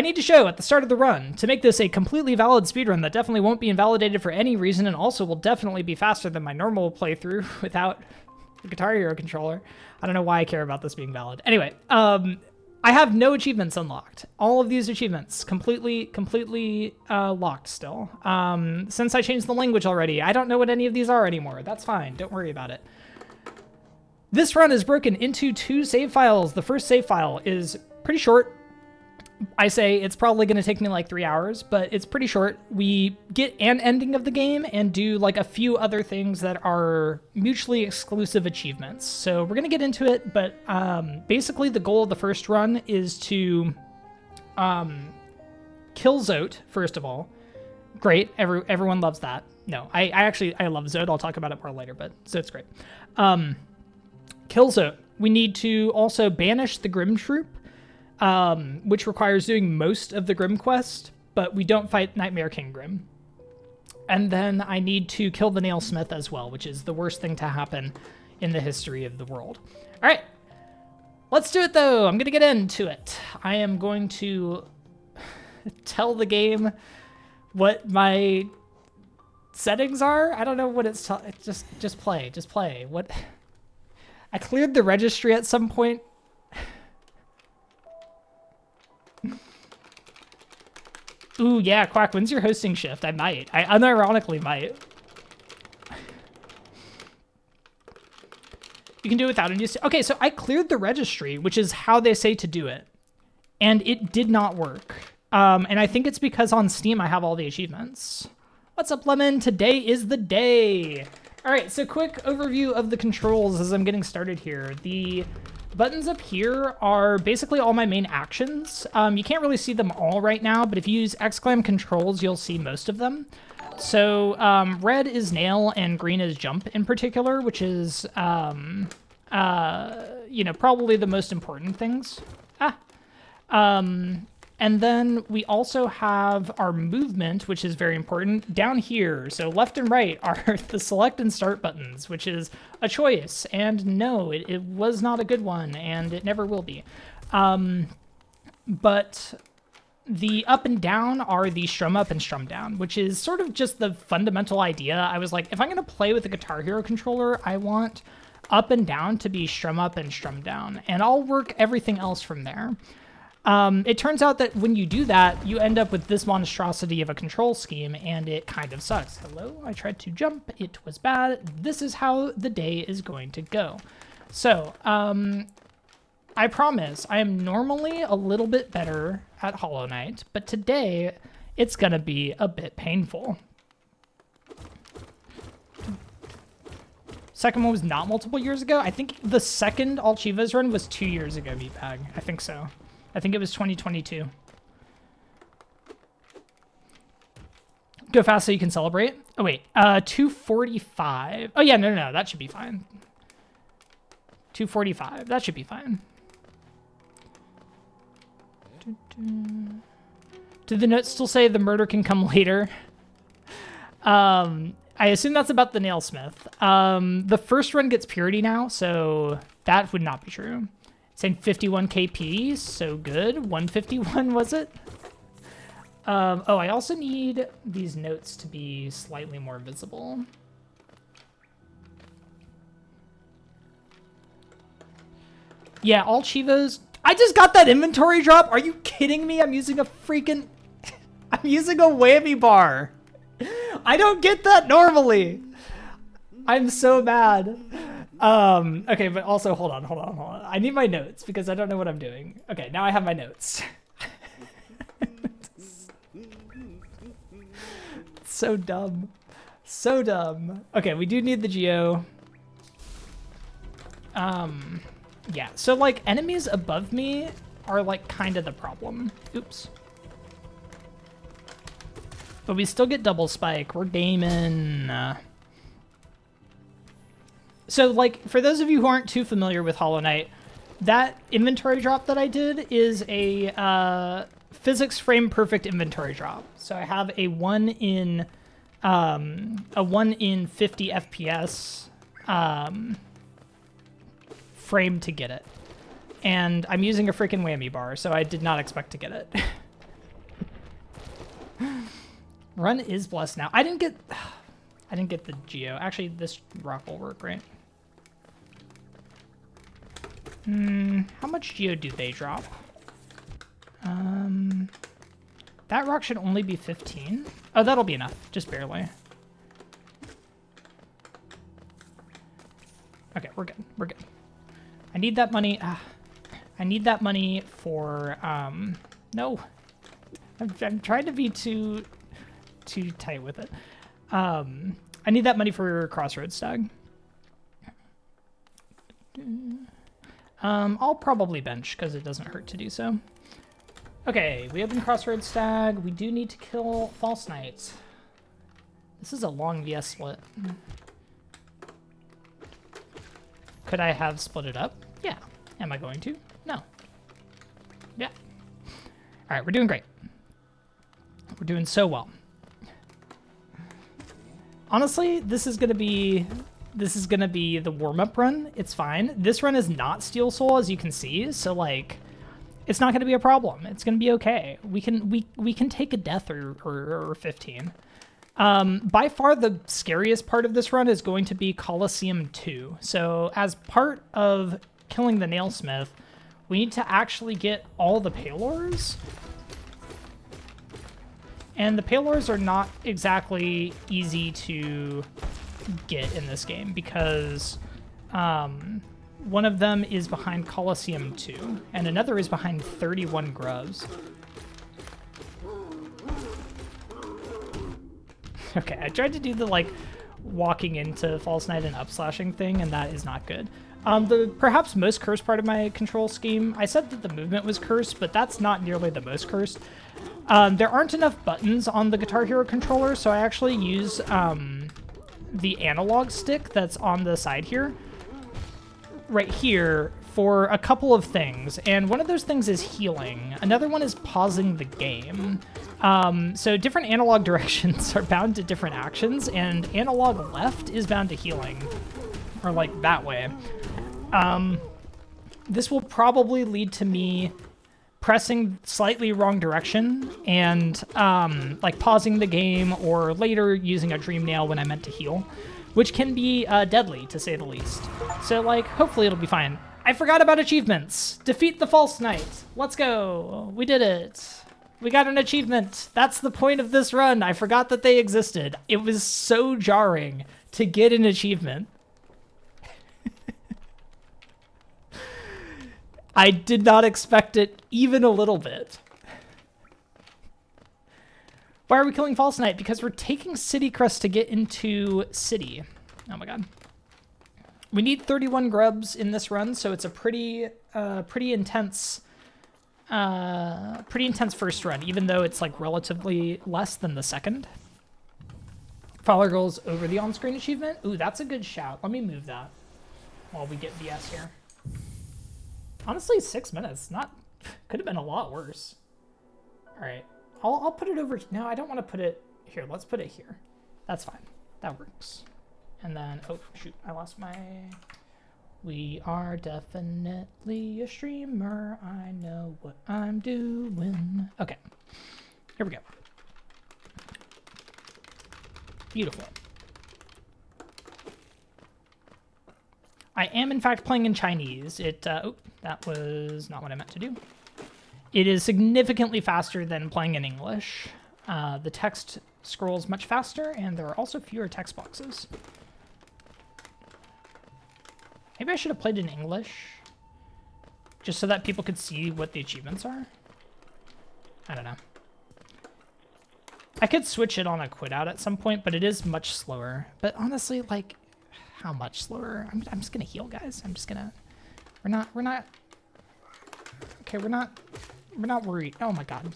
need to show at the start of the run to make this a completely valid speedrun that definitely won't be invalidated for any reason and also will definitely be faster than my normal playthrough without the Guitar Hero controller. I don't know why I care about this being valid. Anyway, I have no achievements unlocked. All of these achievements completely locked still. Since I changed the language already, I don't know what any of these are anymore. That's fine. Don't worry about it. This run is broken into 2 save files. The first save file is pretty short. I say it's probably going to take me like 3 hours, but it's pretty short. We get an ending of the game and do like a few other things that are mutually exclusive achievements. So we're going to get into it, but basically the goal of the first run is to kill Zote, first of all. Great, everyone loves that. No, I love Zote. I'll talk about it more later, but Zote's great. Kill Zote. We need to also banish the Grim Troop, which requires doing most of the Grim quest, but we don't fight Nightmare King Grim. And then I need to kill the Nailsmith as well, which is the worst thing to happen in the history of the world. All right, let's do it though. I'm gonna get into it. I am going to tell the game what my settings are. I don't know what it's just play. What? I cleared the registry at some point. Ooh, yeah, Quack, when's your hosting shift? I might. I unironically might. You can do it without a new... Okay, so I cleared the registry, which is how they say to do it. And it did not work. And I think it's because on Steam I have all the achievements. What's up, Lemon? Today is the day. All right, so quick overview of the controls as I'm getting started here. The buttons up here are basically all my main actions. You can't really see them all right now, but if you use exclam controls, you'll see most of them. So red is nail and green is jump in particular, which is, you know, probably the most important things. And then we also have our movement, which is very important, down here. So left and right are the select and start buttons, which is a choice. And no, it was not a good one, and it never will be. But the up and down are the strum up and strum down, which is sort of just the fundamental idea. I was like, if I'm going to play with the Guitar Hero controller, I want up and down to be strum up and strum down, and I'll work everything else from there. It turns out that when you do that, you end up with this monstrosity of a control scheme, and it kind of sucks. Hello, I tried to jump. It was bad. This is how the day is going to go. So, I promise I am normally a little bit better at Hollow Knight, but today it's gonna be a bit painful. Second one was not multiple years ago. I think the second All Achievements run was 2 years ago, Meatbag. I think so. I think it was 2022. Go fast so you can celebrate. Oh, wait. 245. Oh, yeah, no. That should be fine. 245. That should be fine. Do the notes still say the murder can come later? I assume that's about the Nailsmith. The first run gets purity now, so that would not be true. Saying 51 KP, so good. 151 was it? Oh, I also need these notes to be slightly more visible. Yeah, all Chivos. I just got that inventory drop. Are you kidding me? I'm using a freaking... I'm using a whammy bar. I don't get that normally. I'm so mad. Okay, but also, hold on. I need my notes because I don't know what I'm doing. Okay, now I have my notes. So dumb. So dumb. Okay, we do need the Geo. Yeah, so like enemies above me are like kind of the problem. Oops. But we still get double spike. We're gaming. So, like, for those of you who aren't too familiar with Hollow Knight, that inventory drop that I did is a physics frame perfect inventory drop. So I have a 1 in 50 FPS frame to get it, and I'm using a freaking whammy bar, so I did not expect to get it. Run is blessed now. I didn't get the geo. Actually, this rock will work, right? How much geo do they drop? That rock should only be 15. Oh, that'll be enough. Just barely. Okay, we're good. We're good. I need that money. I need that money for, no. I'm trying to be too tight with it. I need that money for Crossroads Stag. I'll probably bench because it doesn't hurt to do so. Okay, we open Crossroads Stag. We do need to kill False Knight. This is a long VS split. Could I have split it up? Yeah. Am I going to? No. Yeah. All right, we're doing great. We're doing so well. Honestly, this is gonna be the warm-up run. It's fine. This run is not Steel Soul, as you can see, so like, it's not gonna be a problem. It's gonna be okay. We can take a death or 15. By far the scariest part of this run is going to be Coliseum 2. So as part of killing the Nailsmith, we need to actually get all the Palors. And the Palors are not exactly easy to get in this game because one of them is behind Coliseum 2 and another is behind 31 Grubs. Okay, I tried to do the like walking into False Knight and upslashing thing, and that is not good. The perhaps most cursed part of my control scheme, I said that the movement was cursed, but that's not nearly the most cursed. There aren't enough buttons on the Guitar Hero controller, so I actually use the analog stick that's on the side here, right here, for a couple of things. And one of those things is healing. Another one is pausing the game. So different analog directions are bound to different actions, and analog left is bound to healing, or like that way. This will probably lead to me pressing slightly wrong direction and like pausing the game, or later using a Dream Nail when I meant to heal, which can be deadly to say the least. So like, hopefully it'll be fine. I forgot about achievements. Defeat the False Knight. Let's go. We did it. We got an achievement. That's the point of this run. I forgot that they existed. It was so jarring to get an achievement. I did not expect it even a little bit. Why are we killing False Knight? Because we're taking City Crest to get into City. Oh my god. We need 31 Grubs in this run, so it's a pretty intense first run, even though it's like relatively less than the second. Follower goals over the on-screen achievement. Ooh, that's a good shout. Let me move that while we get VS here. Honestly, 6 minutes. Could have been a lot worse. All right, I'll put it over. No, I don't want to put it here. Let's put it here. That's fine. That works. And then, oh shoot, I lost my. We are definitely a streamer. I know what I'm doing. Okay, here we go. Beautiful. I am in fact playing in Chinese. Oh, that was not what I meant to do. It is significantly faster than playing in English. The text scrolls much faster, and there are also fewer text boxes. Maybe I should have played in English, just so that people could see what the achievements are. I don't know. I could switch it on a quit out at some point, but it is much slower. But honestly, like, how much slower? I'm just gonna heal, guys. I'm just gonna. We're not. Okay, we're not worried. Oh my god.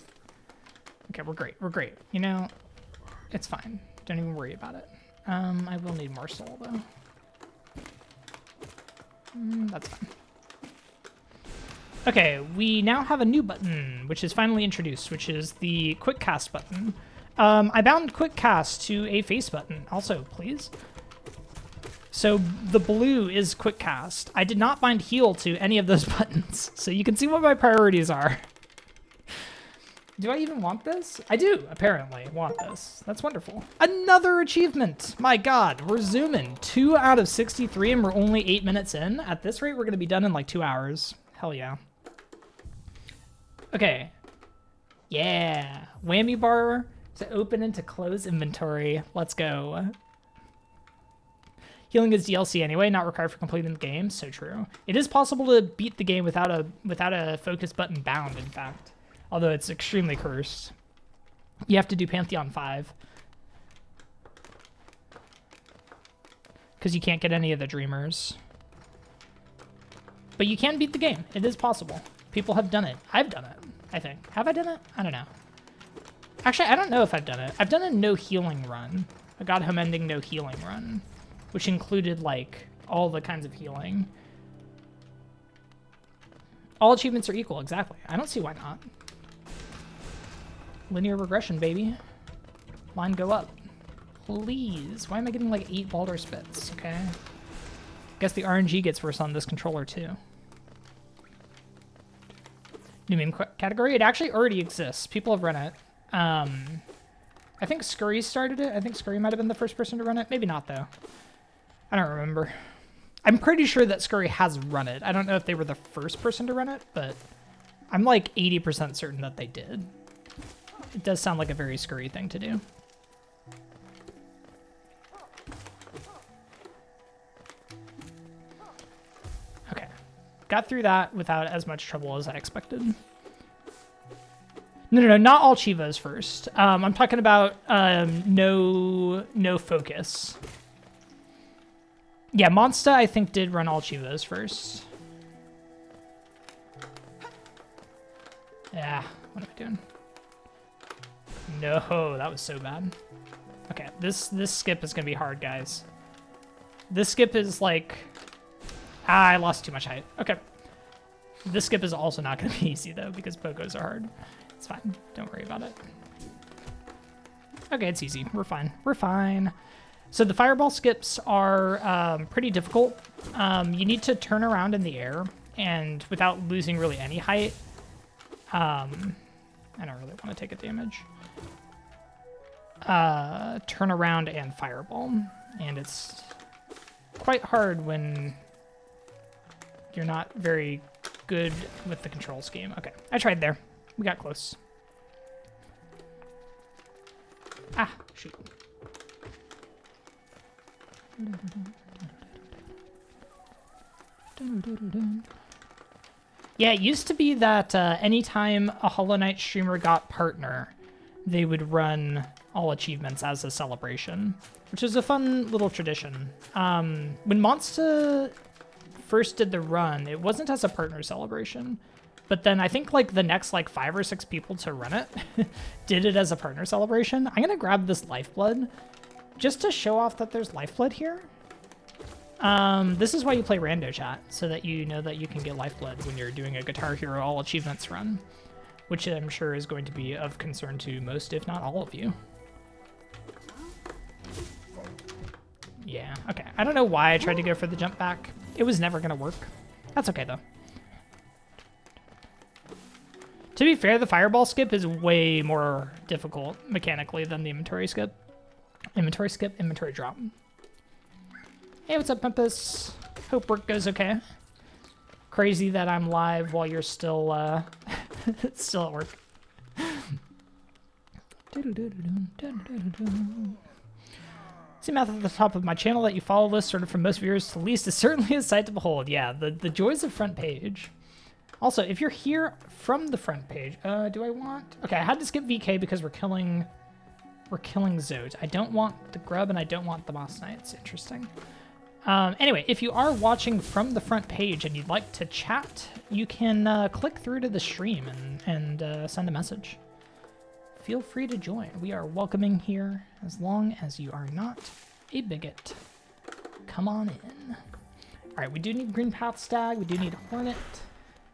Okay, we're great. We're great. You know, it's fine. Don't even worry about it. I will need more soul though. That's fine. Okay, we now have a new button, which is finally introduced, which is the quick cast button. I bound quick cast to a face button also, please. So the blue is quick cast. I did not bind heal to any of those buttons, so you can see what my priorities are. Do I even want this? I do, apparently, want this. That's wonderful. Another achievement! My god, we're zooming. 2 out of 63 and we're only 8 minutes in. At this rate, we're gonna be done in like 2 hours. Hell yeah. Okay. Yeah. Whammy bar to open and to close inventory. Let's go. Healing is DLC anyway, not required for completing the game. So true. It is possible to beat the game without a focus button bound, in fact. Although it's extremely cursed. You have to do Pantheon 5. Because you can't get any of the Dreamers. But you can beat the game. It is possible. People have done it. I've done it, I think. Have I done it? I don't know. Actually, I don't know if I've done it. I've done a no healing run. A God Home Ending no healing run. Which included, like, all the kinds of healing. All achievements are equal, exactly. I don't see why not. Linear regression, baby. Line go up. Please. Why am I getting like 8 Baldur spits? Okay. Guess the RNG gets worse on this controller too. New meme category? It actually already exists. People have run it. I think Scurry started it. I think Scurry might have been the first person to run it. Maybe not though. I don't remember. I'm pretty sure that Scurry has run it. I don't know if they were the first person to run it, but I'm like 80% certain that they did. It does sound like a very Scurry thing to do. Okay. Got through that without as much trouble as I expected. No, not all Chivas first. I'm talking about no focus. Yeah, Monsta, I think, did run all Chivas first. Yeah, what am I doing? No, that was so bad. Okay, this skip is gonna be hard, guys. This skip is like... I lost too much height. Okay. This skip is also not gonna be easy, though, because pokos are hard. It's fine. Don't worry about it. Okay, it's easy. We're fine. We're fine. So the fireball skips are pretty difficult. You need to turn around in the air, and without losing really any height. I don't really want to take a damage. Turn around and fireball. And it's quite hard when you're not very good with the control scheme. Okay, I tried there. We got close. Ah, shoot. Yeah, it used to be that anytime a Hollow Knight streamer got partner, they would run all achievements as a celebration, which is a fun little tradition. When Monsta first did the run, it wasn't as a partner celebration, but then I think like the next like 5 or 6 people to run it did it as a partner celebration. I'm gonna grab this lifeblood just to show off that there's lifeblood here. This is why you play Rando Chat, so that you know that you can get lifeblood when you're doing a Guitar Hero all achievements run, which I'm sure is going to be of concern to most, if not all of you. Yeah, okay. I don't know why I tried to go for the jump back. It was never gonna work. That's okay though. To be fair, the fireball skip is way more difficult mechanically than the inventory skip. Inventory skip, inventory drop. Hey, what's up, Pimpus? Hope work goes okay. Crazy that I'm live while you're still still at work. See math at the top of my channel that you follow list, sort of from most viewers to least, is certainly a sight to behold. Yeah, the joys of front page. Also, if you're here from the front page, do I want... Okay, I had to skip VK because we're killing Zote. I don't want the grub and I don't want the Moss Knights. Interesting. Anyway, if you are watching from the front page and you'd like to chat, you can click through to the stream and send a message. Feel free to join. We are welcoming here as long as you are not a bigot. Come on in. All right, we do need Green Path Stag. We do need Hornet.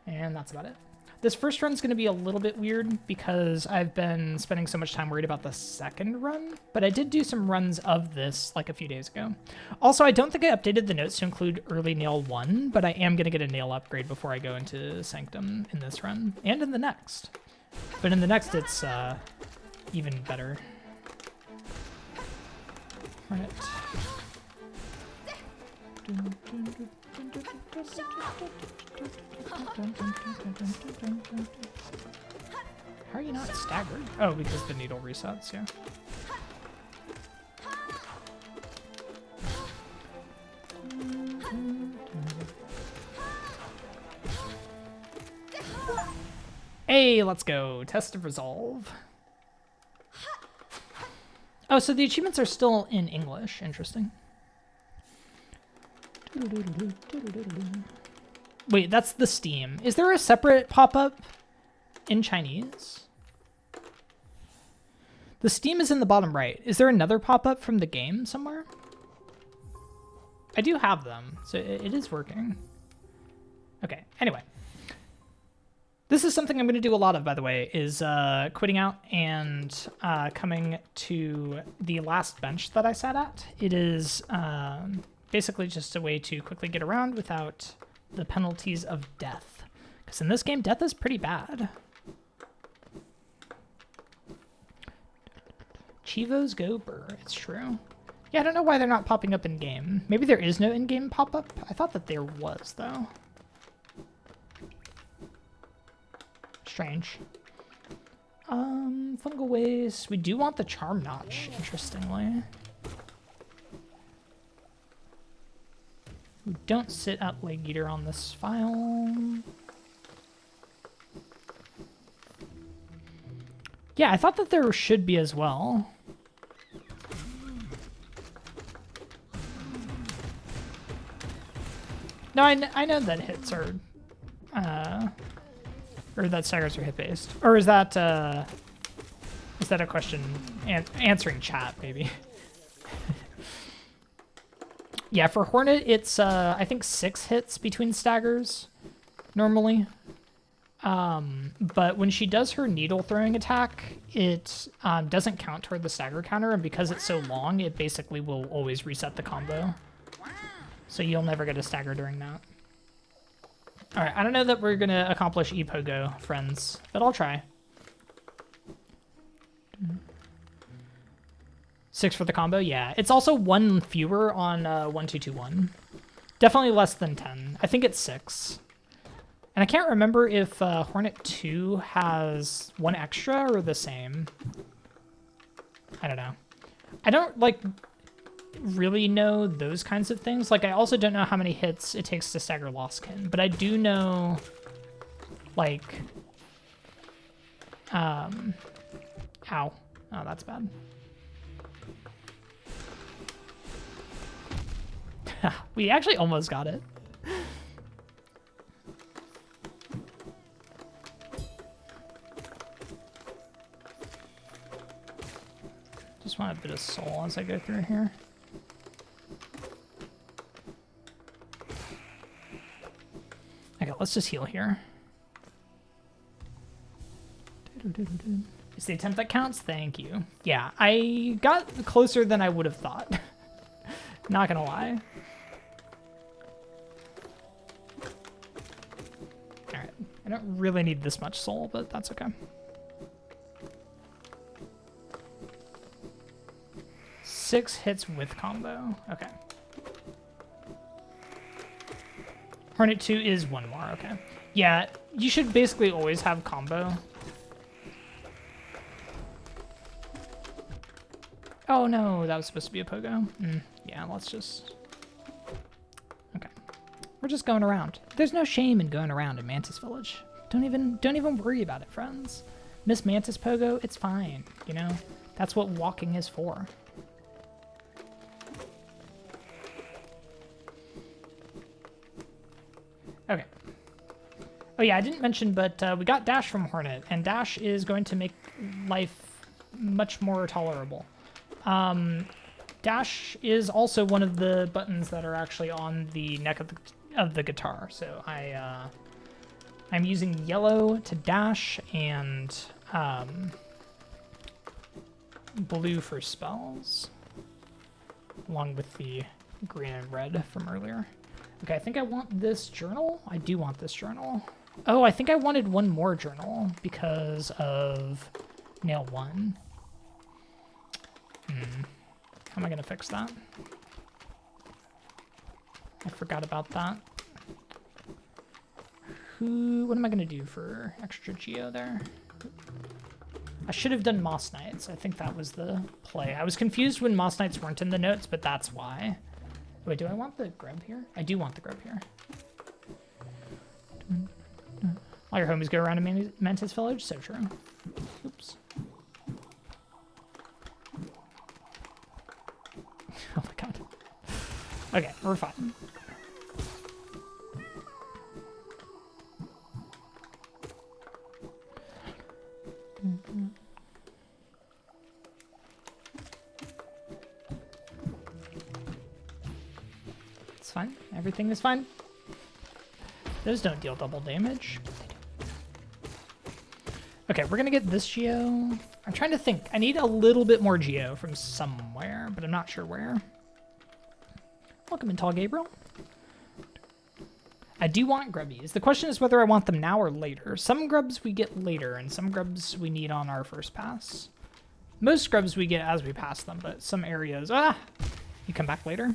And that's about it. This first run's going to be a little bit weird because I've been spending so much time worried about the second run, but I did do some runs of this like a few days ago. Also, I don't think I updated the notes to include early nail 1, but I am going to get a nail upgrade before I go into Sanctum in this run and in the next. But in the next, it's even better. Right. How are you not staggered? Oh, because the needle resets, yeah. Hey, let's go. Test of resolve. Oh, so the achievements are still in English. Interesting. Wait, that's the Steam. Is there a separate pop-up in Chinese? The Steam is in the bottom right. Is there another pop-up from the game somewhere? I do have them, so it is working. Okay, anyway. This is something I'm going to do a lot of, by the way, is quitting out and coming to the last bench that I sat at. It is basically just a way to quickly get around without the penalties of death. Because in this game, death is pretty bad. Chivos go burr, it's true. Yeah, I don't know why they're not popping up in-game. Maybe there is no in-game pop-up? I thought that there was, though. Strange. Fungal waste. We do want the charm notch, interestingly. We don't sit at Leg Eater on this file. Yeah, I thought that there should be as well. No, I know that hits are, or that staggers are hit based, or is that a question answering chat maybe? Yeah, for Hornet it's I think 6 hits between staggers normally, but when she does her needle throwing attack, it doesn't count toward the stagger counter, and because it's so long, it basically will always reset the combo. So you'll never get a stagger during that. All right, I don't know that we're gonna accomplish ePogo, friends, but I'll try. 6 for the combo, yeah. It's also 1 fewer on 1221. Definitely less than 10. I think it's 6. And I can't remember if Hornet 2 has 1 extra or the same. I don't know. I don't really know those kinds of things. Like, I also don't know how many hits it takes to stagger Lostkin, but I do know, like, ow. Oh, that's bad. We actually almost got it. Just want a bit of soul as I go through here. Okay, let's just heal here. It's the attempt that counts? Thank you. Yeah, I got closer than I would have thought. Not gonna lie. Alright, I don't really need this much soul, but that's okay. 6 hits with combo. Okay. Hornet 2 is 1 more, okay. Yeah, you should basically always have combo. Oh no, that was supposed to be a pogo. Yeah, let's just... Okay. We're just going around. There's no shame in going around in Mantis Village. Don't even worry about it, friends. Miss Mantis Pogo, it's fine, you know? That's what walking is for. Okay. Oh yeah, I didn't mention, but we got Dash from Hornet, and Dash is going to make life much more tolerable. Dash is also one of the buttons that are actually on the neck of the guitar. So I'm using yellow to dash and blue for spells, along with the green and red from earlier. Okay, I think I want this journal. I do want this journal. Oh, I think I wanted one more journal because of nail 1. How am I going to fix that? I forgot about that. What am I going to do for extra geo there? I should have done Moss Knights. I think that was the play. I was confused when Moss Knights weren't in the notes, but that's why. Wait, do I want the grub here? I do want the grub here. All your homies go around a Mantis village? So true. Oops. Oh my god. Okay, we're fine. It's fine. Everything is fine. Those don't deal double damage. Okay, we're gonna get this geo. I'm trying to think. I need a little bit more geo from somewhere, but I'm not sure where. Welcome in, Tall Gabriel. I do want grubbies. The question is whether I want them now or later. Some grubs we get later, and some grubs we need on our first pass. Most grubs we get as we pass them, but some areas... You come back later?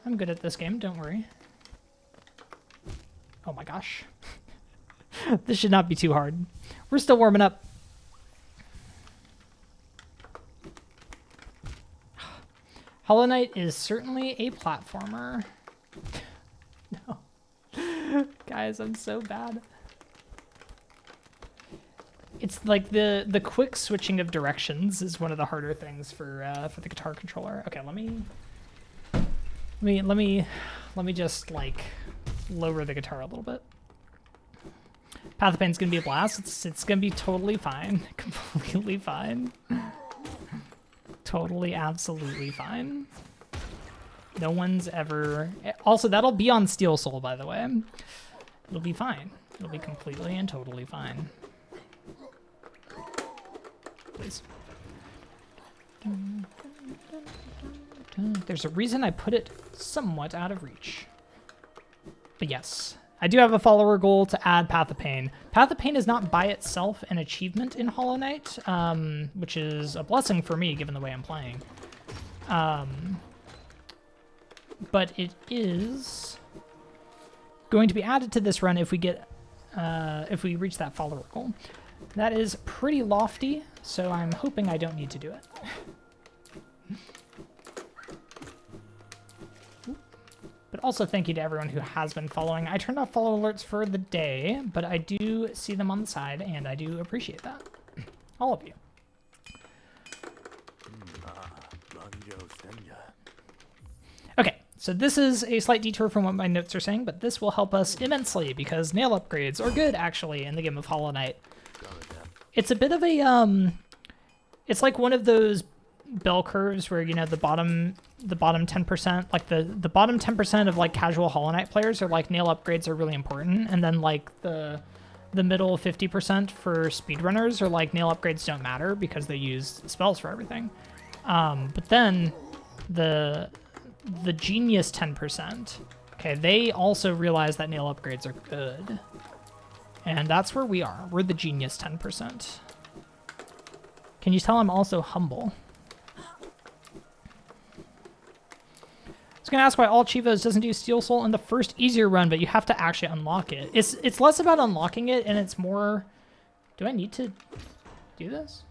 I'm good at this game, don't worry. Oh my gosh. This should not be too hard. We're still warming up. Hollow Knight is certainly a platformer. No. Guys, I'm so bad. It's like the quick switching of directions is one of the harder things for the guitar controller. Okay, let me just like lower the guitar a little bit. Path of Pain's gonna be a blast. It's gonna be totally fine. Completely fine. Totally, absolutely fine. No one's ever... Also, that'll be on Steel Soul, by the way. It'll be fine. It'll be completely and totally fine. Please. There's a reason I put it somewhat out of reach. But yes, I do have a follower goal to add Path of Pain. Path of Pain is not by itself an achievement in Hollow Knight, which is a blessing for me given the way I'm playing. But it is going to be added to this run if we get, if we reach that follower goal. That is pretty lofty, so I'm hoping I don't need to do it. But also thank you to everyone who has been following. I turned off follow alerts for the day, but I do see them on the side, and I do appreciate that. All of you. Okay, so this is a slight detour from what my notes are saying, but this will help us immensely because nail upgrades are good, actually, in the game of Hollow Knight. It's a bit of a, it's like one of those bell curves where, you know, the bottom 10%, like the bottom 10% of like casual Hollow Knight players are like nail upgrades are really important, and then like the middle 50% for speedrunners are like nail upgrades don't matter because they use spells for everything. But then the genius 10%, okay, they also realize that nail upgrades are good. And that's where we are. We're the genius 10%. Can you tell I'm also humble? I was going to ask why All Chivas doesn't do Steel Soul in the first easier run, but you have to actually unlock it. It's less about unlocking it, and it's more... Do I need to do this?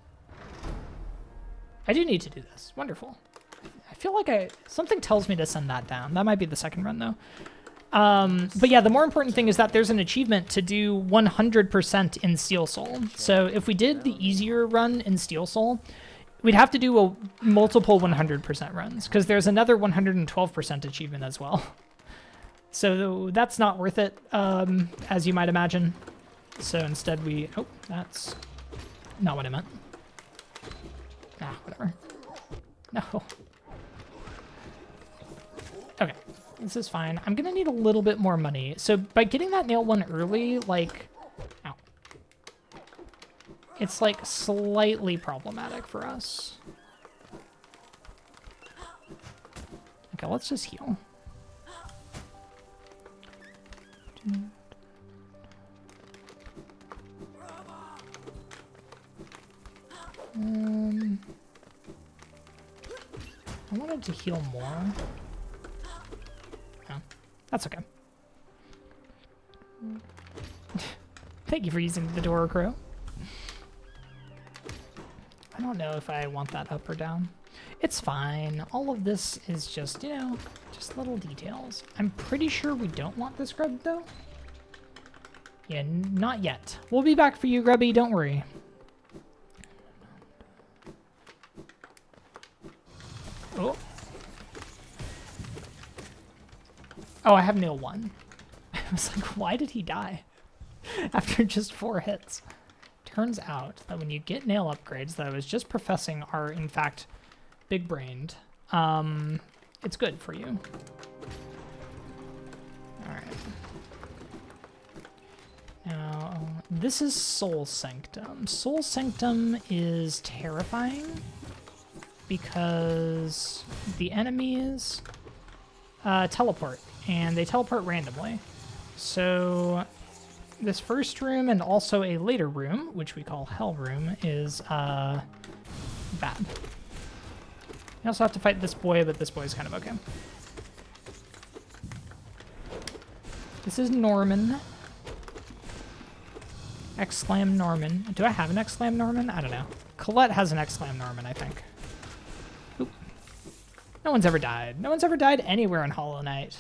I do need to do this. Wonderful. I feel like something tells me to send that down. That might be the second run, though. But yeah, the more important thing is that there's an achievement to do 100% in Steel Soul. So if we did the easier run in Steel Soul, we'd have to do multiple 100% runs because there's another 112% achievement as well. So that's not worth it, as you might imagine. So instead oh, that's not what I meant. Ah, whatever. No. Okay. This is fine. I'm gonna need a little bit more money. So by getting that nail one early, like, ow, it's like slightly problematic for us. Okay, let's just heal. I wanted to heal more. Oh, that's okay. Thank you for using the Dora Crow. I don't know if I want that up or down. It's fine. All of this is just, you know, just little details. I'm pretty sure we don't want this grub, though. Yeah, not yet. We'll be back for you, Grubby. Don't worry. Oh. Oh, I have nail 1. I was like, why did he die after just 4 hits? Turns out that when you get nail upgrades that I was just professing are, in fact, big-brained, it's good for you. All right. Now, this is Soul Sanctum. Soul Sanctum is terrifying because the enemies teleport, and they teleport randomly. So this first room and also a later room, which we call Hell Room, is bad. You also have to fight this boy, but this boy is kind of okay. This is Norman. Exclam Norman. Do I have an Exclam Norman? I don't know. Colette has an Exclam Norman, I think. Oop. No one's ever died. No one's ever died anywhere in Hollow Knight.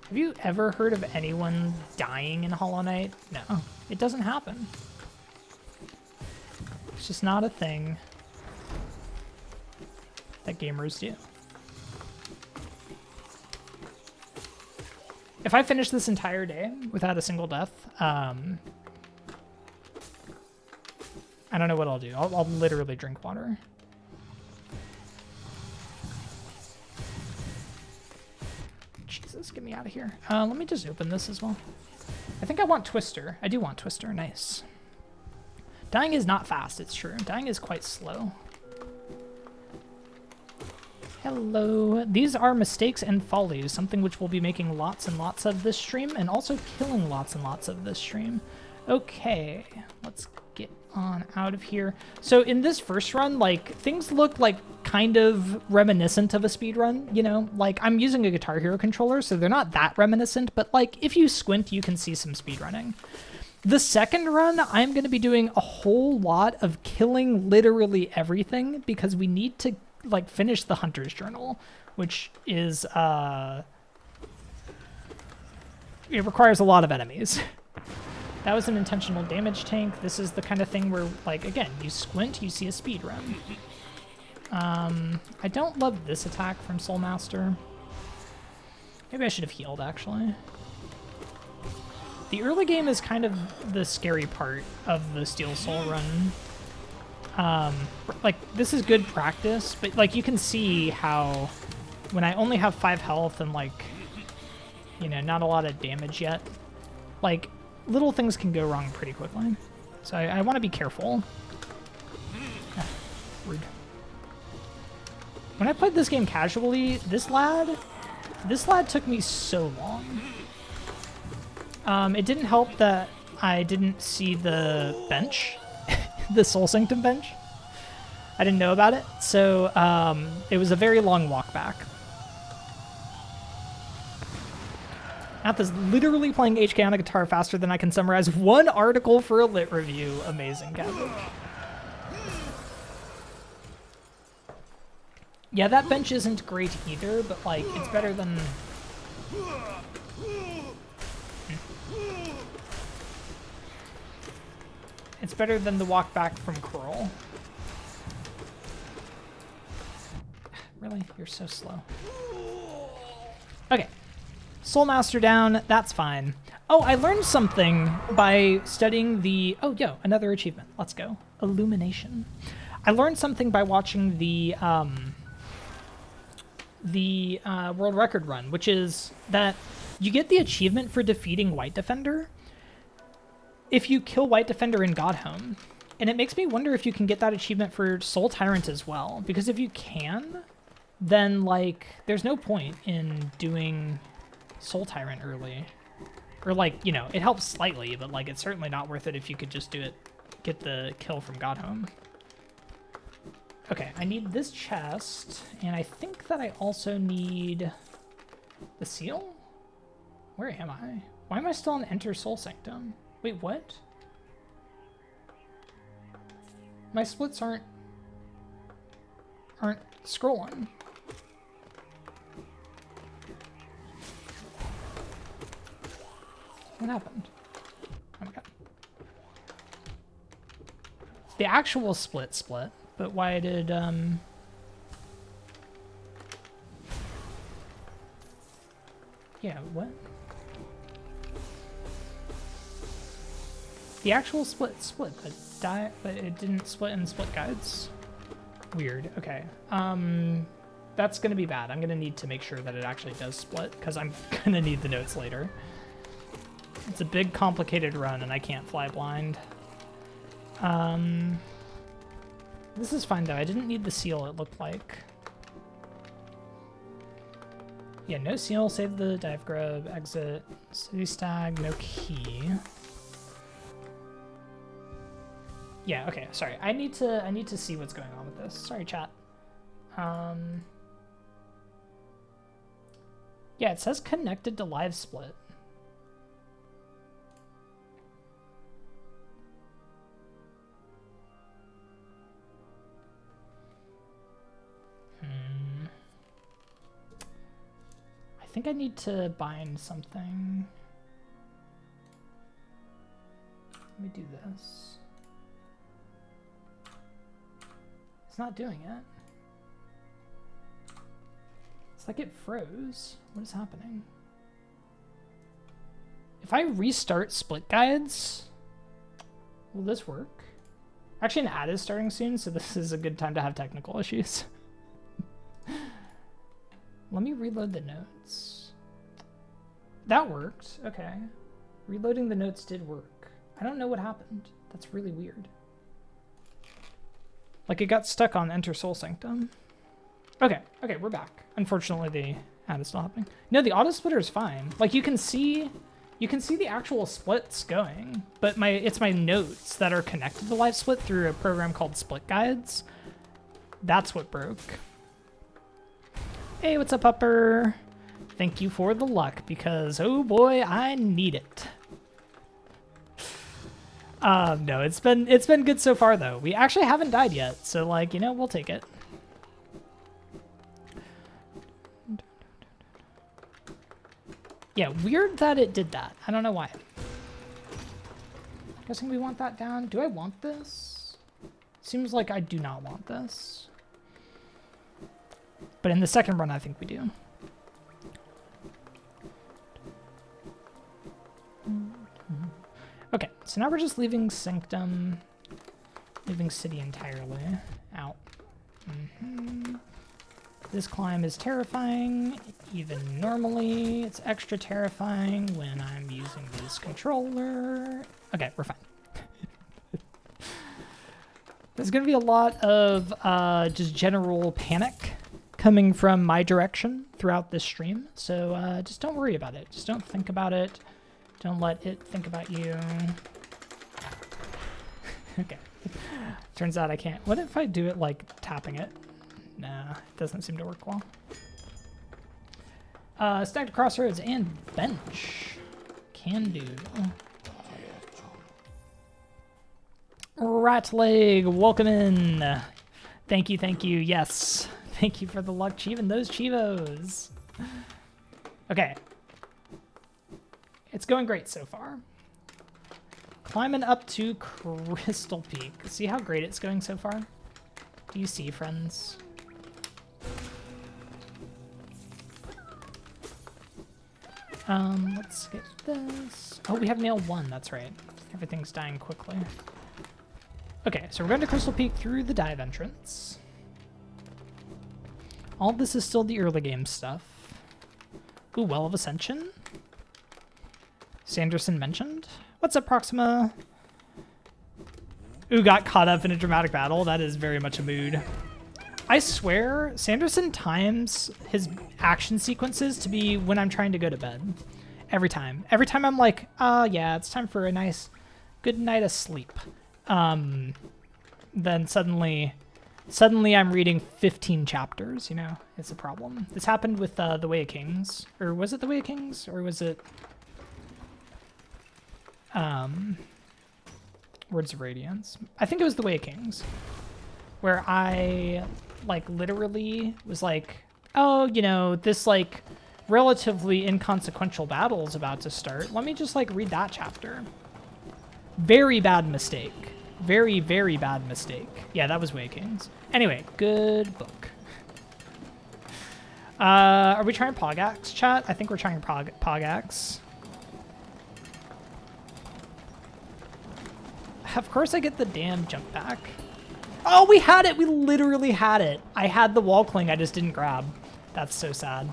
Have you ever heard of anyone dying in Hollow Knight? No, it doesn't happen. It's just not a thing that gamers do. If I finish this entire day without a single death, I don't know what I'll do. I'll literally drink water. Jesus, get me out of here. Let me just open this as well. I think I want Twister. I do want Twister. Nice. Dying is not fast, it's true. Dying is quite slow. Hello. These are mistakes and follies, something which we'll be making lots and lots of this stream, and also killing lots and lots of this stream. Okay, let's get on out of here. So in this first run, like, things look like kind of reminiscent of a speed run, you know? Like, I'm using a Guitar Hero controller, so they're not that reminiscent, but like, if you squint, you can see some speed running. The second run, I'm going to be doing a whole lot of killing literally everything because we need to like finish the Hunter's Journal, which is it requires a lot of enemies. That was an intentional damage tank. This is the kind of thing where, like, again, you squint, you see a speed run. I don't love this attack from Soul Master. Maybe I should have healed, actually. The early game is kind of the scary part of the Steel Soul run. Like, this is good practice, but, like, you can see how when I only have 5 health and, like, you know, not a lot of damage yet, like, little things can go wrong pretty quickly. So I want to be careful. Ah, rude. When I played this game casually, this lad took me so long. It didn't help that I didn't see the bench, the Soul Sanctum bench. I didn't know about it, so it was a very long walk back. Nath is literally playing HK on a guitar faster than I can summarize one article for a lit review. Amazing, Cabbage. Yeah, that bench isn't great either, but, like, it's better than... It's better than the walk back from Curl. Really? You're so slow. Okay. Soul Master down, that's fine. Oh, I learned something by studying the... Oh, yo, another achievement. Let's go. Illumination. I learned something by watching the world record run, which is that you get the achievement for defeating White Defender if you kill White Defender in Godhome. And it makes me wonder if you can get that achievement for Soul Tyrant as well, because if you can, then like there's no point in doing Soul Tyrant early. Or like, you know, it helps slightly, but like it's certainly not worth it if you could just do it, get the kill from Godhome. Okay, I need this chest, and I think that I also need the seal? Where am I? Why am I still on Enter Soul Sanctum? Wait, what? My splits aren't scrolling. What happened? Oh my god. The actual split, but why did, yeah, what? The actual split, but it didn't split in split guides? Weird, okay. That's gonna be bad. I'm gonna need to make sure that it actually does split, because I'm gonna need the notes later. It's a big, complicated run, and I can't fly blind. This is fine, though. I didn't need the seal, it looked like. Yeah, no seal, save the dive grub, exit, city stag, no key. Yeah, okay, sorry. I need to see what's going on with this. Sorry, chat. Yeah, it says connected to live split. I think I need to bind something. Let me do this. It's not doing it. It's like it froze. What is happening? If I restart split guides, will this work? Actually, an ad is starting soon, so this is a good time to have technical issues. Let me reload the notes. That worked. Okay. Reloading the notes did work. I don't know what happened. That's really weird. Like it got stuck on Enter Soul Sanctum. Okay, okay, we're back. Unfortunately, the ad is still happening. No, the auto splitter is fine. Like you can see the actual splits going, but it's my notes that are connected to live split through a program called Split Guides. That's what broke. Hey, what's up, Upper? Thank you for the luck, because, oh boy, I need it. No, it's been good so far, though. We actually haven't died yet, so, like, you know, we'll take it. Yeah, weird that it did that. I don't know why. Guessing we want that down. Do I want this? Seems like I do not want this. But in the second run, I think we do. Okay, so now we're just leaving Sanctum, leaving City entirely out. This climb is terrifying, even normally. It's extra terrifying when I'm using this controller. Okay, we're fine. There's gonna be a lot of just general panic coming from my direction throughout this stream, so just don't worry about it. Just don't think about it. Don't let it think about you. Okay. Turns out I can't. What if I do it like tapping it? Nah, it doesn't seem to work well. Stacked crossroads and bench. Can do. Rat leg, welcome in. Thank you, thank you. Yes. Thank you for the luck, Chievin. Those Chivos. Okay. It's going great so far. Climbing up to Crystal Peak. See how great it's going so far? Do you see, friends? Let's get this. Oh, we have nail 1, that's right. Everything's dying quickly. Okay, so we're going to Crystal Peak through the dive entrance. All this is still the early game stuff. Ooh, Well of Ascension. Sanderson mentioned. What's up, Proxima? Ooh, got caught up in a dramatic battle. That is very much a mood. I swear, Sanderson times his action sequences to be when I'm trying to go to bed. Every time. Every time I'm like, yeah, it's time for a nice good night of sleep. Then suddenly I'm reading 15 chapters, you know? It's a problem. This happened with The Way of Kings. Or was it The Way of Kings? Or was it Words of Radiance? I think it was The Way of Kings. Where I, like, literally was like, oh, you know, this, like, relatively inconsequential battle is about to start. Let me just, like, read that chapter. Very bad mistake. Very, very bad mistake. Yeah, that was Way of Kings. Anyway, good book. Are we trying Pogax, chat? I think we're trying Pogax. Of course I get the damn jump back. Oh, we had it! We literally had it. I had the wall cling, I just didn't grab. That's so sad.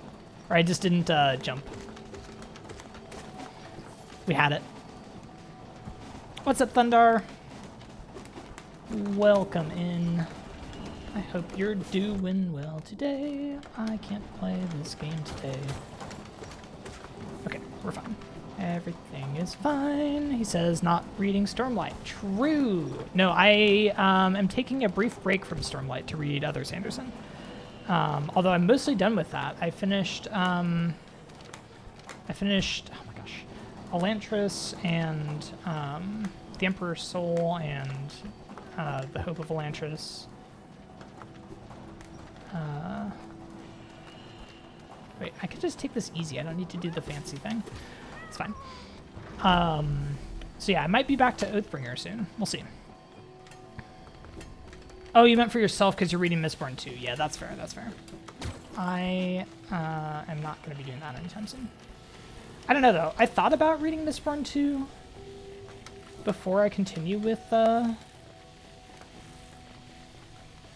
Or I just didn't jump. We had it. What's up, Thundar? Welcome in. I hope you're doing well today. I can't play this game today. Okay, we're fine. Everything is fine. He says not reading Stormlight. True. No, I am taking a brief break from Stormlight to read other Sanderson. Although I'm mostly done with that. I finished, oh my gosh, Elantris and The Emperor's Soul and The Hope of Elantris. Wait, I could just take this easy. I don't need to do the fancy thing. It's fine. So yeah, I might be back to Oathbringer soon. We'll see. Oh, you meant for yourself because you're reading Mistborn 2. Yeah, that's fair. That's fair. I am not going to be doing that anytime soon. I don't know, though. I thought about reading Mistborn 2 before I continue with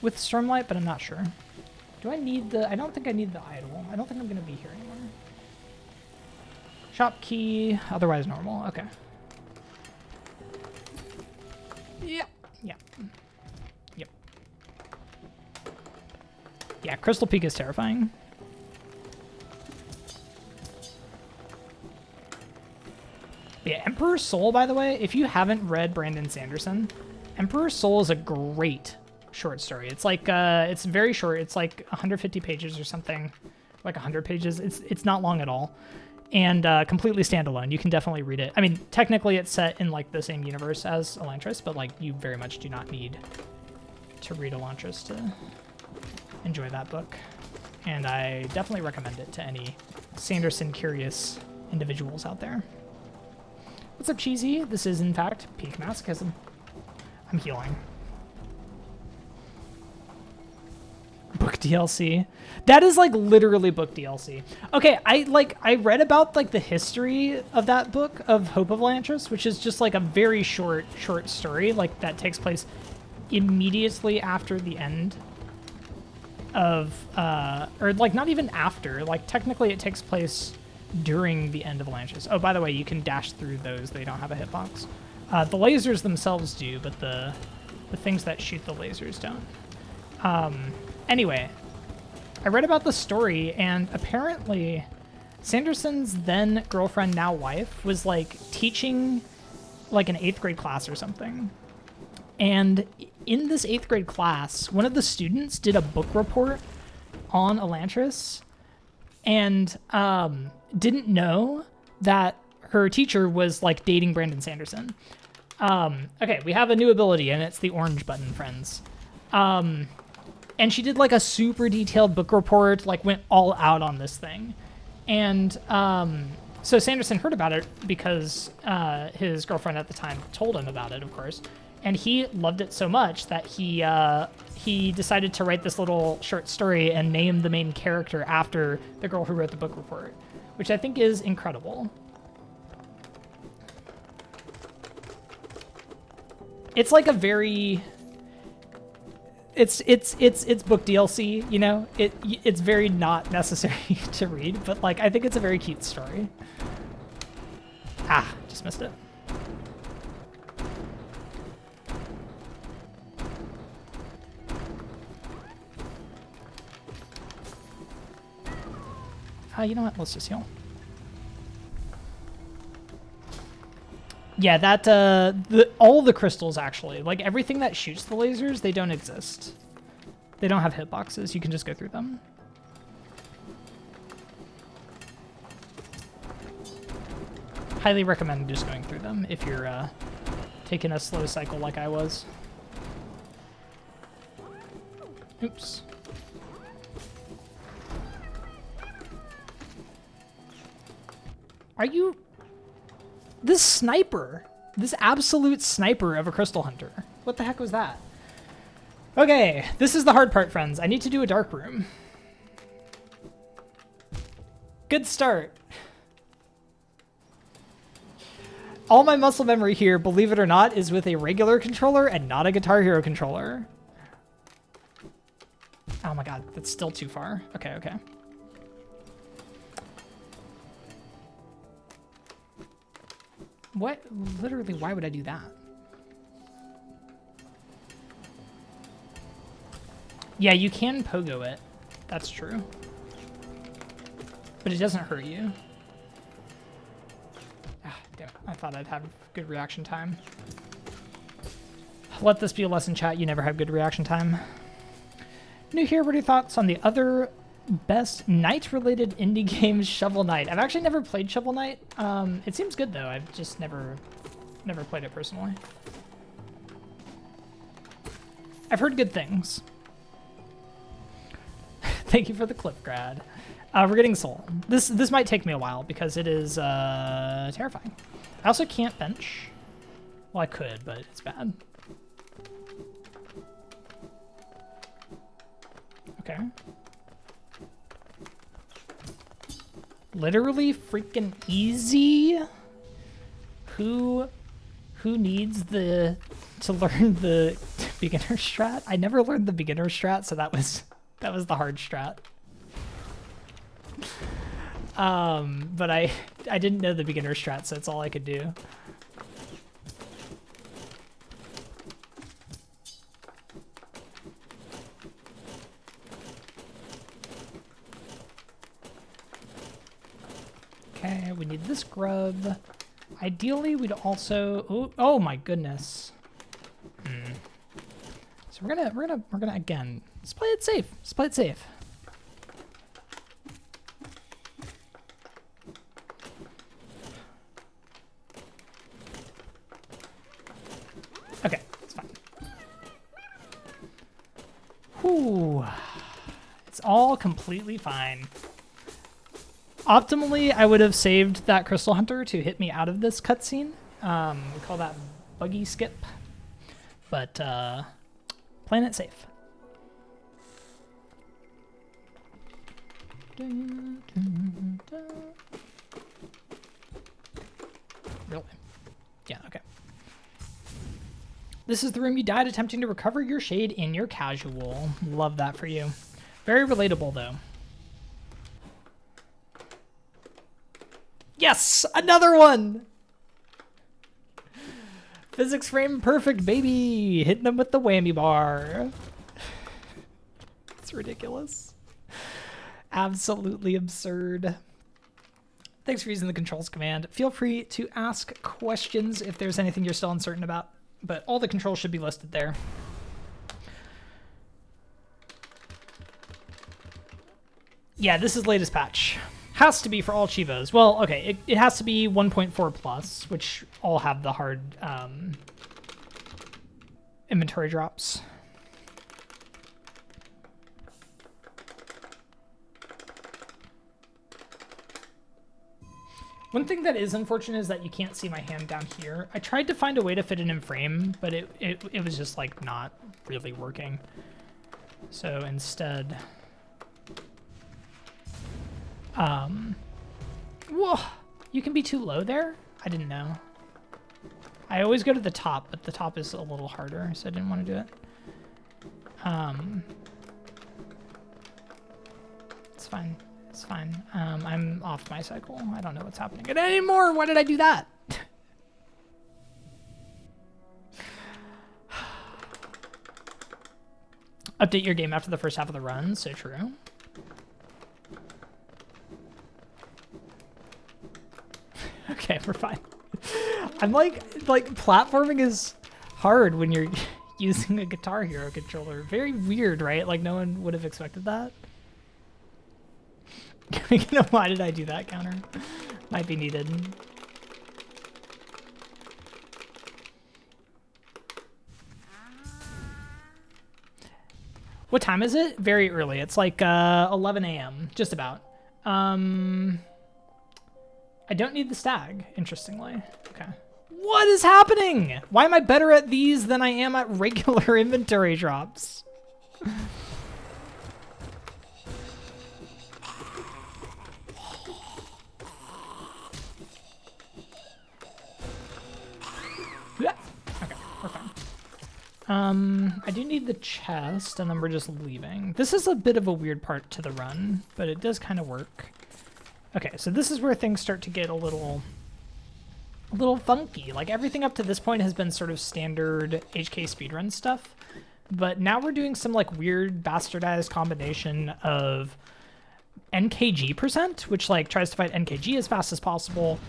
Stormlight, but I'm not sure. Do I need the... I don't think I need the idol. I don't think I'm going to be here anymore. Shop key, otherwise normal. Okay. Yep. Yep. Yep. Yeah, Crystal Peak is terrifying. Yeah, Emperor's Soul, by the way, if you haven't read Brandon Sanderson, Emperor's Soul is a great short story. It's like, it's very short. It's like 150 pages or something, like 100 pages. It's not long at all. And completely standalone. You can definitely read it. I mean, technically it's set in like the same universe as Elantris, but like you very much do not need to read Elantris to enjoy that book. And I definitely recommend it to any Sanderson curious individuals out there. What's up, Cheesy? This is in fact peak masochism. I'm healing. Book DLC. That is like literally book DLC. Okay, I read about like the history of that book of Hope of Elantris, which is just like a very short story, like that takes place immediately after the end of or like not even after, like technically it takes place during the end of Elantris. Oh, by the way, you can dash through those. They don't have a hitbox. The lasers themselves do, but the things that shoot the lasers don't. Anyway, I read about the story, and apparently Sanderson's then girlfriend, now wife, was like teaching like an 8th grade class or something. And in this 8th grade class, one of the students did a book report on Elantris and didn't know that her teacher was like dating Brandon Sanderson. Okay, we have a new ability, and it's the orange button, friends. And she did like a super detailed book report, like went all out on this thing. And so Sanderson heard about it because his girlfriend at the time told him about it, of course. And he loved it so much that he decided to write this little short story and name the main character after the girl who wrote the book report, which I think is incredible. It's like a very... It's book DLC, you know? It's very not necessary to read, but like I think it's a very cute story. Ah, just missed it. You know what? Let's just heal. Yeah, that, all the crystals, actually. Like, everything that shoots the lasers, they don't exist. They don't have hitboxes. You can just go through them. Highly recommend just going through them if you're, taking a slow cycle like I was. Oops. Are you... This sniper. This absolute sniper of a crystal hunter. What the heck was that? Okay, this is the hard part, friends. I need to do a dark room. Good start. All my muscle memory here, believe it or not, is with a regular controller and not a Guitar Hero controller. Oh my god, that's still too far. Okay, okay. What? Literally, why would I do that? Yeah, you can pogo it. That's true. But it doesn't hurt you. Ah, damn it. I thought I'd have good reaction time. Let this be a lesson, chat. You never have good reaction time. New here, what are your thoughts on the other best night-related indie games? Shovel Knight. I've actually never played Shovel Knight. It seems good though. I've just never played it personally. I've heard good things. Thank you for the clip, Grad. We're getting Soul. This might take me a while because it is terrifying. I also can't bench. Well, I could, but it's bad. Okay. Literally freaking easy. Who needs to learn the beginner strat? I never learned the beginner strat, so that was the hard strat. But I didn't know the beginner strat, so that's all I could do. Okay, we need this grub. Ideally, we'd also... oh my goodness. So we're gonna again, let's play it safe. Let's play it safe. Okay, it's fine. Whew. It's all completely fine. Optimally, I would have saved that Crystal Hunter to hit me out of this cutscene. We call that buggy skip. But playing it safe. Really? Yeah, okay. This is the room you died attempting to recover your shade in your casual. Love that for you. Very relatable, though. Yes! Another one! Physics frame perfect, baby! Hitting them with the whammy bar. It's ridiculous. Absolutely absurd. Thanks for using the controls command. Feel free to ask questions if there's anything you're still uncertain about, but all the controls should be listed there. Yeah, this is latest patch. Has to be for all Chivas. Well, okay, it has to be 1.4 plus, which all have the hard inventory drops. One thing that is unfortunate is that you can't see my hand down here. I tried to find a way to fit it in frame, but it was just like not really working. So instead... whoa, you can be too low there? I didn't know. I always go to the top, but the top is a little harder, so I didn't want to do it. It's fine. It's fine. I'm off my cycle. I don't know what's happening anymore. Why did I do that? Update your game after the first half of the run. So true. Okay, we're fine. I'm like platforming is hard when you're using a Guitar Hero controller. Very weird, right? Like no one would have expected that. You know, why did I do that counter? Might be needed. What time is it? Very early. It's like 11 a.m. Just about. I don't need the stag, interestingly. Okay. What is happening? Why am I better at these than I am at regular inventory drops? Yeah. Okay, we're fine. I do need the chest, and then we're just leaving. This is a bit of a weird part to the run, but it does kind of work. Okay, so this is where things start to get a little funky. Like everything up to this point has been sort of standard HK speedrun stuff, but now we're doing some like weird bastardized combination of NKG %, which like tries to fight NKG as fast as possible,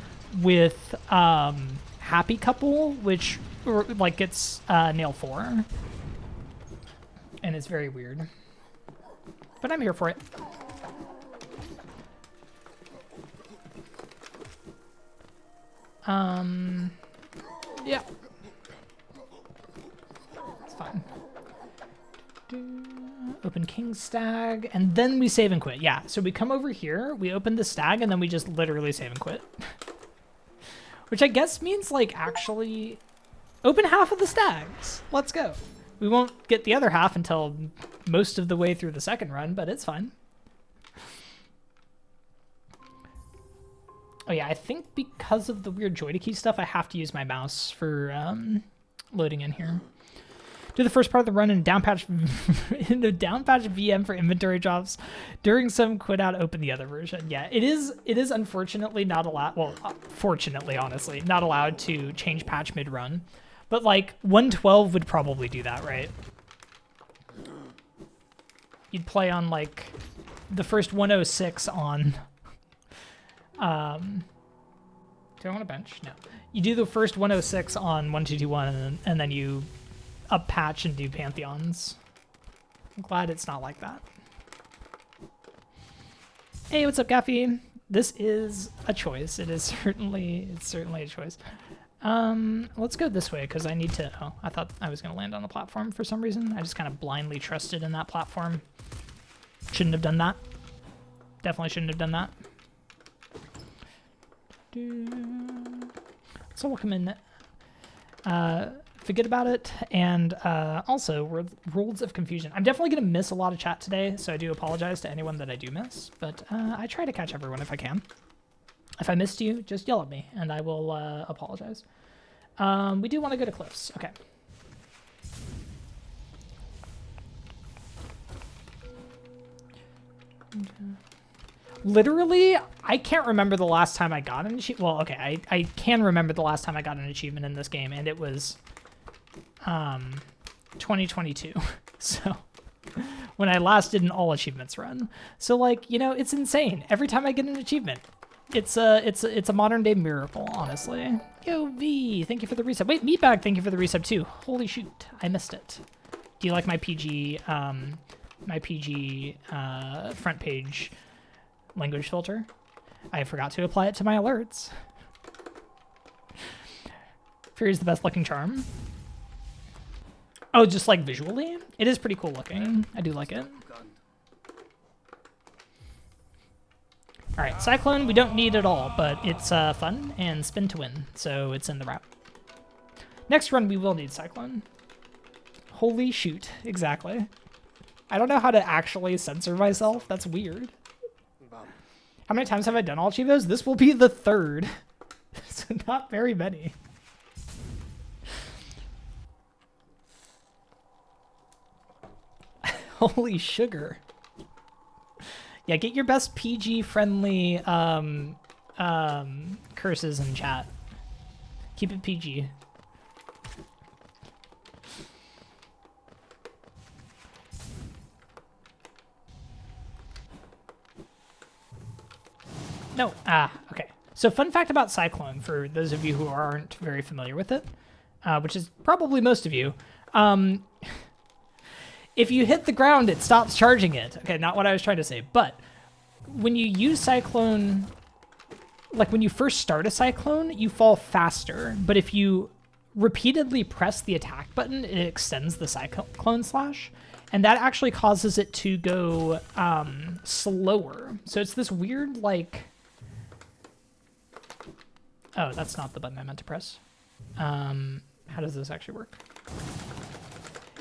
with Happy Couple, which like gets nail 4, and it's very weird, but I'm here for it. Yeah. It's fine. Open King Stag, and then we save and quit. Yeah, so we come over here, we open the stag, and then we just literally save and quit. Which I guess means, like, actually open half of the stags. Let's go. We won't get the other half until most of the way through the second run, but it's fine. Oh yeah, I think because of the weird joy-to-key stuff, I have to use my mouse for loading in here. Do the first part of the run in down patch VM for inventory drops. During some quit out, open the other version. Yeah, it is unfortunately not allowed. Well, fortunately, honestly, not allowed to change patch mid-run. But like 112 would probably do that, right? You'd play on like the first 106 on. Do I want to bench? No. You do the first 106 on 1221, and then you up patch and do Pantheons. I'm glad it's not like that. Hey, what's up, Gaffy? This is a choice. It's certainly a choice. Let's go this way because I need to. Oh, I thought I was going to land on the platform for some reason. I just kind of blindly trusted in that platform. Shouldn't have done that. Definitely shouldn't have done that. So we'll come in, forget about it, and also Worlds of Confusion. I'm definitely going to miss a lot of chat today, so I do apologize to anyone that I do miss, but I try to catch everyone if I can. If I missed you, just yell at me, and I will apologize. We do want to go to Cliffs. Okay. Literally, I can't remember the last time I got an achievement. Well, okay, I can remember the last time I got an achievement in this game, and it was 2022. So when I last did an All Achievements run. So like, you know, it's insane. Every time I get an achievement, it's a modern day miracle, honestly. Yo, V, thank you for the resub. Wait, Meatbag, thank you for the resub too. Holy shoot, I missed it. Do you like my PG front page language filter? I forgot to apply it to my alerts. Fury's the best looking charm. Oh, just like visually? It is pretty cool looking. I do like it. All right, Cyclone, we don't need it all, but it's fun and spin to win, so it's in the route. Next run, we will need Cyclone. Holy shoot, exactly. I don't know how to actually censor myself. That's weird. How many times have I done All Achievos? This will be the third. So not very many. Holy sugar. Yeah, get your best PG-friendly curses in chat. Keep it PG. No. Ah, okay. So fun fact about Cyclone, for those of you who aren't very familiar with it, which is probably most of you, if you hit the ground, it stops charging it. Okay, not what I was trying to say, but when you use Cyclone, like when you first start a Cyclone, you fall faster, but if you repeatedly press the attack button, it extends the Cyclone Slash, and that actually causes it to go slower. So it's this weird, like... Oh, that's not the button I meant to press. How does this actually work?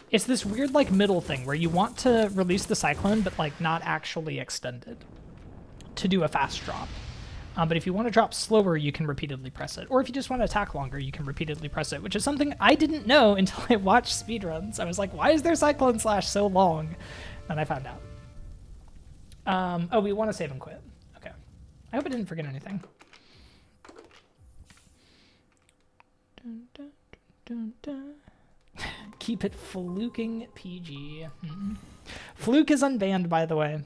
It's this weird, like, middle thing where you want to release the Cyclone, but, like, not actually extend it to do a fast drop. But if you want to drop slower, you can repeatedly press it. Or if you just want to attack longer, you can repeatedly press it, which is something I didn't know until I watched speedruns. I was like, why is their Cyclone Slash so long? And I found out. Oh, we want to save and quit. Okay. I hope I didn't forget anything. Dun, dun, dun, dun. Keep it fluking PG. Fluke is unbanned, by the way.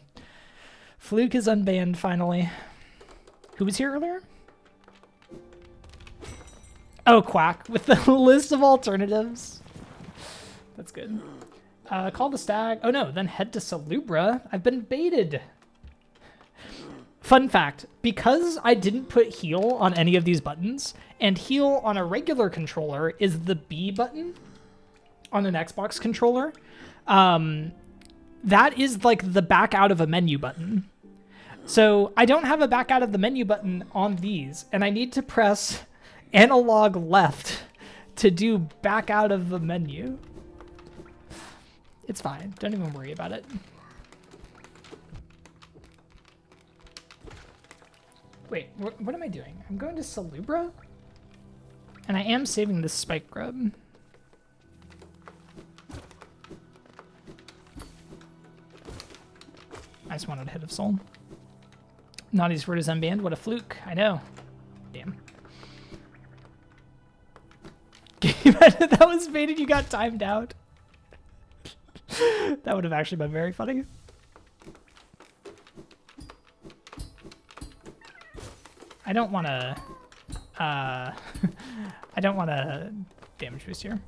Fluke is unbanned, finally. Who was here earlier? Oh, Quack, with the list of alternatives. That's good. Call the stag. Oh no, then head to Salubra. I've been baited. Fun fact, because I didn't put heal on any of these buttons, and heal on a regular controller is the B button on an Xbox controller, that is like the back out of a menu button. So I don't have a back out of the menu button on these, and I need to press analog left to do back out of the menu. It's fine. Don't even worry about it. Wait, what am I doing? I'm going to Salubra? And I am saving this spike grub. I just wanted a hit of soul. Naughty's word is unbanned. What a fluke. I know. Damn. That was baited. You got timed out. That would have actually been very funny. I don't want to... I don't want to damage boost here.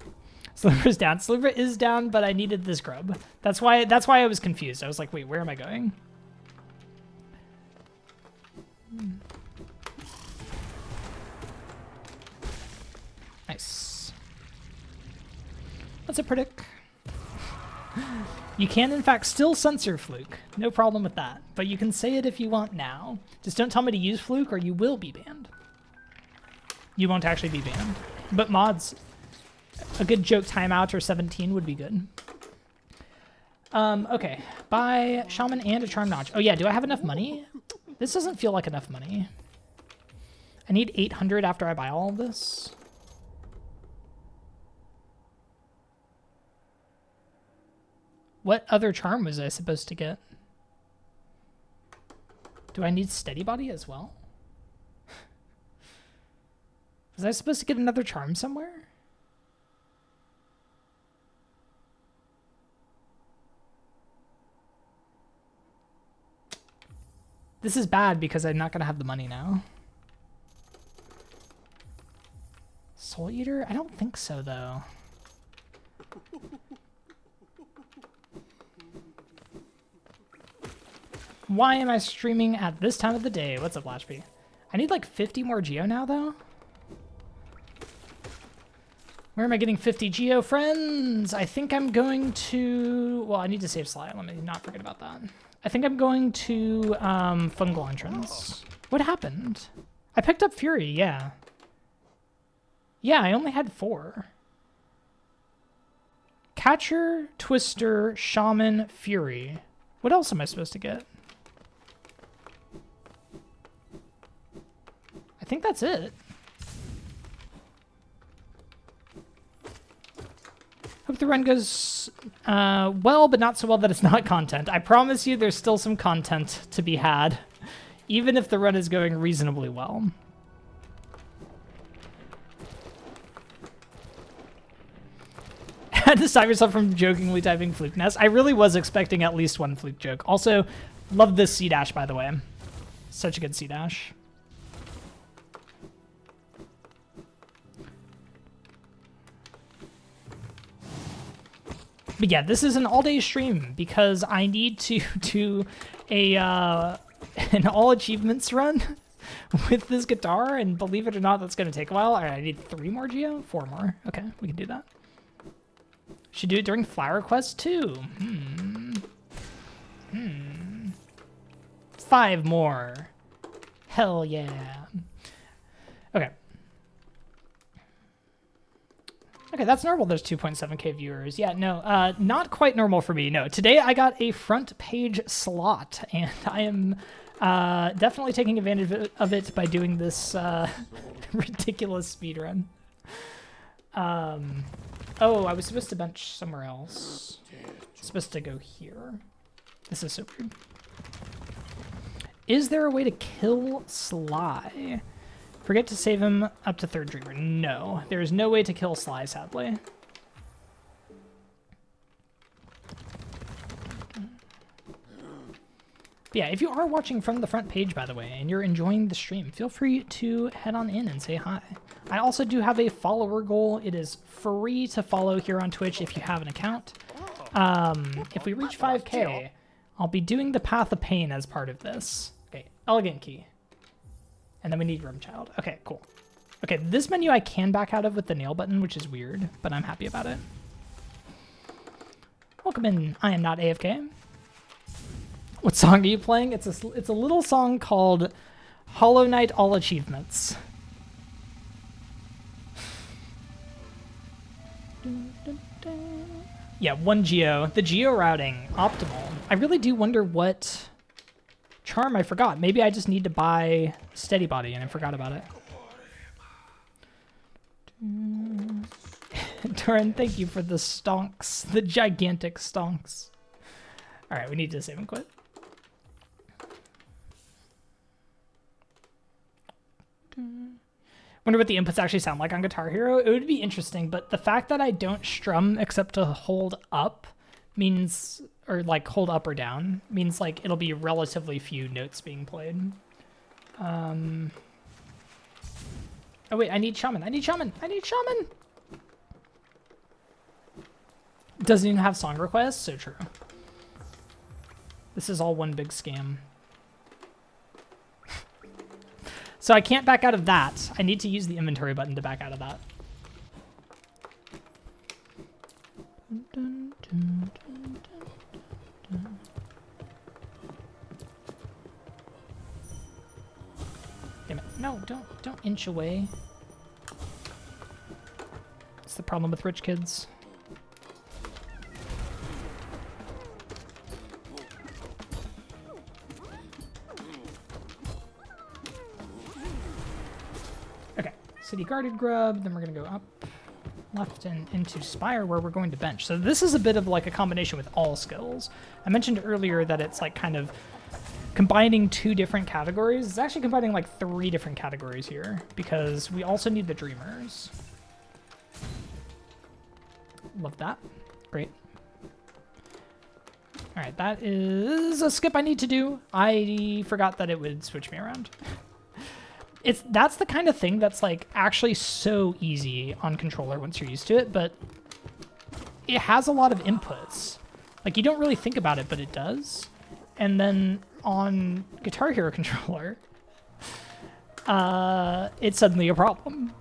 Sliver's down. Sliver is down, but I needed this grub. That's why I was confused. I was like, wait, where am I going? Nice. What's a predict? You can, in fact, still censor Fluke. No problem with that. But you can say it if you want now. Just don't tell me to use Fluke or you will be banned. You won't actually be banned. But mods, a good joke timeout or 17 would be good. Okay. Buy Shaman and a Charm Notch. Oh yeah, do I have enough money? This doesn't feel like enough money. I need 800 after I buy all of this. What other charm was I supposed to get? Do I need Steady Body as well? Was I supposed to get another charm somewhere? This is bad because I'm not going to have the money now. Soul Eater? I don't think so, though. Why am I streaming at this time of the day? What's up, Lashby? I need like 50 more Geo now, though. Where am I getting 50 Geo friends? I think I'm going to... Well, I need to save Sly. Let me not forget about that. I think I'm going to Fungal Entrance. What happened? I picked up Fury, yeah. Yeah, I only had 4. Catcher, Twister, Shaman, Fury. What else am I supposed to get? I think that's it. Hope the run goes well, but not so well that it's not content. I promise you there's still some content to be had, even if the run is going reasonably well. Had to stop yourself from jokingly typing Fluke Nest. I really was expecting at least one Fluke joke. Also, love this C-Dash, by the way. Such a good C-Dash. But yeah, this is an all-day stream because I need to do an all achievements run with this guitar, and believe it or not, that's going to take a while. All right, I need 3 more Geo? 4 more. Okay, we can do that. Should do it during Flower Quest too. 5 more. Hell yeah. Okay. Okay, that's normal. There's 2.7k viewers. Yeah, no, not quite normal for me. No, today I got a front page slot, and I am definitely taking advantage of it by doing this ridiculous speedrun. Oh, I was supposed to bench somewhere else. Supposed to go here. This is so weird. Is there a way to kill Sly? Forget to save him up to 3rd Dreamer. No, there is no way to kill Sly, sadly. Yeah, if you are watching from the front page, by the way, and you're enjoying the stream, feel free to head on in and say hi. I also do have a follower goal. It is free to follow here on Twitch if you have an account. If we reach 5k, I'll be doing the Path of Pain as part of this. Okay, Elegant Key. And then we need Room Child. Okay, cool. Okay, this menu I can back out of with the nail button, which is weird, but I'm happy about it. Welcome in. I am not AFK. What song are you playing? It's a little song called Hollow Knight All Achievements. Yeah, 1 Geo. The Geo routing, optimal. I really do wonder what charm I forgot. Maybe I just need to buy Steady Body and I forgot about it. Doran, thank you for the stonks. The gigantic stonks. All right, we need to save and quit. Wonder what the inputs actually sound like on Guitar Hero. It would be interesting, but the fact that I don't strum except to hold up means, or like hold up or down, means like it'll be relatively few notes being played. Oh wait, I need Shaman. I need Shaman. I need Shaman. Doesn't even have song requests. So true. This is all one big scam. So I can't back out of that. I need to use the inventory button to back out of that. Damn it. No, don't inch away. That's the problem with rich kids. City Guarded Grub, then we're going to go up, left, and into Spire, where we're going to bench. So this is a bit of like a combination with all skills. I mentioned earlier that it's like kind of combining 2 different categories. It's actually combining like 3 different categories here, because we also need the Dreamers. Love that. Great. All right, that is a skip I need to do. I forgot that it would switch me around. That's the kind of thing that's like actually so easy on controller once you're used to it, but it has a lot of inputs. Like you don't really think about it, but it does. And then on Guitar Hero controller, it's suddenly a problem.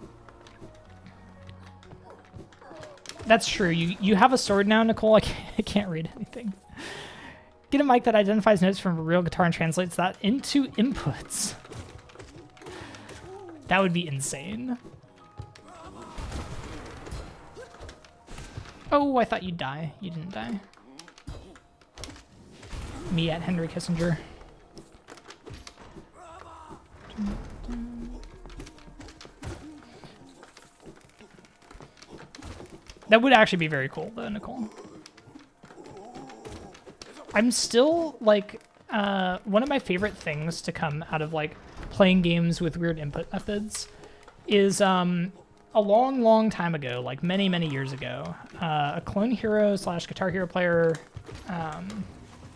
That's true. You have a sword now, Nicole. I can't read anything. Get a mic that identifies notes from a real guitar and translates that into inputs. That would be insane. Oh, I thought you'd die. You didn't die. Me at Henry Kissinger. That would actually be very cool, though, Nicole. I'm still, like, one of my favorite things to come out of, like, playing games with weird input methods is a long time ago, like many years ago, a Clone Hero / Guitar Hero player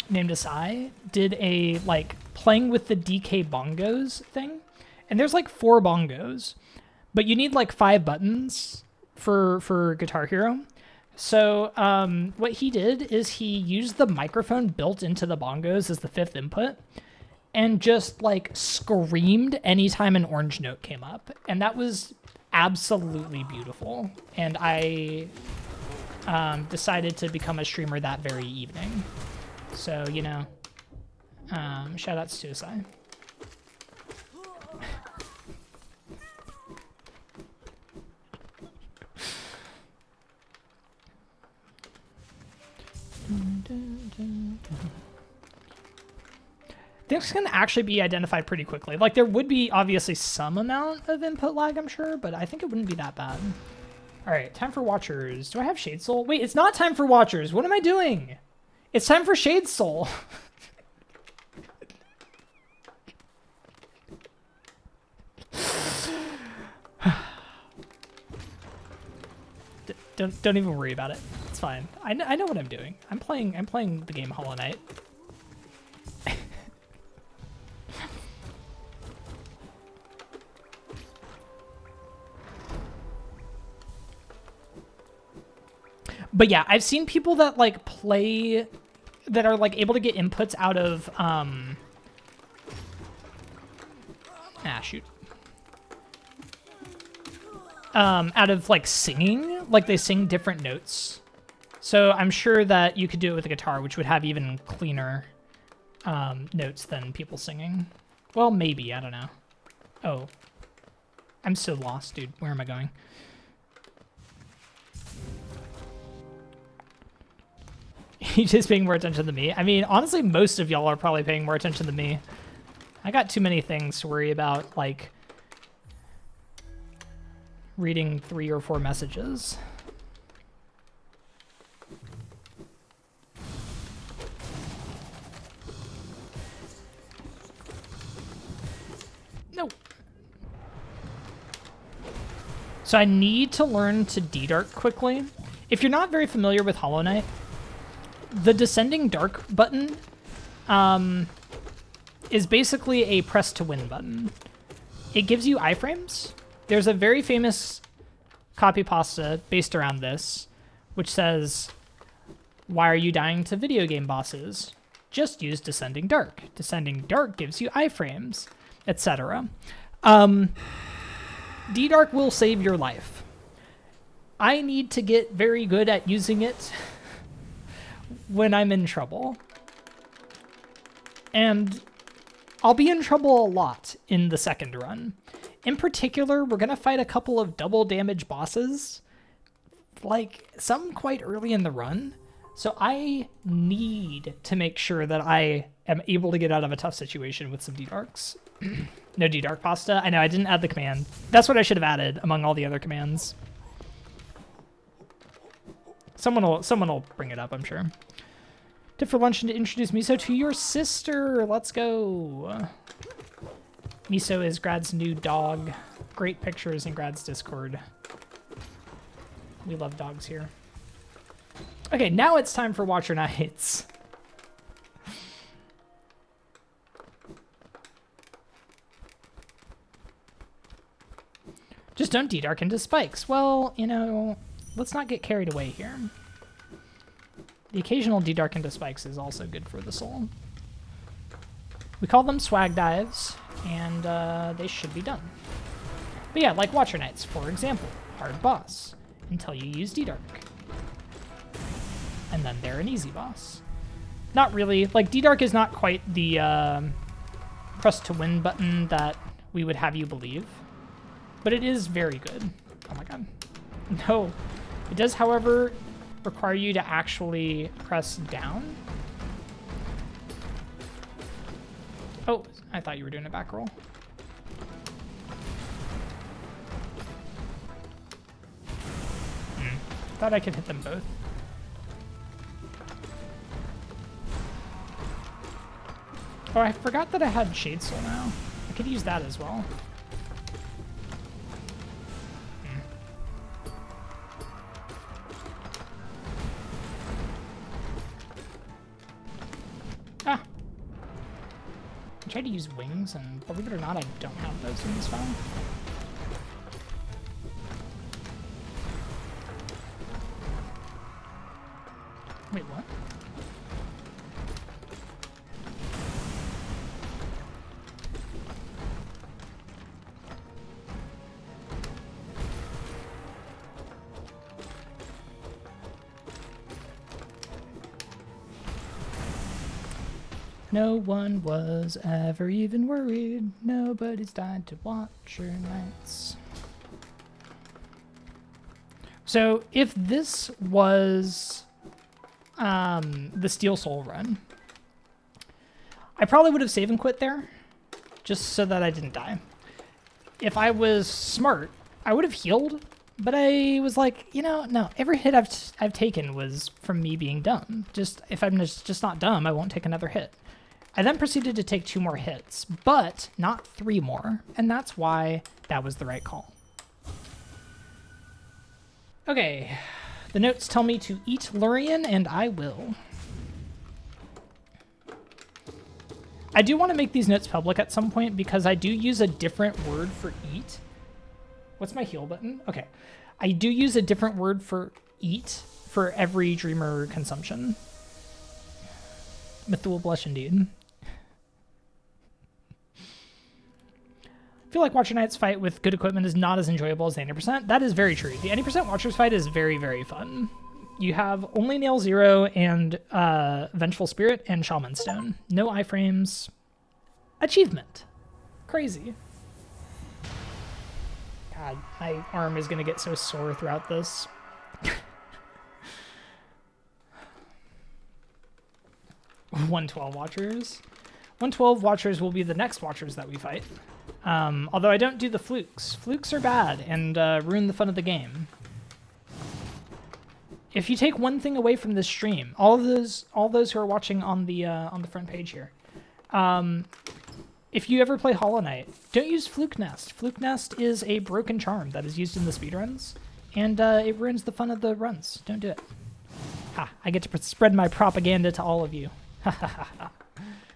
named Asai did a like playing with the DK bongos thing, and there's like 4 bongos, but you need like 5 buttons for Guitar Hero. So what he did is he used the microphone built into the bongos as the 5th input and just like screamed anytime an orange note came up. And that was absolutely beautiful. And I decided to become a streamer that very evening. So, you know, shout outs to Asai. Things can actually be identified pretty quickly. Like, there would be obviously some amount of input lag, I'm sure, but I think it wouldn't be that bad. All right, time for Watchers. Do I have Shade Soul? Wait, it's not time for Watchers. What am I doing? It's time for Shade Soul. Don't even worry about it. It's fine. I know what I'm doing. I'm playing the game Hollow Knight. But yeah, I've seen people that like play, that are like able to get inputs out of shoot. Out of like singing, like they sing different notes. So I'm sure that you could do it with a guitar, which would have even cleaner notes than people singing. Well, maybe, I don't know. Oh, I'm so lost, dude. Where am I going? He's just paying more attention than me. I mean, honestly, most of y'all are probably paying more attention than me. I got too many things to worry about, like reading 3 or 4 messages. No. So I need to learn to D-Dark quickly. If you're not very familiar with Hollow Knight, the Descending Dark button is basically a press to win button. It gives you iframes. There's a very famous copy pasta based around this, which says, "Why are you dying to video game bosses? Just use Descending Dark. Descending Dark gives you iframes," etc. D-Dark will save your life. I need to get very good at using it when I'm in trouble. And I'll be in trouble a lot in the second run. In particular, we're going to fight a couple of double damage bosses, like some quite early in the run. So I need to make sure that I am able to get out of a tough situation with some D-Darks. No D-Dark pasta. I know, I didn't add the command. That's what I should have added among all the other commands. Someone will bring it up, I'm sure. Did for lunch and to introduce Miso to your sister. Let's go. Miso is Grad's new dog. Great pictures in Grad's Discord. We love dogs here. Okay, now it's time for Watcher Nights. Just don't D-Dark into spikes. Well, you know, let's not get carried away here. The occasional D-Dark into spikes is also good for the soul. We call them swag dives, and they should be done. But yeah, like Watcher Knights, for example. Hard boss, until you use D-Dark. And then they're an easy boss. Not really. Like, D-Dark is not quite the press to win button that we would have you believe. But it is very good. Oh my god. No. It does, however, require you to actually press down. Oh, I thought you were doing a back roll. Thought I could hit them both. Oh, I forgot that I had Shade Soul now. I could use that as well. Ah! I tried to use wings, and believe it or not, I don't have those in this file. Wait, what? No one was ever even worried. Nobody's died to watch your nights. So if this was the Steel Soul run, I probably would have save and quit there just so that I didn't die. If I was smart, I would have healed, but I was like, you know, no, every hit I've taken was from me being dumb. Just if I'm just not dumb, I won't take another hit. I then proceeded to take 2 more hits, but not 3 more, and that's why that was the right call. Okay, the notes tell me to eat Lurian, and I will. I do want to make these notes public at some point because I do use a different word for eat. What's my heal button? Okay. I do use a different word for eat for every Dreamer consumption. Mithul blush indeed. I feel like Watcher Knights fight with good equipment is not as enjoyable as the 90%. That is very true. The 90% Watchers fight is very, very fun. You have only Nail Zero and Vengeful Spirit and Shaman Stone. No iframes. Achievement. Crazy. God, my arm is going to get so sore throughout this. 112 Watchers. 112 Watchers will be the next Watchers that we fight. Although I don't do the flukes. Flukes are bad and ruin the fun of the game. If you take one thing away from this stream, all those who are watching on the front page here, if you ever play Hollow Knight, don't use Fluke Nest. Fluke Nest is a broken charm that is used in the speedruns, and it ruins the fun of the runs. Don't do it. Ha! I get to spread my propaganda to all of you. Ha ha ha ha.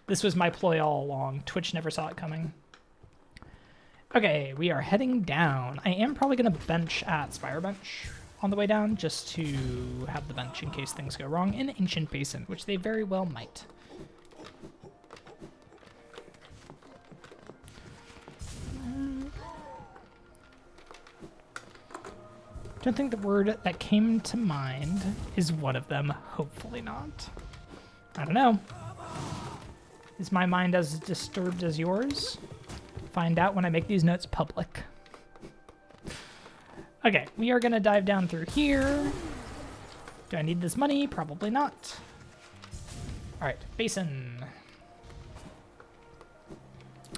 This was my ploy all along. Twitch never saw it coming. Okay, we are heading down. I am probably going to bench at Spire Bench on the way down, just to have the bench in case things go wrong in Ancient Basin, which they very well might. Don't think the word that came to mind is one of them. Hopefully not. I don't know. Is my mind as disturbed as yours? Find out when I make these notes public. Okay, we are going to dive down through here. Do I need this money? Probably not. All right, Basin.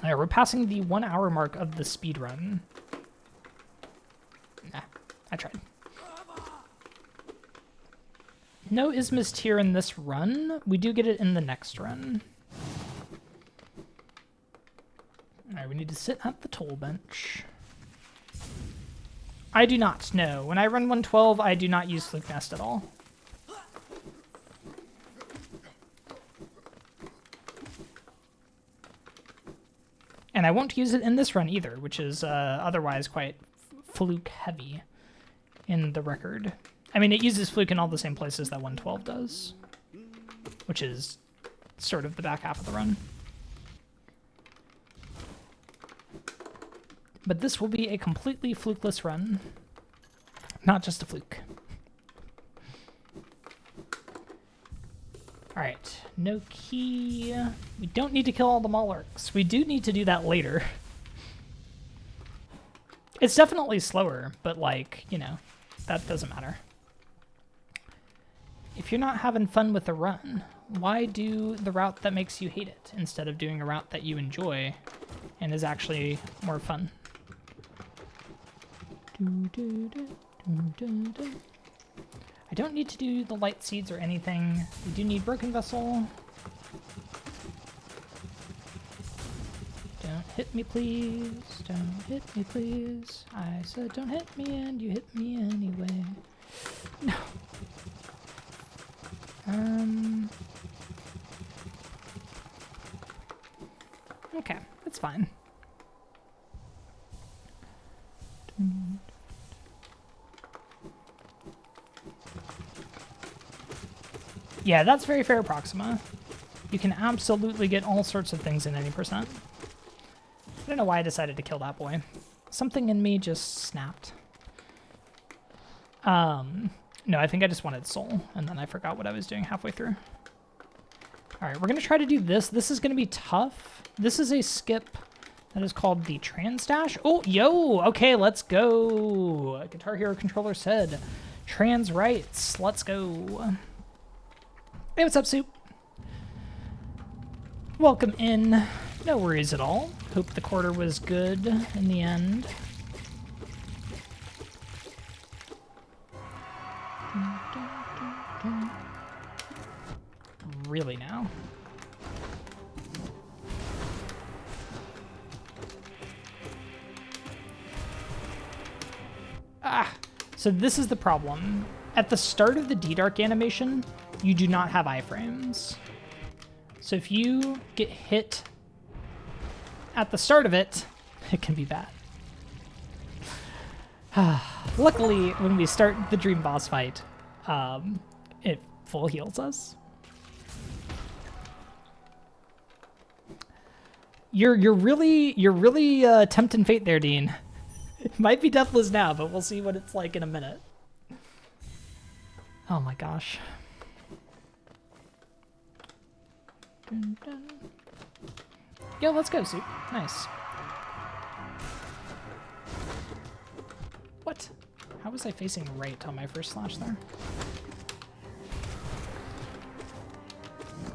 All right, we're passing the 1 hour mark of the speed run. Nah, I tried. No Isthmus tier in this run. We do get it in the next run. All right, we need to sit at the toll bench. I do not, no. When I run 112, I do not use Fluke Nest at all. And I won't use it in this run either, which is otherwise quite fluke heavy in the record. I mean, it uses fluke in all the same places that 112 does, which is sort of the back half of the run. But this will be a completely flukeless run, not just a fluke. All right, no key. We don't need to kill all the Malarks. We do need to do that later. It's definitely slower, but like, you know, that doesn't matter. If you're not having fun with the run, why do the route that makes you hate it instead of doing a route that you enjoy and is actually more fun? I don't need to do the light seeds or anything. We do need Broken Vessel. Don't hit me, please. Don't hit me, please. I said don't hit me, and you hit me anyway. No. Okay, that's fine. Yeah, that's very fair, Proxima. You can absolutely get all sorts of things in any percent. I don't know why I decided to kill that boy. Something in me just snapped. No, I think I just wanted soul, and then I forgot what I was doing halfway through. All right, we're going to try to do this. This is going to be tough. This is a skip that is called the Trans Dash. Oh, yo, okay, let's go. Guitar Hero controller said trans rights. Let's go. Hey, what's up, Soup? Welcome in. No worries at all. Hope the quarter was good in the end. Really now? So this is the problem. At the start of the D-Dark animation, you do not have iframes. So if you get hit at the start of it, it can be bad. Luckily, when we start the Dream Boss fight, it full heals us. You're really tempting fate there, Dean. It might be Deathless now, but we'll see what it's like in a minute. Oh my gosh. Dun, dun. Yo, let's go, Soup. Nice. What? How was I facing right on my first slash there?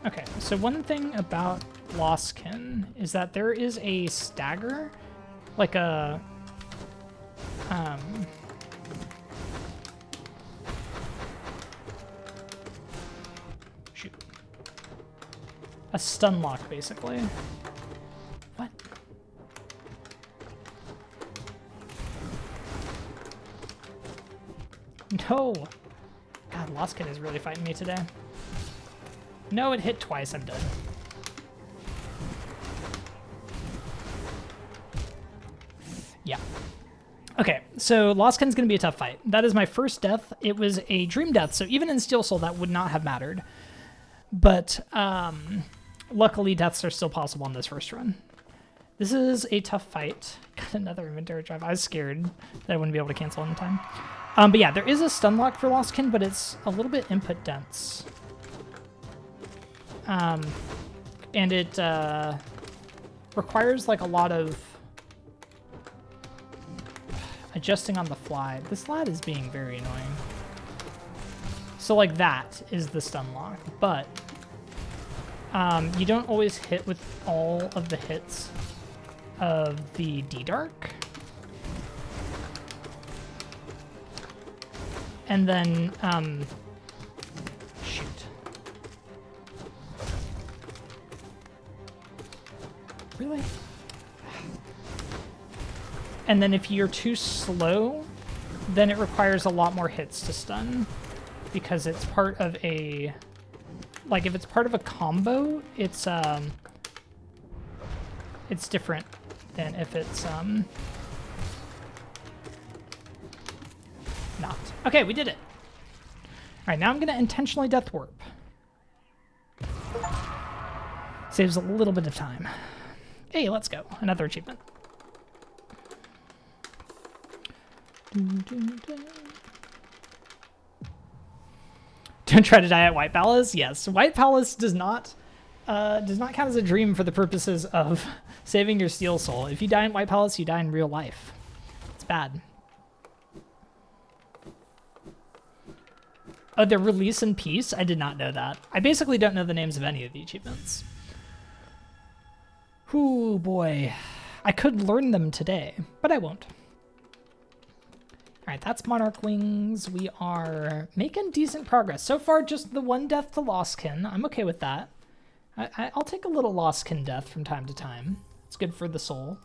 Okay, so one thing about Lostkin is that there is a stagger, like a shoot, a stun lock basically. What? No. God, Lostkin is really fighting me today. No, it hit twice. I'm dead. Yeah. Okay, so Lostkin's going to be a tough fight. That is my first death. It was a dream death, so even in Steel Soul, that would not have mattered. But luckily, deaths are still possible on this first run. This is a tough fight. Got another inventory drive. I was scared that I wouldn't be able to cancel in time. But yeah, there is a stun lock for Lostkin, but it's a little bit input dense. And it requires like a lot of adjusting on the fly. This lad is being very annoying. So like that is the stun lock, but you don't always hit with all of the hits of the D-Dark. And then, shoot. Really? And then if you're too slow, then it requires a lot more hits to stun because it's part of a, like if it's part of a combo, it's different than if it's, not. Okay, we did it. All right, now I'm gonna intentionally death warp. Saves a little bit of time. Hey, let's go. Another achievement. Don't try to die at White Palace. Yes, White Palace does not count as a dream for the purposes of saving your Steel Soul. If you die in White Palace, you die in real life. It's bad. Oh, they're release in peace? I did not know that. I basically don't know the names of any of the achievements. Ooh, boy. I could learn them today, but I won't. All right, that's Monarch Wings. We are making decent progress. So far, just the one death to Lostkin. I'm okay with that. I'll take a little Lostkin death from time to time. It's good for the soul.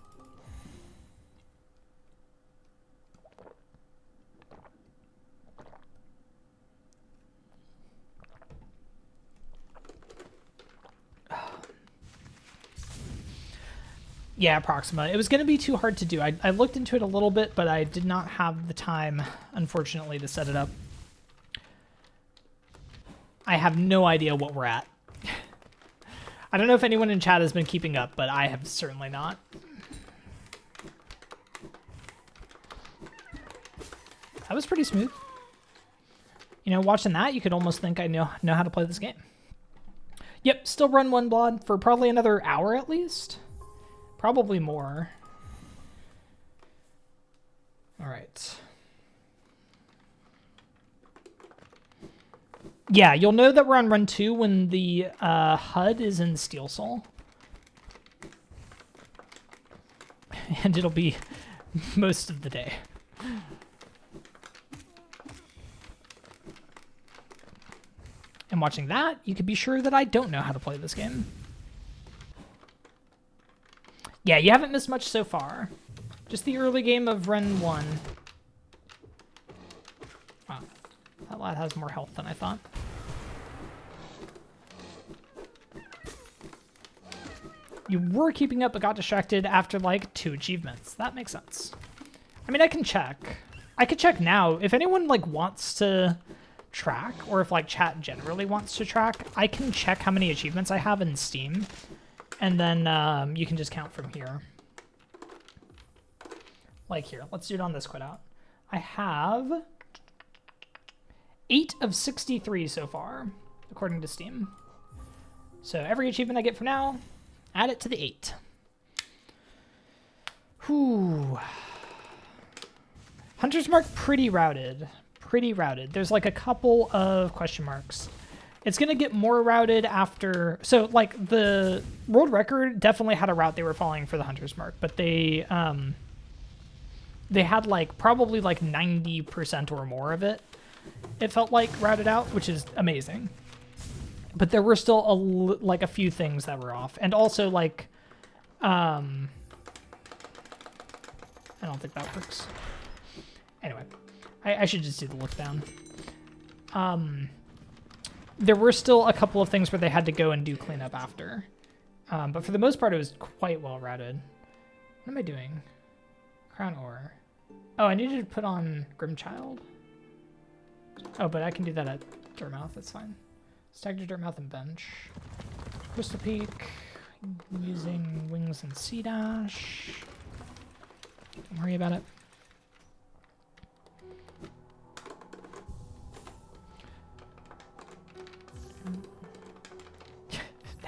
Yeah, Proxima. It was going to be too hard to do. I looked into it a little bit, but I did not have the time, unfortunately, to set it up. I have no idea what we're at. I don't know if anyone in chat has been keeping up, but I have certainly not. That was pretty smooth. You know, watching that, you could almost think I know how to play this game. Yep, still run one blood for probably another hour at least. Probably more. All right. Yeah, you'll know that we're on run 2 when the HUD is in Steel Soul. And it'll be most of the day. And watching that, you could be sure that I don't know how to play this game. Yeah, you haven't missed much so far. Just the early game of run 1. Wow, that lad has more health than I thought. You were keeping up but got distracted after like 2 achievements. That makes sense. I mean, I can check. I could check now. If anyone like wants to track, or if like chat generally wants to track, I can check how many achievements I have in Steam. And then you can just count from here. Like here, let's do it on this quit out. I have 8 of 63 so far, according to Steam. So every achievement I get from now, add it to the 8. Whew. Hunter's Mark, pretty routed. Pretty routed. There's like a couple of question marks. It's going to get more routed after... So, like, the world record definitely had a route they were following for the Hunter's Mark, but they had, like, probably, like, 90% or more of it, it felt like, routed out, which is amazing. But there were still, a few things that were off. And also, like... I don't think that works. Anyway, I should just do the look down. There were still a couple of things where they had to go and do cleanup after. But for the most part, it was quite well routed. What am I doing? Crown Ore. Oh, I needed to put on Grimchild. Oh, but I can do that at Dirtmouth. That's fine. Stag to Dirtmouth and Bench. Crystal Peak. Using Wings and Sea Dash. Don't worry about it.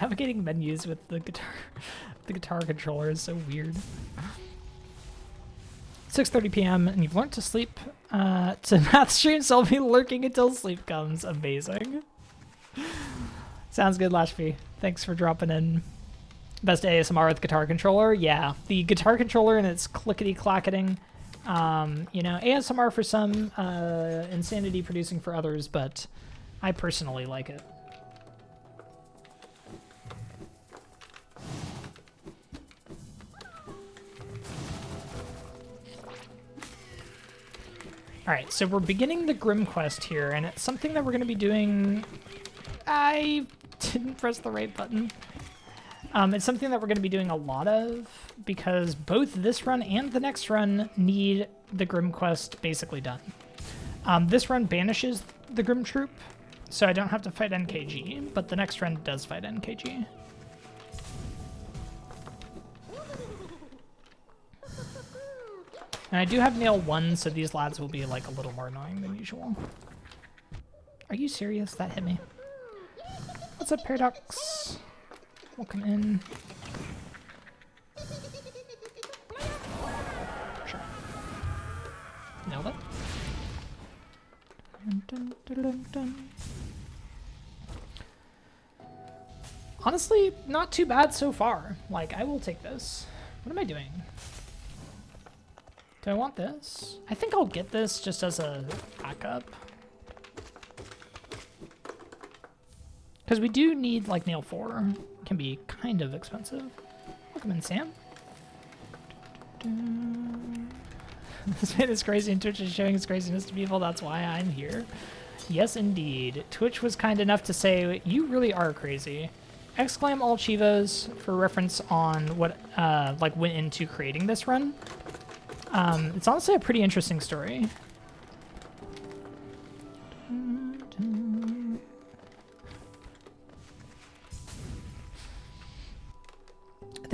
Navigating menus with the guitar controller is so weird. 6:30 p.m. and you've learned to sleep. To math streams, I'll be lurking until sleep comes. Amazing. Sounds good, Lashby. Thanks for dropping in. Best ASMR with guitar controller? Yeah, the guitar controller and its clickety-clacketing. You know, ASMR for some, insanity producing for others, but I personally like it. Alright, so we're beginning the Grim Quest here, and it's something that we're going to be doing... I didn't press the right button. It's something that we're going to be doing a lot of, because both this run and the next run need the Grim Quest basically done. This run banishes the Grim Troop, so I don't have to fight NKG, but the next run does fight NKG. And I do have nail 1, so these lads will be like a little more annoying than usual. Are you serious? That hit me. What's up, Paradox? Welcome in. Sure. Nailed it. Dun, dun, dun, dun. Honestly, not too bad so far. Like, I will take this. What am I doing? Do I want this? I think I'll get this just as a backup. Because we do need, like, nail 4. Can be kind of expensive. Welcome in, Sam. This man is crazy and Twitch is showing his craziness to people. That's why I'm here. Yes, indeed. Twitch was kind enough to say, you really are crazy. Exclaim all Chivos for reference on what, like, went into creating this run. It's honestly a pretty interesting story.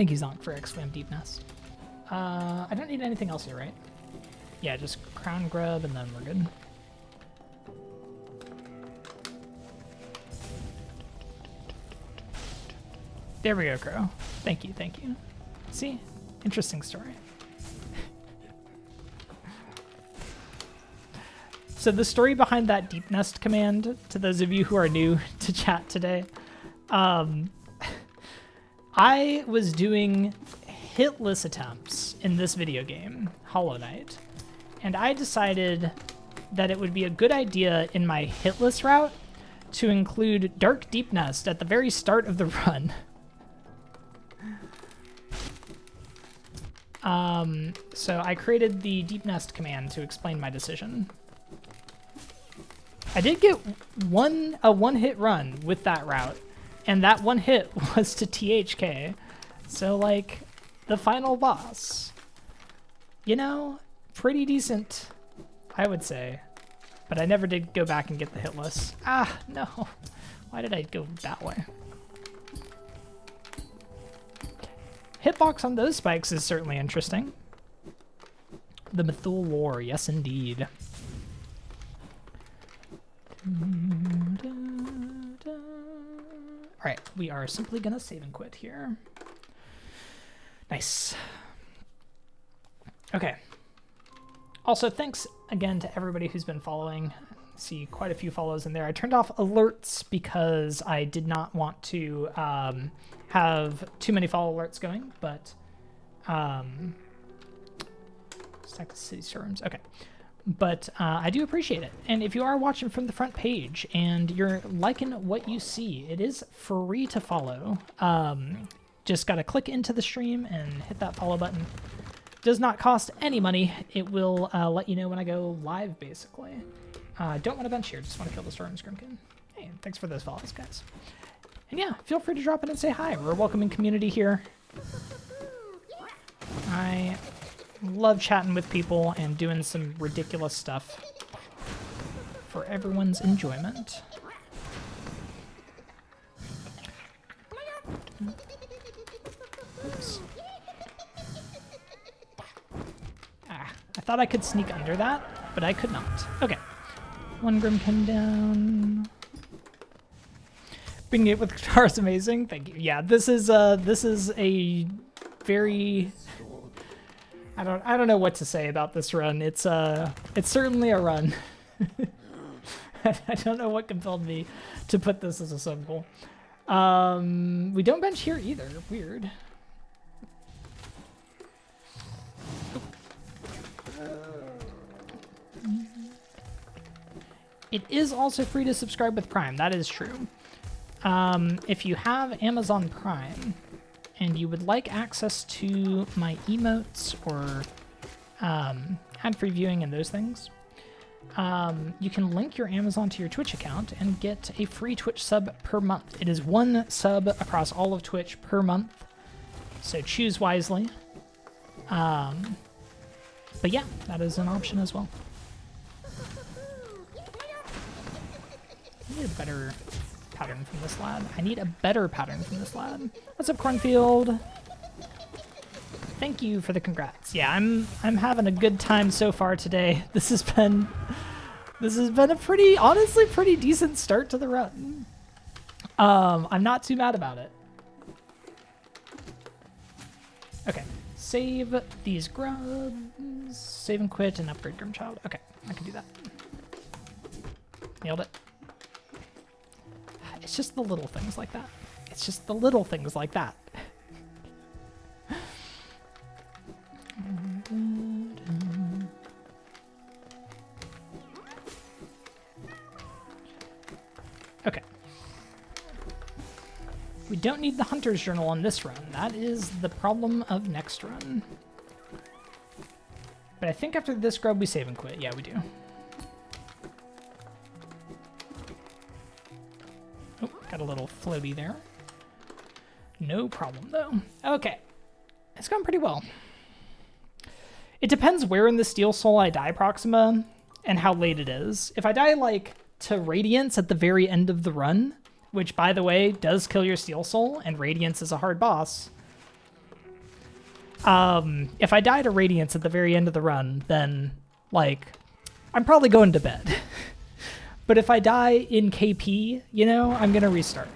Thank you, Zonk, for X-Flam Deep Nest. I don't need anything else here, right? Yeah, just crown grub and then we're good. There we go, Crow. Thank you, thank you. See? Interesting story. So the story behind that deep nest command, to those of you who are new to chat today, I was doing hitless attempts in this video game, Hollow Knight, and I decided that it would be a good idea in my hitless route to include Dark Deep Nest at the very start of the run. So I created the Deep Nest command to explain my decision. I did get a one-hit run with that route, and that one hit was to THK. So, like, the final boss, you know, pretty decent, I would say. But I never did go back and get the hitless. Ah, no. Why did I go that way? Hitbox on those spikes is certainly interesting. The Mythul War, yes indeed. Alright, we are simply gonna save and quit here. Nice. Okay. Also, thanks again to everybody who's been following. I see quite a few follows in there. I turned off alerts because I did not want to have too many follow alerts going, but stack the city storms. Okay. But I do appreciate it. And if you are watching from the front page and you're liking what you see, it is free to follow. Just got to click into the stream and hit that follow button. Does not cost any money. It will let you know when I go live, basically. Don't want to bench here. Just want to kill the Storm Scrimkin. Hey, thanks for those follows, guys. And yeah, feel free to drop in and say hi. We're a welcoming community here. I love chatting with people and doing some ridiculous stuff for everyone's enjoyment. Oops. Ah, I thought I could sneak under that, but I could not. Okay. One Grimkin down. Being it with guitar is amazing. Thank you. Yeah, this is a very I don't know what to say about this run. It's certainly a run. I don't know what compelled me to put this as a symbol. We don't bench here either. Weird. It is also free to subscribe with Prime. That is true. If you have Amazon Prime and you would like access to my emotes or ad-free viewing and those things, you can link your Amazon to your Twitch account and get a free Twitch sub per month. It is one sub across all of Twitch per month, so choose wisely. But yeah, that is an option as well. I need a better pattern from this lad. I need a better pattern from this lad. What's up, Cornfield? Thank you for the congrats. Yeah, I'm having a good time so far today. This has been a honestly pretty decent start to the run. I'm not too mad about it. Okay, save these grubs, save and quit, and upgrade Grimchild. Okay, I can do that. Nailed it. It's just the little things like that. It's just the little things like that. Okay. We don't need the Hunter's Journal on this run. That is the problem of next run. But I think after this grub we save and quit. Yeah, we do. Oh, got a little floaty there. No problem, though. Okay. It's gone pretty well. It depends where in the Steel Soul I die, Proxima, and how late it is. If I die, like, to Radiance at the very end of the run, which, by the way, does kill your Steel Soul, and Radiance is a hard boss, If I die to Radiance at the very end of the run, then, like, I'm probably going to bed. But if I die in KP, you know, I'm going to restart.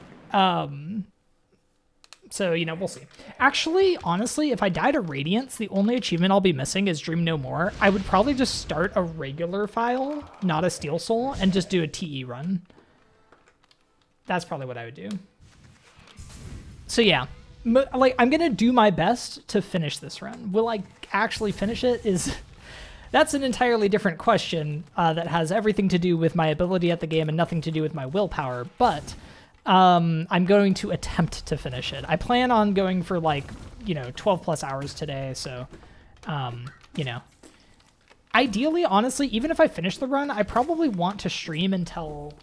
So, you know, we'll see. Actually, honestly, if I die to Radiance, the only achievement I'll be missing is Dream No More. I would probably just start a regular file, not a Steel Soul, and just do a TE run. That's probably what I would do. So yeah, like, I'm going to do my best to finish this run. Will I actually finish it? That's an entirely different question that has everything to do with my ability at the game and nothing to do with my willpower, but I'm going to attempt to finish it. I plan on going for, like, you know, 12 plus hours today, so, you know. Ideally, honestly, even if I finish the run, I probably want to stream until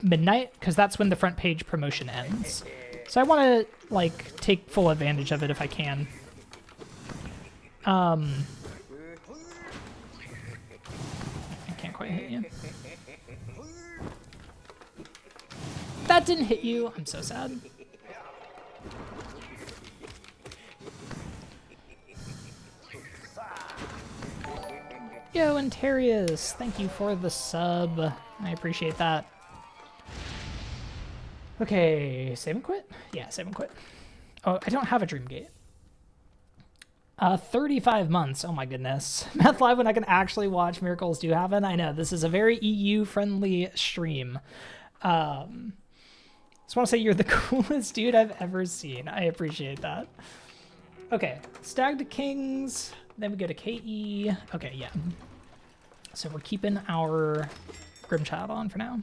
midnight, because that's when the front page promotion ends. So I want to, like, take full advantage of it if I can. I can't quite hit you. That didn't hit you. I'm so sad. Yo, Antarius, thank you for the sub. I appreciate that. Okay, save and quit? Yeah, save and quit. Oh, I don't have a Dream Gate. 35 months. Oh my goodness. Math Live when I can actually watch Miracles Do Happen. I know, this is a very EU-friendly stream. Just want to say you're the coolest dude I've ever seen. I appreciate that. Okay, Stag to Kings. Then we go to KE. Okay, yeah. So we're keeping our Grimchild on for now.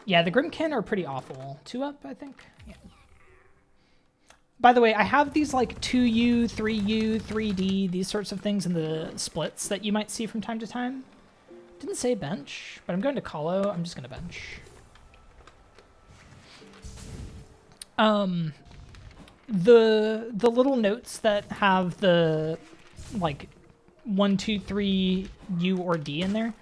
Yeah, the Grimkin are pretty awful. 2 up, I think. Yeah. By the way, I have these like 2U, 3U, 3D, these sorts of things in the splits that you might see from time to time. Didn't say bench, but I'm going to Colo. I'm just going to bench. The little notes that have the like 1, 2, 3 U or D in there,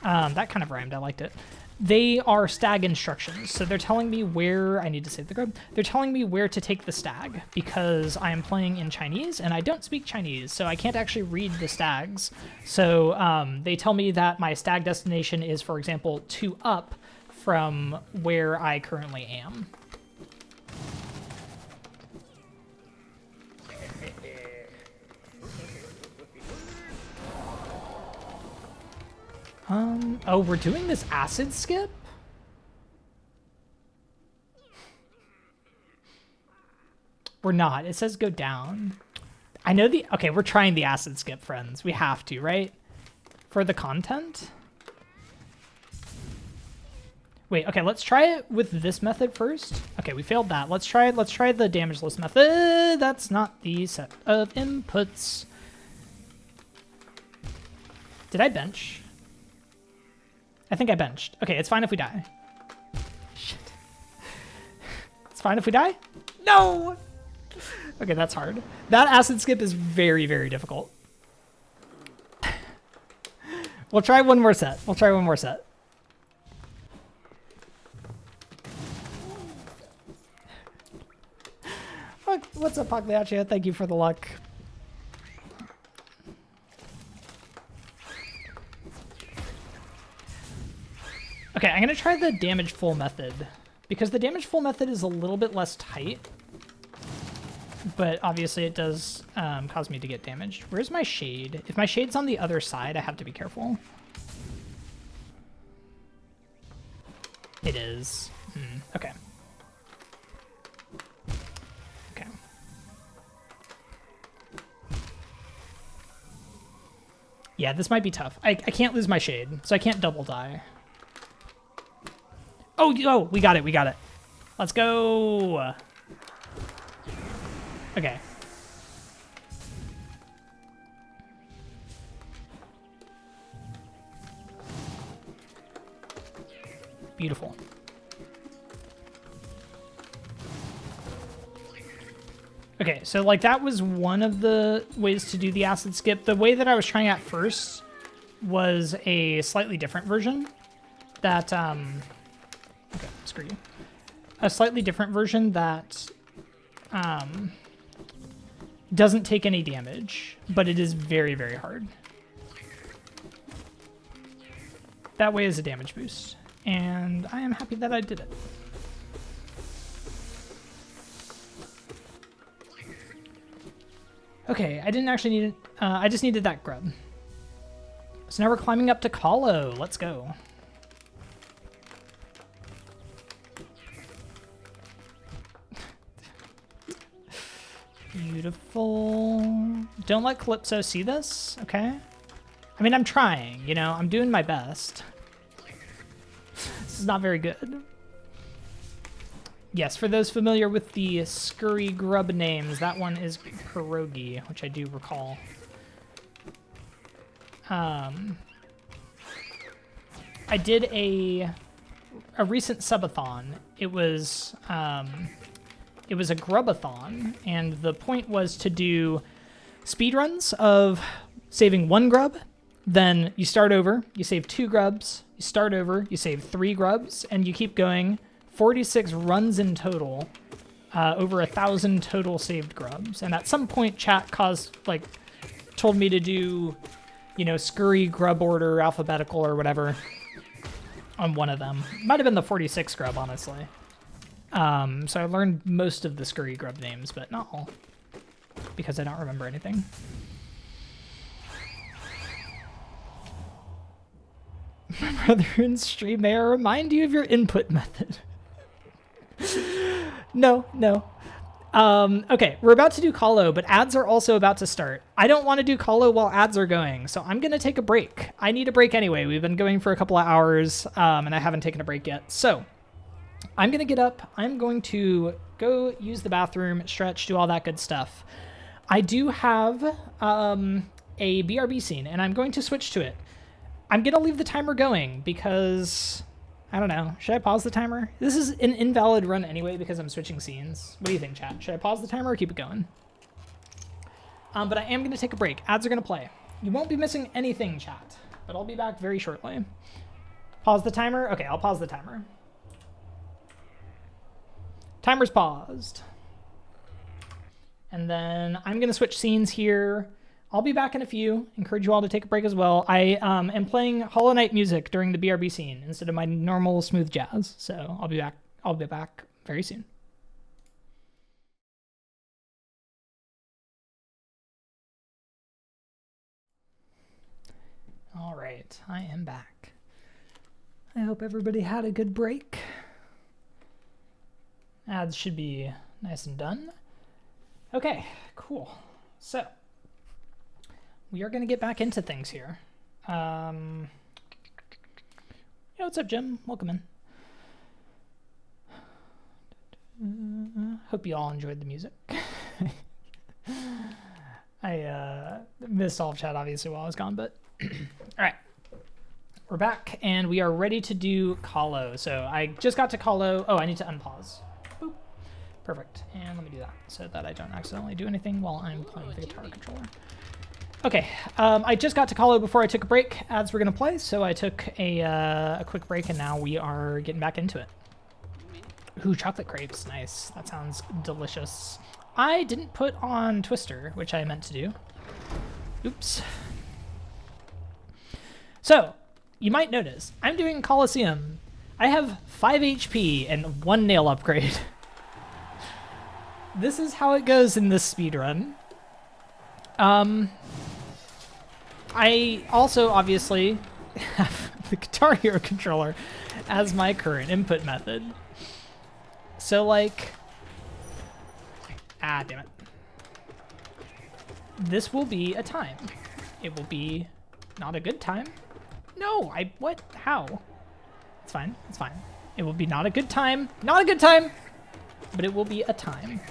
that kind of rhymed. I liked it. They are stag instructions, so they're telling me where I need to save the grub. They're telling me where to take the stag because I am playing in Chinese and I don't speak Chinese, so I can't actually read the stags. So they tell me that my stag destination is, for example, 2 up from where I currently am. Oh, we're doing this acid skip? We're not. It says go down. I know the... Okay, we're trying the acid skip, friends. We have to, right? For the content? Wait, okay, let's try it with this method first. Okay, we failed that. Let's try the damageless method. That's not the set of inputs. Did I bench? I think I benched. Okay, it's fine if we die. Shit. It's fine if we die? No! Okay, that's hard. That acid skip is very, very difficult. We'll try one more set. We'll try one more set. What's up, Pagliaccio? Thank you for the luck. Okay, I'm going to try the damage full method, because the damage full method is a little bit less tight, but obviously it does cause me to get damaged. Where's my shade? If my shade's on the other side, I have to be careful. It is. Okay. Okay. Yeah, this might be tough. I can't lose my shade, so I can't double die. Oh, we got it, we got it. Let's go. Okay. Beautiful. Okay, so like that was one of the ways to do the acid skip. The way that I was trying at first was a slightly different version that, okay, screw you. A slightly different version that Doesn't take any damage, but it is very, very hard. That way is a damage boost, and I am happy that I did it. Okay, I didn't actually need it. I just needed that grub. So now we're climbing up to Kahlo. Let's go. Beautiful. Don't let Calypso see this, okay? I mean, I'm trying, you know? I'm doing my best. This is not very good. Yes, for those familiar with the scurry grub names, that one is Pierogi, which I do recall. I did a recent subathon. It was a grubathon, and the point was to do speedruns of saving 1 grub, then you start over, you save 2 grubs, you start over, you save 3 grubs, and you keep going. 46 runs in total, over 1,000 total saved grubs. And at some point, chat told me to do, you know, scurry grub order, alphabetical or whatever on one of them. Might have been the 46 grub, honestly. So I learned most of the scurry grub names, but not all, because I don't remember anything. My brother in stream, may I remind you of your input method? No. Okay, we're about to do Kahlo, but ads are also about to start. I don't want to do Kahlo while ads are going, so I'm going to take a break. I need a break anyway. We've been going for a couple of hours, and I haven't taken a break yet. So I'm going to get up. I'm going to go use the bathroom, stretch, do all that good stuff. I do have a BRB scene, and I'm going to switch to it. I'm going to leave the timer going because, I don't know, should I pause the timer? This is an invalid run anyway because I'm switching scenes. What do you think, chat? Should I pause the timer or keep it going? But I am going to take a break. Ads are going to play. You won't be missing anything, chat, but I'll be back very shortly. Pause the timer? Okay, I'll pause the timer. Timer's paused. And then I'm going to switch scenes here. I'll be back in a few. Encourage you all to take a break as well. I am playing Hollow Knight music during the BRB scene instead of my normal smooth jazz. So I'll be back. I'll be back very soon. All right, I am back. I hope everybody had a good break. Ads should be nice and done. Okay, cool. So we are going to get back into things here. Yeah, what's up, Jim? Welcome in. Hope you all enjoyed the music. I missed all of chat, obviously, while I was gone, but all right. We're back, and we are ready to do Kahlo. So I just got to Kahlo. Oh, I need to unpause. Boop. Perfect. And let me do that so that I don't accidentally do anything while I'm playing with the guitar controller. Okay, I just got to Kahlo before I took a break. Ads were going to play, so I took a quick break, and now we are getting back into it. Ooh, chocolate crepes. Nice. That sounds delicious. I didn't put on Twister, which I meant to do. Oops. So, you might notice, I'm doing Coliseum. I have 5 HP and 1 nail upgrade. This is how it goes in this speedrun. I also obviously have the Guitar Hero controller as my current input method. So like, damn it. This will be a time. It will be not a good time. No, what? How? It's fine, it's fine. It will be not a good time, but it will be a time.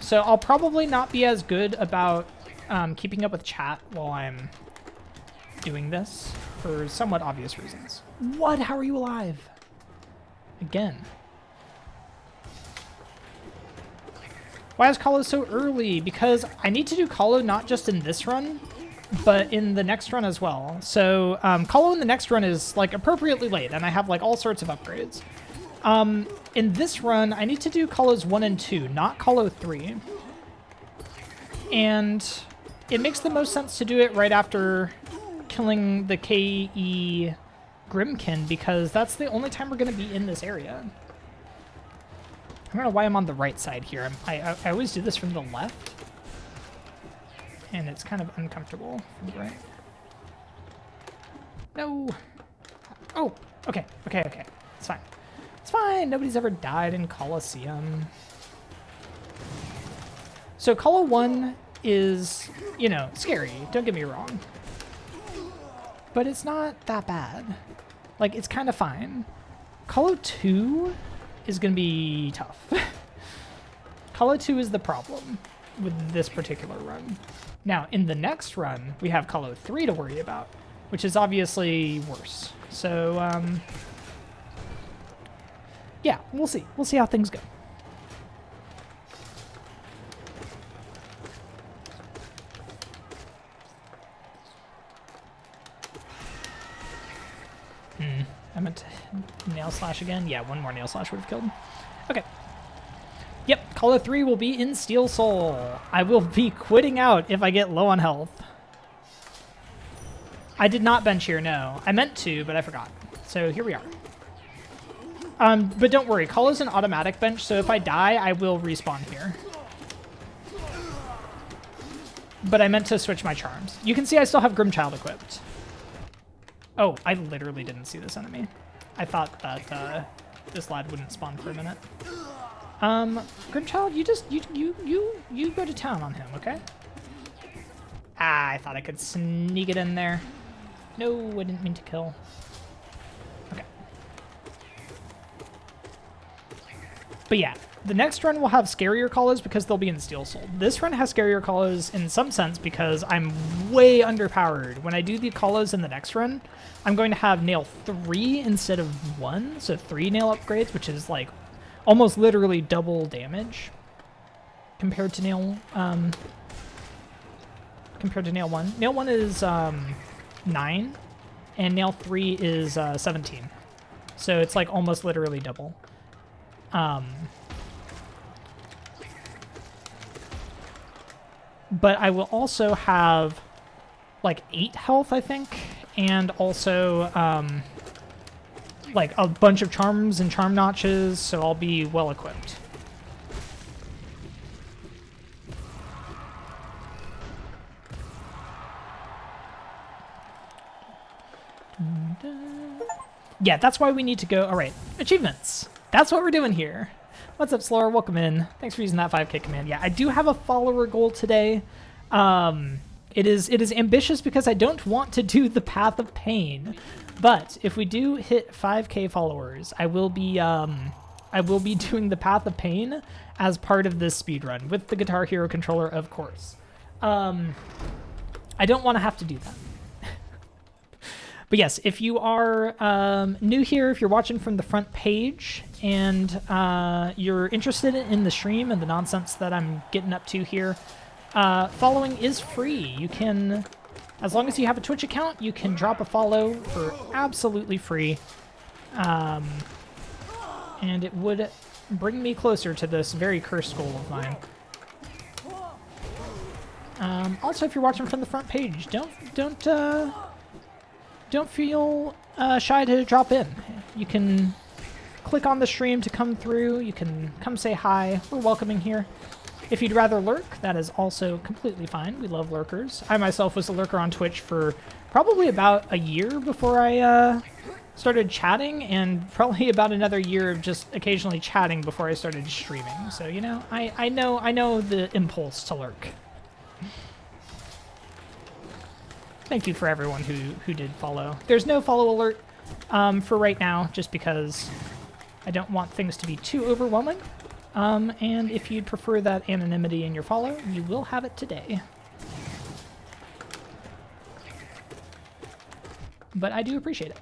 So I'll probably not be as good about keeping up with chat while I'm doing this for somewhat obvious reasons. What? How are you alive? Again. Why is Kahlo so early? Because I need to do Kahlo not just in this run, but in the next run as well. So Kahlo in the next run is like appropriately late, and I have like all sorts of upgrades. In this run, I need to do Kalos 1 and 2, not Kalo 3. And it makes the most sense to do it right after killing the KE Grimkin, because that's the only time we're going to be in this area. I don't know why I'm on the right side here. I always do this from the left. And it's kind of uncomfortable from the right. No. Oh, okay. It's fine. It's fine. Nobody's ever died in Colosseum. So Kalo 1 is, you know, scary. Don't get me wrong. But it's not that bad. Like, it's kind of fine. Kalo 2 is going to be tough. Kalo 2 is the problem with this particular run. Now, in the next run, we have Kalo 3 to worry about, which is obviously worse. So, yeah, we'll see. We'll see how things go. I meant to nail slash again. Yeah, one more nail slash would have killed him. Okay. Yep, Kalo 3 will be in Steel Soul. I will be quitting out if I get low on health. I did not bench here, no. I meant to, but I forgot. So here we are. But don't worry, Kalo's an automatic bench, so if I die, I will respawn here. But I meant to switch my charms. You can see I still have Grimchild equipped. Oh, I literally didn't see this enemy. I thought that this lad wouldn't spawn for a minute. Grimchild, you go to town on him, okay? Ah, I thought I could sneak it in there. No, I didn't mean to kill. Okay. But yeah, the next run will have scarier Kalos because they'll be in Steel Soul. This run has scarier Kalos in some sense because I'm way underpowered. When I do the Kalos in the next run, I'm going to have nail 3 instead of 1, so 3 nail upgrades, which is like almost literally double damage compared to nail 1. Nail 1 is 9, and nail 3 is 17. So it's like almost literally double. But I will also have like 8 health, I think, and also like a bunch of charms and charm notches, so I'll be well equipped. Yeah, that's why we need to go. All right, achievements. That's what we're doing here. What's up, Slower? Welcome in. Thanks for using that 5K command. Yeah, I do have a follower goal today. It is ambitious because I don't want to do the Path of Pain. But if we do hit 5K followers, I will be doing the Path of Pain as part of this speedrun with the Guitar Hero controller, of course. I don't want to have to do that. But yes, if you are new here, if you're watching from the front page and you're interested in the stream and the nonsense that I'm getting up to here, following is free. You can, as long as you have a Twitch account, you can drop a follow for absolutely free. And it would bring me closer to this very cursed goal of mine. Also, if you're watching from the front page, don't feel shy to drop in. You can click on the stream to come through. You can come say hi. We're welcoming here. If you'd rather lurk, that is also completely fine. We love lurkers. I myself was a lurker on Twitch for probably about a year before I started chatting, and probably about another year of just occasionally chatting before I started streaming. So, you know, I know the impulse to lurk. Thank you for everyone who did follow. There's no follow alert for right now, just because I don't want things to be too overwhelming. And if you'd prefer that anonymity in your follow, you will have it today. But I do appreciate it.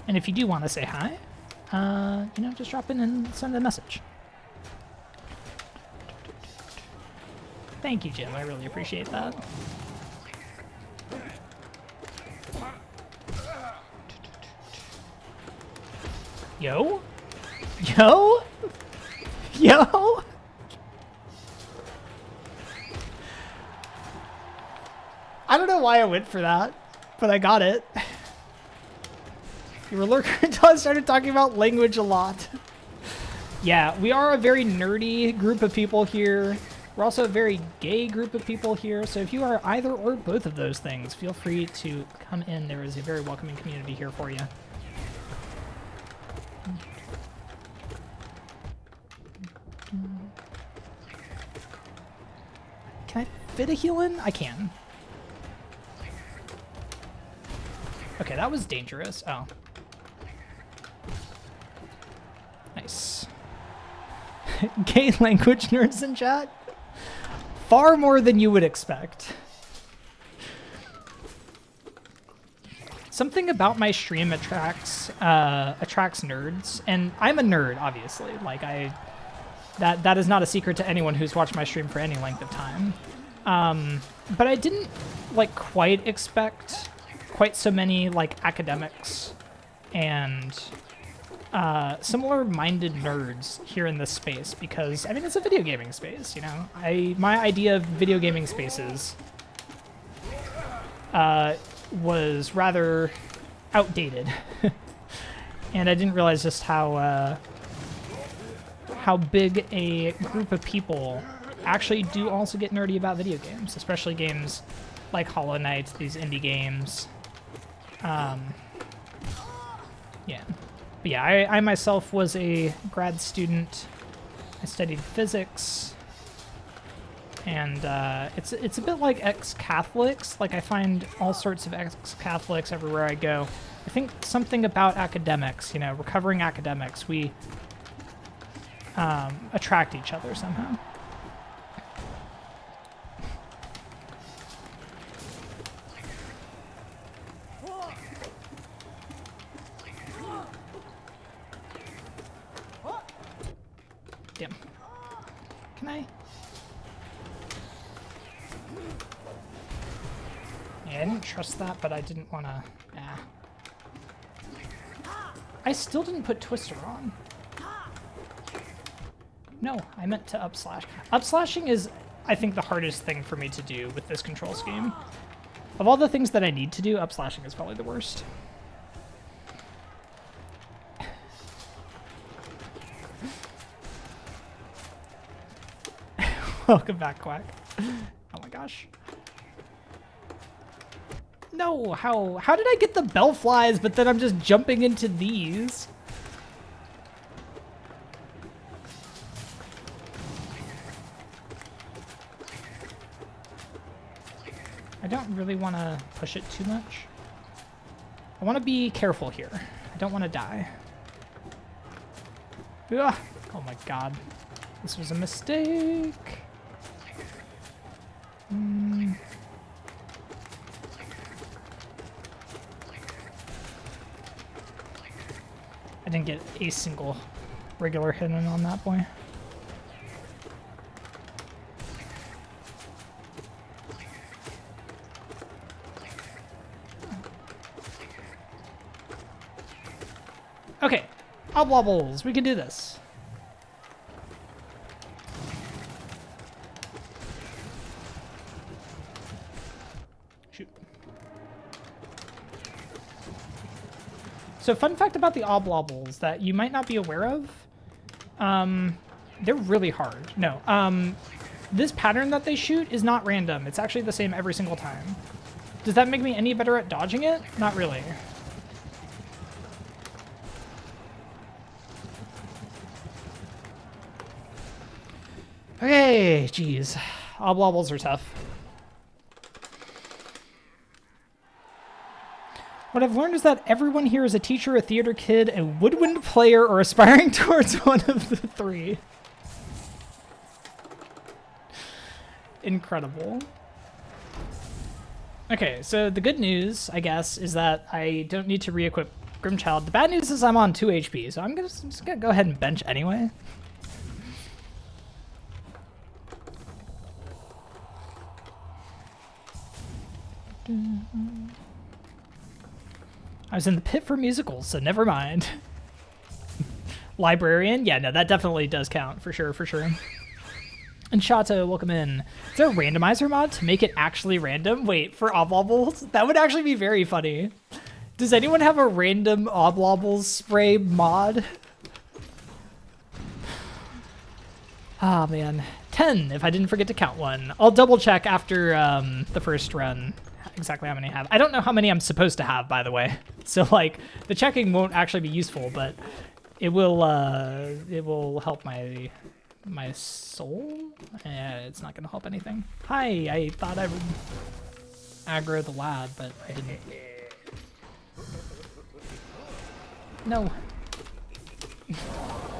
And if you do want to say hi, you know, just drop in and send a message. Thank you, Jim. I really appreciate that. Yo? Yo? Yo? I don't know why I went for that, but I got it. You were lurking until I started talking about language a lot. Yeah, we are a very nerdy group of people here. We're also a very gay group of people here, so if you are either or both of those things, feel free to come in. There is a very welcoming community here for you. Can I fit a heal in? I can. Okay, that was dangerous. Oh. Nice. Gay language nerds in chat? Far more than you would expect. Something about my stream attracts nerds, and I'm a nerd, obviously. Like that is not a secret to anyone who's watched my stream for any length of time. But I didn't like quite expect quite so many like academics and similar-minded nerds here in this space, because I mean it's a video gaming space, you know. My idea of video gaming spaces was rather outdated, and I didn't realize just how big a group of people actually do also get nerdy about video games, especially games like Hollow Knight, these indie games. Yeah. But yeah, I myself was a grad student. I studied physics. And it's a bit like ex-Catholics. Like, I find all sorts of ex-Catholics everywhere I go. I think something about academics, you know, recovering academics, we attract each other somehow. Damn. Can I? Yeah, I didn't trust that, but I didn't want to... Yeah. I still didn't put Twister on. No, I meant to upslash. Upslashing is, I think, the hardest thing for me to do with this control scheme. Of all the things that I need to do, upslashing is probably the worst. Welcome back, Quack. Oh my gosh. No, how did I get the bellflies, but then I'm just jumping into these? I don't really want to push it too much. I want to be careful here. I don't want to die. Ugh. Oh my god. This was a mistake. I didn't get a single regular hit in on that boy. Okay, Oblobbles, we can do this. Shoot. So fun fact about the Oblobbles that you might not be aware of, they're really hard. No, this pattern that they shoot is not random. It's actually the same every single time. Does that make me any better at dodging it? Not really. Okay, geez. Oblobbles are tough. What I've learned is that everyone here is a teacher, a theater kid, a woodwind player, or aspiring towards one of the three. Incredible. Okay, so the good news, I guess, is that I don't need to re-equip Grimchild. The bad news is I'm on 2 HP, so I'm just gonna go ahead and bench anyway. I was in the pit for musicals, so never mind. Librarian? Yeah, no, that definitely does count, for sure, for sure. And Shato, welcome in. Is there a randomizer mod to make it actually random? Wait, for Oblobbles? That would actually be very funny. Does anyone have a random Oblobbles spray mod? Ah, man. 10, if I didn't forget to count one. I'll double check after the first run exactly how many I have. I don't know how many I'm supposed to have, by the way. So, like, the checking won't actually be useful, but it will help my soul. It's not gonna help anything. Hi, I thought I would aggro the lad, but I didn't. No.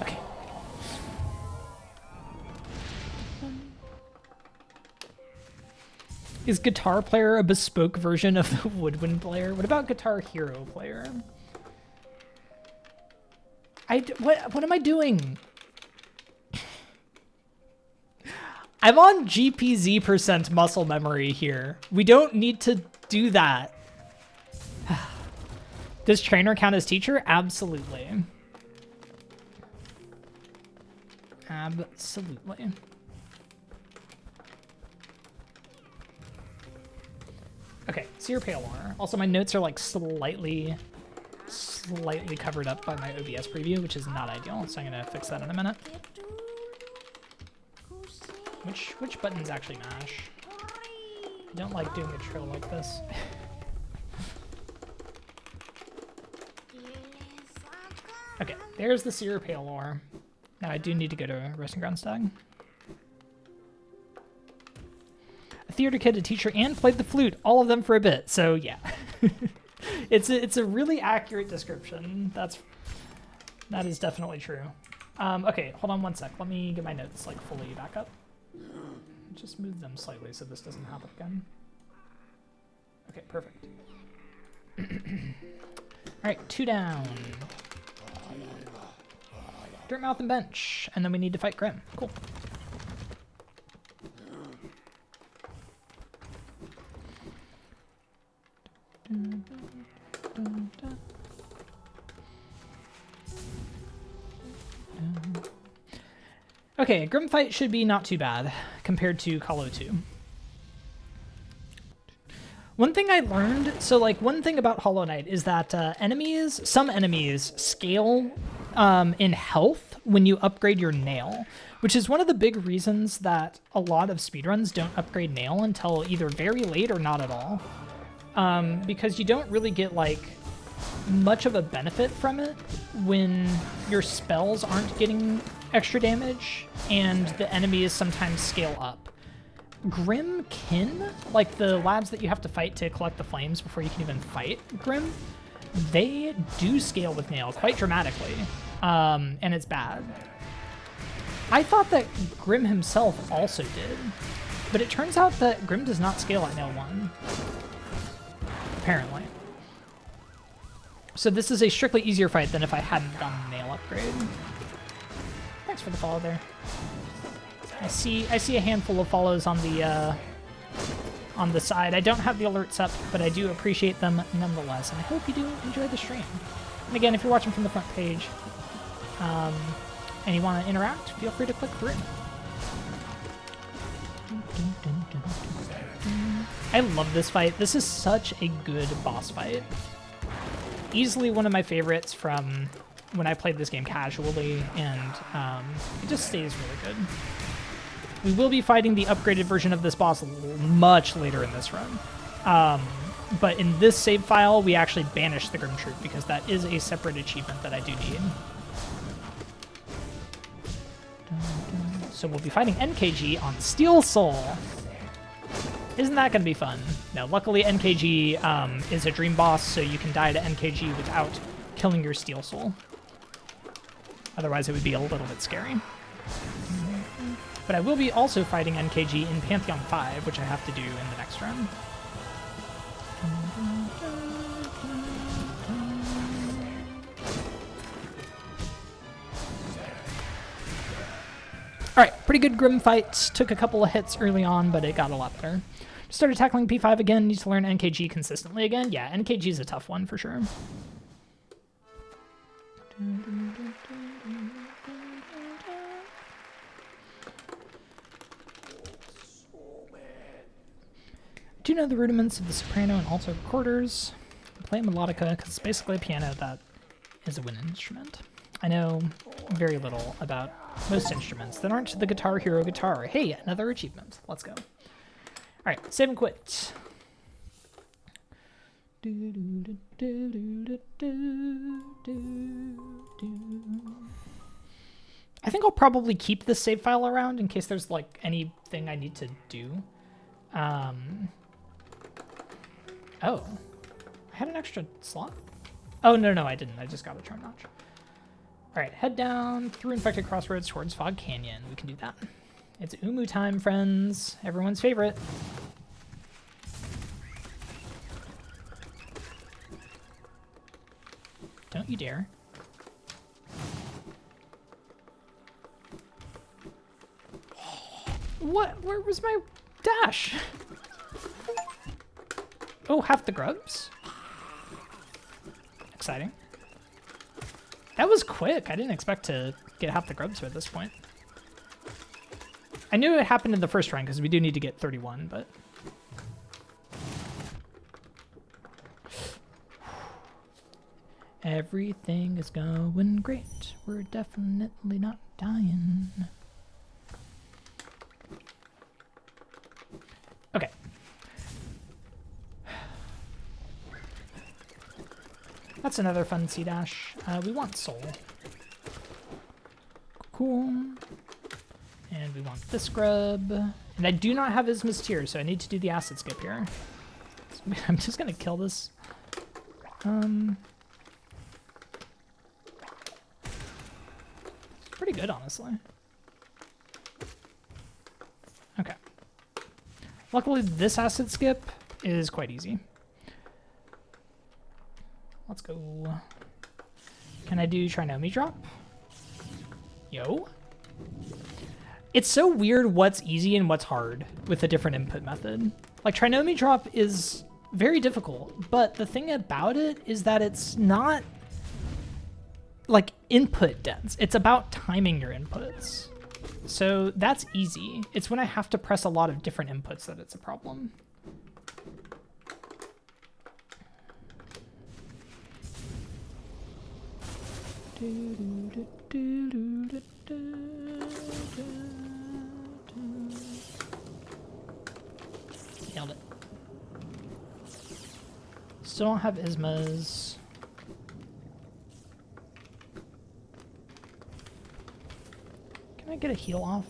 Okay. Is Guitar Player a bespoke version of the Woodwind Player? What about Guitar Hero Player? What am I doing? I'm on GPZ% muscle memory here. We don't need to do that. Does trainer count as teacher? Absolutely. Absolutely. Okay, Seer Palor. Also, my notes are like slightly covered up by my OBS preview, which is not ideal, so I'm gonna fix that in a minute. Which buttons actually mash? I don't like doing a trill like this. Okay, there's the Seer Palor. Now I do need to go to Resting Ground Stag. A theater kid, a teacher, and played the flute, all of them for a bit, so yeah. It's a really accurate description. That is definitely true. Okay, hold on one sec. Let me get my notes like fully back up. Just move them slightly so this doesn't happen again. Okay, perfect. All right, 2 down. Dirtmouth and bench, and then we need to fight Grim. Cool. Okay, Grim fight should be not too bad compared to Hollow 2. One thing I learned, so like one thing about Hollow Knight is that some enemies scale in health when you upgrade your nail, which is one of the big reasons that a lot of speedruns don't upgrade nail until either very late or not at all. Because you don't really get like much of a benefit from it when your spells aren't getting extra damage and the enemies sometimes scale up. Grim Kin, like the lads that you have to fight to collect the flames before you can even fight Grim, they do scale with nail quite dramatically, and it's bad. I thought that Grim himself also did, but it turns out that Grim does not scale at nail 1. Apparently. So this is a strictly easier fight than if I hadn't gotten a nail upgrade. Thanks for the follow there. I see a handful of follows on the side. I don't have the alerts up, but I do appreciate them nonetheless, and I hope you do enjoy the stream. And again, if you're watching from the front page, and you want to interact, feel free to click through. I love this fight. This is such a good boss fight. Easily one of my favorites from when I played this game casually, and it just stays really good. We will be fighting the upgraded version of this boss much later in this run. But in this save file, we actually banish the Grim Troop because that is a separate achievement that I do need. So we'll be fighting NKG on Steel Soul. Isn't that going to be fun? No, luckily NKG is a dream boss, so you can die to NKG without killing your Steel Soul. Otherwise, it would be a little bit scary. But I will be also fighting NKG in Pantheon 5, which I have to do in the next run. Alright, pretty good Grim fight. Took a couple of hits early on, but it got a lot better. Started tackling P5 again. Need to learn NKG consistently again. Yeah, NKG is a tough one for sure. Do know the rudiments of the soprano and alto recorders. Play melodica because it's basically a piano that is a wind instrument. I know very little about most instruments that aren't the Guitar Hero guitar. Hey, another achievement. Let's go. All right, save and quit. I think I'll probably keep this save file around in case there's like anything I need to do. Oh, I had an extra slot? Oh, no, I didn't. I just got a charm notch. All right, head down through Infected Crossroads towards Fog Canyon. We can do that. It's Umu time, friends. Everyone's favorite. Don't you dare. What? Where was my dash? Oh, half the grubs. Exciting. That was quick. I didn't expect to get half the grubs at this point. I knew it happened in the first run because we do need to get 31, but... Everything is going great. We're definitely not dying. Okay. That's another fun C-dash. We want soul. Cool. And we want this grub. And I do not have Isma's tear, so I need to do the acid skip here. So I'm just gonna kill this. Pretty good, honestly. Okay. Luckily, this acid skip is quite easy. Let's go. Can I do Trinomi drop? Yo. It's so weird what's easy and what's hard with a different input method. Like, Trinomi drop is very difficult, but the thing about it is that it's not, like, input dense. It's about timing your inputs. So that's easy. It's when I have to press a lot of different inputs that it's a problem. Nailed it. Still don't have Isma's. Can I get a heal off?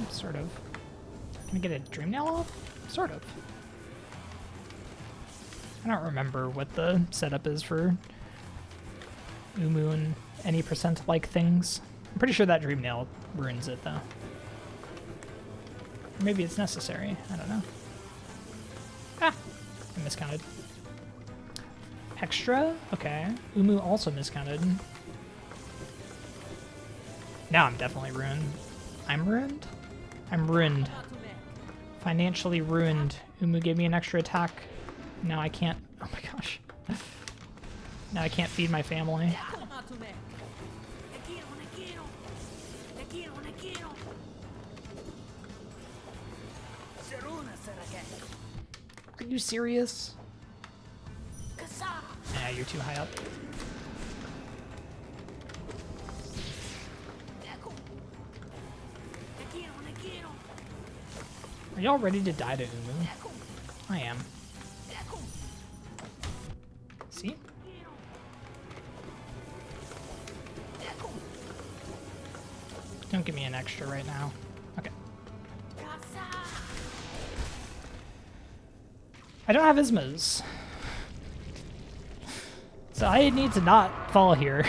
Sort of. Can I get a dream nail off? Sort of. I don't remember what the setup is for Umu and any percent-like things. I'm pretty sure that dream nail ruins it, though. Or maybe it's necessary. I don't know. Ah! I miscounted. Extra? Okay. Umu also miscounted. Now I'm definitely ruined. I'm ruined? I'm ruined. Financially ruined. Umu gave me an extra attack. Now I can't... Oh my gosh. Now I can't feed my family. Are you serious? Yeah, you're too high up. Are y'all ready to die to Umu? I am. See? Don't give me an extra right now. Okay. I don't have Isma's. So I need to not fall here.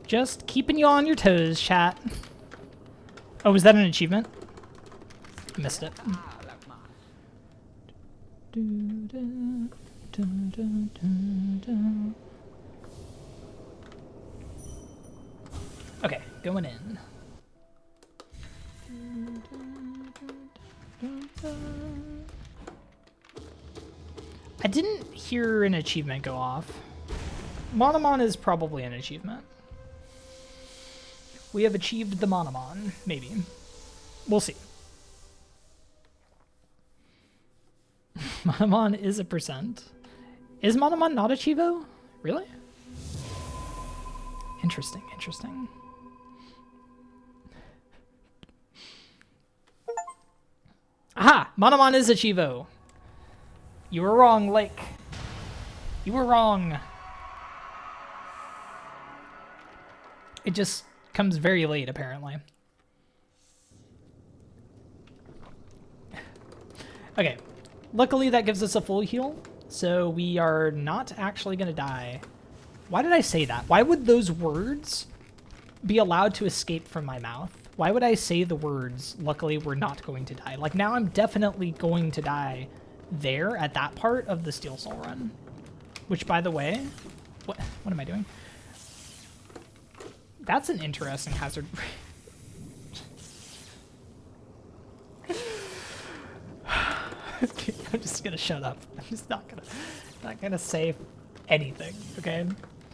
Just keeping you on your toes, chat. Oh, was that an achievement? I missed it. Okay, going in. I didn't hear an achievement go off. Monomon is probably an achievement. We have achieved the Monomon, maybe. We'll see. Monomon is a %. Is Monomon not a Chivo? Really? Interesting, interesting. Aha! Monomon is a Chivo. You were wrong, Lake. You were wrong. It just comes very late, apparently. Okay. Luckily, that gives us a full heal, so we are not actually going to die. Why did I say that? Why would those words be allowed to escape from my mouth? Why would I say the words, luckily we're not going to die? Like, now I'm definitely going to die there at that part of the Steel Soul run. Which, by the way, what am I doing? That's an interesting hazard. I'm just gonna shut up. I'm just not gonna say anything. Okay,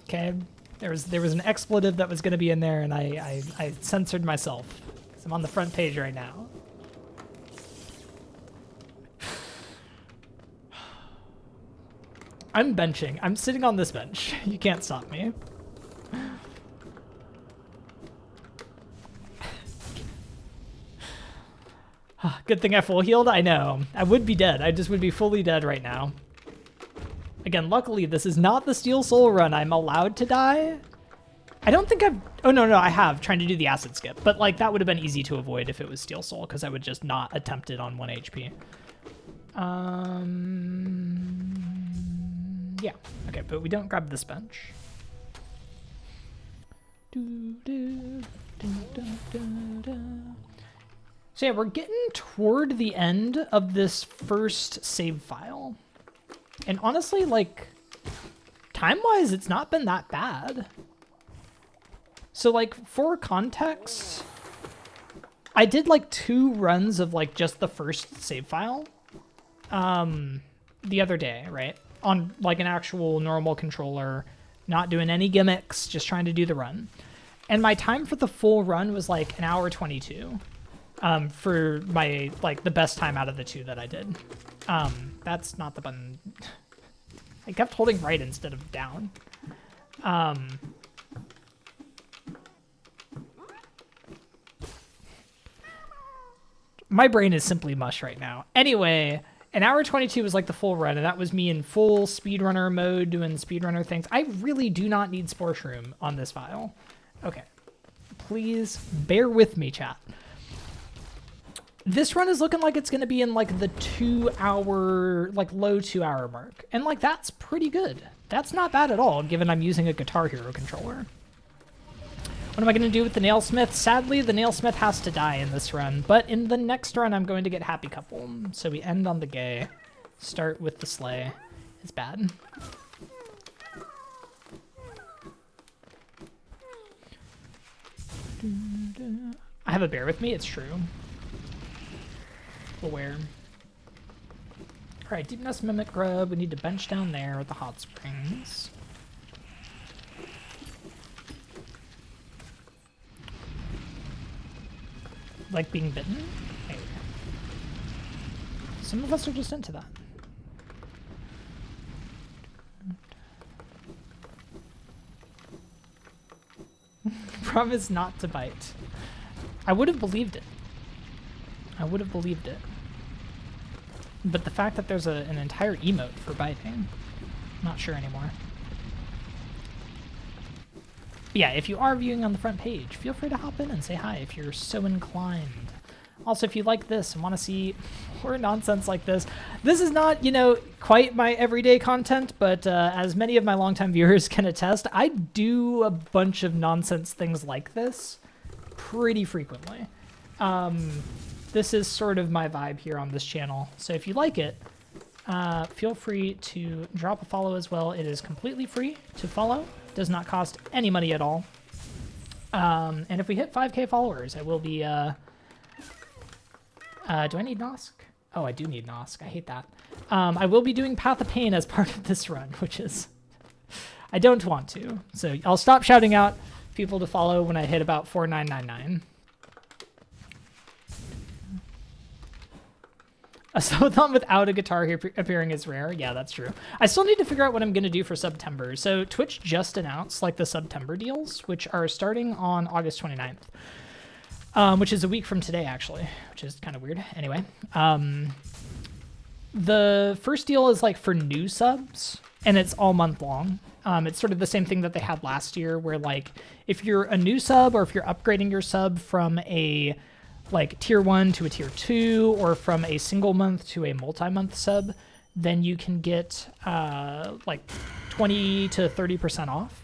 okay. There was an expletive that was gonna be in there, and I censored myself because I'm on the front page right now. I'm benching. I'm sitting on this bench. You can't stop me. Good thing I full healed. I know. I would be dead. I just would be fully dead right now. Again, luckily, this is not the Steel Soul run. I'm allowed to die. I don't think I've... Oh, no, I have, trying to do the acid skip. But, like, that would have been easy to avoid if it was Steel Soul, because I would just not attempt it on 1 HP. Yeah. Okay, but we don't grab this bench. So yeah, we're getting toward the end of this first save file. And honestly, like, time-wise, it's not been that bad. So, like, for context, I did, like, 2 runs of, like, just the first save file the other day, right? On, like, an actual normal controller, not doing any gimmicks, just trying to do the run. And my time for the full run was, like, 1 hour 22. For my, like, the best time out of the 2 that I did. That's not the button. I kept holding right instead of down. My brain is simply mush right now. Anyway, 1 hour 22 was like the full run, and that was me in full speedrunner mode doing speedrunner things. I really do not need Spore Shroom on this file. Okay. Please bear with me, chat. This run is looking like it's going to be in, like, the 2 hour, like, low 2 hour mark. And, like, that's pretty good. That's not bad at all, given I'm using a Guitar Hero controller. What am I going to do with the Nailsmith? Sadly, the Nailsmith has to die in this run, but in the next run, I'm going to get Happy Couple. So we end on the gay, start with the sleigh. It's bad. I have a bear with me, it's true. Aware. Alright, Deep Nest Mimic Grub. We need to bench down there with the hot springs. Like being bitten? Hey. Some of us are just into that. Promise not to bite. I would have believed it. I would have believed it. But the fact that there's an entire emote for biting, I'm not sure anymore. But yeah, if you are viewing on the front page, feel free to hop in and say hi if you're so inclined. Also, if you like this and want to see more nonsense like this, this is not, you know, quite my everyday content, but as many of my longtime viewers can attest, I do a bunch of nonsense things like this pretty frequently. This is sort of my vibe here on this channel. So if you like it, feel free to drop a follow as well. It is completely free to follow. Does not cost any money at all. And if we hit 5K followers, I will be... do I need Nosk? Oh, I do need Nosk. I hate that. I will be doing Path of Pain as part of this run, which is... I don't want to. So I'll stop shouting out people to follow when I hit about 4999. A subathon without a guitar appearing is rare. Yeah, that's true. I still need to figure out what I'm going to do for September. So Twitch just announced like the September deals, which are starting on August 29th, which is a week from today, actually, which is kind of weird. Anyway, the first deal is like for new subs, and it's all month long. It's sort of the same thing that they had last year, where like if you're a new sub or if you're upgrading your sub from a like tier 1 to a tier 2 or from a single month to a multi-month sub, then you can get like 20 to 30% off,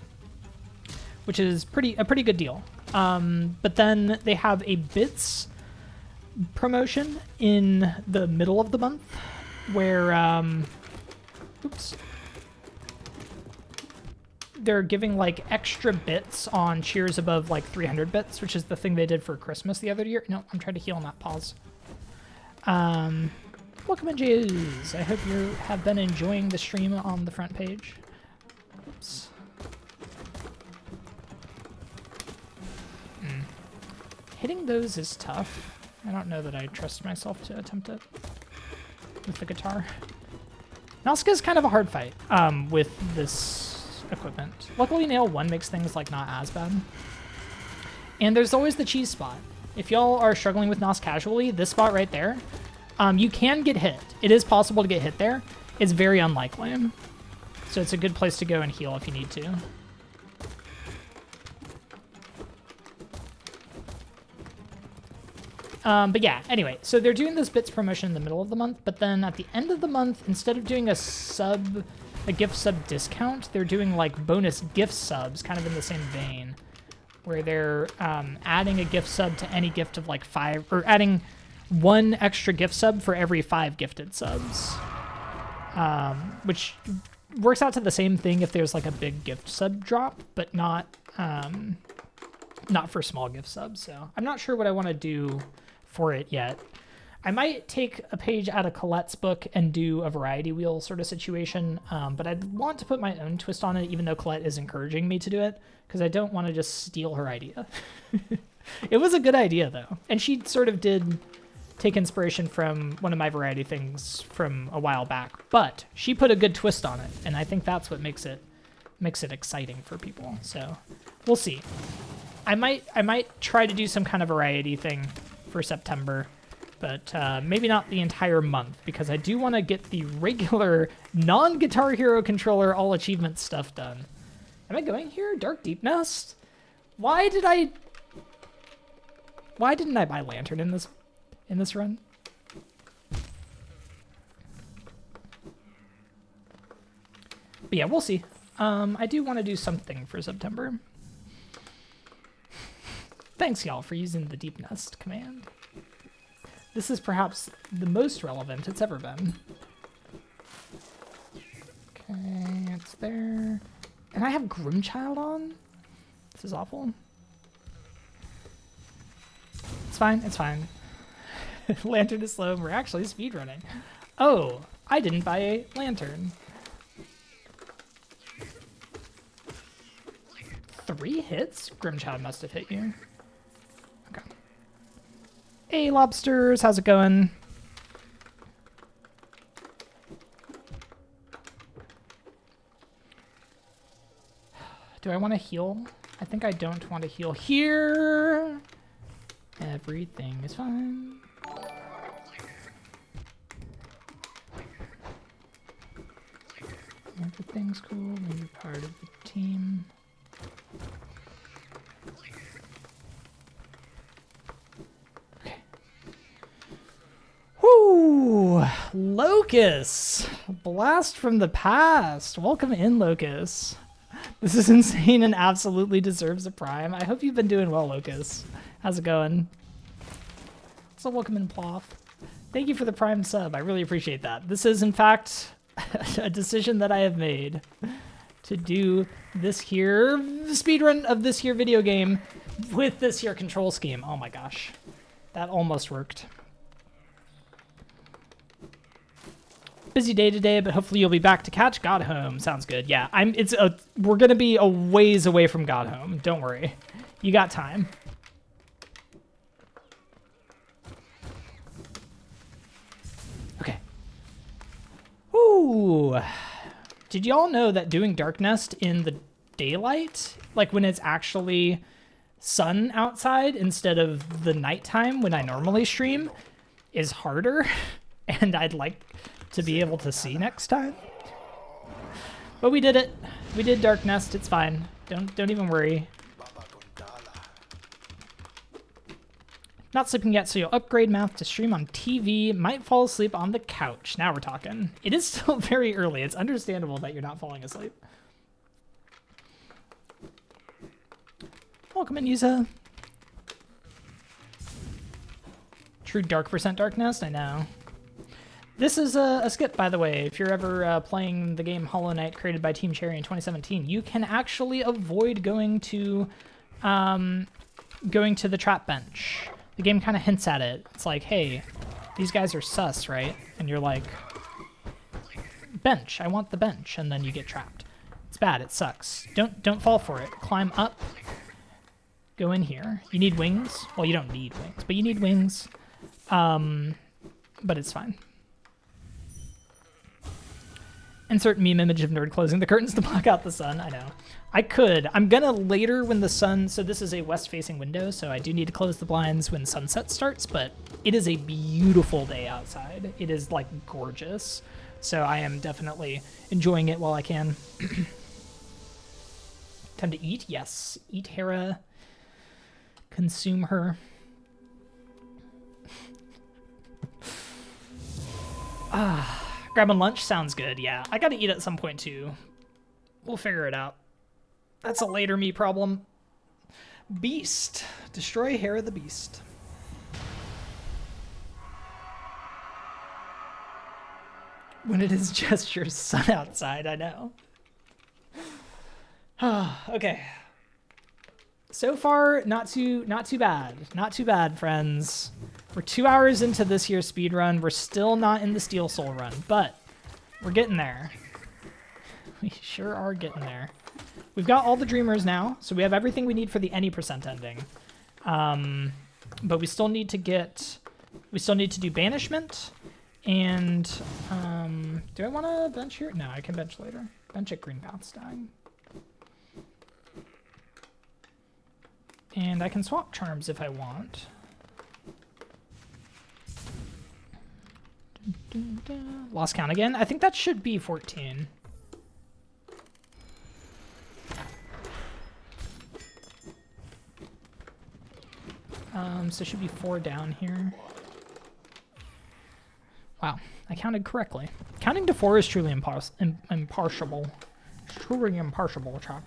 which is a pretty good deal. But then they have a bits promotion in the middle of the month where they're giving like extra bits on cheers above like 300 bits, which is the thing they did for Christmas the other year. No, I'm trying to heal, not pause. Welcome in, Jays. I hope you have been enjoying the stream on the front page. Oops. Hitting those is tough. I don't know that I trust myself to attempt it with the guitar. Nausicaä is kind of a hard fight with this equipment. Luckily, Nail 1 makes things like not as bad. And there's always the cheese spot. If y'all are struggling with Nos casually, this spot right there, you can get hit. It is possible to get hit there. It's very unlikely. So it's a good place to go and heal if you need to. But yeah, anyway, so they're doing this bits promotion in the middle of the month, but then at the end of the month, instead of doing a gift sub discount, they're doing like bonus gift subs, kind of in the same vein, where they're adding a gift sub to any gift of like 5, or adding 1 extra gift sub for every 5 gifted subs, which works out to the same thing if there's like a big gift sub drop, but not for small gift subs. So I'm not sure what I want to do for it yet. I might take a page out of Colette's book and do a variety wheel sort of situation, but I'd want to put my own twist on it, even though Colette is encouraging me to do it, because I don't want to just steal her idea. It was a good idea, though. And she sort of did take inspiration from one of my variety things from a while back, but she put a good twist on it, and I think that's what makes it exciting for people. So we'll see. I might try to do some kind of variety thing for September, but maybe not the entire month, because I do want to get the regular non-Guitar Hero controller all achievement stuff done. Am I going here? Dark Deep Nest? Why didn't I buy Lantern in this run? But yeah, we'll see. I do want to do something for September. Thanks, y'all, for using the Deep Nest command. This is perhaps the most relevant it's ever been. Okay, it's there. And I have Grimchild on? This is awful. It's fine, it's fine. Lantern is slow, and we're actually speedrunning. Oh, I didn't buy a Lantern. 3 hits? Grimchild must have hit you. Okay. Hey, lobsters, how's it going? Do I want to heal? I think I don't want to heal here. Everything is fine. Everything's cool when you're part of the team. Okay. Whoo! Locus! Blast from the past. Welcome in, Locus. This is insane and absolutely deserves a prime. I hope you've been doing well, Locus. How's it going? So welcome in, Ploff. Thank you for the Prime sub. I really appreciate that. This is, in fact, a decision that I have made to do this here speedrun of this here video game with this here control scheme. Oh my gosh. That almost worked. Busy day today, but hopefully you'll be back to catch God Home. Sounds good. Yeah, we're gonna be a ways away from God Home. Don't worry. You got time. Okay. Ooh. Did y'all know that doing Dark Nest in the daylight, like when it's actually sun outside instead of the nighttime when I normally stream, is harder? And I'd like to be able to see next time. But we did it. We did Dark Nest. It's fine. Don't even worry. Not sleeping yet, so you'll upgrade math to stream on TV. Might fall asleep on the couch. Now we're talking. It is still very early. It's understandable that you're not falling asleep. Welcome in, Yuza. True dark % Dark Nest, I know. This is a skip, by the way. If you're ever playing the game Hollow Knight created by Team Cherry in 2017, you can actually avoid going to the trap bench. The game kind of hints at it. It's like, hey, these guys are sus, right? And you're like, bench, I want the bench, and then you get trapped. It's bad, it sucks. Don't fall for it. Climb up, go in here. You need wings. Well, you don't need wings, but you need wings. But it's fine. Insert meme image of nerd closing the curtains to block out the sun. I know. I could. I'm gonna later when the sun... So this is a west-facing window, so I do need to close the blinds when sunset starts, but it is a beautiful day outside. It is, like, gorgeous. So I am definitely enjoying it while I can. Time to eat? Yes. Eat Hera. Consume her. Grabbing lunch sounds good, yeah. I gotta eat at some point, too. We'll figure it out. That's a later me problem. Beast. Destroy Hera the Beast. When it is just your sun outside, I know. Okay. So far, not too bad. Not too bad, friends. We're 2 hours into this year's speedrun. We're still not in the Steel Soul run, but we're getting there. We sure are getting there. We've got all the Dreamers now, so we have everything we need for the any % ending. But we still need to do Banishment, and do I want to bench here? No, I can bench later. Bench at Green Path's dying. And I can swap charms if I want. Lost count again. I think that should be 14. So it should be 4 down here. Wow, I counted correctly. Counting to 4 is truly impartial. Truly impartial, chat.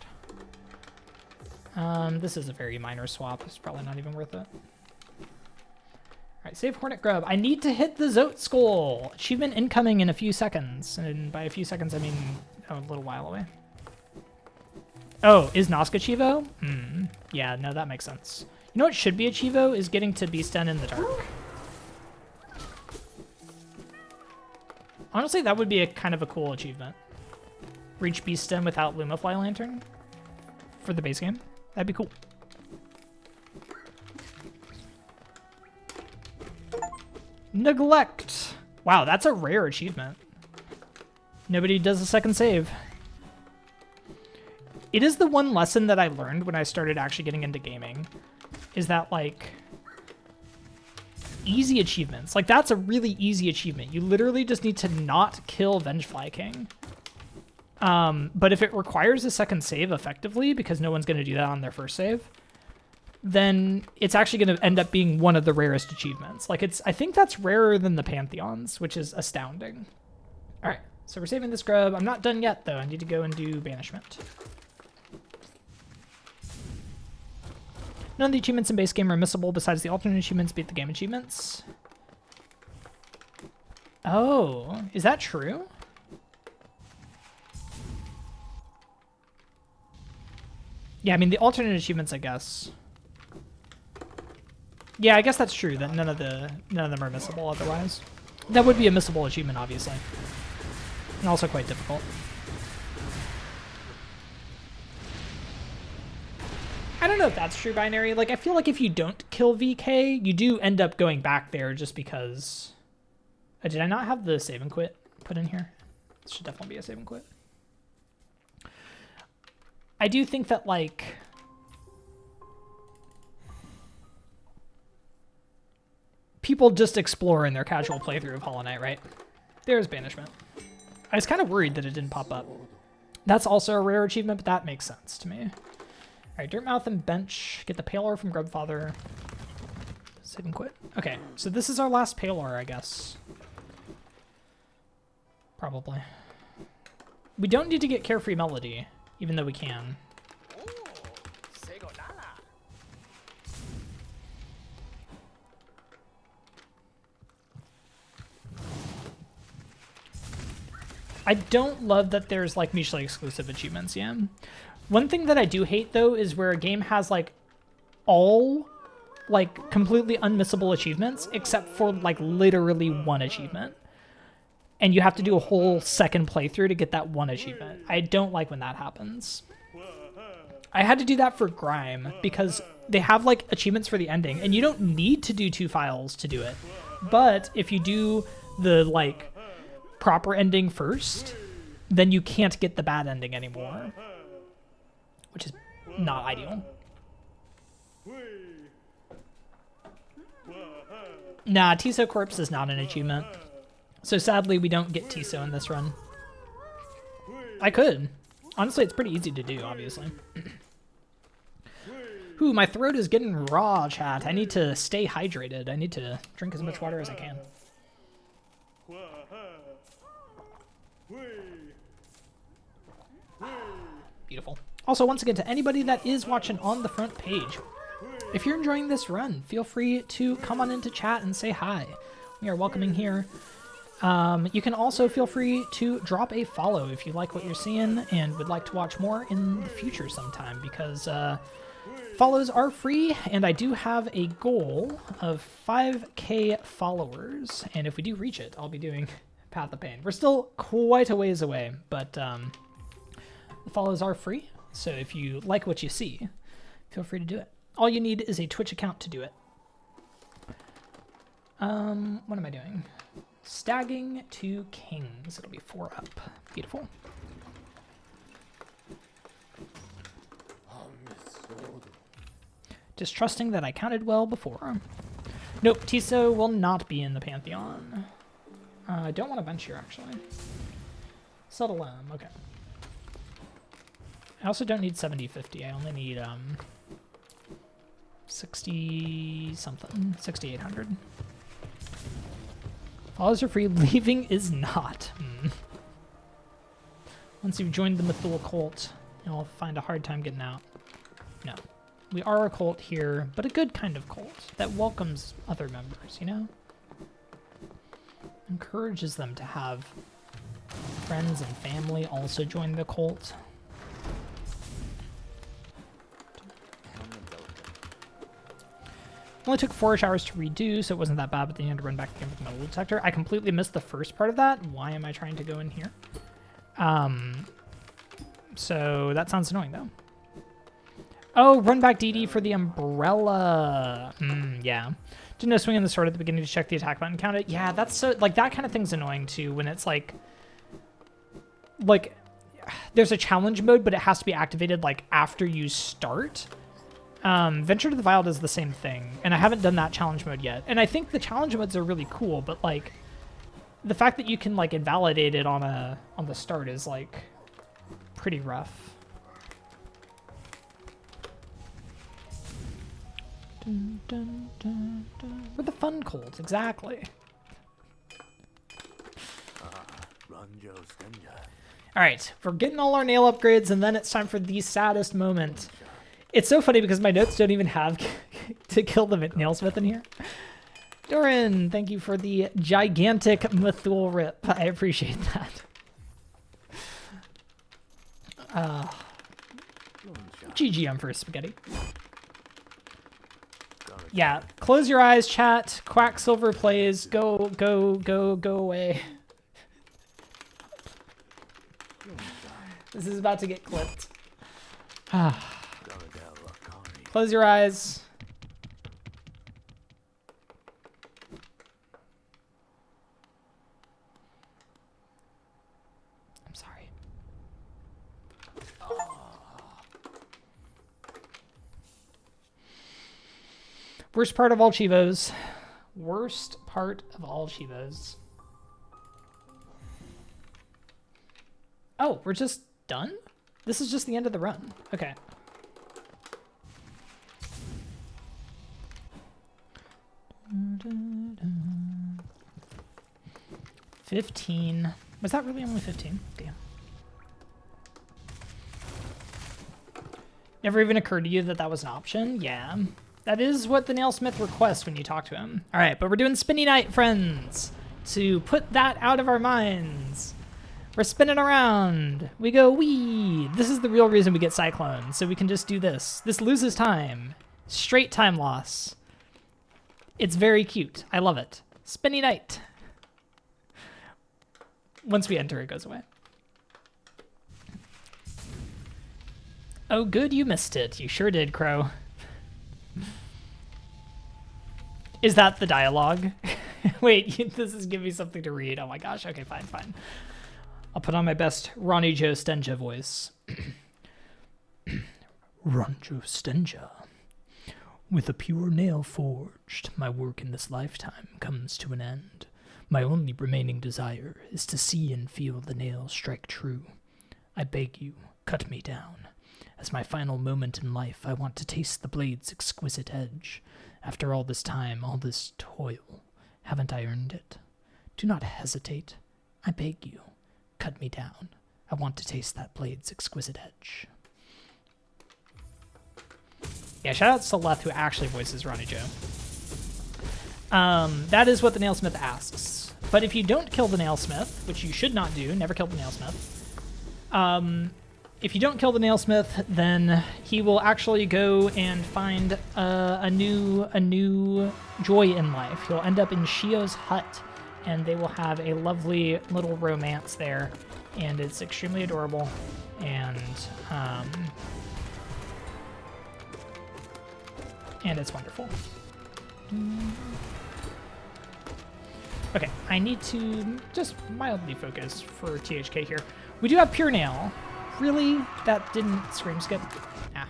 This is a very minor swap. It's probably not even worth it. Alright, save Hornet Grub. I need to hit the Zote Skull. Achievement incoming in a few seconds. And by a few seconds, I mean a little while away. Oh, is Nazca Chivo? Yeah, no, that makes sense. You know what should be a Chivo is getting to Beast Den in the dark. Honestly, that would be a kind of a cool achievement. Reach Beast Den without Lumafly Lantern for the base game. That'd be cool. Neglect. Wow, that's a rare achievement. Nobody does a second save. It is the one lesson that I learned when I started actually getting into gaming, is that, like, easy achievements. Like, that's a really easy achievement. You literally just need to not kill Vengefly King. But if it requires a second save effectively, because no one's going to do that on their first save, then it's actually going to end up being one of the rarest achievements. Like, I think that's rarer than the Pantheons, which is astounding. All right, so we're saving this grub. I'm not done yet, though. I need to go and do Banishment. None of the achievements in base game are missable besides the alternate achievements beat the game achievements. Oh, is that true? Yeah, I mean, the alternate achievements, I guess. Yeah, I guess that's true, that none of them are missable otherwise. That would be a missable achievement, obviously. And also quite difficult. I don't know if that's true, Binary. Like, I feel like if you don't kill VK, you do end up going back there just because... did I not have the save and quit put in here? This should definitely be a save and quit. I do think that, like... people just explore in their casual playthrough of Hollow Knight, right? There's Banishment. I was kind of worried that it didn't pop up. That's also a rare achievement, but that makes sense to me. All right, Dirtmouth and Bench. Get the Palor from Grubfather. Save and quit. Okay, so this is our last Palor, I guess. Probably. We don't need to get Carefree Melody, even though we can. I don't love that there's like mutually exclusive achievements, yeah. One thing that I do hate though is where a game has like all like completely unmissable achievements except for like literally one achievement. And you have to do a whole second playthrough to get that one achievement. I don't like when that happens. I had to do that for Grime because they have like achievements for the ending and you don't need to do 2 files to do it. But if you do the like proper ending first, then you can't get the bad ending anymore, which is not ideal. Nah, Tiso Corpse is not an achievement, so sadly we don't get Tiso in this run. I could. Honestly, it's pretty easy to do, obviously. Ooh, my throat is getting raw, chat. I need to stay hydrated. I need to drink as much water as I can. Beautiful. Also, once again, to anybody that is watching on the front page, if you're enjoying this run, feel free to come on into chat and say hi. We are welcoming here. You can also feel free to drop a follow if you like what you're seeing and would like to watch more in the future sometime, because follows are free, and I do have a goal of 5K followers, and if we do reach it, I'll be doing Path of Pain. We're still quite a ways away, but the follows are free, so if you like what you see, feel free to do it. All you need is a Twitch account to do it. What am I doing? Stagging to Kings. It'll be 4 up. Beautiful. Distrusting that I counted well before. Nope, Tiso will not be in the Pantheon. I don't want to bench here, actually. Subtle M, okay. I also don't need 70-50. I only need 60-something, 6,800. Follows are free, leaving is not. Once you've joined the Mythul cult, you'll find a hard time getting out. No. We are a cult here, but a good kind of cult that welcomes other members, you know? Encourages them to have friends and family also join the cult. Only took 4-ish hours to redo, so it wasn't that bad, but then you had to run back again with the metal detector. I completely missed the first part of that. Why am I trying to go in here? So that sounds annoying, though. Oh, run back DD for the umbrella. Yeah. Didn't know swinging the sword at the beginning to check the attack button counted. Yeah, that's so, like, that kind of thing's annoying, too, when it's, like, there's a challenge mode, but it has to be activated, like, after you start. Venture to the Wild is the same thing, and I haven't done that challenge mode yet. And I think the challenge modes are really cool, but like the fact that you can like invalidate it on the start is like pretty rough. Dun, dun, dun, dun. We're the fun colds, exactly. All right, we're getting all our nail upgrades, and then it's time for the saddest moment. It's so funny because my notes don't even have to kill the nailsmith in here. Doran, thank you for the gigantic Mythul rip. I appreciate that. GG on first spaghetti. Yeah, close your eyes, chat. Quacksilver plays. Go away. This is about to get clipped. Close your eyes. I'm sorry. Worst part of all Chivos. Worst part of all Chivos. Oh, we're just done? This is just the end of the run. Okay. $15. Was that really only 15? Damn. Never even occurred to you that that was an option? Yeah. That is what the Nailsmith requests when you talk to him. All right, but we're doing Spinny Night, friends. To put that out of our minds. We're spinning around. We go, wee. This is the real reason we get Cyclone, so we can just do this. This loses time. Straight time loss. It's very cute. I love it. Spinny Night. Once we enter, it goes away. Oh, good, you missed it. You sure did, Crow. Is that the dialogue? Wait, this is giving me something to read. Oh my gosh. Okay, fine, fine. I'll put on my best Ronnie Joe Stenja voice. Ron Joe Stenja. With a pure nail forged, my work in this lifetime comes to an end. My only remaining desire is to see and feel the nail strike true. I beg you, cut me down. As my final moment in life, I want to taste the blade's exquisite edge. After all this time, all this toil, haven't I earned it? Do not hesitate. I beg you, cut me down. I want to taste that blade's exquisite edge. Yeah, shout out to Leth, who actually voices Ronnie Joe. That is what the Nailsmith asks. But if you don't kill the Nailsmith, which you should not do, never kill the Nailsmith. If you don't kill the Nailsmith, then he will actually go and find a new joy in life. He'll end up in Shio's hut, and they will have a lovely little romance there, and it's extremely adorable. And it's wonderful. Okay, I need to just mildly focus for THK here. We do have Pure Nail. Really? That didn't scream skip? Ah.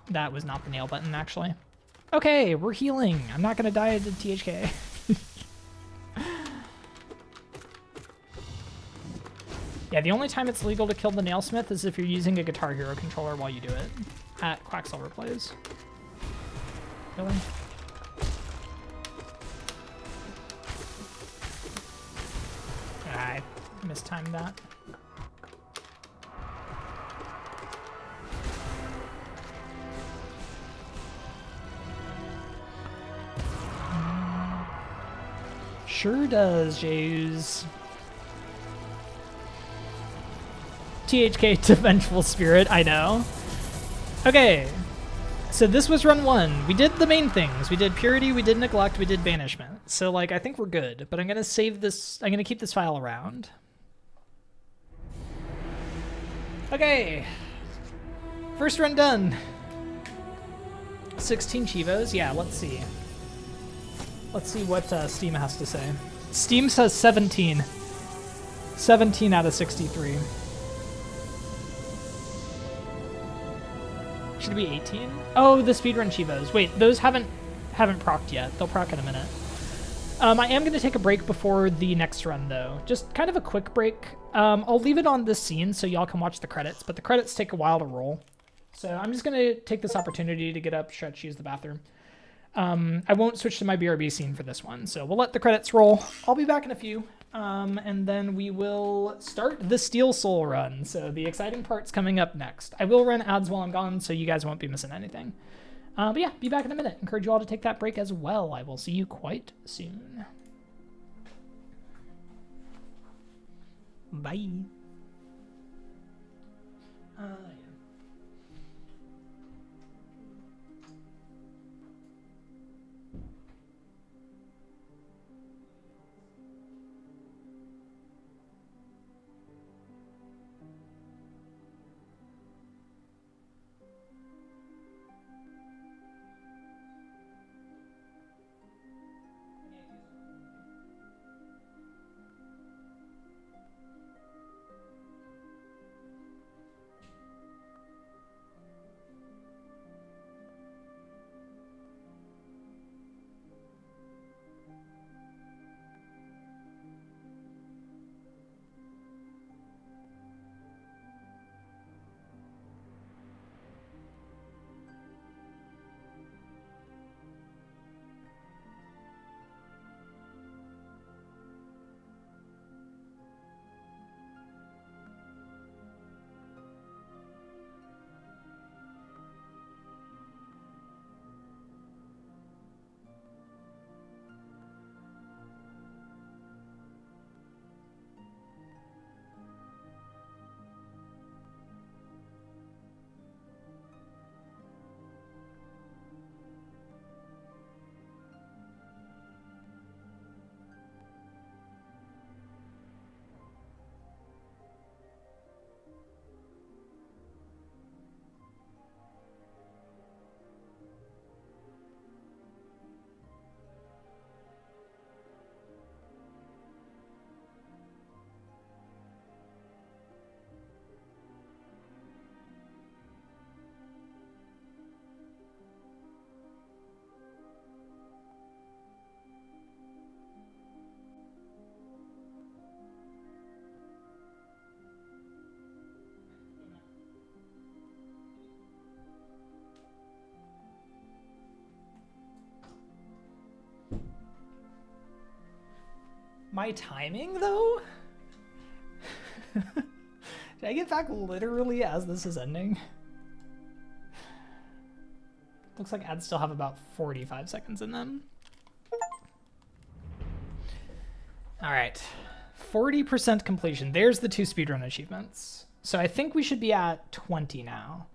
That was not the nail button, actually. Okay, we're healing. I'm not gonna die to THK. Yeah, the only time it's legal to kill the Nailsmith is if you're using a Guitar Hero controller while you do it. At Quacksilver Plays. Really? I mistimed that. Sure does, Jays. THK to Vengeful Spirit, I know. Okay, so this was run 1. We did the main things. We did Purity, we did Neglect, we did Banishment. So, like, I think we're good, but I'm gonna save this, I'm gonna keep this file around. Okay, first run done. 16 Chivos, yeah, let's see. Let's see what Steam has to say. Steam says 17. 17 out of 63. Should it be 18? Oh, the speedrun Chivos. Wait, those haven't procced yet. They'll proc in a minute. I am going to take a break before the next run, though. Just kind of a quick break. I'll leave it on this scene so y'all can watch the credits, but the credits take a while to roll. So I'm just going to take this opportunity to get up, stretch, use the bathroom. I won't switch to my BRB scene for this one, so we'll let the credits roll. I'll be back in a few, and then we will start the Steel Soul run. So the exciting part's coming up next. I will run ads while I'm gone, so you guys won't be missing anything. But yeah, be back in a minute. Encourage you all to take that break as well. I will see you quite soon. Bye. Yeah. My timing, though? Did I get back literally as this is ending? Looks like ads still have about 45 seconds in them. All right, 40% completion. There's the 2 speedrun achievements. So I think we should be at 20 now.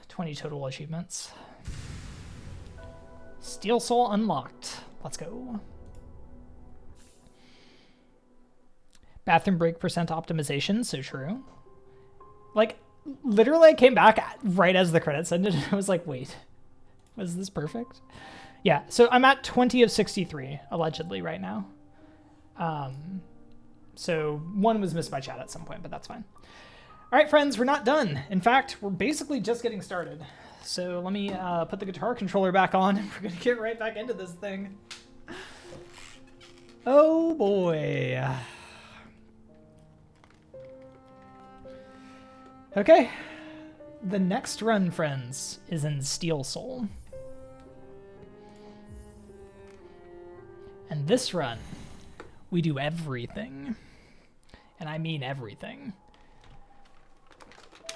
20 total achievements. Steel Soul unlocked. Let's go. Bathroom break percent optimization, so true. Like, literally I came back right as the credits ended and I was like, wait, was this perfect? Yeah, so I'm at 20 of 63, allegedly, right now. So one was missed by chat at some point, but that's fine. All right, friends, we're not done. In fact, we're basically just getting started. So let me put the guitar controller back on and we're gonna get right back into this thing. Oh boy. Okay, the next run, friends, is in Steel Soul. And this run, we do everything. And I mean everything.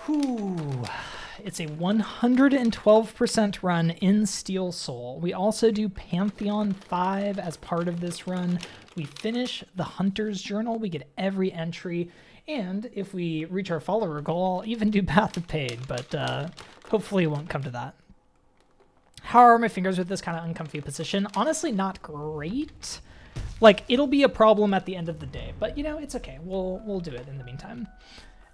Whew. It's a 112% run in Steel Soul. We also do Pantheon 5 as part of this run. We finish the Hunter's Journal. We get every entry. And if we reach our follower goal, I'll even do Path of Pain, but hopefully it won't come to that. How are my fingers with this kind of uncomfy position? Honestly, not great. Like, it'll be a problem at the end of the day, but you know, it's okay. We'll do it in the meantime.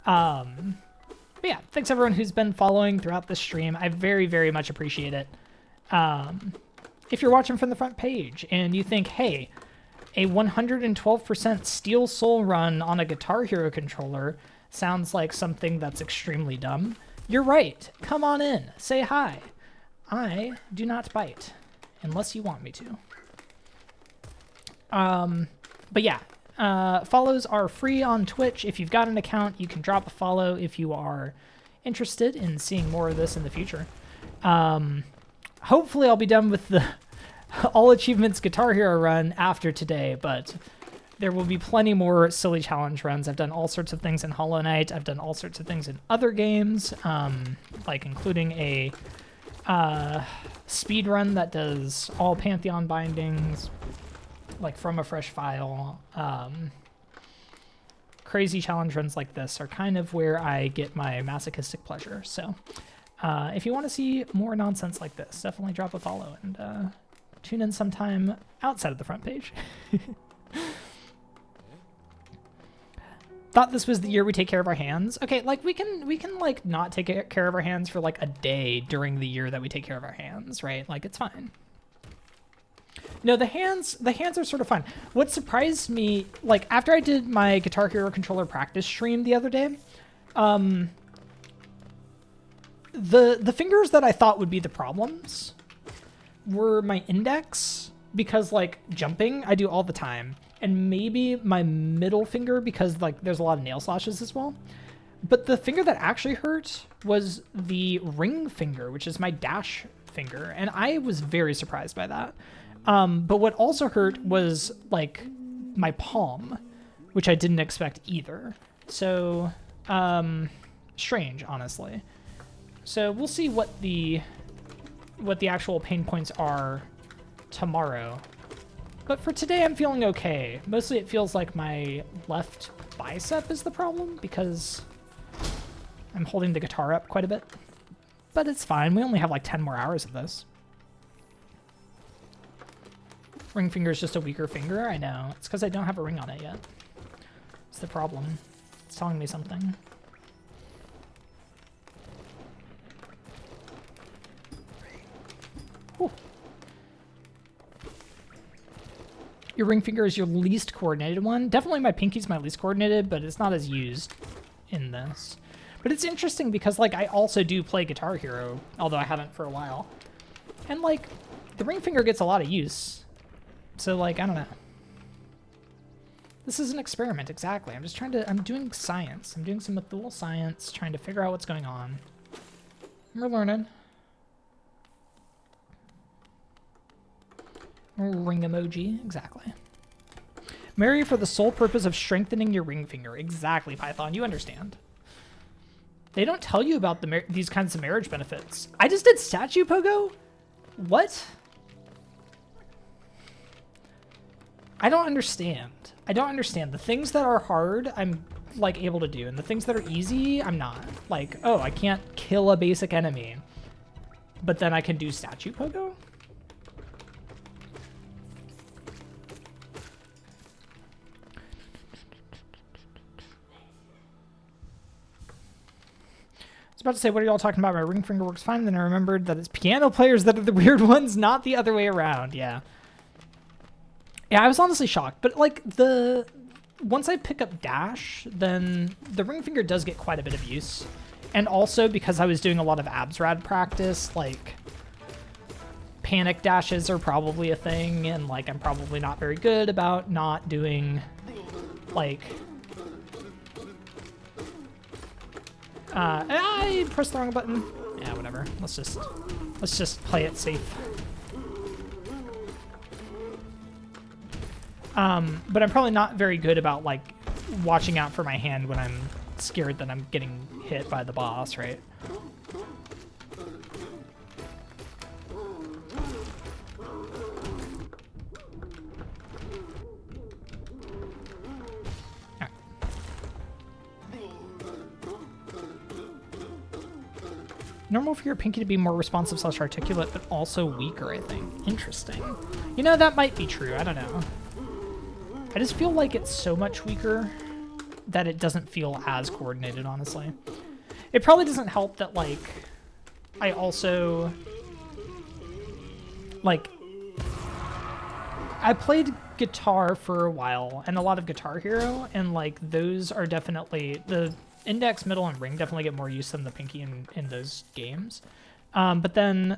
But yeah, thanks everyone who's been following throughout the stream. I very, very much appreciate it. If you're watching from the front page and you think, hey, a 112% Steel Soul run on a Guitar Hero controller sounds like something that's extremely dumb, you're right. Come on in. Say hi. I do not bite unless you want me to. But yeah, follows are free on Twitch. If you've got an account, you can drop a follow if you are interested in seeing more of this in the future. Hopefully I'll be done with the All Achievements Guitar Hero run after today, but There will be plenty more silly challenge runs. I've done all sorts of things in Hollow Knight. I've done all sorts of things in other games, like including a speed run that does all Pantheon bindings, like from a fresh file. Crazy challenge runs like this are kind of where I get my masochistic pleasure. So if you want to see more nonsense like this, definitely drop a follow and tune in sometime outside of the front page. Thought this was the year we take care of our hands. Okay, like we can like not take care of our hands for like a day during the year that we take care of our hands, right? Like it's fine. No, the hands are sort of fun. What surprised me, like after I did my Guitar Hero controller practice stream the other day, the fingers that I thought would be the problems were my index, because like jumping I do all the time, and maybe my middle finger because like there's a lot of nail slashes as well. But the finger that actually hurt was the ring finger, which is my dash finger, and I was very surprised by that. But what also hurt was like my palm, which I didn't expect either. So strange, honestly. So we'll see what the actual pain points are tomorrow. But for today, I'm feeling okay. Mostly it feels like my left bicep is the problem because I'm holding the guitar up quite a bit. But it's fine. We only have like 10 more hours of this. Ring finger is just a weaker finger. I know. It's because I don't have a ring on it yet. It's the problem. It's telling me something. Whew. Your ring finger is your least coordinated one. Definitely my pinky's my least coordinated, but it's not as used in this. But it's interesting because like I also do play Guitar Hero, although I haven't for a while. And like the ring finger gets a lot of use. So like, I don't know. This is an experiment, exactly. I'm doing science. I'm doing some little science, trying to figure out what's going on. We're learning. Ring emoji, exactly. Marry for the sole purpose of strengthening your ring finger. Exactly, Python, you understand. They don't tell you about these kinds of marriage benefits. I just did statue pogo? What? I don't understand. I don't understand. The things that are hard, I'm like able to do, and the things that are easy, I'm not. Like, oh, I can't kill a basic enemy, but then I can do statue pogo? I was about to say, what are y'all talking about? My ring finger works fine. Then I remembered that it's piano players that are the weird ones, not the other way around. Yeah. Yeah, I was honestly shocked. But like once I pick up dash, then the ring finger does get quite a bit of use. And also because I was doing a lot of abs rad practice, like panic dashes are probably a thing. And like, I'm probably not very good about not doing like, I pressed the wrong button. Yeah, whatever. Let's just play it safe. But I'm probably not very good about like watching out for my hand when I'm scared that I'm getting hit by the boss, right? Normal for your pinky to be more responsive / articulate, but also weaker, I think. Interesting. You know, that might be true. I don't know. I just feel like it's so much weaker that it doesn't feel as coordinated, honestly. It probably doesn't help that, like, I also, like, I played guitar for a while, and a lot of Guitar Hero, and, like, those are definitely, the index, middle, and ring definitely get more use than the pinky in those games. But then,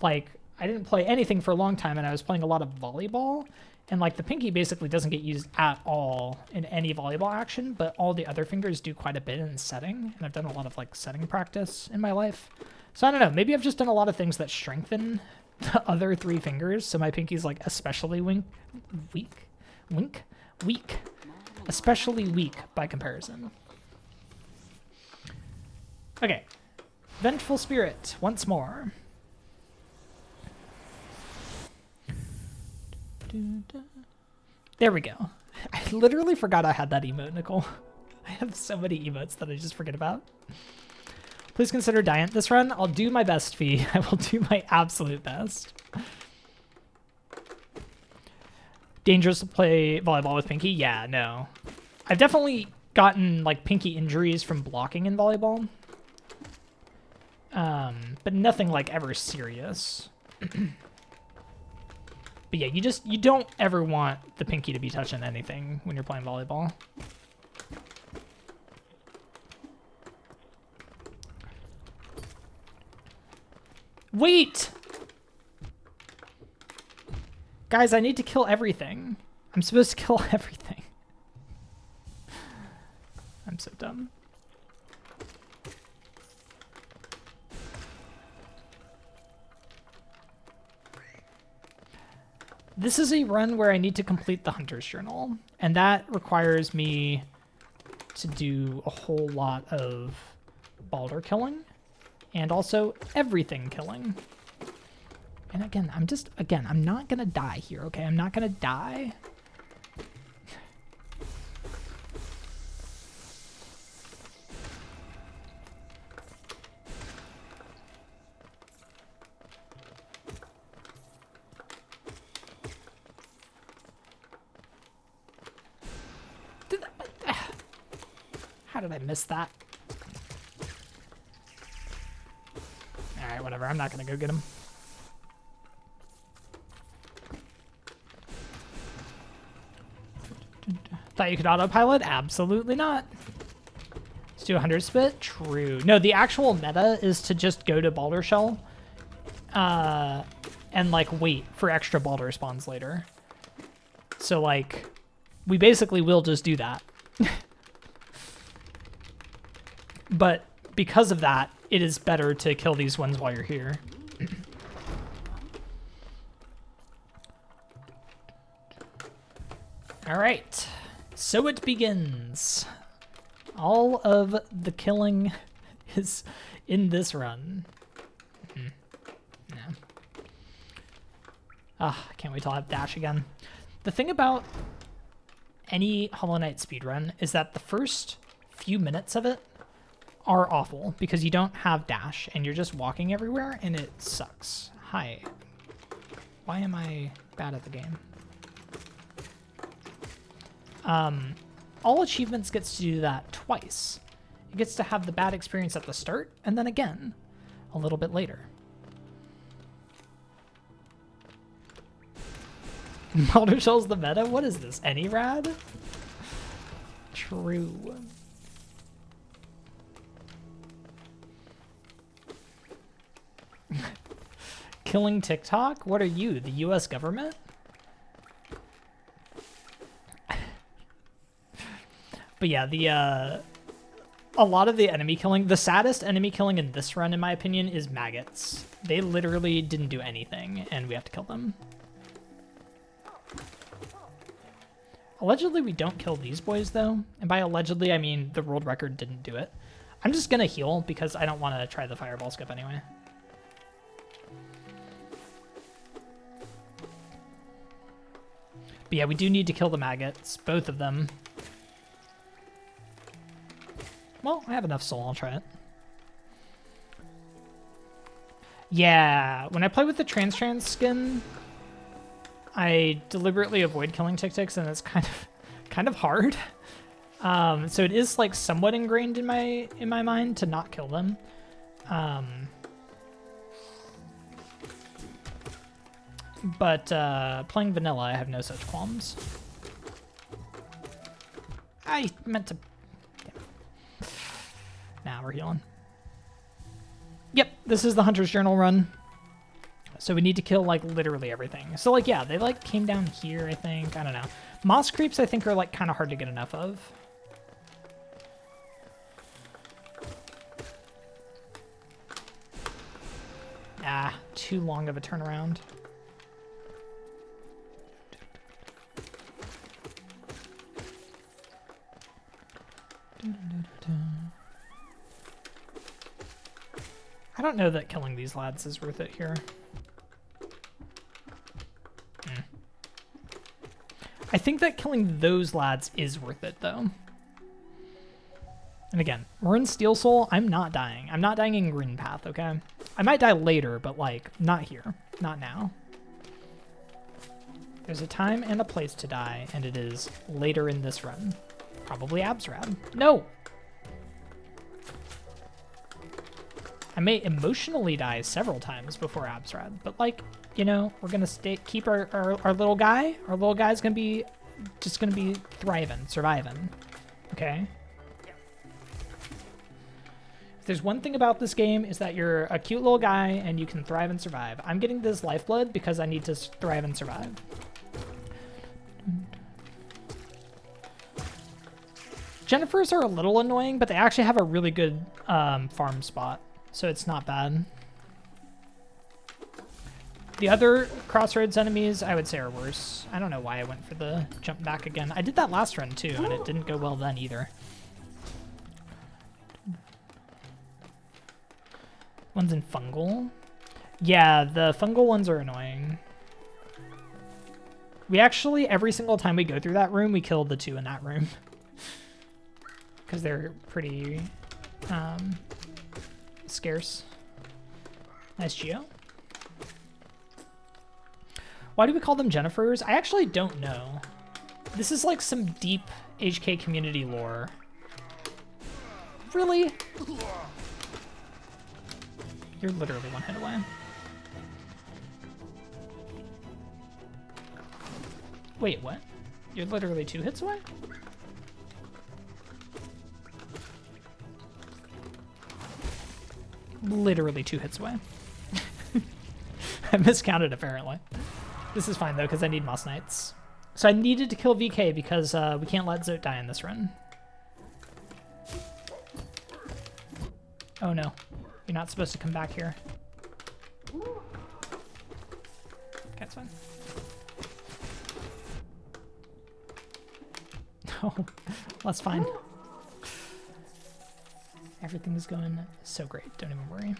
like, I didn't play anything for a long time, and I was playing a lot of volleyball, and like the pinky basically doesn't get used at all in any volleyball action, but all the other fingers do quite a bit in setting, and I've done a lot of like setting practice in my life. So I don't know, maybe I've just done a lot of things that strengthen the other three fingers, so my pinky's like especially weak. weak. Especially weak by comparison. Okay. Vengeful Spirit, once more. There we go. I literally forgot I had that emote, Nicole. I have so many emotes that I just forget about. Please consider Diant this run. I'll do my best, Fee. I will do my absolute best. Dangerous to play volleyball with Pinky? Yeah, no. I've definitely gotten like Pinky injuries from blocking in volleyball. But nothing like ever serious. But yeah, you don't ever want the Pinky to be touching anything when you're playing volleyball. Wait! Guys, I need to kill everything. I'm supposed to kill everything. I'm so dumb. This is a run where I need to complete the Hunter's Journal, and that requires me to do a whole lot of Baldur killing, and also everything killing. And again, I'm not gonna die here, okay? I'm not gonna die. How did I miss that? All right, whatever. I'm not gonna go get him. Thought you could autopilot? Absolutely not. Let's do 100 spit. True. No, the actual meta is to just go to Baldur Shell and like wait for extra Baldur spawns later. So like we basically will just do that. But because of that, it is better to kill these ones while you're here. All right, so it begins. All of the killing is in this run. No. Ah, I can't wait till I have dash again. The thing about any Hollow Knight speedrun is that the first few minutes of it are awful because you don't have dash and you're just walking everywhere and it sucks. Hi. Why am I bad at the game? All Achievements gets to do that twice. It gets to have the bad experience at the start and then again a little bit later. Baldur Shell's the meta? What is this? Any rad? True. Killing TikTok? What are you, the US government? But yeah, a lot of the enemy killing, the saddest enemy killing in this run, in my opinion, is maggots. They literally didn't do anything, and we have to kill them. Allegedly, we don't kill these boys, though. And by allegedly, I mean the world record didn't do it. I'm just going to heal because I don't want to try the fireball skip anyway. But yeah, we do need to kill the maggots, both of them. Well, I have enough soul, I'll try it. Yeah, when I play with the trans skin, I deliberately avoid killing tick-ticks, and it's kind of hard. So it is like somewhat ingrained in my mind to not kill them. But playing vanilla, I have no such qualms. I meant to. Nah, we're healing. Yep, this is the Hunter's Journal run. So we need to kill like literally everything. So like, yeah, they like came down here, I think. I don't know. Moss creeps, I think, are like kind of hard to get enough of. Ah, too long of a turnaround. I don't know that killing these lads is worth it here. I think that killing those lads is worth it, though. And again, we're in Steel Soul. I'm not dying. I'm not dying in Green Path, okay? I might die later, but, like, not here. Not now. There's a time and a place to die, and it is later in this run. Probably Absrad. No! I may emotionally die several times before Absrad, but, like, you know, we're gonna keep our little guy. Our little guy's gonna be just gonna be thriving, surviving. Okay. If there's one thing about this game is that you're a cute little guy and you can thrive and survive. I'm getting this lifeblood because I need to thrive and survive. Jennifers are a little annoying, but they actually have a really good farm spot, so it's not bad. The other Crossroads enemies, I would say, are worse. I don't know why I went for the jump back again. I did that last run, too, and it didn't go well then, either. One's in Fungal. Yeah, the Fungal ones are annoying. We actually, every single time we go through that room, we kill the 2 in that room. Because they're pretty scarce. Nice Geo. Why do we call them Jennifers? I actually don't know. This is like some deep HK community lore. Really? You're literally 1 hit away. Wait, what? You're literally 2 hits away? Literally 2 hits away. I miscounted, apparently. This is fine, though, because I need Moss Knights. So I needed to kill VK because we can't let Zote die in this run. Oh, no. You're not supposed to come back here. Okay, it's fine. Oh, that's fine. Everything is going so great. Don't even worry.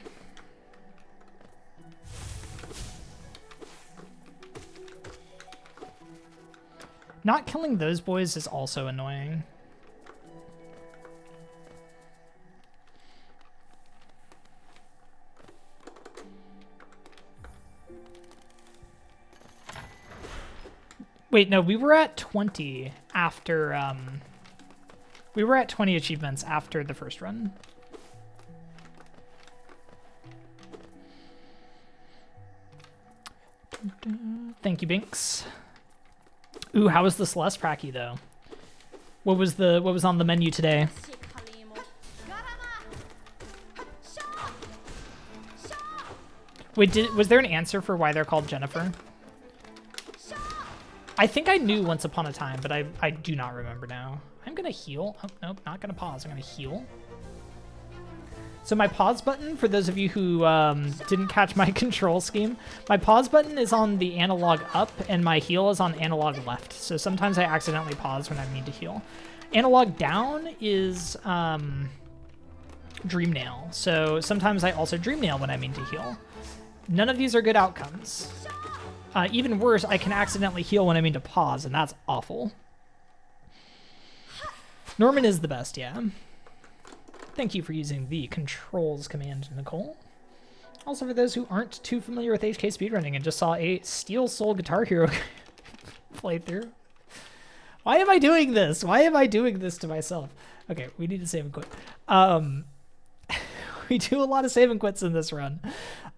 Not killing those boys is also annoying. Wait, no, we were at 20 after, we were at 20 achievements after the first run. Thank you, Binks. Ooh, how was the Celeste Pracky, though? What was on the menu today? Wait, was there an answer for why they're called Jennifer? I think I knew once upon a time, but I do not remember now. I'm gonna heal. Oh, nope, not gonna pause. I'm gonna heal. So my pause button, for those of you who didn't catch my control scheme, my pause button is on the analog up and my heal is on analog left. So sometimes I accidentally pause when I mean to heal. Analog down is Dream Nail. So sometimes I also Dream Nail when I mean to heal. None of these are good outcomes. Even worse, I can accidentally heal when I mean to pause, and that's awful. Norman is the best, yeah. Thank you for using the controls command, Nicole. Also, for those who aren't too familiar with HK speedrunning and just saw a Steel Soul Guitar Hero playthrough. Why am I doing this? Why am I doing this to myself? Okay, we need to save and quit. We do a lot of save and quits in this run.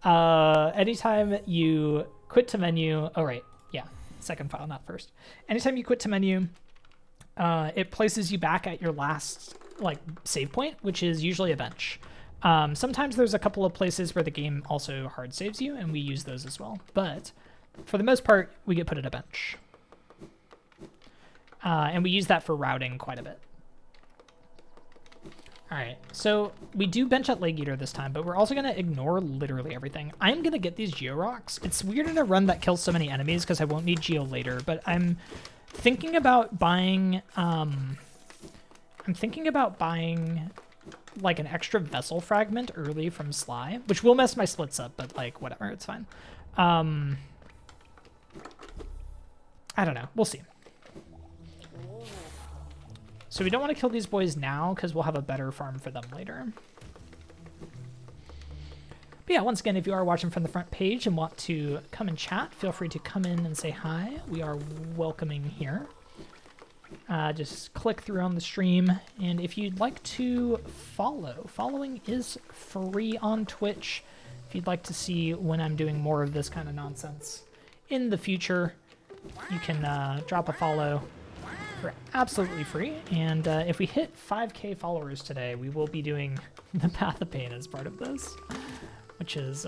Anytime you quit to menu, oh right, yeah, second file, not first. Anytime you quit to menu, it places you back at your last save point, which is usually a bench. Sometimes there's a couple of places where the game also hard saves you, and we use those as well. But for the most part, we get put at a bench. And we use that for routing quite a bit. All right, so we do bench at Leg Eater this time, but we're also going to ignore literally everything. I'm going to get these Geo Rocks. It's weird in a run that kills so many enemies because I won't need Geo later, but I'm thinking about buying like an extra vessel fragment early from Sly, which will mess my splits up, but like whatever, it's fine. I don't know. We'll see. So we don't want to kill these boys now because we'll have a better farm for them later. But yeah, once again, if you are watching from the front page and want to come and chat, feel free to come in and say hi. We are welcoming here. Just click through on the stream. And if you'd like to follow, following is free on Twitch. If you'd like to see when I'm doing more of this kind of nonsense in the future, you can drop a follow for absolutely free. And if we hit 5K followers today, we will be doing the Path of Pain as part of this, which is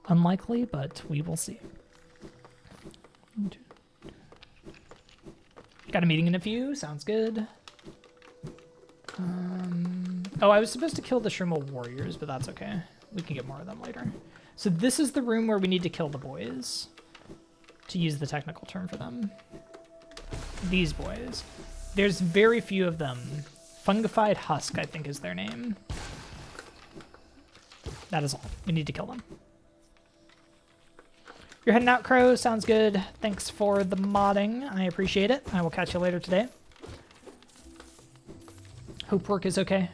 unlikely, but we will see. Got a meeting in a few. Sounds good. Oh, I was supposed to kill the Shroomel warriors, but that's okay. We can get more of them later. So this is the room where we need to kill the boys, to use the technical term for them. These boys. There's very few of them. Fungified Husk, I think, is their name. That is all. We need to kill them. You're heading out, Crow. Sounds good. Thanks for the modding. I appreciate it. I will catch you later today. Hope work is okay.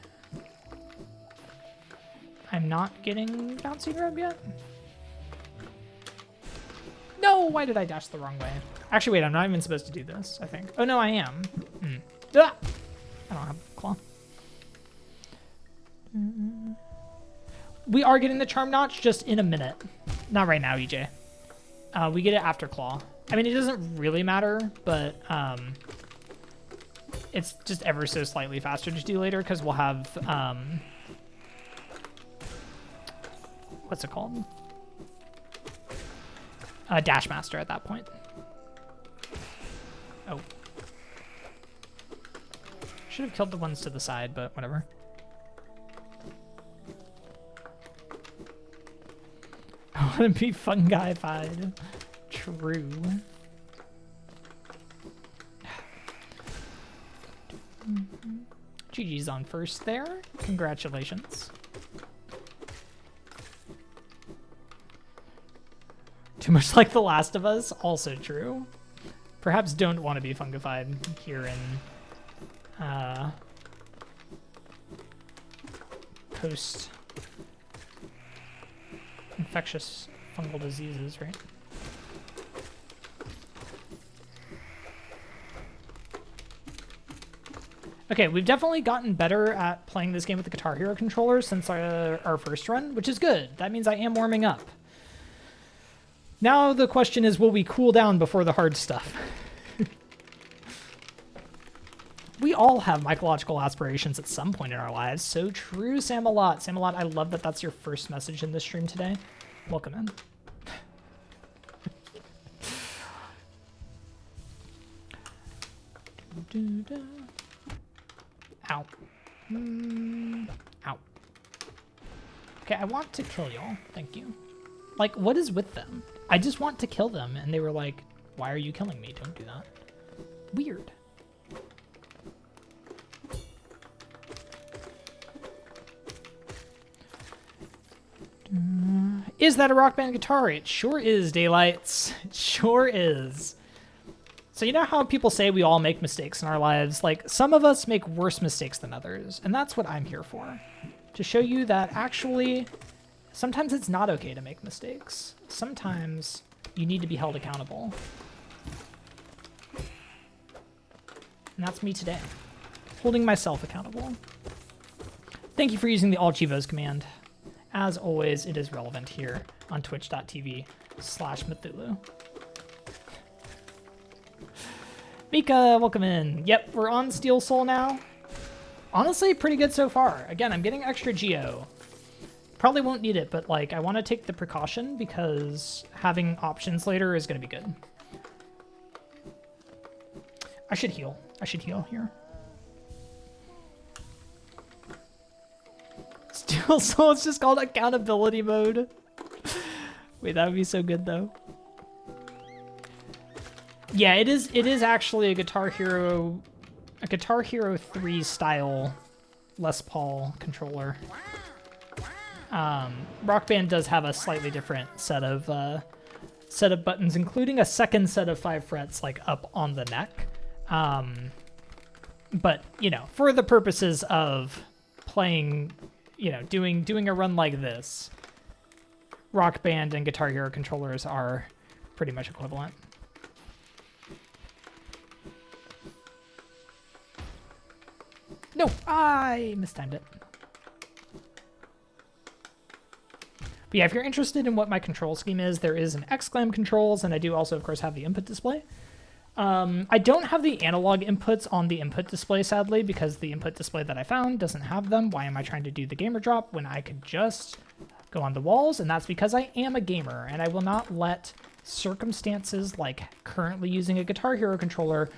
I'm not getting bouncy grub yet. No, why did I dash the wrong way? Actually, wait, I'm not even supposed to do this, I think. Oh, no, I am. Ah! I don't have a claw. We are getting the charm notch just in a minute. Not right now, EJ. We get it after claw. I mean, it doesn't really matter, but it's just ever so slightly faster to do later because we'll have, what's it called? Dash Master at that point. Oh. Should have killed the ones to the side, but whatever. I want to be fungi-fied. True. GG's on first there. Congratulations. Too much like The Last of Us, also true. Perhaps don't want to be fungified here in post infectious fungal diseases, right? Okay, we've definitely gotten better at playing this game with the Guitar Hero controller since our first run, which is good. That means I am warming up. Now the question is, will we cool down before the hard stuff? We all have mycological aspirations at some point in our lives. So true, Samalot. Samalot, I love that that's your first message in this stream today. Welcome in. Ow. Ow. Okay, I want to kill y'all. Thank you. Like, what is with them? I just want to kill them, and they were like, why are you killing me? Don't do that. Weird. Is that a Rock Band guitar? It sure is, Daylights. It sure is. So you know how people say we all make mistakes in our lives? Like, some of us make worse mistakes than others, and that's what I'm here for. To show you that actually, sometimes it's not okay to make mistakes. Sometimes you need to be held accountable. And that's me today, holding myself accountable. Thank you for using the All Chivos command. As always, it is relevant here on twitch.tv/Mthulu. Mika, welcome in. Yep, we're on Steel Soul now. Honestly, pretty good so far. Again, I'm getting extra geo. Probably won't need it, but like I want to take the precaution because having options later is going to be good. I should heal. I should heal here. Steel Soul, it's just called accountability mode. Wait, that would be so good though. Yeah, it is actually a Guitar Hero 3 style Les Paul controller. Rock Band does have a slightly different set of buttons, including a second set of 5 frets like up on the neck. But you know, for the purposes of playing, you know, doing a run like this, Rock Band and Guitar Hero controllers are pretty much equivalent. No, I mistimed it. But yeah, if you're interested in what my control scheme is, there is an exclam controls, and I do also, of course, have the input display. I don't have the analog inputs on the input display, sadly, because the input display that I found doesn't have them. Why am I trying to do the gamer drop when I could just go on the walls? And that's because I am a gamer, and I will not let circumstances like currently using a Guitar Hero controller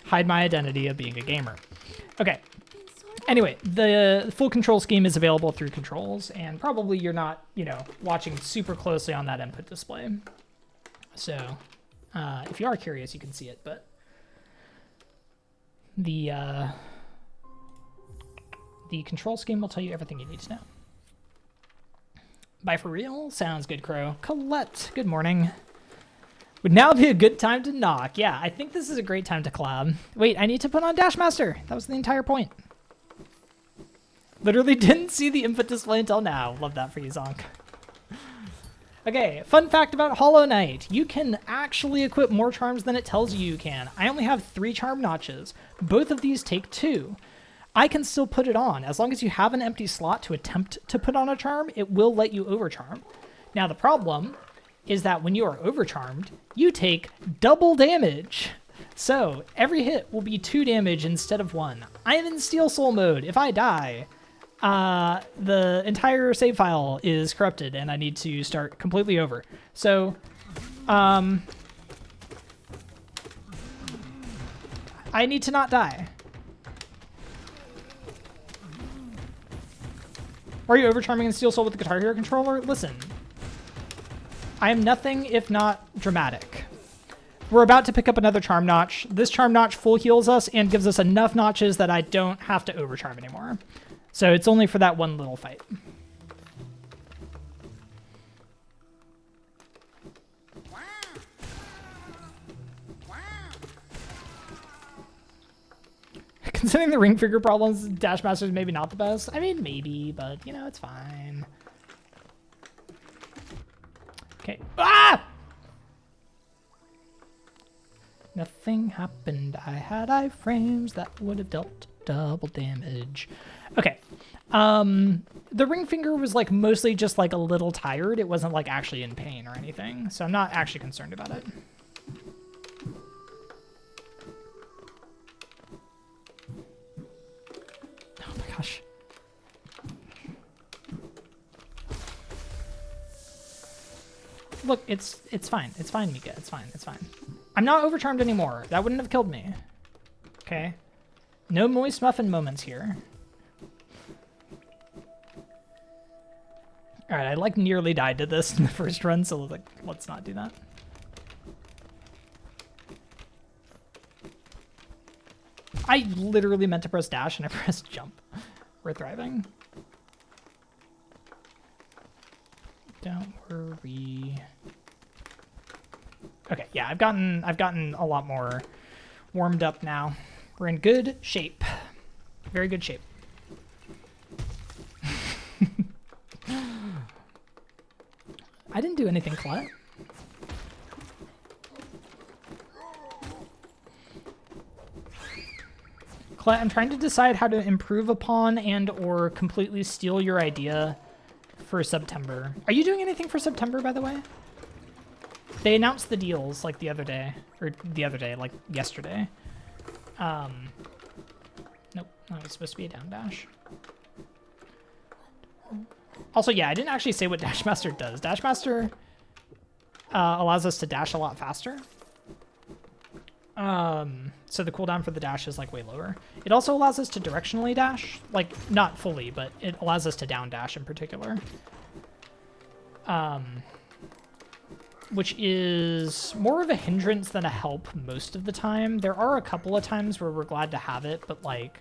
hide my identity of being a gamer. Okay. Anyway, the full control scheme is available through controls, and probably you're not, you know, watching super closely on that input display. So, if you are curious, you can see it, but the control scheme will tell you everything you need to know. Bye for real? Sounds good, Crow. Colette, good morning. Would now be a good time to knock. Yeah, I think this is a great time to collab. Wait, I need to put on Dashmaster. That was the entire point. Literally didn't see the input display until now. Love that for you, Zonk. Okay, fun fact about Hollow Knight. You can actually equip more charms than it tells you you can. I only have 3 charm notches. Both of these take 2. I can still put it on. As long as you have an empty slot to attempt to put on a charm, it will let you overcharm. Now the problem is that when you are overcharmed, you take double damage. So every hit will be 2 damage instead of 1. I am in Steel Soul mode. If I die, the entire save file is corrupted and I need to start completely over. So, I need to not die. Are you overcharming in Steel Soul with the Guitar Hero controller? Listen, I am nothing if not dramatic. We're about to pick up another charm notch. This charm notch full heals us and gives us enough notches that I don't have to overcharm anymore. So it's only for that one little fight. Considering the ring figure problems, Dashmaster is maybe not the best. I mean, maybe, but, you know, it's fine. Okay. Ah! Nothing happened. I had iframes that would have dealt double damage. Okay. The ring finger was like mostly just like a little tired. It wasn't like actually in pain or anything. So I'm not actually concerned about it. Oh my gosh. Look, it's fine. It's fine, Mika. It's fine. It's fine. I'm not overcharmed anymore. That wouldn't have killed me. Okay. No moist muffin moments here. All right, I like nearly died to this in the first run, so like, let's not do that. I literally meant to press dash and I pressed jump. We're thriving. Don't worry. Okay, yeah, I've gotten a lot more warmed up now. We're in good shape. Very good shape. I didn't do anything, Colette. Colette, I'm trying to decide how to improve upon and or completely steal your idea for September. Are you doing anything for September, by the way? They announced the deals like the other day, like yesterday. Nope, that was supposed to be a down dash. Also, yeah, I didn't actually say what Dashmaster does. Dashmaster allows us to dash a lot faster. So the cooldown for the dash is like way lower. It also allows us to directionally dash, like not fully, but it allows us to down dash in particular. Which is more of a hindrance than a help most of the time. There are a couple of times where we're glad to have it, but like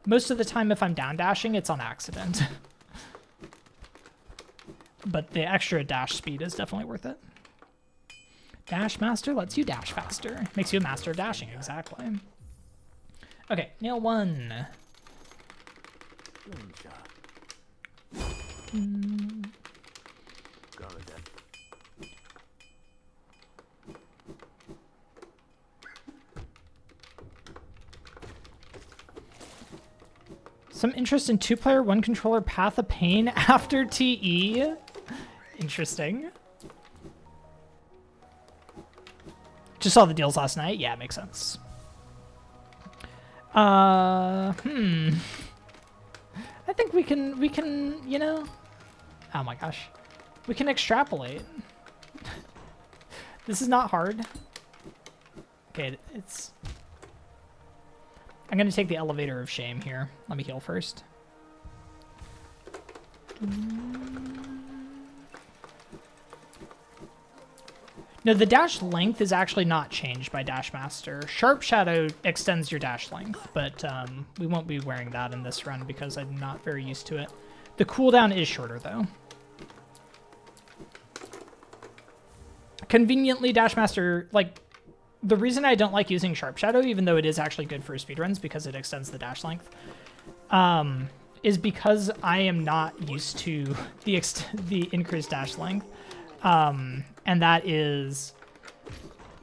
Most of the time if I'm down dashing, it's on accident. But the extra dash speed is definitely worth it. Dash master lets you dash faster. Makes you a master of dashing, exactly. Okay, nail 1. Some interest in 2-player, 1-controller Path of Pain after TE. Interesting. Just saw the deals last night. Yeah, makes sense. I think we can, you know, oh my gosh. We can extrapolate. This is not hard. Okay, it's... I'm gonna take the elevator of shame here. Let me heal first. No, the dash length is actually not changed by Dash Master. Sharp Shadow extends your dash length, but we won't be wearing that in this run because I'm not very used to it. The cooldown is shorter though. Conveniently, Dash Master, like, the reason I don't like using Sharp Shadow, even though it is actually good for speedruns because it extends the dash length, is because I am not used to the increased dash length. And that is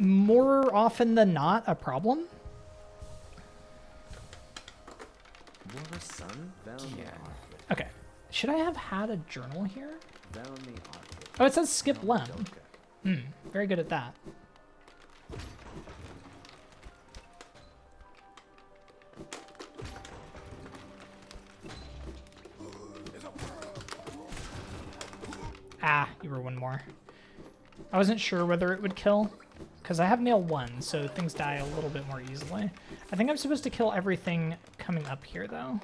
more often than not a problem. Okay. Should I have had a journal here? Oh, it says skip lem. Very good at that. Ah, you were one more. I wasn't sure whether it would kill, because I have nail 1, so things die a little bit more easily. I think I'm supposed to kill everything coming up here, though.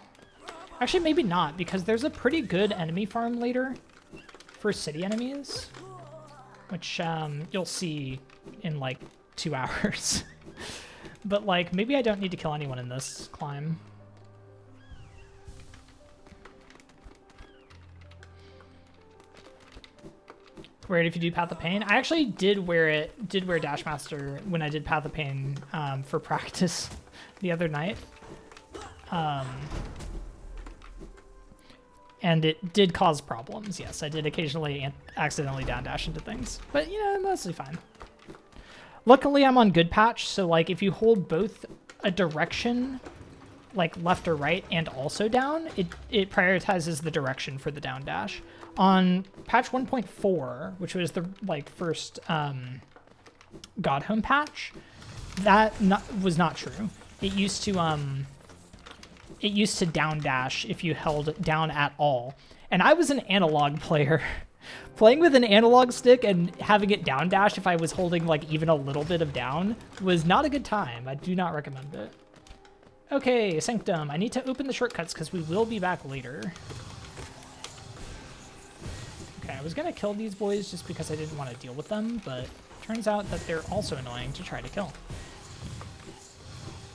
Actually, maybe not, because there's a pretty good enemy farm later for city enemies, which you'll see in, like, 2 hours. But, like, maybe I don't need to kill anyone in this climb. Wear it if you do Path of Pain. I actually did wear Dash Master when I did Path of Pain for practice the other night. And it did cause problems, yes. I did occasionally accidentally down dash into things, but you know, mostly fine. Luckily, I'm on good patch, so like if you hold both a direction, like left or right, and also down, it prioritizes the direction for the down dash. On patch 1.4, which was the like first God Home patch, that was not true. It used to down dash if you held down at all. And I was an analog player. Playing with an analog stick and having it down dash if I was holding like even a little bit of down was not a good time. I do not recommend it. Okay, Sanctum. I need to open the shortcuts because we will be back later. Okay, I was gonna kill these boys just because I didn't want to deal with them, but turns out that they're also annoying to try to kill.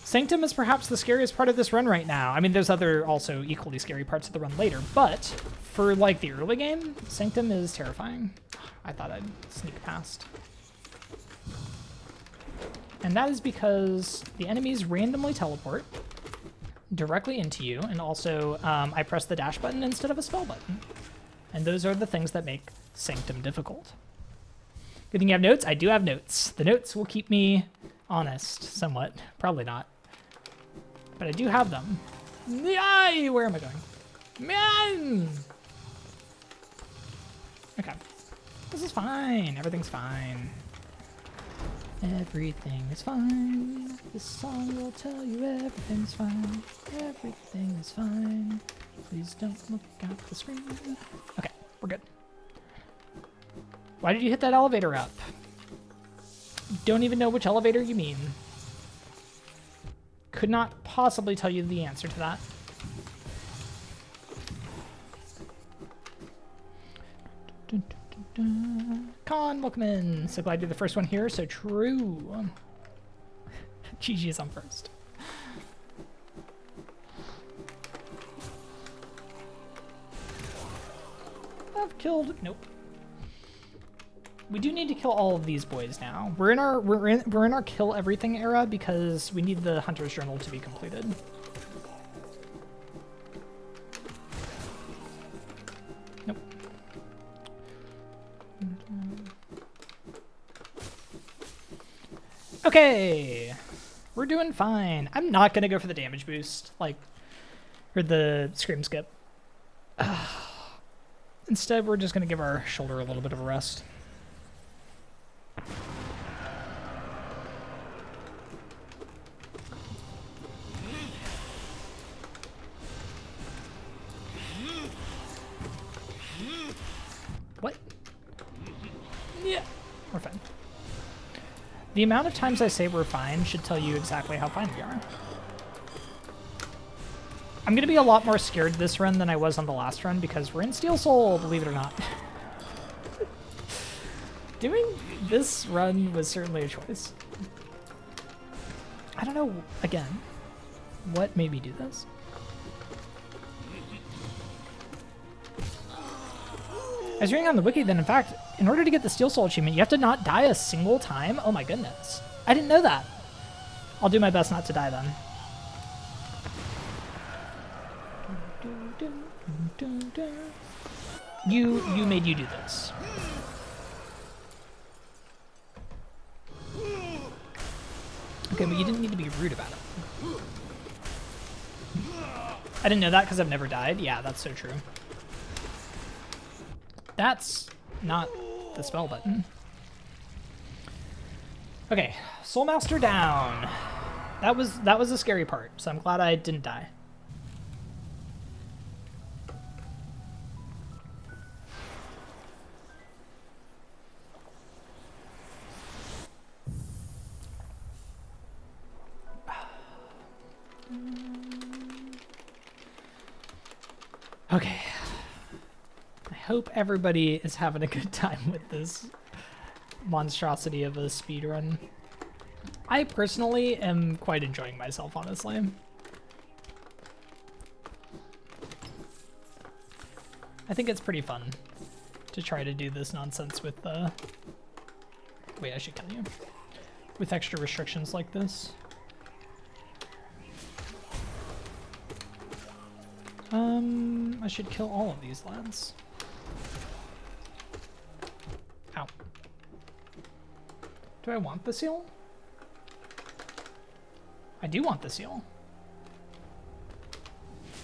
Sanctum is perhaps the scariest part of this run right now. I mean, there's other also equally scary parts of the run later, but for like the early game, Sanctum is terrifying. I thought I'd sneak past. And that is because the enemies randomly teleport directly into you, and also I press the dash button instead of a spell button. And those are the things that make Sanctum difficult. Good thing you have notes? I do have notes. The notes will keep me honest, somewhat. Probably not. But I do have them. Yay! Where am I going? Man! Okay. This is fine. Everything's fine. Everything is fine. This song will tell you everything's fine. Everything is fine. Please don't look at the screen. Okay, we're good. Why did you hit that elevator up? Don't even know which elevator you mean. Could not possibly tell you the answer to that. Con, welcome in. So glad you're the first one here, so true. GG is on first. have killed... Nope. We do need to kill all of these boys now. We're in our kill everything era because we need the Hunter's Journal to be completed. Nope. Okay. We're doing fine. I'm not gonna go for the damage boost, like, or the scream skip. Instead, we're just gonna give our shoulder a little bit of a rest. What? Yeah, we're fine. The amount of times I say we're fine should tell you exactly how fine we are. I'm going to be a lot more scared this run than I was on the last run because we're in Steel Soul, believe it or not. Doing this run was certainly a choice. I don't know, again, what made me do this? I was reading on the wiki that, in fact, in order to get the Steel Soul achievement, you have to not die a single time? Oh my goodness. I didn't know that. I'll do my best not to die then. You made you do this. Okay, but you didn't need to be rude about it. I didn't know that because I've never died. Yeah, that's so true. That's not the spell button. Okay, Soulmaster down. That was the scary part, so I'm glad I didn't die. Okay. I hope everybody is having a good time with this monstrosity of a speedrun. I personally am quite enjoying myself, honestly. I think it's pretty fun to try to do this nonsense with wait, I should kill you. With extra restrictions like this. I should kill all of these lads. Ow. Do I want the seal? I do want the seal.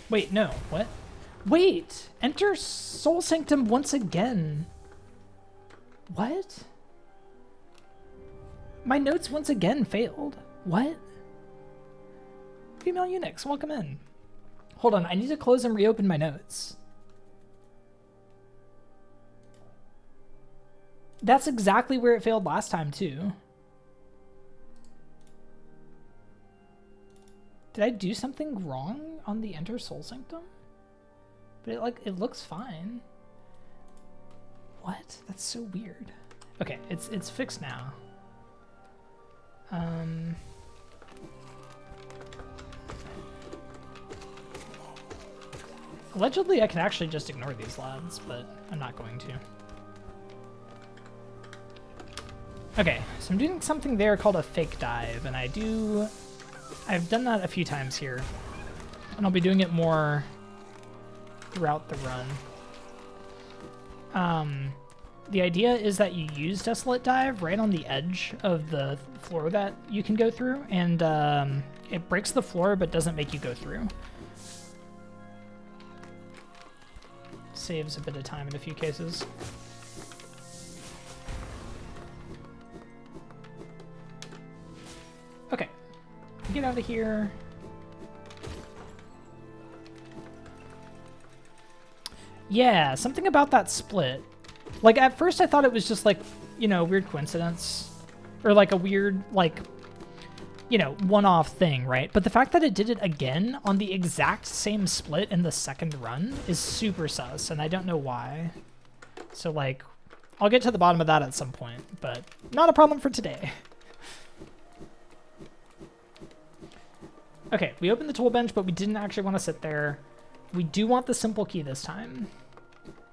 Wait, no. What? Wait! Enter Soul Sanctum once again. What? My notes once again failed. What? Female eunuchs, welcome in. Hold on, I need to close and reopen my notes. That's exactly where it failed last time, too. Did I do something wrong on the Enter Soul Sanctum? But it looks fine. What? That's so weird. Okay, it's fixed now. Allegedly, I can actually just ignore these lads, but I'm not going to. Okay, so I'm doing something there called a fake dive, and I've done that a few times here, and I'll be doing it more throughout the run. The idea is that you use Desolate Dive right on the edge of the floor that you can go through, and it breaks the floor but doesn't make you go through. Saves a bit of time in a few cases. Okay, get out of here. Yeah, something about that split. Like, at first I thought it was just like, you know, weird coincidence. Or like a weird, like, you know, one-off thing, right? But the fact that it did it again on the exact same split in the second run is super sus, and I don't know why. So, like, I'll get to the bottom of that at some point, but not a problem for today. Okay, we opened the tool bench, but we didn't actually want to sit there. We do want the simple key this time.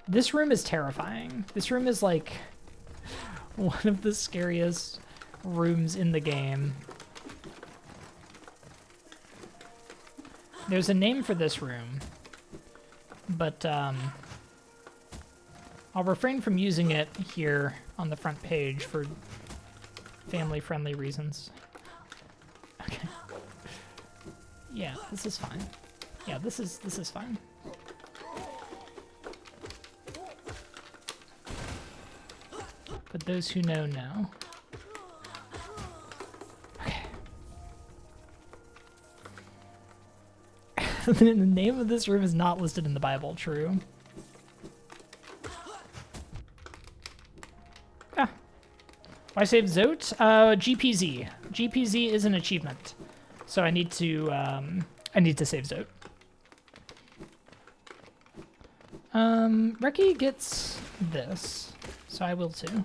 This room is terrifying. This room is like one of the scariest rooms in the game. There's a name for this room, but I'll refrain from using it here on the front page for family-friendly reasons. Okay. Yeah, this is fine. Yeah, this is fine. But those who know, know. Okay. The name of this room is not listed in the Bible, true. Ah. Why save Zote? GPZ. GPZ is an achievement. So I need to save Zote. Reki gets this, so I will too.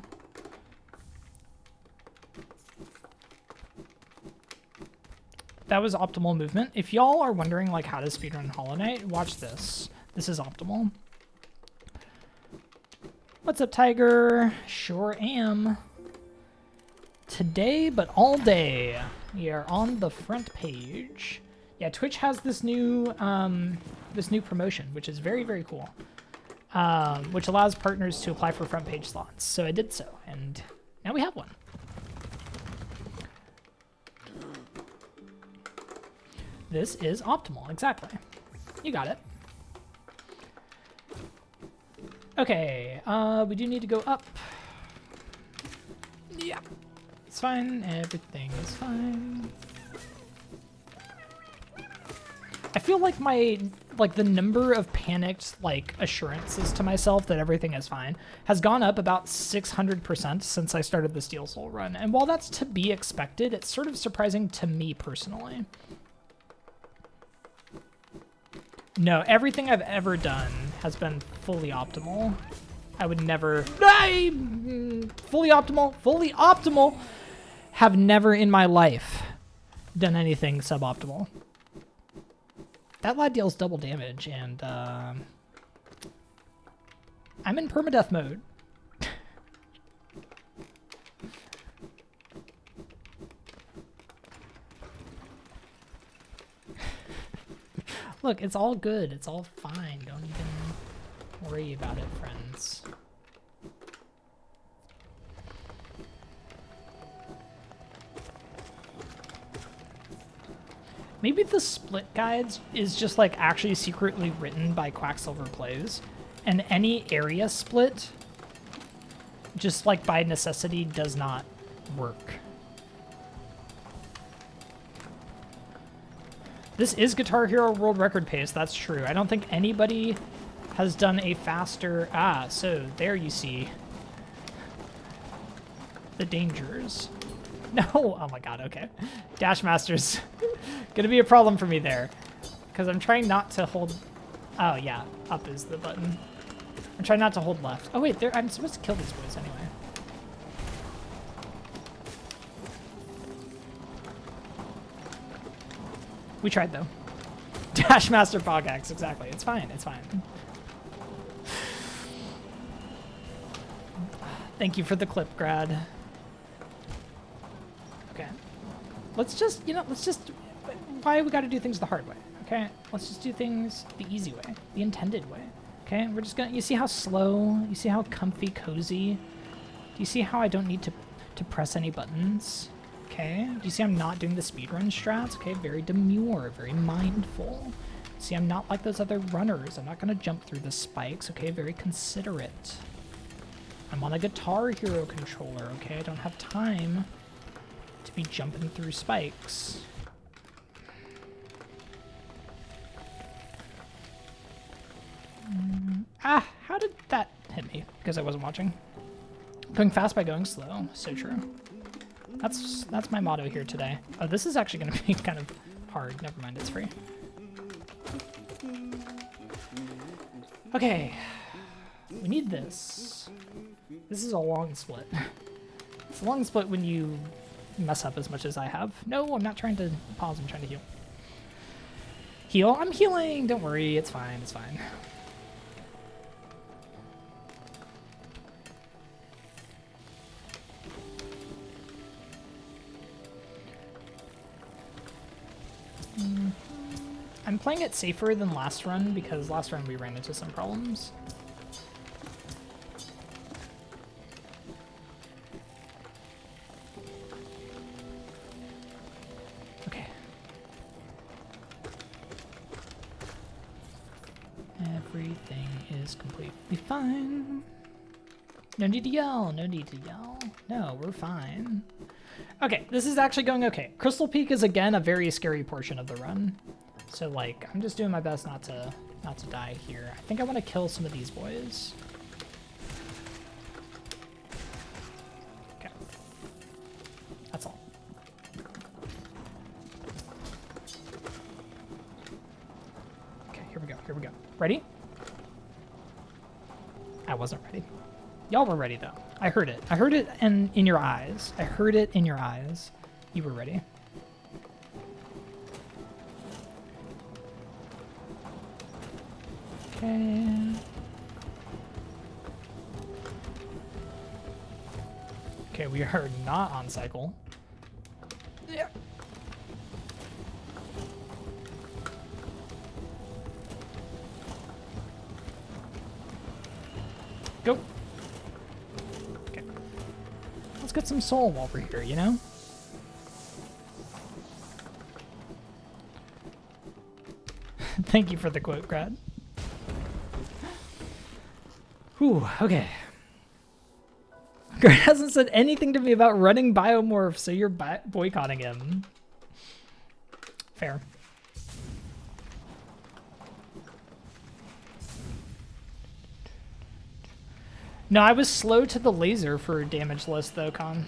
That was optimal movement. If y'all are wondering like how to speedrun Hollow Knight, watch this. This is optimal. What's up, Tiger? Sure am. Today, but all day, we are on the front page. Yeah, Twitch has this new promotion, which is very, very cool. Which allows partners to apply for front page slots. So I did so, and now we have one. This is optimal, exactly. You got it. Okay, we do need to go up. Yeah, it's fine. Everything is fine. I feel like the number of panicked assurances to myself that everything is fine has gone up about 600% since I started the Steel Soul run. And while that's to be expected, it's sort of surprising to me personally. No, everything I've ever done has been fully optimal. I would never... fully optimal, have never in my life done anything suboptimal. That lad deals double damage, and I'm in permadeath mode. Look, it's all good. It's all fine. Don't even worry about it, friends. Maybe the split guides is just like actually secretly written by Quacksilver Plays, and any area split just like by necessity does not work. This is Guitar Hero world record pace, that's true. I don't think anybody has done a faster... so there you see the dangers. No, oh my god, okay. Dash Master's gonna be a problem for me there. Because I'm trying not to hold... Oh yeah, up is the button. I'm trying not to hold left. Oh wait, I'm supposed to kill these boys anyway. We tried though. Dash Master Pogax, exactly. It's fine, it's fine. Thank you for the clip, Grad. Okay. Let's just, why we gotta do things the hard way, okay? Let's just do things the easy way, the intended way, okay? We're just gonna, you see how slow, you see how comfy, cozy? Do you see how I don't need to press any buttons? Okay, do you see I'm not doing the speedrun strats? Okay, very demure, very mindful. See, I'm not like those other runners. I'm not gonna jump through the spikes, okay? Very considerate. I'm on a Guitar Hero controller, okay? I don't have time to be jumping through spikes. How did that hit me? Because I wasn't watching. Going fast by going slow, so true. That's my motto here today. Oh, this is actually going to be kind of hard. Never mind, it's free. Okay. We need this. This is a long split. It's a long split when you mess up as much as I have. No, I'm not trying to pause. I'm trying to heal. Heal? I'm healing. Don't worry. It's fine. It's fine. I'm playing it safer than last run because last run we ran into some problems. Okay. Everything is completely fine. No need to yell, no need to yell. No, we're fine. Okay, this is actually going okay. Crystal Peak is again a very scary portion of the run. So like, I'm just doing my best not to die here. I think I want to kill some of these boys. Okay. That's all. Okay, here we go, here we go. Ready? I wasn't ready. Y'all were ready though. I heard it. I heard it in your eyes. I heard it in your eyes. You were ready. Okay. Okay, we are not on cycle. Yeah. Go. Okay. Let's get some soul while we're here, you know? Thank you for the quote, Grad. Whew, okay. Grad hasn't said anything to me about running Biomorph, so you're boycotting him. Fair. No, I was slow to the laser for damage list though, Con.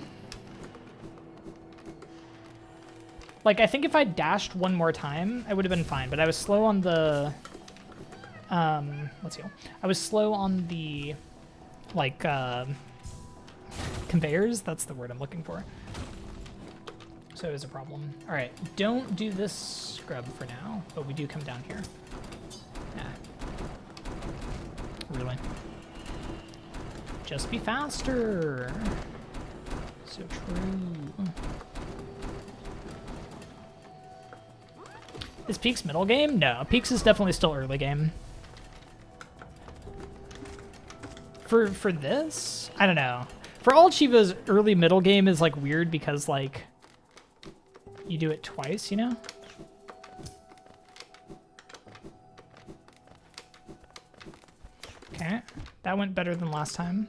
Like, I think if I dashed one more time, I would have been fine, but I was slow on the... let's heal. I was slow on the, like, conveyors. That's the word I'm looking for. So it was a problem. All right, don't do this scrub for now, but we do come down here. Yeah. Really? Just be faster. So true. Is Peaks middle game? No, Peaks is definitely still early game. For this? I don't know. For All Chiva's early middle game is like weird because like you do it twice, you know? Okay, that went better than last time.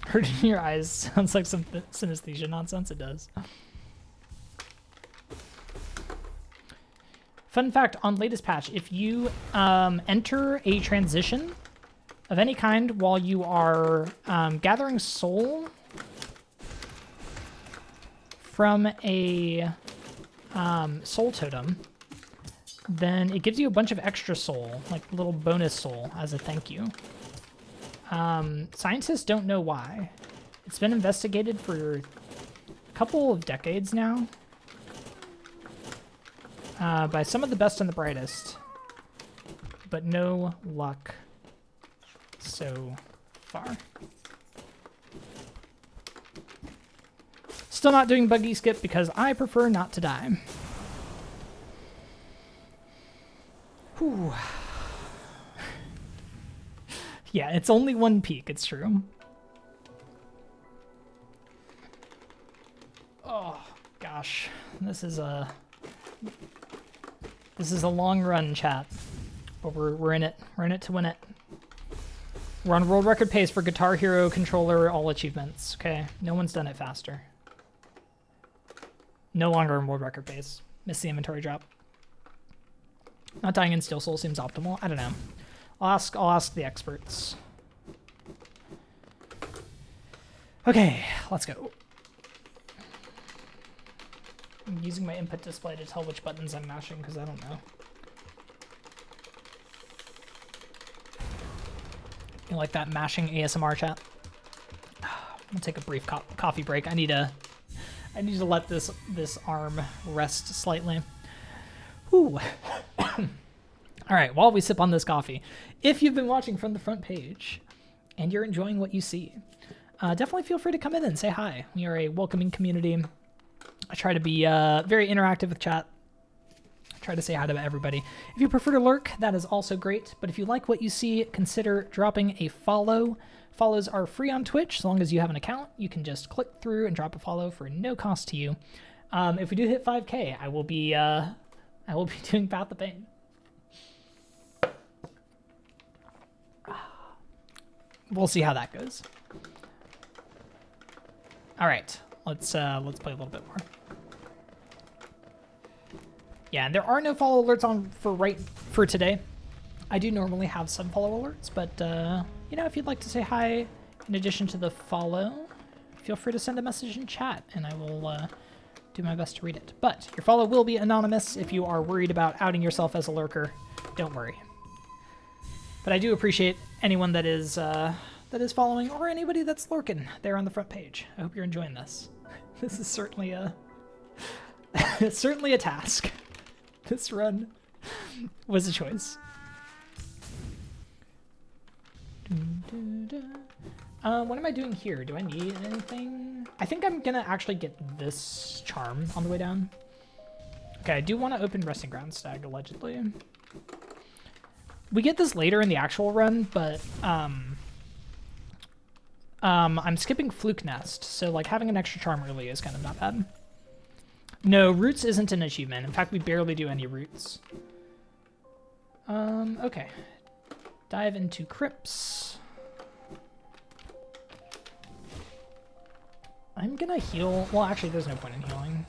Hurt in your eyes sounds like some synesthesia nonsense. It does. Fun fact on latest patch, if you enter a transition of any kind while you are gathering soul from a soul totem, then it gives you a bunch of extra soul, like little bonus soul as a thank you. Scientists don't know why. It's been investigated for a couple of decades now. By some of the best and the brightest, but no luck so far. Still not doing buggy skip because I prefer not to die. Whew. Yeah, it's only one peak, it's true. Oh, gosh. This is a long run, chat. But we're in it. We're in it to win it. We're on world record pace for Guitar Hero controller all achievements. Okay, no one's done it faster. No longer in world record pace. Missed the inventory drop. Not dying in Steel Soul seems optimal. I don't know. I'll ask the experts. Okay, let's go. I'm using my input display to tell which buttons I'm mashing because I don't know. You like that mashing ASMR, chat? I'll take a brief coffee break. I need to let this arm rest slightly. Whew. All right, while we sip on this coffee, if you've been watching from the front page and you're enjoying what you see, definitely feel free to come in and say hi. We are a welcoming community. I try to be very interactive with chat. I try to say hi to everybody. If you prefer to lurk, that is also great. But if you like what you see, consider dropping a follow. Follows are free on Twitch. As long as you have an account, you can just click through and drop a follow for no cost to you. If we do hit 5K, I will be doing Path of Pain. We'll see how that goes. All right, let's play a little bit more. Yeah, and there are no follow alerts on for today. I do normally have some follow alerts, but you know, if you'd like to say hi in addition to the follow, feel free to send a message in chat, and I will do my best to read it. But your follow will be anonymous. If you are worried about outing yourself as a lurker, don't worry. But I do appreciate anyone that is following, or anybody that's lurking there on the front page. I hope you're enjoying this. This is certainly a certainly a task. This run was a choice. What am I doing here? Do I need anything? I think I'm gonna actually get this charm on the way down. Okay, I do want to open Resting Ground Stag, allegedly. We get this later in the actual run, but I'm skipping Fluke Nest, so like having an extra charm early is kind of not bad. No, Roots isn't an achievement. In fact, we barely do any Roots. Okay. Dive into Crypts. I'm gonna heal. Well, actually, there's no point in healing.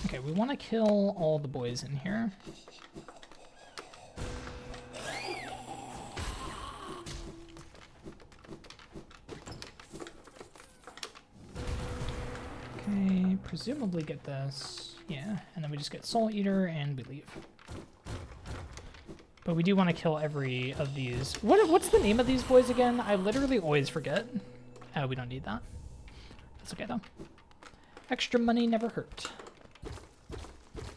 Okay, we want to kill all the boys in here. Okay, presumably get this. Yeah, and then we just get Soul Eater and we leave. But we do want to kill every of these. What's the name of these boys again? I literally always forget. Oh, we don't need that. That's okay though. Extra money never hurt.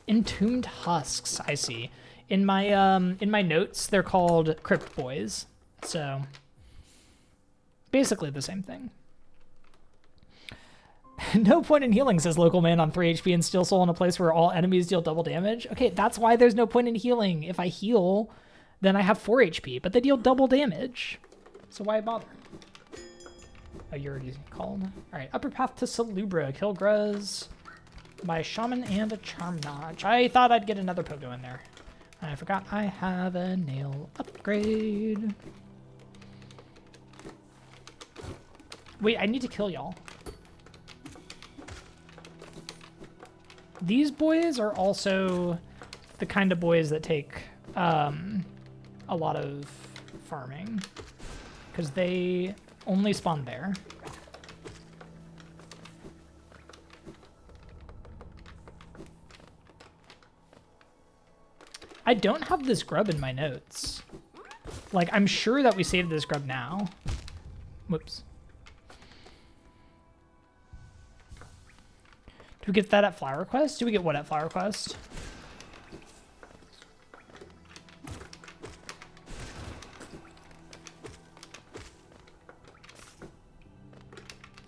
Entombed Husks, I see. In my notes, they're called Crypt Boys. So basically the same thing. No point in healing, says Local Man on 3 HP and Steel Soul in a place where all enemies deal double damage. Okay, that's why there's no point in healing. If I heal, then I have 4 HP, but they deal double damage. So why bother? Oh, you already called? All right, Upper Path to Salubra. Kill Gruz by a Shaman and a Charm Notch. I thought I'd get another Pogo in there. I forgot I have a nail upgrade. Wait, I need to kill y'all. These boys are also the kind of boys that take a lot of farming because they only spawn there. I don't have this grub in my notes. Like, I'm sure that we saved this grub now. Whoops. Do we get that at Flower Quest? Do we get what at Flower Quest?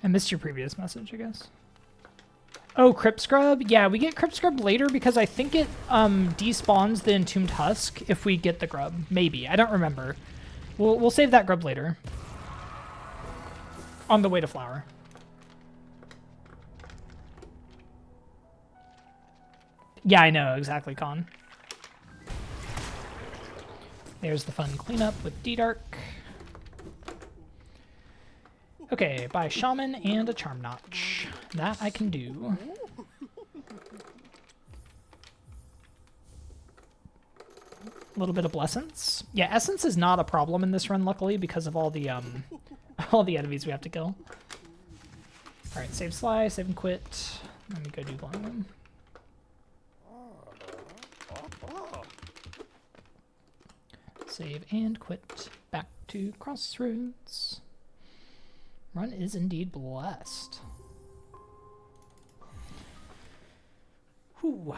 I missed your previous message, I guess. Oh, Crypt Scrub? Yeah, we get Crypt Scrub later because I think it despawns the Entombed Husk if we get the grub. Maybe. I don't remember. We'll save that grub later. On the way to Flower. Yeah, I know, exactly, Con. There's the fun cleanup with D-Dark. Okay, buy Shaman and a Charm Notch. That I can do. A little bit of Blessence. Yeah, Essence is not a problem in this run, luckily, because of all the enemies we have to kill. Alright, save Sly, save and quit. Let me go do Glowing Room. Save and quit. Back to Crossroads. Run is indeed blessed. Whew.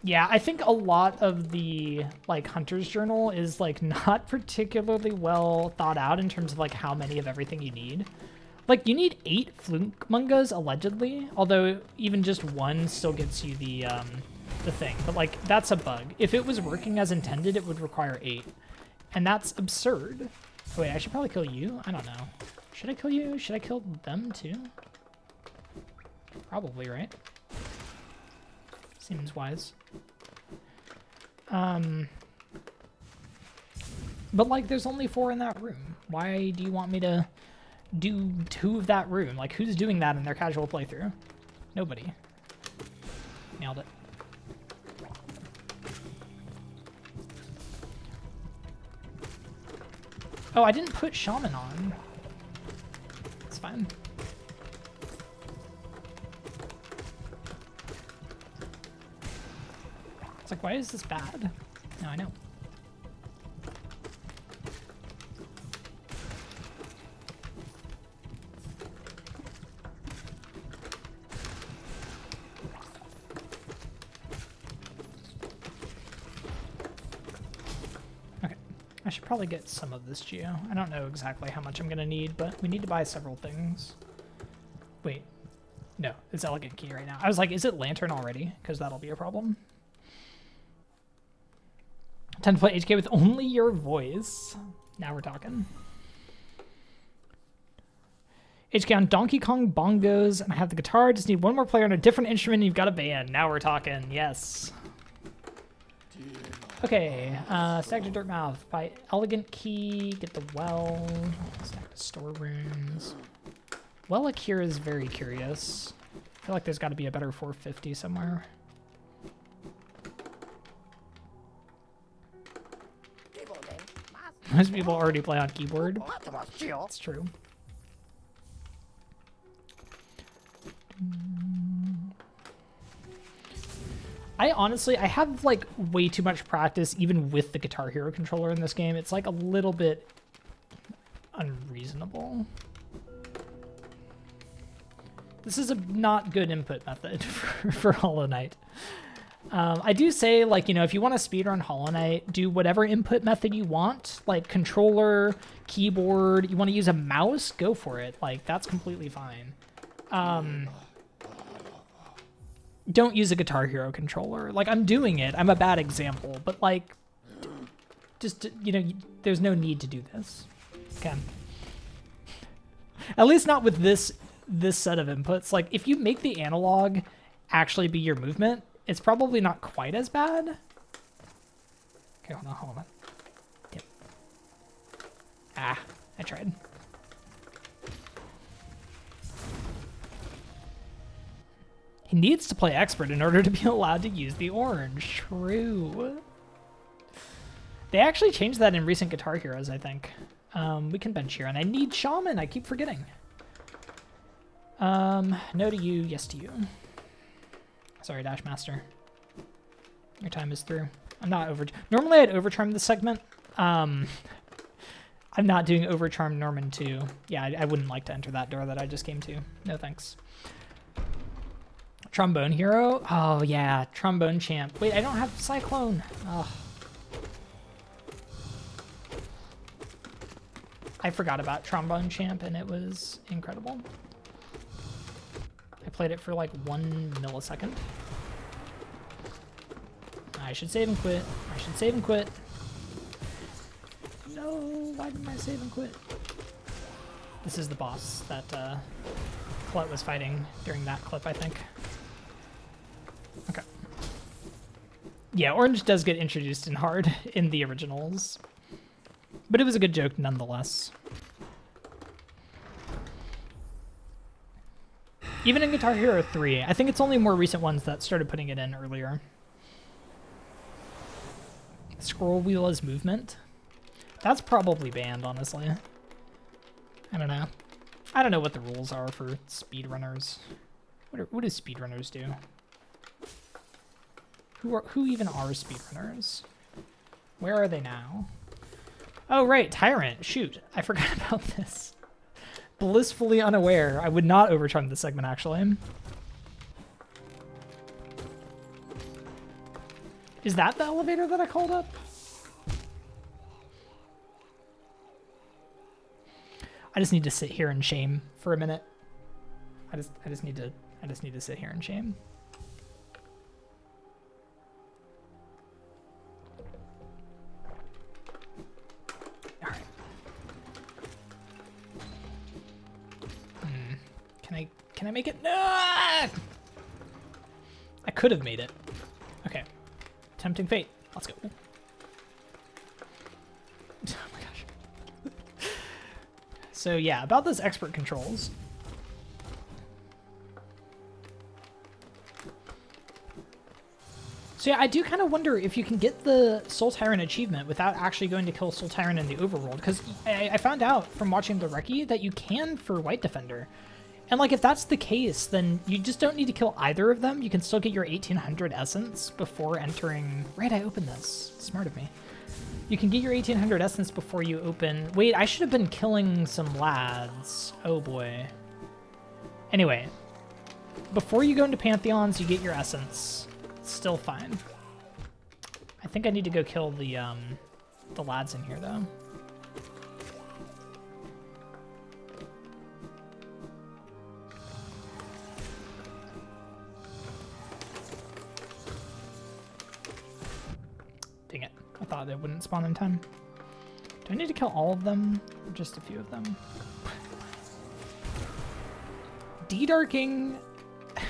Yeah, I think a lot of the like Hunter's Journal is like not particularly well thought out in terms of like how many of everything you need. Like you need 8 fluke mungas allegedly, although even just 1 still gets you the thing. But like that's a bug. If it was working as intended, it would require 8, and that's absurd. Oh, wait, I should probably kill you. I don't know. Should I kill you? Should I kill them too? Probably, right? Seems wise. But like there's only 4 in that room. Why do you want me to do 2 of that room? Like who's doing that in their casual playthrough? Nobody. Nailed it. Oh, I didn't put Shaman on. It's fine. It's like, why is this bad? No, I know. Okay, I should probably get some of this geo. I don't know exactly how much I'm gonna need, but we need to buy several things. Wait, no, it's Elegant Key right now. I was like, is it Lantern already? Because that'll be a problem. Time to play HK with only your voice. Now we're talking. HK on Donkey Kong bongos, and I have the guitar. Just need 1 more player on a different instrument, and you've got a band. Now we're talking. Yes. Okay. Stack to Dirt Mouth. Buy Elegant Key. Get the well. Stack to store rooms. Well, Akira is very curious. I feel like there's got to be a better 450 somewhere. Most people already play on keyboard. That's true. I honestly have like way too much practice even with the Guitar Hero controller in this game. It's like a little bit unreasonable. This is a not good input method for Hollow Knight. I do say, like, you know, if you want to speedrun Hollow Knight, do whatever input method you want, like controller, keyboard. You want to use a mouse, go for it. Like, that's completely fine. Don't use a Guitar Hero controller. Like, I'm doing it. I'm a bad example, but like, just, you know, there's no need to do this. Okay. At least not with this set of inputs. Like, if you make the analog actually be your movement, it's probably not quite as bad. Okay, hold on. Yep. Ah, I tried. He needs to play expert in order to be allowed to use the orange. True. They actually changed that in recent Guitar Heroes, I think. We can bench here, and I need Shaman. I keep forgetting. No to you, yes to you. Sorry, Dash Master. Your time is through. I'm not over. Normally, I'd overcharm this segment. I'm not doing overcharm Norman 2. Yeah, I wouldn't like to enter that door that I just came to. No thanks. Trombone Hero? Oh, yeah. Trombone Champ. Wait, I don't have Cyclone. Oh. I forgot about Trombone Champ, and it was incredible. I played it for like 1 millisecond. I should save and quit. I should save and quit. No, why didn't I save and quit? This is the boss that Colette was fighting during that clip, I think. Okay. Yeah, orange does get introduced in hard in the originals. But it was a good joke nonetheless. Even in Guitar Hero 3, I think it's only more recent ones that started putting it in earlier. Scroll wheel as movement? That's probably banned, honestly. I don't know. I don't know what the rules are for speedrunners. What do speedrunners do? Who even are speedrunners? Where are they now? Oh, right, Tyrant. Shoot, I forgot about this. Blissfully unaware. I would not overcharm this segment, actually. Is that the elevator that I called up? I just need to sit here in shame for a minute. I just need to sit here in shame. All right. Can I make it? No! I could have made it. Okay. Tempting fate. Let's go. Oh my gosh. So yeah, about those expert controls. So yeah, I do kind of wonder if you can get the Soul Tyrant achievement without actually going to kill Soul Tyrant in the overworld, because I found out from watching the Recce that you can for White Defender. And like, if that's the case, then you just don't need to kill either of them. You can still get your 1800 essence before entering... Right, I opened this. Smart of me. You can get your 1800 essence before you open... Wait, I should have been killing some lads. Oh boy. Anyway, before you go into Pantheons, you get your essence. It's still fine. I think I need to go kill the lads in here, though. Dang it. I thought it wouldn't spawn in time. Do I need to kill all of them, or just a few of them? De-darking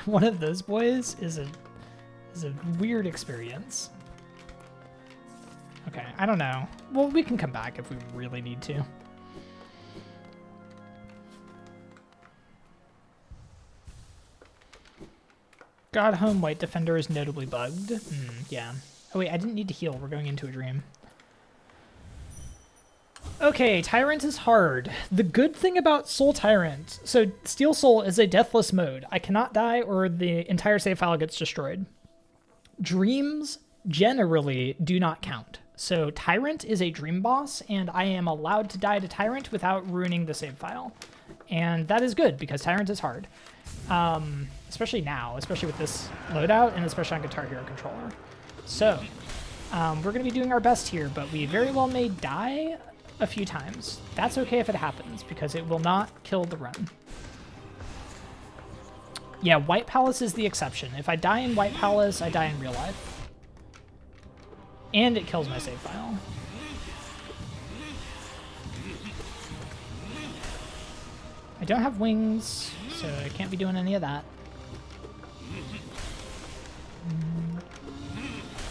one of those boys is a weird experience. Okay, I don't know. Well, we can come back if we really need to. God Home White Defender is notably bugged. Yeah. Oh wait, I didn't need to heal. We're going into a dream. Okay, Tyrant is hard. The good thing about Soul Tyrant... So, Steel Soul is a deathless mode. I cannot die or the entire save file gets destroyed. Dreams generally do not count. So, Tyrant is a dream boss, and I am allowed to die to Tyrant without ruining the save file. And that is good, because Tyrant is hard. Especially now, especially with this loadout, and especially on Guitar Hero Controller. So, we're going to be doing our best here, but we very well may die a few times. That's okay if it happens, because it will not kill the run. Yeah, White Palace is the exception. If I die in White Palace, I die in real life. And it kills my save file. I don't have wings, so I can't be doing any of that.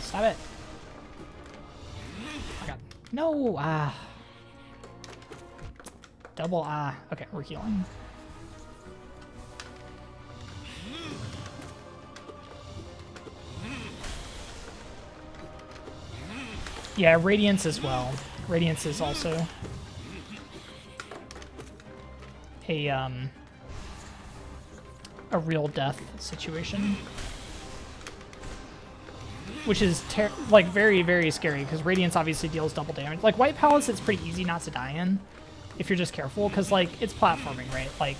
Stop it. Oh my god. No! Double okay, we're healing. Yeah, Radiance as well. Radiance is also a real death situation. Which is like very, very scary, because Radiance obviously deals double damage. Like White Palace, it's pretty easy not to die in, if you're just careful, because like it's platforming, right? Like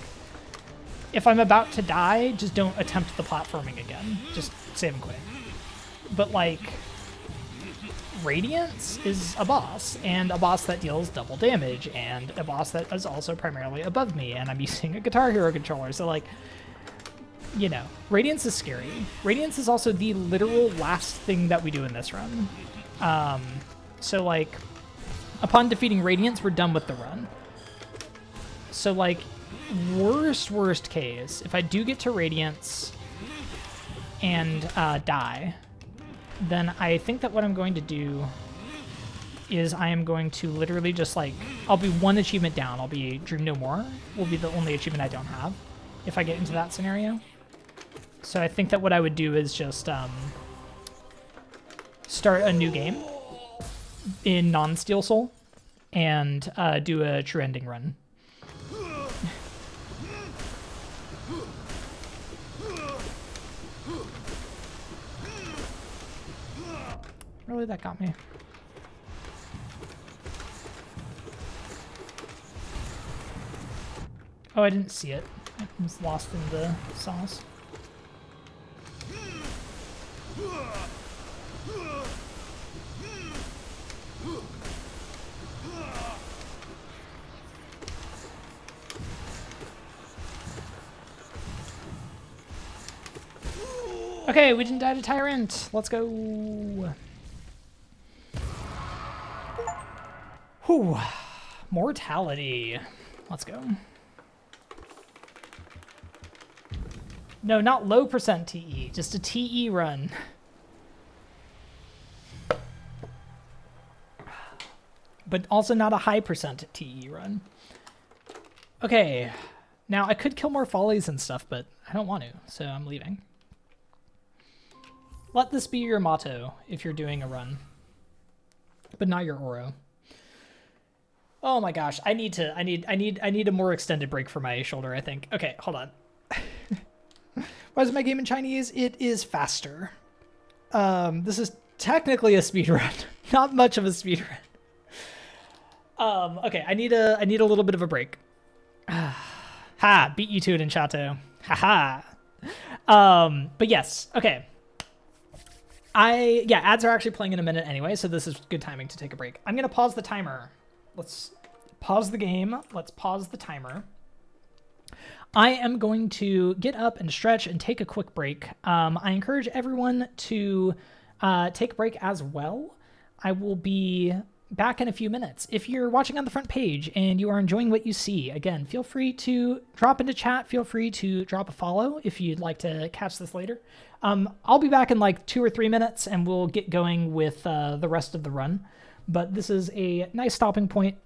if I'm about to die, just don't attempt the platforming again. Just save and quit. But like Radiance is a boss, and a boss that deals double damage, and a boss that is also primarily above me, and I'm using a Guitar Hero controller, so like, you know, Radiance is scary. Radiance is also the literal last thing that we do in this run. So like, upon defeating Radiance, we're done with the run. So like, worst case, if I do get to Radiance and die, then I think that what I'm going to do is I am going to literally just like, I'll be one achievement down. I'll be Dream No More will be the only achievement I don't have if I get into that scenario. So I think that what I would do is just start a new game in non-Steel Soul and do a true ending run. Really, that got me. Oh, I didn't see it. I was lost in the sauce. Okay, we didn't die to Tyrant. Let's go. Whew. Mortality. Let's go. No, not low percent TE, just a TE run. But also not a high percent TE run. Okay, now I could kill more follies and stuff, but I don't want to, so I'm leaving. Let this be your motto if you're doing a run, but not your Oro. Oh my gosh, I need a more extended break for my shoulder, I think. Okay, hold on. Why is my game in Chinese? It is faster. This is technically a speed run, not much of a speed run. Okay, I need a little bit of a break. Ha! Beat you to it in Chateau. Ha ha. But yes, okay. Yeah, ads are actually playing in a minute anyway, so this is good timing to take a break. I'm gonna pause the timer. Let's pause the game. Let's pause the timer. I am going to get up and stretch and take a quick break. I encourage everyone to take a break as well. I will be back in a few minutes. If you're watching on the front page and you are enjoying what you see, again, feel free to drop into chat. Feel free to drop a follow if you'd like to catch this later. I'll be back in like 2 or 3 minutes and we'll get going with the rest of the run. But this is a nice stopping point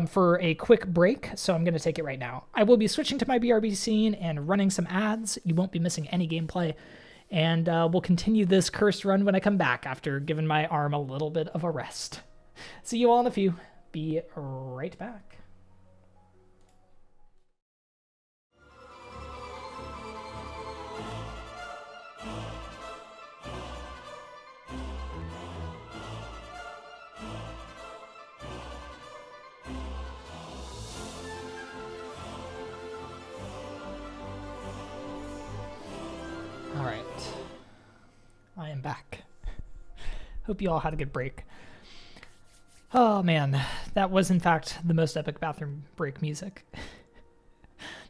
for a quick break, so I'm going to take it right now. I will be switching to my BRB scene and running some ads. You won't be missing any gameplay. And we'll continue this cursed run when I come back after giving my arm a little bit of a rest. See you all in a few. Be right back. All right. I am back. Hope you all had a good break. Oh man, that was in fact the most epic bathroom break music.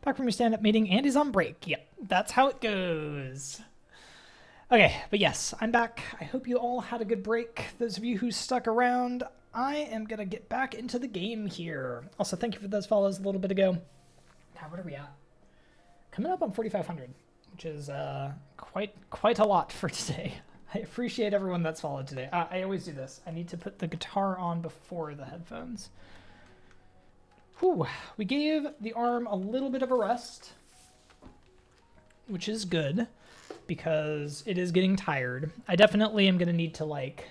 Back from your stand-up meeting, Andy's on break. Yep, that's how it goes. Okay, but yes, I'm back. I hope you all had a good break. Those of you who stuck around, I am gonna get back into the game here. Also, thank you for those follows a little bit ago. Now, what are we at? Coming up on 4,500, which is quite a lot for today. I appreciate everyone that's followed today. I always do this. I need to put the guitar on before the headphones. Whew. We gave the arm a little bit of a rest, which is good because it is getting tired. I definitely am going to need to like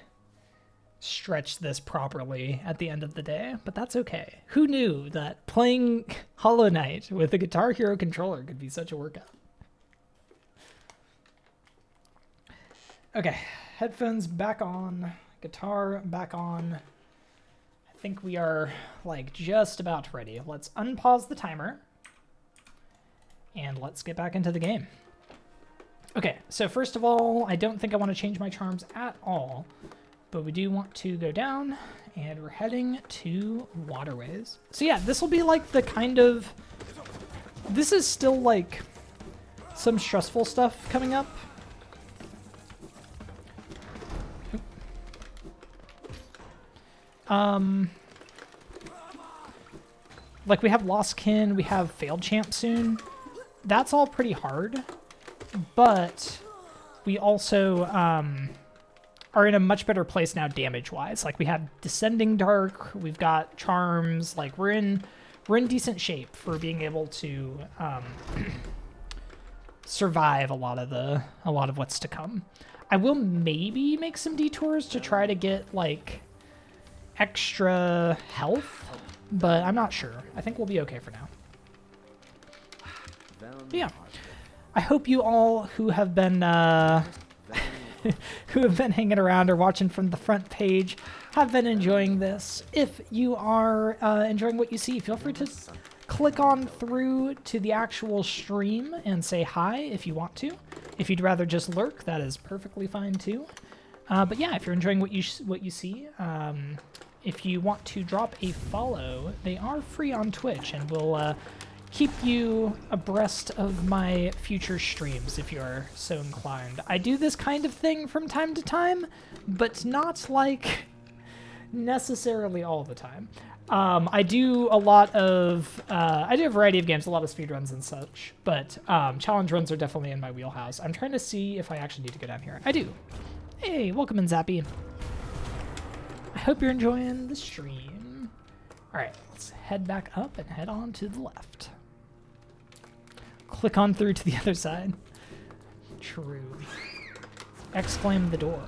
stretch this properly at the end of the day, but that's okay. Who knew that playing Hollow Knight with a Guitar Hero controller could be such a workout? Okay, headphones back on, guitar back on. I think we are like just about ready. Let's unpause the timer and let's get back into the game. Okay, so first of all, I don't think I want to change my charms at all, but we do want to go down and we're heading to Waterways. So yeah, this will be like the kind of, this is still like some stressful stuff coming up. Like we have Lost Kin, we have Failed Champ soon. That's all pretty hard, but we also are in a much better place now damage-wise. Like we have Descending Dark, we've got charms. Like we're in decent shape for being able to survive a lot of what's to come. I will maybe make some detours to try to get like extra health, but I'm not sure. I think we'll be okay for now. But yeah, I hope you all who have been who have been hanging around or watching from the front page have been enjoying this. If you are enjoying what you see, feel free to click on through to the actual stream and say hi if you want to. If you'd rather just lurk, that is perfectly fine too. But yeah, if you're enjoying what you see, if you want to drop a follow, they are free on Twitch, and will keep you abreast of my future streams if you're so inclined. I do this kind of thing from time to time, but not like necessarily all the time. I do a lot of, I do a variety of games, a lot of speedruns and such, but challenge runs are definitely in my wheelhouse. I'm trying to see if I actually need to go down here. I do. Hey, welcome in, Zappy. I hope you're enjoying the stream. All right, let's head back up and head on to the left. Click on through to the other side. True. Exclaim the door.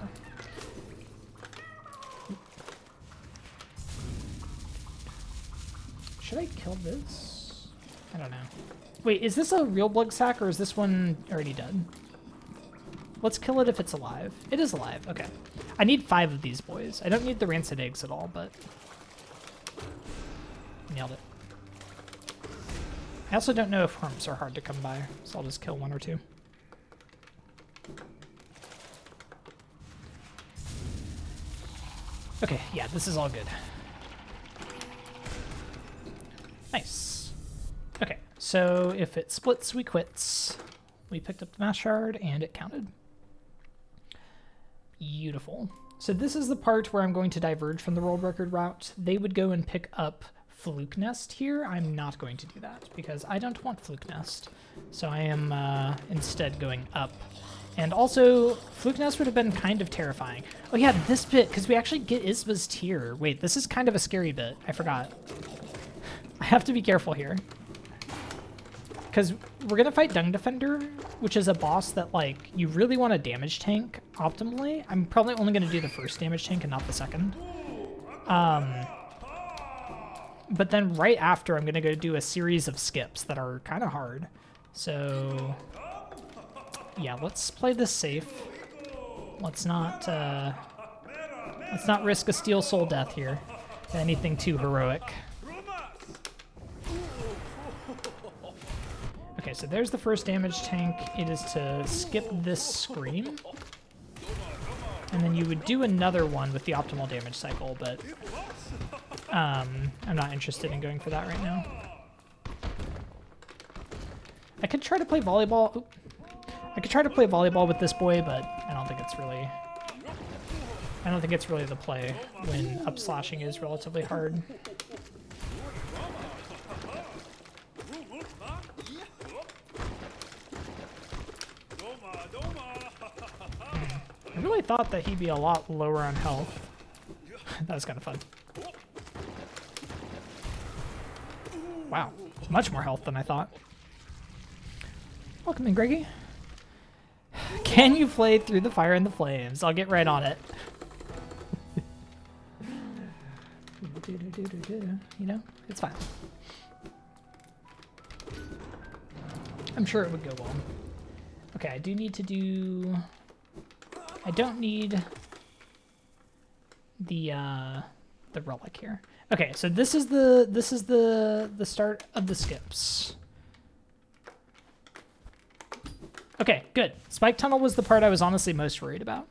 Should I kill this? I don't know. Wait, is this a real blood sack or is this one already dead? Let's kill it if it's alive. It is alive, okay. I need 5 of these boys. I don't need the rancid eggs at all, but... Nailed it. I also don't know if worms are hard to come by, so I'll just kill 1 or 2. Okay, yeah, this is all good. Nice. Okay, so if it splits, we quits. We picked up the mass shard, and it counted. Beautiful. So this is the part where I'm going to diverge from the world record route. They would go and pick up Fluke Nest here. I'm not going to do that, because I don't want Fluke Nest. So I am instead going up. And also, Fluke Nest would have been kind of terrifying. Oh yeah, this bit, because we actually get Isba's tier. Wait, this is kind of a scary bit. I forgot. I have to be careful here. Because we're going to fight Dung Defender, which is a boss that, like, you really want to damage tank optimally. I'm probably only going to do the first damage tank and not the second. But then right after, I'm going to go do a series of skips that are kind of hard. So, yeah, let's play this safe. Let's not risk a Steel Soul death here. Anything too heroic. Okay, so there's the first damage tank. It is to skip this scream. And then you would do another one with the optimal damage cycle, but I'm not interested in going for that right now. I could try to play volleyball. Oop. I could try to play volleyball with this boy, but I don't think it's really the play when up slashing is relatively hard. I really thought that he'd be a lot lower on health. That was kind of fun. Wow, much more health than I thought. Welcome in, Greggy. Can you play Through the Fire and the Flames? I'll get right on it. You know, it's fine. I'm sure it would go well. Okay, I do need to do... I don't need the relic here. Okay, so this is the start of the skips. Okay, good. Spike Tunnel was the part I was honestly most worried about.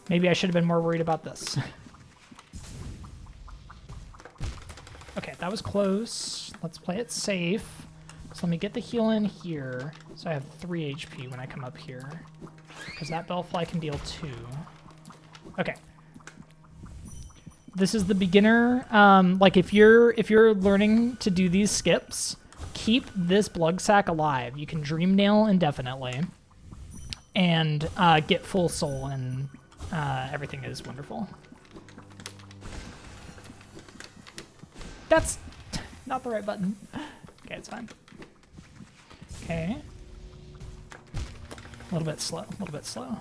Maybe I should have been more worried about this. Okay, that was close. Let's play it safe. So let me get the heal in here. So I have 3 HP when I come up here. Because that Bellfly can deal 2. Okay. This is the beginner. Like if you're learning to do these skips, keep this Blood Sack alive. You can Dream Nail indefinitely. And get full soul, and everything is wonderful. That's not the right button. Okay, it's fine. Okay. A little bit slow, a little bit slow.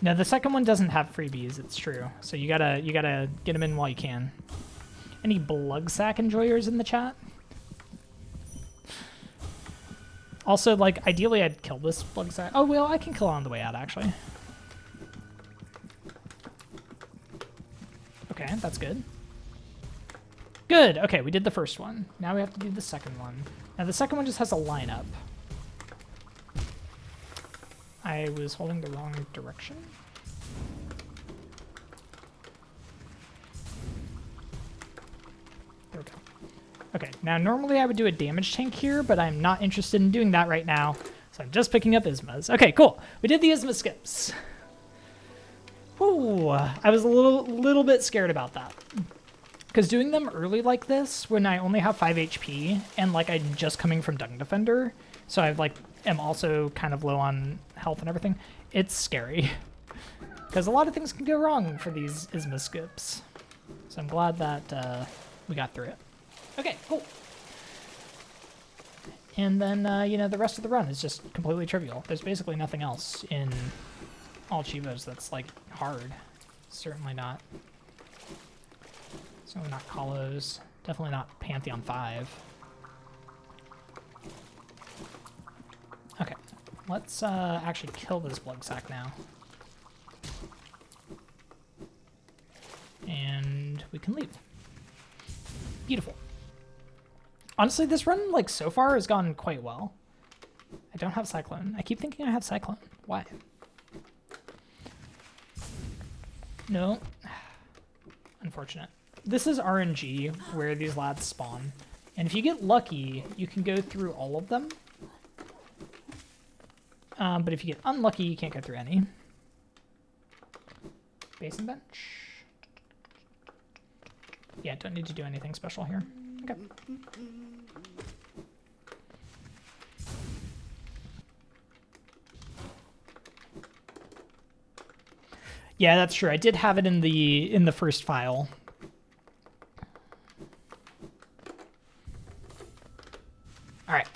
No, the second one doesn't have freebies, it's true. So you gotta get them in while you can. Any Blood Sack enjoyers in the chat? Also, like, ideally I'd kill this Blood Sack. Oh, well, I can kill on the way out, actually. Okay, that's good. Good. Okay, we did the first one. Now we have to do the second one. Now the second one just has a lineup. I was holding the wrong direction. There we go. Okay, now normally I would do a damage tank here, but I'm not interested in doing that right now. So I'm just picking up Ismas. Okay, cool. We did the Isma skips. Ooh, I was a little bit scared about that. Because doing them early like this, when I only have 5 HP, and like I'm just coming from Dung Defender, so I like am also kind of low on health and everything, it's scary. Because a lot of things can go wrong for these Isma skips. So I'm glad that we got through it. Okay, cool. And then, you know, the rest of the run is just completely trivial. There's basically nothing else in All Chivos that's, like, hard. Certainly not. Certainly not Kalos. Definitely not Pantheon 5. Okay, let's actually kill this blood sack now. And we can leave. Beautiful. Honestly, this run, like, so far has gone quite well. I don't have Cyclone. I keep thinking I have Cyclone. Why? No. Unfortunate. This is RNG, where these lads spawn. And if you get lucky, you can go through all of them. But if you get unlucky, you can't go through any. Basin bench. Yeah, don't need to do anything special here. Okay. Yeah, that's true. I did have it in the first file. All right.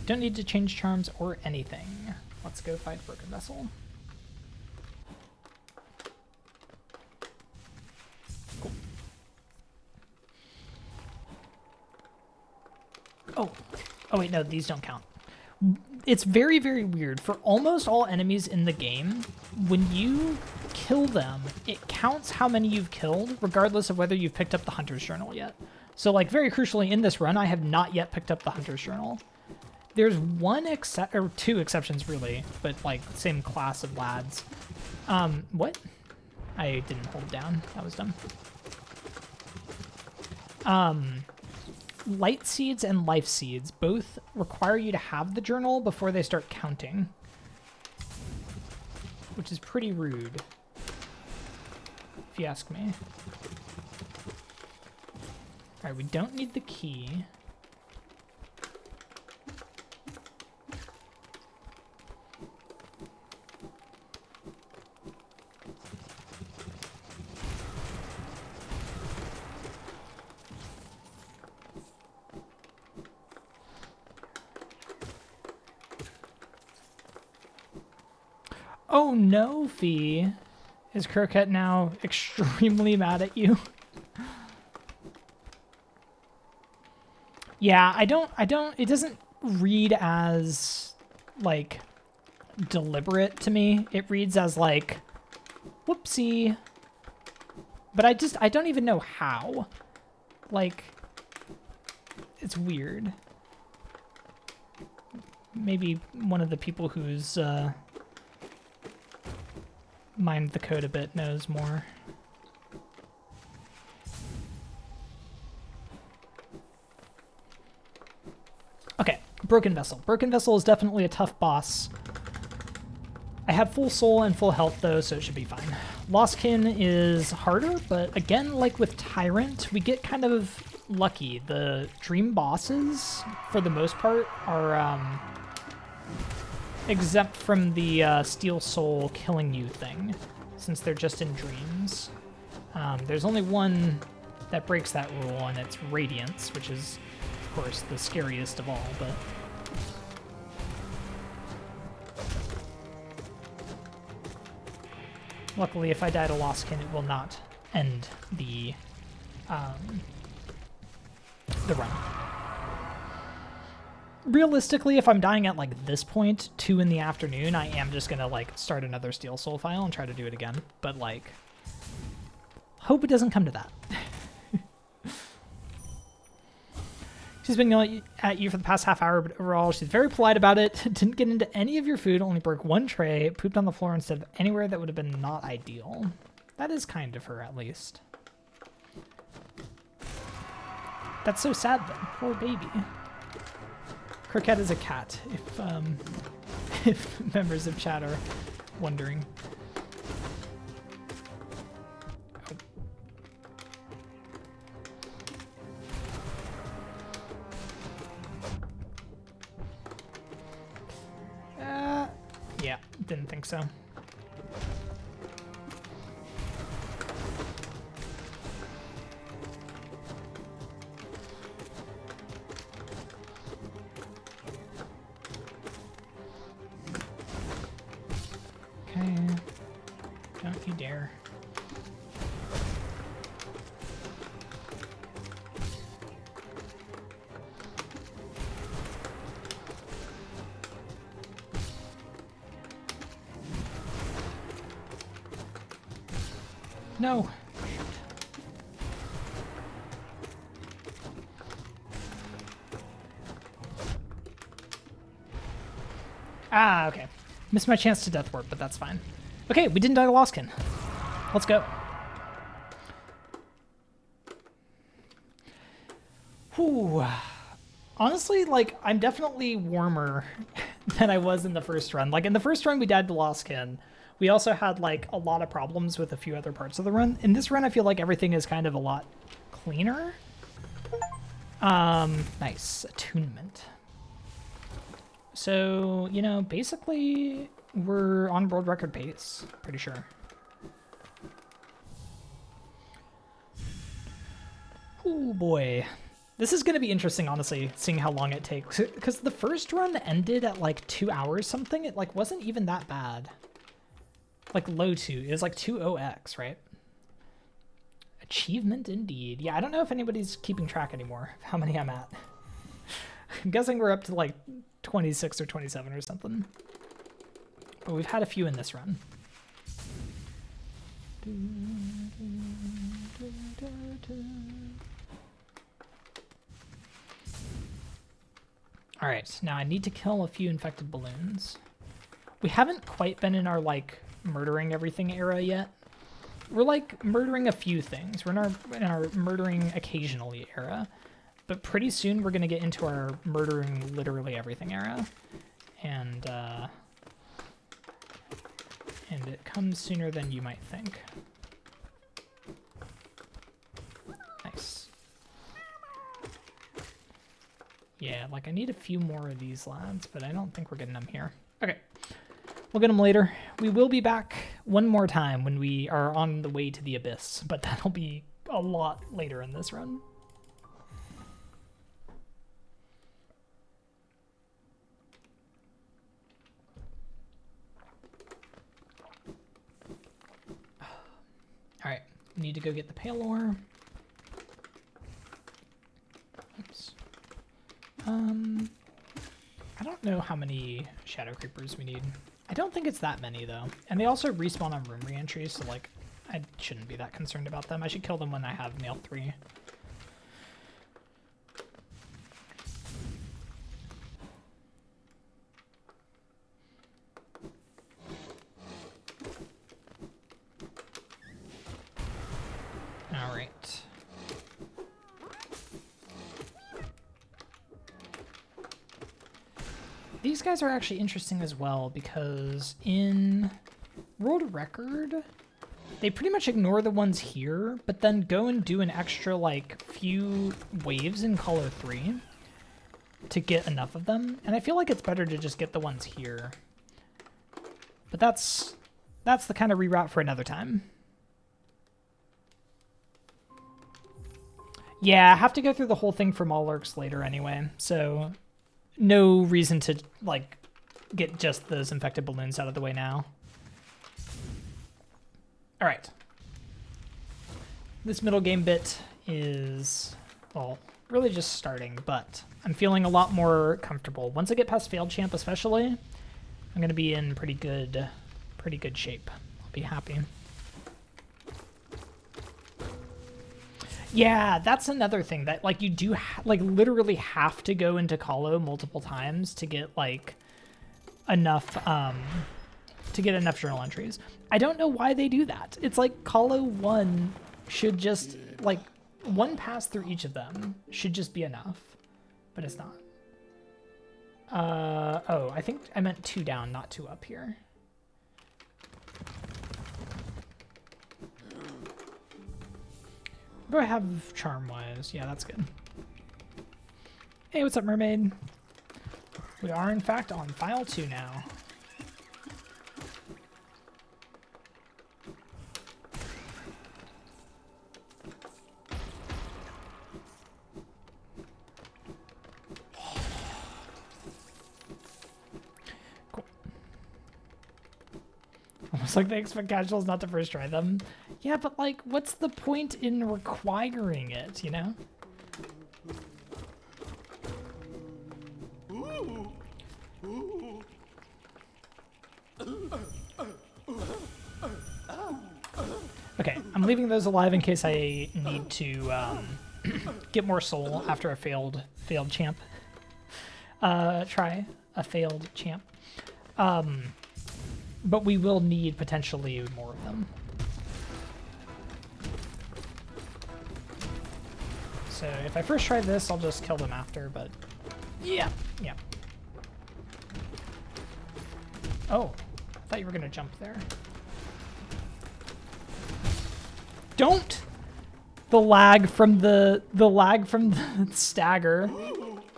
Don't need to change charms or anything. Let's go fight Broken Vessel. Cool. Oh wait, no, these don't count. It's very, very weird. For almost all enemies in the game, when you kill them, it counts how many you've killed, regardless of whether you've picked up the Hunter's Journal yet. So, like, very crucially, in this run, I have not yet picked up the Hunter's Journal. There's or two exceptions, really, but, like, same class of lads. What? I didn't hold it down. That was dumb. Light Seeds and Life Seeds both require you to have the journal before they start counting, which is pretty rude, if you ask me. All right, we don't need the key. Oh no, Fee. Is Croquette now extremely mad at you? Yeah, it doesn't read as, like, deliberate to me. It reads as, like, whoopsie. But I don't even know how. Like, it's weird. Maybe one of the people who's, mined the code a bit knows more. Okay, Broken Vessel. Broken Vessel is definitely a tough boss. I have full soul and full health though, so it should be fine. Lostkin is harder, but again, like with Tyrant, we get kind of lucky. The dream bosses, for the most part, are exempt from the Steel Soul killing you thing, since they're just in dreams. There's only one that breaks that rule, and it's Radiance, which is, of course, the scariest of all, but... Luckily, if I die to Lostkin, it will not end the run. Realistically, if I'm dying at, like, this point, 2 in the afternoon, I am just gonna, like, start another Steel Soul file and try to do it again. But, like, hope it doesn't come to that. She's been yelling at you for the past half hour, but overall, she's very polite about it. Didn't get into any of your food, only broke one tray, pooped on the floor instead of anywhere that would have been not ideal. That is kind of her, at least. That's so sad, though. Poor baby. Croquette is a cat, if members of chat are wondering. Yeah, didn't think so. Okay. Don't you dare. No. Ah, okay. Missed my chance to death warp, but that's fine. Okay, we didn't die to Lostkin. Let's go. Whew. Honestly, like, I'm definitely warmer than I was in the first run. Like, in the first run, we died to Lostkin. We also had, like, a lot of problems with a few other parts of the run. In this run, I feel like everything is kind of a lot cleaner. Nice. Attunement. So, you know, basically, we're on world record pace. Pretty sure. Oh, boy. This is going to be interesting, honestly, seeing how long it takes. Because the first run ended at, like, 2 hours something. It, like, wasn't even that bad. Like low 2. It was like 2:0x, right? Achievement indeed. Yeah, I don't know if anybody's keeping track anymore of how many I'm at. I'm guessing we're up to like 26 or 27 or something. But we've had a few in this run. All right, now I need to kill a few infected balloons. We haven't quite been in our like murdering everything era yet. We're like murdering a few things. We're in our murdering occasionally era, but pretty soon we're gonna get into our murdering literally everything era, and it comes sooner than you might think. Nice. Yeah, like I need a few more of these lads, but I don't think we're getting them here. Okay. We'll get them later. We will be back one more time when we are on the way to the abyss, but that'll be a lot later in this run. All right, need to go get the pale ore. Oops. I don't know how many shadow creepers we need. I don't think it's that many, though. And they also respawn on room re-entry, so, like, I shouldn't be that concerned about them. I should kill them when I have nail 3. All right. These guys are actually interesting as well because in world record, they pretty much ignore the ones here, but then go and do an extra like few waves in color 3 to get enough of them. And I feel like it's better to just get the ones here. But that's the kind of reroute for another time. Yeah, I have to go through the whole thing for Malarks later anyway, so no reason to, like, get just those infected balloons out of the way now. All right. This middle game bit is, well, really just starting, but I'm feeling a lot more comfortable. Once I get past Failed Champ especially, I'm going to be in pretty good shape. I'll be happy. Yeah, that's another thing that like you do like literally have to go into Colo multiple times to get like enough journal entries. I don't know why they do that. It's like Colo 1 should just like one pass through each of them should just be enough, but it's not. Oh, I think I meant 2 down, not 2 up here. What do I have charm-wise? Yeah, that's good. Hey, what's up, mermaid? We are, in fact, on file 2 now. Cool. Almost like they expect casuals not to first try them. Yeah, but like, what's the point in requiring it, you know? Okay, I'm leaving those alive in case I need to get more soul after a failed champ. Try a failed champ. But we will need potentially more of them. So if I first try this, I'll just kill them after, but yeah. Oh, I thought you were gonna jump there. Don't! The lag from the stagger.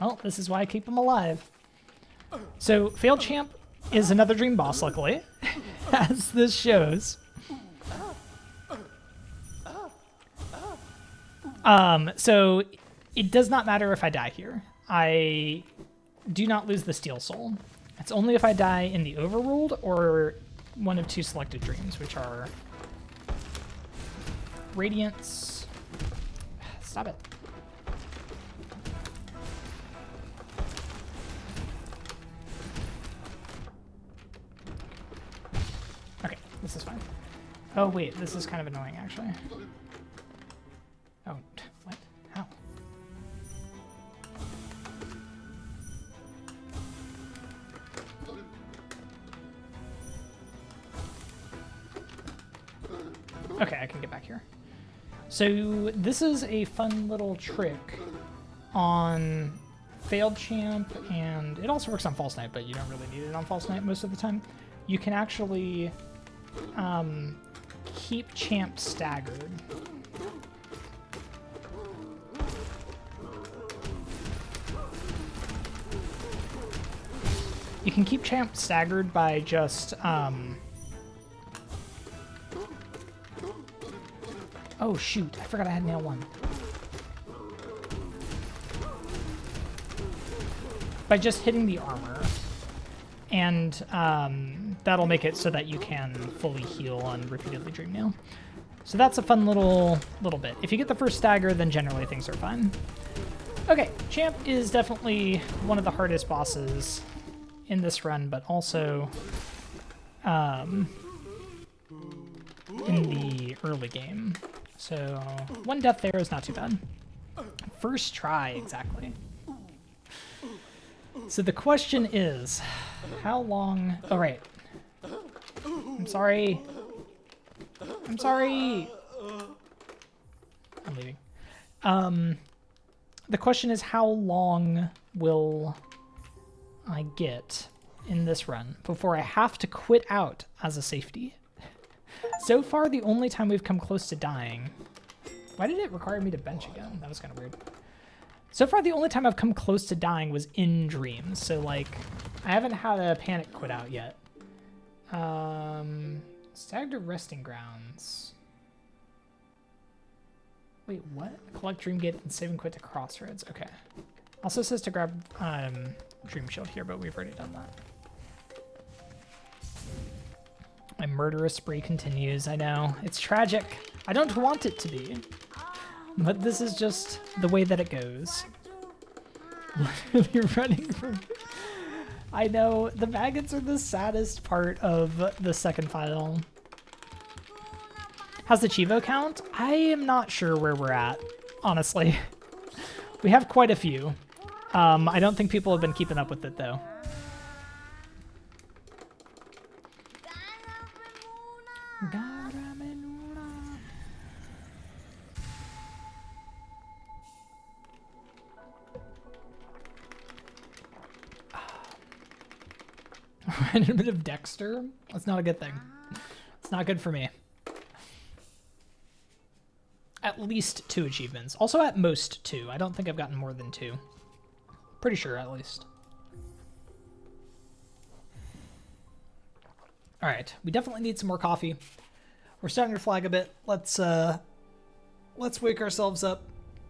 Well, this is why I keep them alive. So failed champ is another dream boss, luckily, as this shows. So it does not matter if I die here. I do not lose the steel soul. It's only if I die in the overruled or one of 2 selected dreams, which are Radiance. Stop it. Okay, this is fine. Oh wait, this is kind of annoying actually. Oh, what? How? Okay, I can get back here. So this is a fun little trick on failed champ, and it also works on false knight, but you don't really need it on false knight most of the time. You can actually keep champ staggered. You can keep champ staggered by just oh shoot, I forgot I had nail 1. By just hitting the armor. And that'll make it so that you can fully heal on repeatedly dream nail. So that's a fun little bit. If you get the first stagger, then generally things are fine. Okay, champ is definitely one of the hardest bosses in this run, but also in the early game. So 1 death there is not too bad. First try, exactly. So the question is, how long... Oh, right. I'm sorry. I'm sorry. I'm leaving. The question is, how long will I get in this run before I have to quit out as a safety? So far, the only time we've come close to dying... Why did it require me to bench again? That was kind of weird. So far, the only time I've come close to dying was in dreams. So, like, I haven't had a panic quit out yet. Stag to resting grounds. Wait, what? Collect dream gate and save and quit to crossroads. Okay. Also says to grab dream shield here, but we've already done that. My murderous spree continues. I know. It's tragic. I don't want it to be. But this is just the way that it goes. You're running from... I know. The maggots are the saddest part of the second file. How's the Chivo count? I am not sure where we're at. honestly. We have quite a few. I don't think people have been keeping up with it, though. A bit of Dexter? That's not a good thing. It's not good for me. At least 2 achievements. Also at most 2. I don't think I've gotten more than 2. Pretty sure, at least. All right, we definitely need some more coffee. We're starting to flag a bit. Let's wake ourselves up.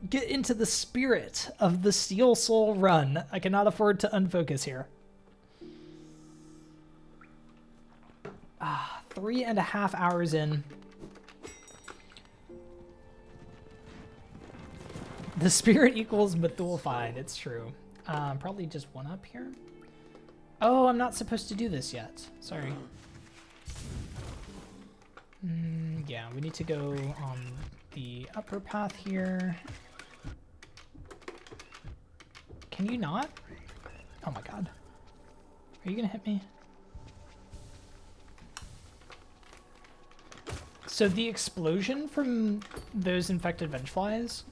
Get into the spirit of the Steel Soul run. I cannot afford to unfocus here. 3.5 hours in. The spirit equals Methul fine. It's true. Probably just 1 up here. Oh, I'm not supposed to do this yet. Sorry. Yeah, we need to go on the upper path here. Can you not? Oh my god. Are you gonna hit me? So the explosion from those infected vengeflies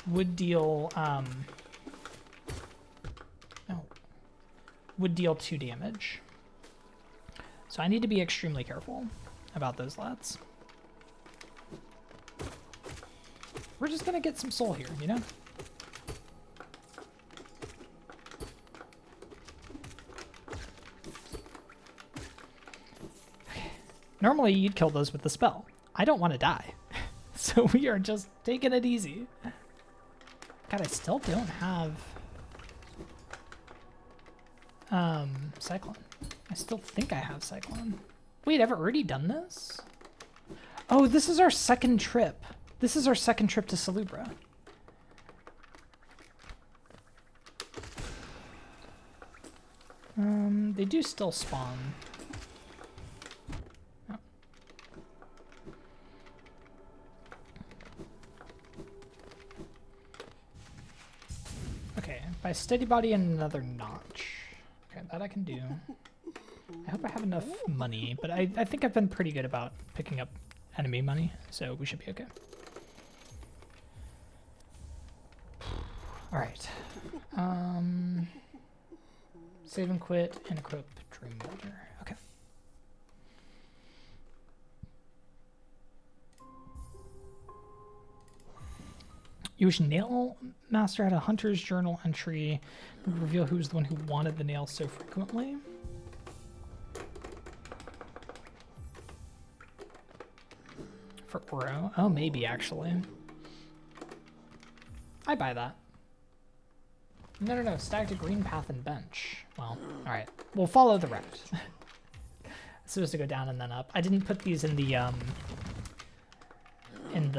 would deal would deal 2 damage. So I need to be extremely careful about those lads. We're just gonna get some soul here, you know? Normally you'd kill those with the spell. I don't want to die. So we are just taking it easy. God, I still don't have Cyclone. I still think I have Cyclone. Wait, I've already done this? Oh, this is our second trip. This is our second trip to Salubra. They do still spawn. Oh. Okay, by steady body and another notch. Okay, that I can do. I hope I have enough money, but I think I've been pretty good about picking up enemy money, so we should be okay. All right. Save and quit and equip Dream Builder. Okay. You wish Nail Master had a Hunter's Journal entry that would reveal who's the one who wanted the nail so frequently. For Oro? Oh, maybe actually. I buy that. No. Stack to green path and bench. Well, all right. We'll follow the route. It's supposed to go down and then up. I didn't put these in the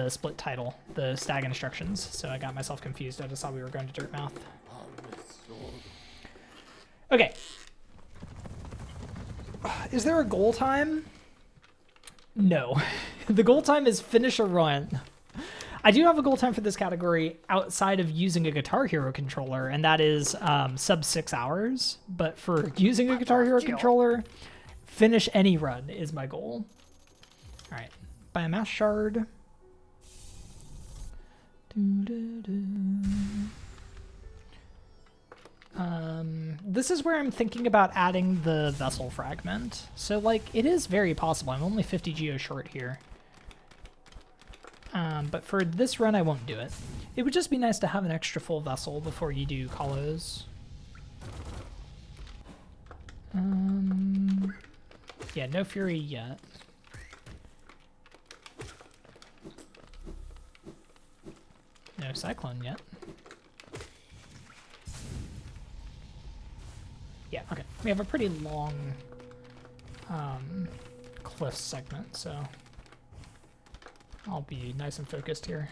split title, the stag instructions, so I got myself confused. I just thought we were going to Dirtmouth. Okay. Is there a goal time? No. The goal time is finish a run. I do have a goal time for this category outside of using a Guitar Hero controller, and that is sub 6 hours. But for using a Guitar Hero controller, finish any run is my goal. All right, buy a mass shard. This is where I'm thinking about adding the vessel fragment. So like, it is very possible. I'm only 50 geo short here. But for this run, I won't do it. It would just be nice to have an extra full vessel before you do Kalos. Yeah, no Fury yet. No Cyclone yet. Yeah, okay. We have a pretty long cliff segment, so I'll be nice and focused here.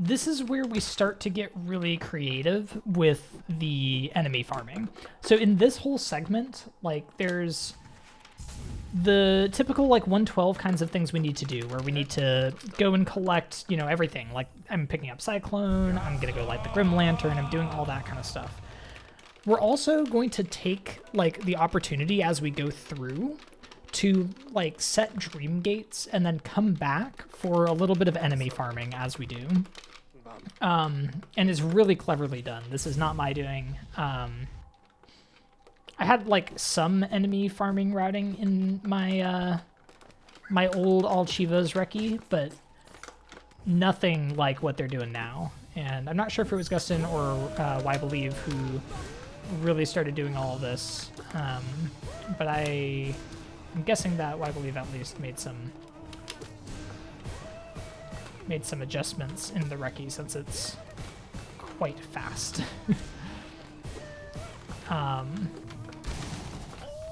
this is where we start to get really creative with the enemy farming. So in this whole segment, like there's the typical like 112 kinds of things we need to do, where we need to go and collect, you know, everything. Like I'm picking up Cyclone, I'm gonna go light the Grim Lantern, I'm doing all that kind of stuff. We're also going to take like the opportunity as we go through to like set dream gates and then come back for a little bit of enemy farming as we do. And it's really cleverly done. This is not my doing. I had like some enemy farming routing in my my old All Chivas recce, but nothing like what they're doing now. And I'm not sure if it was Gustin or Why Believe who really started doing all of this, but I'm guessing that Why Believe at least made some adjustments in the recce, since it's quite fast.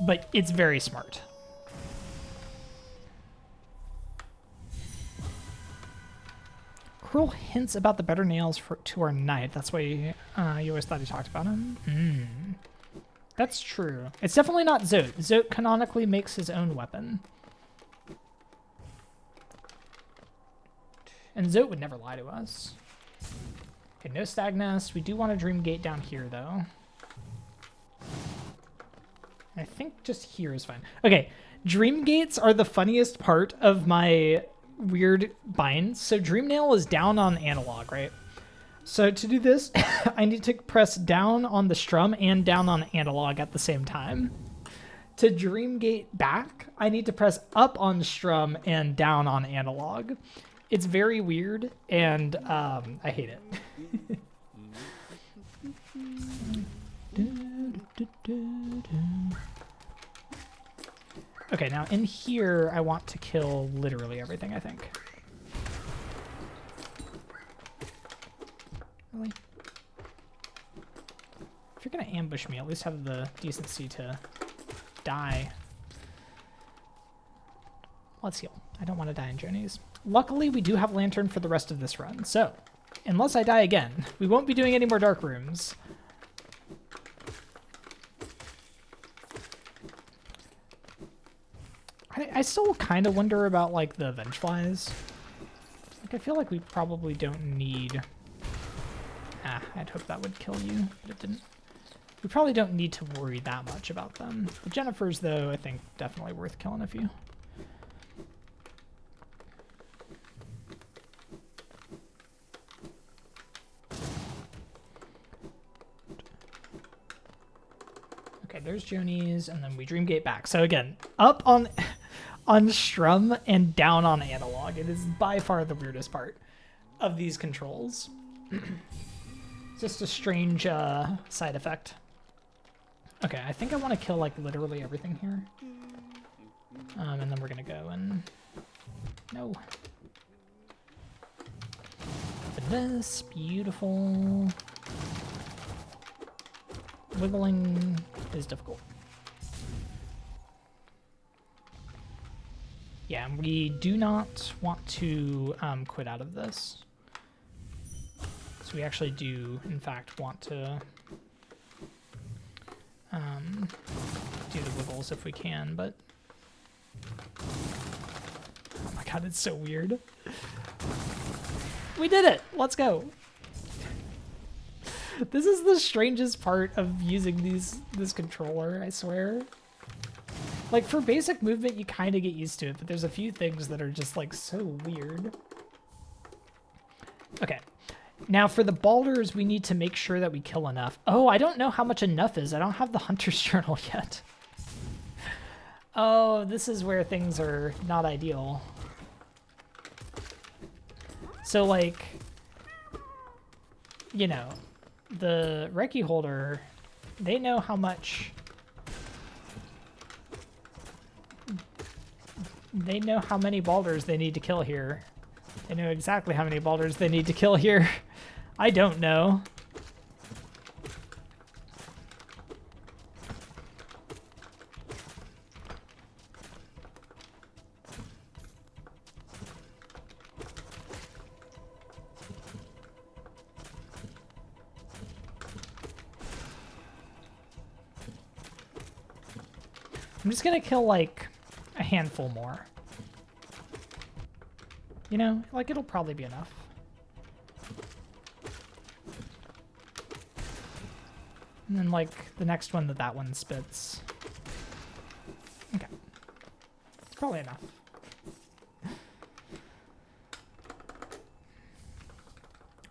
But it's very smart. Cruel hints about the better nails to our knight. That's why you always thought he talked about him. That's true. It's definitely not Zote. Zote canonically makes his own weapon. And Zote would never lie to us. Okay, no Stag Nest. We do want a Dream Gate down here, though. I think just here is fine. Okay, Dream Gates are the funniest part of my weird binds. So Dream Nail is down on analog, right? So to do this, I need to press down on the strum and down on analog at the same time. To Dream Gate back, I need to press up on strum and down on analog. It's very weird, and I hate it. Okay, now in here, I want to kill literally everything, I think. Really? If you're gonna ambush me, at least have the decency to die. Let's heal. I don't want to die in journeys. Luckily, we do have Lantern for the rest of this run, so unless I die again, we won't be doing any more dark rooms. I still kind of wonder about, like, the Vengeflies. Like, I feel like we probably don't need... I'd hope that would kill you, but it didn't. We probably don't need to worry that much about them. The Jennifers, though, I think definitely worth killing a few. Okay, there's Jonies, and then we Dreamgate back. So again, up on strum and down on analog. It is by far the weirdest part of these controls. Just a strange side effect. Okay, I think I want to kill like literally everything here. And then we're gonna go and no. Open this, beautiful. Wiggling is difficult. Yeah, and we do not want to quit out of this. So we actually do, in fact, want to do the wiggles if we can, but... Oh my god, it's so weird. We did it! Let's go! This is the strangest part of using this controller, I swear. Like, for basic movement, you kind of get used to it, but there's a few things that are just, like, so weird. Okay. Now, for the Balders, we need to make sure that we kill enough. Oh, I don't know how much enough is. I don't have the Hunter's Journal yet. Oh, this is where things are not ideal. So, like, you know, the Recce holder, they know how much... They know how many Balders they need to kill here. They know exactly how many Balders they need to kill here. I don't know. I'm just gonna kill like a handful more. You know, like it'll probably be enough. And then like the next one that one spits. Okay. It's probably enough.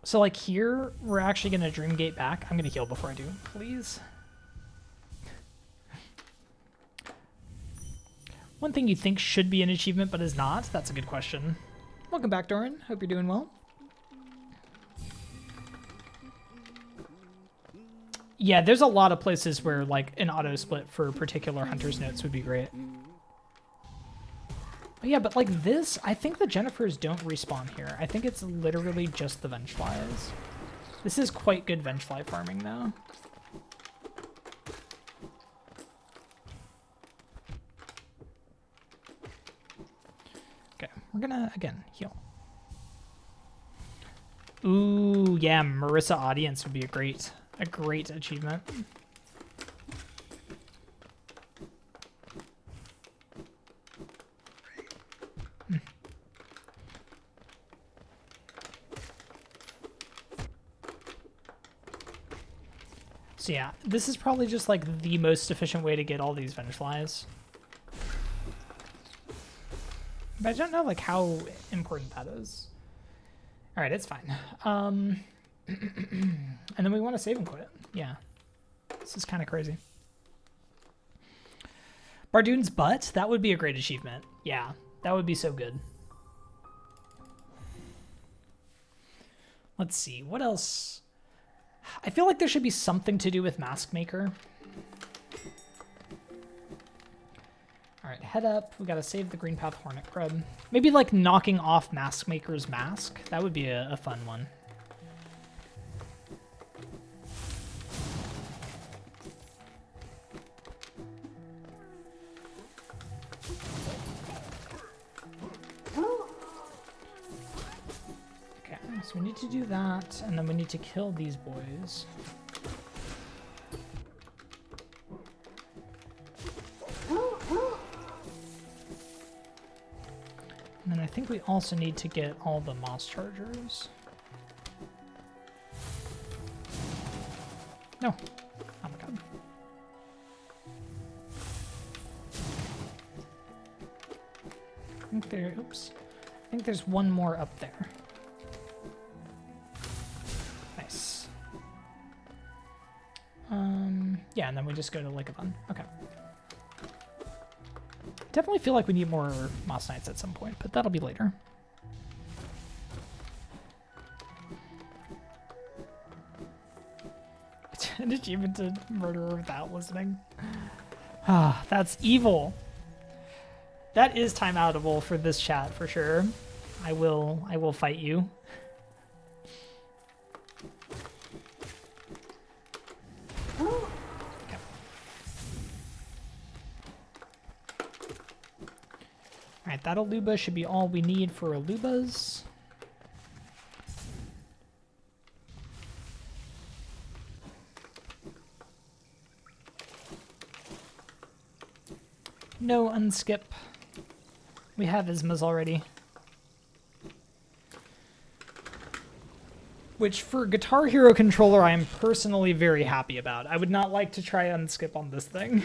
So like here, we're actually gonna Dream Gate back. I'm gonna heal before I do, please. One thing you think should be an achievement but is not? That's a good question. Welcome back, Doran. Hope you're doing well. Yeah, there's a lot of places where like an auto split for particular hunter's notes would be great. But yeah, but like this, I think the Jennifers don't respawn here. I think it's literally just the Vengeflies. This is quite good Vengefly farming though. Okay, we're gonna, again, heal. Ooh, yeah, Marissa Audience would be a great achievement. So yeah, this is probably just like the most efficient way to get all these Vengeflies. But I don't know like how important that is. All right, it's fine. And then we want to save and quit. Yeah, this is kind of crazy. Bardoon's butt, that would be a great achievement. Yeah, that would be so good. Let's see, what else? I feel like there should be something to do with Mask Maker. All right, head up. We gotta save the Green Path Hornet Crab. Maybe like knocking off Mask Maker's mask. That would be a fun one. Okay, so we need to do that, and then we need to kill these boys. And then I think we also need to get all the Moss Chargers. No. Oh my god. I think there, oops. I think there's one more up there. Nice. Yeah, and then we just go to Lycathon. Okay. Definitely feel like we need more Moss Knights at some point, but that'll be later. An achievement to murder without listening. Ah, that's evil. That is timeoutable for this chat for sure. I will fight you. Alright, that Aluba should be all we need for Alubas. No unskip. We have Ismas already. Which, for Guitar Hero controller, I am personally very happy about. I would not like to try unskip on this thing.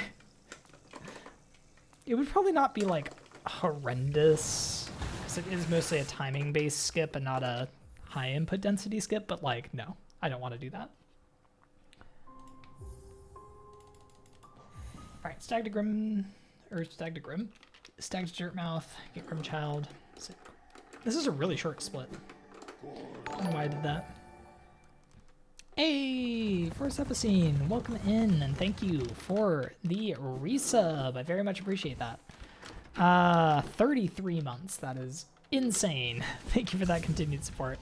It would probably not be, like, horrendous, because it is mostly a timing-based skip and not a high input density skip, but, like, no. I don't want to do that. Alright, Stag to Grim... Or Stag to Grim? Stag to Dirtmouth, get Grimchild. This is a really short split. I don't know why I did that. Hey, Force Epicene, welcome in, and thank you for the resub. I very much appreciate that. 33 months, that is insane. Thank you for that continued support.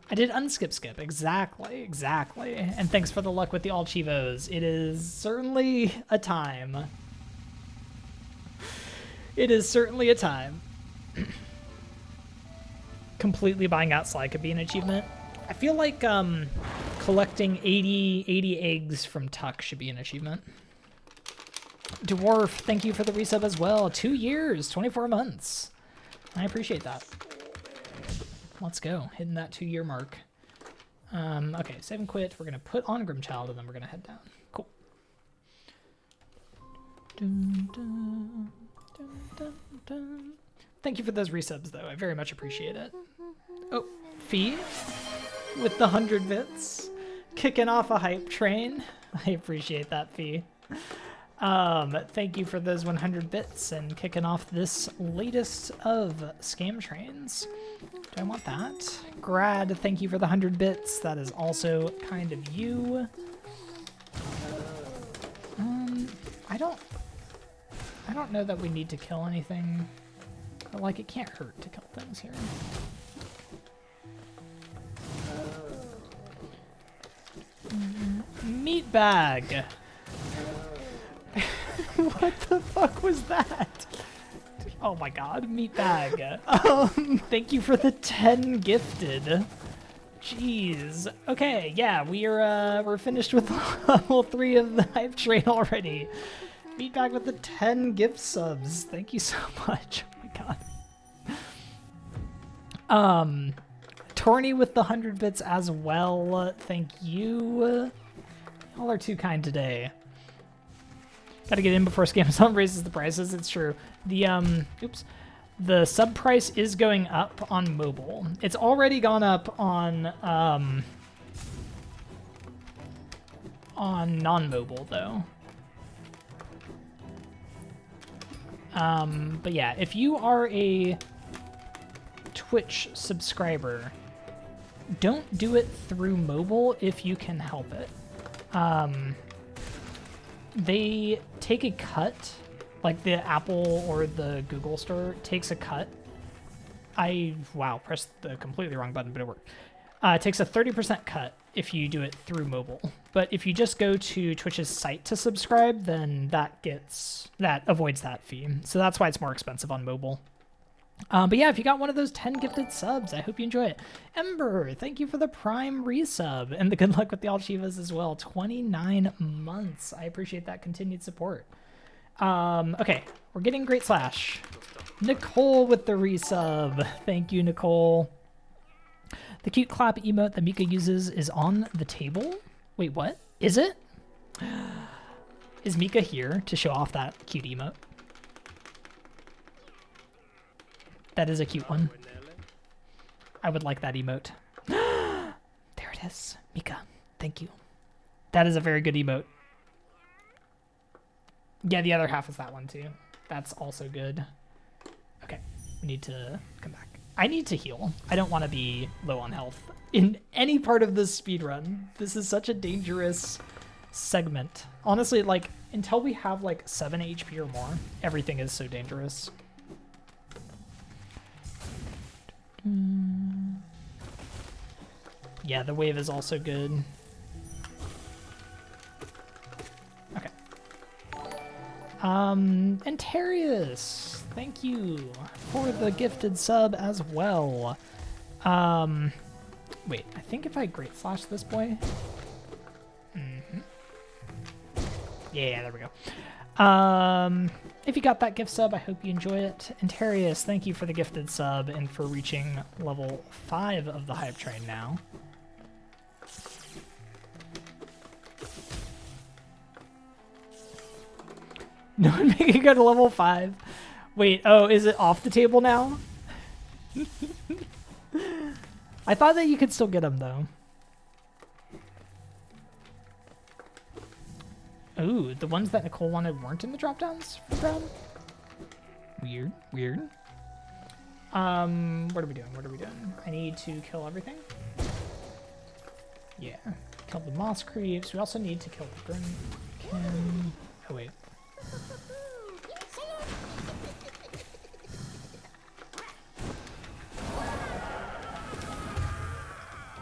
I did unskip skip, exactly. And thanks for the luck with the All Chivos. It is certainly a time. It is certainly a time. Completely buying out Sly could be an achievement. I feel like collecting 80 eggs from Tuck should be an achievement. Dwarf, thank you for the resub as well. 2 years, 24 months. I appreciate that. Let's go, hitting that 2-year mark. Okay, save and quit. We're gonna put on Grimchild and then we're gonna head down. Cool. Dun, dun, dun, dun, dun. Thank you for those resubs though. I very much appreciate it. Oh, Fee with the 100 bits. Kicking off a hype train. I appreciate that, Fee. Thank you for those 100 bits and kicking off this latest of scam trains. Do I want that? Grad, thank you for the 100 bits. That is also kind of you. I don't know that we need to kill anything. But like, it can't hurt to kill things here. Meat bag. What the fuck was that? Oh my god, meat bag. Thank you for the 10 gifted. Jeez. Okay, yeah, we're finished with level 3 of the hype train already. Meat bag with the 10 gift subs. Thank you so much. Oh my god. Torny with the 100 bits as well. Thank you. Y'all are too kind today. Gotta get in before Scam raises the prices. It's true. The sub price is going up on mobile. It's already gone up on non-mobile though. But yeah, if you are a Twitch subscriber, don't do it through mobile if you can help it. They take a cut, like the Apple or the Google store takes a cut. Wow, pressed the completely wrong button, but it worked. It takes a 30% cut if you do it through mobile. But if you just go to Twitch's site to subscribe, then that avoids that fee. So that's why it's more expensive on mobile. But yeah, if you got one of those 10 gifted subs, I hope you enjoy it. Ember, thank you for the Prime resub and the good luck with the All Achievements as well. 29 months. I appreciate that continued support. Okay, we're getting Great Slash. Nicole with the resub. Thank you, Nicole. The cute clap emote that Mika uses is on the table. Wait, what? Is it? Is Mika here to show off that cute emote? That is a cute one. I would like that emote. There it is. Mika, thank you. That is a very good emote. Yeah, the other half is that one too. That's also good. Okay, we need to come back. I need to heal. I don't want to be low on health in any part of this speedrun. This is such a dangerous segment. Honestly, like, until we have like 7 HP or more, everything is so dangerous. Yeah, the wave is also good. Okay. Antarius, thank you for the gifted sub as well. Wait, I think if I Great Slash this boy. Yeah, there we go. If you got that gift sub, I hope you enjoy it. Antarius, thank you for the gifted sub and for reaching level 5 of the hype train now. No one make it go to level 5. Wait, oh, is it off the table now? I thought that you could still get them though. Ooh, the ones that Nicole wanted weren't in the drop-downs for Brown? Weird, weird. What are we doing? What are we doing? I need to kill everything. Yeah, kill the moss creeps. We also need to kill the Grimkin. Oh, wait.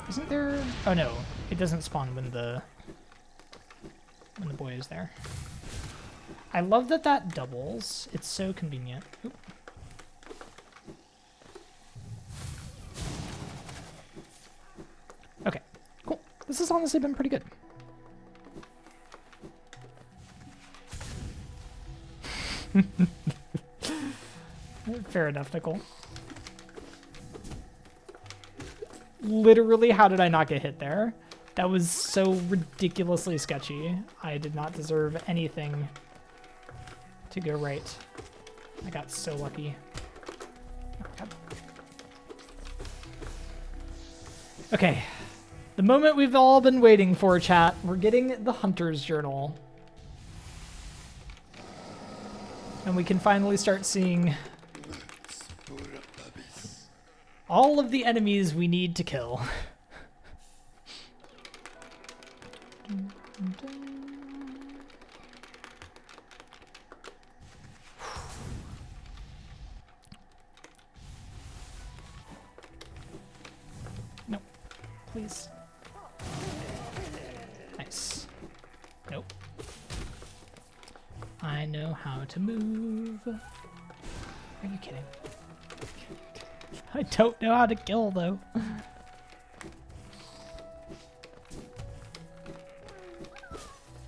Isn't there... Oh, no. It doesn't spawn when the boy is there. I love that that doubles. It's so convenient. Oop. Okay, cool. This has honestly been pretty good. Fair enough, Nicole. Literally, how did I not get hit there? That was so ridiculously sketchy. I did not deserve anything to go right. I got so lucky. Oh, God. Okay. The moment we've all been waiting for, chat. We're getting the Hunter's Journal. And we can finally start seeing all of the enemies we need to kill. No, please. Nice. Nope. I know how to move. Are you kidding? I don't know how to kill, though.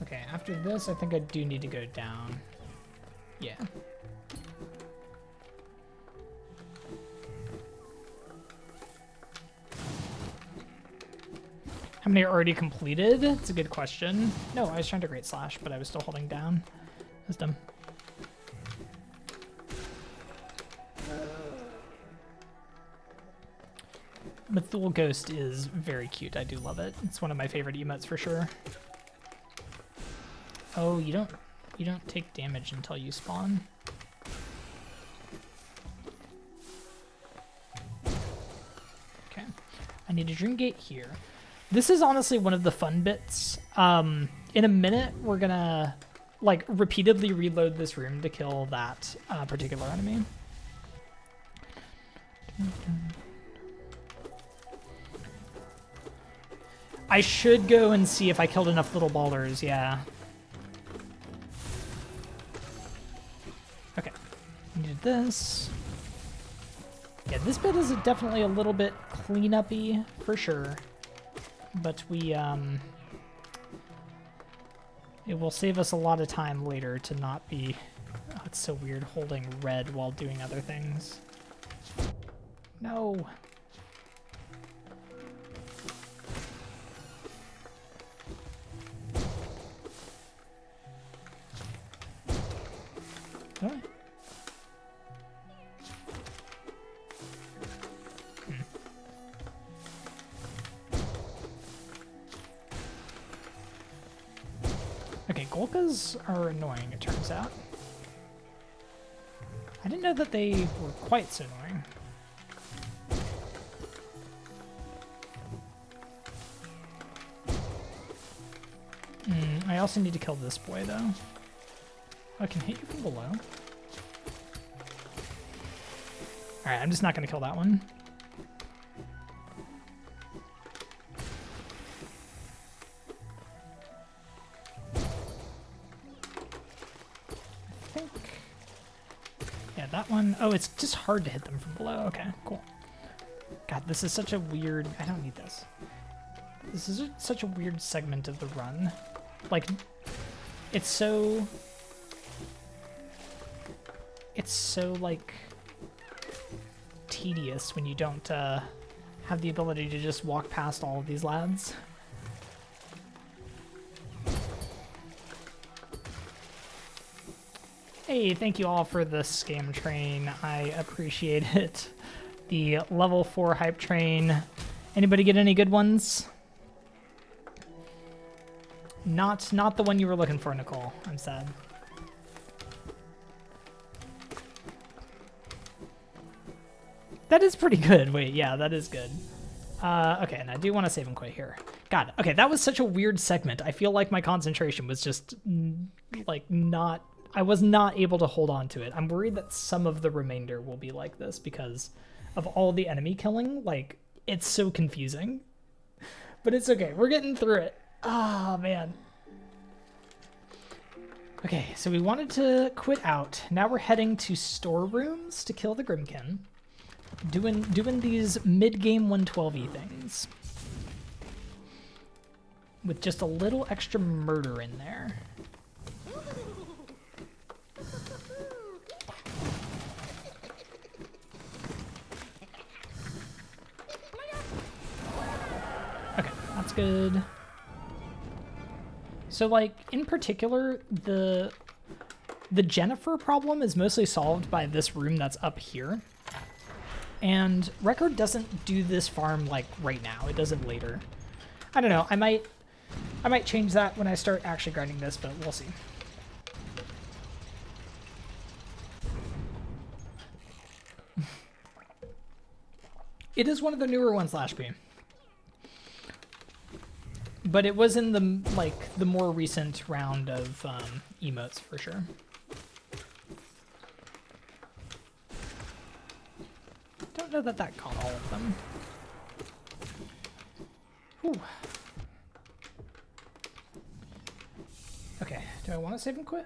Okay, after this, I think I do need to go down. Yeah. How many are already completed? It's a good question. No, I was trying to Great Slash, but I was still holding down. That's dumb. Mythul Ghost is very cute. I do love it. It's one of my favorite emotes for sure. Oh, you don't take damage until you spawn. Okay. I need a Dream Gate here. This is honestly one of the fun bits. In a minute, we're gonna like repeatedly reload this room to kill that particular enemy. I should go and see if I killed enough little ballers, yeah. Okay, needed this. Yeah, this bit is definitely a little bit cleanup-y, for sure. But we, it will save us a lot of time later to not be... Oh, it's so weird holding red while doing other things. No. Oh. Okay, Golkas are annoying, it turns out. I didn't know that they were quite so annoying. I also need to kill this boy, though. Oh, I can hit you from below. Alright, I'm just not going to kill that one. I think... Yeah, that one... Oh, it's just hard to hit them from below. Okay, cool. God, this is such a weird... I don't need this. This is such a weird segment of the run. Like, it's so... It's so, like, tedious when you don't have the ability to just walk past all of these lads. Hey, thank you all for the scam train. I appreciate it. The level 4 hype train. Anybody get any good ones? Not the one you were looking for, Nicole. I'm sad. That is pretty good. Wait, yeah, that is good. Okay, and I do want to save and quit here. God, okay, that was such a weird segment. I feel like my concentration was just, like, not... I was not able to hold on to it. I'm worried that some of the remainder will be like this because of all the enemy killing. Like, it's so confusing. But it's okay. We're getting through it. Ah, man. Okay, so we wanted to quit out. Now we're heading to storerooms to kill the Grimkin. Doing these mid-game 112-y things. With just a little extra murder in there. good. So, like, in particular, the Jennifer problem is mostly solved by this room that's up here. And Record doesn't do this farm, like, right now. It does it later. I don't know. I might change that when I start actually grinding this, but we'll see. It is one of the newer ones, Lashby. But it was in the, like, the more recent round of emotes, for sure. Don't know that that caught all of them. Whew. Okay, do I want to save and quit?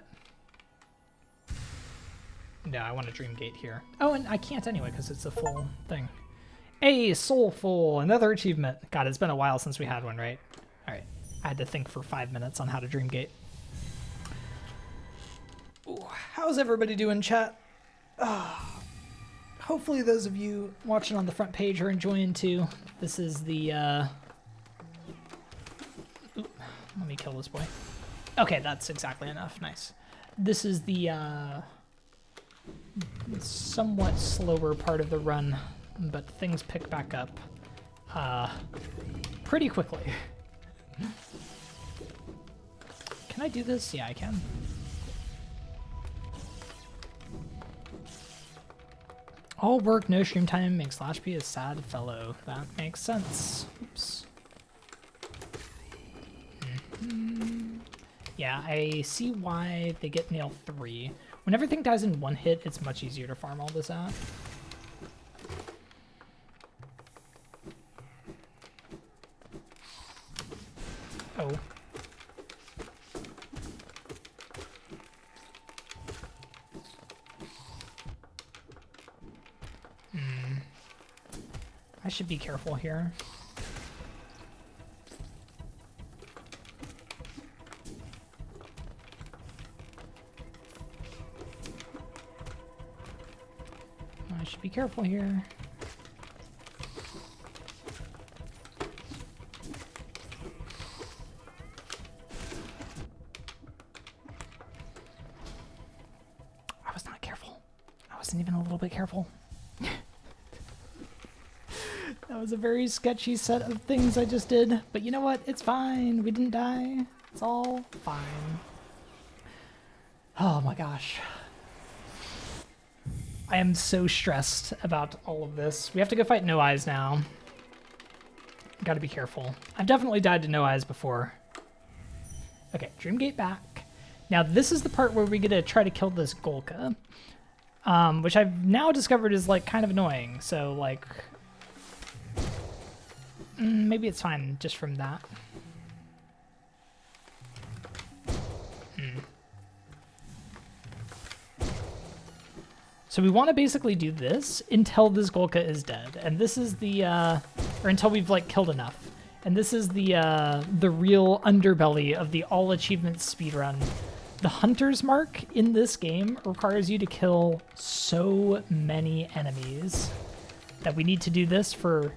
No, I want to Dream Gate here. Oh, and I can't anyway because it's a full thing. Hey, Soulful, another achievement. God, it's been a while since we had one, right? All right, I had to think for 5 minutes on how to Dream Gate. Ooh, how's everybody doing, chat? Hopefully those of you watching on the front page are enjoying too. This is the, Ooh, let me kill this boy. Okay, that's exactly enough, nice. This is the, somewhat slower part of the run, but things pick back up, pretty quickly. Can I do this? Yeah, I can. All work, no stream time makes Lashby a sad fellow. That makes sense. Oops. Yeah, I see why they get nail 3. When everything dies in one hit, it's much easier to farm all this out. Oh. I should be careful here. I should be careful here. I was not careful. I wasn't even a little bit careful. That was a very sketchy set of things I just did, but you know what? It's fine. We didn't die. It's all fine. Oh my gosh. I am so stressed about all of this. We have to go fight No Eyes now. Gotta be careful. I've definitely died to No Eyes before. Okay, Dreamgate back. Now this is the part where we get to try to kill this Golka, which I've now discovered is like kind of annoying. So like, maybe it's fine just from that. So we want to basically do this until this Golka is dead, and this is the, or until we've like killed enough. And this is the real underbelly of the All Achievements Speedrun. The Hunter's Mark in this game requires you to kill so many enemies that we need to do this for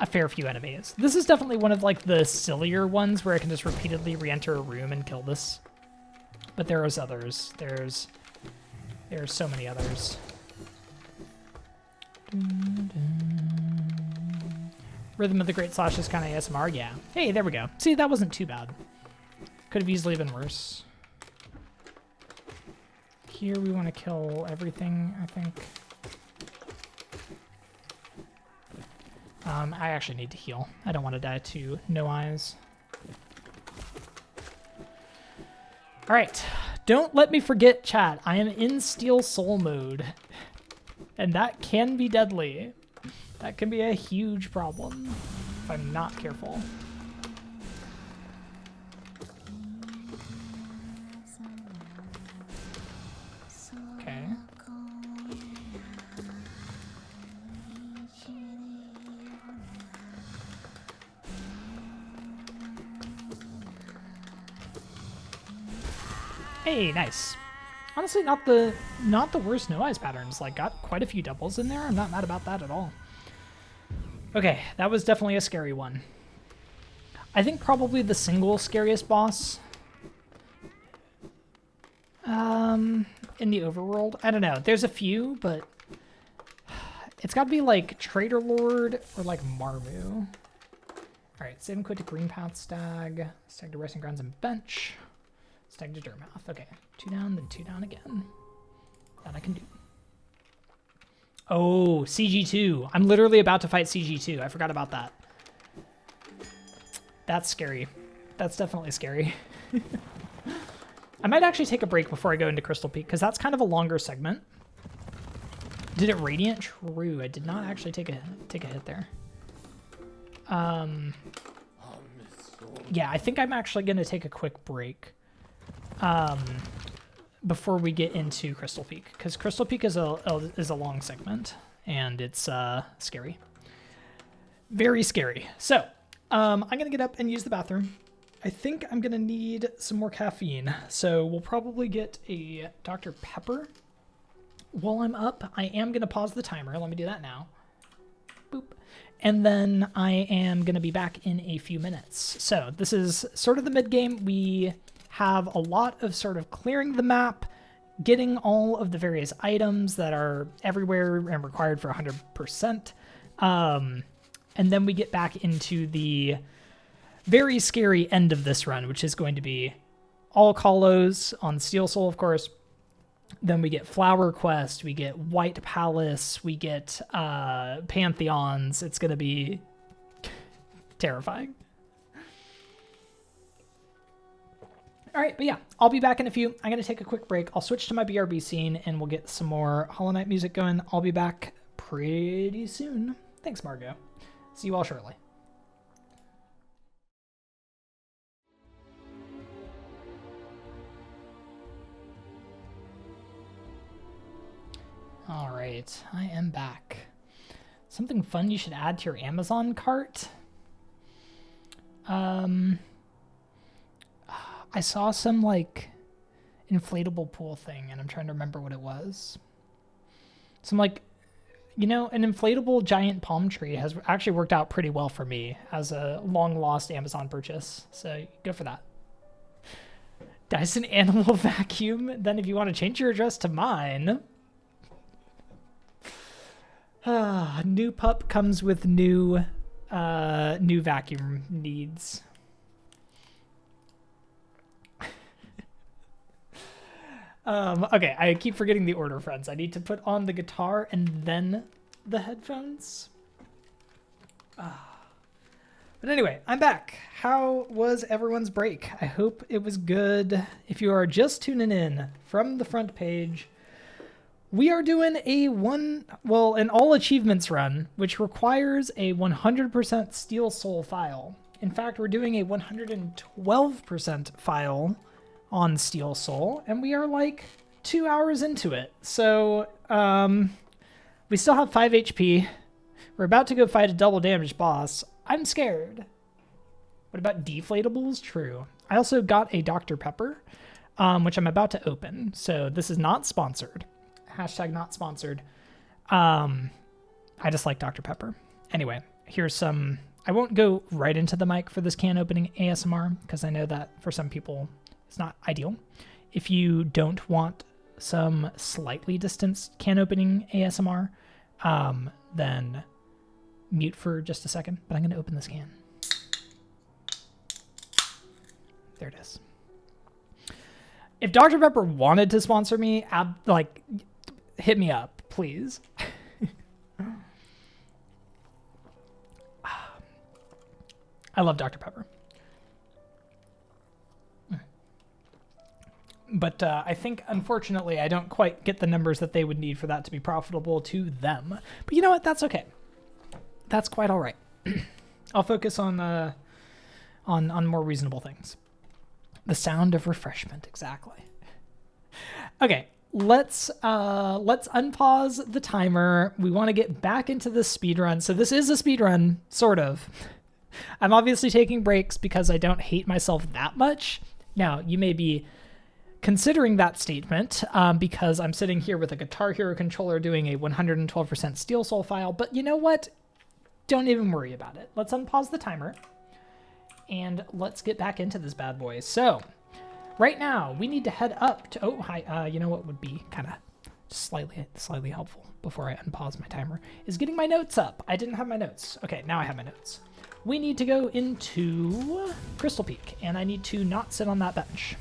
a fair few enemies. This is definitely one of like the sillier ones where I can just repeatedly re-enter a room and kill this. But there is others. There's so many others. Rhythm of the Great Slash is kind of ASMR, yeah. Hey, there we go. See, that wasn't too bad. Could have easily been worse. Here we want to kill everything, I think. I actually need to heal. I don't want to die to No Eyes. All right. Don't let me forget, chat. I am in Steel Soul mode. And that can be deadly. That can be a huge problem if I'm not careful. Okay. Hey, nice. Honestly, not the worst No Eyes patterns. Like, got quite a few doubles in there. I'm not mad about that at all. Okay, that was definitely a scary one. I think probably the single scariest boss in the overworld. I don't know. There's a few, but it's got to be like Traitor Lord or like Marmu. All right, save and quit to Green Path Stag. Stag to Resting Grounds and Bench. Stag to Durmouth. Okay, 2 down, then 2 down again. That I can do. Oh, CG2. I'm literally about to fight CG2. I forgot about that. That's scary. That's definitely scary. I might actually take a break before I go into Crystal Peak, because that's kind of a longer segment. Did it Radiant? True. I did not actually take a hit there. Yeah, I think I'm actually going to take a quick break before we get into Crystal Peak, because Crystal Peak is a long segment, and it's scary. Very scary. So, I'm going to get up and use the bathroom. I think I'm going to need some more caffeine, so we'll probably get a Dr. Pepper. While I'm up, I am going to pause the timer. Let me do that now. Boop. And then I am going to be back in a few minutes. So this is sort of the mid-game. We have a lot of sort of clearing the map, getting all of the various items that are everywhere and required for 100%. And then we get back into the very scary end of this run, which is going to be all Kalos on Steel Soul, of course. Then we get Flower Quest, we get White Palace, we get Pantheons. It's going to be terrifying. All right, but yeah, I'll be back in a few. I'm going to take a quick break. I'll switch to my BRB scene, and we'll get some more Hollow Knight music going. I'll be back pretty soon. Thanks, Margot. See you all shortly. All right, I am back. Something fun you should add to your Amazon cart? I saw some like inflatable pool thing, and I'm trying to remember what it was. Some like, you know, an inflatable giant palm tree has actually worked out pretty well for me as a long lost Amazon purchase. So go for that. Dyson Animal Vacuum. Then if you want to change your address to mine. New pup comes with new vacuum needs. Okay, I keep forgetting the order, friends. I need to put on the guitar and then the headphones. But anyway, I'm back. How was everyone's break? I hope it was good. If you are just tuning in from the front page, we are doing an All Achievements run, which requires a 100% Steel Soul file. In fact, we're doing a 112% file on Steel Soul, and we are like 2 hours into it. So we still have 5 HP. We're about to go fight a double damage boss. I'm scared. What about deflatables? True. I also got a Dr. Pepper, which I'm about to open. So this is not sponsored. Hashtag not sponsored. I just like Dr. Pepper. Anyway, here's some... I won't go right into the mic for this can opening ASMR, because I know that for some people it's not ideal. If you don't want some slightly distanced can opening ASMR, then mute for just a second. But I'm going to open this can. There it is. If Dr. Pepper wanted to sponsor me, hit me up, please. I love Dr. Pepper. But I think, unfortunately, I don't quite get the numbers that they would need for that to be profitable to them. But you know what? That's okay. That's quite all right. I'll focus on more reasonable things. The sound of refreshment, exactly. Okay, let's unpause the timer. We want to get back into the speedrun. So this is a speedrun, sort of. I'm obviously taking breaks because I don't hate myself that much. Now, you may be considering that statement because I'm sitting here with a Guitar Hero controller doing a 112% Steel Soul file, but you know what? Don't even worry about it. Let's unpause the timer. and let's get back into this bad boy. So right now we need to head up to, oh, hi, you know what would be kind of slightly helpful before I unpause my timer is getting my notes up. I didn't have my notes. Okay, now I have my notes. We need to go into Crystal Peak, and I need to not sit on that bench.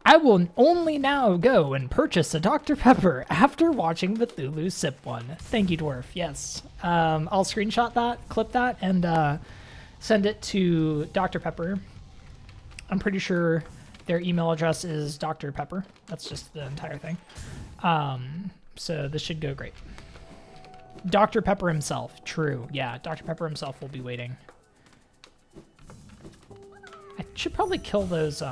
I will only now go and purchase a Dr. Pepper after watching Cthulhu sip one. Thank you, Dwarf. Yes. I'll screenshot that, clip that, and send it to Dr. Pepper. I'm pretty sure their email address is Dr. Pepper. That's just the entire thing. So this should go great. Dr. Pepper himself. True. Yeah, Dr. Pepper himself will be waiting. I should probably kill those...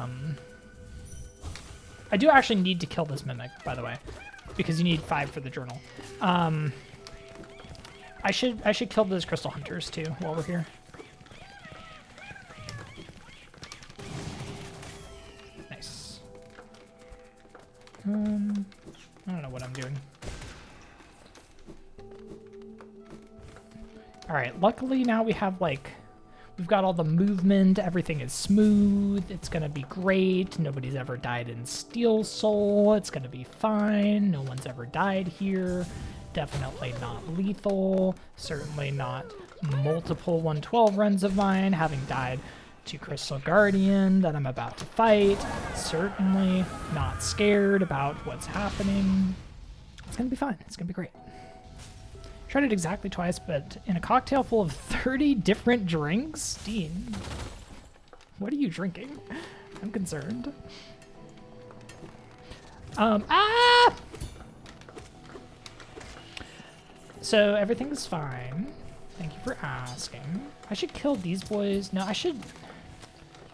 I do actually need to kill this Mimic, by the way, because you need 5 for the journal. I should kill those Crystal Hunters, too, while we're here. Nice. I don't know what I'm doing. All right, luckily now we have, like, we've got all the movement, everything is smooth, it's gonna be great, nobody's ever died in Steel Soul, it's gonna be fine, no one's ever died here, definitely not lethal, certainly not multiple 112 runs of mine, having died to Crystal Guardian that I'm about to fight, certainly not scared about what's happening. It's gonna be fine, it's gonna be great. Tried it exactly twice, but in a cocktail full of 30 different drinks? Dean, what are you drinking? I'm concerned. So everything is fine. Thank you for asking. I should kill these boys. No, I should...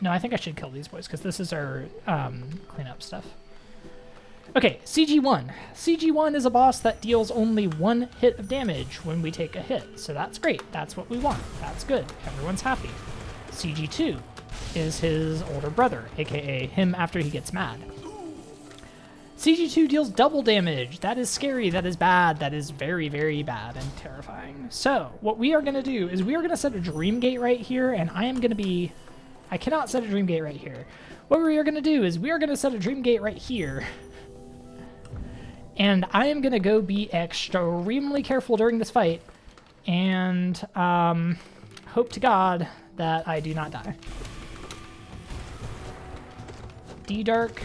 No, I think I should kill these boys, because this is our cleanup stuff. Okay, CG1. CG1 is a boss that deals only 1 hit of damage when we take a hit, so that's great. That's what we want. That's good. Everyone's happy. CG2 is his older brother, aka him after he gets mad. CG2 deals double damage. That is scary. That is bad. That is very, very bad and terrifying. So what we are going to do is we are going to set a Dream Gate right here, and I am going to be... I cannot set a Dream Gate right here. What we are going to do is we are going to set a Dream Gate right here. And I am going to go be extremely careful during this fight and hope to God that I do not die. D-Dark,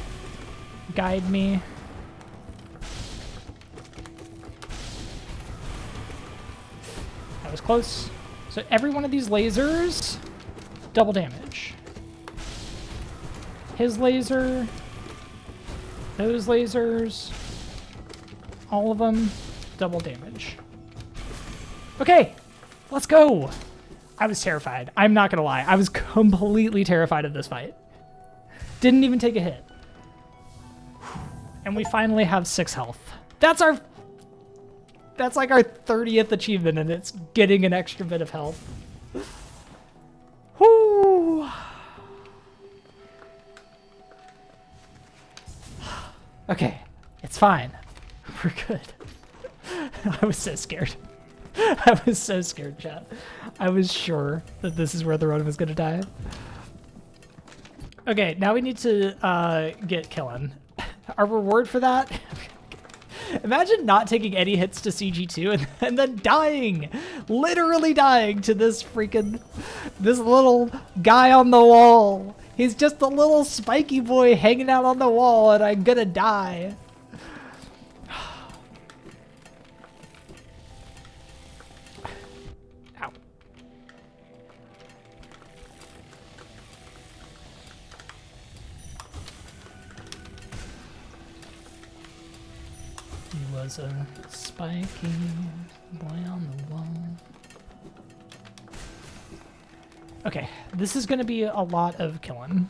guide me. That was close. So every one of these lasers, double damage. His laser, those lasers... all of them, double damage. Okay, let's go. I was terrified. I'm not gonna lie. I was completely terrified of this fight. Didn't even take a hit. And we finally have 6 health. That's like our 30th achievement, and it's getting an extra bit of health. Whoo. Okay, it's fine. We're good. I was so scared. I was so scared, chat. I was sure that this is where the road was going to die. Okay, now we need to get killing. Our reward for that? Imagine not taking any hits to CG2 and then dying. Literally dying to this little guy on the wall. He's just a little spiky boy hanging out on the wall, and I'm gonna die. He was a spiky boy on the wall. Okay, this is going to be a lot of killing.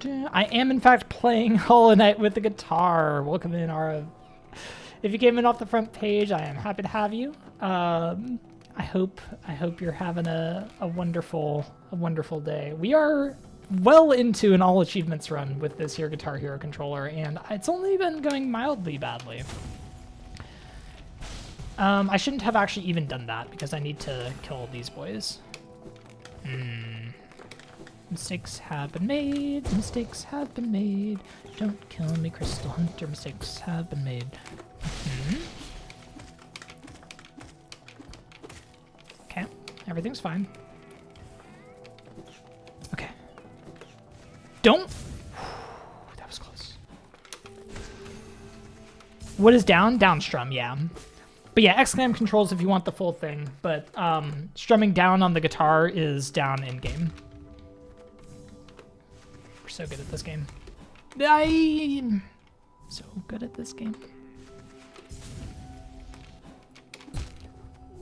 I am, in fact, playing Hollow Knight with the guitar. Welcome in, Ara. If you came in off the front page, I am happy to have you. I hope you're having a wonderful day. We are well into an All Achievements run with this here Guitar Hero controller, and it's only been going mildly badly. I shouldn't have actually even done that because I need to kill these boys. Mistakes have been made. Mistakes have been made. Don't kill me, Crystal Hunter. Mistakes have been made. Okay, everything's fine. Okay. Don't. That was close. What is down? Downstrum, yeah. But yeah, X-Clam controls if you want the full thing, but strumming down on the guitar is down in-game. We're so good at this game. I'm so good at this game.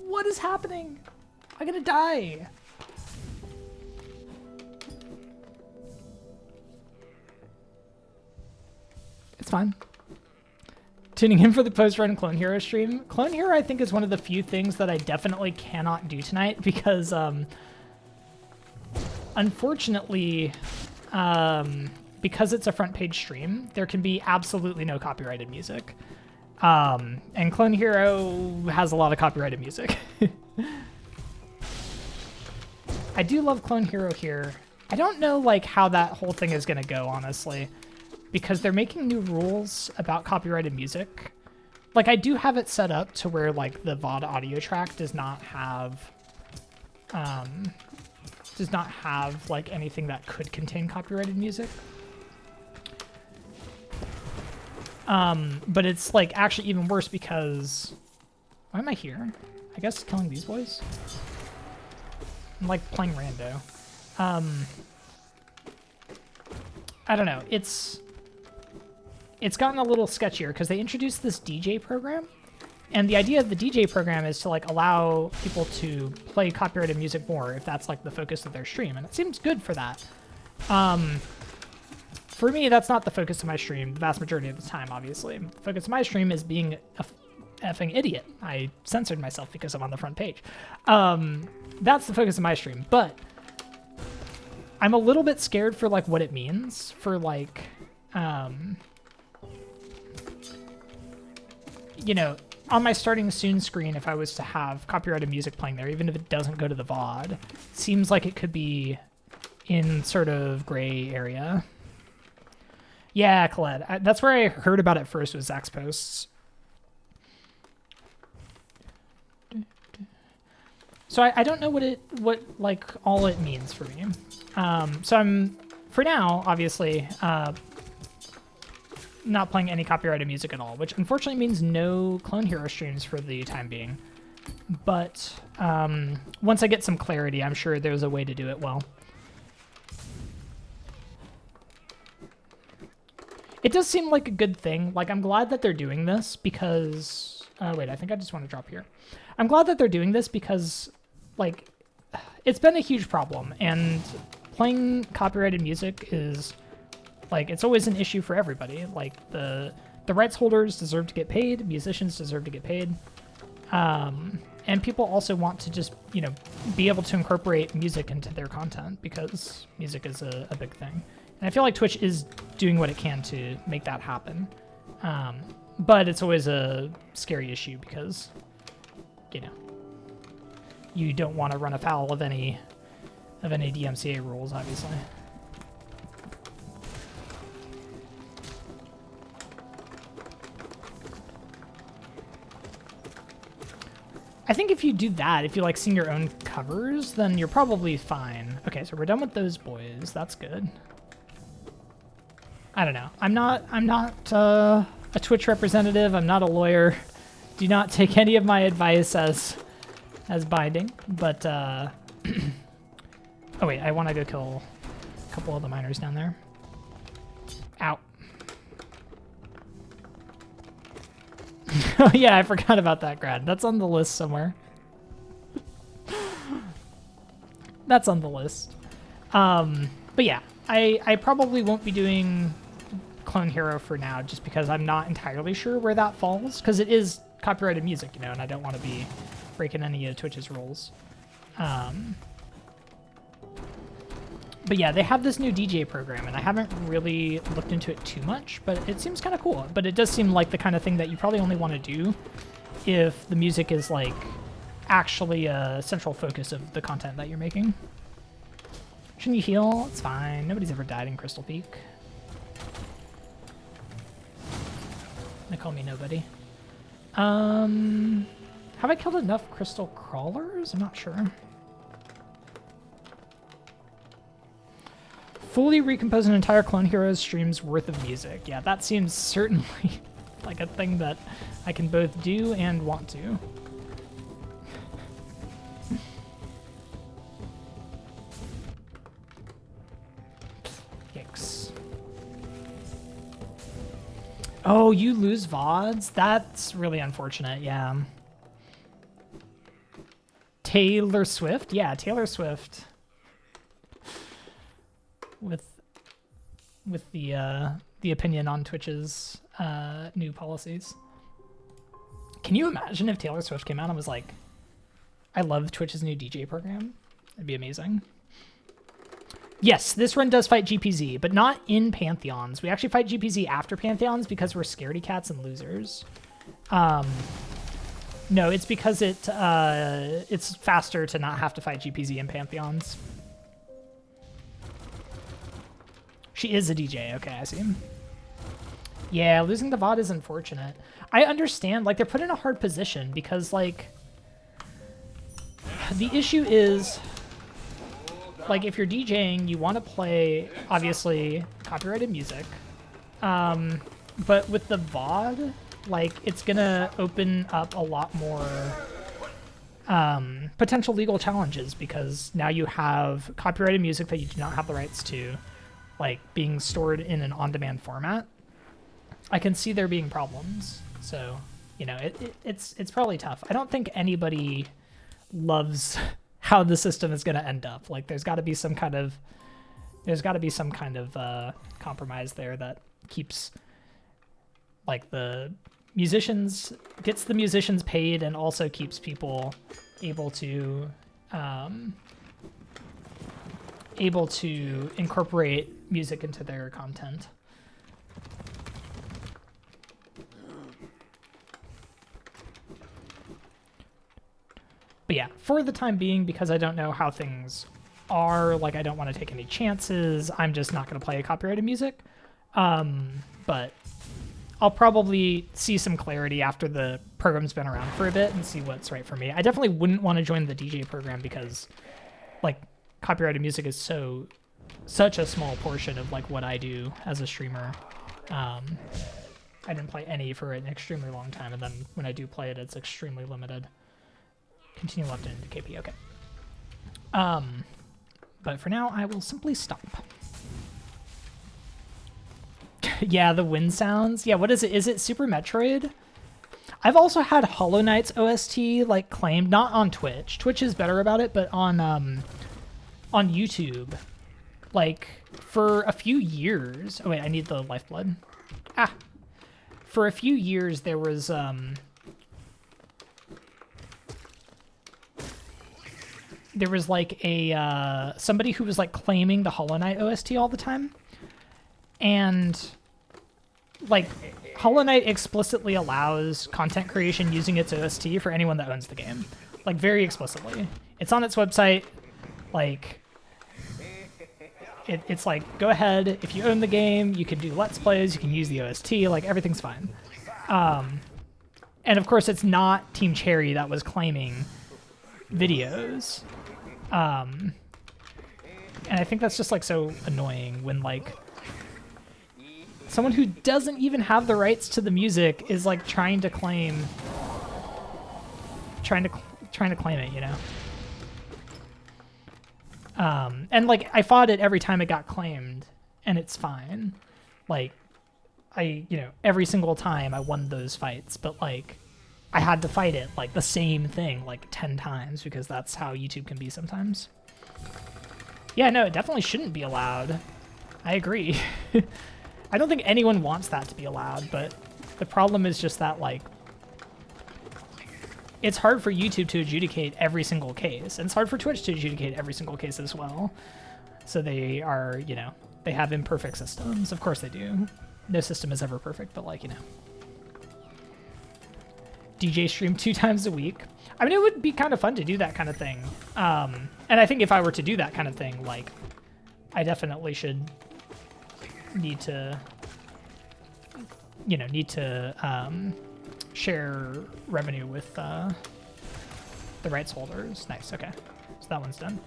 What is happening? I'm gonna die. It's fine. Tuning in for the post-run Clone Hero stream. Clone Hero, I think, is one of the few things that I definitely cannot do tonight because, unfortunately, because it's a front page stream, there can be absolutely no copyrighted music. And Clone Hero has a lot of copyrighted music. I do love Clone Hero here. I don't know, like, how that whole thing is going to go, honestly. Because they're making new rules about copyrighted music. Like, I do have it set up to where, like, the VOD audio track does not have, like, anything that could contain copyrighted music. But it's, like, actually even worse because... Why am I here? I guess killing these boys? I'm, like, playing rando. I don't know. It's gotten a little sketchier because they introduced this DJ program, and the idea of the DJ program is to like allow people to play copyrighted music more if that's like the focus of their stream, and it seems good for that. For me, that's not the focus of my stream the vast majority of the time, obviously. The focus of my stream is being a effing idiot. I censored myself because I'm on the front page. That's the focus of my stream, but I'm a little bit scared for like what it means for like you know, on my starting soon screen, if I was to have copyrighted music playing there, even if it doesn't go to the VOD, seems like it could be in sort of gray area. Yeah, Colette. That's where I heard about it first, was Zach's posts. So I don't know what like all it means for me. So I'm, for now, obviously, not playing any copyrighted music at all, which unfortunately means no Clone Hero streams for the time being. But once I get some clarity, I'm sure there's a way to do it well. It does seem like a good thing. Like, I'm glad that they're doing this because... wait, I think I just want to drop here. I'm glad that they're doing this because, like, it's been a huge problem, and playing copyrighted music is... Like, it's always an issue for everybody. Like, the rights holders deserve to get paid, musicians deserve to get paid, and people also want to just, you know, be able to incorporate music into their content because music is a big thing. And I feel like Twitch is doing what it can to make that happen. But it's always a scary issue because, you know, you don't want to run afoul of any DMCA rules, obviously. I think if you do that, if you like sing your own covers, then you're probably fine. Okay, so we're done with those boys. That's good. I don't know. I'm not a Twitch representative. I'm not a lawyer. Do not take any of my advice as binding. But oh wait, I want to go kill a couple of the miners down there. Ow. Oh yeah, I forgot about that, Grad. That's on the list somewhere. That's on the list. But yeah, I probably won't be doing Clone Hero for now just because I'm not entirely sure where that falls, because it is copyrighted music, you know, and I don't want to be breaking any of Twitch's rules. But yeah, they have this new DJ program, and I haven't really looked into it too much, but it seems kind of cool. But it does seem like the kind of thing that you probably only want to do if the music is like actually a central focus of the content that you're making. Shouldn't you heal? It's fine. Nobody's ever died in Crystal Peak. They call me nobody. Have I killed enough crystal crawlers? I'm not sure. Fully recompose an entire Clone Heroes stream's worth of music. Yeah, that seems certainly like a thing that I can both do and want to. Yikes. Oh, you lose VODs? That's really unfortunate, yeah. Taylor Swift? Yeah, Taylor Swift. With the opinion on Twitch's new policies. Can you imagine if Taylor Swift came out and was like, I love Twitch's new DJ program? It'd be amazing. Yes, this run does fight GPZ, but not in Pantheons. We actually fight GPZ after Pantheons because we're scaredy cats and losers. No, it's because it's faster to not have to fight GPZ in Pantheons. She is a DJ. Okay, I see. Yeah, losing the VOD is unfortunate. I understand, like, they're put in a hard position because, like, the issue is, like, if you're DJing, you want to play, obviously, copyrighted music. But with the VOD, like, it's gonna open up a lot more potential legal challenges because now you have copyrighted music that you do not have the rights to, like, being stored in an on-demand format. I can see there being problems. So, you know, it's probably tough. I don't think anybody loves how the system is going to end up. Like, there's got to be some kind of compromise there that keeps, like, the musicians, gets the musicians paid and also keeps people able to incorporate music into their content. But yeah, for the time being, because I don't know how things are, like, I don't want to take any chances, I'm just not going to play copyrighted music. But I'll probably see some clarity after the program's been around for a bit and see what's right for me. I definitely wouldn't want to join the DJ program because, like, copyrighted music is such a small portion of, like, what I do as a streamer. I didn't play any for an extremely long time, and then when I do play it, it's extremely limited. Continue left into KP, okay. But for now, I will simply stop. Yeah, the wind sounds. Yeah, what is it? Is it Super Metroid? I've also had Hollow Knight's OST, like, claimed, not on Twitch. Twitch is better about it, but on YouTube, like, for a few years. Oh wait, I need the lifeblood. For a few years there was like a somebody who was, like, claiming the Hollow Knight OST all the time, and, like, Hollow Knight explicitly allows content creation using its OST for anyone that owns the game, like, very explicitly. It's on its website. Like, it's like, go ahead, if you own the game, you can do Let's Plays, you can use the OST, like, everything's fine. And of course, it's not Team Cherry that was claiming videos. And I think that's just, like, so annoying when, like, someone who doesn't even have the rights to the music is, like, trying to claim it, you know? And, like, I fought it every time it got claimed, and it's fine. Like, you know, every single time I won those fights, but, like, I had to fight it, like, the same thing, like, 10 times, because that's how YouTube can be sometimes. Yeah, no, it definitely shouldn't be allowed. I agree. I don't think anyone wants that to be allowed, but the problem is just that, like, it's hard for YouTube to adjudicate every single case, and it's hard for Twitch to adjudicate every single case as well. So they are, you know, they have imperfect systems. Of course they do. No system is ever perfect, but, like, you know. DJ stream 2 times a week. I mean, it would be kind of fun to do that kind of thing. And I think if I were to do that kind of thing, like, I definitely need to share revenue with the rights holders. Nice, okay. So that one's done.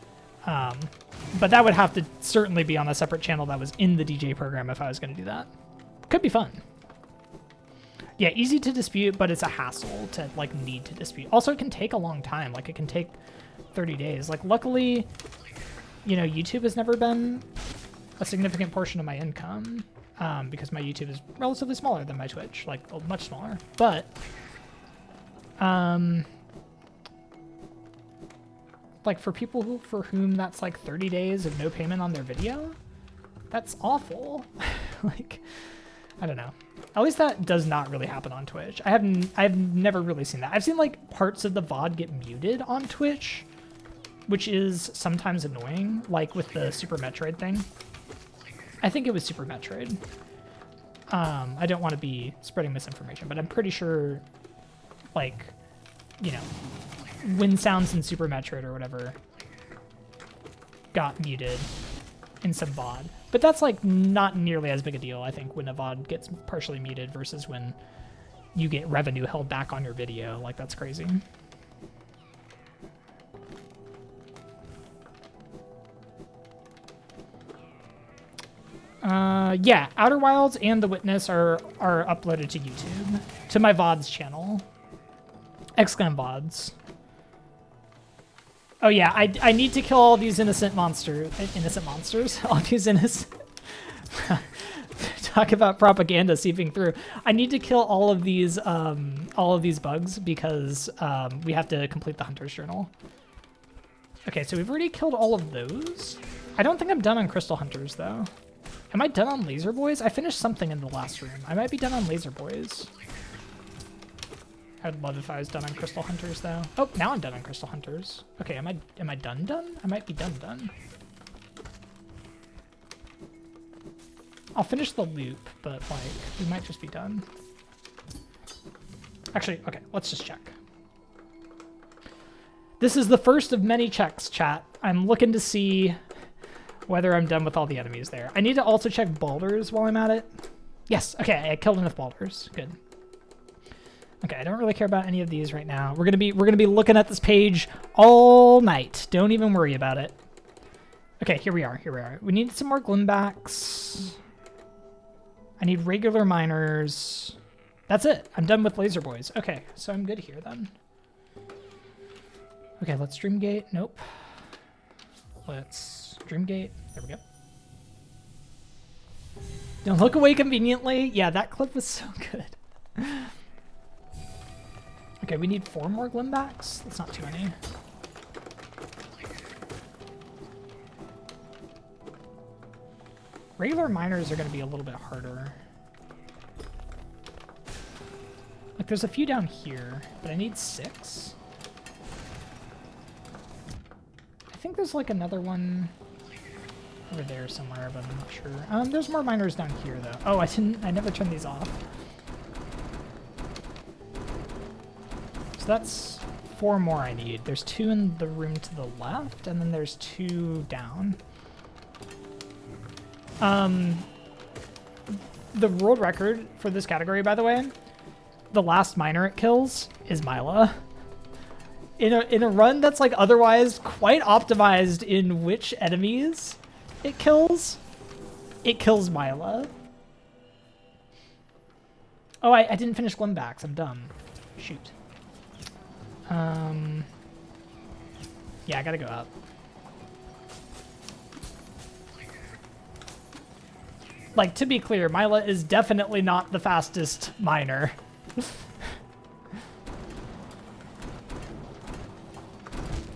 But that would have to certainly be on a separate channel that was in the DJ program if I was going to do that. Could be fun. Yeah, easy to dispute, but it's a hassle to, like, need to dispute. Also, it can take a long time. Like, it can take 30 days. Like, luckily, you know, YouTube has never been a significant portion of my income because my YouTube is relatively smaller than my Twitch, like, much smaller. But, like, for people for whom that's, like, 30 days of no payment on their video, that's awful. Like, I don't know. At least that does not really happen on Twitch. I've never really seen that. I've seen like parts of the VOD get muted on Twitch, which is sometimes annoying, like with the Super Metroid thing. I think it was Super Metroid. I don't want to be spreading misinformation, but I'm pretty sure, like, you know, wind sounds in Super Metroid or whatever got muted in some VOD. But that's, like, not nearly as big a deal, I think, when a VOD gets partially muted versus when you get revenue held back on your video. Like, that's crazy. Yeah, Outer Wilds and The Witness are uploaded to YouTube, to my VODs channel. Exclam VODs. Oh yeah, I need to kill all these innocent monsters. All these innocent... Talk about propaganda seeping through. I need to kill all of these bugs because we have to complete the Hunter's Journal. Okay, so we've already killed all of those. I don't think I'm done on Crystal Hunters, though. Am I done on Laser Boys? I finished something in the last room. I might be done on Laser Boys. I'd love if I was done on Crystal Hunters, though. Oh, now I'm done on Crystal Hunters. Okay, am I done? I might be done. I'll finish the loop, but, like, we might just be done. Actually, okay, let's just check. This is the first of many checks, chat. I'm looking to see whether I'm done with all the enemies there. I need to also check boulders while I'm at it. Yes, okay, I killed enough boulders. Good. Okay, I don't really care about any of these right now. We're gonna be looking at this page all night. Don't even worry about it. Okay, here we are. We need some more Glimbacks. I need regular miners. That's it. I'm done with Laser Boys. Okay, so I'm good here then. Okay, let's Dreamgate. Nope. Let's Dreamgate. There we go. Don't look away conveniently. Yeah, that clip was so good. Okay, we need 4 more Glimbacks. That's not too many. Regular miners are going to be a little bit harder. Like, there's a few down here, but I need 6. I think there's, like, another one over there somewhere, but I'm not sure. There's more miners down here, though. Oh, I never turned these off. So that's 4 more I need. There's 2 in the room to the left, and then there's 2 down. The world record for this category, by the way, the last miner it kills is Myla. In a run that's like otherwise quite optimized in which enemies it kills Myla. Oh, I didn't finish Glimbacks. I'm dumb. Shoot. Yeah, I gotta go up. Like, to be clear, Myla is definitely not the fastest miner.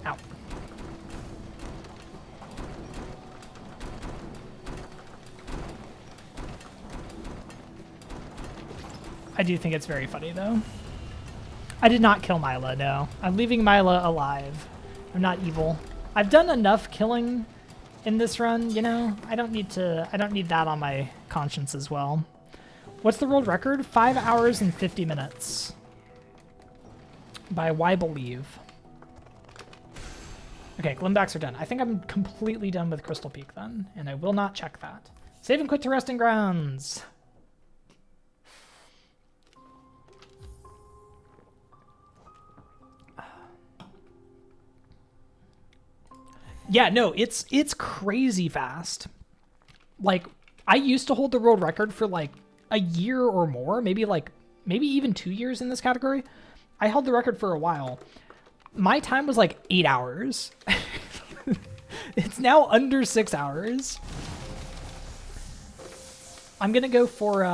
Ow. I do think it's very funny, though. I did not kill Myla, no. I'm leaving Myla alive. I'm not evil. I've done enough killing in this run, you know? I don't need that on my conscience as well. What's the world record? 5 hours and 50 minutes. by Why Believe. Okay, Glimbacks are done. I think I'm completely done with Crystal Peak then, and I will not check that. Save and quit to Resting Grounds. Yeah, no, it's crazy fast. Like, I used to hold the world record for like a year or more, maybe even 2 years in this category. I held the record for a while. My time was like 8 hours. It's now under 6 hours. I'm gonna go for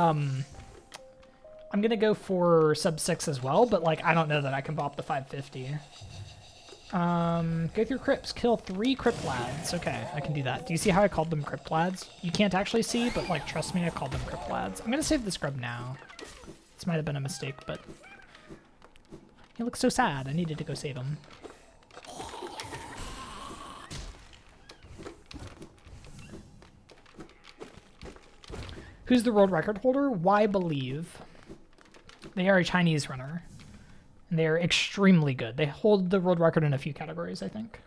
sub 6 as well, but like I don't know that I can bop the 550. Go through crypts, kill 3 crypt lads. Okay, I can do that. Do you see how I called them crypt lads? You can't actually see, but like trust me, I called them crypt lads. I'm gonna save the scrub now. This might have been a mistake, but he looks so sad. I needed to go save him. Who's the world record holder? Why Believe. They are a Chinese runner. And they are extremely good. They hold the world record in a few categories, I think.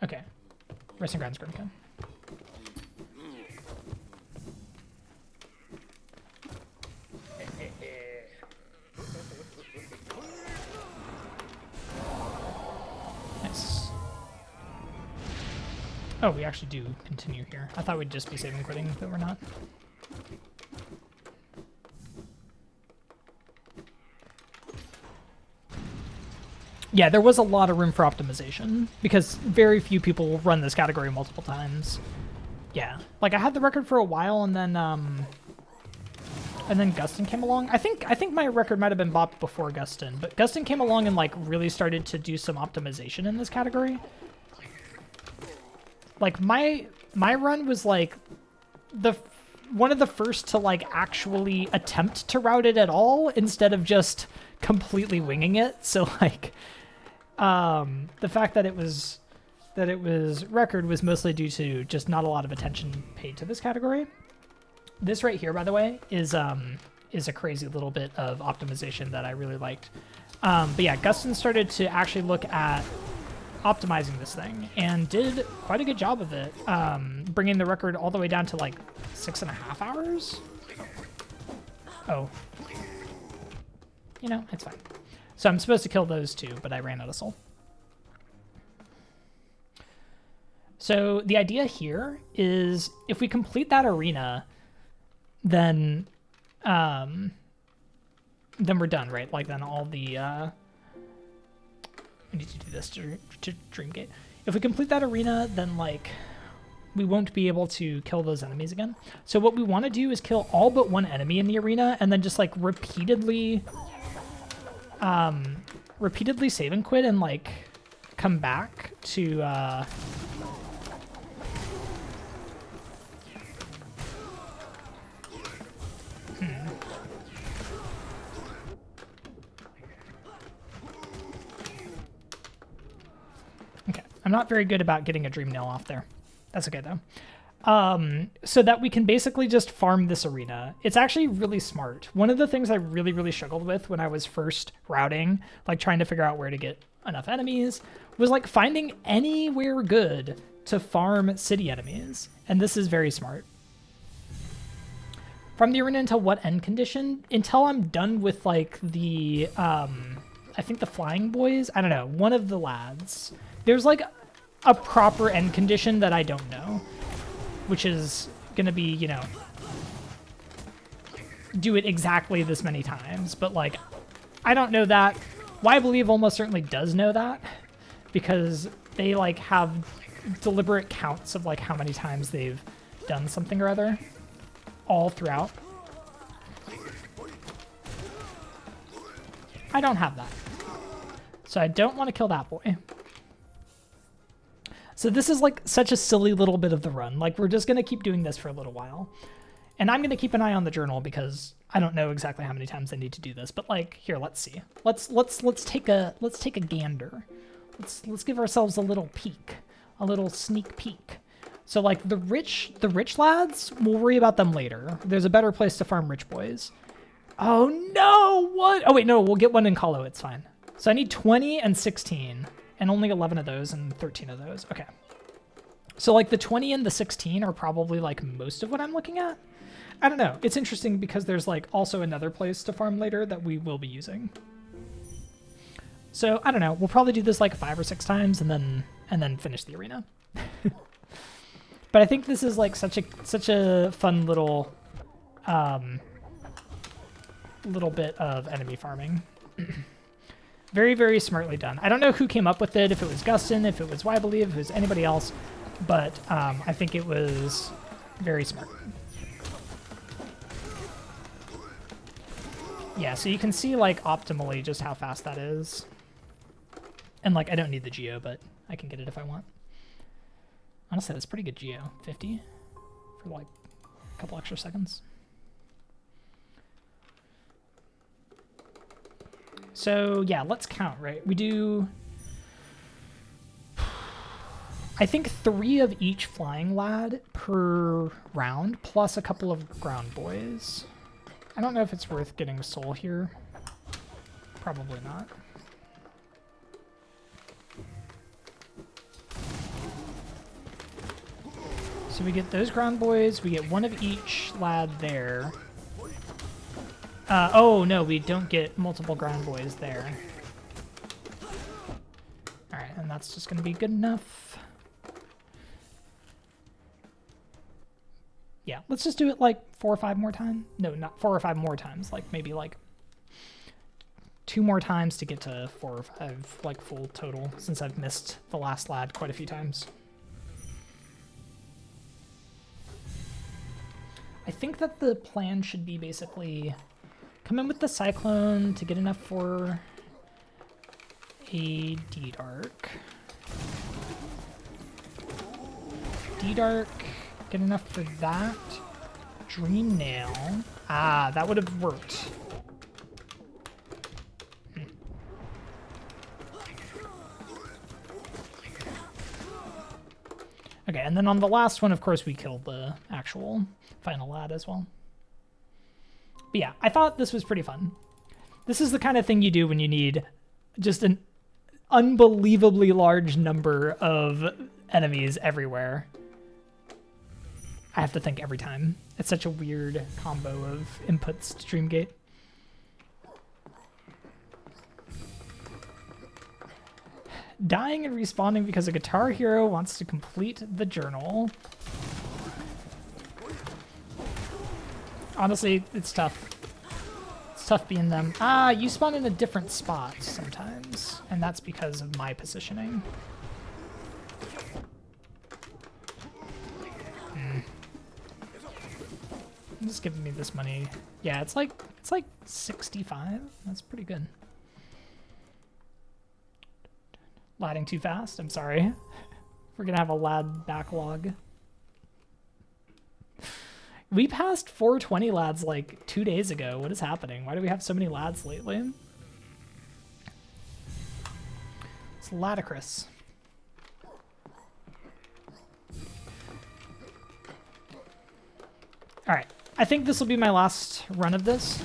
Okay. Resting Grounds gonna come. Nice. Oh, we actually do continue here. I thought we'd just be saving quitting, but we're not. Yeah, there was a lot of room for optimization because very few people run this category multiple times. Yeah, like I had the record for a while, and then Gustin came along. I think my record might have been bopped before Gustin, but Gustin came along and like really started to do some optimization in this category. Like my run was like one of the first to like actually attempt to route it at all instead of just completely winging it. So like the fact that it was record was mostly due to just not a lot of attention paid to this category. This right here, by the way, is a crazy little bit of optimization that I really liked. But yeah, Gustin started to actually look at optimizing this thing and did quite a good job of it, bringing the record all the way down to like 6.5 hours. Oh, you know, it's fine. So I'm supposed to kill those two, but I ran out of soul. So the idea here is if we complete that arena, then we're done, right? Like then all the we need to do this to Dreamgate. If we complete that arena, then like we won't be able to kill those enemies again. So what we want to do is kill all but one enemy in the arena and then just like repeatedly save and quit and like come back to Okay, I'm not very good about getting a dream nail off there. That's okay though. So that we can basically just farm this arena. It's actually really smart. One of the things I really struggled with when I was first routing, like trying to figure out where to get enough enemies, was like finding anywhere good to farm city enemies. And this is very smart. Farm the arena until what end condition? Until I'm done with like the, I think the flying boys? I don't know, one of the lads. There's like a proper end condition that I don't know, which is going to be, you know, do it exactly this many times. But like, I don't know that. Why Believe almost certainly does know that because they like have deliberate counts of like how many times they've done something or other all throughout. I don't have that. So I don't want to kill that boy. So this is like such a silly little bit of the run. Like we're just going to keep doing this for a little while. And I'm going to keep an eye on the journal because I don't know exactly how many times I need to do this, but like here, let's see. Let's take a gander. Let's give ourselves a little peek, a little sneak peek. So like the rich lads, we'll worry about them later. There's a better place to farm rich boys. Oh no, what? Oh wait, no, we'll get one in Colo, it's fine. So I need 20 and 16, and only 11 of those and 13 of those. Okay. So like the 20 and the 16 are probably like most of what I'm looking at. I don't know. It's interesting because there's like also another place to farm later that we will be using. So I don't know. We'll probably do this like 5 or 6 times and then finish the arena. But I think this is like such a fun little little bit of enemy farming. Very, very smartly done. I don't know who came up with it, if it was Gustin, if it was Wybelieve, if it was anybody else, but I think it was very smart. Yeah, so you can see like optimally just how fast that is. And like I don't need the geo, but I can get it if I want. Honestly, that's pretty good geo. 50 for like a couple extra seconds. So yeah, let's count, right? We do, I think 3 of each flying lad per round, plus a couple of ground boys. I don't know if it's worth getting soul here. Probably not. So we get those ground boys, we get 1 of each lad there. Oh no, we don't get multiple ground boys there. Alright, and that's just gonna be good enough. Yeah, let's just do it like 4 or 5 more times. No, not 4 or 5 more times, like maybe like 2 more times to get to 4 or 5 like full total, since I've missed the last lad quite a few times. I think that the plan should be basically come in with the Cyclone to get enough for a D-Dark. D-Dark, get enough for that. Dream Nail. Ah, that would have worked. Okay, and then on the last one, of course, we killed the actual final lad as well. But yeah, I thought this was pretty fun. This is the kind of thing you do when you need just an unbelievably large number of enemies everywhere. I have to think every time. It's such a weird combo of inputs to Dreamgate. Dying and respawning because a Guitar Hero wants to complete the journal. Honestly, it's tough. It's tough being them. Ah, you spawn in a different spot sometimes, and that's because of my positioning. Just giving me this money. Yeah, it's like 65. That's pretty good. Ladding too fast. I'm sorry. We're gonna have a lad backlog. We passed 420 lads like 2 days ago. What is happening? Why do we have so many lads lately? It's Ladicrus. All right. I think this will be my last run of this.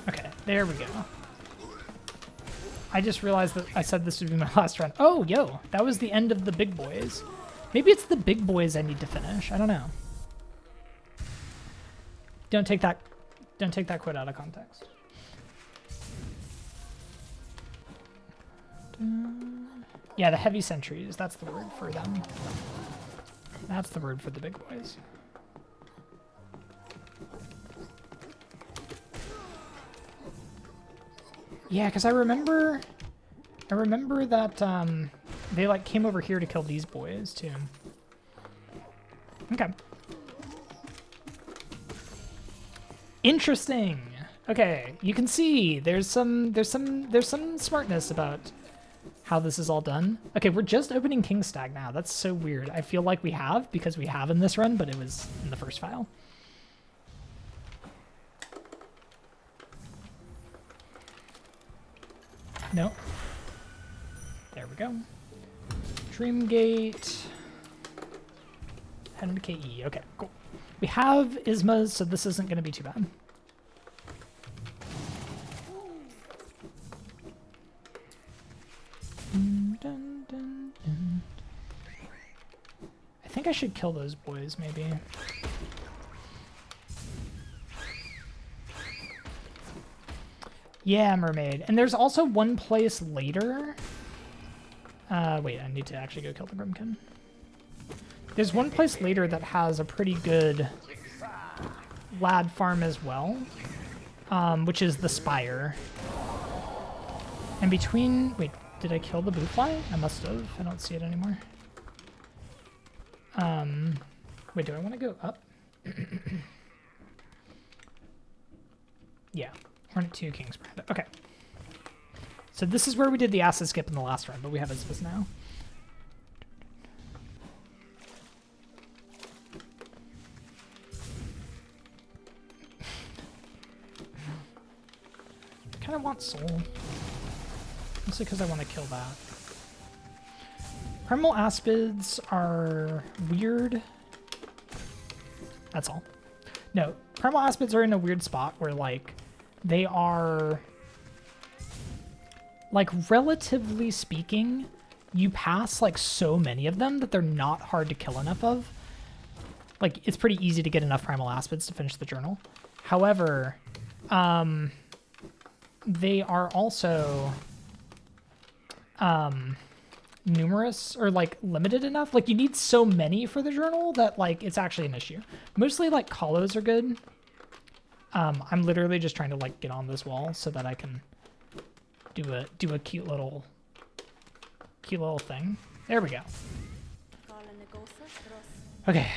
Okay, there we go. I just realized that I said this would be my last run. Oh, yo, that was the end of the big boys. Maybe it's the big boys I need to finish. I don't know. Don't take that quote out of context. Yeah, the heavy sentries, that's the word for them. That's the word for the big boys. Yeah, because I remember that they like came over here to kill these boys too. Okay. Interesting. Okay, you can see there's some smartness about how this is all done. Okay, we're just opening King Stag now. That's so weird. I feel like we have, because we have in this run, but it was in the first file. No. There we go. Dreamgate. Head into KE. Okay, cool. We have Ismas, so this isn't going to be too bad. I think I should kill those boys, maybe. Yeah, mermaid. And there's also one place later. Wait, I need to actually go kill the Grimkin. There's one place later that has a pretty good lad farm as well, which is the Spire. And between... Wait, did I kill the boofly? I must have. I don't see it anymore. Wait, do I want to go up? Yeah. Hornet 2, King's Brand. Okay. So this is where we did the acid skip in the last run, but we have Isbis now. I kind of want Soul. Mostly because I want to kill that. Primal Aspids are weird. That's all. No, Primal Aspids are in a weird spot where, like, they are, like, relatively speaking, you pass, like, so many of them that they're not hard to kill enough of. Like, it's pretty easy to get enough Primal Aspids to finish the journal. However, they are also numerous or, like, limited enough. Like, you need so many for the journal that, like, it's actually an issue. Mostly, like, Kalos are good. I'm literally just trying to, like, get on this wall so that I can do a cute little thing. There we go. Okay.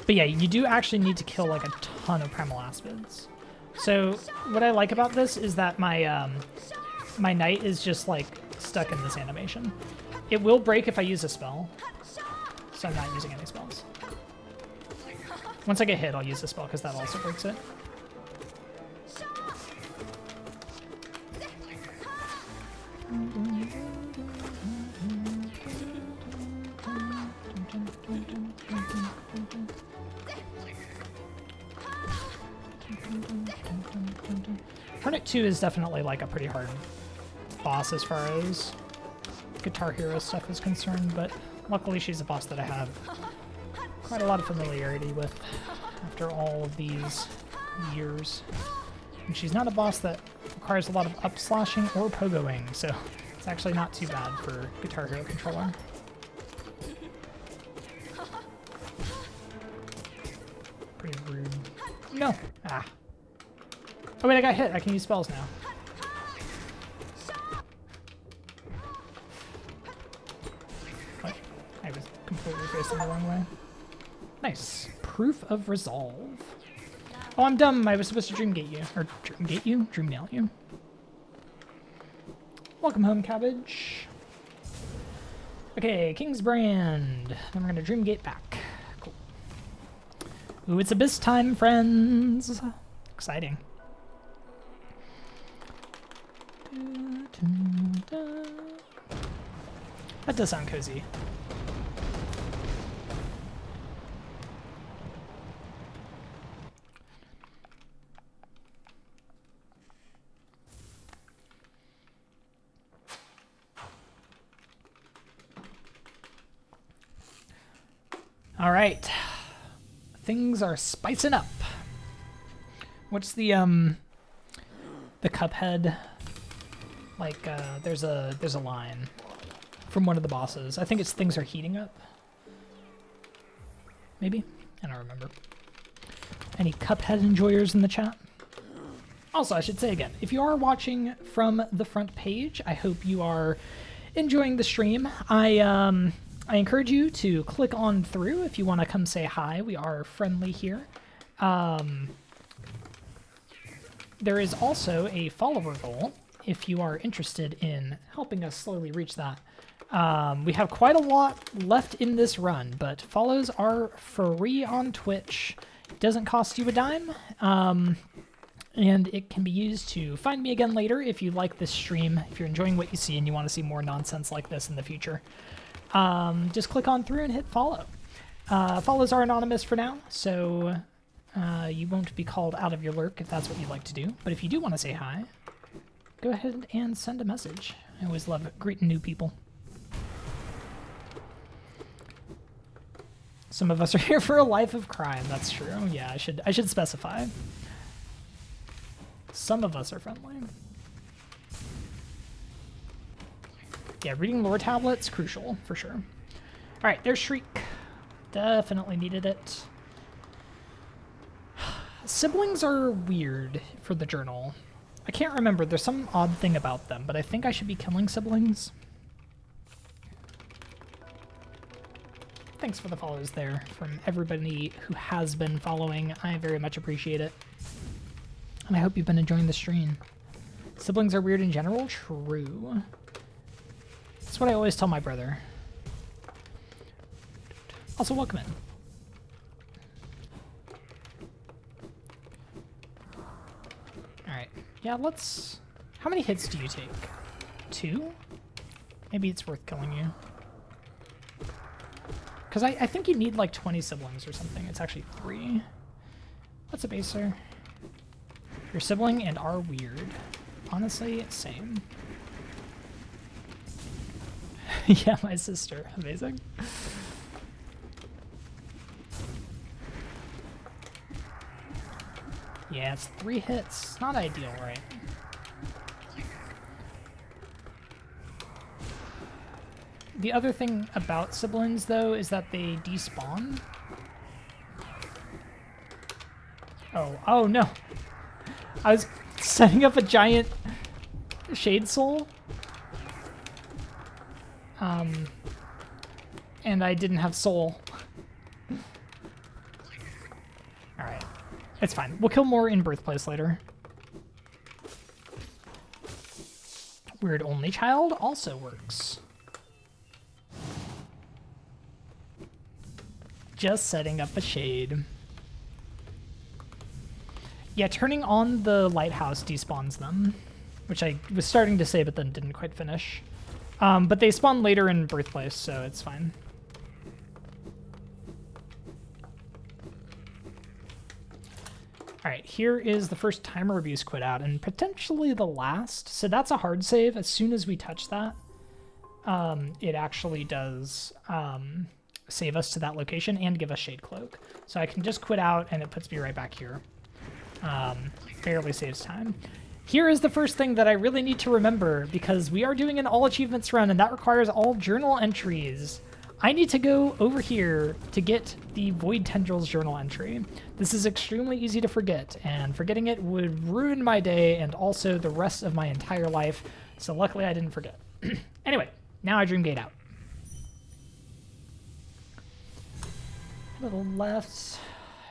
But yeah, you do actually need to kill, like, a ton of Primal Aspids. So what I like about this is that my my knight is just, like, stuck in this animation. It will break if I use a spell, so I'm not using any spells. Once I get hit, I'll use a spell because that also breaks it. Hornet 2 is definitely, like, a pretty hard boss as far as Guitar Hero stuff is concerned, but luckily she's a boss that I have quite a lot of familiarity with after all of these years. And she's not a boss that requires a lot of up-slashing or pogoing, so it's actually not too bad for Guitar Hero controller. Pretty rude. No! Ah. Oh wait, I got hit. I can use spells now. What? I was completely facing the wrong way. Nice. Proof of resolve. Oh, I'm dumb. I was supposed to Dreamgate you. Or Dreamgate you? Dreamnail you. Welcome home, Cabbage. Okay, King's Brand. Then we're going to Dreamgate back. Cool. Ooh, it's Abyss time, friends. Exciting. That does sound cozy. All right. Things are spicing up. What's the Cuphead? Like, there's a line from one of the bosses. I think it's things are heating up. Maybe? I don't remember. Any Cuphead enjoyers in the chat? Also, I should say again, if you are watching from the front page, I hope you are enjoying the stream. I encourage you to click on through if you want to come say hi. We are friendly here. There is also a follower goal if you are interested in helping us slowly reach that. We have quite a lot left in this run, but follows are free on Twitch, Doesn't cost you a dime. And it can be used to find me again later if you like this stream, if you're enjoying what you see and you want to see more nonsense like this in the future. Just click on through and hit follow. Follows are anonymous for now, so you won't be called out of your lurk if that's what you like to do. But if you do want to say hi, go ahead and send a message. I always love greeting new people. Some of us are here for a life of crime. That's true. Yeah, I should specify. Some of us are friendly. Yeah, reading lore tablets, crucial, for sure. All right, there's Shriek. Definitely needed it. Siblings are weird for the journal. I can't remember. There's some odd thing about them, but I think I should be killing siblings. Thanks for the follows there from everybody who has been following. I very much appreciate it. And I hope you've been enjoying the stream. Siblings are weird in general? True. That's what I always tell my brother. Also, welcome in. Alright. Yeah, let's... How many hits do you take? 2? Maybe it's worth killing you. Because I think you need like 20 siblings or something. It's actually 3. What's a baser? Your sibling and are weird. Honestly, same. Yeah, my sister. Amazing. Yeah, it's 3 hits. Not ideal, right? The other thing about siblings, though, is that they despawn. Oh no. I was setting up a giant Shade Soul. And I didn't have soul. Alright. It's fine. We'll kill more in Birthplace later. Weird only child also works. Just setting up a shade. Yeah, turning on the lighthouse despawns them, which I was starting to say but then didn't quite finish. But they spawn later in Birthplace, so it's fine. Alright, here is the first timer abuse quit out, and potentially the last. So that's a hard save. As soon as we touch that, it actually does save us to that location and give us Shade Cloak. So I can just quit out, and it puts me right back here. Barely saves time. Here is the first thing that I really need to remember, because we are doing an all achievements run, and that requires all journal entries. I need to go over here to get the Void Tendrils journal entry. This is extremely easy to forget, and forgetting it would ruin my day and also the rest of my entire life, so luckily I didn't forget. Anyway, now I dream gate out. Little left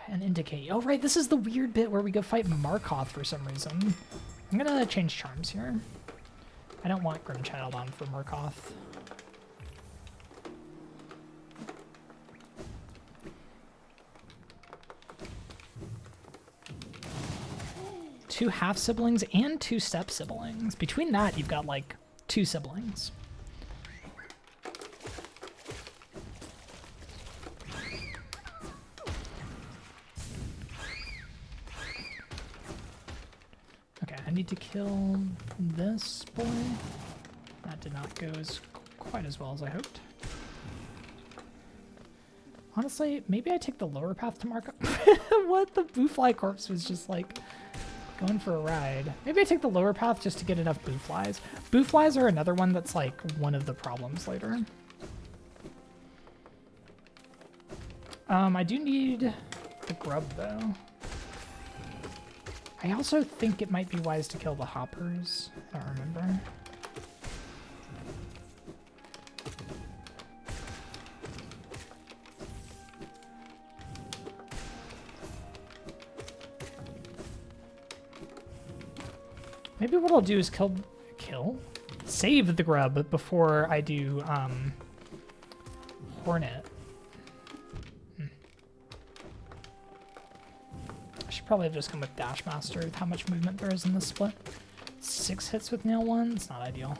and indicate. Oh right, this is the weird bit where we go fight Markoth for some reason. I'm gonna change charms here. I don't want Grimchild on for Markoth. Two half siblings and 2 step siblings. Between that, you've got like 2 siblings. Okay, I need to kill this boy. That did not go quite as well as I hoped. Honestly, maybe I take the lower path to mark up. What? The Boofly corpse was just like going for a ride. Maybe I take the lower path just to get enough Booflies. Booflies are another one that's like one of the problems later. I do need the grub though. I also think it might be wise to kill the hoppers. I don't remember. Maybe what I'll do is save the grub before I do Hornet. Should probably have just come with Dash Master with how much movement there is in this split. 6 hits with Nail 1, it's not ideal.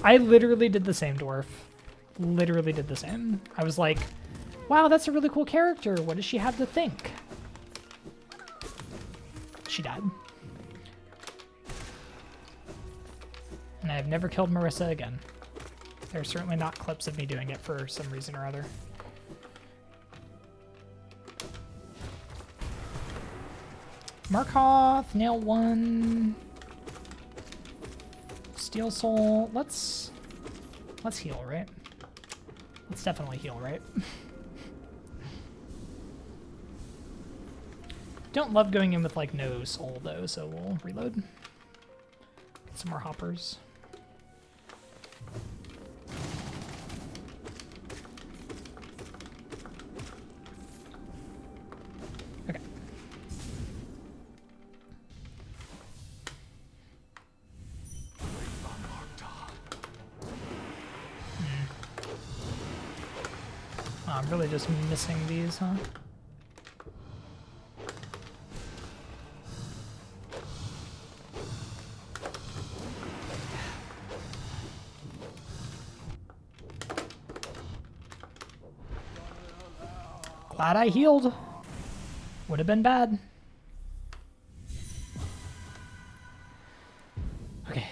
I literally did the same, Dwarf. Literally did the same. I was like, wow, that's a really cool character. What does she have to think? She died. And I've never killed Marissa again. There's certainly not clips of me doing it for some reason or other. Markoth, Nail 1, Steel Soul. Let's heal, right? Let's definitely heal, right? Don't love going in with like no soul though, so we'll reload. Get some more hoppers. Okay. Oh, I'm really just missing these, huh? Glad I healed. Would have been bad. Okay.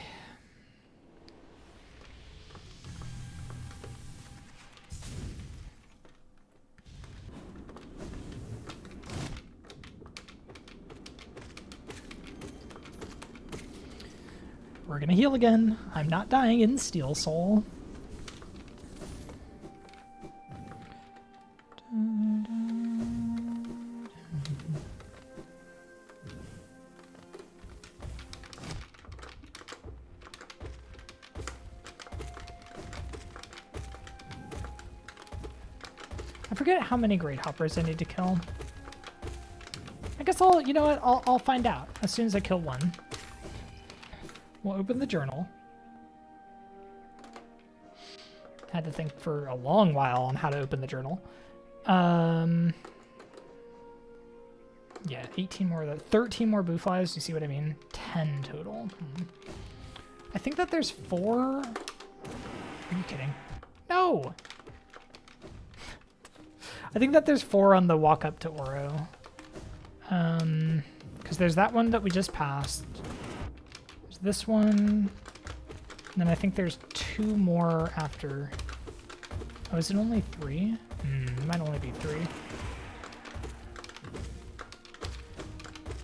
We're gonna heal again. I'm not dying in Steel Soul. I forget how many Great Hoppers I need to kill. I guess I'll, you know what, I'll find out as soon as I kill one. We'll open the journal. Had to think for a long while on how to open the journal. Yeah, 18 more, 13 more boo flies, you see what I mean? 10 total. I think that there's 4. Are you kidding? No! I think that there's 4 on the walk up to Oro. Because there's that one that we just passed. There's this one. And then I think there's 2 more after. Oh, is it only 3? It might only be 3.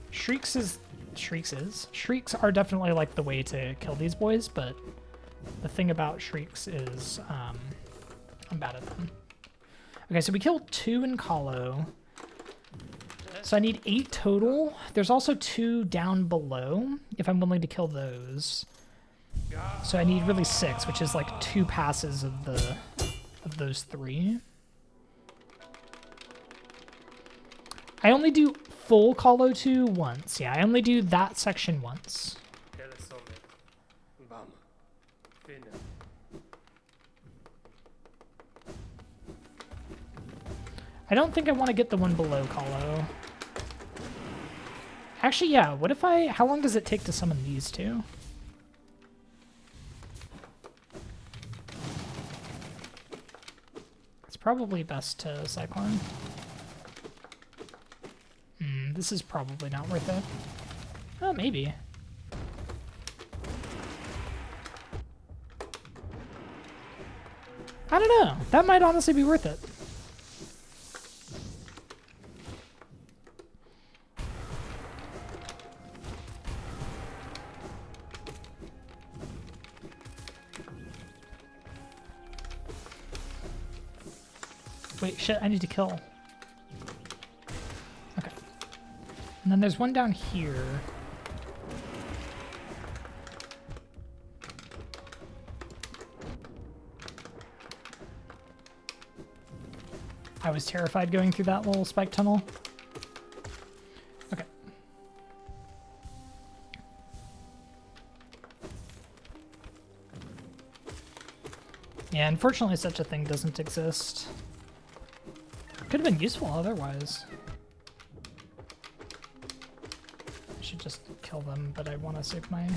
Shrieks are definitely like the way to kill these boys, but the thing about Shrieks is I'm bad at them. Okay, so we killed 2 in Kahlo. So I need 8 total. There's also 2 down below, if I'm willing to kill those. So I need really 6, which is like 2 passes of those 3. I only do full Kahlo 2 once. Yeah, I only do that section once. I don't think I want to get the one below Kahlo. Actually, yeah, what if how long does it take to summon these 2? It's probably best to Cyclone. This is probably not worth it. Oh, maybe. I don't know. That might honestly be worth it. Wait, shit, I need to kill. Okay. And then there's one down here. I was terrified going through that little spike tunnel. Okay. Yeah, unfortunately such a thing doesn't exist. Could have been useful otherwise. I should just kill them, but I want to save my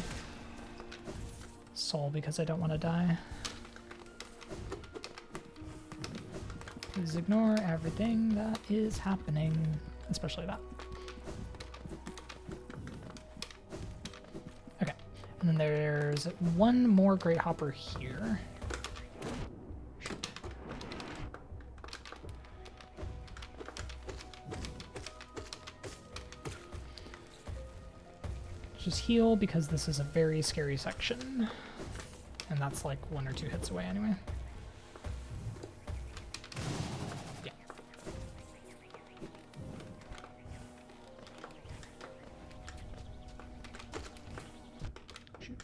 soul because I don't want to die. Please ignore everything that is happening, especially that. Okay, and then there's one more Great Hopper here. Just heal because this is a very scary section. And that's like 1 or 2 hits away anyway. Yeah. Shoot.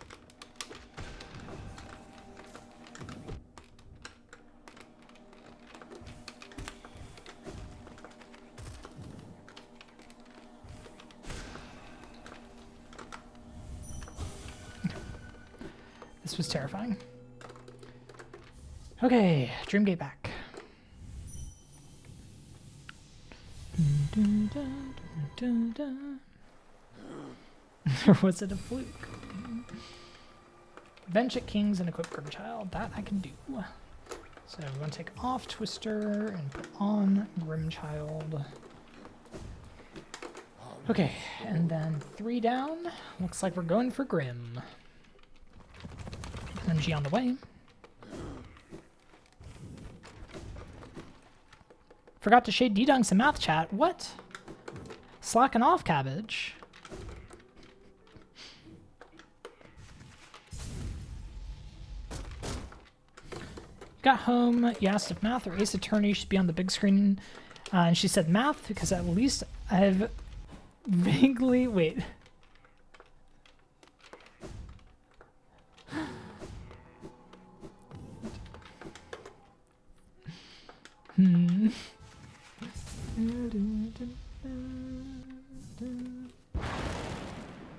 This was terrifying. Okay, Dreamgate back. Or was it a fluke? Bench at Kings and equip Grimchild. That I can do. So we're going to take off Twister and put on Grimchild. Okay, and then 3 down. Looks like we're going for Grim. MG on the way. Forgot to shade D-Dunks in math chat. What? Slacking off, Cabbage. Got home. You asked if math or Ace Attorney should be on the big screen. And she said math because at least I've vaguely... Wait.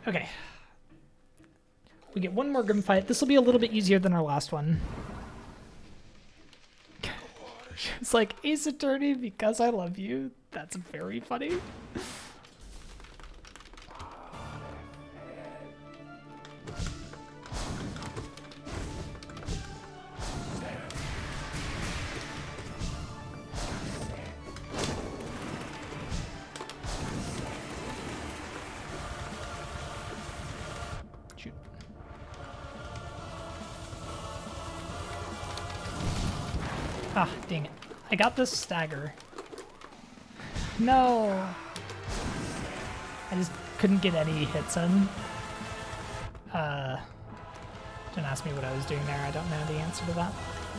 Okay. We get one more Grim fight. This will be a little bit easier than our last one. It's like, Ace Attorney, because I love you. That's very funny. Shoot. Ah, dang it. I got this stagger. No! I just couldn't get any hits in. Don't ask me what I was doing there. I don't know the answer to that.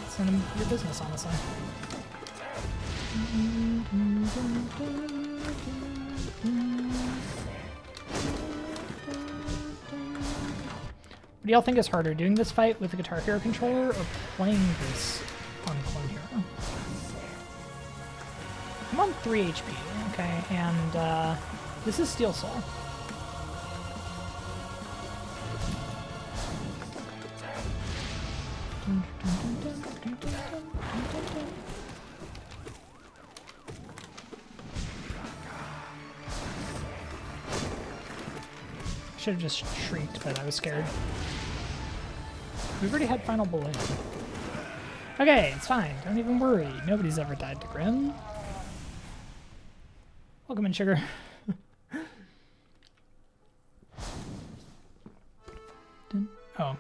It's none of your business, honestly. What do y'all think is harder, doing this fight with the Guitar Hero controller or playing this on Clone Hero? I'm on 3 HP, okay, and this is Steel Soul. Should have just shrieked, but I was scared. We've already had Final Balloon. Okay, it's fine. Don't even worry. Nobody's ever died to Grim. Welcome in, Sugar. Oh.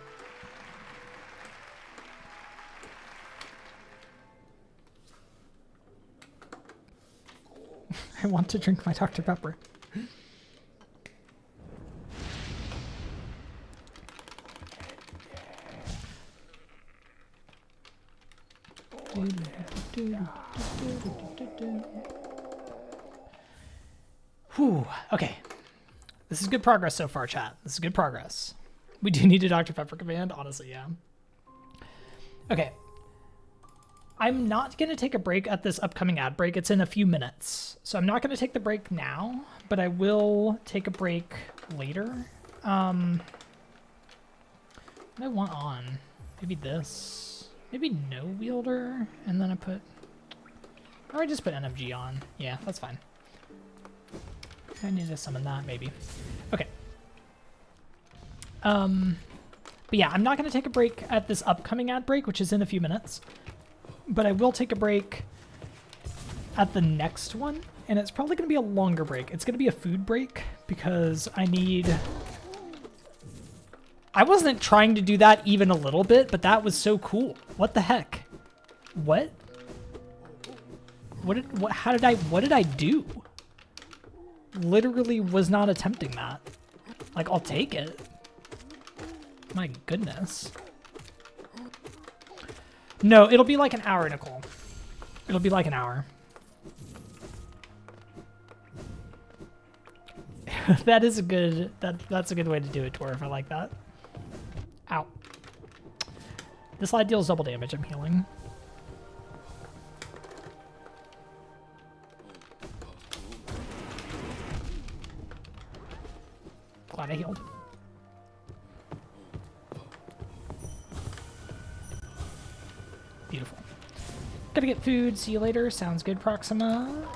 I want to drink my Dr. Pepper. Whew, okay. This is good progress so far, chat. This is good progress. We do need a Dr. Pepper command, honestly, yeah. Okay. I'm not going to take a break at this upcoming ad break. It's in a few minutes. So I'm not going to take the break now, but I will take a break later. What do I want on? Maybe this? Maybe no wielder, and then I put... Or I just put NMG on. Yeah, that's fine. I need to summon that, maybe. Okay. But yeah, I'm not going to take a break at this upcoming ad break, which is in a few minutes. But I will take a break at the next one, and it's probably going to be a longer break. It's going to be a food break, because I need... I wasn't trying to do that even a little bit, but that was so cool. What the heck? What? What did I do? Literally was not attempting that. Like, I'll take it. My goodness. No, it'll be like an hour, Nicole. It'll be like an hour. That is a good, that's a good way to do it, Dwarf. I like that. Ow. This slide deals double damage. I'm healing. Glad I healed. Beautiful. Gotta get food. See you later. Sounds good, Proxima.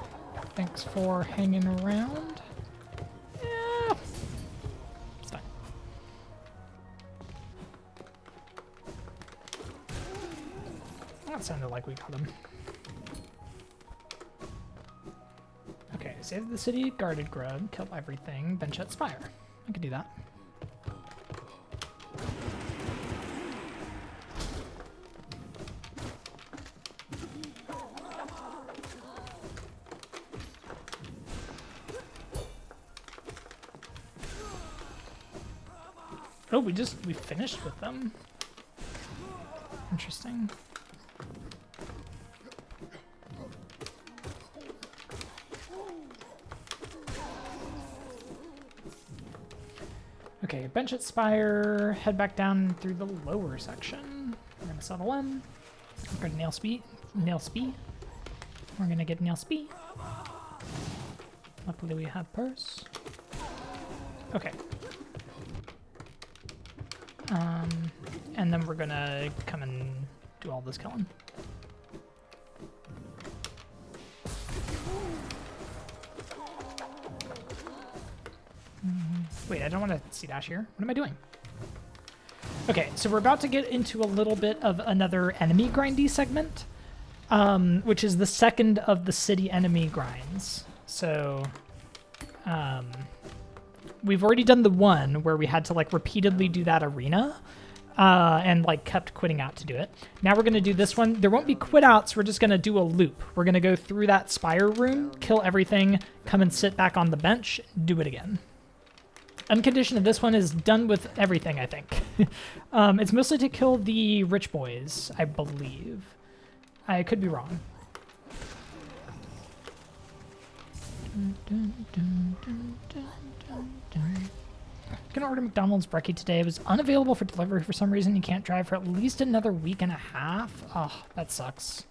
Thanks for hanging around. Yeah. It's fine. That sounded like we got him. Okay, save the city, guarded grub, kill everything, bench at Spire. I could do that. Oh, we finished with them. Interesting. Okay, bench at Spire, head back down through the lower section. We're gonna settle in. We're gonna nail speed. We're gonna get nail speed. Luckily we have purse. Okay. And then we're gonna come and do all this killing. Wait, I don't want to C-dash here. What am I doing? Okay, so we're about to get into a little bit of another enemy grindy segment, which is the second of the city enemy grinds. So, we've already done the one where we had to like repeatedly do that arena, and like kept quitting out to do it. Now we're going to do this one. There won't be quit outs. We're just going to do a loop. We're going to go through that Spire room, kill everything, come and sit back on the bench, do it again. Unconditioned of this one is done with everything, I think. It's mostly to kill the rich boys, I believe. I could be wrong. Gonna order McDonald's brekkie today. It was unavailable for delivery for some reason. You can't drive for at least another week and a half. Oh, that sucks.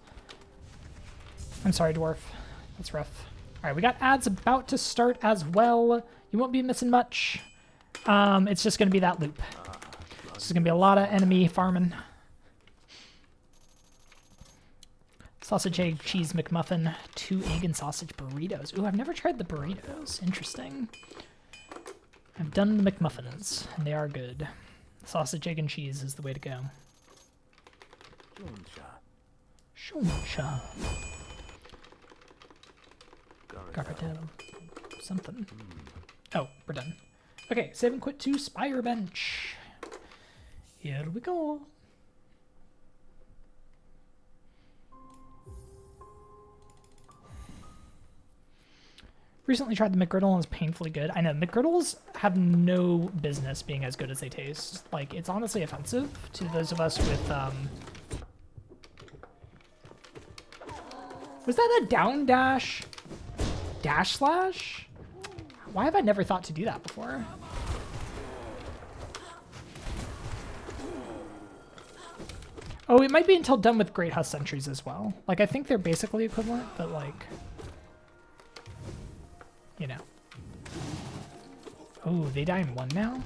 I'm sorry, Dwarf. That's rough. All right, we got ads about to start as well. You won't be missing much. It's just going to be that loop. This is going to be a lot of enemy farming. Sausage, egg, cheese, McMuffin, 2 egg and sausage burritos. Ooh, I've never tried the burritos. Interesting. I've done the McMuffins, and they are good. Sausage, egg, and cheese is the way to go. Shuncha. Gargadel. Something. Oh, we're done. Okay, save and quit to Spire bench. Here we go. Recently tried the McGriddle and it's painfully good. I know, McGriddles have no business being as good as they taste. Like, it's honestly offensive to those of us with, Was that a down dash? Dash slash? Why have I never thought to do that before? Oh, it might be until done with Great Husk Sentries as well. Like, I think they're basically equivalent, but like, you know. Oh, they die in one now?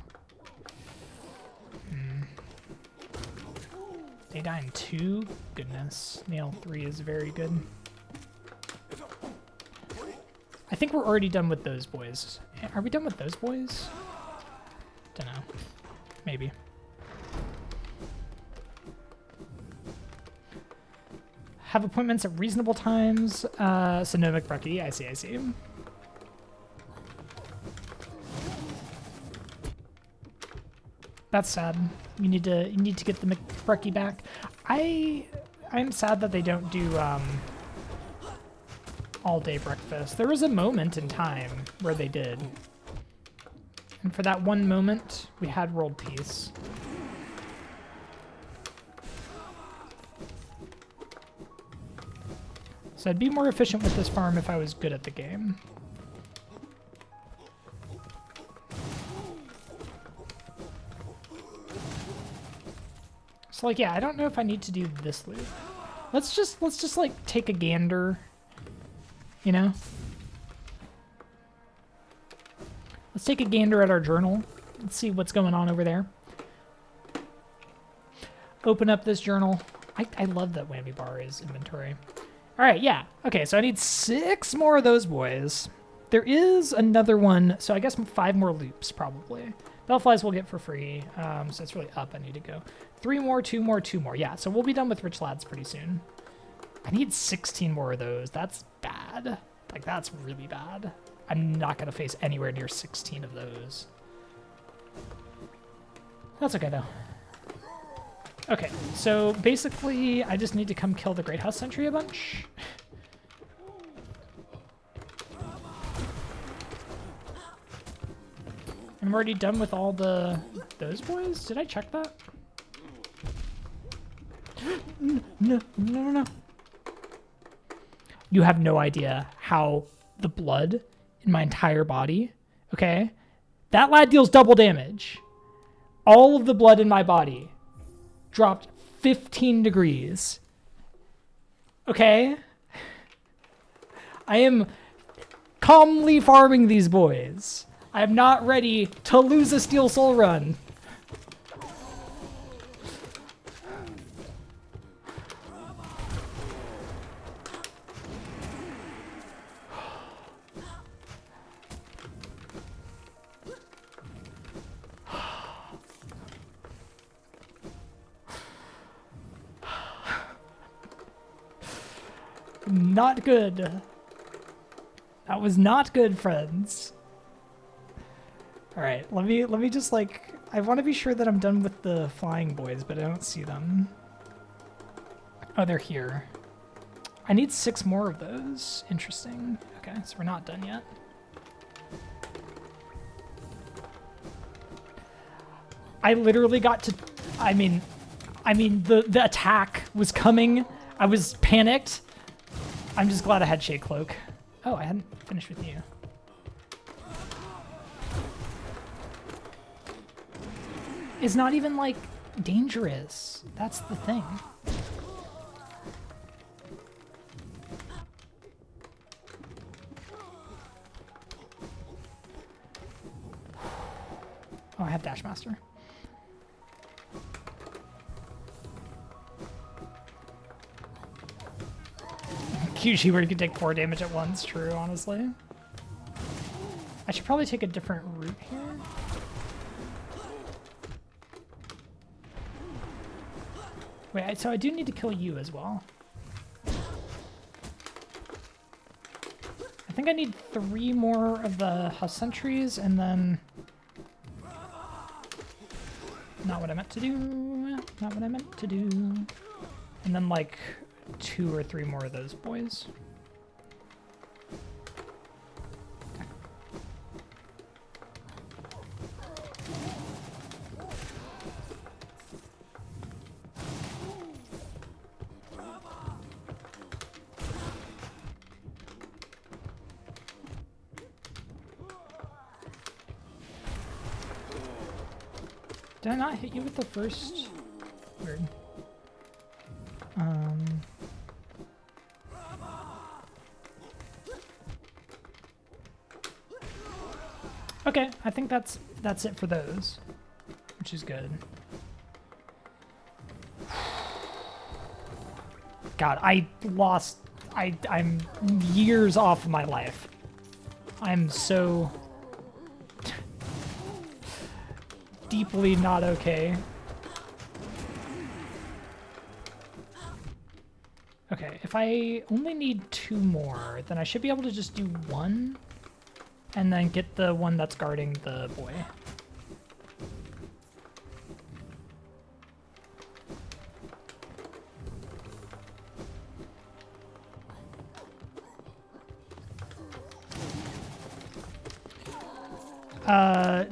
They die in 2? Goodness. Nail 3 is very good. I think we're already done with those boys. Are we done with those boys? Dunno. Maybe. Have appointments at reasonable times. Sonomic Brecci. I see. That's sad. You need to get the McBrecky back. I'm sad that they don't do all day breakfast. There was a moment in time where they did. And for that one moment, we had world peace. So I'd be more efficient with this farm if I was good at the game. So like, yeah, I don't know if I need to do this loop. Let's just like take a gander, you know? Let's take a gander at our journal. Let's see what's going on over there. Open up this journal. I love that whammy bar is inventory. All right, yeah. Okay, so I need 6 more of those boys. There is another one, so I guess 5 more loops probably. Bellflies we'll get for free, so it's really up I need to go. 3 more, 2 more, 2 more. Yeah, so we'll be done with Rich Lads pretty soon. I need 16 more of those. That's bad. Like, that's really bad. I'm not going to face anywhere near 16 of those. That's okay, though. Okay, so basically, I just need to come kill the Great House Sentry a bunch. I'm already done with all those boys? Did I check that? No. You have no idea how the blood in my entire body, okay? That lad deals double damage. All of the blood in my body dropped 15 degrees. Okay? I am calmly farming these boys. I am not ready to lose a Steel Soul run. Not good. That was not good, friends. All right, let me just like, I want to be sure that I'm done with the flying boys, but I don't see them. Oh, they're here. I need 6 more of those. Interesting. Okay, so we're not done yet. I literally got to, I mean, the attack was coming. I was panicked. I'm just glad I had Shade Cloak. Oh, I hadn't finished with you. It's not even, like, dangerous. That's the thing. Oh, I have Dash Master. QG where you can take 4 damage at once, true, honestly. I should probably take a different route here. Wait, so I do need to kill you as well. I think I need 3 more of the House Sentries, and then... Not what I meant to do. Not what I meant to do. And then, like, 2 or 3 more of those boys. Did I not hit you with the first? Weird. Okay, I think that's it for those, which is good. God, I'm years off my life. I'm so deeply not okay. Okay, if I only need 2 more, then I should be able to just do 1 and then get the one that's guarding the boy.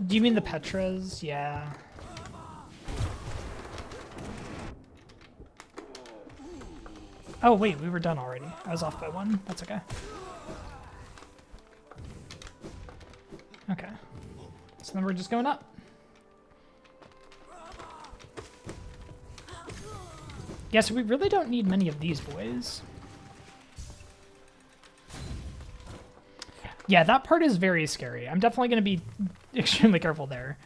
Do you mean the Petras? Yeah. Oh, wait, we were done already. I was off by 1. That's okay. Okay. So then we're just going up. Yeah, so we really don't need many of these boys. Yeah, that part is very scary. I'm definitely going to be extremely careful there.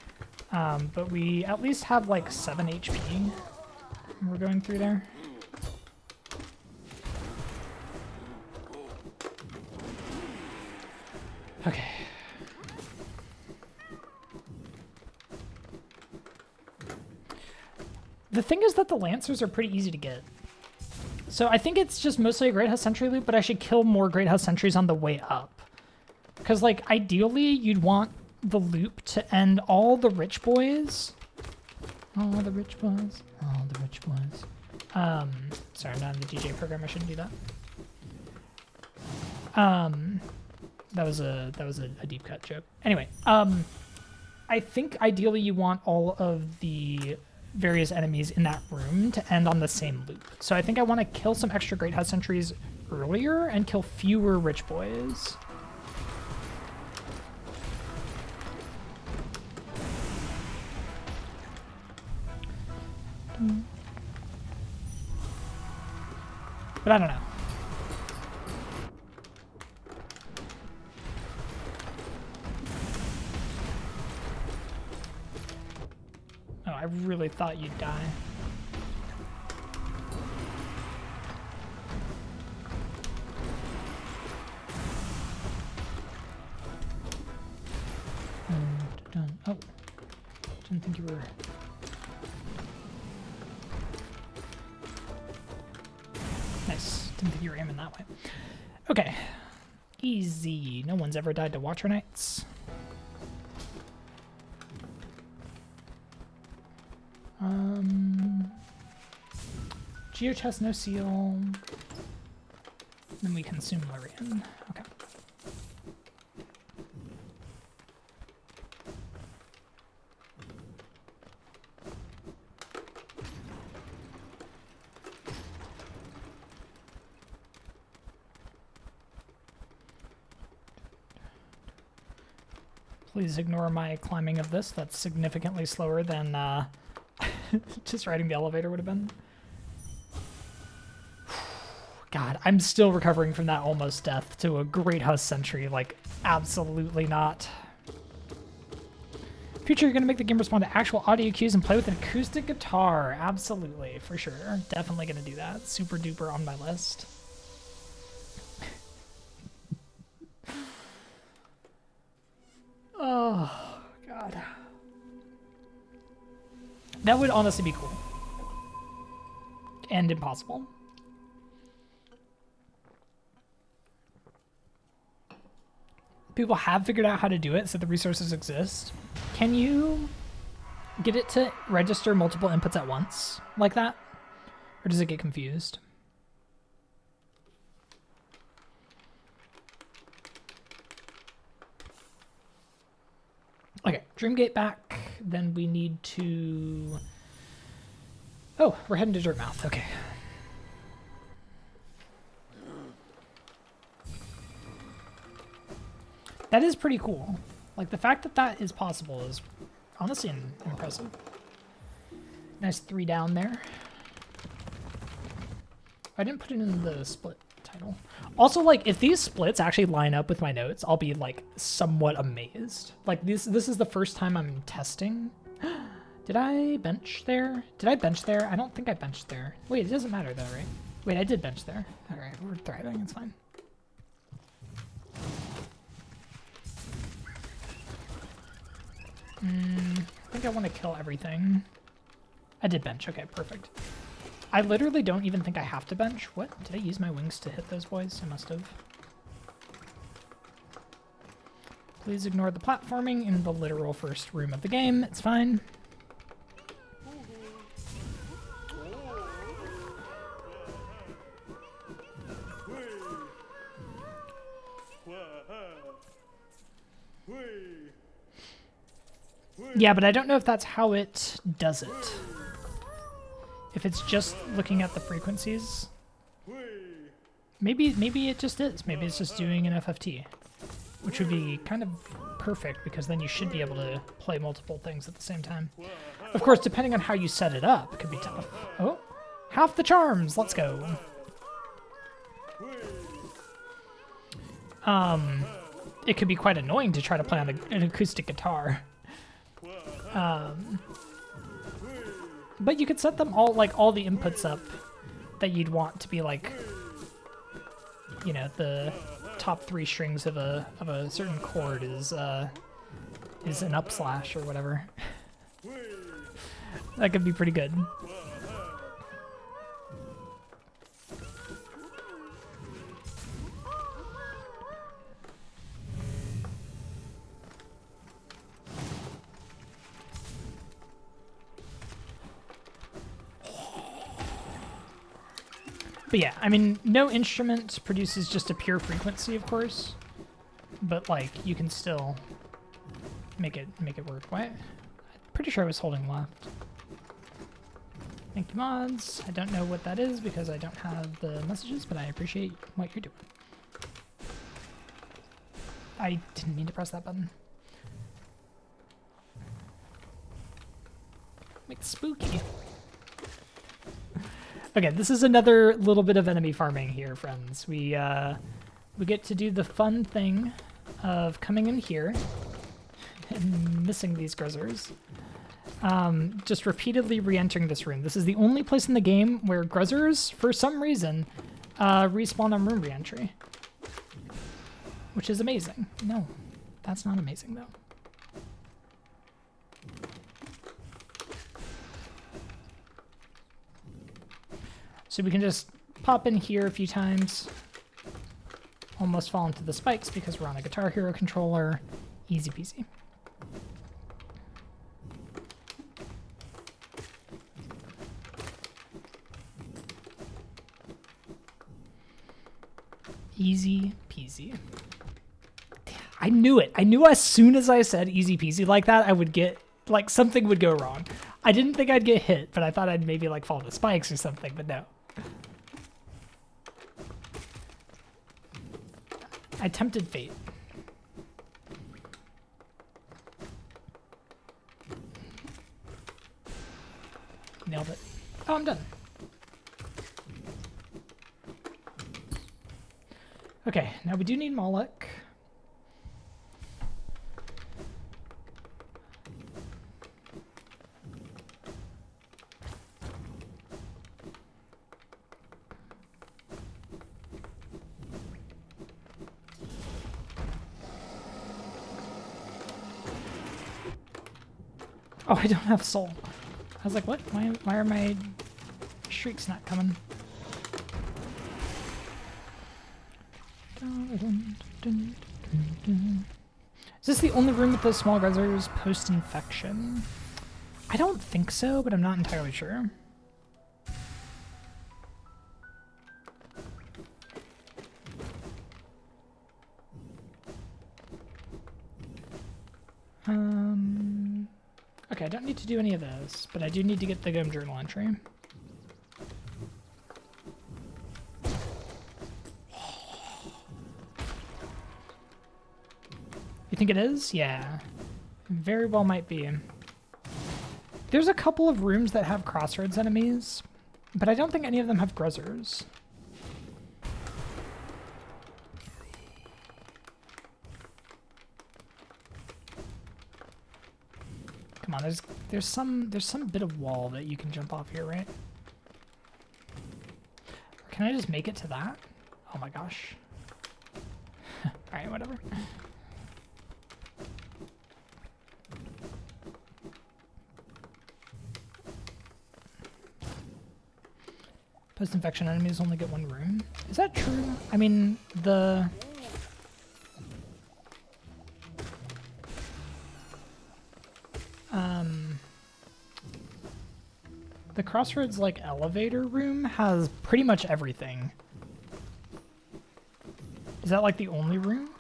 But we at least have like 7 HP when we're going through there. Okay. The thing is that the Lancers are pretty easy to get. So I think it's just mostly a Great House Sentry loop, but I should kill more Great House Sentries on the way up. Because, like, ideally, you'd want the loop to end all the rich boys. All the rich boys. All the rich boys. Sorry, I'm not in the DJ program. I shouldn't do that. That was a deep cut joke. Anyway, I think ideally you want all of the various enemies in that room to end on the same loop. So I think I want to kill some extra Great House Sentries earlier and kill fewer rich boys. But I don't know. Oh, I really thought you'd die. Oh, didn't think you were... Nice. Didn't think you were aiming that way. Okay. Easy. No one's ever died to Watcher Knights. Geo chest, no seal. Then we consume Larian. Okay. Please ignore my climbing of this. That's significantly slower than just riding the elevator would have been. God, I'm still recovering from that almost death to a Great House Sentry. Like, absolutely not. Future, you're going to make the game respond to actual audio cues and play with an acoustic guitar. Absolutely, for sure. Definitely going to do that. Super duper on my list. Oh, God. That would honestly be cool. And impossible. People have figured out how to do it, so the resources exist. Can you get it to register multiple inputs at once like that? Or does it get confused? Okay, Dreamgate back. Then we need to... Oh, we're heading to Dirtmouth. Okay. That is pretty cool. Like, the fact that that is possible is honestly impressive. Nice 3 down there. I didn't put it in the split title. Also, like, if these splits actually line up with my notes, I'll be, like, somewhat amazed. Like, this is the first time I'm testing. Did I bench there? Did I bench there? I don't think I benched there. Wait, it doesn't matter, though, right? Wait, I did bench there. All right, we're thriving. It's fine. I think I want to kill everything. I did bench. Okay, perfect. I literally don't even think I have to bench. What? Did I use my wings to hit those boys? I must have. Please ignore the platforming in the literal first room of the game. It's fine. Yeah, but I don't know if that's how it does it. If it's just looking at the frequencies. Maybe it just is. Maybe it's just doing an FFT. Which would be kind of perfect, because then you should be able to play multiple things at the same time. Of course, depending on how you set it up, it could be tough. Oh, half the charms! Let's go. It could be quite annoying to try to play on an acoustic guitar. But you could set them all, like, all the inputs up that you'd want to be, like, you know, the top 3 strings of a certain chord is an upslash or whatever. That could be pretty good. But yeah, I mean, no instrument produces just a pure frequency, of course. But like, you can still make it work. What? I'm pretty sure I was holding left. Thank you, mods. I don't know what that is because I don't have the messages, but I appreciate what you're doing. I didn't mean to press that button. Make it spooky. Okay, this is another little bit of enemy farming here, friends. We get to do the fun thing of coming in here and missing these gruzzers. Just repeatedly re-entering this room. This is the only place in the game where gruzzers, for some reason, respawn on room re-entry. Which is amazing. No, that's not amazing, though. So we can just pop in here a few times. Almost fall into the spikes because we're on a Guitar Hero controller. Easy peasy. Easy peasy. I knew it. I knew as soon as I said easy peasy like that, I would get, like, something would go wrong. I didn't think I'd get hit, but I thought I'd maybe, like, fall into spikes or something, but no. I tempted fate. Nailed it. Oh, I'm done. Okay, now we do need Moloch. Oh, I don't have soul. I was like, what? Why are my shrieks not coming? Is this the only room with those small gruzzers post-infection? I don't think so, but I'm not entirely sure. Okay, I don't need to do any of those, but I do need to get the GOM journal entry. You think it is? Yeah. Very well might be. There's a couple of rooms that have crossroads enemies, but I don't think any of them have gruzzers. Come on, there's some bit of wall that you can jump off here, right? can I just make it to that? Oh my gosh. Alright, whatever. Post-infection enemies only get one room. Is that true? I mean, the Crossroads like elevator room has pretty much everything. Is that like the only room?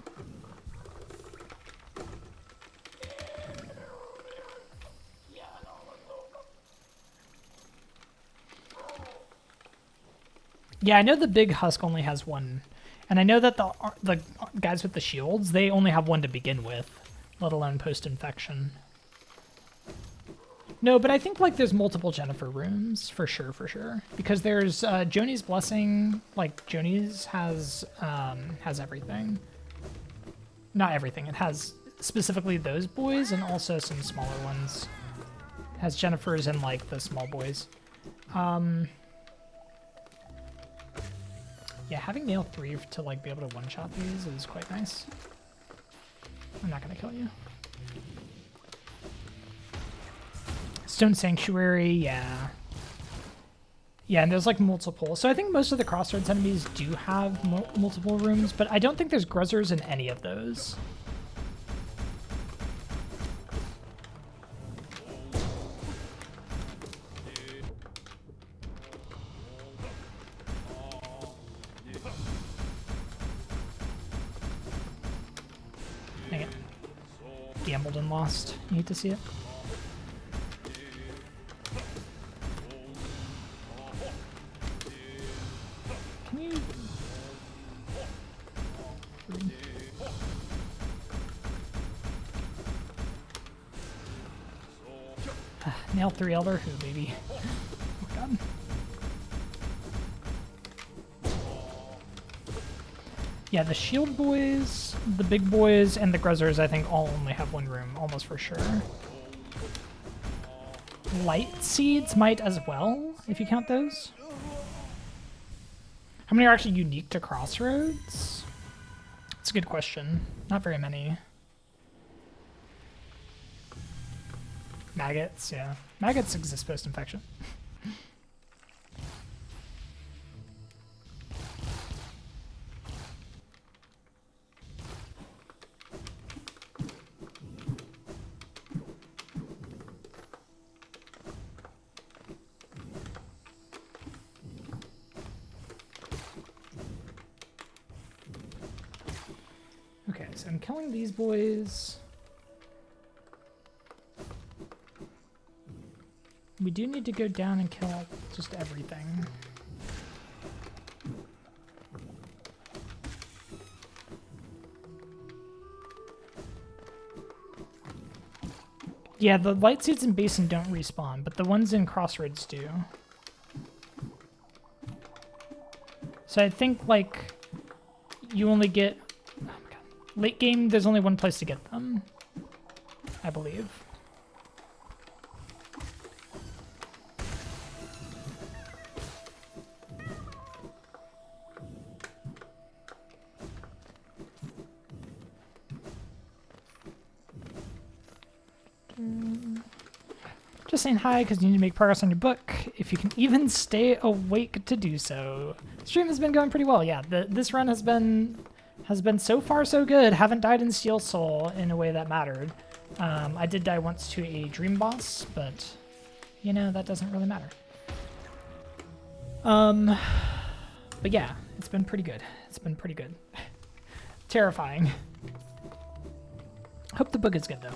Yeah, I know the big husk only has one, and I know that the guys with the shields, they only have one to begin with, let alone post-infection. No, but I think like there's multiple Jennifer rooms for sure, because there's Joni's Blessing. Like Joni's has everything. Not everything. It has specifically those boys and also some smaller ones. It has Jennifer's and like the small boys. Yeah, having nail 3 to like be able to one-shot these is quite nice. I'm not gonna kill you. Stone Sanctuary, yeah. Yeah, and there's like multiple. So I think most of the Crossroads enemies do have multiple rooms, but I don't think there's Gruzzers in any of those. Dang it. Gambled and lost. You hate to see it. Nail 3 Elder, who baby? Oh my god. Yeah, the shield boys, the big boys, and the Gruzzers I think all only have one room, almost for sure. Light seeds might as well, if you count those. How many are actually unique to Crossroads? That's a good question. Not very many. Maggots, yeah. Maggots exist post-infection. Okay, so I'm killing these boys. We do need to go down and kill just everything. Yeah, the light seeds in Basin don't respawn, but the ones in Crossroads do. So I think, like, you only get... Oh my god. Late game, there's only one place to get them, I believe. Just saying hi because you need to make progress on your book, if you can even stay awake to do so. Stream has been going pretty well. Yeah, this run has been so far so good. Haven't died in Steel Soul in a way that mattered. I did die once to a dream boss, but you know, that doesn't really matter. But yeah, it's been pretty good. It's been pretty good. Terrifying. Hope the book is good though.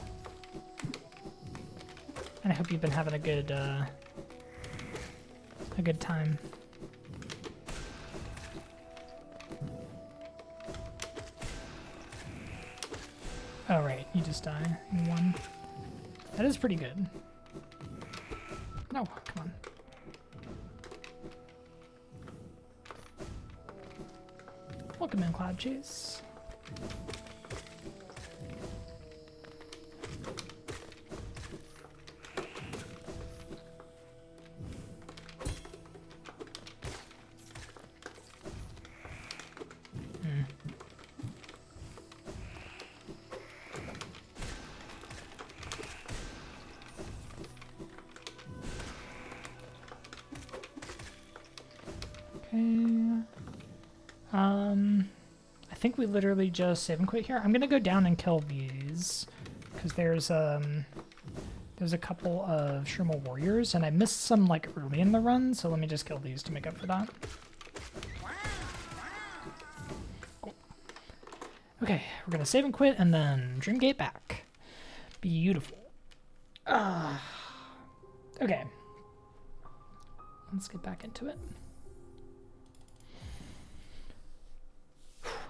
And I hope you've been having a good time. Oh right, you just die in one. That is pretty good. No, come on. Welcome in, Cloud Chase. Okay. I think we literally just save and quit here. I'm gonna go down and kill these because there's a couple of Shroomel warriors and I missed some like early in the run, so let me just kill these to make up for that. Cool. Okay, we're gonna save and quit and then Dreamgate back. Beautiful. Okay. Let's get back into it.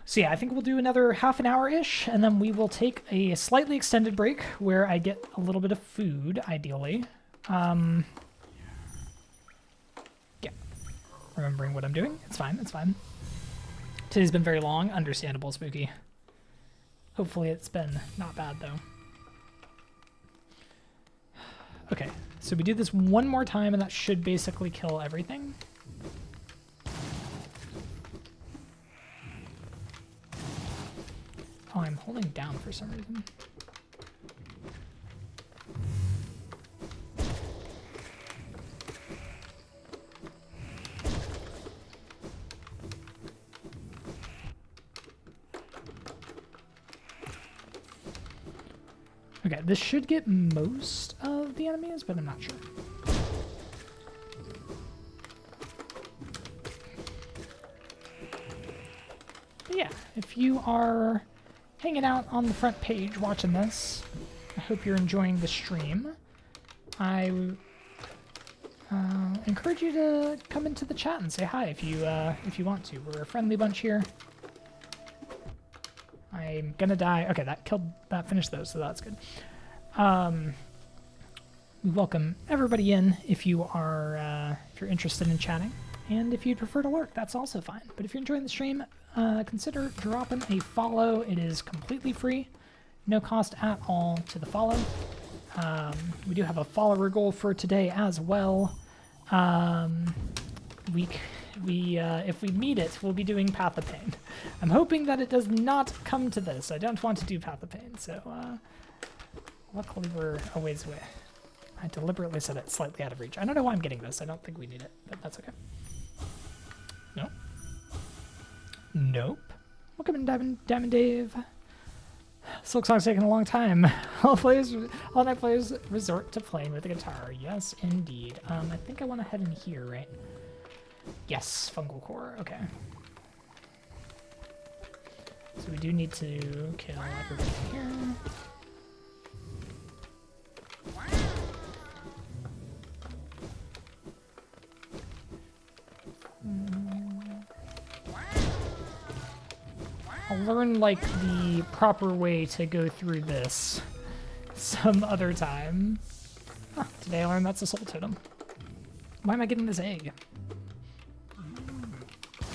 So yeah, I think we'll do another half an hour-ish, and then we will take a slightly extended break where I get a little bit of food, ideally. Yeah. Remembering what I'm doing. It's fine, it's fine. Today's been very long. Understandable, Spooky. Hopefully it's been not bad, though. Okay, so we do this one more time, and that should basically kill everything. Oh, I'm holding down for some reason. Okay, this should get most of the enemies, but I'm not sure. But yeah, if you are hanging out on the front page watching this, I hope you're enjoying the stream. I encourage you to come into the chat and say hi if you want to. We're a friendly bunch here. I'm gonna die. Okay, that finished those, so that's good. We welcome everybody in if you are if you're interested in chatting, and if you'd prefer to lurk, that's also fine. But if you're enjoying the stream, consider dropping a follow. It is completely free, no cost at all to the follow. We do have a follower goal for today as well. If we meet it, we'll be doing Path of Pain. I'm hoping that it does not come to this. I don't want to do Path of Pain, so luckily we're a ways away. I deliberately said it slightly out of reach. I don't know why I'm getting this. I don't think we need it, but that's okay. Nope. Nope. Welcome in, Diamond Dave. Silk Song's taking a long time. All night players resort to playing with the guitar. Yes, indeed. I think I want to head in here, right? Yes, fungal core. Okay. So we do need to kill everybody here. I'll learn, like, the proper way to go through this some other time. Huh, today I learned that's a soul totem. Why am I getting this egg? Is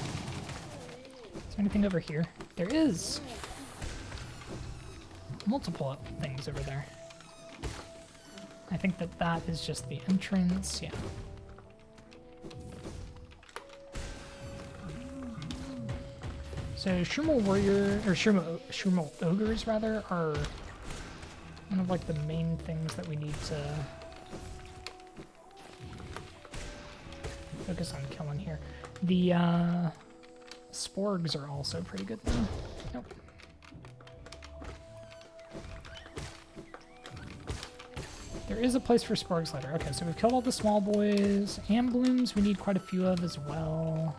there anything over here? There is! Multiple things over there. I think that is just the entrance, yeah. So Shroomel Warrior, or Shroomel Ogres rather, are one of like the main things that we need to focus on killing here. The Sporgs are also pretty good though. Nope. There is a place for Sporgs later. Okay, so we've killed all the small boys. Amblooms we need quite a few of as well.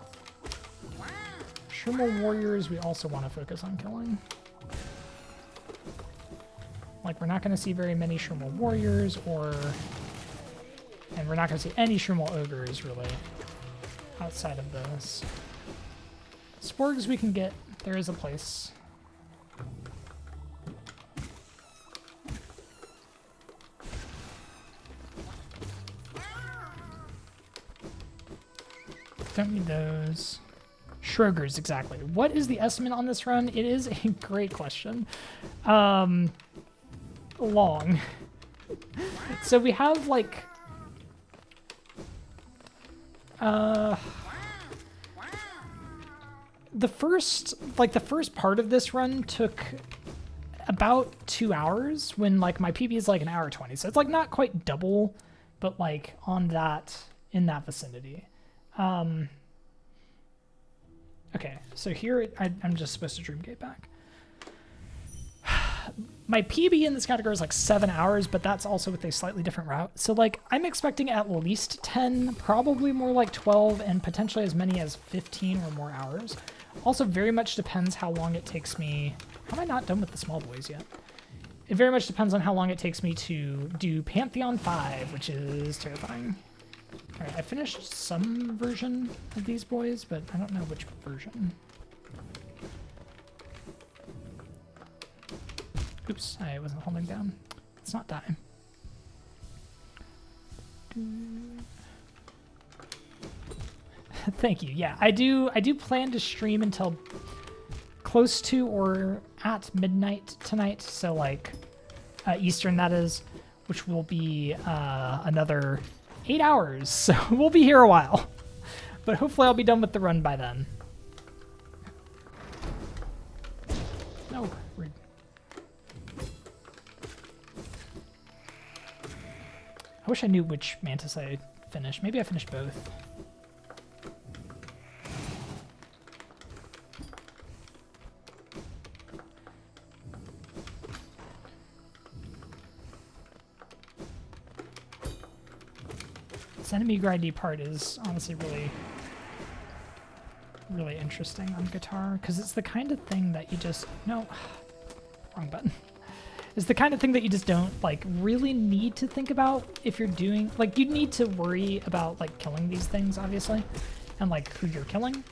Shroomel Warriors we also want to focus on killing. Like, we're not going to see very many Shroomel Warriors, and we're not going to see any Shroomel Ogres, really, outside of those. Sporgs we can get. There is a place. Don't need those. Shrogers, exactly. What is the estimate on this run? It is a great question. Long. So we have, like... the first part of this run took about 2 hours when, like, my PB is, like, 1:20. So it's, like, not quite double, but, like, in that vicinity. Okay, so here I'm just supposed to Dreamgate back. My PB in this category is like 7 hours, but that's also with a slightly different route. So like I'm expecting at least 10, probably more like 12, and potentially as many as 15 or more hours. Also very much depends how long it takes me. How am I not done with the small boys yet? It very much depends on how long it takes me to do Pantheon 5, which is terrifying. All right, I finished some version of these boys, but I don't know which version. Oops, I wasn't holding down. It's not time. Thank you. Yeah, I do plan to stream until close to or at midnight tonight. So like Eastern, that is, which will be another 8 hours. So we'll be here a while, but hopefully I'll be done with the run by then. No, rude. I wish I knew which mantis I finished. Maybe I finished both. This enemy grindy part is honestly really interesting on guitar, because it's the kind of thing that you just, no, wrong button. It's the kind of thing that you just don't like really need to think about if you're doing, like you need to worry about like killing these things obviously and like who you're killing,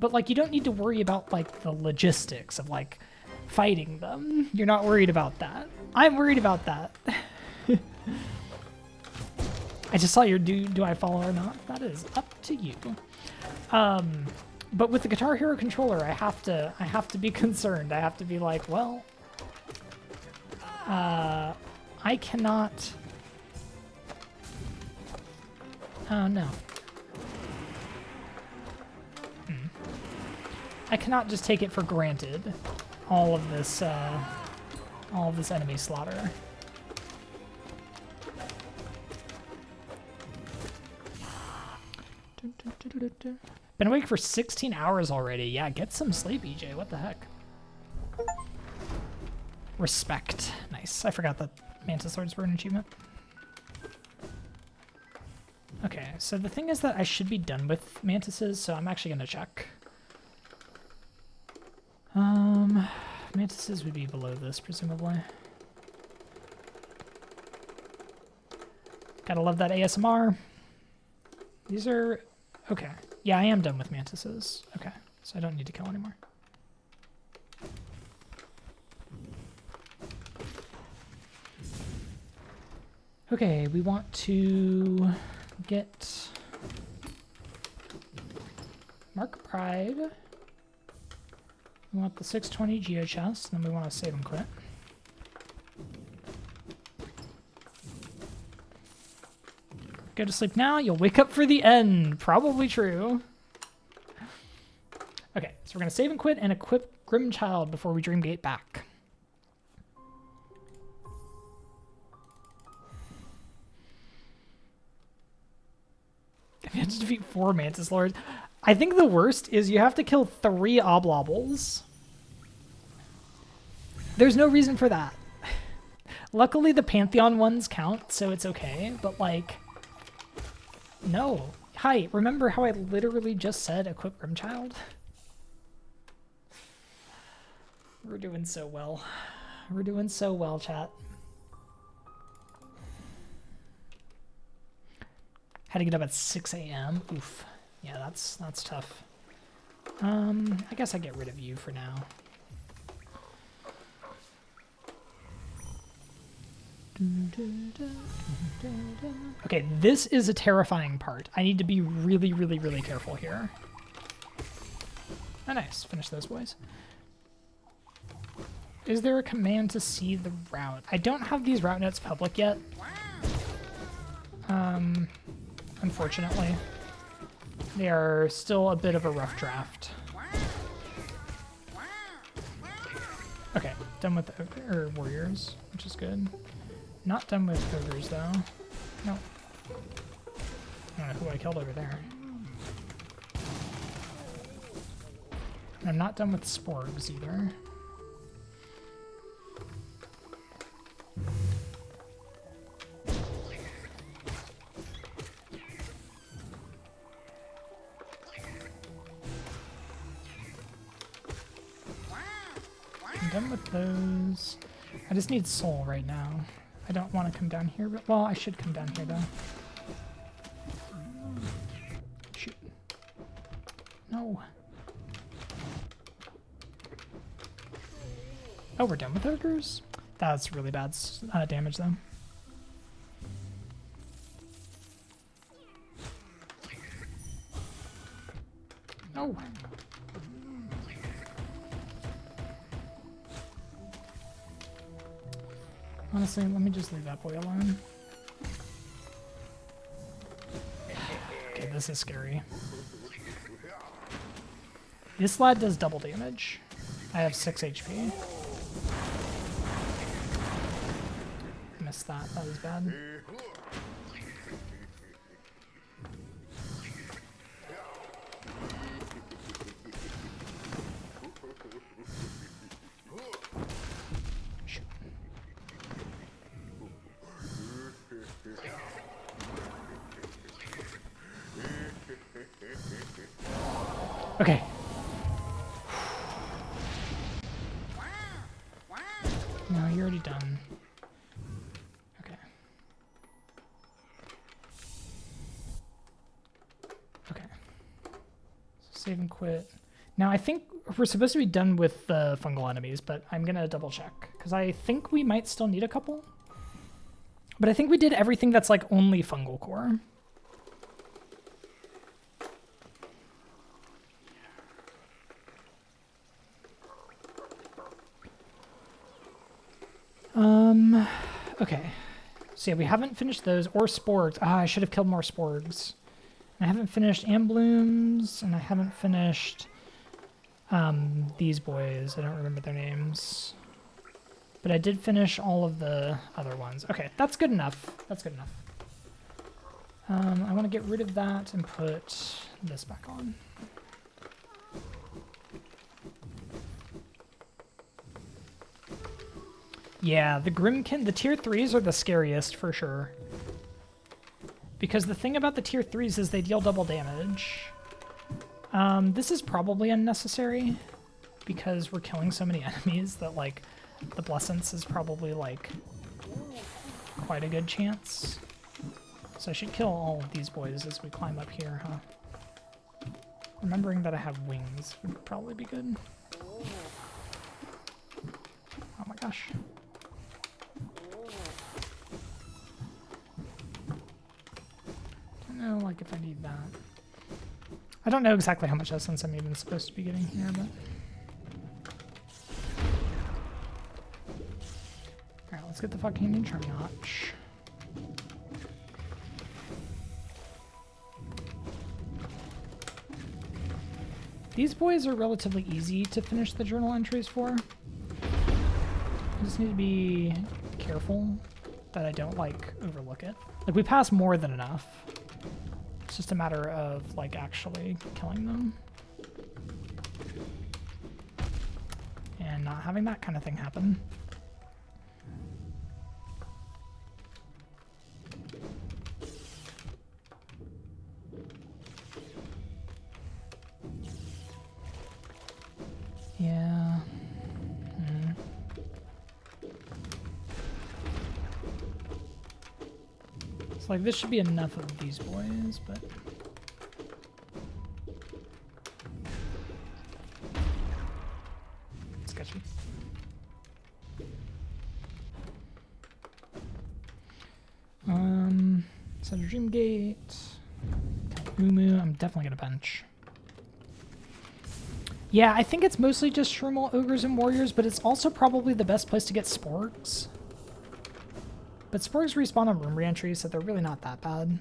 but like you don't need to worry about like the logistics of like fighting them. You're not worried about that. I'm worried about that. I just saw your do I follow or not? That is up to you. But with the Guitar Hero controller, I have to be concerned. I have to be like, well, I cannot. Oh no. I cannot just take it for granted. All of this enemy slaughter. Been awake for 16 hours already. Yeah, get some sleep, EJ. What the heck? Respect. Nice. I forgot that Mantis Swords were an achievement. Okay, so the thing is that I should be done with Mantises, so I'm actually going to check. Mantises would be below this, presumably. Gotta love that ASMR. These are... Okay. Yeah, I am done with Mantises. Okay, so I don't need to kill anymore. Okay, we want to get Mark Pride. We want the 620 Geo chest, and then we want to save and quit. Go to sleep now, you'll wake up for the end. Probably true. Okay, so we're going to save and quit and equip Grimchild before we Dreamgate back. You have to defeat 4 Mantis Lords. I think the worst is you have to kill 3 Oblobbles. There's no reason for that. Luckily, the Pantheon ones count, so it's okay, but like... No. Hi, remember how I literally just said equip Grimchild? We're doing so well. We're doing so well, chat. Had to get up at 6 a.m. Oof. Yeah, that's tough. I guess I get rid of you for now. Okay, this is a terrifying part. I need to be really, really, really careful here. Oh, nice. Finish those boys. Is there a command to see the route? I don't have these route notes public yet. Unfortunately. They are still a bit of a rough draft. Okay, done with warriors, which is good. Not done with ogres, though. No. I don't know who I killed over there. I'm not done with sporgs either. I'm done with those. I just need soul right now. I don't want to come down here, but well, I should come down here though. Shoot. No. Oh, we're done with ogres? That's really bad damage though. No. Honestly, let me just leave that boy alone. Okay, this is scary. This lad does double damage. I have 6 HP. Missed that. That was bad. Okay. No, you're already done. Okay. Okay. So save and quit. Now I think we're supposed to be done with the fungal enemies, but I'm gonna double check because I think we might still need a couple. But I think we did everything that's like only fungal core. Okay. So yeah, we haven't finished those, or sporgs. Ah, I should have killed more sporgs. I haven't finished Amblooms, and I haven't finished these boys. I don't remember their names. But I did finish all of the other ones. Okay, that's good enough. That's good enough. I want to get rid of that and put this back on. Yeah, the Grimkin, the tier 3s are the scariest for sure. Because the thing about the tier 3s is they deal double damage. This is probably unnecessary because we're killing so many enemies that like the Blessence is probably like quite a good chance. So I should kill all of these boys as we climb up here, huh? Remembering that I have wings would probably be good. Oh my gosh. Know, like if I need that. I don't know exactly how much essence I'm even supposed to be getting here, but alright, let's get the fucking neutron notch. These boys are relatively easy to finish the journal entries for. I just need to be careful that I don't like overlook it. Like we pass more than enough. It's just a matter of like actually killing them and not having that kind of thing happen. Yeah. Like this should be enough of these boys, but sketchy. Center Dream Gate. Umu, I'm definitely gonna bench. Yeah, I think it's mostly just Shroomel, Ogres, and Warriors, but it's also probably the best place to get Sporgs. But Sporgs respawn on room reentry, so they're really not that bad.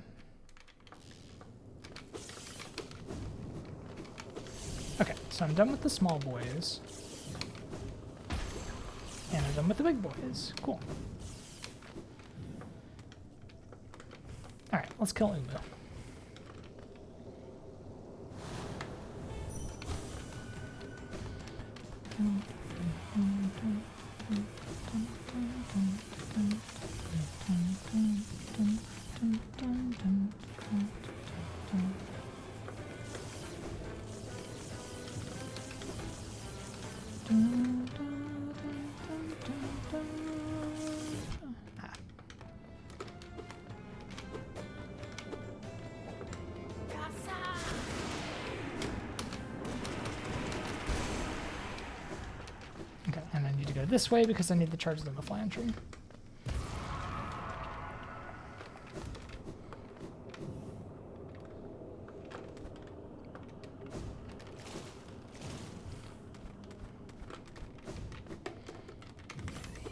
Okay, so I'm done with the small boys. And I'm done with the big boys. Cool. Alright, let's kill Umu. this way because I need the charge Luma Fly entry.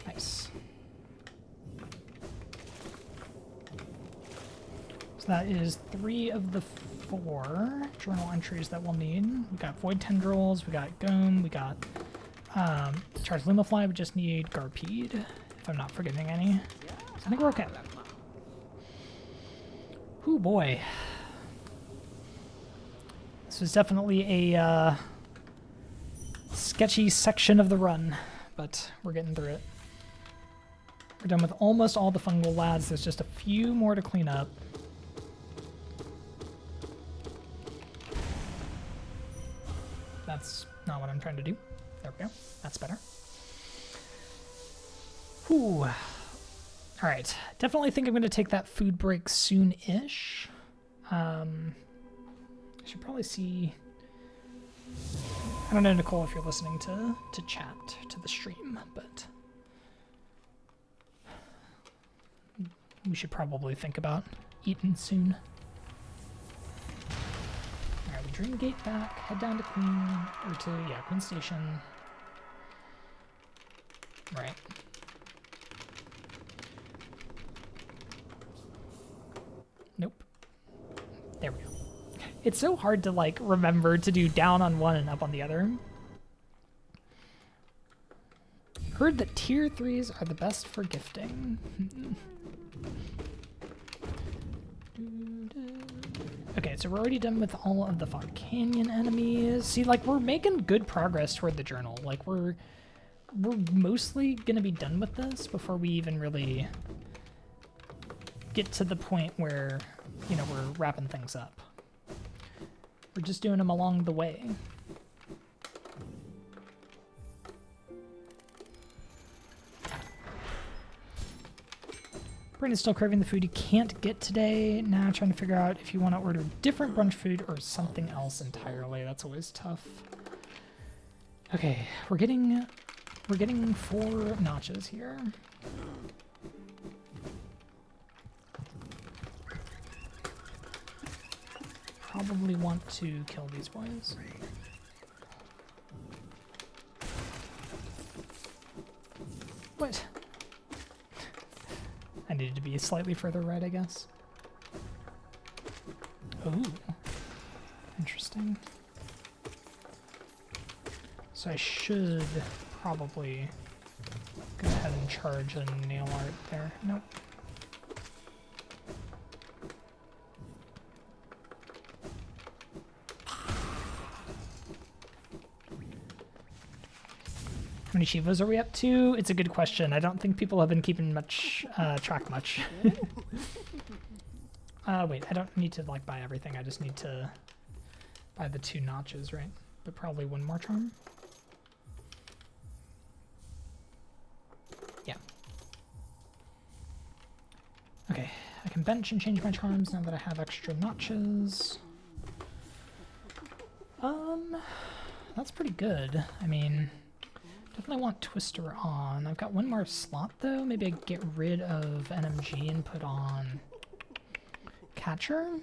Nice. So that is 3 of the 4 journal entries that we'll need. We got Void Tendrils, we got Gome, we got Charge Lumafly, we just need Garpede, if I'm not forgetting any. So I think we're okay. Ooh boy. This was definitely a sketchy section of the run, but we're getting through it. We're done with almost all the fungal lads. There's just a few more to clean up. That's not what I'm trying to do. There we go. That's better. Whew. All right. Definitely think I'm going to take that food break soon-ish. I should probably see... I don't know, Nicole, if you're listening to chat, to the stream, but... we should probably think about eating soon. Alright, we Dream Gate back, head down to Queen Station. Right. Nope. There we go. It's so hard to, like, remember to do down on one and up on the other. Heard that tier 3s are the best for gifting. Okay, so we're already done with all of the Fog Canyon enemies. See, like, we're making good progress toward the journal. Like, we're mostly gonna be done with this before we even really get to the point where, you know, we're wrapping things up. We're just doing them along the way. Brandon's still craving the food you can't get today. Now trying to figure out if you want to order different brunch food or something else entirely. That's always tough. Okay, we're getting 4 notches here. Probably want to kill these boys. What? I needed to be slightly further right, I guess. Ooh. Interesting. So I should probably go ahead and charge a nail art there. Nope. How many Shivas are we up to? It's a good question. I don't think people have been keeping track much. Wait, I don't need to like buy everything. I just need to buy the 2 notches, right? But probably 1 more charm. Yeah. Okay, I can bench and change my charms now that I have extra notches. That's pretty good. I mean... definitely want Twister on. I've got 1 more slot though. Maybe I get rid of NMG and put on Catcher. Or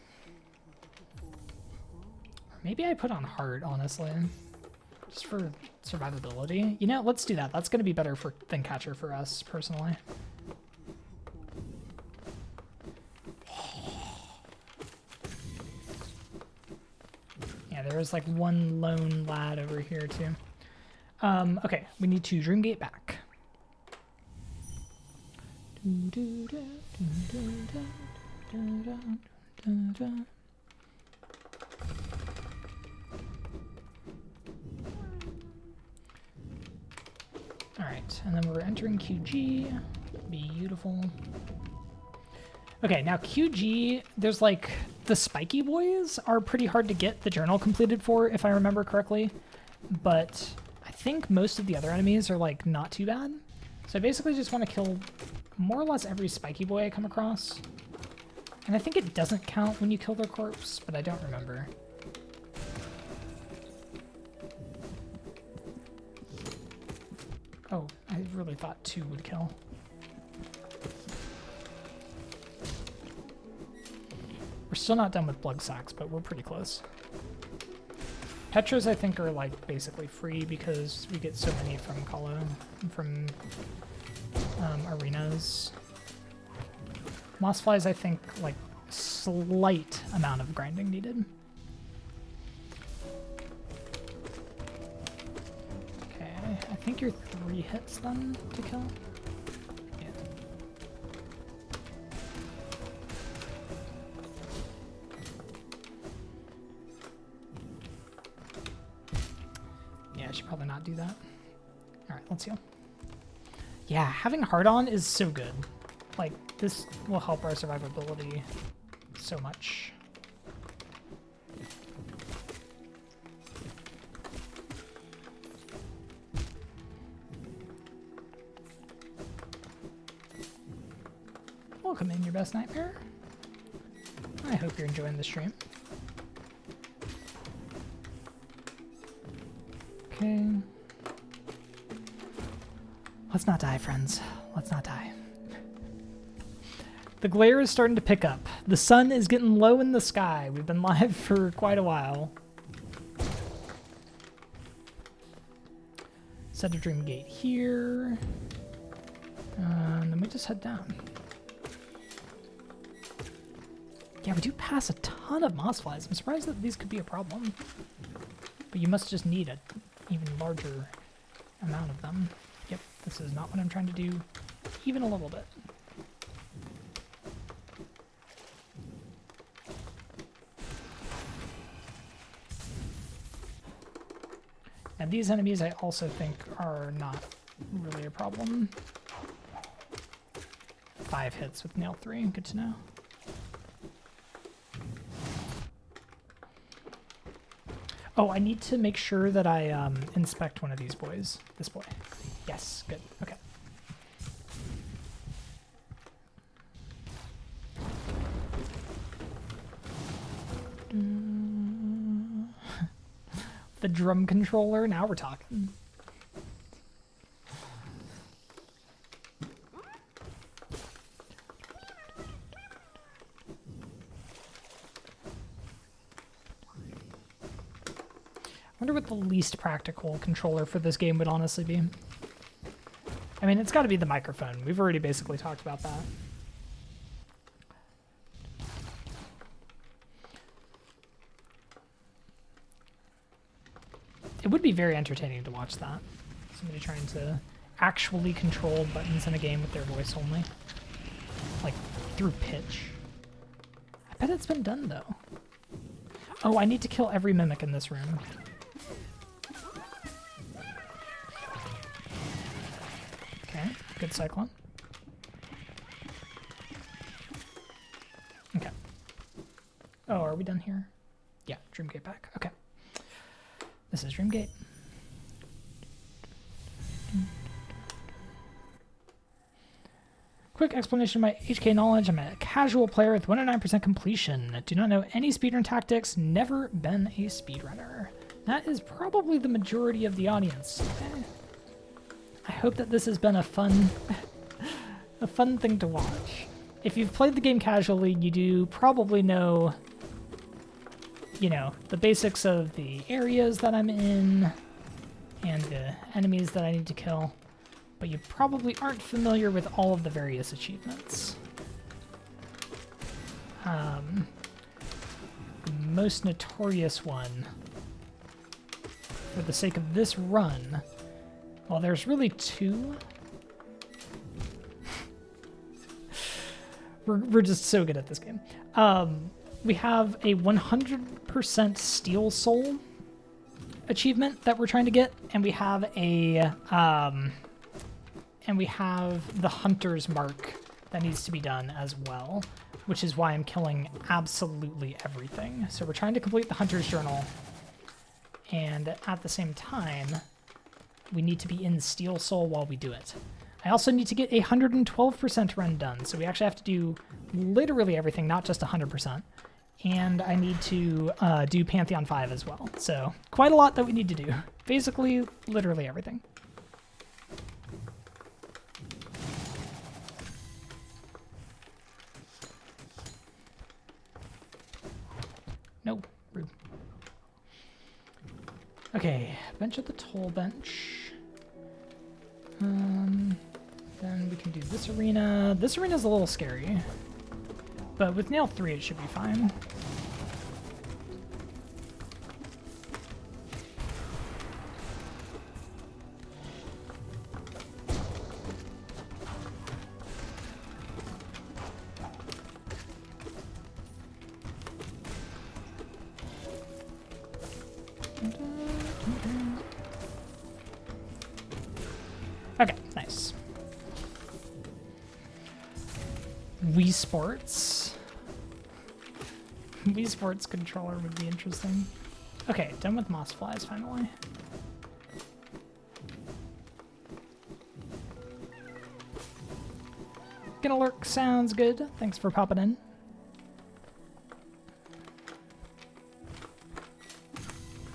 maybe I put on Heart, honestly. Just for survivability. You know, let's do that. That's going to be better than Catcher for us, personally. Yeah, there's like 1 lone lad over here too. Okay, we need to Dream Gate back. Alright, and then we're entering QG. Beautiful. Okay, now QG, there's like, the spiky boys are pretty hard to get the journal completed for, if I remember correctly. But I think most of the other enemies are like not too bad. So I basically just want to kill more or less every spiky boy I come across. And I think it doesn't count when you kill their corpse, but I don't remember. Oh, I really thought 2 would kill. We're still not done with Blood Sacks, but we're pretty close. Petras, I think, are like basically free because we get so many from Kalo, from arenas. Mossflies, I think, like slight amount of grinding needed. Okay, I think you're 3 hits then to kill. Yeah. Yeah, I should probably not do that. All right, let's heal. Yeah, having hard on is so good. Like, this will help our survivability so much. Welcome in, your best nightmare. I hope you're enjoying the stream. Okay. Let's not die, friends. Let's not die. The glare is starting to pick up. The sun is getting low in the sky. We've been live for quite a while. Set a dream gate here. And then we just head down. Yeah, we do pass a ton of mossflies. I'm surprised that these could be a problem. But you must just need an even larger amount of them. Yep, this is not what I'm trying to do even a little bit. And these enemies I also think are not really a problem. 5 hits with nail 3, good to know. Oh, I need to make sure that I inspect one of these boys. This boy. Yes, good, okay. The drum controller, now we're talking. I wonder what the least practical controller for this game would honestly be. I mean, it's got to be the microphone. We've already basically talked about that. It would be very entertaining to watch that. Somebody trying to actually control buttons in a game with their voice only. Like, through pitch. I bet it's been done, though. Oh, I need to kill every mimic in this room. Okay, good Cyclone. Okay. Oh, are we done here? Yeah, Dreamgate back. Okay. This is Dreamgate. Quick explanation of my HK knowledge. I'm a casual player with 109% completion. Do not know any speedrun tactics. Never been a speedrunner. That is probably the majority of the audience. I hope that this has been a fun thing to watch. If you've played the game casually, you do probably know, you know, the basics of the areas that I'm in and the enemies that I need to kill, but you probably aren't familiar with all of the various achievements. The most notorious one, for the sake of this run, well, there's really 2. We're just so good at this game. We have a 100% Steel Soul achievement that we're trying to get, and we have a the Hunter's Mark that needs to be done as well, which is why I'm killing absolutely everything. So we're trying to complete the Hunter's Journal, and at the same time, we need to be in Steel Soul while we do it. I also need to get a 112% run done, so we actually have to do literally everything, not just 100%. And I need to do Pantheon 5 as well. So quite a lot that we need to do. Basically, literally everything. Okay, bench at the toll bench. Then we can do this arena. This arena is a little scary, but with nail 3 it should be fine. Okay, nice. Wii Sports. Wii Sports controller would be interesting. Okay, done with moss flies finally. Gonna lurk sounds good. Thanks for popping in.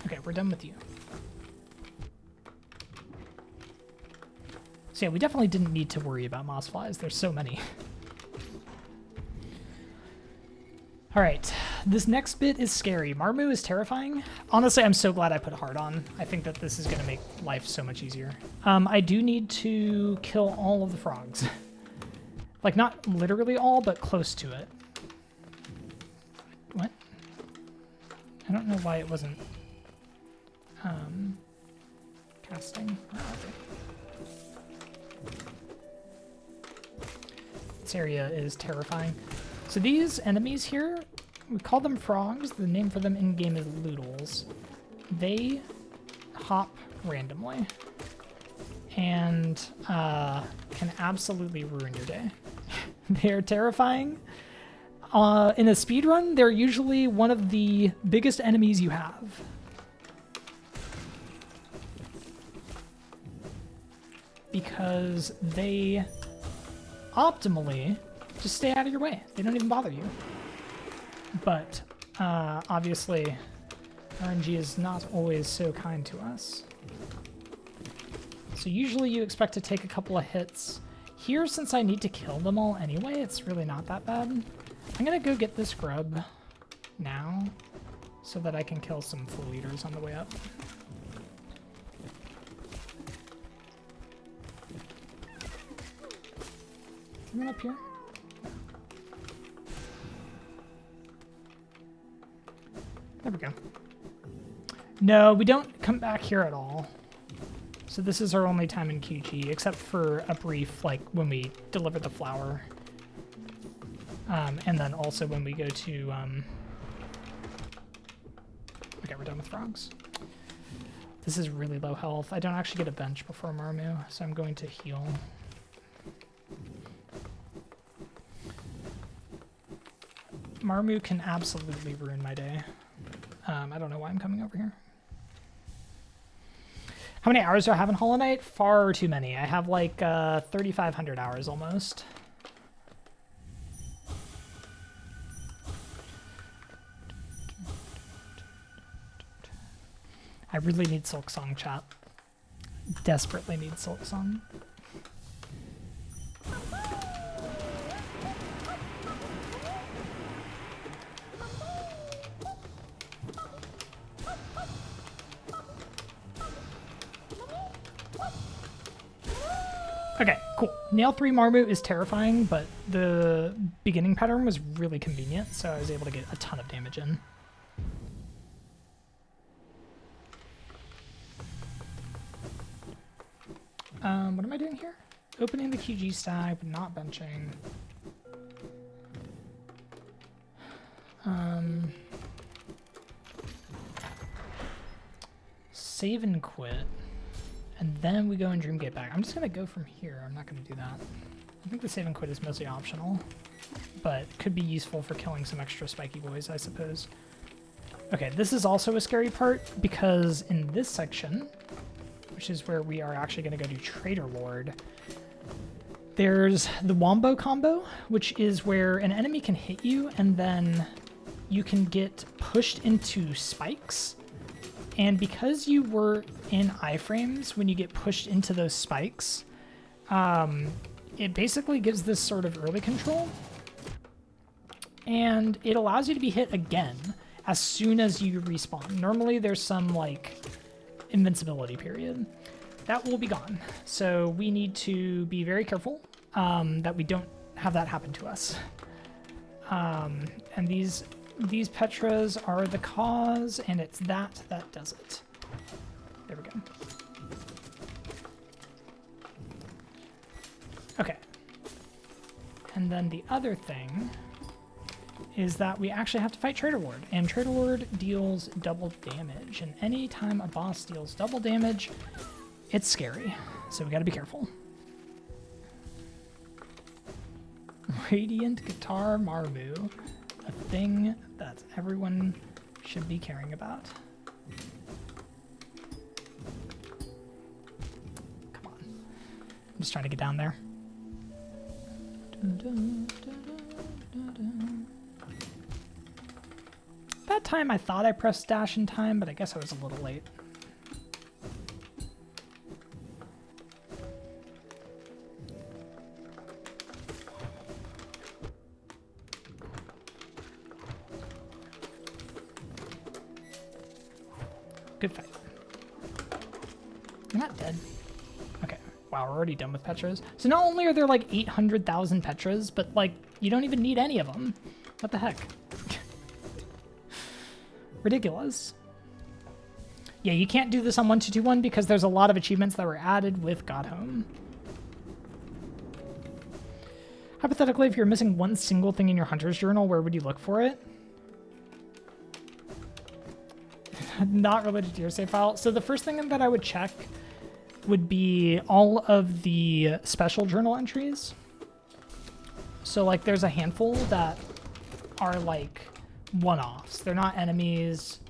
Okay, we're done with you. So yeah, we definitely didn't need to worry about moss flies. There's so many. All right, this next bit is scary. Marmu is terrifying. Honestly, I'm so glad I put hard on. I think that this is gonna make life so much easier. I do need to kill all of the frogs. Like, not literally all, but close to it. What? I don't know why it wasn't casting. Oh, okay. This area is terrifying. So these enemies here, we call them frogs. The name for them in-game is loodles. They hop randomly and can absolutely ruin your day. They're terrifying. In a speedrun, they're usually one of the biggest enemies you have. Because they optimally just stay out of your way. They don't even bother you. But obviously, RNG is not always so kind to us. So usually you expect to take a couple of hits. Here, since I need to kill them all anyway, it's really not that bad. I'm gonna go get this grub now so that I can kill some full eaters on the way up. Someone up here? There we go. No, we don't come back here at all. So this is our only time in QG, except for a brief, like when we deliver the flower. And then also when we go to, okay, we're done with frogs. This is really low health. I don't actually get a bench before Marmu, so I'm going to heal. Marmu can absolutely ruin my day. I don't know why I'm coming over here. How many hours do I have in Hollow Knight? Far too many. I have like 3,500 hours almost. I really need Silk Song, chat. Desperately need Silk Song. Okay, cool. Nail 3 Marmu is terrifying, but the beginning pattern was really convenient, so I was able to get a ton of damage in. What am I doing here? Opening the QG stack, but not benching. Save and quit. And then we go and Dreamgate back. I'm just going to go from here. I'm not going to do that. I think the save and quit is mostly optional, but could be useful for killing some extra spiky boys, I suppose. Okay, this is also a scary part because in this section, which is where we are actually going to go to Trader Lord, there's the Wombo combo, which is where an enemy can hit you and then you can get pushed into spikes. And because you were in iframes when you get pushed into those spikes, it basically gives this sort of early control. And it allows you to be hit again as soon as you respawn. Normally there's some like invincibility period. That will be gone. So we need to be very careful that we don't have that happen to us. And these Petras are the cause, and it's that does it. There we go. Okay. And then the other thing is that we actually have to fight Traitor Lord, and Traitor Lord deals double damage, and anytime a boss deals double damage, it's scary, so we gotta be careful. Radiant Guitar Marmu, a thing that everyone should be caring about. Come on. I'm just trying to get down there. That time I thought I pressed dash in time, but I guess I was a little late. Good fight. You're not dead. Okay. Wow, we're already done with Petras. So not only are there like 800,000 Petras, but like you don't even need any of them. What the heck? Ridiculous. Yeah, you can't do this on 1221 because there's a lot of achievements that were added with Godhome. Hypothetically, if you're missing one single thing in your Hunter's Journal, where would you look for it? Not related to your save file. So the first thing that I would check would be all of the special journal entries. So like there's a handful that are like one-offs. They're not enemies.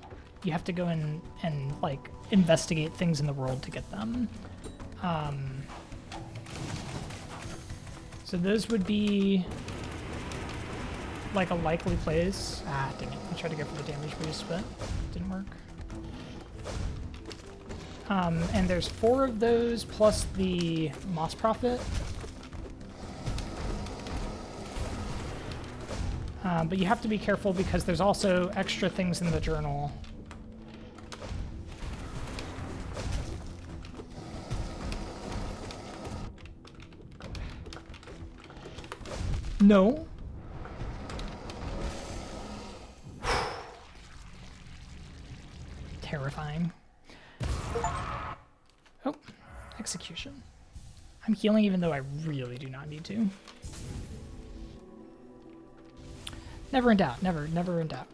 You have to go in and like investigate things in the world to get them. So those would be like a likely place. Ah, dang it. I tried to go for the damage boost, but didn't work. And there's 4 of those plus the Moss Prophet. But you have to be careful because there's also extra things in the journal. No. Terrifying. Oh, execution. I'm healing even though I really do not need to. Never in doubt. Never in doubt.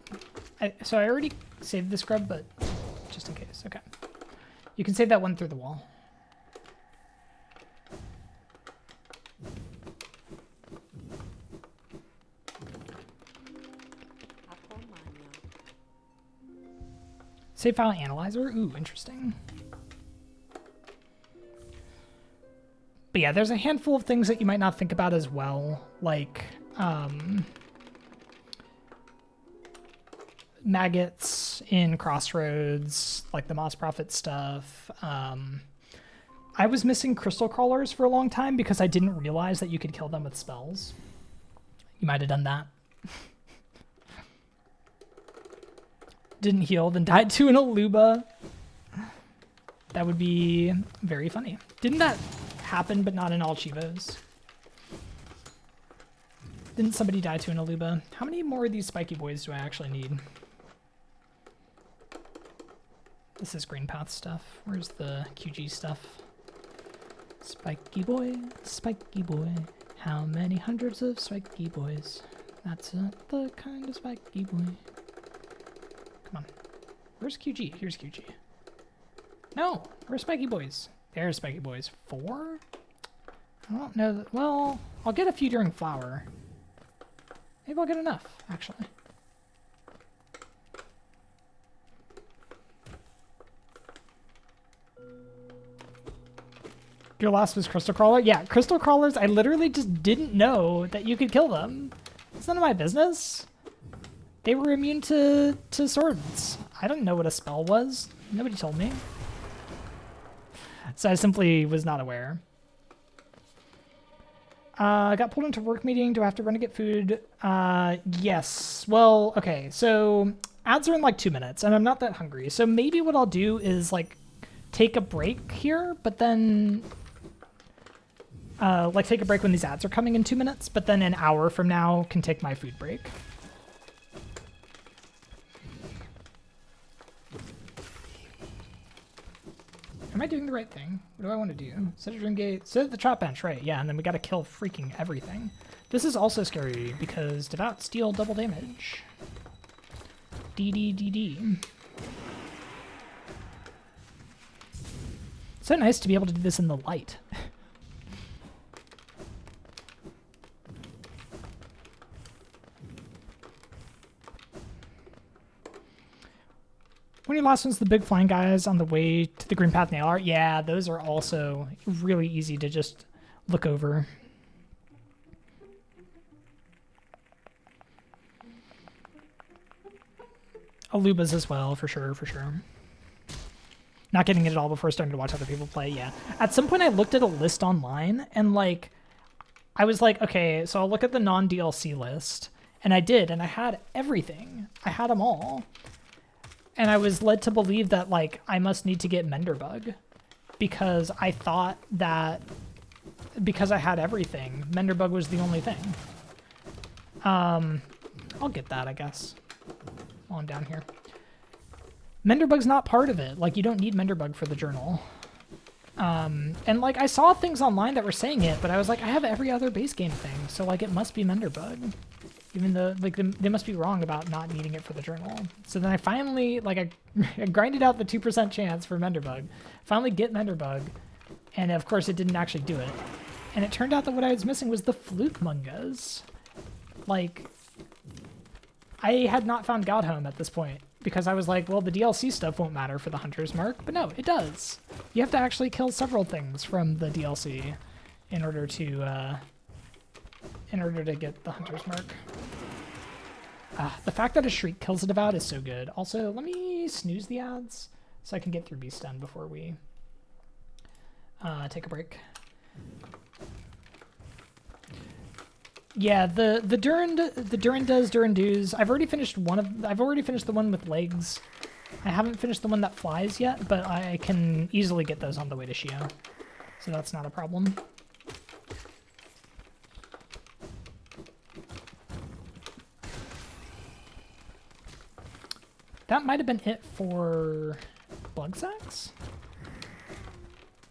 So I already saved the scrub, but just in case. Okay. You can save that one through the wall. Save file analyzer? Ooh, interesting. But yeah, there's a handful of things that you might not think about as well, like maggots in Crossroads, like the Moss Prophet stuff. I was missing crystal crawlers for a long time because I didn't realize that you could kill them with spells. You might have done that. Didn't heal, then died to an Aluba. That would be very funny. Didn't that happen, but not in all Chivos? Didn't somebody die to an Aluba? How many more of these spiky boys do I actually need? This is Green Path stuff. Where's the QG stuff? Spiky boy, how many hundreds of spiky boys? That's the kind of spiky boy. Come on. Where's QG? Here's QG. No, where's spiky boys? There's spiky boys. 4? I don't know. Well, I'll get a few during flower. Maybe I'll get enough, actually. Your last was Crystal Crawler? Yeah, Crystal Crawlers, I literally just didn't know that you could kill them. It's none of my business. They were immune to swords. I didn't know what a spell was. Nobody told me. So I simply was not aware. I got pulled into work meeting. Do I have to run to get food? Yes. Well, okay. So ads are in like 2 minutes and I'm not that hungry. So maybe what I'll do is like take a break here, but then like take a break when these ads are coming in 2 minutes, but then an hour from now can take my food break. Am I doing the right thing? What do I want to do? Set a dream gate, set at the chop bench, right? Yeah, and then we got to kill freaking everything. This is also scary because devout steal double damage. DD. So nice to be able to do this in the light. When your last one's the big flying guys on the way to the green path nail art, yeah, those are also really easy to just look over. Alubas as well, for sure. Not getting it at all before starting to watch other people play, yeah. At some point I looked at a list online and like, I was like, okay, so I'll look at the non-DLC list. And I did, and I had everything. I had them all. And I was led to believe that like I must need to get Menderbug because I thought that because I had everything, Menderbug was the only thing. I'll get that, I guess, while I'm down here. Menderbug's not part of it. Like, you don't need Menderbug for the journal. And like I saw things online that were saying it, but I was like, I have every other base game thing, so like it must be Menderbug. Even though like they must be wrong about not needing it for the journal. So then I finally like I grinded out the 2% chance for Menderbug. Finally get Menderbug, and of course it didn't actually do it. And it turned out that what I was missing was the Fluke Mungas. Like, I had not found Godhome at this point because I was like, well, the DLC stuff won't matter for the Hunter's Mark, but no, it does. You have to actually kill several things from the DLC in order to get the Hunter's Mark. The fact that a Shriek kills a Devout is so good. Also, let me snooze the ads so I can get through Beast Den before we take a break. Yeah, the Durandoos. I've already finished the one with legs. I haven't finished the one that flies yet, but I can easily get those on the way to Shio. So that's not a problem. That might have been it for Bug Sacks?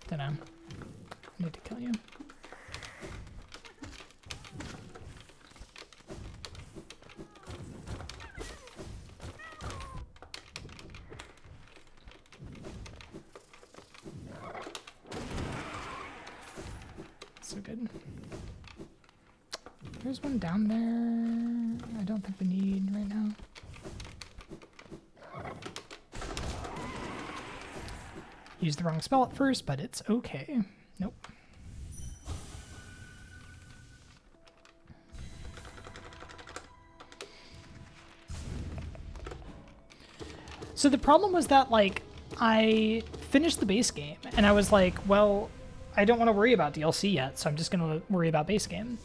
Dunno. I need to kill you. So good. There's one down there I don't think we need right now. Used the wrong spell at first, but it's okay. Nope. So the problem was that, like, I finished the base game, and I was like, well, I don't want to worry about DLC yet, so I'm just going to worry about base game.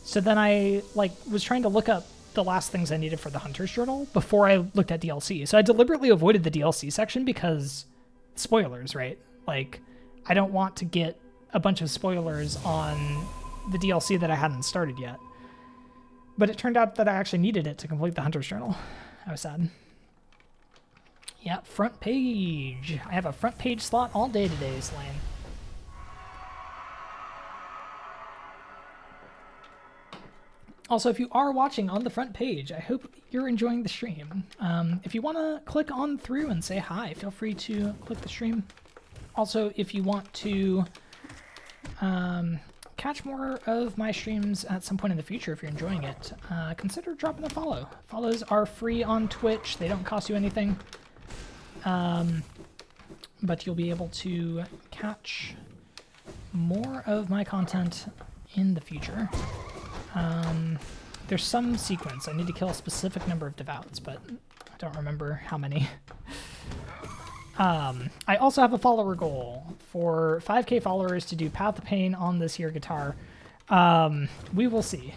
So then I, like, was trying to look up the last things I needed for the Hunter's Journal before I looked at DLC. So I deliberately avoided the DLC section because spoilers, right? Like, I don't want to get a bunch of spoilers on the DLC that I hadn't started yet. But it turned out that I actually needed it to complete the Hunter's Journal. I was sad. Yeah, front page. I have a front page slot all day today, Slane. Also, if you are watching on the front page, I hope you're enjoying the stream. If you want to click on through and say hi, feel free to click the stream. Also, if you want to catch more of my streams at some point in the future, if you're enjoying it, consider dropping a follow. Follows are free on Twitch. They don't cost you anything. But you'll be able to catch more of my content in the future. There's some sequence. I need to kill a specific number of Devouts, but I don't remember how many. I also have a follower goal for 5k followers to do Path of Pain on this here guitar. We will see.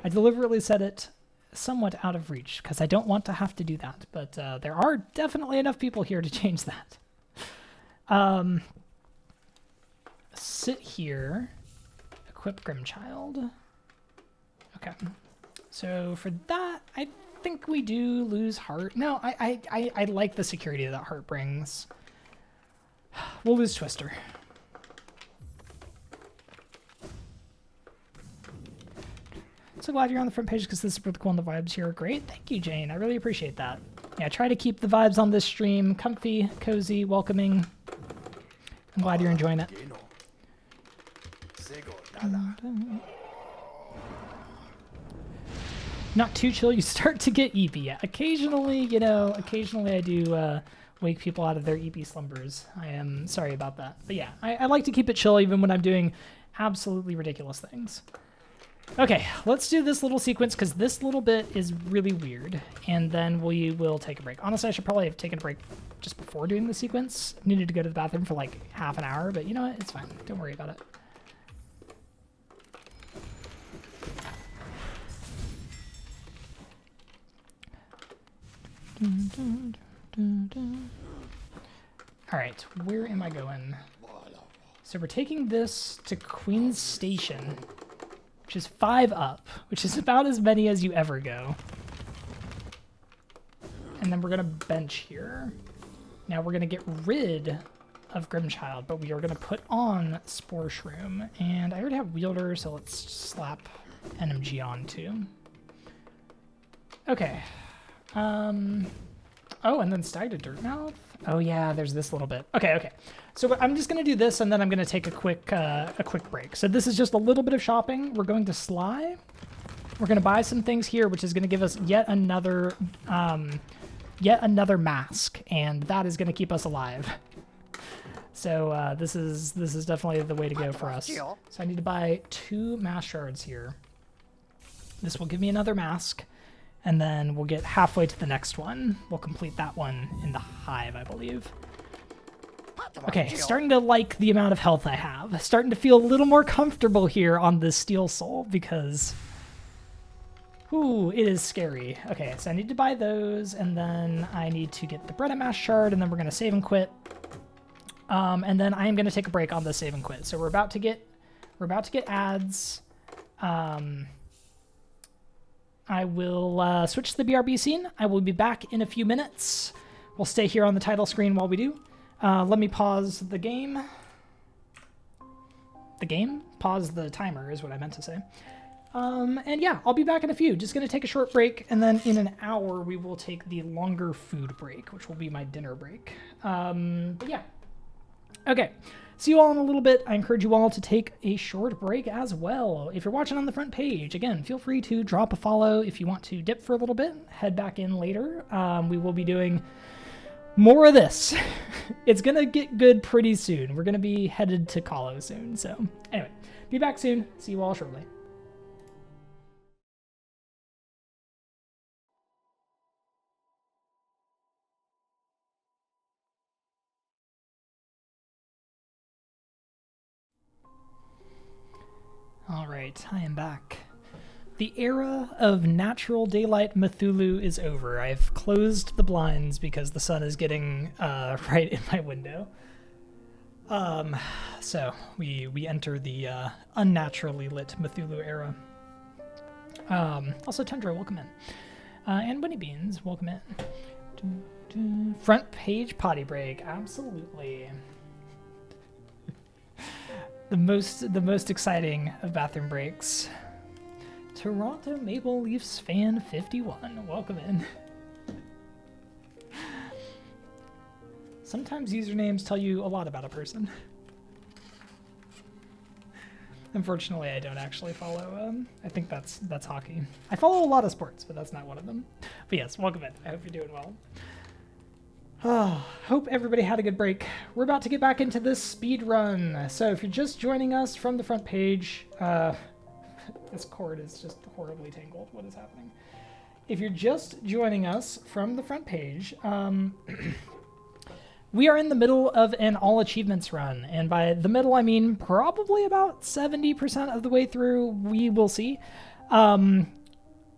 I deliberately set it somewhat out of reach because I don't want to have to do that, but there are definitely enough people here to change that. Sit here. Equip Grimchild. Okay. So for that, I think we do lose heart. No, I like the security that heart brings. We'll lose Twister. So glad you're on the front page because this is really cool and the vibes here are great. Thank you, Jane. I really appreciate that. Yeah, try to keep the vibes on this stream comfy, cozy, welcoming. I'm glad you're enjoying it. Not too chill, you start to get EP. Yeah, occasionally, you know, I do wake people out of their EP slumbers. I am sorry about that. But yeah, I like to keep it chill even when I'm doing absolutely ridiculous things. Okay, let's do this little sequence because this little bit is really weird, and then we will take a break. Honestly, I should probably have taken a break just before doing the sequence. Needed to go to the bathroom for like half an hour, but you know what? It's fine. Don't worry about it. All right, where am I going? So we're taking this to Queen's Station, which is 5 up, which is about as many as you ever go. And then we're gonna bench here. Now we're gonna get rid of Grimchild, but we are gonna put on Spore Shroom. And I already have Wielder, so let's slap NMG on too. Okay. Oh, and then Stag to Dirtmouth. Oh yeah, there's this little bit. Okay. So I'm just gonna do this, and then I'm gonna take a quick break. So this is just a little bit of shopping. We're going to Sly. We're gonna buy some things here, which is gonna give us yet another mask, and that is gonna keep us alive. So this is definitely the way to go for us. So I need to buy 2 mask shards here. This will give me another mask. And then we'll get halfway to the next one. We'll complete that one in the hive, I believe. Okay, starting to like the amount of health I have. Starting to feel a little more comfortable here on this Steel Soul because... ooh, it is scary. Okay, so I need to buy those, and then I need to get the Bread Mask Shard, and then we're going to save and quit. And then I am going to take a break on the save and quit. So we're about to get ads. I will switch to the BRB scene. I will be back in a few minutes. We'll stay here on the title screen while we do. Let me pause the game. Pause the timer is what I meant to say. And yeah, I'll be back in a few. Just going to take a short break, and then in an hour we will take the longer food break, which will be my dinner break. But yeah. Okay. See you all in a little bit. I encourage you all to take a short break as well. If you're watching on the front page, again, feel free to drop a follow. If you want to dip for a little bit, head back in later. We will be doing more of this. It's going to get good pretty soon. We're going to be headed to Kahlo soon. So anyway, be back soon. See you all shortly. All right, I am back. The era of natural daylight Cthulhu is over. I've closed the blinds because the sun is getting right in my window. So we enter the unnaturally lit Cthulhu era. Also, Tundra, welcome in. And Bunny Beans, welcome in. Front page potty break, absolutely. The most exciting of bathroom breaks. Toronto Maple Leafs fan 51, welcome in. Sometimes usernames tell you a lot about a person. Unfortunately, I don't actually follow. I think that's hockey. I follow a lot of sports, but that's not one of them. But yes, welcome in. I hope you're doing well. Oh, hope everybody had a good break. We're about to get back into this speed run. So if you're just joining us from the front page, this cord is just horribly tangled. What is happening? If you're just joining us from the front page, we are in the middle of an All Achievements run. And by the middle, I mean probably about 70% of the way through. We will see.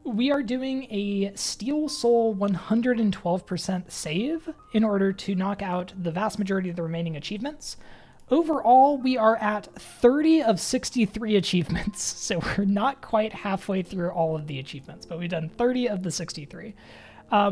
we are doing a Steel Soul 112% save in order to knock out the vast majority of the remaining achievements. Overall, we are at 30 of 63 achievements, so we're not quite halfway through all of the achievements, but we've done 30 of the 63.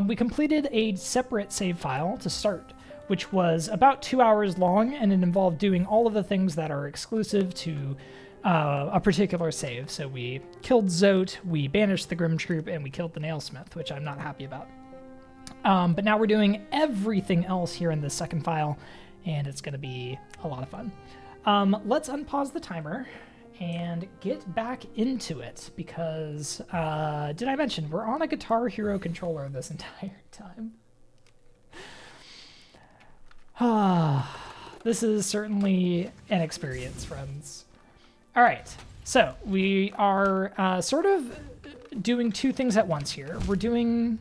We completed a separate save file to start, which was about 2 hours long, and it involved doing all of the things that are exclusive to a particular save. So we killed Zote, we banished the Grim Troop, and we killed the Nailsmith, which I'm not happy about. But now we're doing everything else here in this second file, and it's going to be a lot of fun. Let's unpause the timer and get back into it, because, did I mention, we're on a Guitar Hero controller this entire time. This is certainly an experience, friends. All right, so we are sort of doing two things at once here. We're doing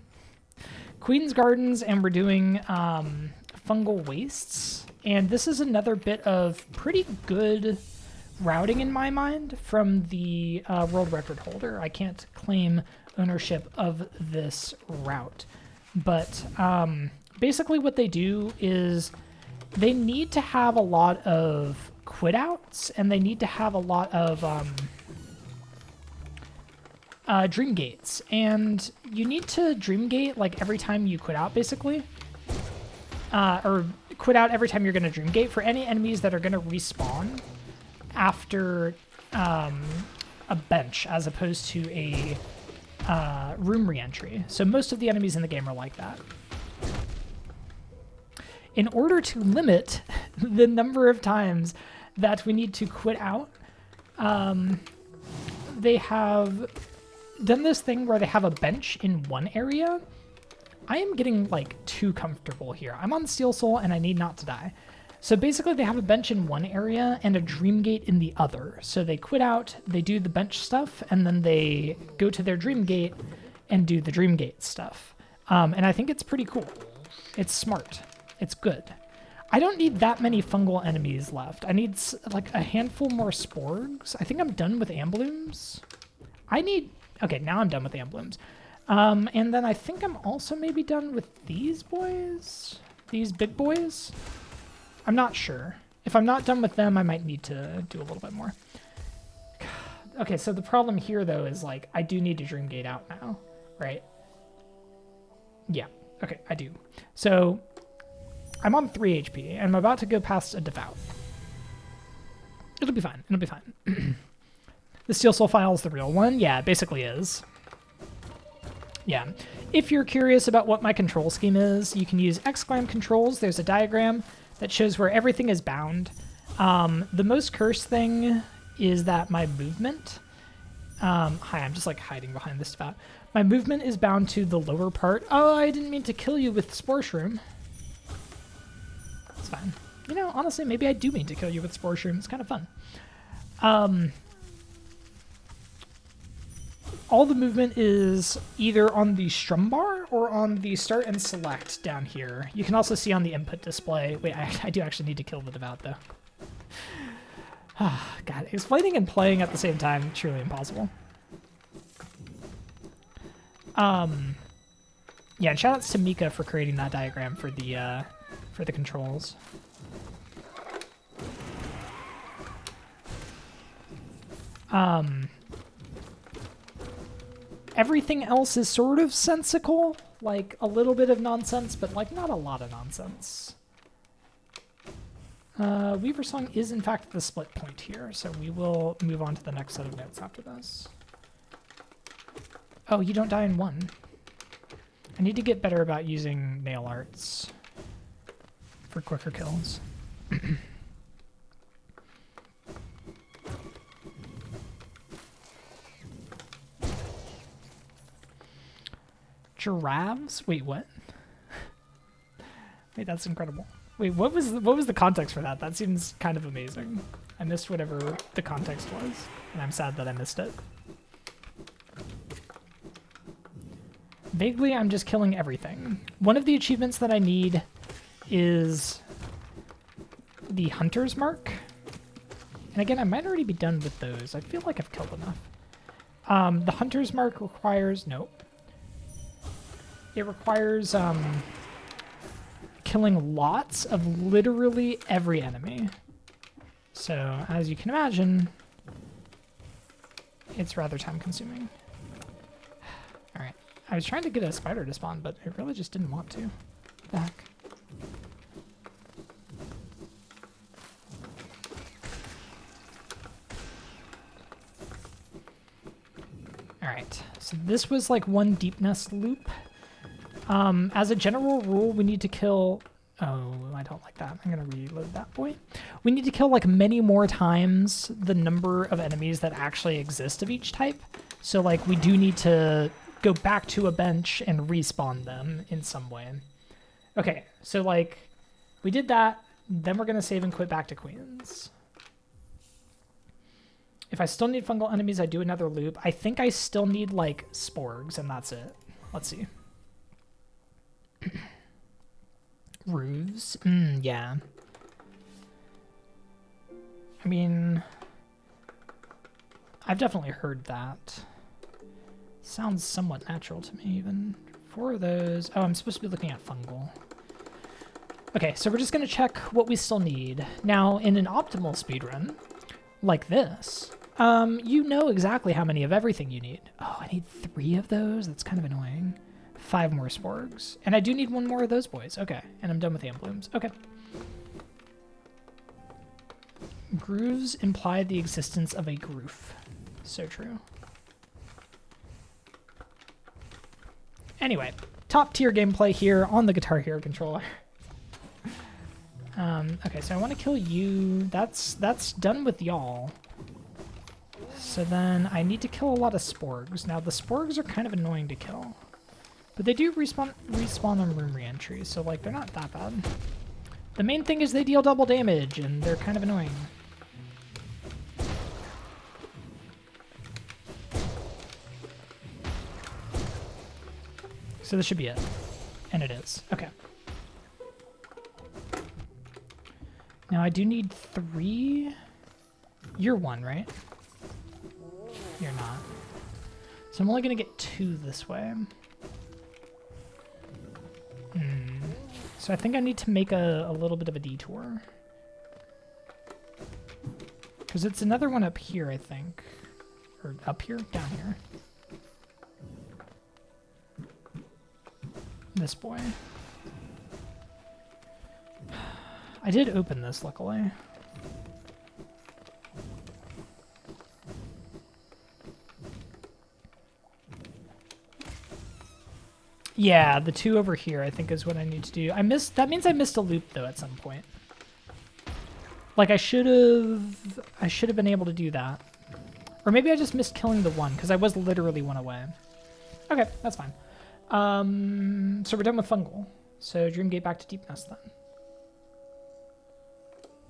Queen's Gardens and we're doing Fungal Wastes. And this is another bit of pretty good routing in my mind from the world record holder. I can't claim ownership of this route. But basically what they do is they need to have a lot of quit outs, and they need to have a lot of dream gates, and you need to dream gate like every time you quit out, basically, or quit out every time you're going to dream gate for any enemies that are going to respawn after a bench as opposed to a room reentry. So most of the enemies in the game are like that. In order to limit the number of times that we need to quit out, they have done this thing where they have a bench in one area. I am getting like too comfortable here. I'm on Steel Soul and I need not to die. So basically they have a bench in one area and a dream gate in the other. So they quit out, they do the bench stuff, and then they go to their dream gate and do the dream gate stuff. And I think it's pretty cool. It's smart. It's good. I don't need that many fungal enemies left. I need like a handful more sporgs. I think I'm done with Ambloons. Okay, now I'm done with Ambloons. And then I think I'm also maybe done with these boys, these big boys. I'm not sure. If I'm not done with them, I might need to do a little bit more. Okay, so the problem here though is like, I do need to dream gate out now, right? Yeah, okay, I do. So I'm on 3 HP, and I'm about to go past a Devout. It'll be fine. It'll be fine. The Steel Soul file is the real one? Yeah, it basically is. Yeah. If you're curious about what my control scheme is, you can use exclam controls. There's a diagram that shows where everything is bound. The most cursed thing is that my movement... hi, I'm just like hiding behind this Devout. My movement is bound to the lower part. Oh, I didn't mean to kill you with Spore Shroom. It's fine. You know, honestly, maybe I do mean to kill you with Spore Shroom. It's kind of fun. All the movement is either on the strum bar or on the start and select down here. You can also see on the input display. Wait, I do actually need to kill the Devout, though. God, explaining and playing at the same time, truly impossible. Yeah, and shoutouts to Mika for creating that diagram for the controls. Everything else is sort of sensical, like a little bit of nonsense, but like not a lot of nonsense. Weaver Song is in fact the split point here, so we will move on to the next set of notes after this. Oh, you don't die in one. I need to get better about using nail arts for quicker kills. Giraffes? Wait, what? Wait, that's incredible. Wait, what was the context for that? That seems kind of amazing. I missed whatever the context was, and I'm sad that I missed it. Vaguely, I'm just killing everything. One of the achievements that I need is the Hunter's Mark. And again, I might already be done with those. I feel like I've killed enough. The Hunter's Mark requires... Nope. It requires killing lots of literally every enemy. So, as you can imagine, it's rather time-consuming. Alright. I was trying to get a spider to spawn, but it really just didn't want to. What the heck? Alright, so this was like one deepness loop. As a general rule, we need to kill... Oh, I don't like that. I'm going to reload that boy. We need to kill like many more times the number of enemies that actually exist of each type. So like we do need to go back to a bench and respawn them in some way. Okay, so like we did that. Then we're going to save and quit back to Queens. If I still need fungal enemies, I do another loop. I think I still need like sporgs and that's it. Let's see. Roofs? Yeah. I mean, I've definitely heard that. Sounds somewhat natural to me, even. 4 of those. Oh, I'm supposed to be looking at fungal. Okay, so we're just going to check what we still need. Now, in an optimal speedrun, like this, you know exactly how many of everything you need. Oh, I need 3 of those? That's kind of annoying. 5 more sporgs. And I do need 1 more of those boys. Okay, and I'm done with the blooms. Okay. Grooves imply the existence of a groove. So true. Anyway, top tier gameplay here on the Guitar Hero controller. Okay, so I want to kill you. That's done with y'all. So then I need to kill a lot of sporgs. Now the sporgs are kind of annoying to kill. But they do respawn on room re-entry, so like they're not that bad. The main thing is they deal double damage, and they're kind of annoying. So this should be it. And it is. Okay. Now I do need 3. You're 1, right? You're not. So I'm only going to get 2 this way. So I think I need to make a little bit of a detour. Because it's another one up here, I think. Or up here? Down here. This boy. I did open this, luckily. Yeah, the 2 over here, I think, is what I need to do. That means I missed a loop, though, at some point. Like, I should have been able to do that. Or maybe I just missed killing the 1, because I was literally 1 away. Okay, that's fine. So we're done with fungal. So Dreamgate back to Deepness, then.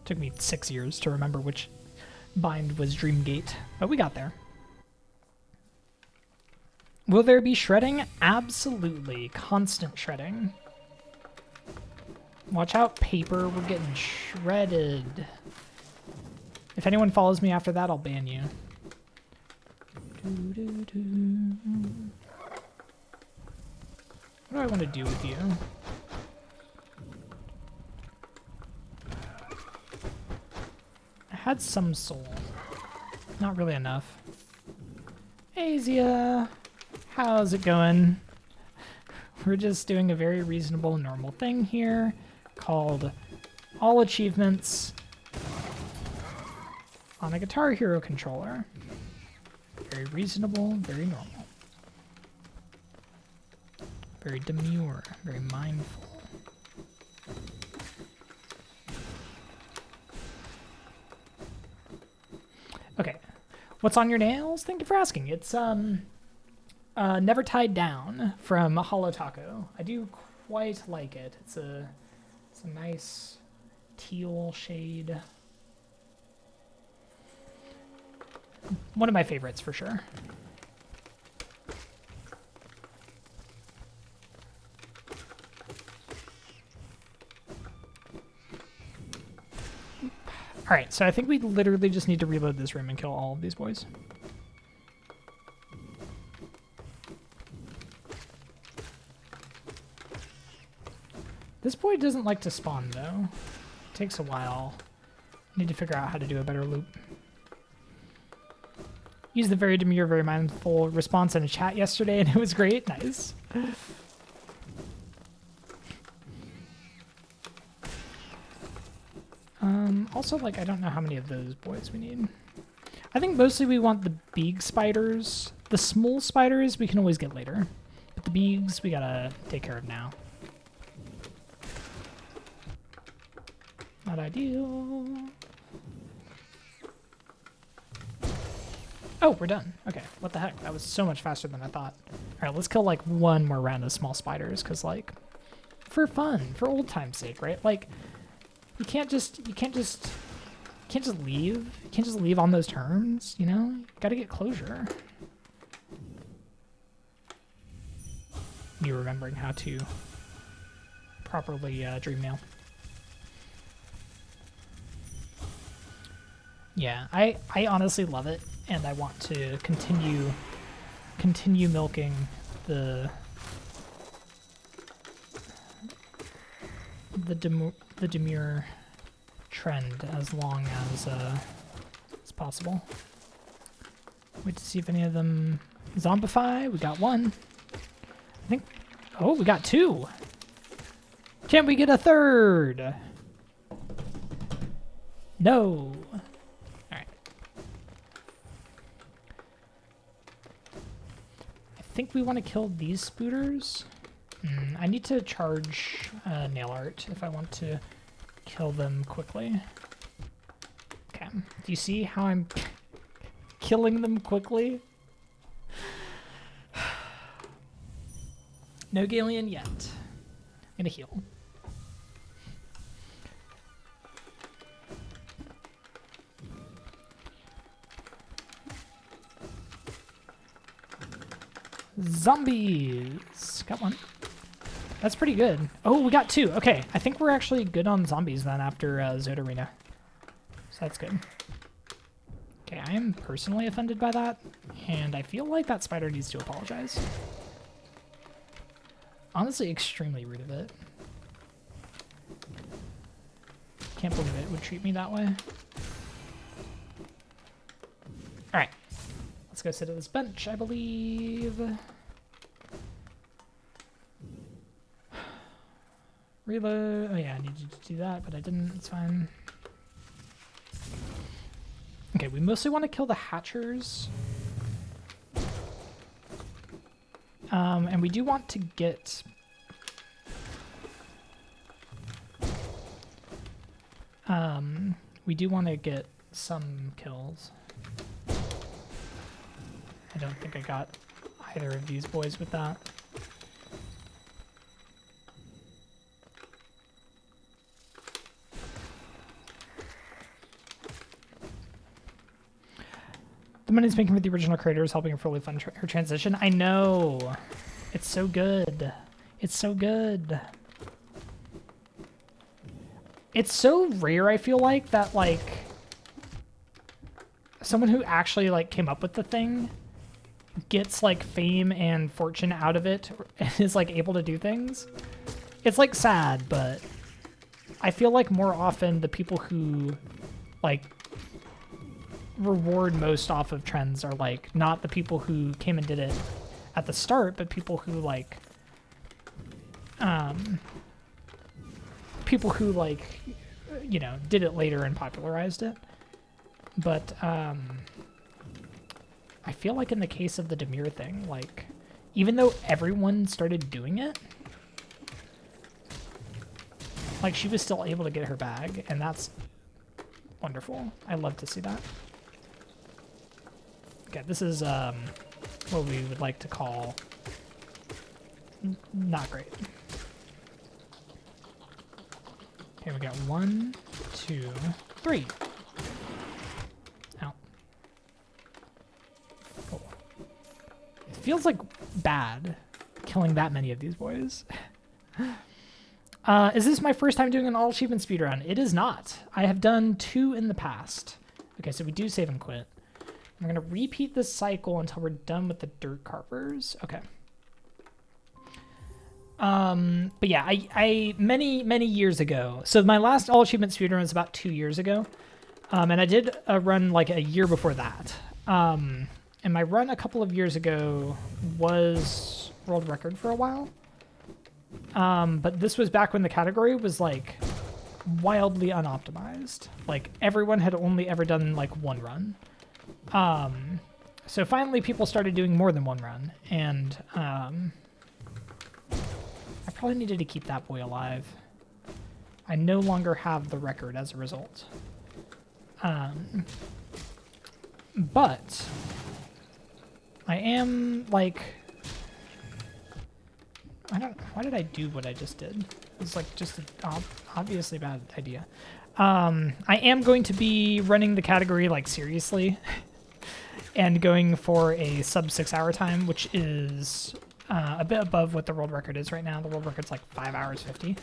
Took me 6 years to remember which bind was Dreamgate, but we got there. Will there be shredding? Absolutely. Constant shredding. Watch out, paper. We're getting shredded. If anyone follows me after that, I'll ban you. What do I want to do with you? I had some soul. Not really enough. Asia! How's it going? We're just doing a very reasonable, normal thing here called All Achievements on a Guitar Hero controller. Very reasonable, very normal. Very demure, very mindful. Okay, what's on your nails? Thank you for asking. It's Never Tied Down from Hollow Taco. I do quite like it. It's a nice teal shade. One of my favorites for sure. All right, so I think we literally just need to reload this room and kill all of these boys. This boy doesn't like to spawn, though. It takes a while. Need to figure out how to do a better loop. Used the very demure, very mindful response in a chat yesterday, and it was great. Nice. Also, like, I don't know how many of those boys we need. I think mostly we want the big spiders. The small spiders we can always get later. But the bigs we gotta take care of now. Not ideal. Oh, we're done. Okay, what the heck? That was so much faster than I thought. All right, let's kill like one more round of small spiders, because like, for fun, for old time's sake, right? Like, you can't just leave. You can't just leave on those terms, you know? You gotta get closure. Me remembering how to properly dream nail. Yeah, I honestly love it, and I want to continue milking the demure trend as long as possible. Wait to see if any of them zombify. We got one. I think. Oh, we got two. Can't we get a third? No. I think we want to kill these spooters. I need to charge nail art if I want to kill them quickly. Okay. Do you see how I'm killing them quickly? No Galeon yet. I'm gonna heal. Zombies! Got one. That's pretty good. Oh, we got two. Okay, I think we're actually good on zombies then after Zod Arena. So that's good. Okay, I am personally offended by that, and I feel like that spider needs to apologize. Honestly, extremely rude of it. Can't believe it would treat me that way. Alright. Let's go sit at this bench, I believe. Reload. Oh yeah, I needed to do that, but I didn't. It's fine. Okay, we mostly want to kill the hatchers. And we do want to get... we do want to get some kills. I don't think I got either of these boys with that. The money's making for the original creators, helping her fully fund her transition. I know. It's so good. It's so good. It's so rare, I feel like, that, like, someone who actually, like, came up with the thing gets, like, fame and fortune out of it and is, like, able to do things. It's, like, sad, but I feel like more often the people who, like, reward most off of trends are, like, not the people who came and did it at the start, but people who, like, people who, like, you know, did it later and popularized it. But I feel like in the case of the Demure thing, like, even though everyone started doing it, like, she was still able to get her bag, and that's wonderful. I love to see that. Okay, this is what we would like to call not great. Okay, we got 1, 2, 3. Ow. Oh. It feels like bad killing that many of these boys. Is this my first time doing an All Achievements Speedrun? It is not. I have done 2 in the past. Okay, so we do save and quit. We're going to repeat this cycle until we're done with the dirt carvers. Okay. But yeah, I many years ago. So my last All Achievements Speedrun was about 2 years ago. And I did a run like a year before that. And my run a couple of years ago was world record for a while. But this was back when the category was like wildly unoptimized. Like everyone had only ever done like one run. So finally people started doing more than one run. And I probably needed to keep that boy alive. I no longer have the record as a result. But I am like, I don't, why did I do what I just did? It's like just an obviously bad idea. I am going to be running the category like seriously and going for a sub 6 hour time, which is a bit above what the world record is right now. The world record's like 5 hours 50.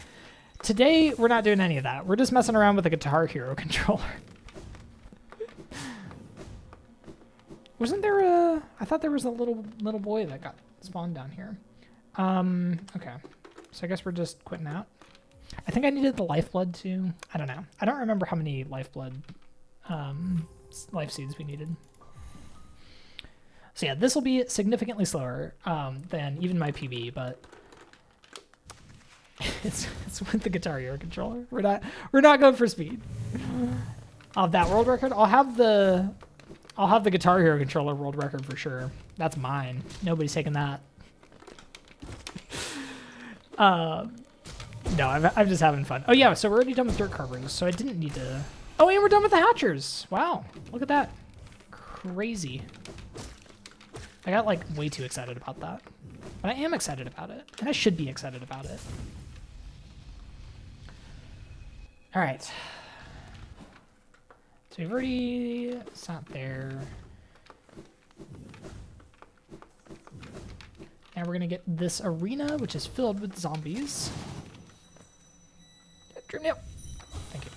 Today, we're not doing any of that. We're just messing around with a Guitar Hero controller. Wasn't there a... I thought there was a little boy that got spawned down here. Okay. So I guess we're just quitting out. I think I needed the lifeblood too. I don't know. I don't remember how many lifeblood life seeds we needed. So yeah, this will be significantly slower than even my PB, but it's with the Guitar Hero controller. We're not going for speed. Of that world record, I'll have the Guitar Hero controller world record for sure. That's mine. Nobody's taking that. No, I'm just having fun. Oh yeah, so we're already done with dirt carvers, so I didn't need to. Oh, and we're done with the hatchers. Wow, look at that. Crazy. I got like way too excited about that. But I am excited about it, and I should be excited about it. All right. So we've already sat there. Now we're gonna get this arena, which is filled with zombies. Yep. Thank you.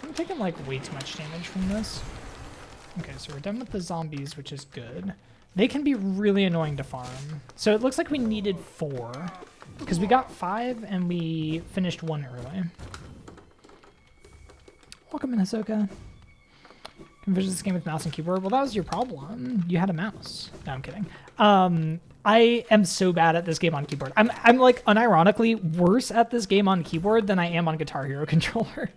I'm taking like way too much damage from this. Okay, so we're done with the zombies, which is good. They can be really annoying to farm. So it looks like we needed 4, because we got 5 and we finished 1 early. Welcome, Minnesota. Can visit this game with mouse and keyboard. Well, that was your problem. You had a mouse. No, I'm kidding. I am so bad at this game on keyboard. I'm like unironically worse at this game on keyboard than I am on Guitar Hero controller.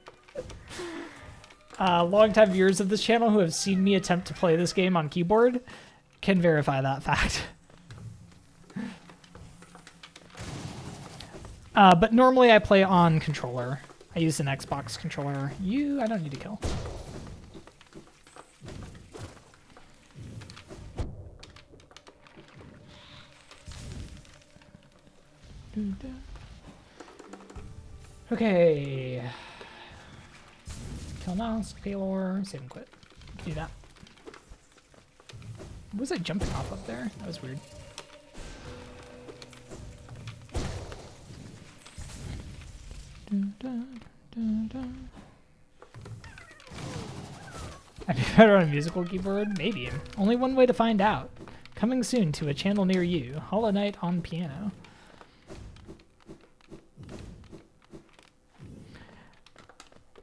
Longtime viewers of this channel who have seen me attempt to play this game on keyboard can verify that fact. But normally I play on controller. I use an Xbox controller. I don't need to kill. Okay. Kill mouse, Paylor, save and quit. Do that. What was I jumping off up there? That was weird. I'd be better on a musical keyboard? Maybe. Only one way to find out. Coming soon to a channel near you. Hollow Knight on piano.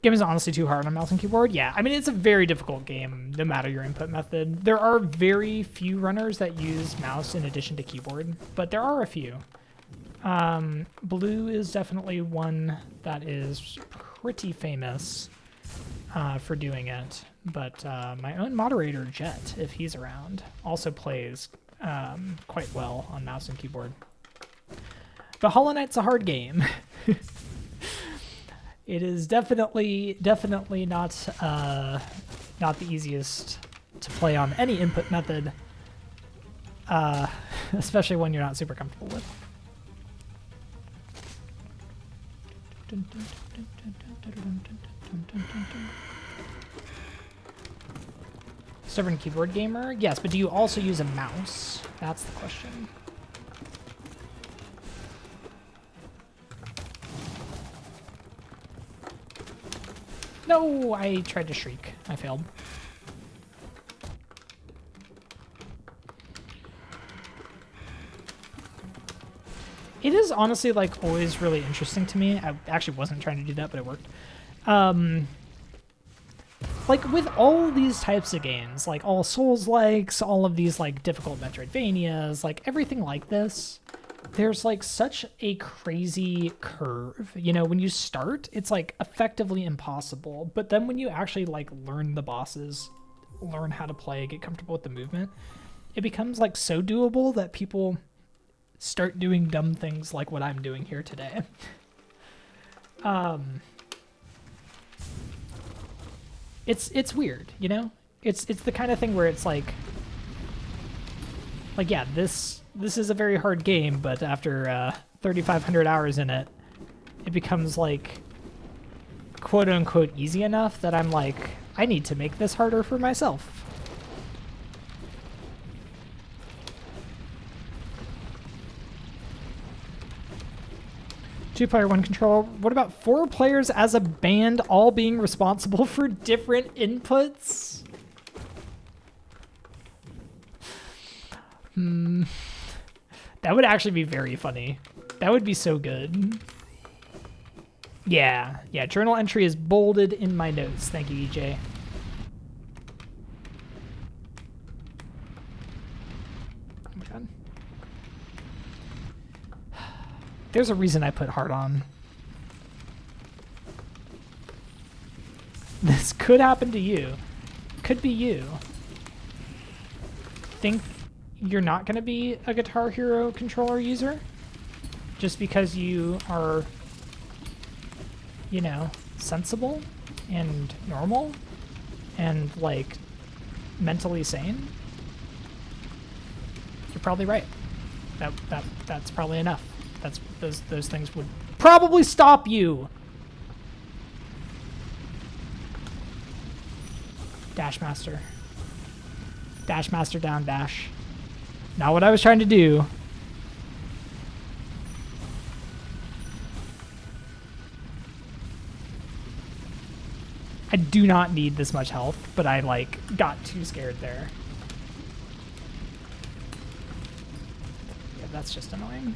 Game is honestly too hard on mouse and keyboard. Yeah, I mean, it's a very difficult game, no matter your input method. There are very few runners that use mouse in addition to keyboard, but there are a few. Blue is definitely one that is pretty famous for doing it, but my own moderator, Jet, if he's around, also plays quite well on mouse and keyboard. But Hollow Knight's a hard game. It is definitely not the easiest to play on any input method, especially one you're not super comfortable with. Stubborn keyboard gamer? Yes, but do you also use a mouse? That's the question. No, I tried to shriek. I failed. It is honestly like always really interesting to me. I actually wasn't trying to do that, but it worked. Like with all these types of games, like all Souls-likes, all of these like difficult Metroidvanias, like everything like this, there's like such a crazy curve. You know, when you start, it's like effectively impossible. But then when you actually like learn the bosses, learn how to play, get comfortable with the movement, it becomes like so doable that people start doing dumb things like what I'm doing here today. It's weird, you know? It's the kind of thing where it's like yeah, this is a very hard game, but after 3,500 hours in it, it becomes like quote unquote easy enough that I'm like, I need to make this harder for myself. Two-player, one controller. What about 4 players as a band, all being responsible for different inputs? That would actually be very funny. That would be so good. Yeah, journal entry is bolded in my notes. Thank you, EJ. Oh my god. There's a reason I put hard on. This could happen to you. Could be you. Think you're not going to be a Guitar Hero controller user? Just because you are, you know, sensible and normal and, like, mentally sane? You're probably right. That's probably enough. Those things would probably stop you. Dash master. Dash master down dash. Not what I was trying to do. I do not need this much health, but I like got too scared there. Yeah, that's just annoying.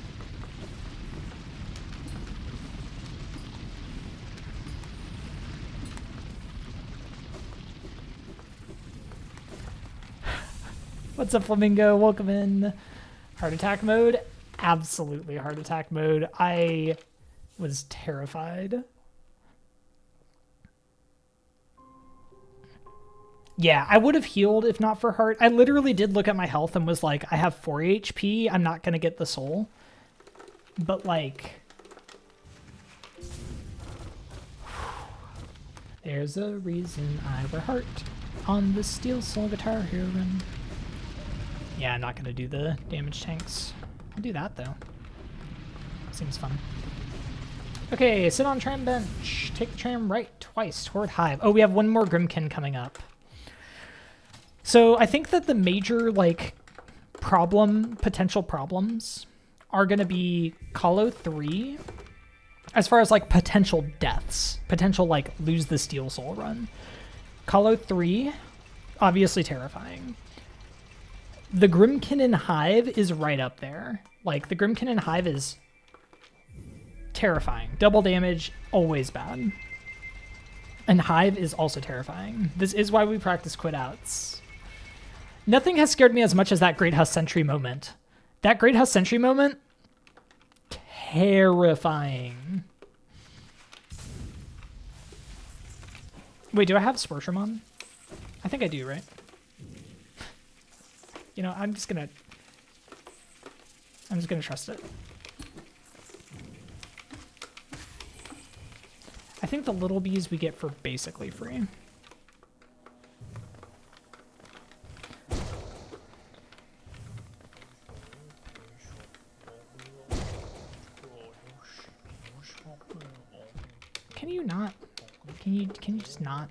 What's up, Flamingo? Welcome in. Heart attack mode? Absolutely heart attack mode. I was terrified. Yeah, I would have healed if not for heart. I literally did look at my health and was like, I have 4 HP. I'm not going to get the soul. But like... There's a reason I wear heart on the Steel Soul Guitar Hero run. Yeah, I'm not going to do the damage tanks. I'll do that, though. Seems fun. Okay, sit on tram bench. Take the tram right twice toward Hive. Oh, we have one more Grimkin coming up. So I think that the major, like, potential problems are going to be Colo 3, as far as, like, potential deaths. Potential, like, lose the Steel Soul run. Colo 3, obviously terrifying. The Grimkin in Hive is right up there. Like, the Grimkin in Hive is terrifying. Double damage, always bad. And Hive is also terrifying. This is why we practice quit outs. Nothing has scared me as much as that Great House Sentry moment. That Great House Sentry moment, terrifying. Wait, do I have Sportrum on? I think I do, right? You know, I'm just gonna trust it. I think the little bees we get for basically free. Can you not? Can you just not?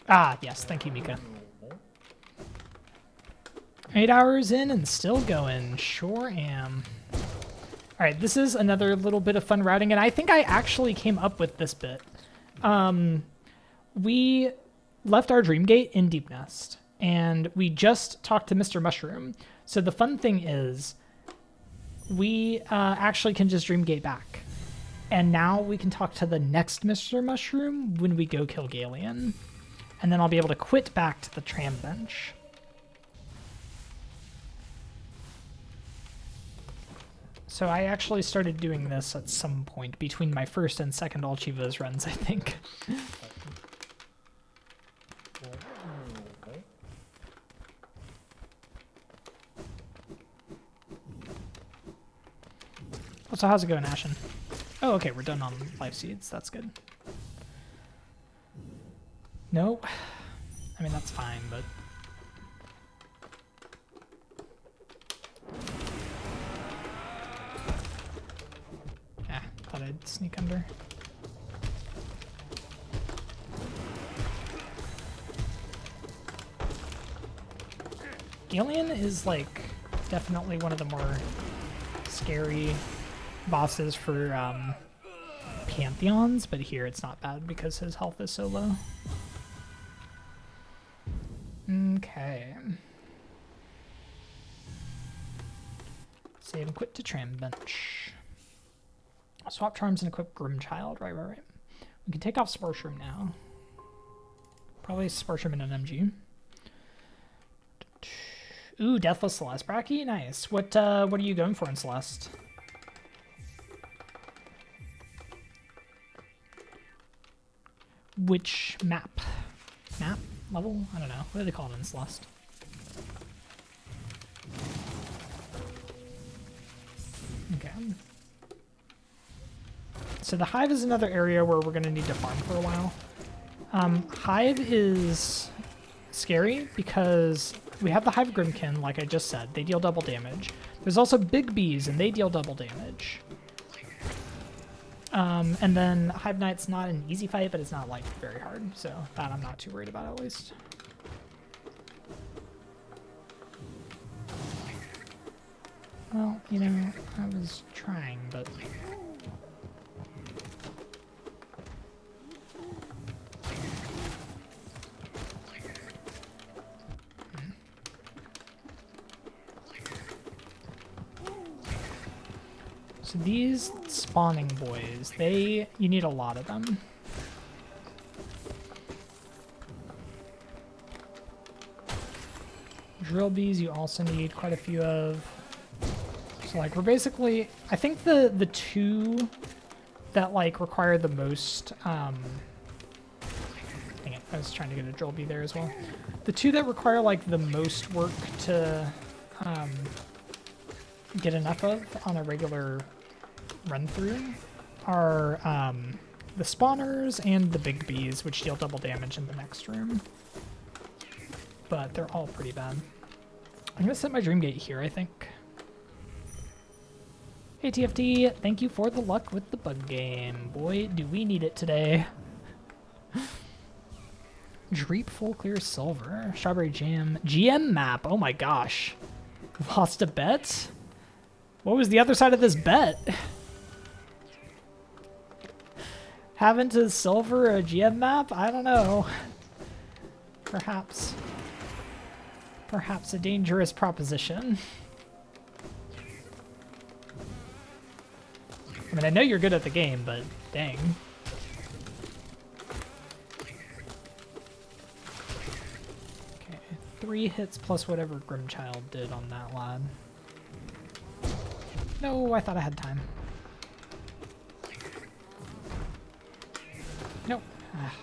Ah, yes. Thank you, Mika. 8 hours in and still going. Sure am. All right, this is another little bit of fun routing, and I think I actually came up with this bit. We left our dream gate in Deep Nest, and we just talked to Mr. Mushroom. So the fun thing is we actually can just dream gate back. And now we can talk to the next Mr. Mushroom when we go kill Galeon. And then I'll be able to quit back to the tram bench. So I actually started doing this at some point between my first and second All Achievements runs, I think. So how's it going, Ashen? Oh, okay, we're done on life seeds. That's good. No, I mean, that's fine, but... Yeah, thought I'd sneak under. Galeon is, like, definitely one of the more scary bosses for Pantheons, but here it's not bad because his health is so low. Okay. Save and quit to tram bench. Swap charms and equip Grimchild. Right. We can take off Sparshroom now. Probably Sparshroom and an MG. Ooh, Deathless Celeste Bracky. Nice. What are you going for in Celeste? Which map? Map? Level? I don't know. What do they call it in Celeste? Okay. So the Hive is another area where we're going to need to farm for a while. Hive is scary because we have the Hive Grimkin, like I just said. They deal double damage. There's also Big Bees, and they deal double damage. And then Hive Knight's not an easy fight, but it's not, like, very hard. So that I'm not too worried about, at least. Well, you know, I was trying, but... So these spawning boys, you need a lot of them. Drill bees you also need quite a few of. So like we're basically, I think the two that like require the most, dang it, I was trying to get a drill bee there as well. The two that require like the most work to get enough of on a regular run through are the spawners and the big bees, which deal double damage in the next room. But they're all pretty bad. I'm gonna set my dream gate here, I think. Hey TFT, thank you for the luck with the bug game. Boy, do we need it today. Dreep full clear silver. Strawberry jam. GM map. Oh my gosh. Lost a bet? What was the other side of this bet? Having to silver a GM map? I don't know. Perhaps a dangerous proposition. I mean, I know you're good at the game, but dang. Okay, 3 hits plus whatever Grimchild did on that lad. No, I thought I had time. Nope. Ah.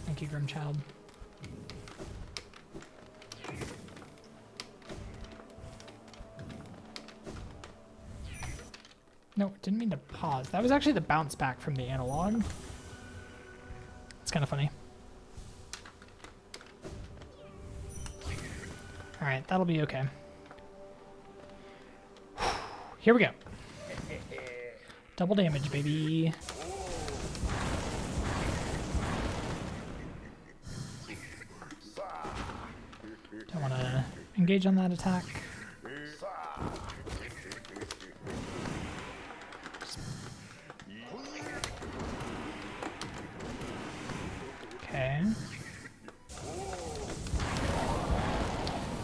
Thank you, Grimchild. No, didn't mean to pause. That was actually the bounce back from the analog. It's kind of funny. All right, that'll be okay. Here we go. Double damage, baby. Don't want to engage on that attack. Okay.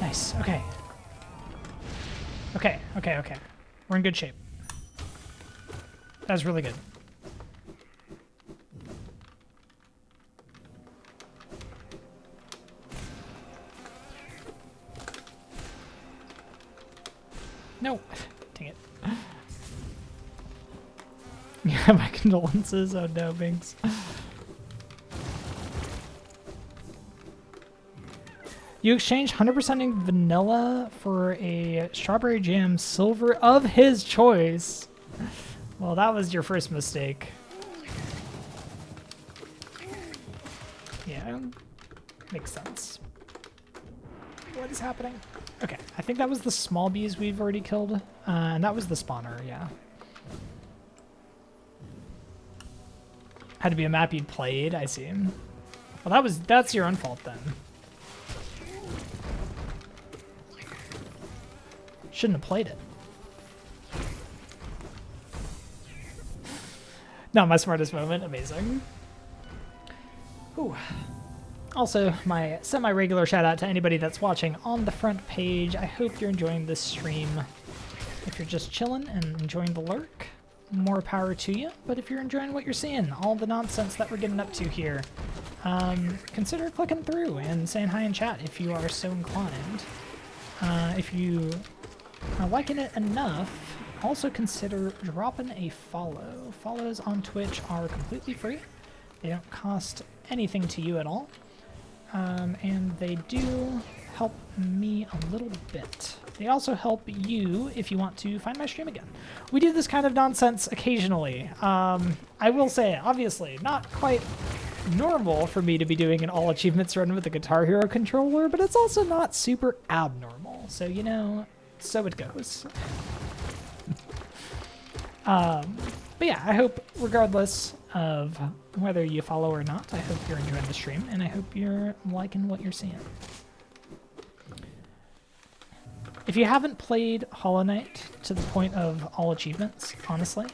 Nice. Okay. Okay. Okay. Okay. We're in good shape. That's really good. No. Dang it. Yeah, my condolences. Oh no, Binks. You exchange 100%ing vanilla for a strawberry jam silver of his choice. Well, that was your first mistake. Yeah, makes sense. What is happening? Okay, I think that was the small bees we've already killed, and that was the spawner, yeah. Had to be a map you'd played, I see. Well, that's your own fault then. Shouldn't have played it. Not my smartest moment. Amazing. Ooh. Also, my semi-regular shout out to anybody that's watching on the front page. I hope you're enjoying this stream. If you're just chilling and enjoying the lurk, more power to you. But if you're enjoying what you're seeing, all the nonsense that we're getting up to here, consider clicking through and saying hi in chat if you are so inclined. If you are liking it enough, also consider dropping a follow. Follows on Twitch are completely free. They don't cost anything to you at all. And they do help me a little bit. They also help you if you want to find my stream again. We do this kind of nonsense occasionally. I will say, obviously, not quite normal for me to be doing an All Achievements run with a Guitar Hero controller, but it's also not super abnormal. So, you know, so it goes. But yeah, I hope regardless of whether you follow or not, I hope you're enjoying the stream, and I hope you're liking what you're seeing. If you haven't played Hollow Knight to the point of all achievements, honestly,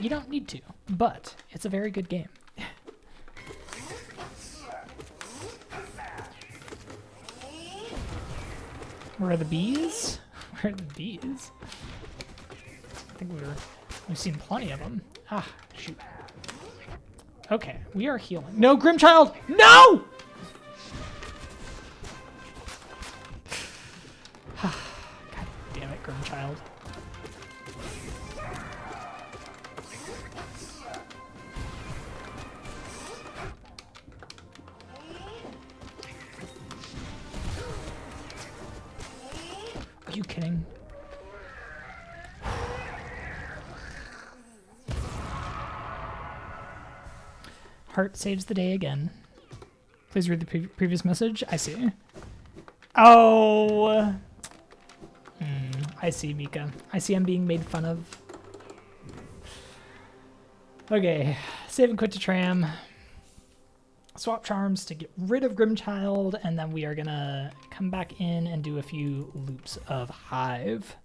you don't need to, but it's a very good game. Where are the bees? Where are the bees? I think we've seen plenty of them. Ah, shoot. Okay, we are healing. No, Grimchild! No! God damn it, Grimchild. Are you kidding? Heart saves the day again. Please read the previous message. I see. Oh! I see, Mika. I see I'm being made fun of. Okay. Save and quit to Tram. Swap charms to get rid of Grimchild, and then we are gonna come back in and do a few loops of Hive.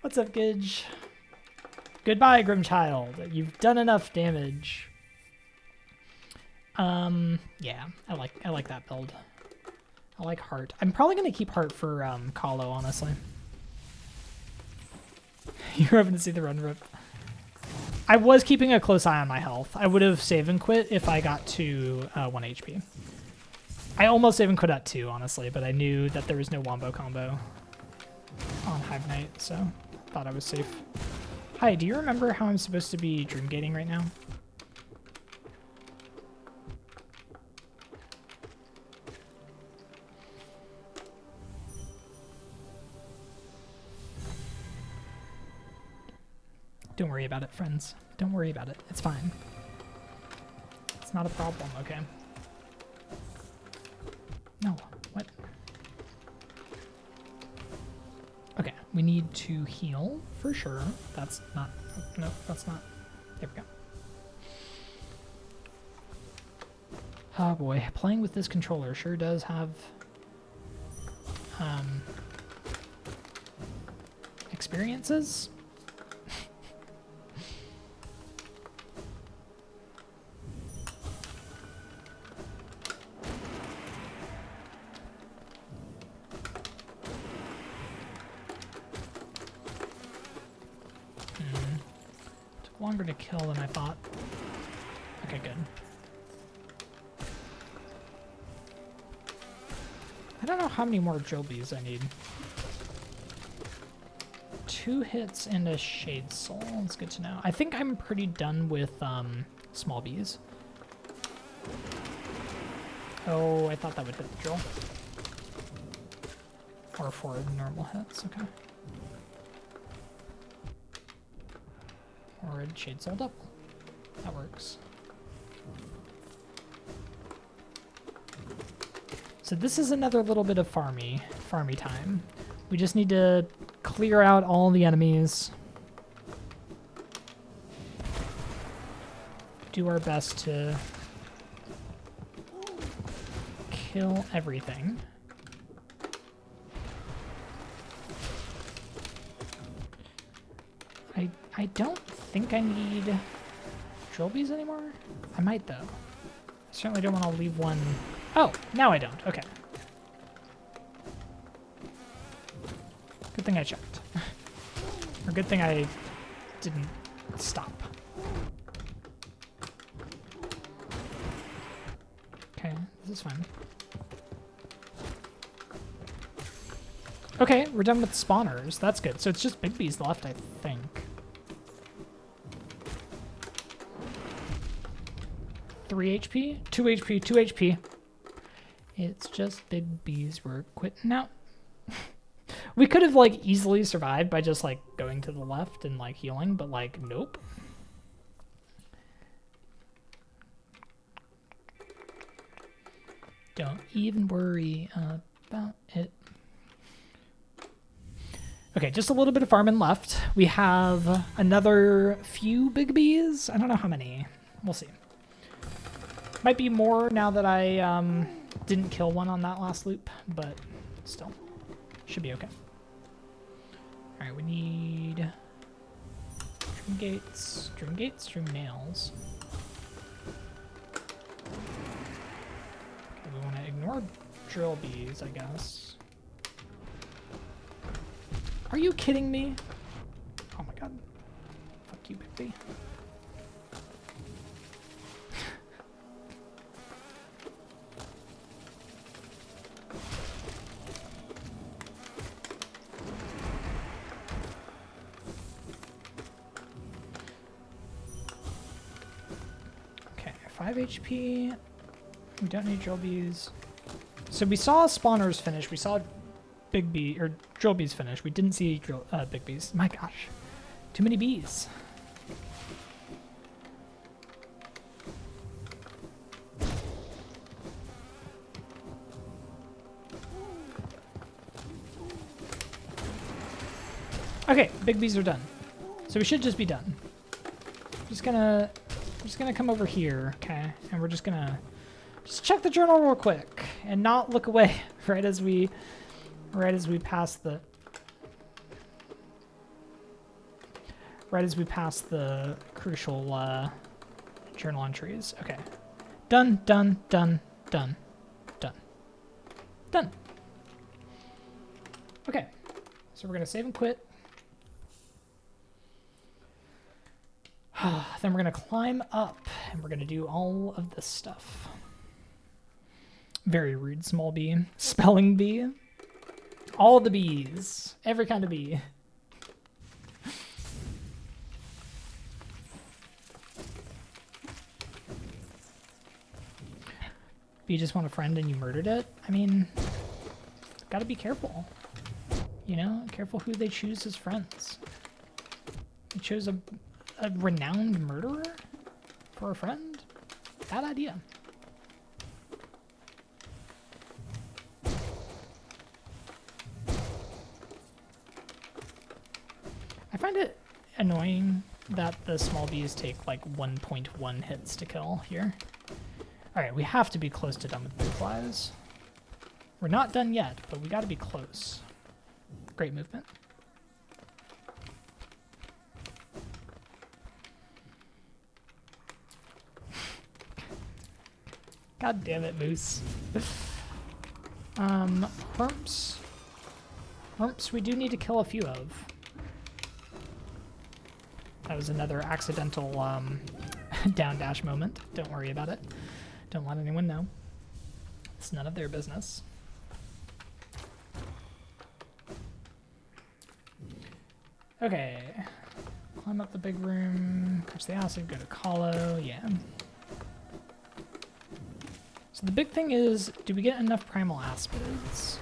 What's up, Gidge? Goodbye, Grimchild. You've done enough damage. Yeah, I like that build. I like Heart. I'm probably gonna keep Heart for Kahlo, honestly. You're hoping to see the run rip. I was keeping a close eye on my health. I would have save and quit if I got to 1 HP. I almost save and quit at 2, honestly, but I knew that there was no wombo combo on Hive Knight, so thought I was safe. Hi, do you remember how I'm supposed to be dream gating right now? Don't worry about it, friends. Don't worry about it. It's fine. It's not a problem, okay? No, what? Okay, we need to heal for sure. That's not, no, that's not. There we Oh boy, playing with this controller sure does have experiences. Took longer to kill than I thought. Okay, good. I don't know how many more drill bees I need. 2 hits and a shade soul. That's good to know. I think I'm pretty done with small bees. Oh, I thought that would hit the drill. Or 4 normal hits, okay. Or a shade soul double. That works. So this is another little bit of farmy time. We just need to clear out all the enemies. Do our best to kill everything. I don't think I need drill bees anymore. I might though. I certainly don't want to leave one. Oh, now I don't. Okay. Good thing I checked. Or good thing I didn't stop. Okay, this is fine. Okay, we're done with spawners. That's good. So it's just big bees left, I think. Three HP, 2 HP, 2 HP. It's just big bees. We're quitting out. We could have like easily survived by just like going to the left and like healing, but like nope. Don't even worry about it. Okay, just a little bit of farming left. We have another few big bees. I don't know how many. We'll see. Might be more now that I didn't kill one on that last loop, but still, should be okay. All right, we need string gates, string nails. Okay, we want to ignore drill bees, I guess. Are you kidding me? Oh my god. Fuck you, big bee. Okay, 5 HP. We don't need drill bees. So we saw spawners finish. We saw big bee or drill bees finish. We didn't see big bees. My gosh, too many bees. Okay, big bees are done. So we should just be done. I'm just gonna come over here, okay? And we're just gonna check the journal real quick and not look away right as we pass the crucial journal entries. Okay. Done, done, done, done, done. Done. Okay. So we're gonna save and quit. Then we're gonna climb up and we're gonna do all of this stuff. Very rude, small bee. Spelling bee. All the bees. Every kind of bee. You just want a friend and you murdered it? I mean, gotta be careful. You know, careful who they choose as friends. They chose a renowned murderer for a friend? Bad idea. I find it annoying that the small bees take like 1.1 hits to kill here. Alright, we have to be close to done with blue flies. We're not done yet, but we gotta be close. Great movement. God damn it, Moose. Hermps. Hermps we do need to kill a few of. That was another accidental down dash moment. Don't worry about it. Don't let anyone know. It's none of their business. Okay. Climb up the big room, catch the acid, go to Kahlo, yeah. So the big thing is, do we get enough primal aspids?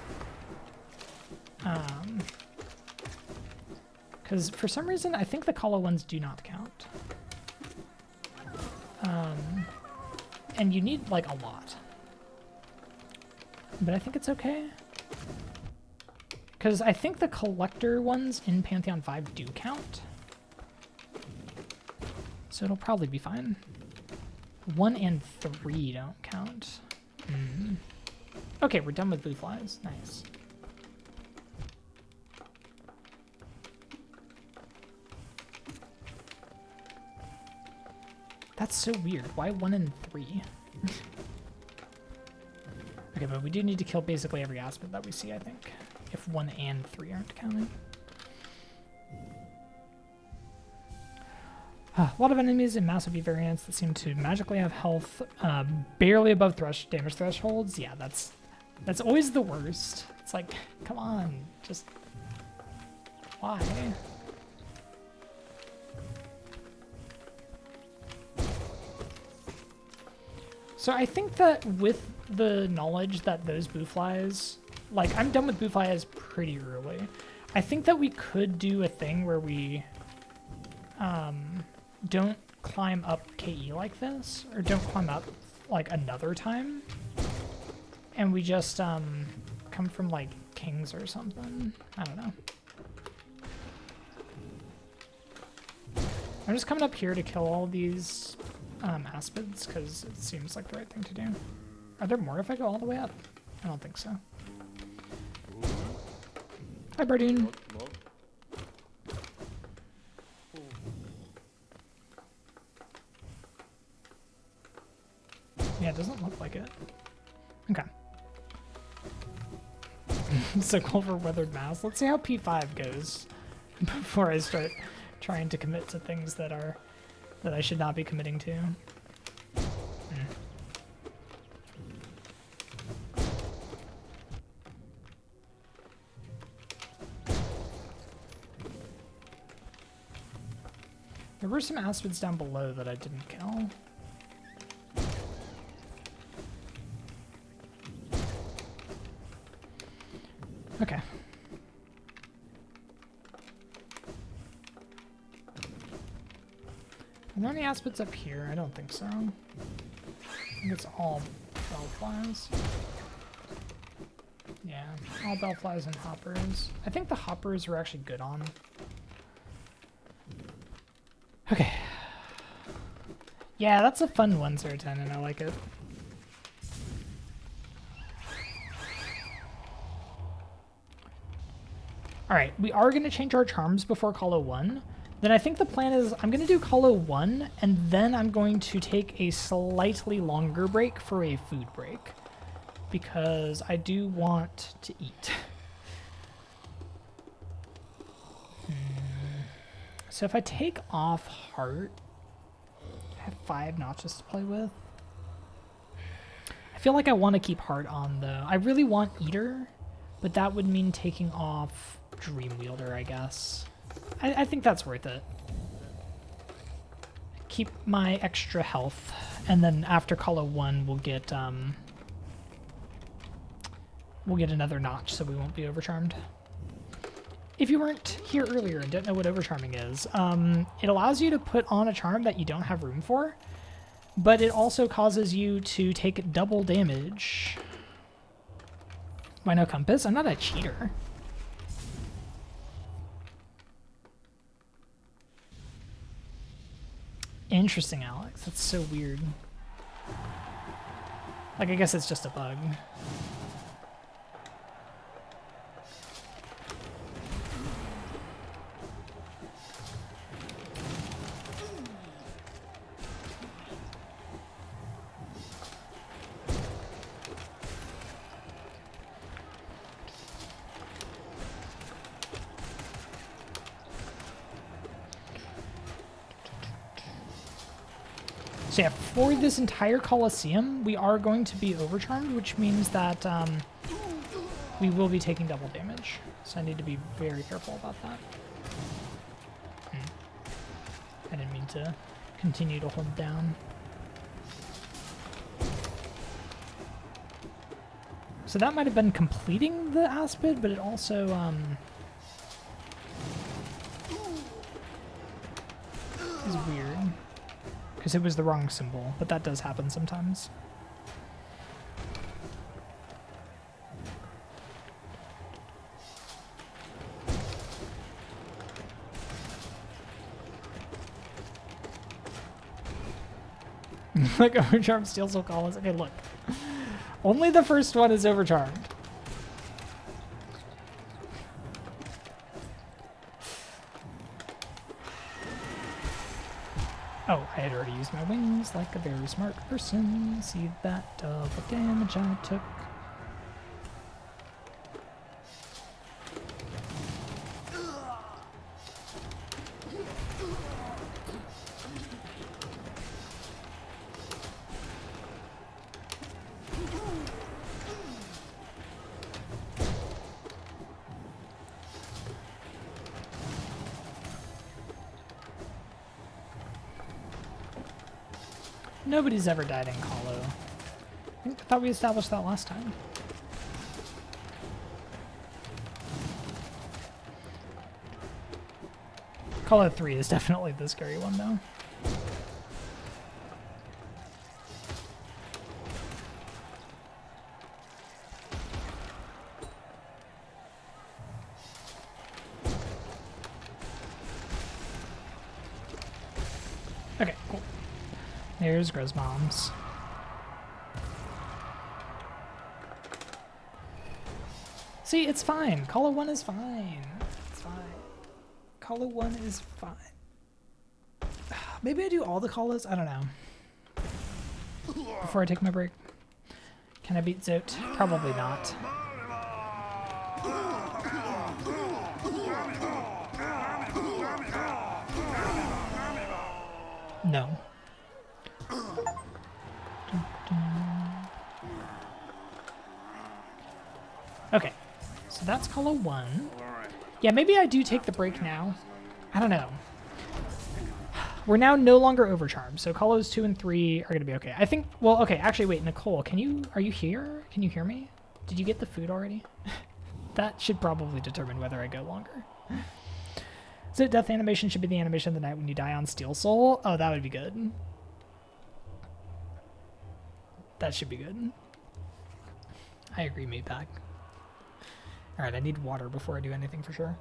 Because for some reason, I think the Kahlo ones do not count. And you need, like, a lot. But I think it's okay. Because I think the collector ones in Pantheon 5 do count. So it'll probably be fine. 1 and 3 don't count. Okay, we're done with blue flies. Nice. That's so weird. Why 1 and 3? Okay, but we do need to kill basically every aspect that we see, I think. If 1 and 3 aren't counting. A lot of enemies in massive variants that seem to magically have health barely above damage thresholds. Yeah, that's always the worst. It's like, come on, just why? So I think that with the knowledge that those boo flies, like I'm done with boo flies pretty early. I think that we could do a thing where we don't climb up KE like this, or don't climb up like another time, and we just come from like kings or something. I don't know. I'm just coming up here to kill all these aspids because it seems like the right thing to do. Are there more if I go all the way up? I don't think so. Hi, Bardoon. Yeah, it doesn't look like it. Okay. So cool for weathered mass. Let's see how P5 goes before I start trying to commit to things that I should not be committing to. There were some aspids down below that I didn't kill. Okay. Are there any aspids up here? I don't think so. I think it's all bellflies. Yeah, all bellflies and hoppers. I think the hoppers were actually good on. Okay. Yeah, that's a fun 1/10, and I like it. Alright, we are going to change our charms before Kahlo 1. Then I think the plan is I'm going to do Kahlo 1, and then I'm going to take a slightly longer break for a food break. Because I do want to eat. So if I take off heart, I have 5 notches to play with. I feel like I want to keep heart on though. I really want eater, but that would mean taking off dream wielder, I guess. I think that's worth it. Keep my extra health, and then after Kahlo 1 we'll get another notch, so we won't be overcharmed. If you weren't here earlier and don't know what overcharming is, it allows you to put on a charm that you don't have room for, but it also causes you to take double damage. Why no compass? I'm not a cheater. Interesting, Alex. That's so weird. Like, I guess it's just a bug. So yeah, for this entire Coliseum, we are going to be overcharmed, which means that we will be taking double damage. So I need to be very careful about that. I didn't mean to continue to hold down. So that might have been completing the aspid, but it also is weird. Because it was the wrong symbol, but that does happen sometimes. Like overcharmed steel soul columns. Okay, look. Only the first one is overcharmed. Oh, I had already used my wings like a very smart person. See that double damage I took. Nobody's ever died in Colo. I thought we established that last time. Colo 3 is definitely the scary one, though. Okay, cool. There's Grozmoms. See, it's fine. Colo 1 is fine. It's fine. Colo 1 is fine. Maybe I do all the Colos? I don't know. Before I take my break. Can I beat Zote? Probably not. No. Okay, so that's Colo 1. Yeah, maybe I do take the break now. I don't know. We're now no longer overcharmed, so Colos 2 and 3 are going to be okay. I think, well, okay, actually, wait, Nicole, are you here? Can you hear me? Did you get the food already? That should probably determine whether I go longer. So death animation should be the animation of the night when you die on Steel Soul. Oh, that would be good. That should be good. I agree, Meatbag. All right, I need water before I do anything for sure.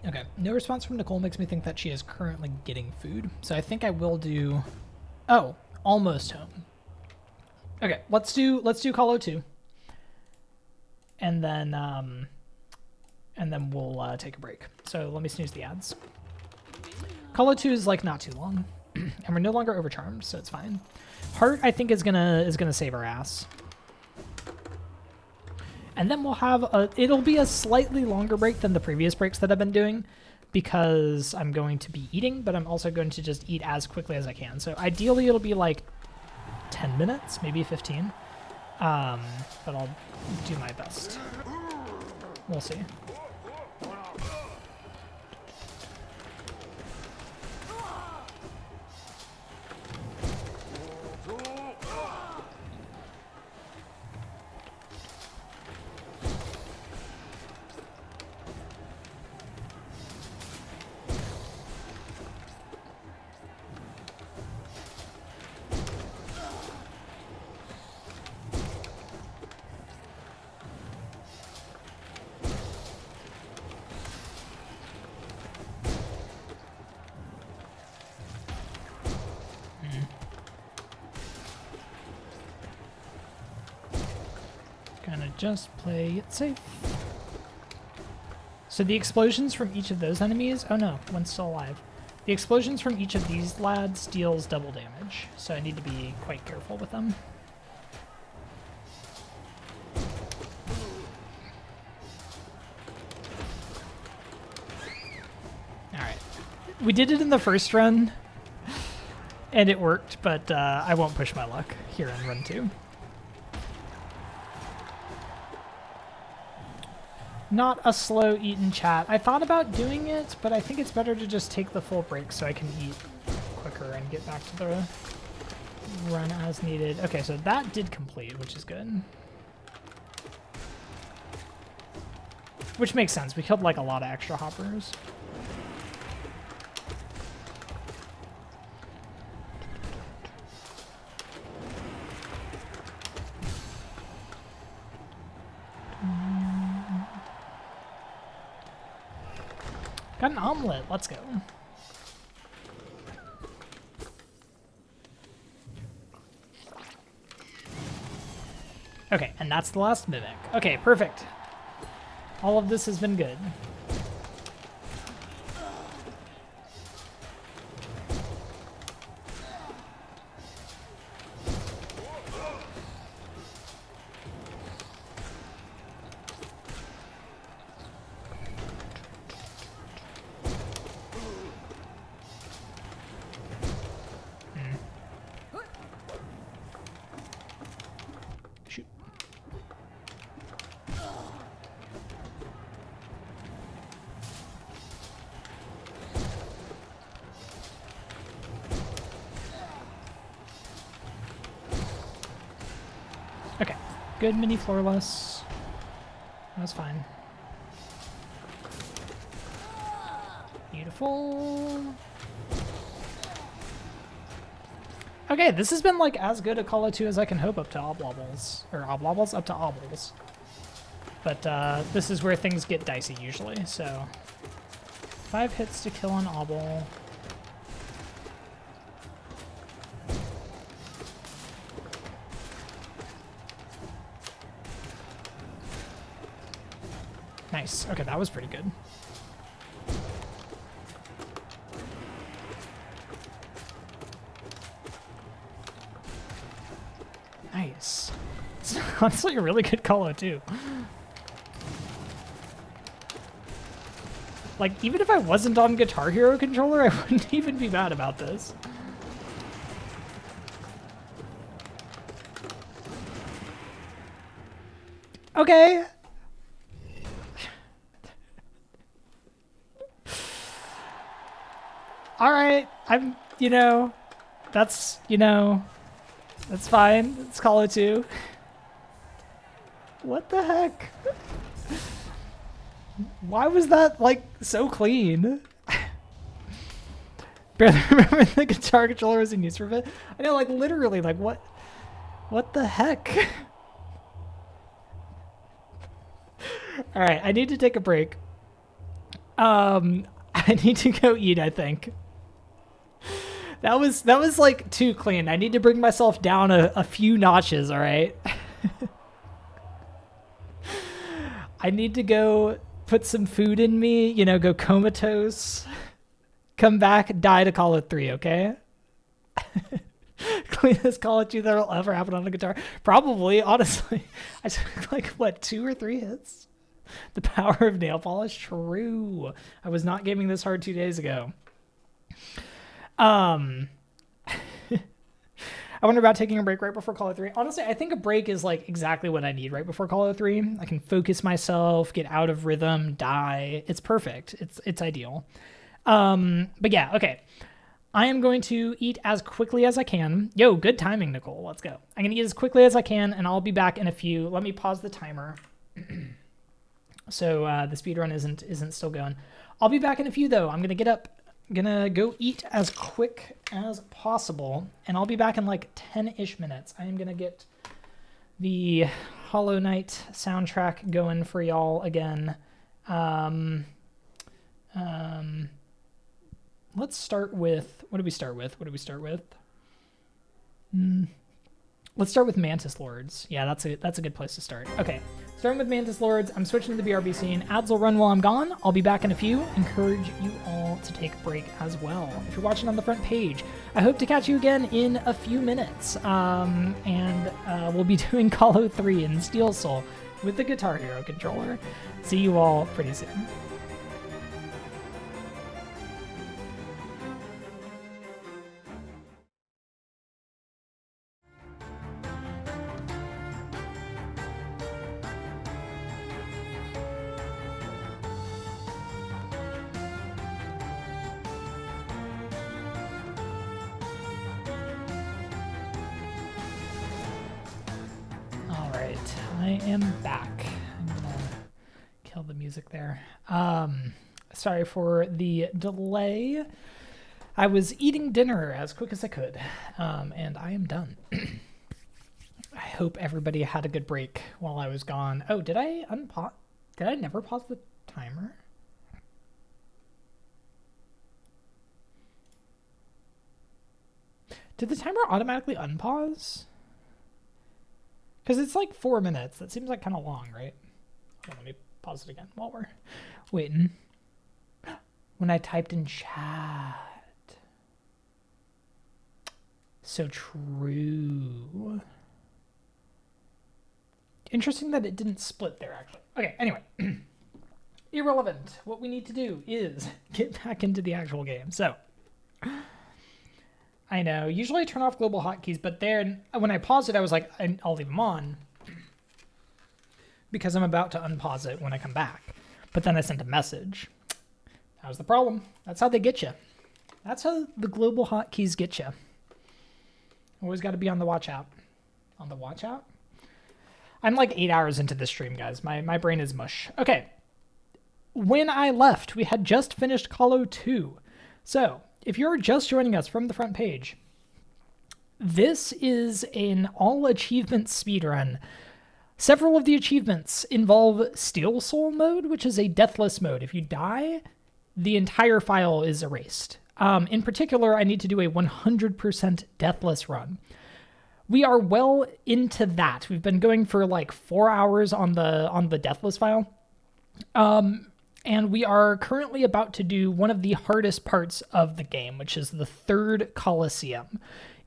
Okay, no response from Nicole makes me think that she is currently getting food. So I think I will do, oh, almost home. Okay, let's do Colo 2. And then we'll take a break. So let me snooze the ads. Colo 2 is like not too long. And we're no longer overcharmed, so it's fine. Heart, I think, is gonna save our ass. And then we'll have it'll be a slightly longer break than the previous breaks that I've been doing, because I'm going to be eating, but I'm also going to just eat as quickly as I can. So ideally it'll be like 10 minutes, maybe 15. But I'll do my best. We'll see. Gonna just play it safe. So the explosions from each of those enemies... Oh no, one's still alive. The explosions from each of these lads deals double damage, so I need to be quite careful with them. Alright. We did it in the first run, and it worked, but I won't push my luck here in run 2. Not a slow eat in chat. I thought about doing it, but I think it's better to just take the full break so I can eat quicker and get back to the run as needed. Okay, so that did complete, which is good. Which makes sense. We killed like a lot of extra hoppers. Got an omelet. Let's go. Okay, and that's the last mimic. Okay, perfect. All of this has been good. Okay, good mini floorless. That was fine. Beautiful. Okay, this has been like as good a Call of 2 as I can hope up to oblobbles. Or oblobbles? Up to obbles. But this is where things get dicey usually, so 5 hits to kill an obble. Nice. Okay, that was pretty good. Nice. It's honestly a really good Call of 2. Like, even if I wasn't on Guitar Hero controller, I wouldn't even be mad about this. Okay. All right, I'm, that's, that's fine. It's Call of 2. What the heck? Why was that, like, so clean? Barely remember the guitar controller was in use for a bit. I know, like, literally, like, what the heck? All right, I need to take a break. I need to go eat, I think. That was like too clean. I need to bring myself down a few notches, all right? I need to go put some food in me, go comatose, come back, die to Call of 3, okay? Cleanest Call of 2 that'll ever happen on the guitar. Probably, honestly. I took like, what, 2 or 3 hits? The power of nail polish? True. I was not gaming this hard 2 days ago. I wonder about taking a break right before Call of 3. Honestly, I think a break is like exactly what I need right before Call of 3. I can focus myself, get out of rhythm, die. It's perfect. It's ideal. But yeah, okay. I am going to eat as quickly as I can. Yo, good timing, Nicole. Let's go. I'm going to eat as quickly as I can, and I'll be back in a few. Let me pause the timer. So the speedrun isn't still going. I'll be back in a few, though. I'm going to get up. Gonna go eat as quick as possible, and I'll be back in like 10-ish minutes. I am gonna get the Hollow Knight soundtrack going for y'all again. Let's start with, what do we start with? Let's start with Mantis Lords. Yeah, that's a good place to start. Okay, starting with Mantis Lords, I'm switching to the BRB scene. Ads will run while I'm gone. I'll be back in a few. Encourage you all to take a break as well. If you're watching on the front page, I hope to catch you again in a few minutes. We'll be doing Call of 3 in Steel Soul with the Guitar Hero controller. See you all pretty soon. I am back. I'm gonna kill the music there. Sorry for the delay. I was eating dinner as quick as I could, and I am done. I hope everybody had a good break while I was gone. Oh, did I unpause? Did I never pause the timer? Did the timer automatically unpause? Because it's like 4 minutes. That seems like kind of long, right? Hold on, let me pause it again while we're waiting. When I typed in chat. So true. Interesting that it didn't split there, actually. Okay, anyway. Irrelevant. What we need to do is get back into the actual game. So, I know. Usually I turn off global hotkeys, but then when I paused it, I was like, I'll leave them on because I'm about to unpause it when I come back. But then I sent a message. That was the problem. That's how they get you. That's how the global hotkeys get you. Always got to be on the watch out. On the watch out? I'm like 8 hours into this stream, guys. My brain is mush. Okay. When I left, we had just finished Call of 2. So, if you're just joining us from the front page, this is an All Achievements Speedrun. Several of the achievements involve Steel Soul mode, which is a deathless mode. If you die, the entire file is erased. In particular, I need to do a 100% deathless run. We are well into that. We've been going for like 4 hours on the deathless file. And we are currently about to do one of the hardest parts of the game, which is the third Coliseum.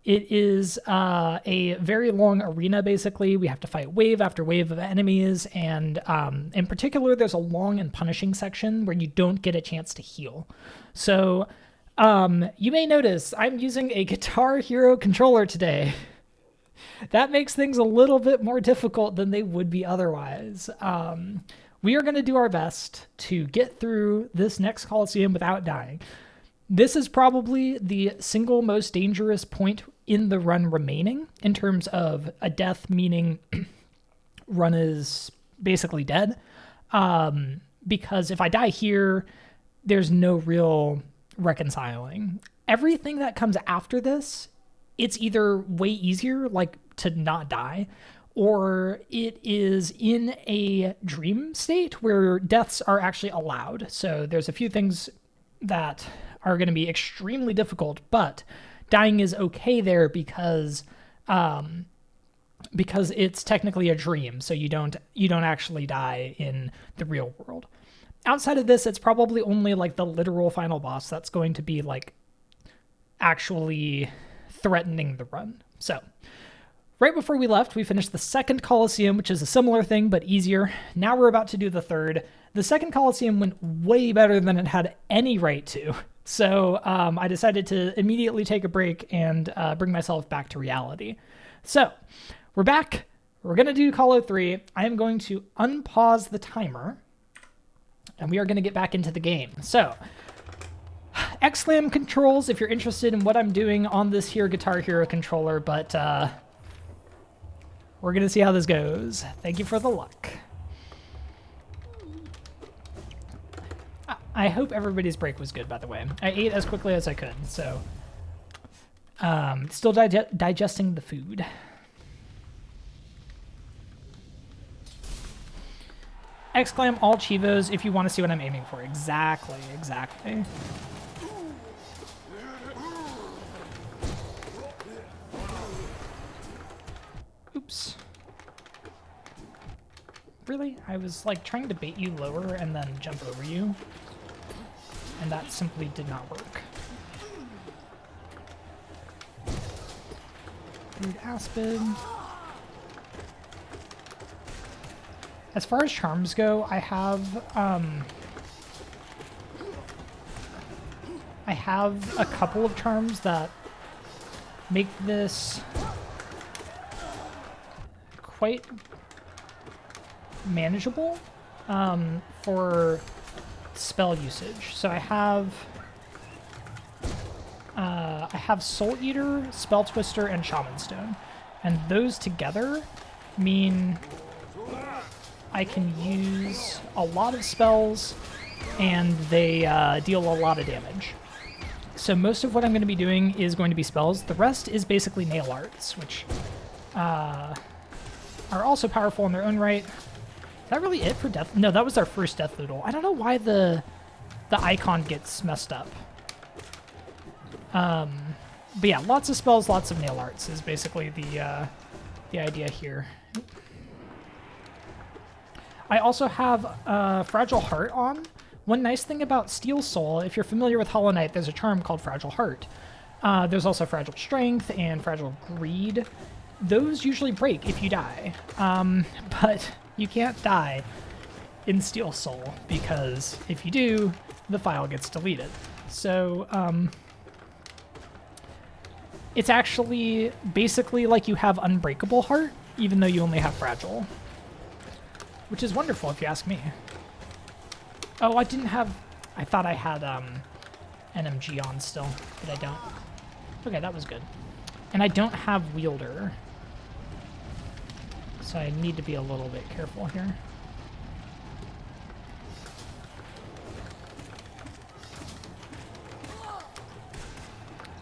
It is a very long arena, basically. We have to fight wave after wave of enemies, and in particular, there's a long and punishing section where you don't get a chance to heal. So you may notice I'm using a Guitar Hero controller today. That makes things a little bit more difficult than they would be otherwise. We are going to do our best to get through this next Coliseum without dying. This is probably the single most dangerous point in the run remaining in terms of a death, meaning run is basically dead. Because if I die here, there's no real reconciling. Everything that comes after this, it's either way easier, like to not die, or it is in a dream state where deaths are actually allowed. So there's a few things that are going to be extremely difficult, but dying is okay there because it's technically a dream, so you don't actually die in the real world. Outside of this, it's probably only like the literal final boss that's going to be like actually threatening the run. So right before we left, we finished the second Coliseum, which is a similar thing, but easier. Now we're about to do the third. The second Coliseum went way better than it had any right to. So I decided to immediately take a break and bring myself back to reality. So we're back. We're going to do Call of 3. I am going to unpause the timer, and we are going to get back into the game. So X-Slam controls if you're interested in what I'm doing on this here Guitar Hero controller, but we're going to see how this goes. Thank you for the luck. I hope everybody's break was good, by the way. I ate as quickly as I could, so still digesting the food. Exclaim all Chivos if you want to see what I'm aiming for. Exactly. Really? I was like trying to bait you lower and then jump over you, and that simply did not work. Rude Aspen. As far as charms go, I have a couple of charms that make this quite manageable for spell usage. So I have Soul Eater, Spell Twister, and Shaman Stone, and those together mean I can use a lot of spells, and they deal a lot of damage. So most of what I'm going to be doing is going to be spells. The rest is basically nail arts, which are also powerful in their own right. Is that really it for Death? No, that was our first Death Noodle. I don't know why the icon gets messed up. But yeah, lots of spells, lots of nail arts is basically the idea here. I also have Fragile Heart on. One nice thing about Steel Soul, if you're familiar with Hollow Knight, there's a charm called Fragile Heart. There's also Fragile Strength and Fragile Greed. Those usually break if you die, but you can't die in Steel Soul, because if you do, the file gets deleted. So it's actually basically like you have Unbreakable Heart, even though you only have Fragile, which is wonderful if you ask me. Oh, I didn't have... I thought I had NMG on still, but I don't. Okay, that was good. And I don't have Wielder, so I need to be a little bit careful here.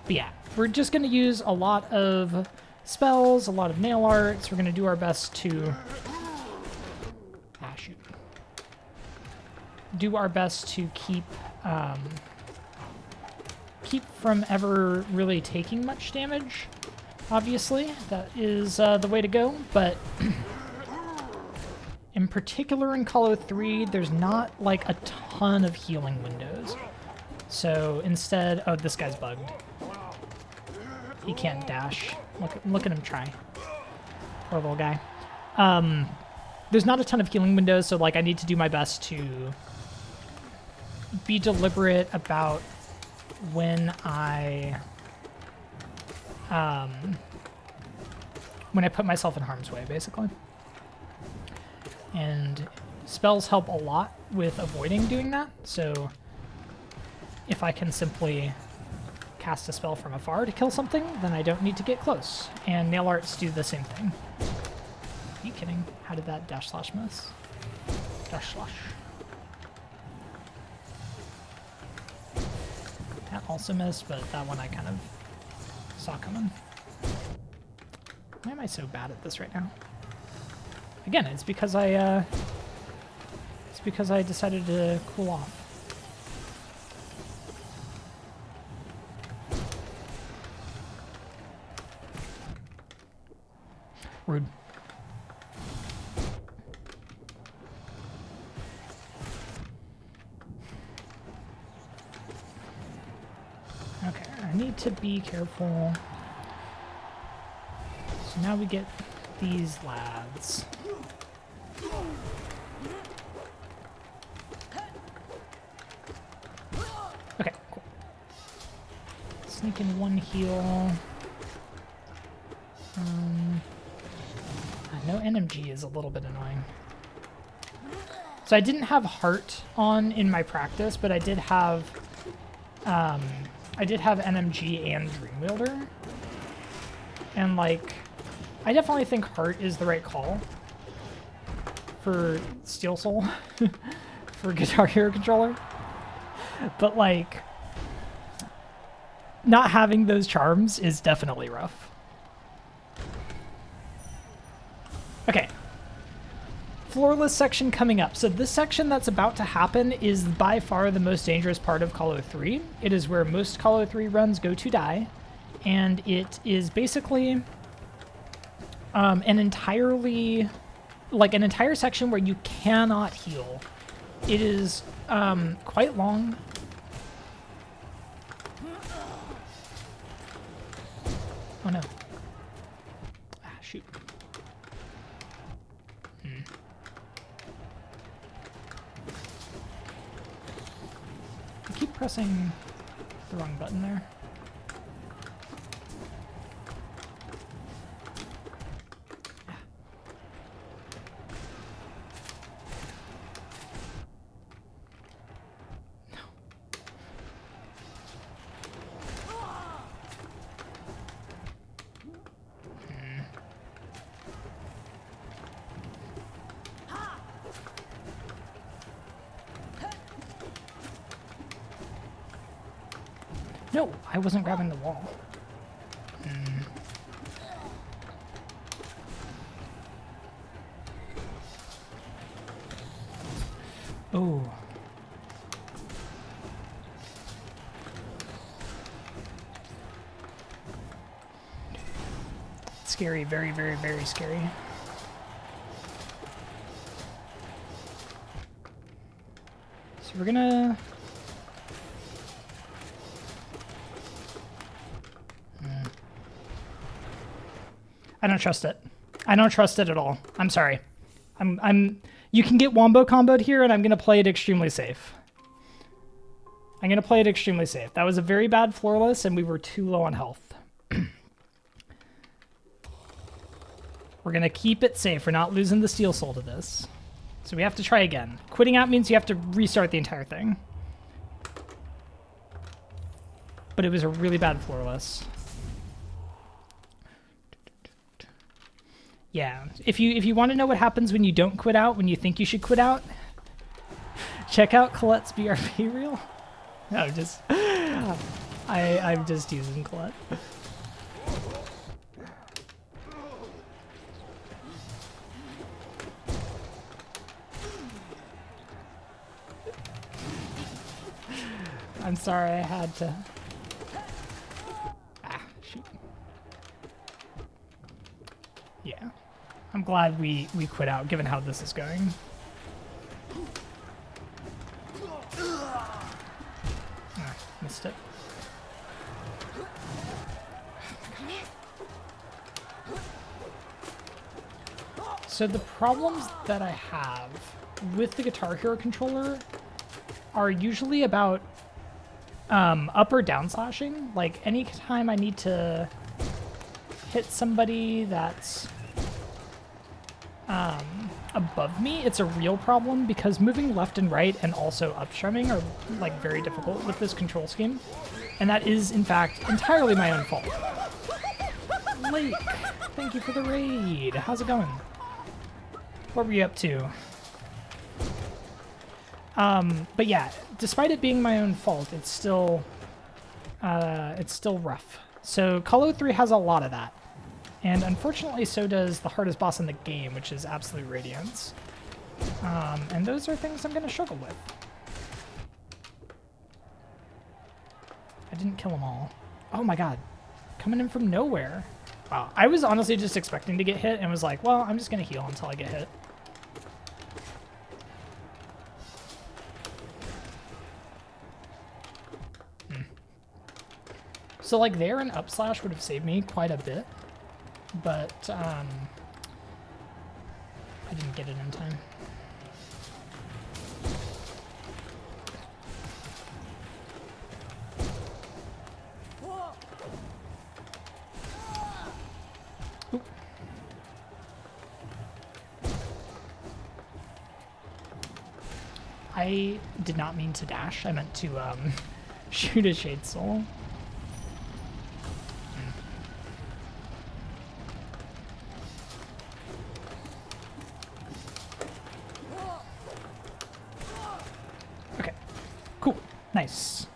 But yeah, we're just going to use a lot of spells, a lot of nail arts. We're going to do our best to... do our best to keep from ever really taking much damage. Obviously, that is the way to go, but in particular in Call of 3, there's not like a ton of healing windows. So instead, oh, this guy's bugged. He can't dash. Look at him try. Poor little guy. There's not a ton of healing windows, so like I need to do my best to be deliberate about when I put myself in harm's way, basically. And spells help a lot with avoiding doing that, so if I can simply cast a spell from afar to kill something, then I don't need to get close. And nail arts do the same thing. Are you kidding? How did that dash slash miss? Dash slash. That also missed, but that one I kind of saw coming. Why am I so bad at this right now? Again, it's because I decided to cool off. Rude. Okay, I need to be careful. So now we get these lads. Okay, cool. Sneak in one heal. No NMG is a little bit annoying. So I didn't have Heart on in my practice, but I did have NMG and Dreamwielder. And like, I definitely think Heart is the right call for Steel Soul for Guitar Hero controller. But like, not having those charms is definitely rough. Okay. Floorless section coming up. So this section that's about to happen is by far the most dangerous part of Call of 3. It is where most Call of 3 runs go to die. And it is basically an entirely like an entire section where you cannot heal. It is quite long. Oh no. Ah, shoot. I keep pressing the wrong button there. No, I wasn't grabbing the wall. Oh. Scary, very, very, very scary. So we're gonna... I don't trust it. I don't trust it at all. I'm sorry. You can get wombo comboed here, and I'm gonna play it extremely safe. I'm gonna play it extremely safe. That was a very bad floorless, and we were too low on health. We're gonna keep it safe. We're not losing the steel soul to this. So we have to try again. Quitting out means you have to restart the entire thing. But it was a really bad floorless. Yeah, if you want to know what happens when you don't quit out, when you think you should quit out, check out Colette's BRB reel. No, I'm just using Colette. I'm sorry, I had to. Ah, shoot. Yeah. I'm glad we quit out, given how this is going. Ah, missed it. So the problems that I have with the Guitar Hero controller are usually about up or down slashing. Like anytime I need to hit somebody that's above me, it's a real problem because moving left and right and also upstrumming are like very difficult with this control scheme. And that is in fact entirely my own fault. Lake, thank you for the raid. How's it going? What were you up to? But yeah, despite it being my own fault, it's still rough. So Call 3 has a lot of that. And unfortunately, so does the hardest boss in the game, which is Absolute Radiance. And those are things I'm going to struggle with. I didn't kill them all. Oh my god. Coming in from nowhere. Wow. I was honestly just expecting to get hit and was like, well, I'm just going to heal until I get hit. So like there, an up slash would have saved me quite a bit. But I didn't get it in time. Oop. I did not mean to dash. I meant to shoot a Shade Soul. Nice.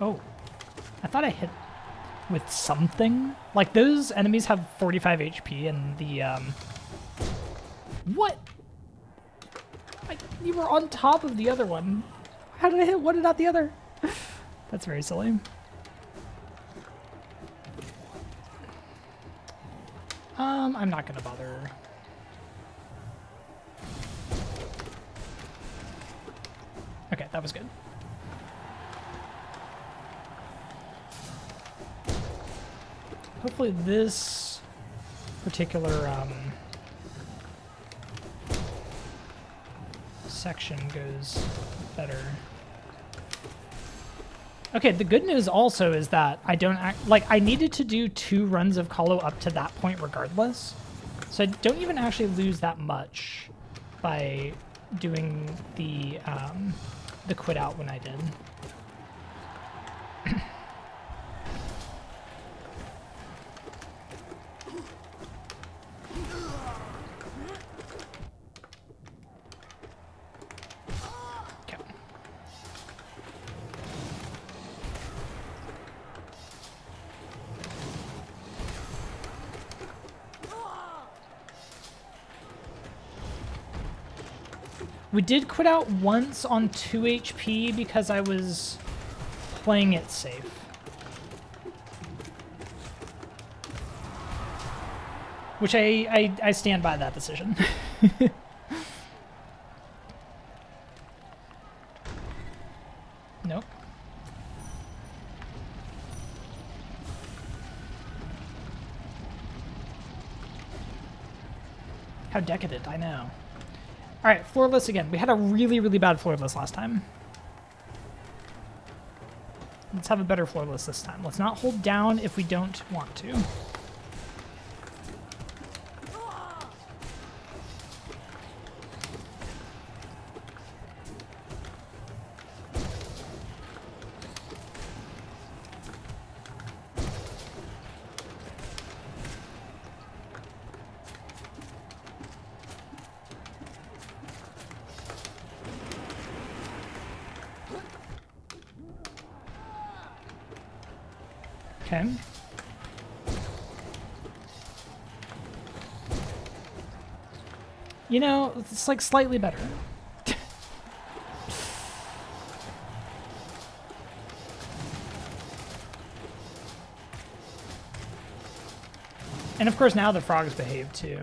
Oh, I thought I hit with something. Like, those enemies have 45 HP and the, What? You were on top of the other one. How did I hit one and not the other? That's very silly. I'm not gonna bother. Okay, that was good. Hopefully this particular section goes better. Okay, the good news also is that I don't I needed to do 2 runs of Colo up to that point regardless. So I don't even actually lose that much by doing the quit out when I did. We did quit out once on 2 HP because I was playing it safe. Which I stand by that decision. Nope. How decadent, I know. All right, floorless again. We had a really, really bad floorless last time. Let's have a better floorless this time. Let's not hold down if we don't want to. Okay. You know, it's like slightly better. And of course now the frogs behave too.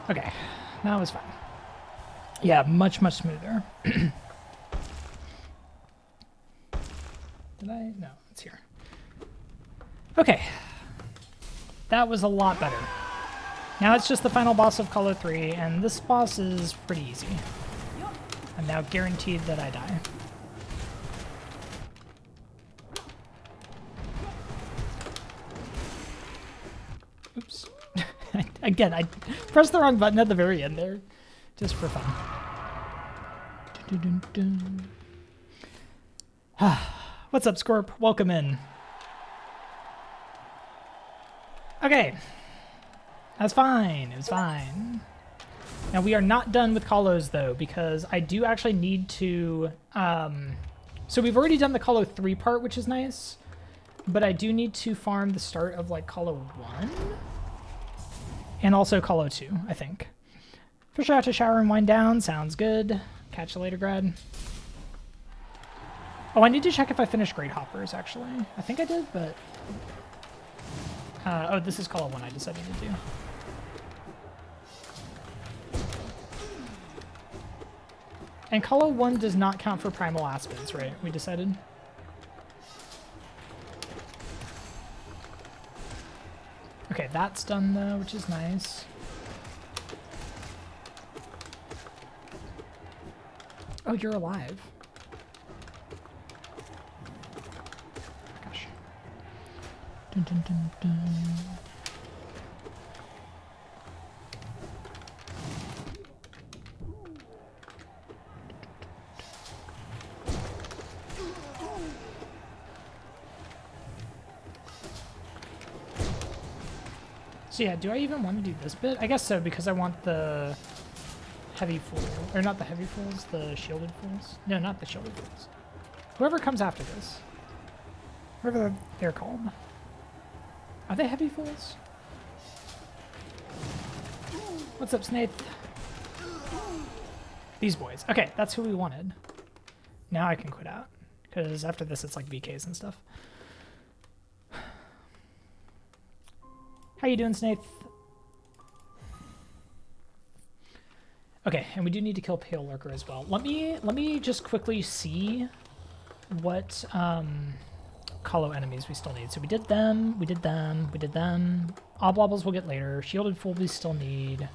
Okay, that was fine. Yeah, much smoother. Did I? No, it's here. Okay. That was a lot better. Now it's just the final boss of Color 3, and this boss is pretty easy. I'm now guaranteed that I die. Oops. Again, I pressed the wrong button at the very end there, just for fun. What's up, Scorp? Welcome in. Okay. That's fine. It was fine. Now, we are not done with Kalos, though, because I do actually need to... So we've already done the Kalo 3 part, which is nice, but I do need to farm the start of, like, Kalo 1? And also Kalo 2, I think. For sure, I have to shower and wind down. Sounds good. Catch you later, Grad. Oh, I need to check if I finished Great Hoppers, actually. I think I did, but... oh, this is Kalo 1 I decided to do. And Colo 1 does not count for primal aspids, right? We decided? Okay, that's done though, which is nice. Oh, you're alive. Gosh. Dun, dun, dun, dun. So yeah, do I even want to do this bit? I guess so, because I want the heavy fool, or not the heavy fools, the shielded fools. No, not the shielded fools. Whoever comes after this. Whatever they're called. Are they heavy fools? What's up, Snaith? These boys. Okay, that's who we wanted. Now I can quit out, because after this it's like VKs and stuff. How you doing, Snaith? Okay, and we do need to kill Pale Lurker as well. Let me just quickly see what Colo enemies we still need. So we did them, we did them, we did them. Oblobbles we'll get later. Shielded Fool we still need.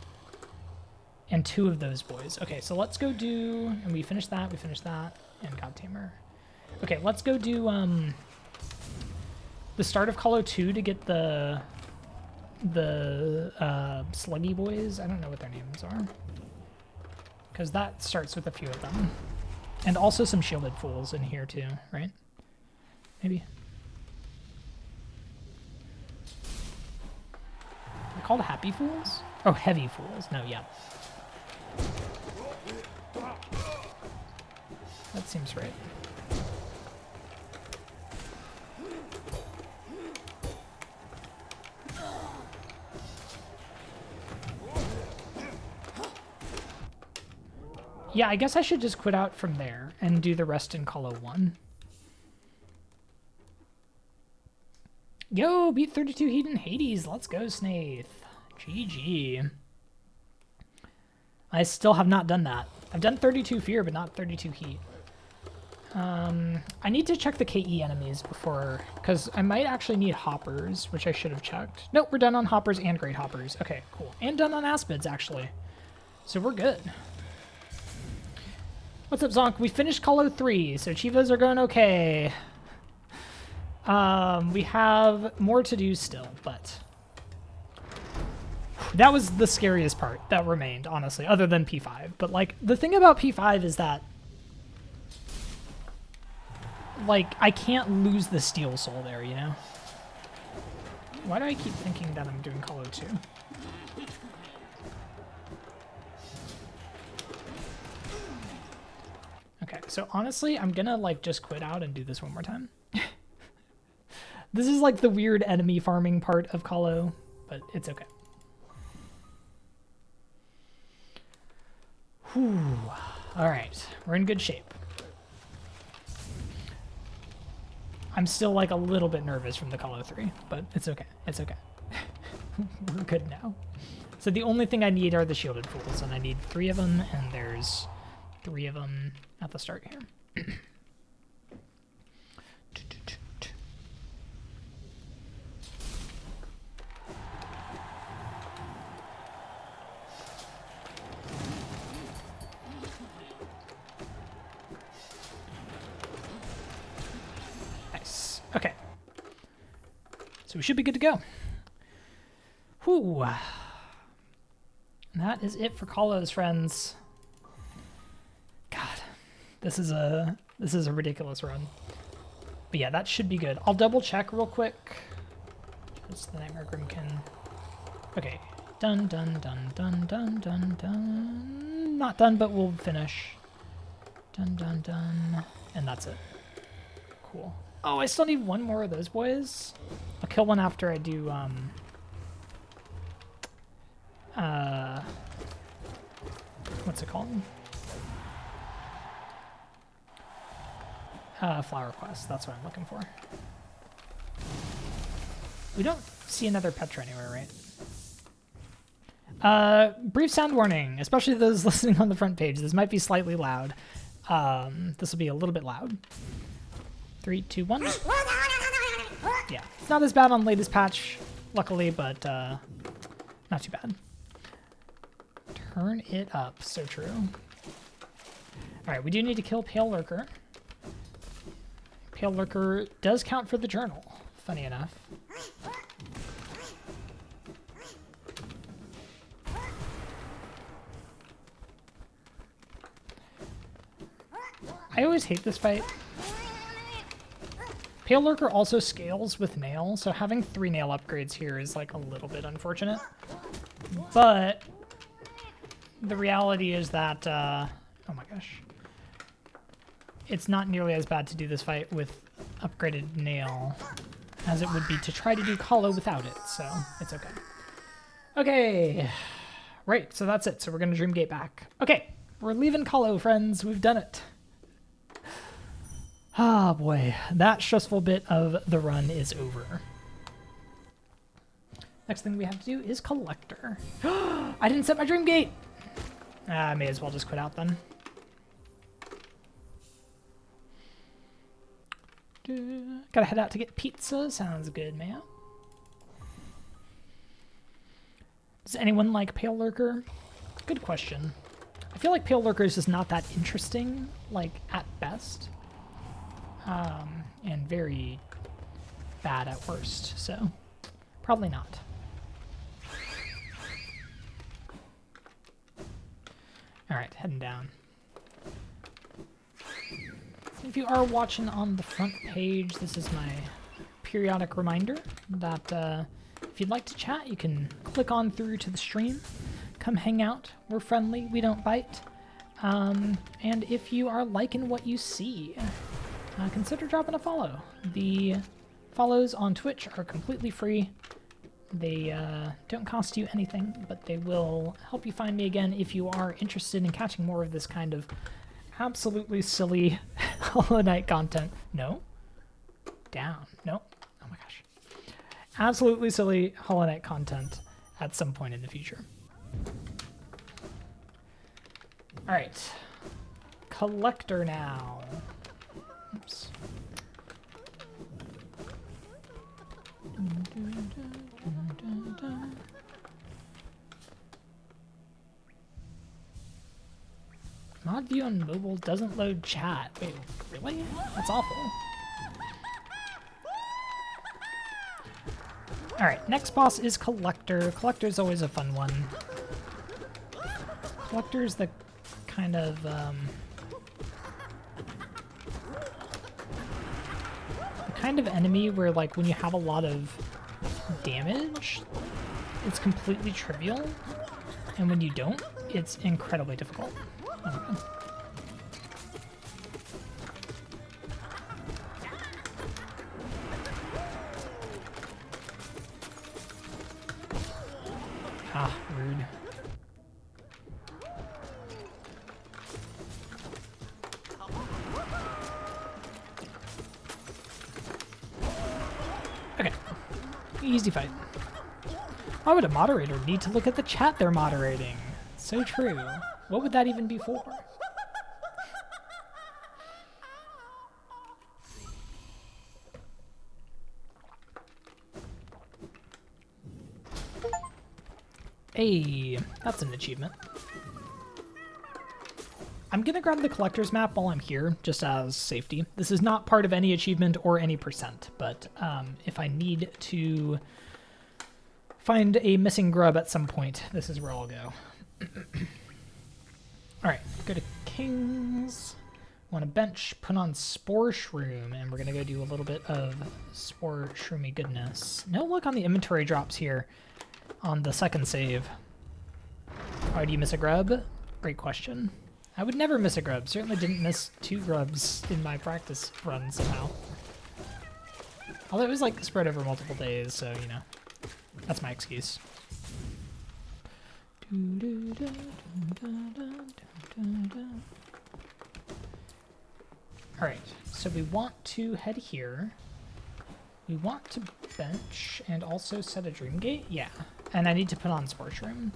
And 2 of those boys. Okay, so let's go do, and we finished that, and God Tamer. Okay, let's go do the start of Colo 2 to get the sluggy boys. I don't know what their names are, because that starts with a few of them, and also some shielded fools in here too, right? Maybe they're called happy fools. Oh, heavy fools. No, yeah, that seems right. Yeah, I guess I should just quit out from there and do the rest in Colo 1. Yo, beat 32 Heat in Hades. Let's go, Snaith. GG. I still have not done that. I've done 32 Fear, but not 32 Heat. I need to check the KE enemies before, because I might actually need hoppers, which I should have checked. Nope, we're done on hoppers and great hoppers. Okay, cool. And done on aspids, actually. So we're good. What's up, Zonk? We finished Colo 3, so Chivas are going okay. We have more to do still, but that was the scariest part that remained, honestly, other than P5. But, like, the thing about P5 is that, like, I can't lose the Steel Soul there, you know? Why do I keep thinking that I'm doing Colo 2? Okay, so honestly, I'm gonna, like, just quit out and do this one more time. This is, like, the weird enemy farming part of Colo, but it's okay. Whew. Alright, we're in good shape. I'm still, like, a little bit nervous from the Colo 3, but it's okay. It's okay. We're good now. So the only thing I need are the shielded fools, and I need 3 of them, and there's 3 of them at the start here. Nice. Okay. So we should be good to go. Whew. And that is it for Colos, friends. God, this is a ridiculous run. But yeah, that should be good. I'll double check real quick. Just the Nightmare Grimkin. Okay. Done, done, done, done, done, done, done. Not done, but we'll finish. Done, done, done. And that's it. Cool. Oh, I still need 1 more of those boys. I'll kill one after I do, what's it called? Flower Quest. That's what I'm looking for. We don't see another Petra anywhere, right? Brief sound warning, especially those listening on the front page. This might be slightly loud. This will be a little bit loud. 3, 2, 1. Yeah, it's not as bad on latest patch, luckily, but not too bad. Turn it up, so true. All right, we do need to kill Pale Lurker. Pale Lurker does count for the journal, funny enough. I always hate this fight. Pale Lurker also scales with nail, so having 3 nail upgrades here is like a little bit unfortunate. But the reality is that, oh my gosh, it's not nearly as bad to do this fight with upgraded nail as it would be to try to do Hollow without it, so it's okay. Okay, right, so that's it. So we're gonna Dreamgate back. Okay, we're leaving Hollow, friends. We've done it. Ah, boy, that stressful bit of the run is over. Next thing we have to do is Collector. I didn't set my Dreamgate! I may as well just quit out then. Gotta head out to get pizza. Sounds good, man. Does anyone like Pale Lurker? Good question. I feel like Pale Lurker is just not that interesting, like, at best. And very bad at worst, so probably not. All right, heading down. If you are watching on the front page, this is my periodic reminder that if you'd like to chat, you can click on through to the stream. Come hang out. We're friendly. We don't bite. And if you are liking what you see, consider dropping a follow. The follows on Twitch are completely free. They don't cost you anything, but they will help you find me again if you are interested in catching more of this kind of absolutely silly Hollow Knight content. No? Down. No? Oh my gosh. Absolutely silly Hollow Knight content at some point in the future. Alright. Collector now. Oops. Mod view on mobile doesn't load chat. Wait, really? That's awful. Alright, next boss is Collector. Collector's always a fun one. Collector's the kind of, the kind of enemy where, like, when you have a lot of damage, it's completely trivial, and when you don't, it's incredibly difficult. Oh my God. Ah, rude. Okay, easy fight. Why would a moderator need to look at the chat they're moderating? So true. What would that even be for? Hey, that's an achievement. I'm gonna grab the collector's map while I'm here, just as safety. This is not part of any achievement or any percent, but if I need to find a missing grub at some point, this is where I'll go. Alright, go to Kings. Want to bench, put on Spore Shroom, and we're gonna go do a little bit of Spore Shroomy goodness. No luck on the inventory drops here on the second save. Why do you miss a grub? Great question. I would never miss a grub. Certainly didn't miss 2 grubs in my practice run somehow. Although it was like spread over multiple days, so you know, that's my excuse. Alright, so we want to head here. We want to bench and also set a Dreamgate? Yeah. And I need to put on Spore Shroom.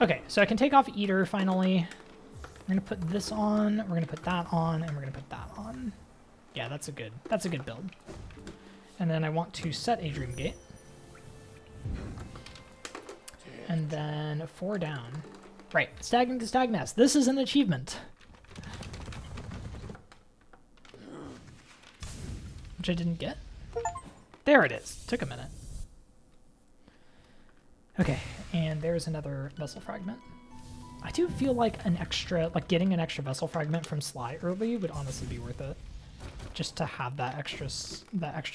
Okay, so I can take off Eater finally. We're gonna put this on, we're gonna put that on, and we're gonna put that on. Yeah, that's a good build. And then I want to set a Dream Gate. And then 4 down. Right, Stagnant to Stagnest. This is an achievement. Which I didn't get. There it is. Took a minute. Okay, and there's another vessel fragment. I do feel like getting an extra vessel fragment from Sly early would honestly be worth it. Just to have that extra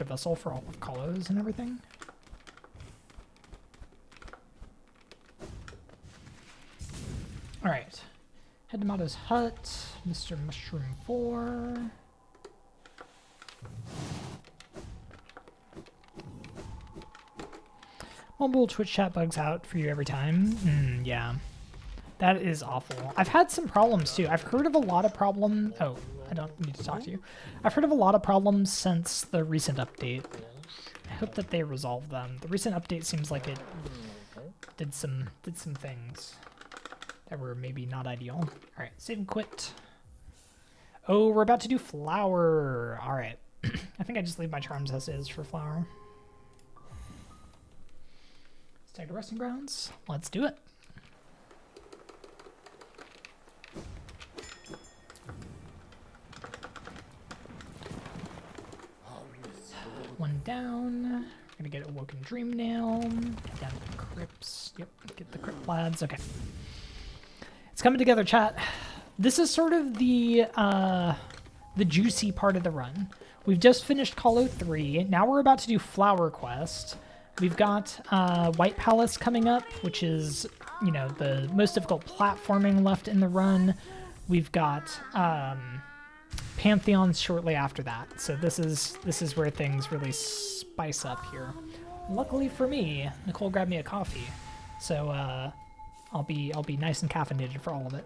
vessel for all of Kalos and everything. Alright. Head to Mato's hut. Mr. Mushroom 4. Mobile Twitch chat bugs out for you every time. Yeah. That is awful. I've had some problems too. I've heard of a lot of problems. Oh, I don't need to talk to you. I've heard of a lot of problems since the recent update. I hope that they resolve them. The recent update seems like it did some things that were maybe not ideal. All right, save and quit. Oh, we're about to do flower. All right. I think I just leave my charms as is for flower. Stag to resting grounds. Let's do it. One down. We're gonna get Awoken Dream Nail. Down to the crypts. Yep, get the crypt lads. Okay. It's coming together, chat. This is sort of the juicy part of the run. We've just finished Call 3. Now we're about to do Flower Quest. We've got White Palace coming up, which is, you know, the most difficult platforming left in the run. We've got Pantheon shortly after that. So this is where things really spice up here. Luckily for me, Nicole grabbed me a coffee, so I'll be nice and caffeinated for all of it.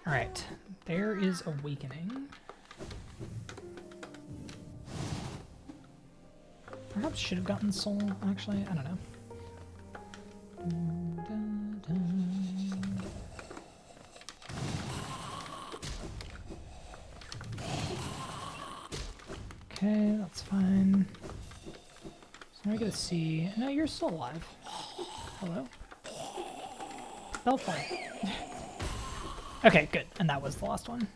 All right, there is Awakening. Perhaps should have gotten Soul, actually. I don't know. Okay, that's fine. So now I get to see. No, you're still alive. Hello? Bellfire. Okay, good. And that was the last one.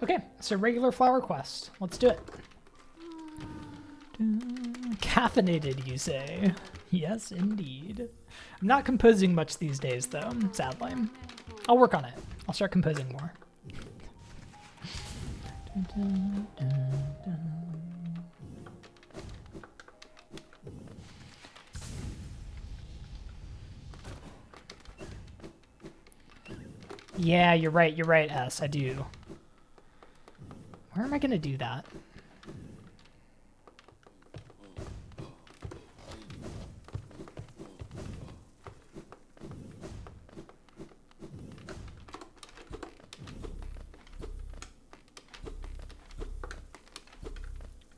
Okay, so regular flower quest. Let's do it. Caffeinated, you say? Yes, indeed. I'm not composing much these days, though, sadly. I'll work on it. I'll start composing more. Yeah, you're right, S. I do. Where am I going to do that?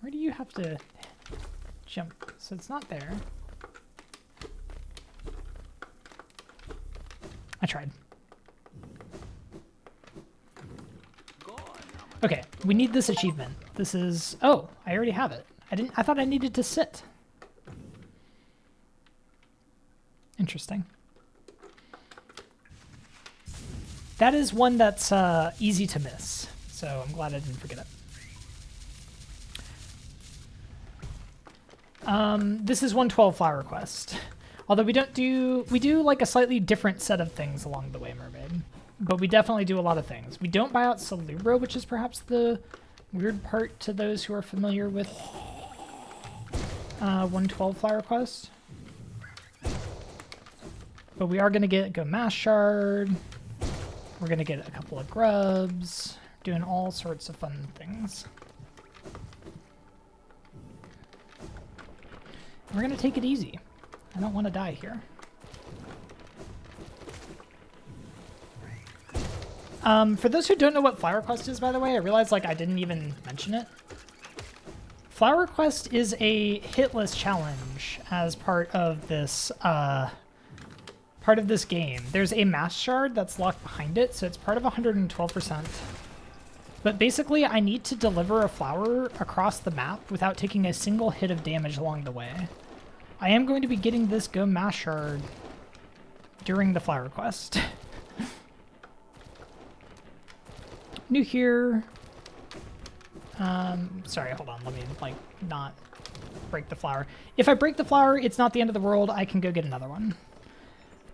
Where do you have to jump? So it's not there. I tried. Okay, we need this achievement. This is... Oh, I already have it. I thought I needed to sit. Interesting. That is one that's easy to miss, so I'm glad I didn't forget it. This is 112 Flower Quest. Although we do like a slightly different set of things along the way, Mermaid. But we definitely do a lot of things. We don't buy out Celebra, which is perhaps the weird part to those who are familiar with 112 Flower Quest. But we are going to go Mass Shard. We're going to get a couple of grubs. Doing all sorts of fun things. We're going to take it easy. I don't want to die here. For those who don't know what Flower Quest is, by the way, I realized like I didn't even mention it. Flower Quest is a hitless challenge as part of this game. There's a mass shard that's locked behind it, so it's part of 112%. But basically, I need to deliver a flower across the map without taking a single hit of damage along the way. I am going to be getting this Go Mass Shard during the Flower Quest. New here. Sorry, hold on. Let me, like, not break the flower. If I break the flower, it's not the end of the world. I can go get another one.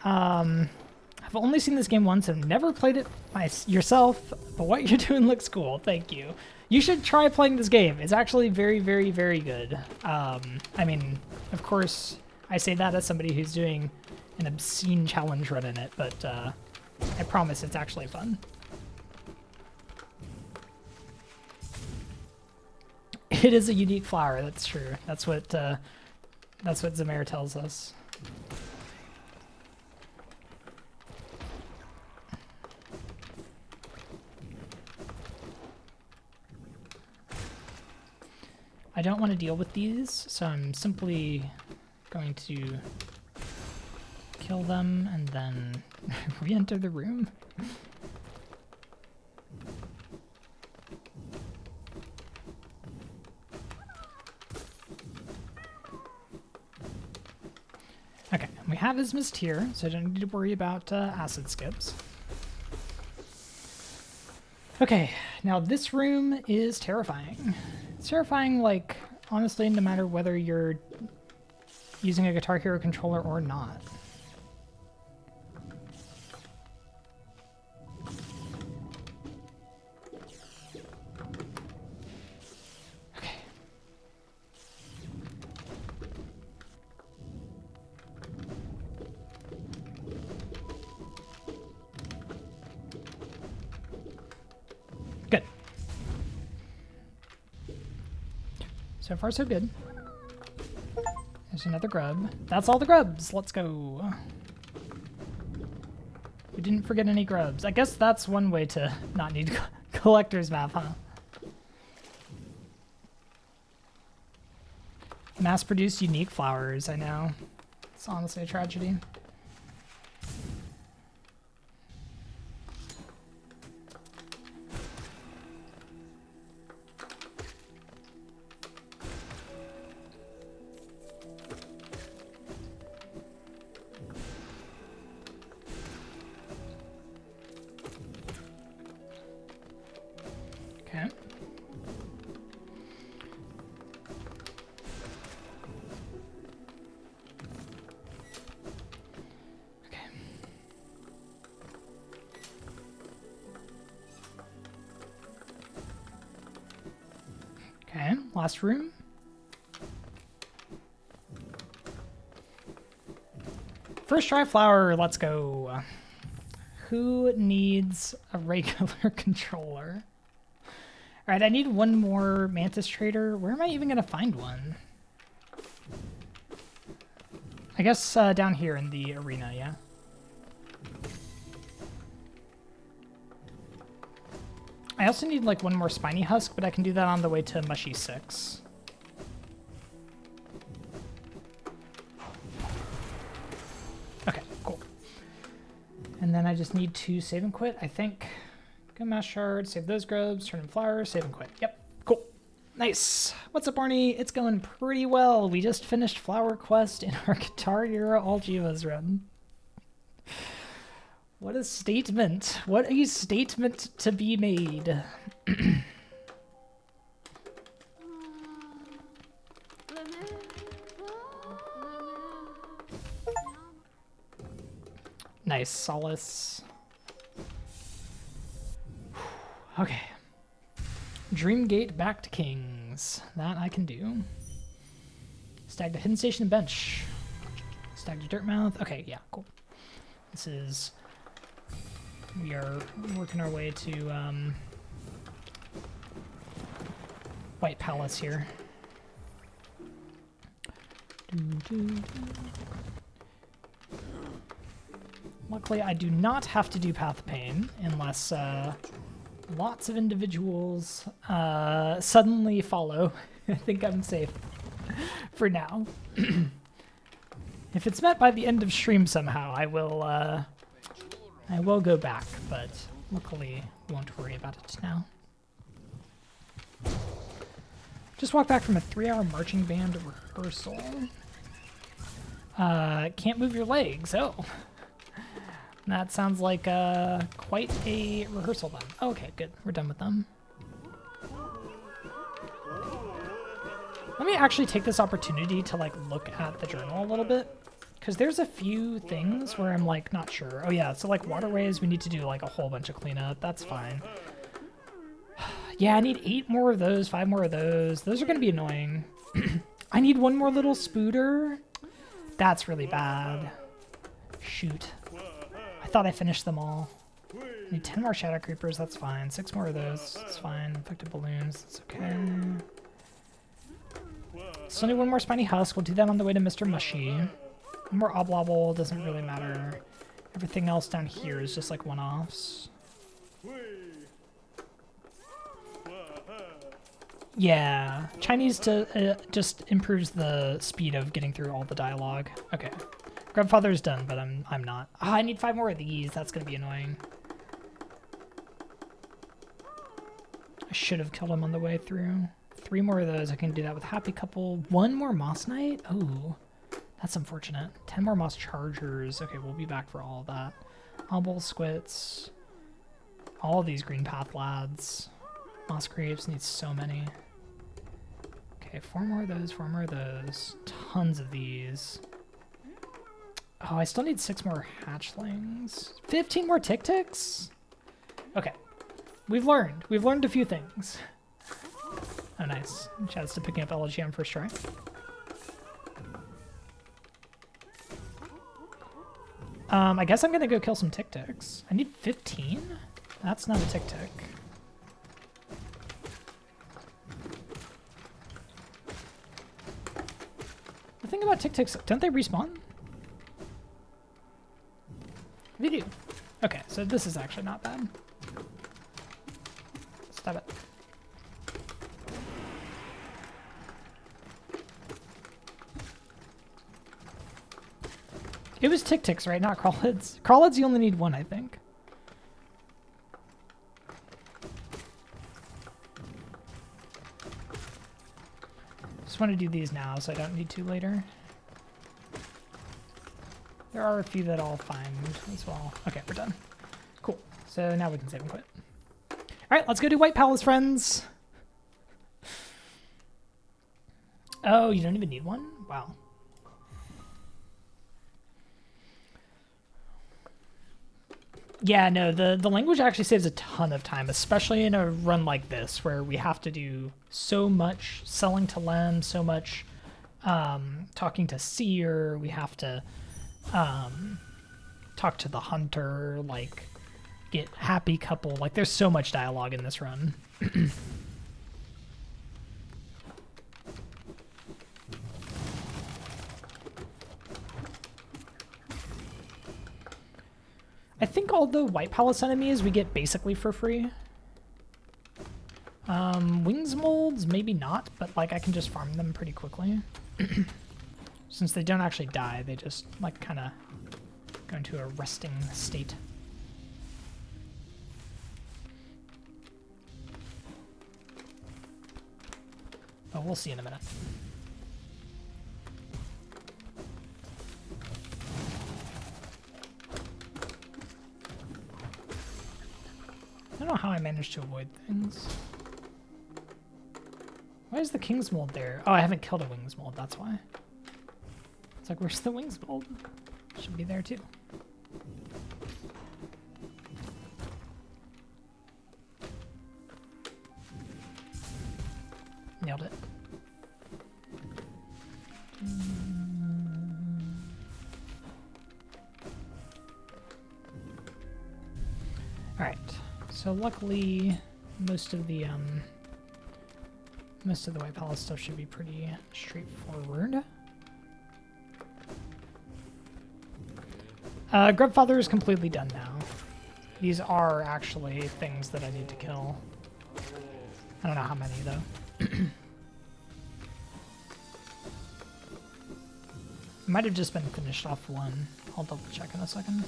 I've only seen this game once and never played it yourself, but what you're doing looks cool. Thank you. You should try playing this game. It's actually very, very, very good. I mean, of course, I say that as somebody who's doing an obscene challenge run in it, but I promise it's actually fun. It is a unique flower, that's true. That's what Zamir tells us. I don't want to deal with these, so I'm simply going to kill them and then re-enter the room. Okay, we have his mist here, so I don't need to worry about acid skips. Okay, now this room is terrifying. It's terrifying, like, honestly, no matter whether you're using a Guitar Hero controller or not. Okay. Good. So far, so good. There's another grub. That's all the grubs. Let's go. We didn't forget any grubs. I guess that's one way to not need collector's map, huh? Mass-produced unique flowers, I know. It's honestly a tragedy. Okay. Okay, last room. First try flower, let's go. Who needs a regular controller? All right, I need one more Mantis Trader. Where am I even gonna find one? I guess down here in the arena, yeah? I also need like one more Spiny Husk, but I can do that on the way to Mushy 6. Okay, cool. And then I just need to save and quit, I think. Go Mass Shard, save those grubs, turn in flowers, save and quit. Yep, cool. Nice. What's up, Barney? It's going pretty well. We just finished Flower Quest in our Guitar Hero All Achievements run. What a statement. What a statement to be made. Nice, Solace. Okay. Dreamgate back to Kings. That I can do. Stag to Hidden Station and Bench. Stag to Dirtmouth. Okay, yeah, cool. This is... We are working our way to White Palace here. Luckily, I do not have to do Path of Pain unless lots of individuals suddenly follow. I think I'm safe for now. If it's met by the end of stream somehow, I will go back, but luckily won't worry about it now. Just walked back from a 3-hour marching band rehearsal. Can't move your legs. Oh, that sounds like quite a rehearsal then. Oh, okay, good. We're done with them. Let me actually take this opportunity to like look at the journal a little bit, because there's a few things where I'm like not sure. Oh yeah, so like waterways, we need to do like a whole bunch of cleanup. That's fine. Yeah, I need 8 more of those, 5 more of those. Those are gonna be annoying. I need 1 more little spooter. That's really bad. Shoot. I thought I finished them all. I need 10 more shadow creepers, that's fine. 6 more of those, that's fine. Infected balloons, that's okay. Still need 1 more spiny husk. We'll do that on the way to Mr. Mushy. 1 more oblobble, doesn't really matter. Everything else down here is just like one-offs. Yeah, Chinese just improves the speed of getting through all the dialogue. Okay, Grandfather's done, but I'm not. Ah, I need 5 more of these. That's gonna be annoying. I should have killed him on the way through. 3 more of those. I can do that with Happy Couple. 1 more Moss Knight. Oh, that's unfortunate. 10 more Moss Chargers. Okay, we'll be back for all of that. Obble Squits. All of these Green Path lads. Moss Creeps needs so many. Okay, 4 more of those, 4 more of those. Tons of these. Oh, I still need 6 more hatchlings. 15 more Tick-Ticks? Okay. We've learned a few things. Oh, nice. Chad's still picking up LG on first try. I guess I'm gonna go kill some Tick-Ticks. I need 15? That's not a Tick-Tick. The thing about Tick-Ticks, don't they respawn? They do. Okay, so this is actually not bad. Stop it. It was Tick-Ticks, right? Not Crawlids. Crawlids, you only need 1, I think. Just want to do these now so I don't need to later. There are a few that I'll find as well. Okay, we're done. Cool. So now we can save and quit. All right, let's go do White Palace, friends. Oh, you don't even need 1? Wow. Yeah, no, the language actually saves a ton of time, especially in a run like this where we have to do so much selling to Lem, so much talking to Seer, we have to talk to the Hunter, like get Happy Couple, like there's so much dialogue in this run. I think all the White Palace enemies we get basically for free. Wings molds, maybe not, but like I can just farm them pretty quickly. Since they don't actually die, they just like kind of go into a resting state. Oh, we'll see in a minute. I don't know how I managed to avoid things. Why is the King's Mold there? Oh, I haven't killed a Wings Mold, that's why. It's like, where's the Wings Mold? Should be there too. Nailed it. Alright. So luckily, most of the White Palace stuff should be pretty straightforward. Grubfather is completely done now. These are actually things that I need to kill. I don't know how many, though. Might have just been finished off one. I'll double check in a second.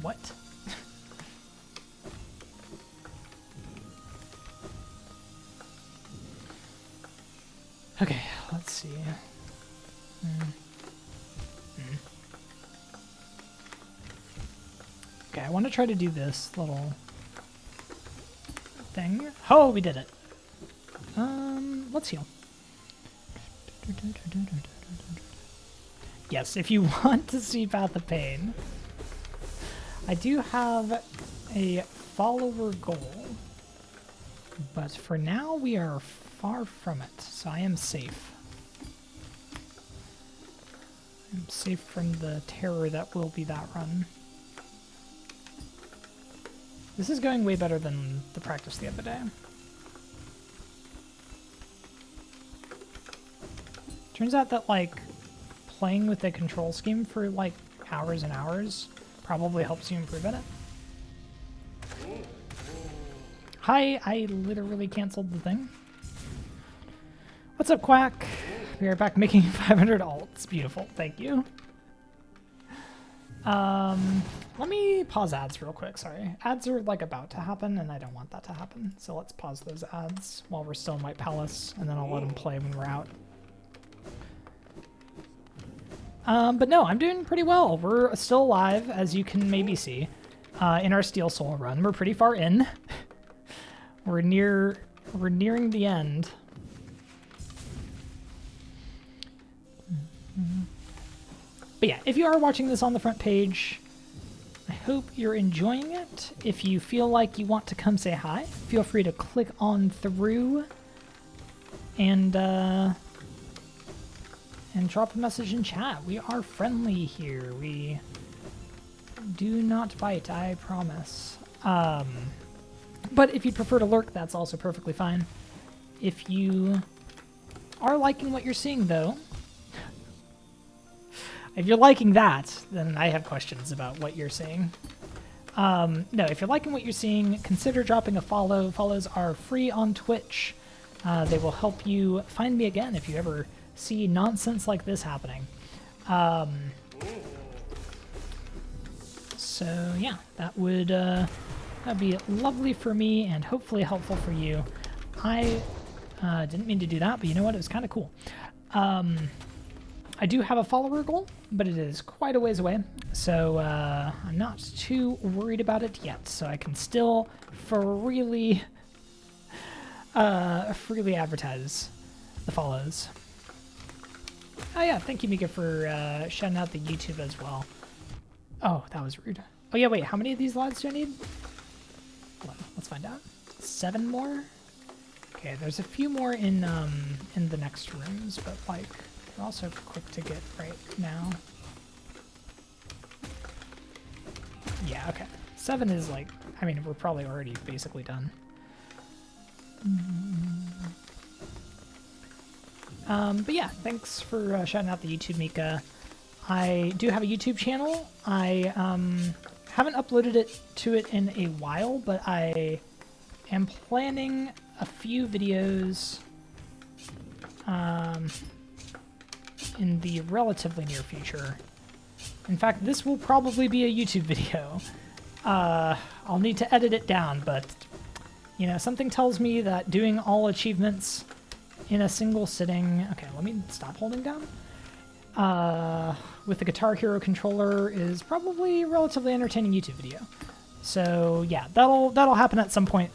What? Okay, let's see. Okay, I want to try to do this little thing. Oh, we did it. Let's heal. Yes, if you want to see Path of Pain, I do have a follower goal, but for now we are far from it, so I am safe. I'm safe from the terror that will be that run. This is going way better than the practice the other day. Turns out that, like, playing with the control scheme for, like, hours and hours probably helps you improve at it. Hi, I literally canceled the thing. What's up, Quack? We are back making 500 alts. Beautiful, thank you. Let me pause ads real quick, sorry. Ads are like about to happen and I don't want that to happen. So let's pause those ads while we're still in White Palace and then I'll let them play when we're out. But no, I'm doing pretty well. We're still alive, as you can maybe see, in our Steel Soul run. We're pretty far in. We're nearing the end. But yeah, if you are watching this on the front page, I hope you're enjoying it. If you feel like you want to come say hi, feel free to click on through and drop a message in chat. We are friendly here. We do not bite, I promise. But if you prefer to lurk, that's also perfectly fine. If you are liking what you're seeing, though, if you're liking that, then I have questions about what you're seeing. No, if you're liking what you're seeing, consider dropping a follow. Follows are free on Twitch. They will help you find me again if you ever see nonsense like this happening. So yeah, that would that'd be lovely for me and hopefully helpful for you. I didn't mean to do that, but you know what? It was kind of cool. I do have a follower goal, but it is quite a ways away, so I'm not too worried about it yet. So I can still freely advertise the follows. Oh yeah, thank you, Mika, for shouting out the YouTube as well. Oh, that was rude. Oh yeah, wait, how many of these lads do I need? Hold on, let's find out. 7 more? Okay, there's a few more in the next rooms, but like, they're also quick to get right now. Yeah, okay. 7 is like, I mean, we're probably already basically done. But yeah, thanks for shouting out the YouTube, Mika. I do have a YouTube channel. I haven't uploaded it to it in a while, but I am planning a few videos in the relatively near future. In fact, this will probably be a YouTube video. I'll need to edit it down, but you know, something tells me that doing all achievements in a single sitting... Okay, let me stop holding down. With the Guitar Hero controller is probably a relatively entertaining YouTube video. So yeah, that'll happen at some point.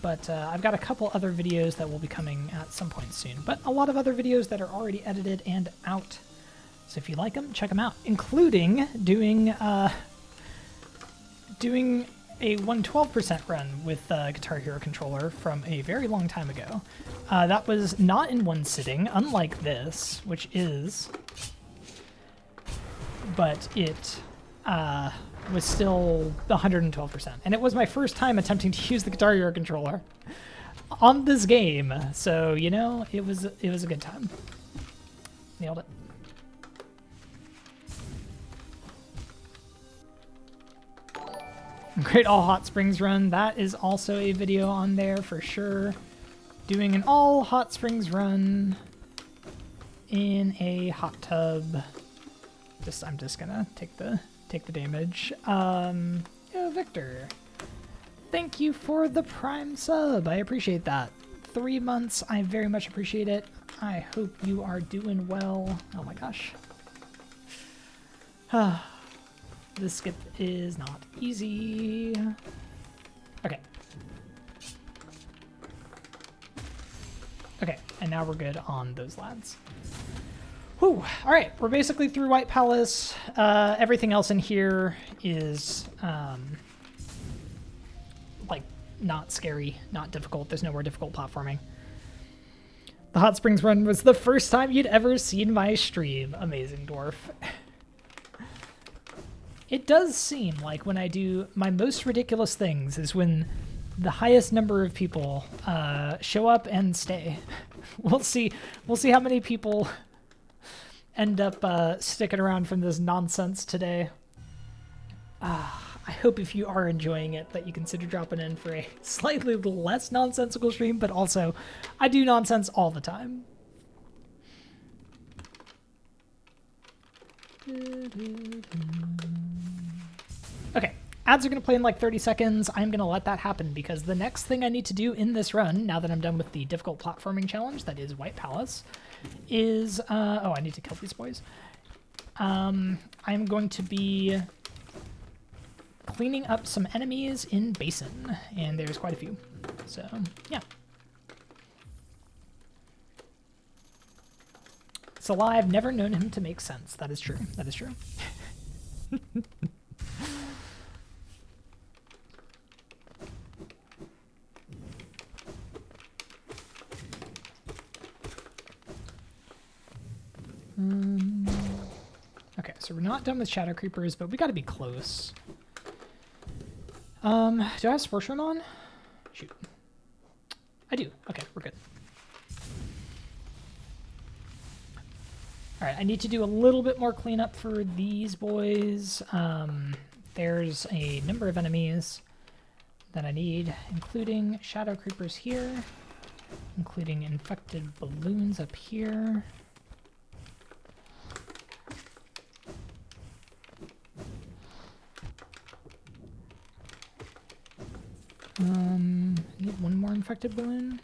But I've got a couple other videos that will be coming at some point soon. But a lot of other videos that are already edited and out. So if you like them, check them out, including doing a 112% run with the Guitar Hero controller from a very long time ago. That was not in one sitting, unlike this, which is, but it was still 112%. And it was my first time attempting to use the Guitar Hero controller on this game. So, you know, it was a good time. Nailed it. Great all hot springs run. That is also a video on there for sure. Doing an all hot springs run in a hot tub. I'm just gonna take the damage. Yo, Victor. Thank you for the Prime sub. I appreciate that. 3 months. I very much appreciate it. I hope you are doing well. Oh my gosh. This skip is not easy. Okay. Okay, and now we're good on those lads. Whew. All right, we're basically through White Palace. Everything else in here is like not scary, not difficult. There's no more difficult platforming. The Hot Springs run was the first time you'd ever seen my stream. Amazing, Dwarf. It does seem like when I do my most ridiculous things is when the highest number of people show up and stay. We'll see how many people end up sticking around from this nonsense today. I hope if you are enjoying it that you consider dropping in for a slightly less nonsensical stream, but also I do nonsense all the time. Okay, ads are going to play in like 30 seconds. I'm going to let that happen because the next thing I need to do in this run, now that I'm done with the difficult platforming challenge, that is White Palace, is, oh, I need to kill these boys. I'm going to be cleaning up some enemies in Basin, and there's quite a few. So, yeah. It's a lie. I've never known him to make sense. That is true. That is true. Okay, so we're not done with Shadow Creepers, but we got to be close. Do I have Sports Room on? Shoot. I do. Okay, we're good. All right, I need to do a little bit more cleanup for these boys. There's a number of enemies that I need, including Shadow Creepers here, including infected balloons up here. I need one more infected balloon.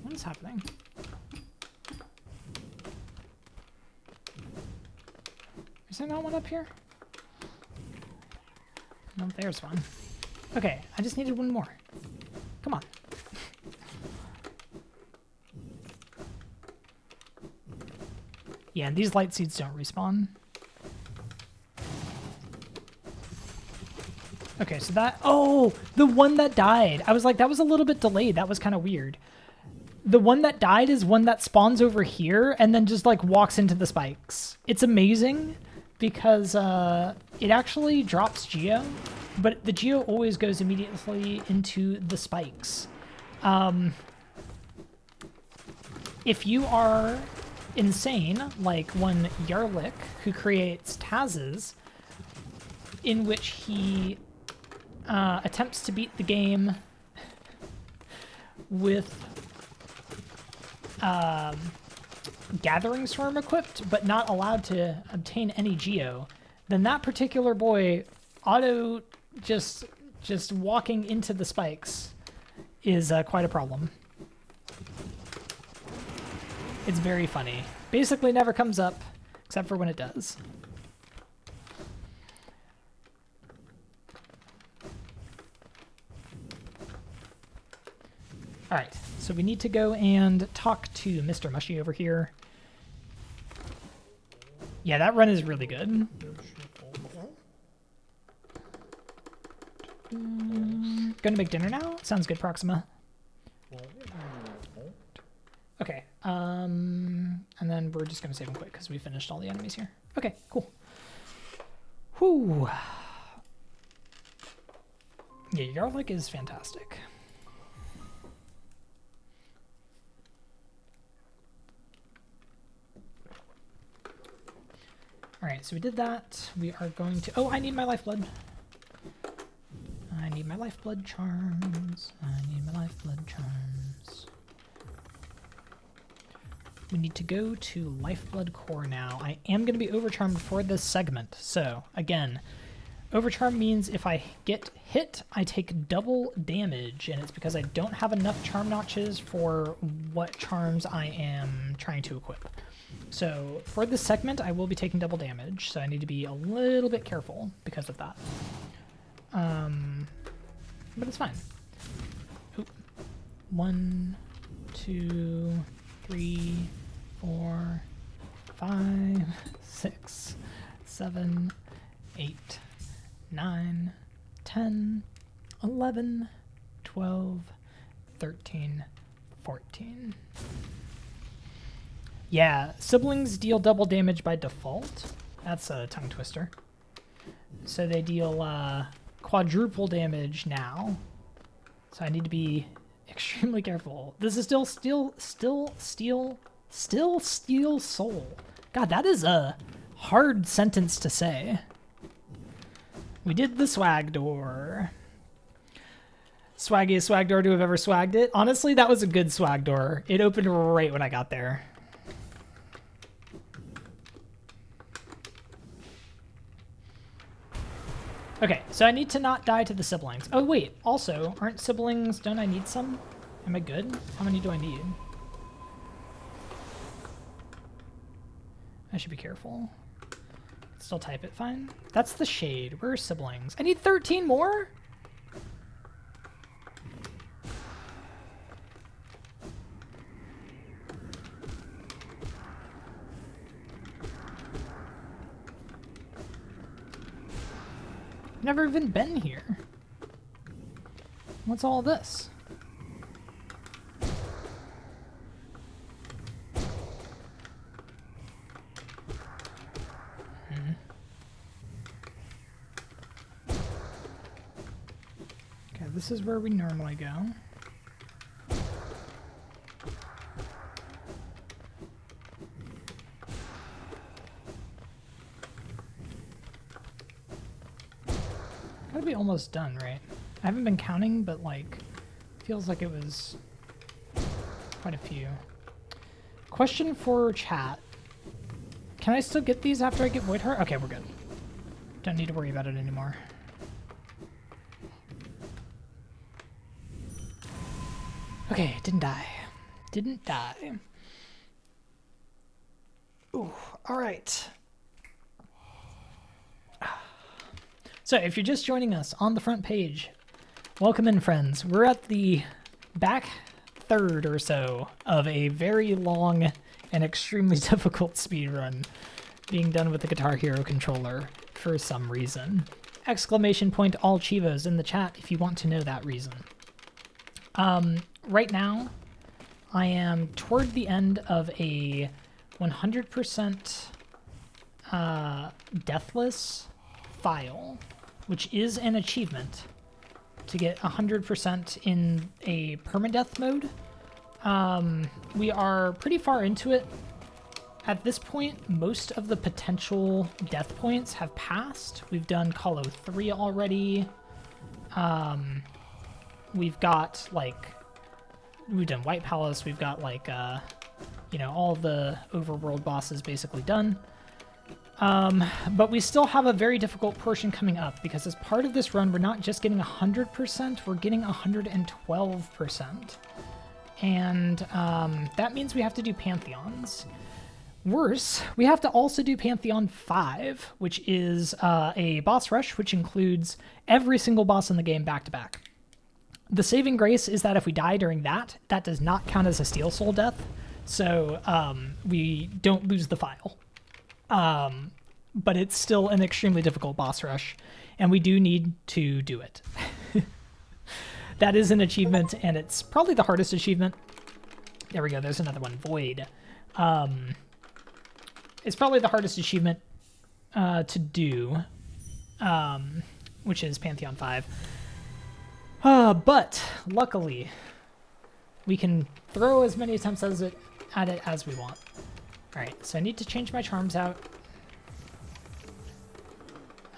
What is happening? Is there not one up here? No, there's one. Okay, I just needed one more. Come on. Yeah, and these light seeds don't respawn. Okay, so that... Oh, the one that died. I was like, that was a little bit delayed. That was kind of weird. The one that died is one that spawns over here and then just, like, walks into the spikes. It's amazing because it actually drops Geo, but the Geo always goes immediately into the spikes. If you are insane, like one Yarlik, who creates Tazes, in which he attempts to beat the game with Gathering Swarm equipped, but not allowed to obtain any Geo, then that particular boy auto just walking into the spikes is quite a problem. It's very funny. Basically never comes up, except for when it does. All right, so we need to go and talk to Mr. Mushy over here. Yeah, that run is really good. going to make dinner now? Sounds good, Proxima. Okay, and then we're just going to save them quick because we finished all the enemies here. Okay, cool. Whew. Yeah, garlic is fantastic. All right, so we did that. We are going to... Oh, I need my lifeblood. I need my lifeblood charms. I need my lifeblood charms. We need to go to lifeblood core now. I am going to be overcharmed for this segment. So, again, overcharm means if I get hit, I take double damage, and it's because I don't have enough charm notches for what charms I am trying to equip. So for this segment, I will be taking double damage, so I need to be a little bit careful because of that. But it's fine. Oop. 1, 2, 3, 4, 5, 6, 7, 8, 9, 10, 11, 12, 13, 14. Yeah, siblings deal double damage by default. That's a tongue twister. So they deal quadruple damage now. So I need to be extremely careful. This is still steel soul. God, that is a hard sentence to say. We did the swag door. Swaggiest swag door to have ever swagged it. Honestly, that was a good swag door. It opened right when I got there. Okay, so I need to not die to the siblings. Oh wait, also, aren't siblings, don't I need some? Am I good? How many do I need? I should be careful. Still type it fine. That's the shade. Where are siblings? I need 13 more? Never even been here. What's all this? Okay, this is where we normally go. Gotta be almost done, right? I haven't been counting, but like, feels like it was quite a few. Question for chat. Can I still get these after I get Void Heart? Okay, we're good. Don't need to worry about it anymore. Okay, didn't die. Didn't die. Ooh, all right. So if you're just joining us on the front page, welcome in, friends. We're at the back third or so of a very long and extremely difficult speedrun being done with the Guitar Hero controller for some reason. Exclamation point all Chivos in the chat if you want to know that reason. Right now, I am toward the end of a 100% Deathless file, which is an achievement to get 100% in a permadeath mode. We are pretty far into it. At this point, most of the potential death points have passed. We've done Call 03 already. We've got we've done White Palace. We've got all the overworld bosses basically done. But we still have a very difficult portion coming up because as part of this run, we're not just getting 100%, we're getting 112%. And that means we have to do Pantheons. Worse, we have to also do Pantheon 5, which is a boss rush, which includes every single boss in the game back to back. The saving grace is that if we die during that, that does not count as a Steel Soul death, so we don't lose the file. But it's still an extremely difficult boss rush, and we do need to do it. That is an achievement, and it's probably the hardest achievement. There we go. There's another one. Void. It's probably the hardest achievement to do, which is Pantheon 5. But luckily, we can throw as many attempts at it as we want. All right, so I need to change my charms out.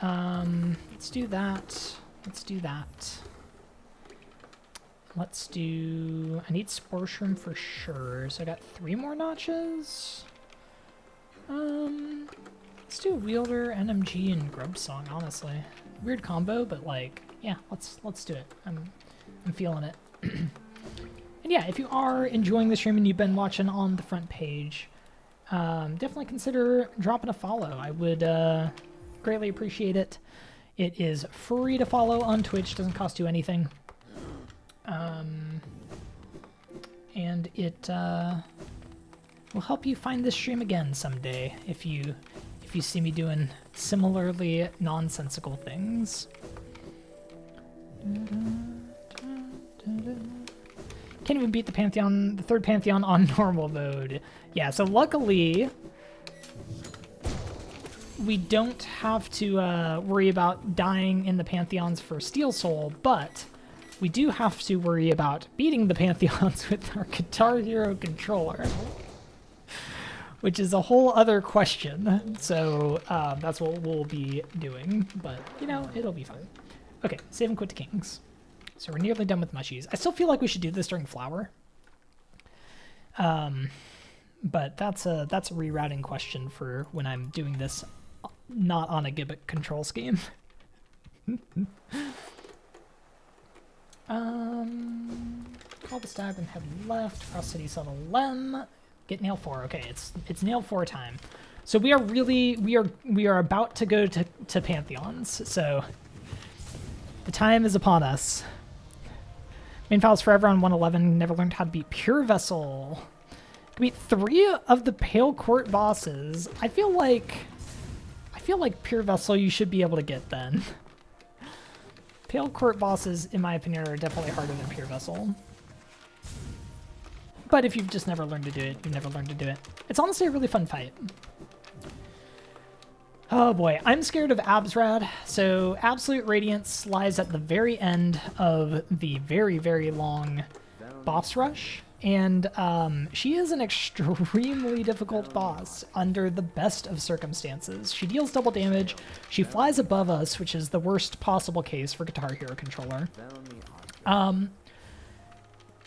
Let's do that. Let's do that. Let's do... I need Spore Shroom for sure, so I got 3 more notches. Let's do Wielder, NMG, and Grub Song, honestly. Weird combo, but like, yeah, let's do it. I'm feeling it. And yeah, if you are enjoying the stream and you've been watching on the front page, definitely consider dropping a follow. I would greatly appreciate it. It is free to follow on Twitch, doesn't cost you anything. And it will help you find this stream again someday if you see me doing similarly nonsensical things. Can't even beat the Pantheon, the third Pantheon on normal mode. Yeah, so luckily we don't have to worry about dying in the Pantheons for Steel Soul, but we do have to worry about beating the Pantheons with our Guitar Hero controller, which is a whole other question. So that's what we'll be doing, but you know, it'll be fine. Okay, save and quit to Kings. So we're nearly done with mushies. I still feel like we should do this during Flower. But that's a rerouting question for when I'm doing this not on a Gibbet control scheme. Call the Stag and head left. Frost City Settle Lem. Get Nail 4. Okay, it's Nail 4 time. So we are about to go to Pantheons. So the time is upon us. Main files forever on 111. Never learned how to beat Pure Vessel. Can beat 3 of the Pale Court bosses. I feel like Pure Vessel you should be able to get then. Pale Court bosses, in my opinion, are definitely harder than Pure Vessel. But if you've just never learned to do it, you've never learned to do it. It's honestly a really fun fight. Oh boy, I'm scared of Absrad. So Absolute Radiance lies at the very end of the very, very long boss rush. And she is an extremely difficult boss under the best of circumstances. She deals double damage. She flies above us, which is the worst possible case for Guitar Hero controller.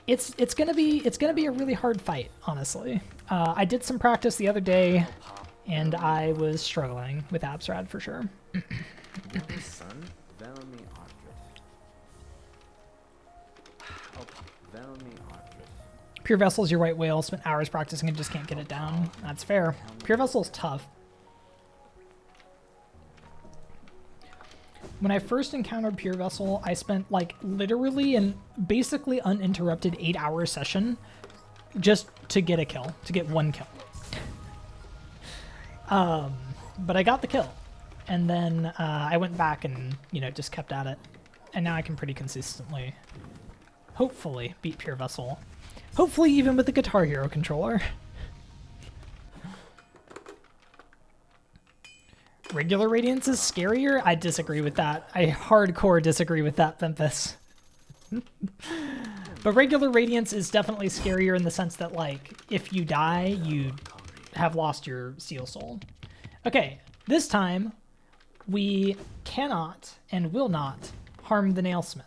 It's gonna be a really hard fight, honestly. I did some practice the other day, and I was struggling with Absrad for sure. Pure Vessel's your white whale. Spent hours practicing and just can't get it down. That's fair. Pure Vessel's tough. When I first encountered Pure Vessel, I spent like literally an basically uninterrupted 8-hour session just to get a kill, to get one kill. But I got the kill, and then I went back and, you know, just kept at it, and now I can pretty consistently, hopefully, beat Pure Vessel. Hopefully even with the Guitar Hero controller. Regular Radiance is scarier? I disagree with that. I hardcore disagree with that, Memphis. But Regular Radiance is definitely scarier in the sense that, like, if you die, you have lost your Steel Soul. Okay, this time, we cannot and will not harm the Nailsmith.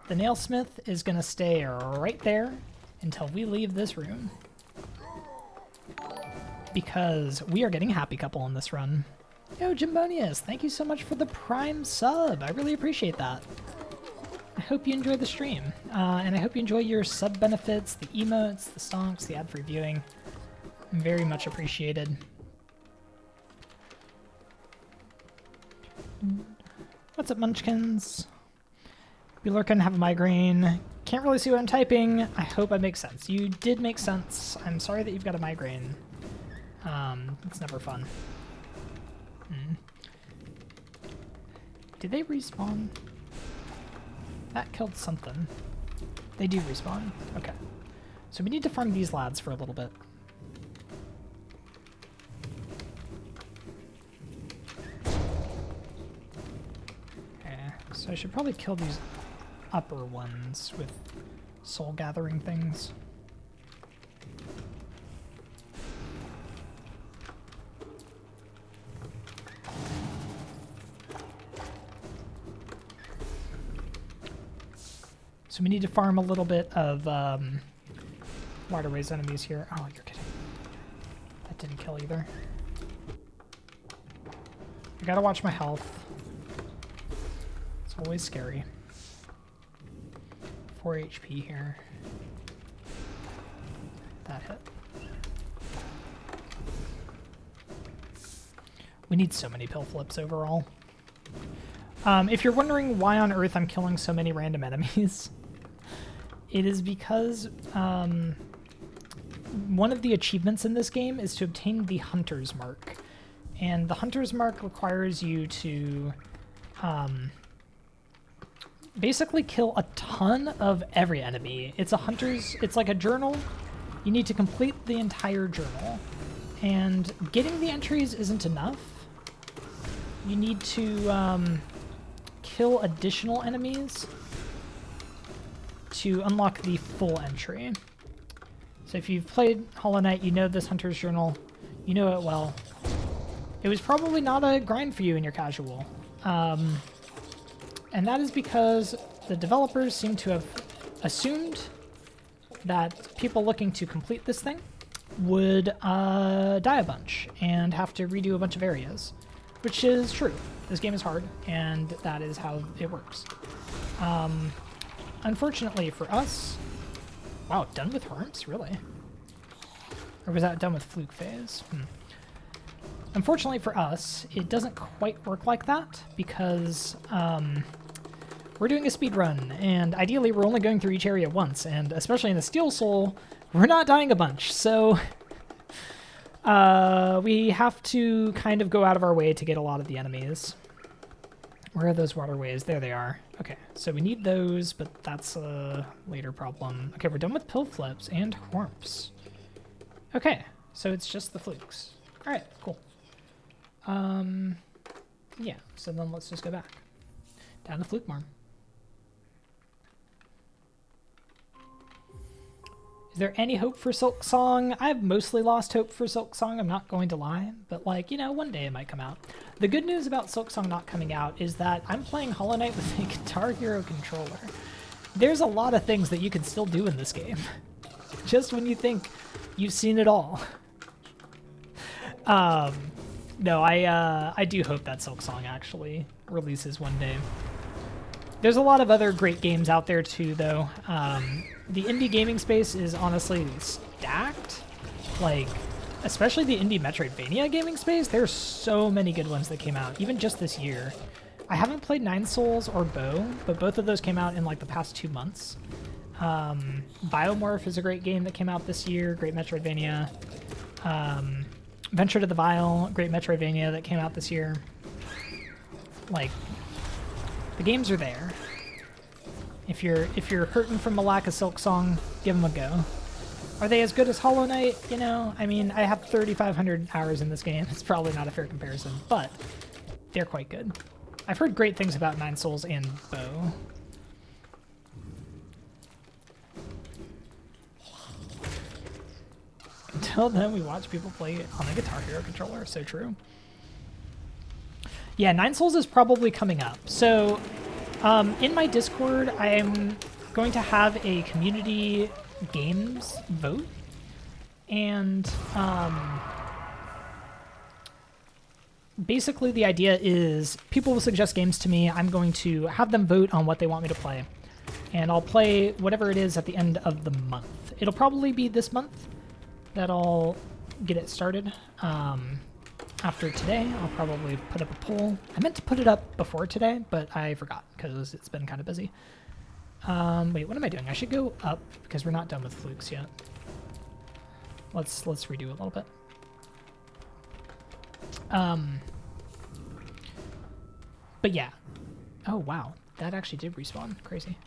The Nailsmith is going to stay right there until we leave this room. Because we are getting a happy couple in this run. Yo, Jimbonius, thank you so much for the Prime sub. I really appreciate that. I hope you enjoy the stream. And I hope you enjoy your sub benefits, the emotes, the stonks, the ad-free viewing. Very much appreciated. What's up, Munchkins? Be lurking, have a migraine. Can't really see what I'm typing. I hope I make sense. You did make sense. I'm sorry that you've got a migraine. It's never fun. Did they respawn? That killed something. They do respawn. Okay. So we need to farm these lads for a little bit. Okay, so I should probably kill these upper ones with soul gathering things. So we need to farm a little bit of waterways enemies here. Oh, you're kidding. That didn't kill either. I gotta watch my health. It's always scary. 4 HP here. That hit. We need so many pill flips overall. If you're wondering why on earth I'm killing so many random enemies, it is because one of the achievements in this game is to obtain the Hunter's Mark. And the Hunter's Mark requires you to basically kill a ton of every enemy. It's like a journal. You need to complete the entire journal. And getting the entries isn't enough. You need to kill additional enemies to unlock the full entry. So if you've played Hollow Knight, you know this Hunter's Journal. You know it well. It was probably not a grind for you in your casual. And that is because the developers seem to have assumed that people looking to complete this thing would die a bunch and have to redo a bunch of areas, which is true. This game is hard, and that is how it works. Unfortunately for us... Wow, done with harms? Really? Or was that done with fluke phase? Unfortunately for us, it doesn't quite work like that, because we're doing a speed run, and ideally we're only going through each area once, and especially in the Steel Soul, we're not dying a bunch, so we have to kind of go out of our way to get a lot of the enemies. Where are those waterways? There they are. Okay, so we need those, but that's a later problem. Okay, we're done with pill flips and horps. Okay, so it's just the flukes. All right, cool. Yeah, so then let's just go back. Down to Fluke Marm. Is there any hope for Silk Song? I've mostly lost hope for Silk Song, I'm not going to lie. But, like, you know, one day it might come out. The good news about Silk Song not coming out is that I'm playing Hollow Knight with a Guitar Hero controller. There's a lot of things that you can still do in this game. Just when you think you've seen it all. No, I do hope that Silk Song actually releases one day. There's a lot of other great games out there too, though. The indie gaming space is honestly stacked. Like, especially the indie Metroidvania gaming space, there's so many good ones that came out, even just this year. I haven't played Nine Souls or Bow, but both of those came out in like the past 2 months. Biomorph is a great game that came out this year, great Metroidvania. Venture to the Vile, great Metroidvania that came out this year. Like, the games are there. If you're hurting from a lack of Silk Song, give them a go. Are they as good as Hollow Knight? You know, I mean, I have 3,500 hours in this game. It's probably not a fair comparison, but they're quite good. I've heard great things about Nine Souls and Bow. Until then, we watch people play on a Guitar Hero controller. So true. Yeah, Nine Souls is probably coming up. So in my Discord, I am going to have a community games vote. And basically the idea is people will suggest games to me. I'm going to have them vote on what they want me to play. And I'll play whatever it is at the end of the month. It'll probably be this month that I'll get it started. After today, I'll probably put up a poll. I meant to put it up before today, but I forgot because it's been kind of busy. Wait, what am I doing? I should go up because we're not done with flukes yet. Let's redo a little bit. But yeah. Oh, wow. that actually did respawn. Crazy.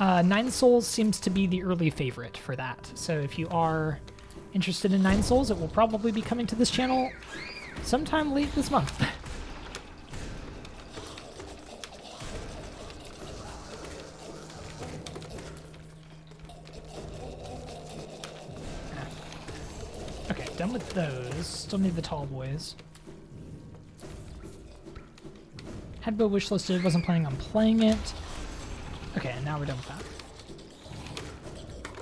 9 Souls seems to be the early favorite for that. So if you are interested in 9 Souls, it will probably be coming to this channel sometime late this month. Okay, done with those. Still need the tall boys. Had Bo wishlisted, wasn't planning on playing it. Okay, and now we're done with that.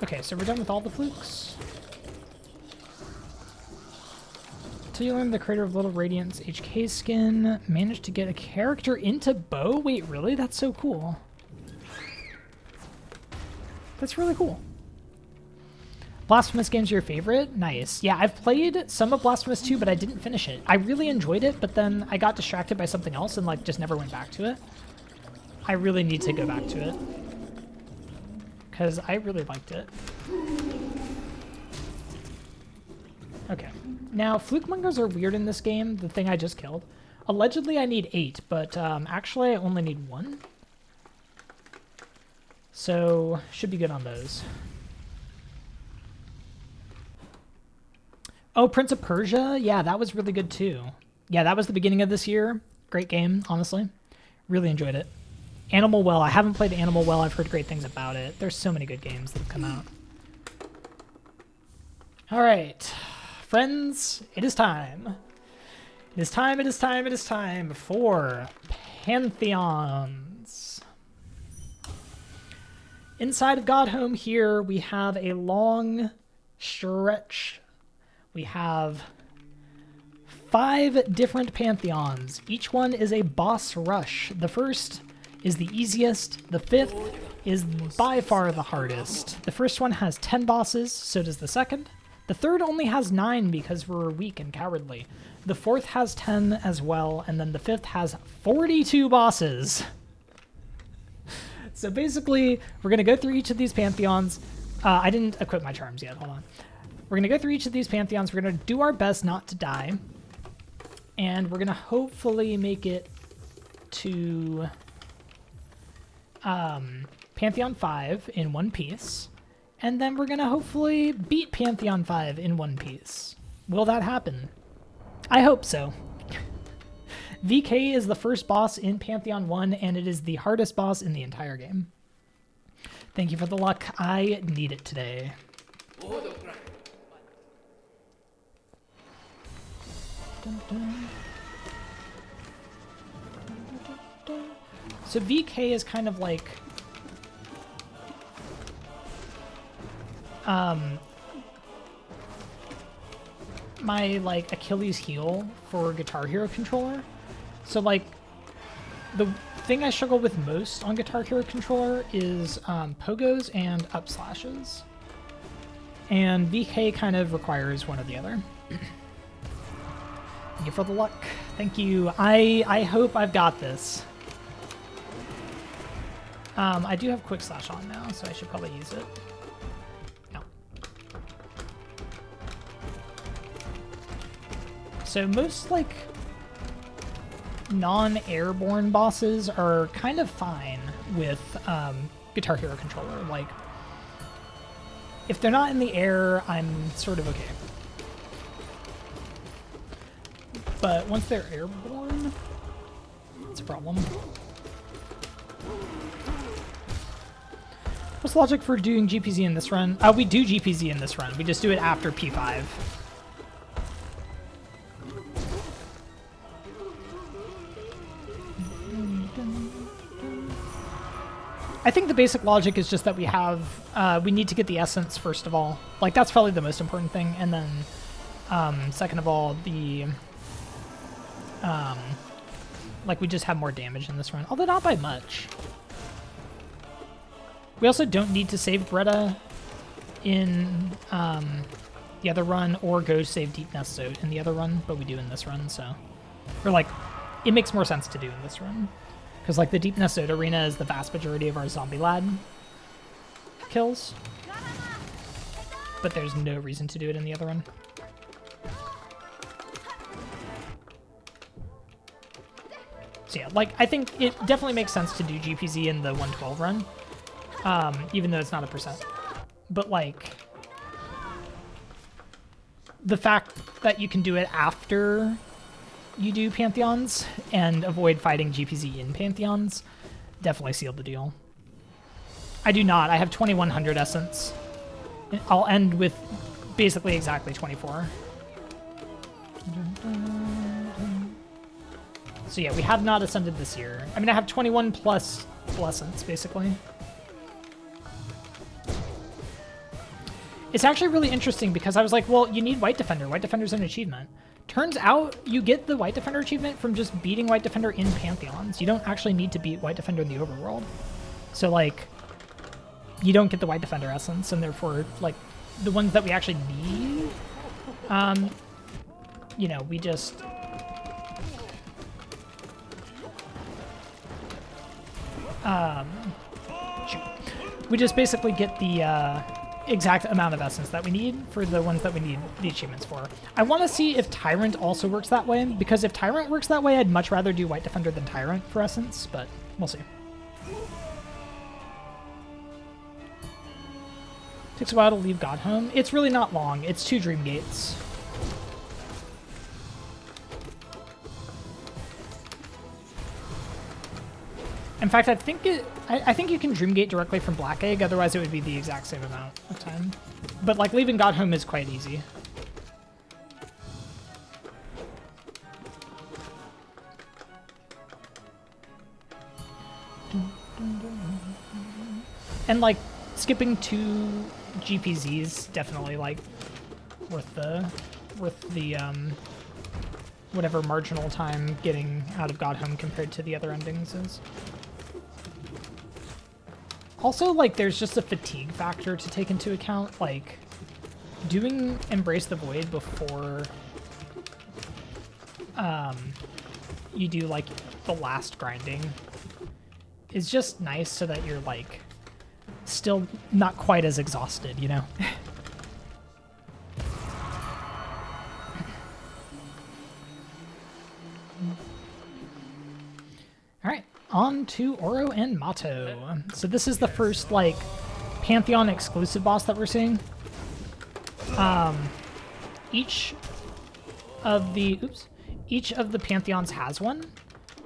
Okay, so we're done with all the flukes. Till you learn the creator of Little Radiance HK skin managed to get a character into Bo? Wait, really? That's so cool. That's really cool. Blasphemous games are your favorite? Nice. Yeah, I've played some of Blasphemous 2, but I didn't finish it. I really enjoyed it, but then I got distracted by something else and like just never went back to it. I really need to go back to it because I really liked it. Okay. Now, fluke mongers are weird in this game, the thing I just killed. Allegedly, I need 8, but actually, I only need 1. So, should be good on those. Oh, Prince of Persia? Yeah, that was really good too. Yeah, that was the beginning of this year. Great game, honestly. Really enjoyed it. Animal Well. I haven't played Animal Well. I've heard great things about it. There's so many good games that have come out. All right. Friends, it is time. It is time for Pantheons. Inside of Godhome here, we have a long stretch. We have 5 different Pantheons. Each one is a boss rush. The first is the easiest. The 5th is by far the hardest. The first one has 10 bosses, so does the second. The third only has 9 because we're weak and cowardly. The 4th has 10 as well, and then the 5th has 42 bosses. So basically, we're going to go through each of these Pantheons. I didn't equip my charms yet, hold on. We're going to go through each of these Pantheons. We're going to do our best not to die. And we're going to hopefully make it to Pantheon 5 in one piece. And then we're going to hopefully beat Pantheon 5 in one piece. Will that happen? I hope so. VK is the first boss in Pantheon 1, and it is the hardest boss in the entire game. Thank you for the luck. I need it today. So VK is kind of like my like Achilles heel for Guitar Hero controller. So like the thing I struggle with most on Guitar Hero controller is pogos and up slashes. And VK kind of requires one or the other. Thank you for the luck. Thank you. I hope I've got this. I do have Quick Slash on now, so I should probably use it. No. So most, like, non-airborne bosses are kind of fine with Guitar Hero controller. Like, if they're not in the air, I'm sort of okay. But once they're airborne, it's a problem. What's the logic for doing GPZ in this run? We do GPZ in this run. We just do it after P5. I think the basic logic is just that we have, we need to get the essence first of all. Like, that's probably the most important thing. And then, second of all, the, like, we just have more damage in this run. Although not by much. We also don't need to save Bretta in the other run or go save Deep Nest Zote in the other run, but we do in this run, so. Or, like, it makes more sense to do in this run. Because, like, the Deep Nest Zote arena is the vast majority of our Zombie Lad kills. But there's no reason to do it in the other run. So yeah, like, I think it definitely makes sense to do GPZ in the 112 run, even though it's not a percent. But, like, the fact that you can do it after you do Pantheons and avoid fighting GPZ in Pantheons definitely sealed the deal. I do not. I have 2100 Essence. I'll end with basically exactly 24. So yeah, we have not ascended this year. I mean, I have 21 plus Essence, basically. It's actually really interesting because I was like, well, you need White Defender. White Defender's an achievement. Turns out you get the White Defender achievement from just beating White Defender in Pantheons. You don't actually need to beat White Defender in the overworld. So, like, you don't get the White Defender essence, and therefore, like, the ones that we actually need, you know, we just... we just basically get the, exact amount of essence that we need for the ones that we need the achievements for. I want to see if Tyrant also works that way, because if Tyrant works that way, I'd much rather do White Defender than Tyrant for essence, but we'll see. Takes a while to leave Godhome. It's really not long. It's 2 Dream Gates. In fact, I think you can Dreamgate directly from Black Egg, otherwise it would be the exact same amount of time. But, like, leaving Godhome is quite easy. And, like, skipping 2 GPZs definitely, like, worth the whatever marginal time getting out of Godhome compared to the other endings is. Also, like, there's just a fatigue factor to take into account. Like, doing Embrace the Void before you do, like, the last grinding is just nice so that you're, like, still not quite as exhausted, you know? Alright, on to Oro and Mato. So this is the first, like, Pantheon exclusive boss that we're seeing. Each of the Pantheons has one.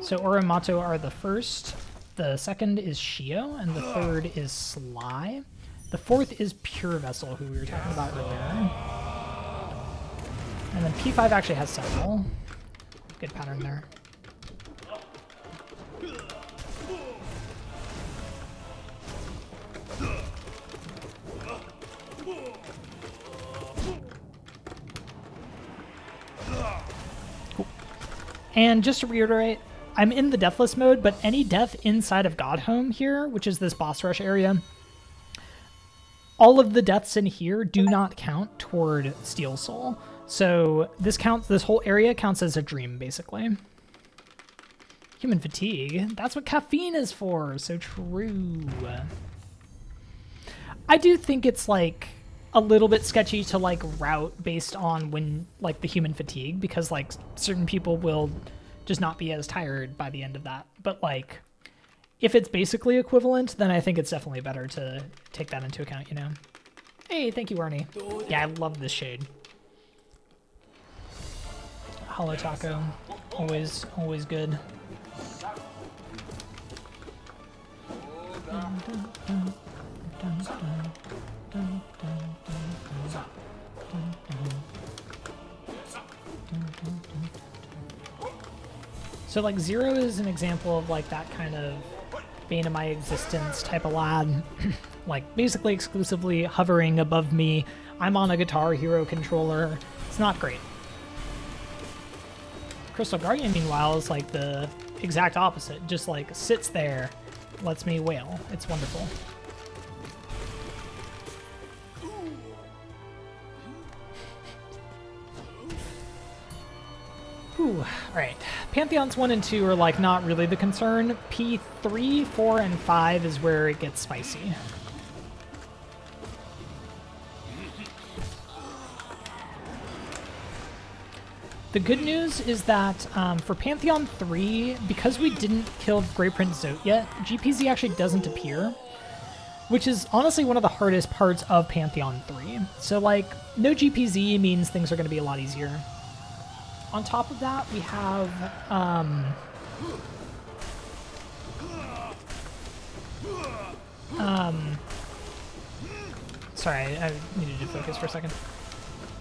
So Oro and Mato are the first. The second is Shio, and the third is Sly. The fourth is Pure Vessel, who we were talking about earlier. And then P5 actually has several. Good pattern there. Cool. And just to reiterate, I'm in the Deathless mode, but any death inside of Godhome here, which is this boss rush area, all of the deaths in here do not count toward Steel Soul. So this whole area counts as a dream, basically. Human fatigue, that's what caffeine is for, so true. I do think it's, like, a little bit sketchy to, like, route based on when, like, the human fatigue, because, like, certain people will just not be as tired by the end of that. But, like, if it's basically equivalent, then I think it's definitely better to take that into account, you know? Hey, thank you, Arnie. Yeah, I love this shade. Hollow Taco, always good. So, like, Zero is an example of, like, that kind of bane of my existence type of lad. Like, basically exclusively hovering above me. I'm on a Guitar Hero controller. It's not great. Crystal Guardian, meanwhile, is, like, the exact opposite. Just, like, sits there, lets me wail. It's wonderful. Ooh, alright. Pantheons 1 and 2 are, like, not really the concern. P3, 4, and 5 is where it gets spicy. The good news is that for Pantheon 3, because we didn't kill Grey Prince Zote yet, GPZ actually doesn't appear, which is honestly one of the hardest parts of Pantheon 3. So, like, no GPZ means things are going to be a lot easier. On top of that, we have... sorry, I needed to focus for a second.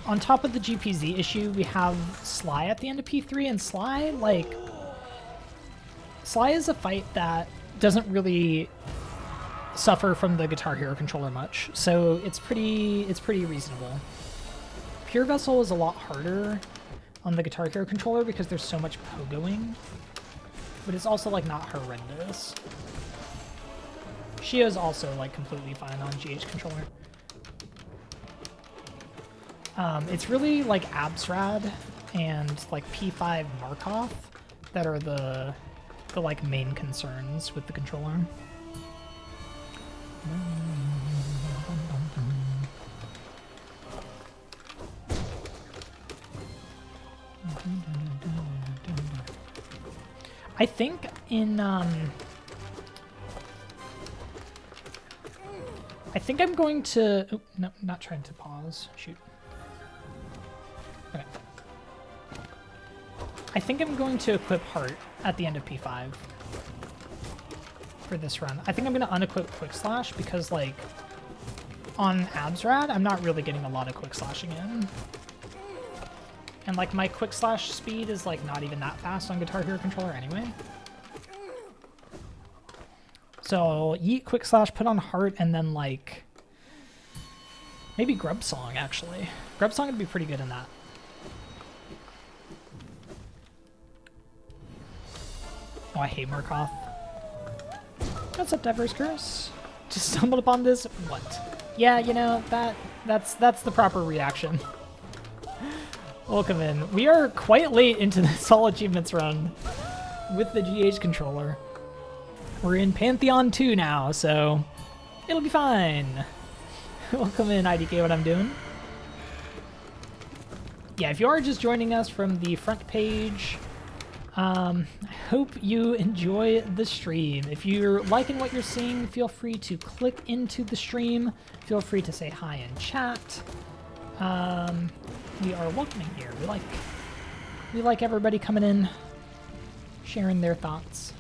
On top of the GPZ issue, we have Sly at the end of P3, and Sly, like... Sly is a fight that doesn't really suffer from the Guitar Hero controller much, so it's pretty reasonable. Pure Vessel is a lot harder on the Guitar Hero controller because there's so much pogoing, but it's also, like, not horrendous. Shio's also, like, completely fine on GH controller. It's really, like, Absrad and, like, P5 Markov that are the like, main concerns with the controller. I think in, I think I'm going to... Oh, no, not trying to pause. Shoot. Okay. I think I'm going to equip Heart at the end of P5 for this run. I think I'm going to unequip Quick Slash because, like, on Absrad, I'm not really getting a lot of Quick Slashing in. And, like, my Quick Slash speed is, like, not even that fast on Guitar Hero controller anyway. So, yeet Quick Slash, put on Heart, and then, like, maybe Grub Song, actually. Grub Song would be pretty good in that. Oh, I hate Markov. What's up, Diverse Curse? Just stumbled upon this. What? Yeah, you know, that's the proper reaction. Welcome in. We are quite late into this All Achievements run with the GH controller. We're in Pantheon 2 now, so it'll be fine. Welcome in, IDK, what I'm doing. Yeah, if you are just joining us from the front page, I hope you enjoy the stream. If you're liking what you're seeing, feel free to click into the stream. Feel free to say hi in chat. We are welcoming here. We like everybody coming in, sharing their thoughts.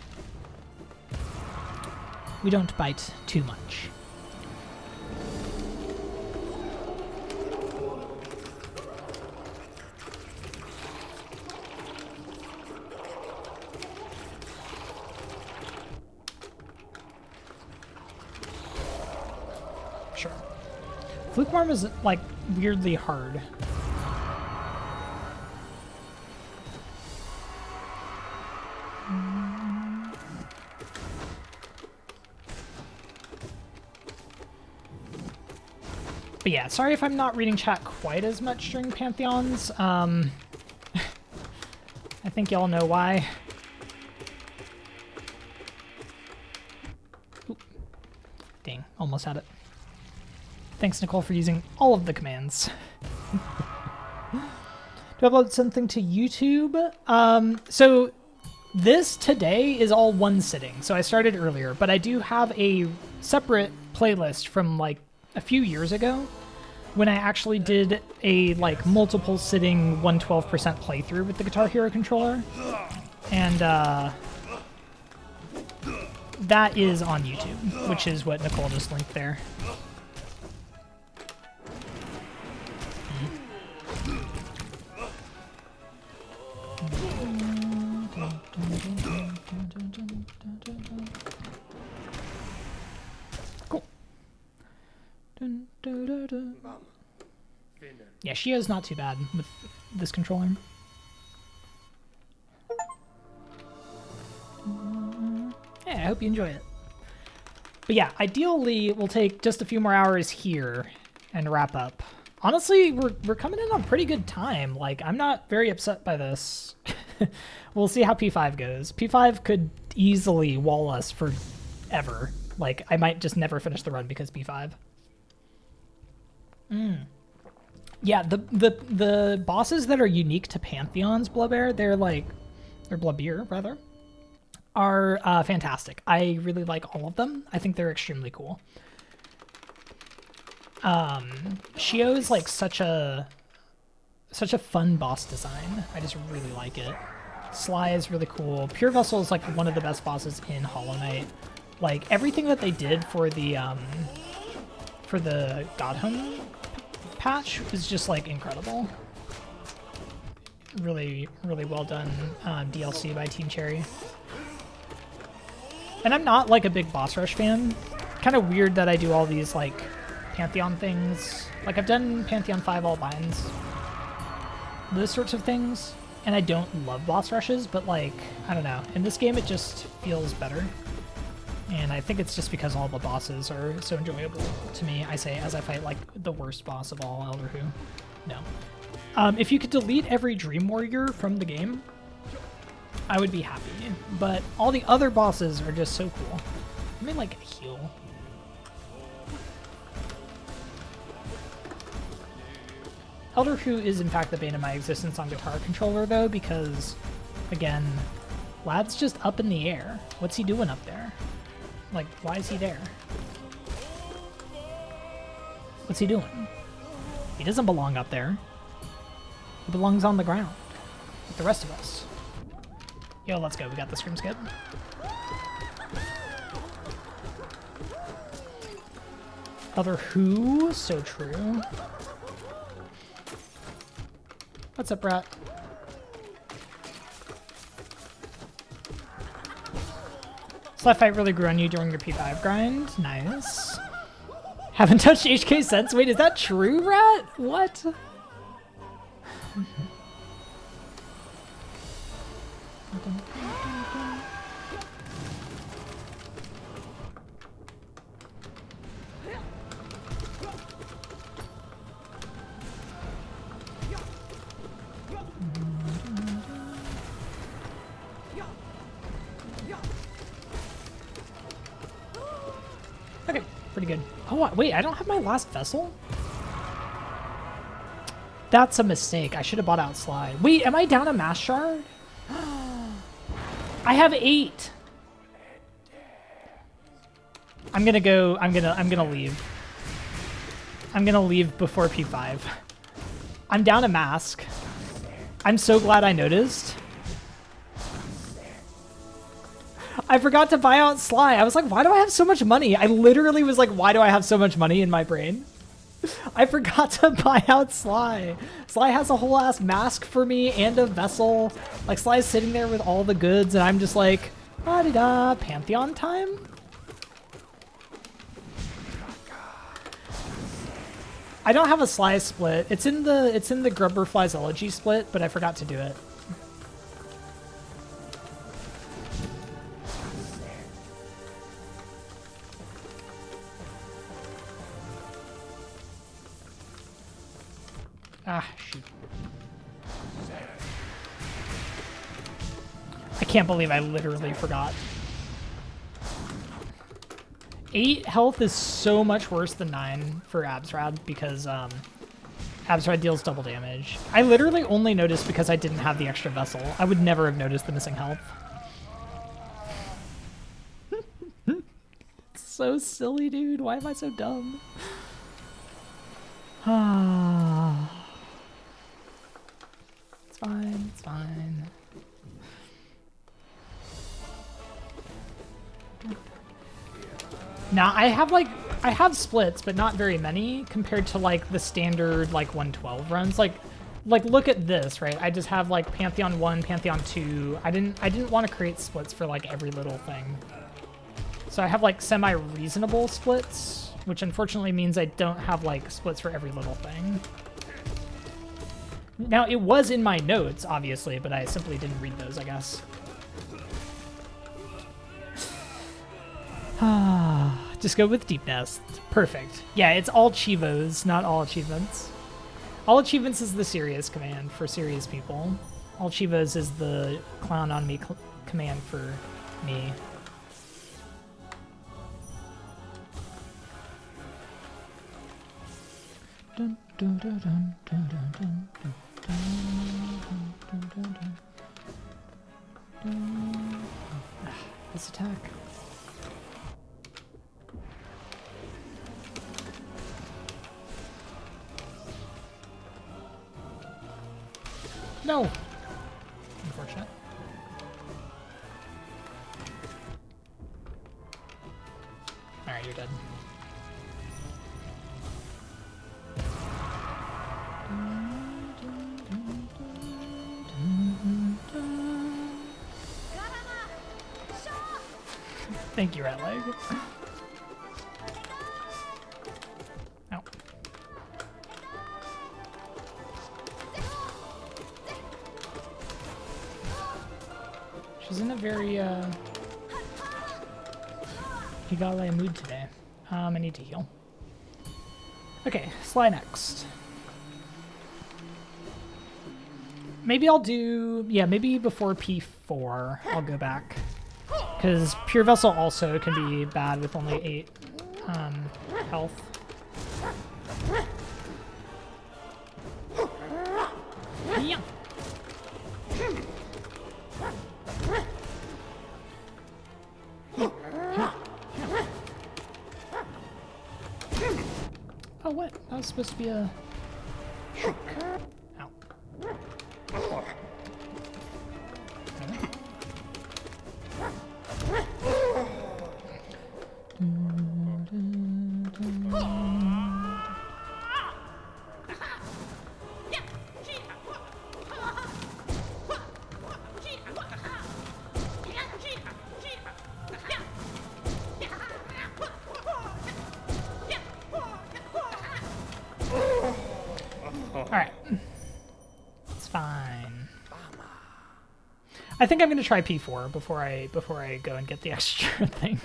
We don't bite too much. Sure. Fluke Worm is, like, weirdly hard. But yeah, sorry if I'm not reading chat quite as much during Pantheons. I think y'all know why. Ooh. Dang, almost had it. Thanks, Nicole, for using all of the commands. Do I upload something to YouTube? So this today is all one sitting. So I started earlier, but I do have a separate playlist from, like, a few years ago when I actually did a, like, multiple sitting 112% playthrough with the Guitar Hero controller. And that is on YouTube, which is what Nicole just linked there. Cool. Yeah, Shio's not too bad with this controller. Yeah, I hope you enjoy it. But yeah, ideally we'll take just a few more hours here and wrap up. Honestly, we're coming in on pretty good time. Like, I'm not very upset by this. We'll see how P5 goes. P5 could easily wall us forever. Like, I might just never finish the run because P5. Yeah, the bosses that are unique to Pantheon's Blubbear, they're Blubbeer rather, are fantastic. I really like all of them. I think they're extremely cool. Shio is like such a fun boss design. I just really like it. Sly is really cool. Pure Vessel is like one of the best bosses in Hollow Knight. Like everything that they did for the Godhome patch was just like incredible. Really, really well done DLC by Team Cherry. And I'm not like a big boss rush fan. Kind of weird that I do all these like Pantheon things. Like I've done Pantheon 5 all binds, those sorts of things, and I don't love boss rushes, but like, I don't know. In this game it just feels better. And I think it's just because all the bosses are so enjoyable to me, I say, as I fight like the worst boss of all, Elder Who. No. If you could delete every Dream Warrior from the game, I would be happy. But all the other bosses are just so cool. Let me like heal. Elder Who is in fact the bane of my existence on Guitar Controller though, because again, lad's just up in the air. What's he doing up there? Like, why is he there? What's he doing? He doesn't belong up there. He belongs on the ground with the rest of us. Yo, let's go. We got the Scream Skip. Elder Who? So true. What's up, Brat? Sly Fight really grew on you during your P5 grind. Nice. Haven't touched HK since? Wait, is that true, Rat? What? Okay, pretty good. Oh, wait, I don't have my last vessel? That's a mistake. I should have bought out Sly. Wait, am I down a Mass Shard? I have 8. I'm gonna leave. I'm gonna leave before P5. I'm down a Mask. I'm so glad I noticed. I forgot to buy out Sly. I was like, why do I have so much money? I literally was like, why do I have so much money in my brain? I forgot to buy out Sly. Sly has a whole ass mask for me and a vessel. Like, Sly's sitting there with all the goods, and I'm just like, da-da-da, Pantheon time? I don't have a Sly split. It's in the Grubberfly's Elegy split, but I forgot to do it. Ah, shoot. I can't believe I literally forgot. 8 health is so much worse than 9 for Absrad because Absrad deals double damage. I literally only noticed because I didn't have the extra vessel. I would never have noticed the missing health. It's so silly, dude. Why am I so dumb? Ah. It's fine, it's fine. Now I have splits, but not very many compared to like the standard like 112 runs. Like look at this, right? I just have like Pantheon 1, Pantheon 2. I didn't want to create splits for like every little thing. So I have like semi-reasonable splits, which unfortunately means I don't have like splits for every little thing. Now it was in my notes, obviously, but I simply didn't read those, I guess. Just go with Deep Nest. Perfect. Yeah, it's all Chivos, not all achievements. All achievements is the serious command for serious people. All Chivos is the clown on me command for me. This attack. No! Unfortunate. Alright, you're dead. Thank you, Rat Leg. Ow. She's in a very, Higale mood today. I need to heal. Okay, Sly next. Maybe I'll do, yeah, maybe before P4 I'll go back. Because Pure Vessel also can be bad with only 8 health. Yeah. Oh, what? That was supposed to be a trick. Ow. Alright. It's fine. I think I'm gonna try P4 before I go and get the extra thing.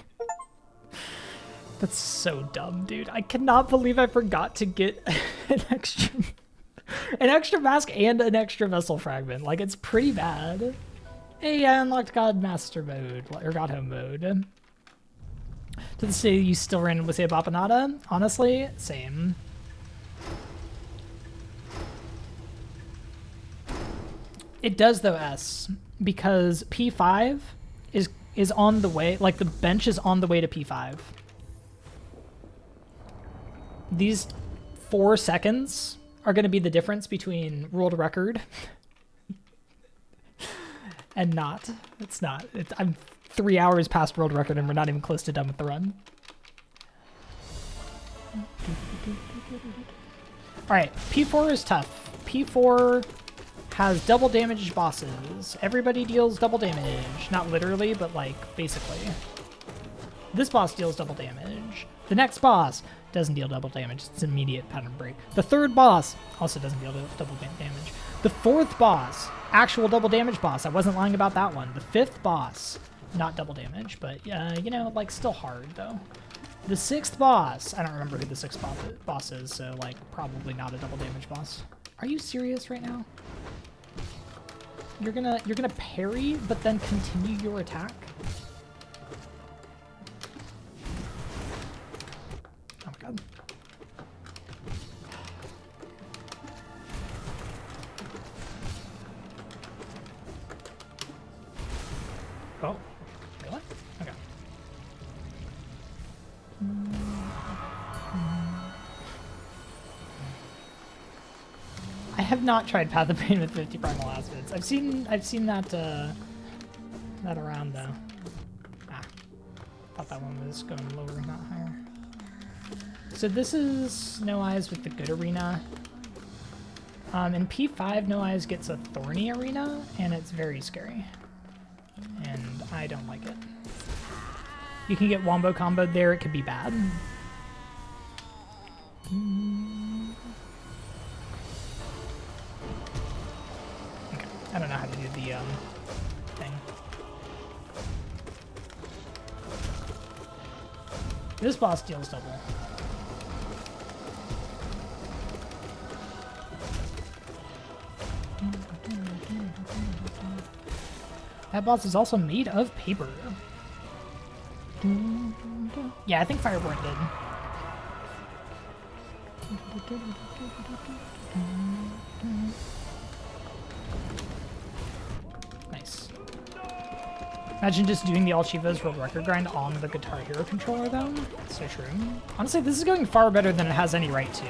That's so dumb, dude. I cannot believe I forgot to get an extra mask and an extra vessel fragment. Like, it's pretty bad. Hey, I unlocked God Master mode, or God Home mode. To this day, you still randomly say Bapanada? Honestly, same. It does though, S, because P5 is on the way, like the bench is on the way to P5. These 4 seconds are going to be the difference between world record and not. It's not. I'm 3 hours past world record and we're not even close to done with the run. Alright, P4 is tough. P4 has double damage bosses. Everybody deals double damage. Not literally, but like basically. This boss deals double damage. The next boss doesn't deal double damage. It's immediate pattern break. The third boss also doesn't deal double damage. The fourth boss, actual double damage boss. I wasn't lying about that one. The fifth boss, not double damage, but you know, like still hard though. The sixth boss, I don't remember who the sixth boss is, so like probably not a double damage boss. Are you serious right now? You're gonna parry, but then continue your attack? Oh my god. Oh, really? Okay. I have not tried Path of Pain with 50 primal acids. I've seen that that around though. Ah, thought that one was going lower, not higher. So this is No Eyes with the good arena. In P5, No Eyes gets a thorny arena, and it's very scary. And I don't like it. You can get wombo comboed there, it could be bad. Okay, I don't know how to do the thing. This boss deals double. That boss is also made of paper. Yeah, I think Fireborn did. Nice. Imagine just doing the All Achievements World Record grind on the Guitar Hero controller, though. That's so true. Honestly, this is going far better than it has any right to.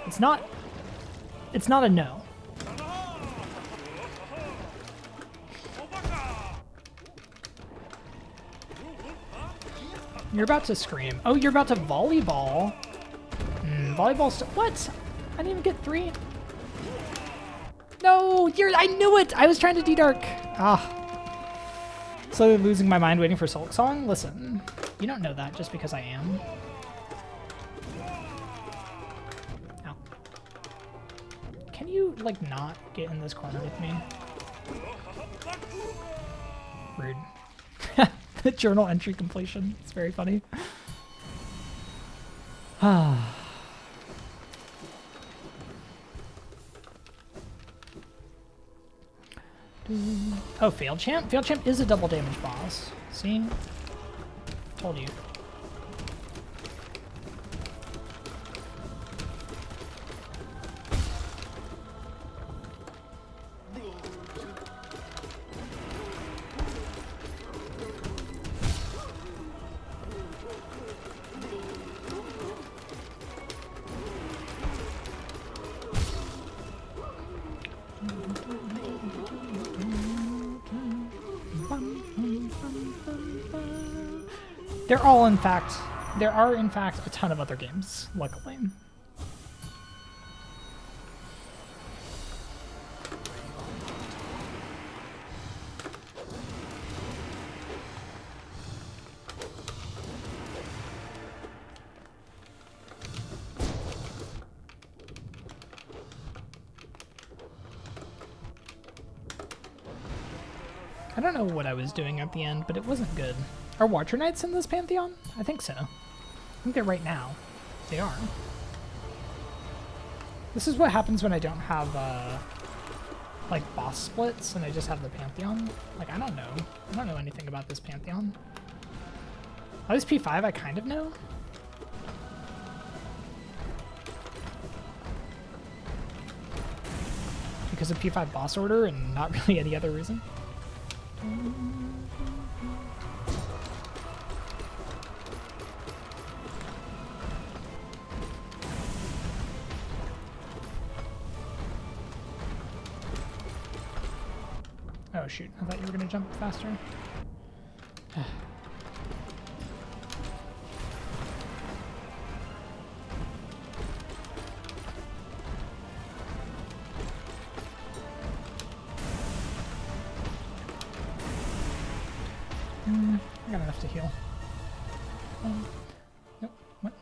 It's not a no. You're about to scream. Oh, you're about to volleyball. Volleyball. What? I didn't even get 3. No, I knew it. I was trying to D-Dark. Ah. Slowly losing my mind waiting for Sulk Song. Listen, you don't know that just because I am. Ow. Can you, like, not get in this corner with me? Rude. The journal entry completion. It's very funny. Ah. Oh, Failed Champ? Failed Champ is a double damage boss. See? Told you. There are in fact a ton of other games, luckily. I don't know what I was doing at the end, but it wasn't good. Are Watcher Knights in this Pantheon? I think so. I think they're right now. They are. This is what happens when I don't have, like, boss splits and I just have the Pantheon. Like, I don't know. I don't know anything about this Pantheon. At least P5 I kind of know. Because of P5 boss order and not really any other reason. Oh shoot, I thought you were gonna jump faster. I got enough to heal. Nope, what?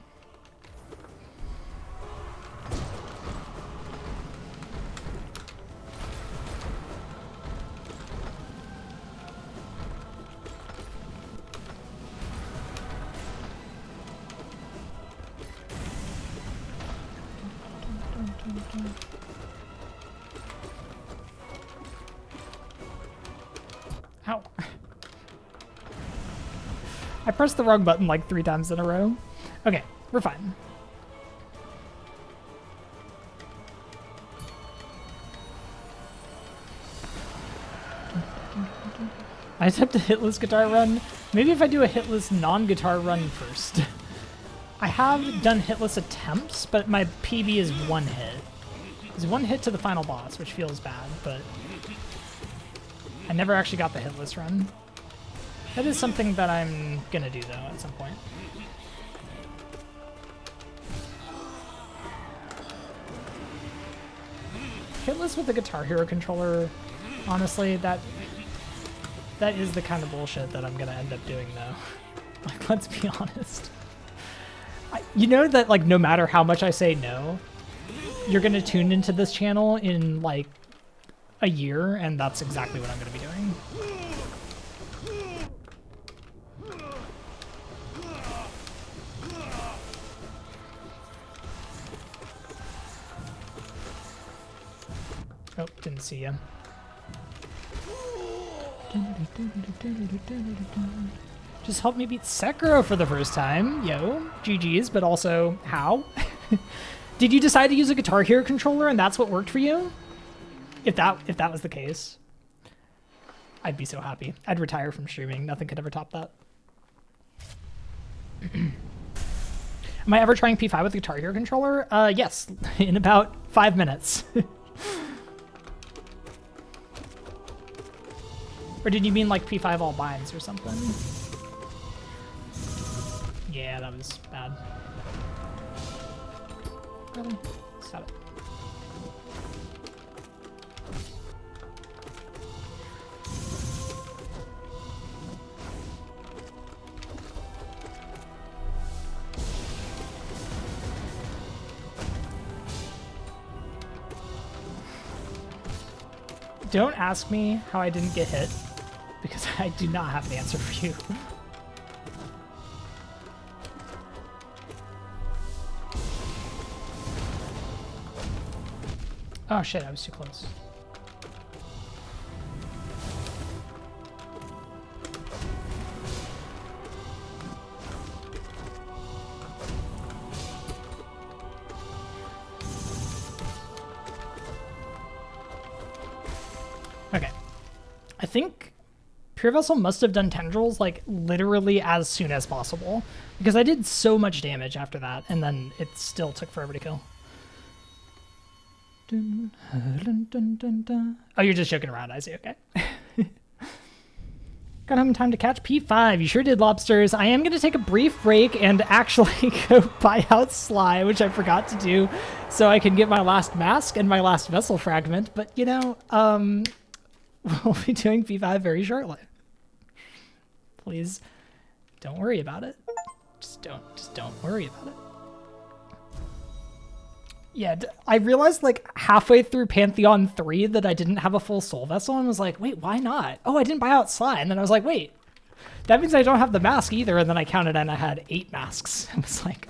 Ow. I pressed the wrong button like 3 times in a row. Okay, we're fine. I attempt a hitless guitar run. Maybe if I do a hitless non-guitar run first. I have done hitless attempts, but my PB is 1 hit. It's 1 hit to the final boss, which feels bad, but I never actually got the hitless run. That is something that I'm gonna do, though, at some point. Hitless with the Guitar Hero controller, honestly, that is the kind of bullshit that I'm gonna end up doing, though. Like, let's be honest. You know that, like, no matter how much I say no, you're gonna tune into this channel in, like, a year, and that's exactly what I'm gonna be doing. Oh, didn't see you. Just help me beat Sekiro for the first time. Yo, GG's, but also how? Did you decide to use a Guitar Hero controller and that's what worked for you? If that was the case, I'd be so happy. I'd retire from streaming. Nothing could ever top that. Am I ever trying P5 with the Guitar Hero controller? Yes, in about 5 minutes. Or did you mean like P5 all binds or something? Yeah, that was bad. Really? Stop it. Don't ask me how I didn't get hit, because I do not have an answer for you. Oh shit, I was too close. Okay. I think Pure Vessel must have done tendrils like literally as soon as possible, because I did so much damage after that and then it still took forever to kill. Oh, you're just joking around, I see. Okay. Got home in time to catch P5. You sure did, Lobsters. I am going to take a brief break and actually go buy out Sly, which I forgot to do, so I can get my last mask and my last vessel fragment. But, you know, we'll be doing P5 very shortly. Please don't worry about it. Just don't worry about it. Yeah, I realized like halfway through Pantheon 3 that I didn't have a full soul vessel and was like, wait, why not? Oh, I didn't buy out Sly. And then I was like, wait, that means I don't have the mask either. And then I counted and I had 8 masks. I was like,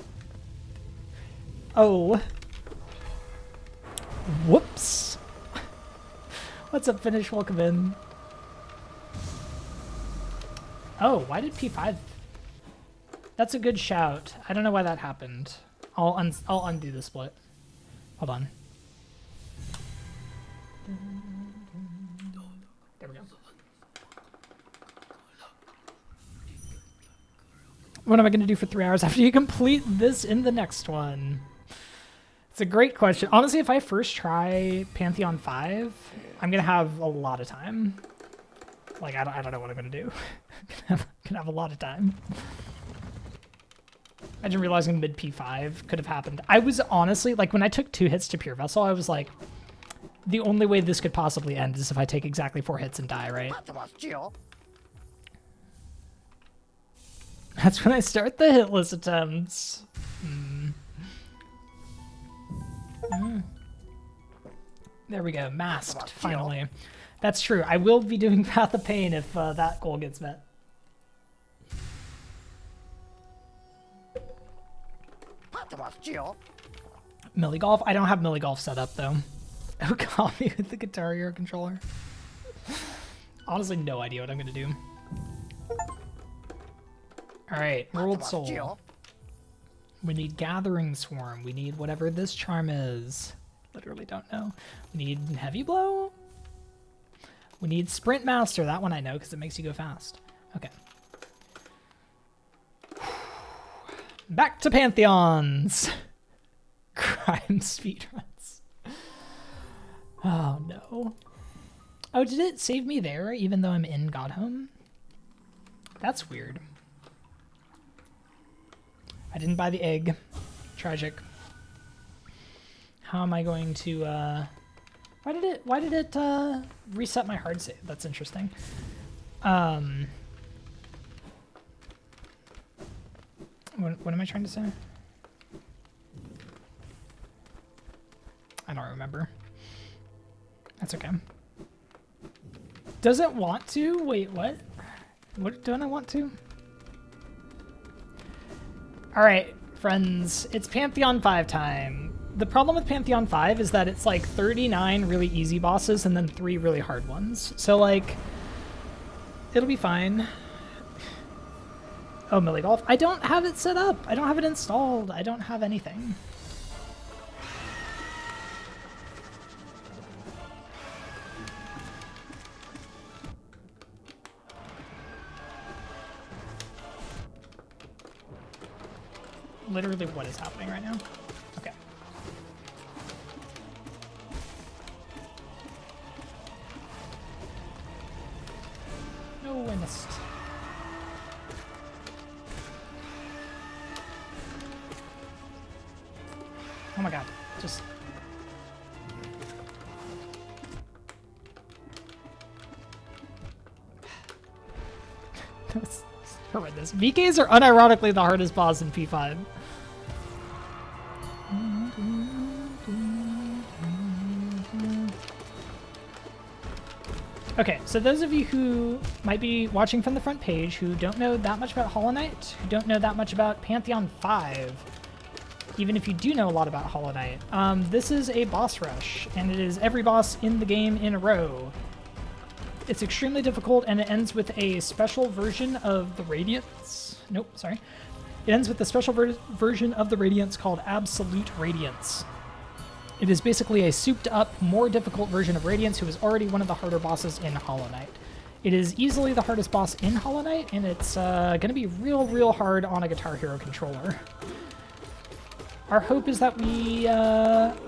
oh, whoops. What's up, Finish? Welcome in. Oh, why did P5? That's a good shout. I don't know why that happened. I'll undo the split. Hold on. There we go. What am I going to do for 3 hours after you complete this in the next one? It's a great question. Honestly, if I first try Pantheon 5, I'm going to have a lot of time. Like, I don't know what I'm going to do. I'm going to have a lot of time. Imagine realizing mid P5 could have happened. I was honestly, like, when I took 2 hits to Pure Vessel, I was like, the only way this could possibly end is if I take exactly 4 hits and die, right? That's when I start the hitless attempts. There we go, masked, finally. That's true. I will be doing Path of Pain if that goal gets met. Millie Golf? I don't have Millie Golf set up though. Oh, caught me with the Guitar Hero controller. Honestly, no idea what I'm gonna do. Alright, World Soul. We need Gathering Swarm. We need whatever this charm is. Literally don't know. We need Heavy Blow. We need Sprint Master. That one I know because it makes you go fast. Okay. Back to Pantheons. Crime speedruns. Oh no. Oh, did it save me there even though I'm in Godhome? That's weird. I didn't buy the egg. Tragic. How am I going to why did it reset my hard save? That's interesting. What am I trying to say? I don't remember. That's okay. Doesn't want to? Wait, what? What don't I want to? Alright, friends, it's Pantheon 5 time. The problem with Pantheon 5 is that it's like 39 really easy bosses and then 3 really hard ones. So like, it'll be fine. Oh, Millie Golf. I don't have it set up. I don't have it installed. I don't have anything. literally what is happening right now. Okay. No, I missed. Oh my god, just... That's horrendous. VKs are unironically the hardest boss in P5. Okay, so those of you who might be watching from the front page who don't know that much about Hollow Knight, who don't know that much about Pantheon 5, even if you do know a lot about Hollow Knight, this is a boss rush, and it is every boss in the game in a row. It's extremely difficult, and it ends with a special version of the Radiance. Nope, sorry. It ends with a special version of the Radiance called Absolute Radiance. It is basically a souped-up, more difficult version of Radiance, who is already one of the harder bosses in Hollow Knight. It is easily the hardest boss in Hollow Knight, and it's going to be real hard on a Guitar Hero controller. Our hope is that we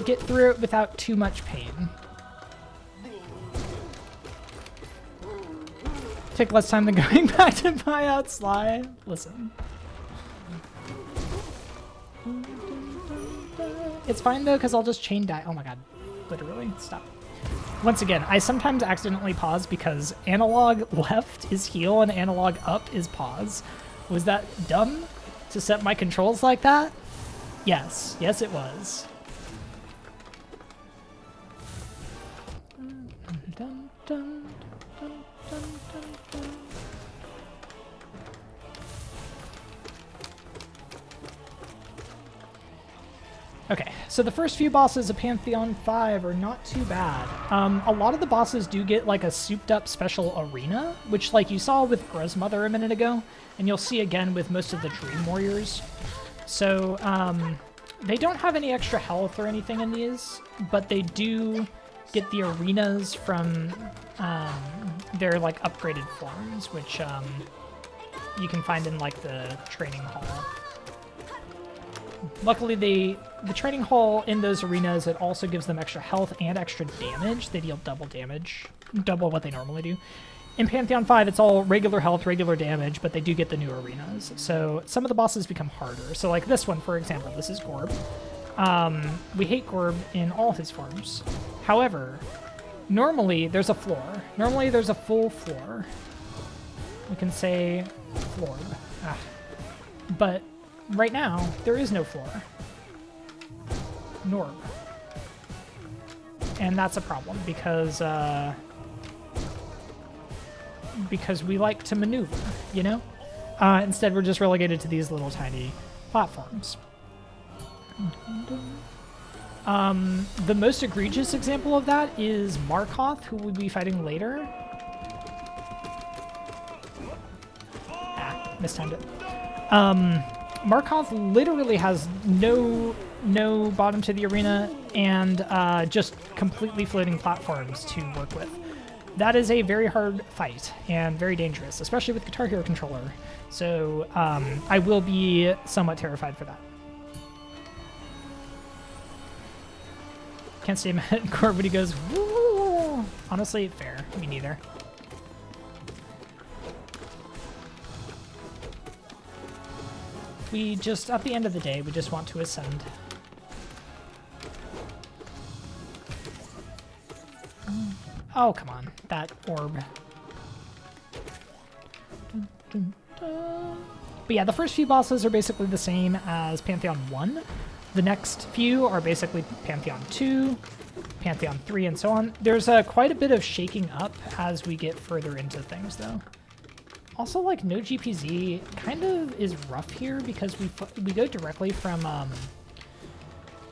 get through it without too much pain. Take less time than going back to buy out Sly. Listen. It's fine though, because I'll just chain die. Oh my god. Literally. Stop. Once again, I sometimes accidentally pause because analog left is heal and analog up is pause. Was that dumb to set my controls like that? Yes. Yes, it was. Dun, dun, dun, dun, dun, dun. Okay, so the first few bosses of Pantheon 5 are not too bad. A lot of the bosses do get like a souped up special arena, which like you saw with Gruzmother a minute ago, and you'll see again with most of the Dream Warriors. So they don't have any extra health or anything in these, but they do get the arenas from their like upgraded forms, which you can find in like the training hall. Luckily, the training hall in those arenas, it also gives them extra health and extra damage. They deal double damage, double what they normally do. In Pantheon 5, it's all regular health, regular damage, but they do get the new arenas. So some of the bosses become harder. So like this one, for example, this is Gorb. We hate Gorb in all his forms. However, normally there's a floor. Normally there's a full floor. We can say floor. But right now, there is no floor. Norb. And that's a problem because we like to maneuver, you know? Instead, we're just relegated to these little tiny platforms. The most egregious example of that is Markoth, who we'll be fighting later. Mistimed it. Markoth literally has no bottom to the arena and just completely floating platforms to work with. That is a very hard fight and very dangerous, especially with Guitar Hero controller. So I will be somewhat terrified for that. Can't stay mad at Corb when he goes, woo! Honestly, fair. Me neither. We just, at the end of the day, we just want to ascend. Oh, come on. That orb. But yeah, the first few bosses are basically the same as Pantheon 1. The next few are basically Pantheon 2, Pantheon 3, and so on. There's quite a bit of shaking up as we get further into things, though. Also, like, no GPZ kind of is rough here because we go directly from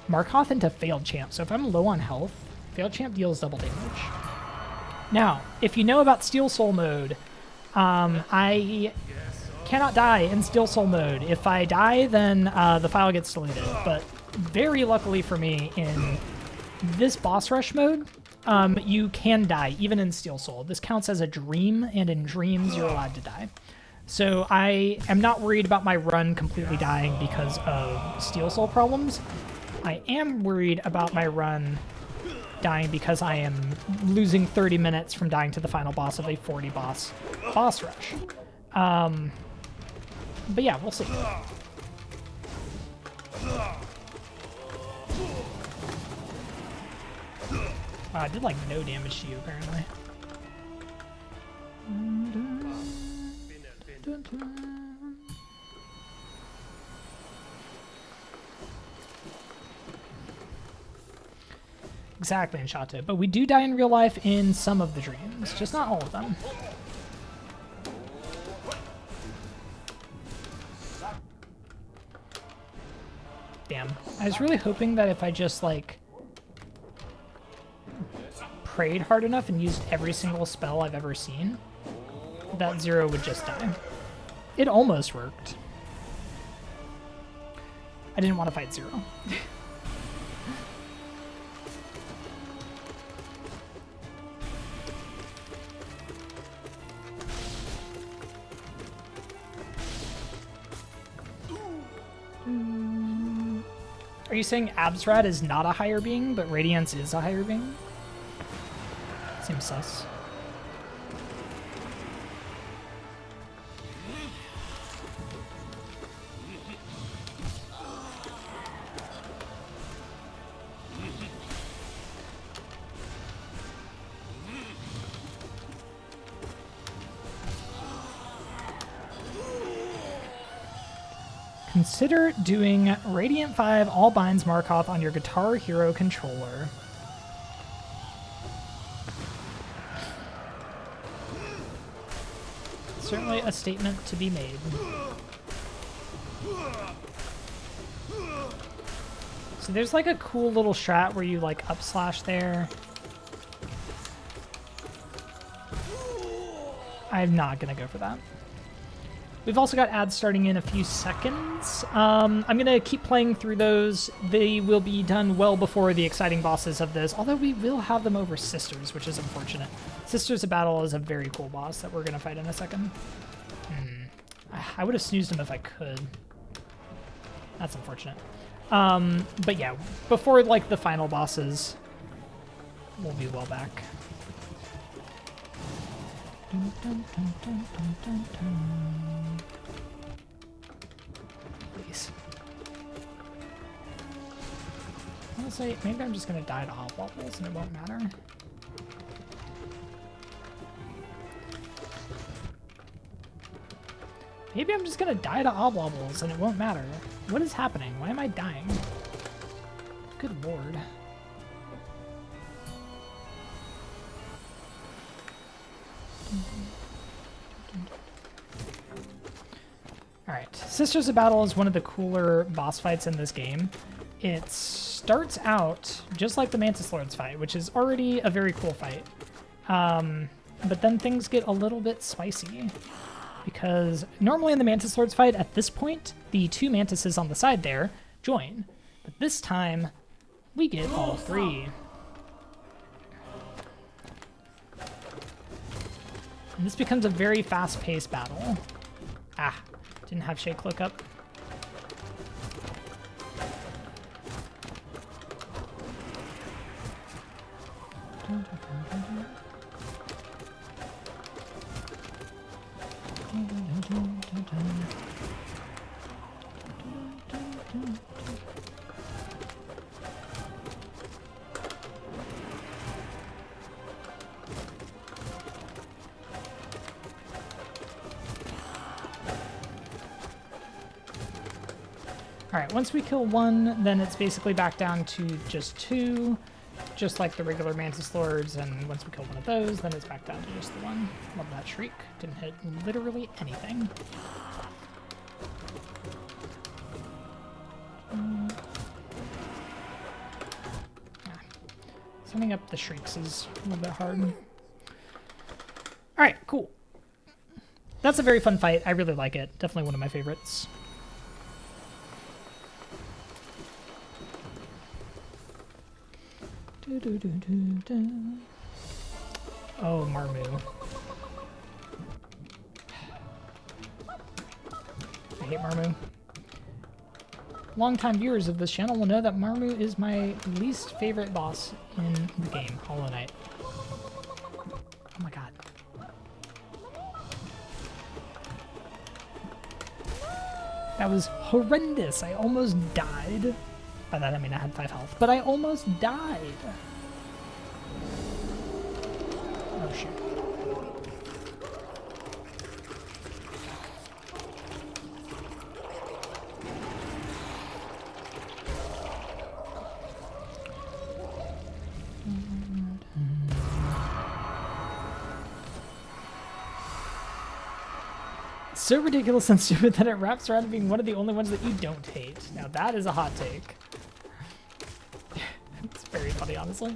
Markoth into Failed Champ. So if I'm low on health, Failed Champ deals double damage. Now, if you know about Steel Soul mode, I cannot die in Steel Soul mode. If I die, then the file gets deleted. But very luckily for me, in this boss rush mode, you can die, even in Steel Soul. This counts as a dream, and in dreams, you're allowed to die. So I am not worried about my run completely dying because of Steel Soul problems. I am worried about my run dying because I am losing 30 minutes from dying to the final boss of a 40 boss rush. But yeah, we'll see. Wow, I did like no damage to you apparently. Exactly, in Chateau. But we do die in real life in some of the dreams, just not all of them. Damn. I was really hoping that if I just, like, prayed hard enough and used every single spell I've ever seen, that Zero would just die. It almost worked. I didn't want to fight Zero. Are you saying Absrad is not a higher being, but Radiance is a higher being? Seems sus. Consider doing Radiant 5 All Binds Markov on your Guitar Hero controller. Certainly a statement to be made. So there's like a cool little strat where you like up slash there. I'm not gonna go for that. We've also got ads starting in a few seconds. I'm going to keep playing through those. They will be done well before the exciting bosses of this, although we will have them over Sisters, which is unfortunate. Sisters of Battle is a very cool boss that we're going to fight in a second. I would have snoozed him if I could. That's unfortunate. But yeah, before like the final bosses, we'll be well back. Dun, dun, dun, dun, dun, dun, dun. Please. Honestly, maybe I'm just gonna die to hot wobbles and it won't matter. Maybe I'm just gonna die to obwobbles and it won't matter. What is happening? Why am I dying? Good lord. Alright, Sisters of Battle is one of the cooler boss fights in this game. It starts out just like the Mantis Lord's fight, which is already a very cool fight. But then things get a little bit spicy. Because normally in the Mantis Lord's fight, at this point, the two Mantises on the side there join. But this time, we get all three. And this becomes a very fast-paced battle. Ah, didn't have Shake look up. Alright, once we kill one, then it's basically back down to just two, just like the regular Mantis Lords, and once we kill one of those, then it's back down to just the one. Love that shriek. Didn't hit literally anything. Setting up the shrieks is a little bit hard. Alright, cool. That's a very fun fight. I really like it. Definitely one of my favorites. Oh, Marmu. I hate Marmu. Longtime viewers of this channel will know that Marmu is my least favorite boss in the game, Hollow Knight. Oh my god. That was horrendous. I almost died. By that I mean I had 5 health, but I almost died. Oh shit. So ridiculous and stupid that it wraps around being one of the only ones that you don't hate. Now that is a hot take. It's very funny, honestly.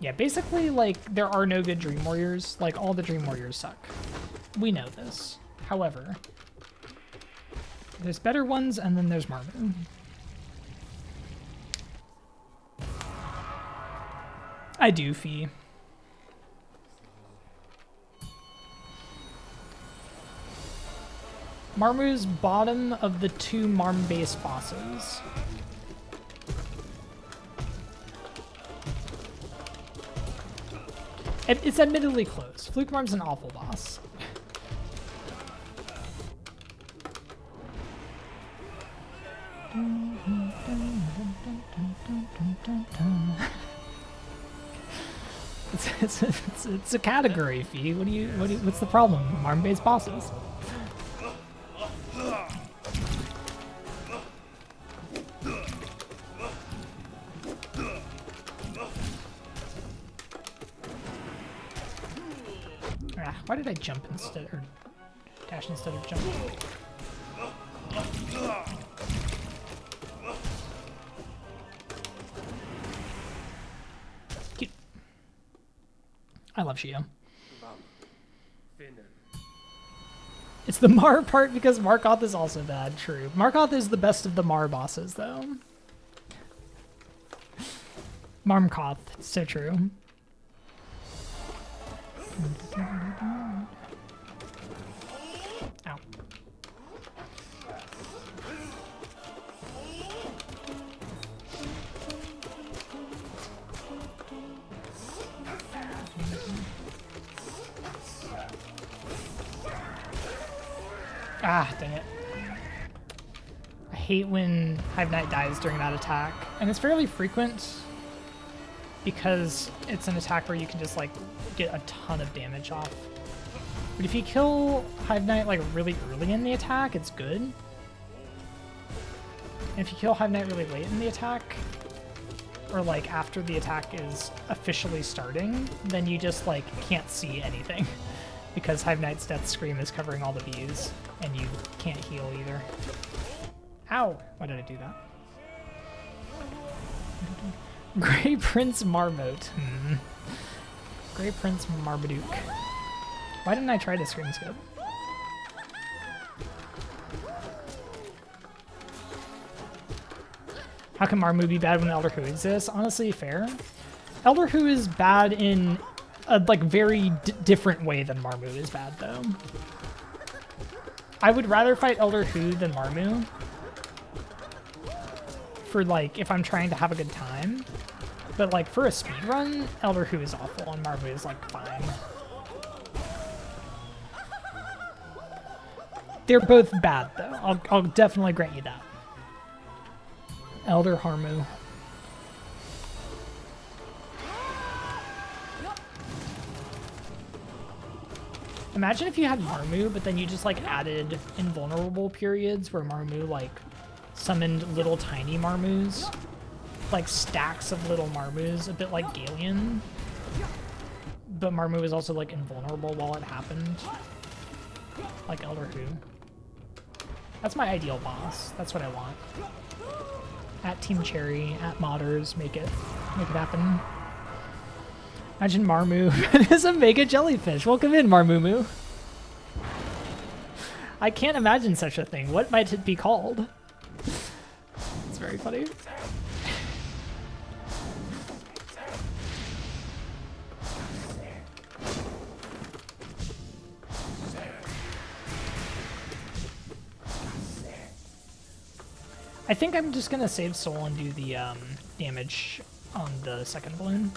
Yeah, basically, like, there are no good Dream Warriors. Like, all the Dream Warriors suck. We know this. However, there's better ones, and then there's Marmu. I do, Fee. Marmu's bottom of the 2 Marm-based bosses. It's admittedly close. Fluke Marm's an awful boss. It's a category, Fee. What's the problem? Marm-based bosses. Why did I jump instead, or dash instead of jump? Cute. I love Shio. It's the Mar part because Markoth is also bad, true. Markoth is the best of the Mar bosses, though. Marmkoth, so true. Ow. Ah, dang it. I hate when Hive Knight dies during that attack. And it's fairly frequent because it's an attack where you can just like get a ton of damage off. But if you kill Hive Knight like really early in the attack, it's good. And if you kill Hive Knight really late in the attack, or like after the attack is officially starting, then you just like can't see anything because Hive Knight's death scream is covering all the bees and you can't heal either. Ow! Why did I do that? Grey Prince Marmote. Grey Prince Marmaduke. Why didn't I try to scream scope? How can Marmu be bad when Elder Hu exists? Honestly, fair. Elder Hu is bad in a like very different way than Marmu is bad, though. I would rather fight Elder Hu than Marmu. For like, if I'm trying to have a good time. But like, for a speedrun, Elder Hu is awful and Marmu is like fine. They're both bad, though. I'll definitely grant you that. Elder Harmu. Imagine if you had Marmu, but then you just like added invulnerable periods where Marmu like summoned little tiny Marmus. Like stacks of little Marmus, a bit like Galeon. But Marmu was also like invulnerable while it happened. Like Elder Hu. That's my ideal boss. That's what I want. At Team Cherry, at Modders, make it happen. Imagine Marmu is a mega jellyfish. Welcome in, Marmumu. I can't imagine such a thing. What might it be called? It's very funny. I think I'm just gonna save soul and do the damage on the second balloon.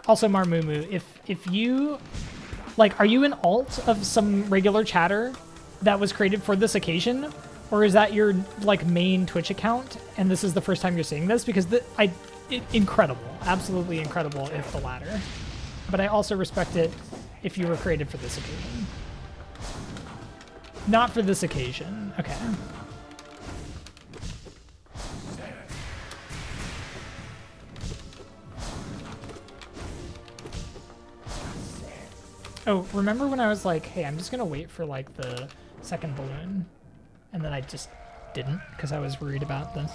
Also, Marmumu, if you, like, are you an alt of some regular chatter that was created for this occasion? Or is that your, like, main Twitch account, and this is the first time you're seeing this? Because incredible. Absolutely incredible if the latter. But I also respect it if you were created for this occasion. Not for this occasion. Okay. Oh, remember when I was like, hey, I'm just gonna wait for like the second balloon, and then I just didn't because I was worried about this.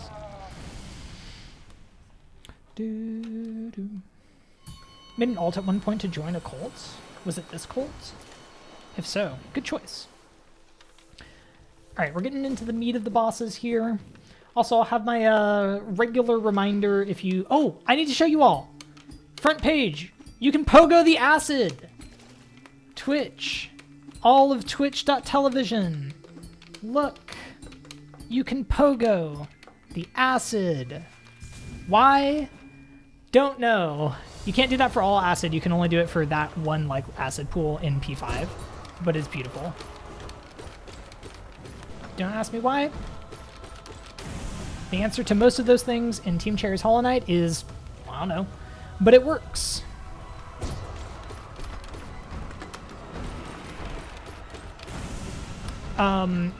Made an alt at one point to join a cult. Was it this cult? If so, good choice. All right, we're getting into the meat of the bosses here. Also, I'll have my regular reminder if you... Oh, I need to show you all. Front page. You can pogo the acid. Twitch. All of twitch.television. Look. You can pogo the acid. Why? Don't know. You can't do that for all acid. You can only do it for that one like acid pool in P5. But it's beautiful. Don't ask me why. The answer to most of those things in Team Cherry's Hollow Knight is, I don't know, but it works.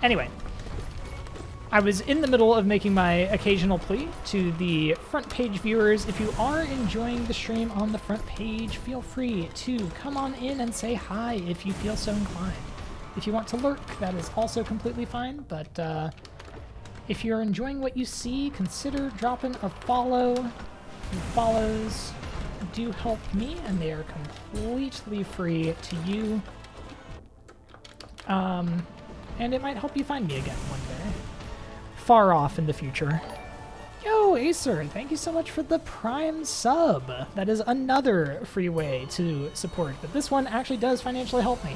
Anyway, I was in the middle of making my occasional plea to the front page viewers. If you are enjoying the stream on the front page, feel free to come on in and say hi if you feel so inclined. If you want to lurk, that is also completely fine, but if you're enjoying what you see, consider dropping a follow. Your follows do help me, and they are completely free to you. And it might help you find me again one day. Far off in the future. Yo, Acer, thank you so much for the Prime sub. That is another free way to support, but this one actually does financially help me.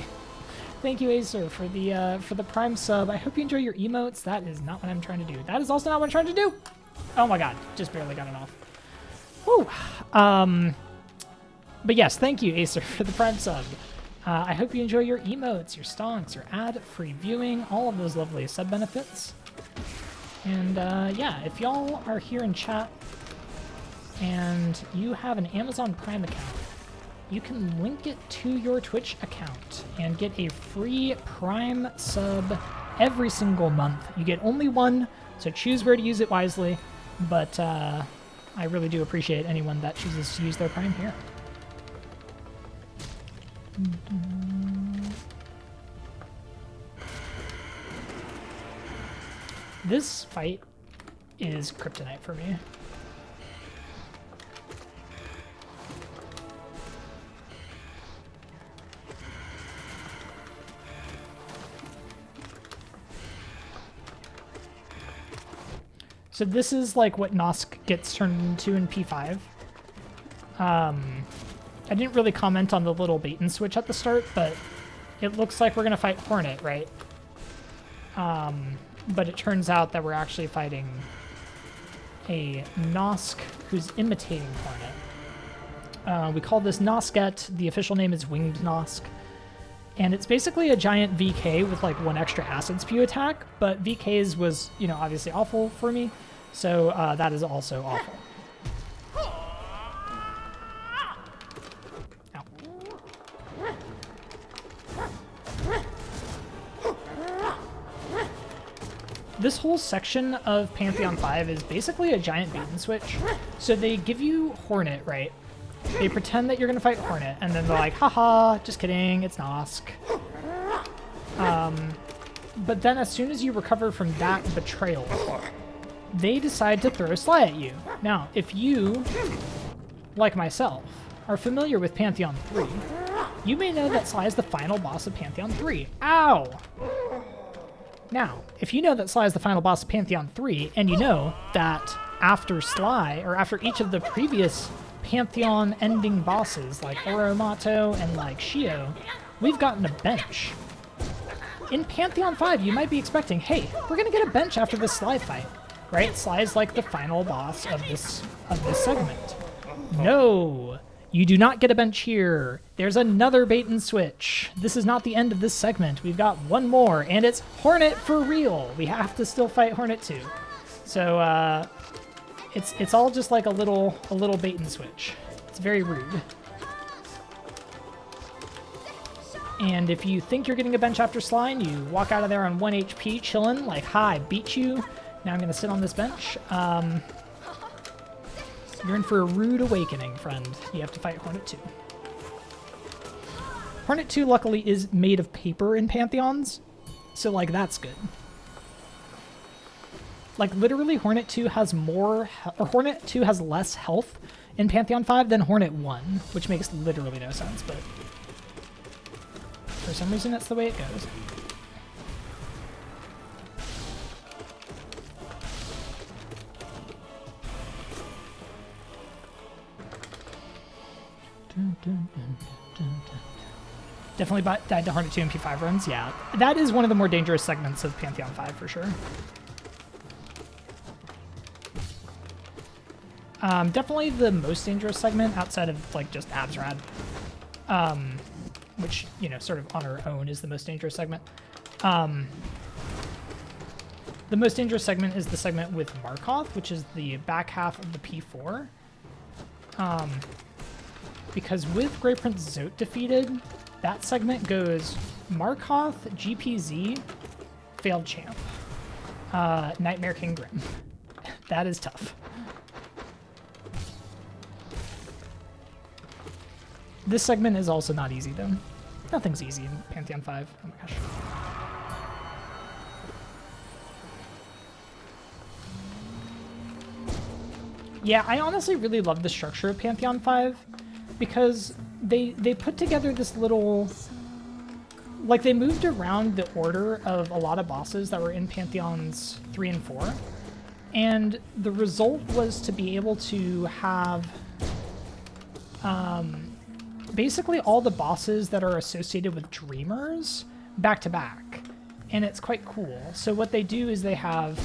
Thank you, Acer, for the Prime sub. I hope you enjoy your emotes. That is not what I'm trying to do. That is also not what I'm trying to do. Oh my god, just barely got it off. Whew. But yes, thank you, Acer, for the Prime sub. I hope you enjoy your emotes, your stonks, your ad-free viewing, all of those lovely sub benefits. And yeah, if y'all are here in chat and you have an Amazon Prime account, you can link it to your Twitch account and get a free Prime sub every single month. You get only one, so choose where to use it wisely, but I really do appreciate anyone that chooses to use their Prime here. This fight is kryptonite for me. So this is like what Nosk gets turned into in P5. I didn't really comment on the little bait and switch at the start, but it looks like we're going to fight Hornet, right? But it turns out that we're actually fighting a Nosk who's imitating Hornet. We call this Nosket. The official name is Winged Nosk. And it's basically a giant VK with like one extra acid spew attack, but VK's was, you know, obviously awful for me, so that is also awful. This whole section of Pantheon 5 is basically a giant bait and switch. So they give you Hornet, right? They pretend that you're going to fight Hornet, and then they're like, haha, just kidding, it's Nosk. But then as soon as you recover from that betrayal, they decide to throw Sly at you. Now, if you, like myself, are familiar with Pantheon 3, you may know that Sly is the final boss of Pantheon 3. Ow! Now, if you know that Sly is the final boss of Pantheon 3, and you know that after Sly, or after each of the previous Pantheon ending bosses, like Oromato and like Shio, we've gotten a bench. In Pantheon 5, you might be expecting, hey, we're gonna get a bench after this Sly fight, right? Sly is like the final boss of this segment. No, you do not get a bench here. There's another bait and switch. This is not the end of this segment. We've got one more, and it's Hornet for real. We have to still fight Hornet too. So it's all just like a little bait and switch. It's very rude. And if you think you're getting a bench after Sly, you walk out of there on 1 HP, chilling, like, hi, beat you. Now I'm gonna sit on this bench. You're in for a rude awakening, friend. You have to fight Hornet 2. Hornet 2, luckily, is made of paper in Pantheons, so, like, that's good. Like, literally, Hornet 2 has Hornet 2 has less health in Pantheon 5 than Hornet 1, which makes literally no sense, but for some reason, that's the way it goes. Definitely died to Hornet 2 and P5 runs. Yeah, that is one of the more dangerous segments of Pantheon 5 for sure. Definitely the most dangerous segment outside of like just Absrad, which, you know, sort of on our own is the most dangerous segment. The most dangerous segment is the segment with Markoth, which is the back half of the P4. Because with Grey Prince Zote defeated, that segment goes Markoth, GPZ, failed champ, Nightmare King Grim. That is tough. This segment is also not easy, though. Nothing's easy in Pantheon 5. Oh my gosh. Yeah, I honestly really love the structure of Pantheon 5 because they put together this little... Like, they moved around the order of a lot of bosses that were in Pantheons 3 and 4, and the result was to be able to have basically all the bosses that are associated with Dreamers back to back, and it's quite cool. So what they do is they have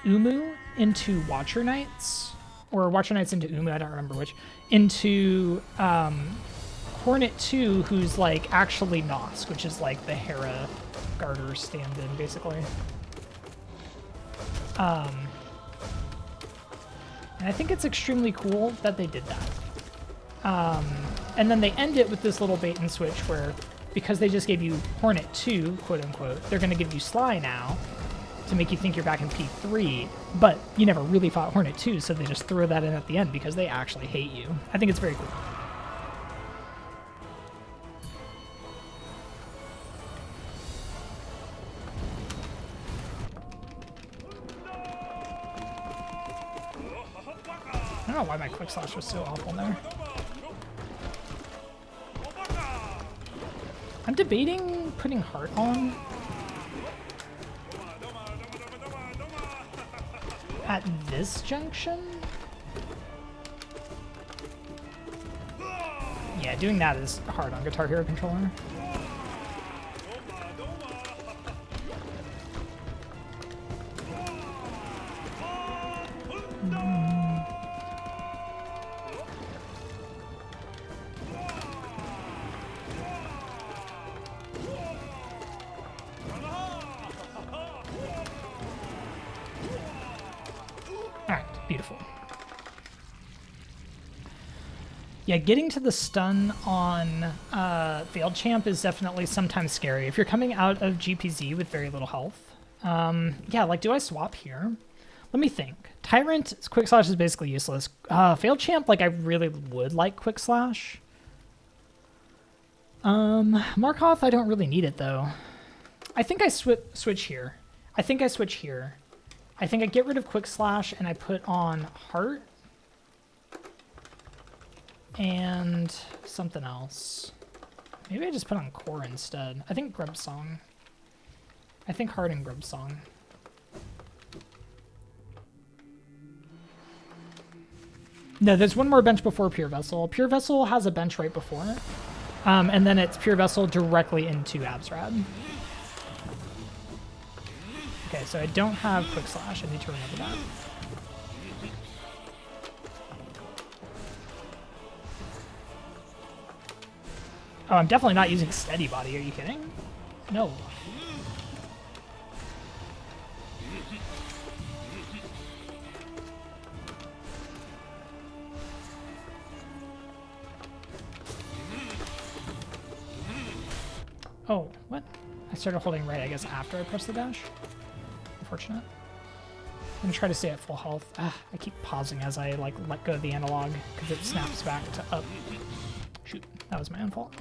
Umu into Watcher Knights, or Watcher Knights into Umu, I don't remember which, into Hornet 2, who's like actually Nosk, which is like the Hera Garter stand-in, basically. And I think it's extremely cool that they did that. And then they end it with this little bait and switch where, because they just gave you Hornet 2, quote unquote, they're going to give you Sly now to make you think you're back in P3, but you never really fought Hornet 2, so they just throw that in at the end because they actually hate you. I think it's very cool. I don't know why my quick slash was so awful there. I'm debating putting Heart on at this junction. Yeah, doing that is hard on Guitar Hero controller. Beautiful. Yeah, getting to the stun on Failed Champ is definitely sometimes scary. If you're coming out of GPZ with very little health. Yeah, like, do I swap here? Let me think. Tyrant, Quick Slash is basically useless. Failed Champ, like, I really would like Quick Slash. Markoth, I don't really need it, though. I think I switch here. I think I switch here. I think I get rid of Quick Slash and I put on Heart and something else. Maybe I just put on Core instead. I think Grub Song. I think Heart and Grub Song. No, there's one more bench before Pure Vessel. Pure Vessel has a bench right before it. And then it's Pure Vessel directly into Absrad. Okay, so I don't have Quick Slash. I need to remember that. Oh, I'm definitely not using Steady Body. Are you kidding? No. Oh, what? I started holding right, I guess, after I pressed the dash. Unfortunate. I'm gonna try to stay at full health. Ah, I keep pausing as I like let go of the analog because it snaps back to up. Shoot, that was my own fault.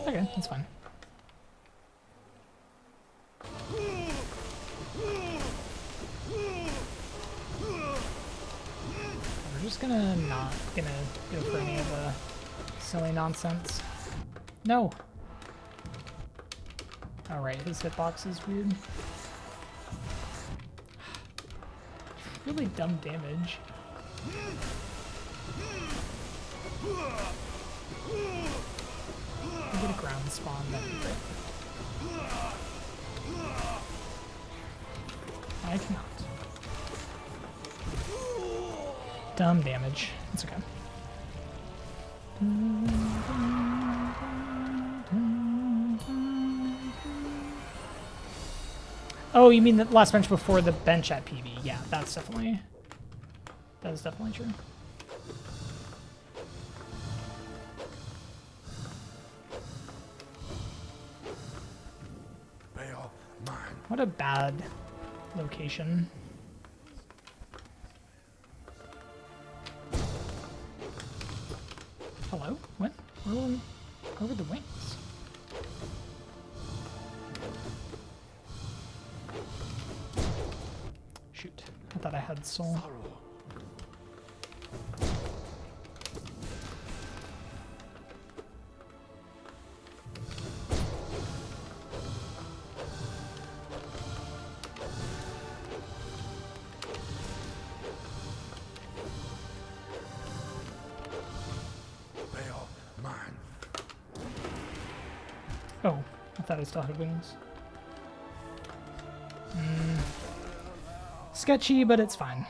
Okay, that's fine. We're just not gonna go for any of the silly nonsense. No! Alright, his hitbox is weird. Really dumb damage. Get a ground spawn, that'd be great. I cannot. Dumb damage. It's okay. Oh, you mean the last bench before the bench at PB? Yeah, that is definitely true. What a bad location. Hello? What? Where were the wings? Shoot. I thought I had soul. Oh, I thought I still had wings. Sketchy, but it's fine.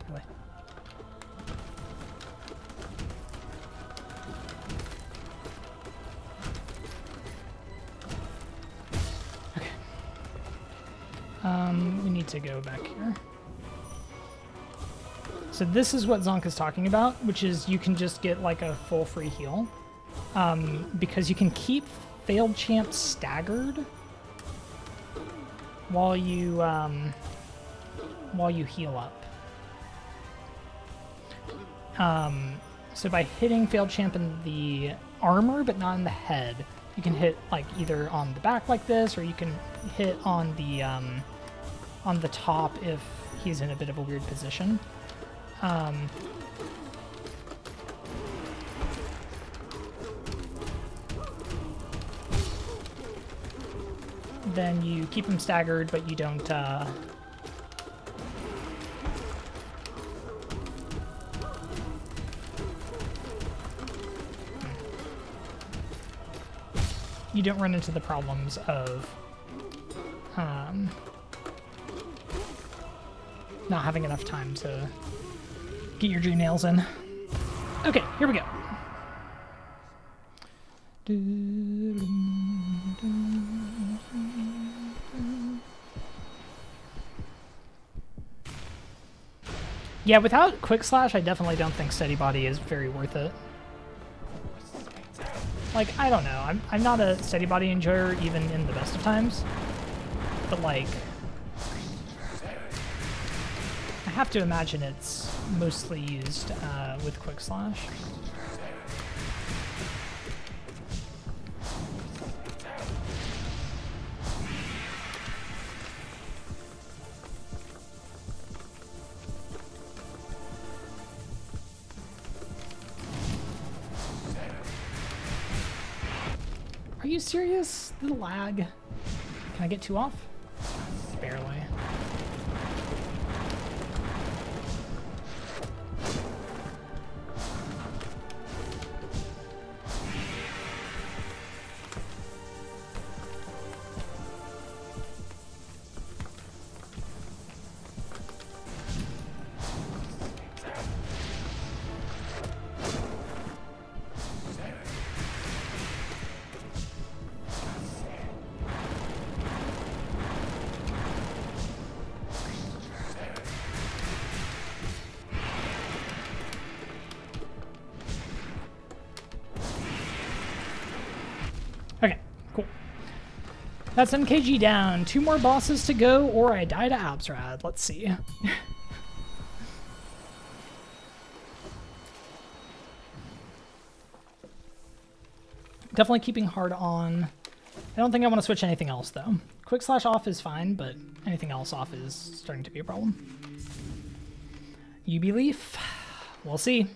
Really? We need to go back here. So this is what Zonk is talking about, which is you can just get like a full free heal. Because you can keep failed champs staggered while you heal up. So by hitting failed champ in the armor but not in the head, you can hit like either on the back like this, or you can hit on the top if he's in a bit of a weird position. Then you keep him staggered, but you don't you don't run into the problems of not having enough time to get your dream nails in. Okay, here we go. Yeah, without Quick Slash, I definitely don't think Steady Body is very worth it. Like, I don't know. I'm not a Steady Body enjoyer even in the best of times. But like, have to imagine it's mostly used with Quick Slash. Are you serious? The lag. Can I get 2 off? Barely. Okay, cool. That's MKG down. 2 more bosses to go, or I die to Absrad. Let's see. Definitely keeping hard on. I don't think I want to switch anything else, though. Quick Slash off is fine, but anything else off is starting to be a problem. UB Leaf. We'll see.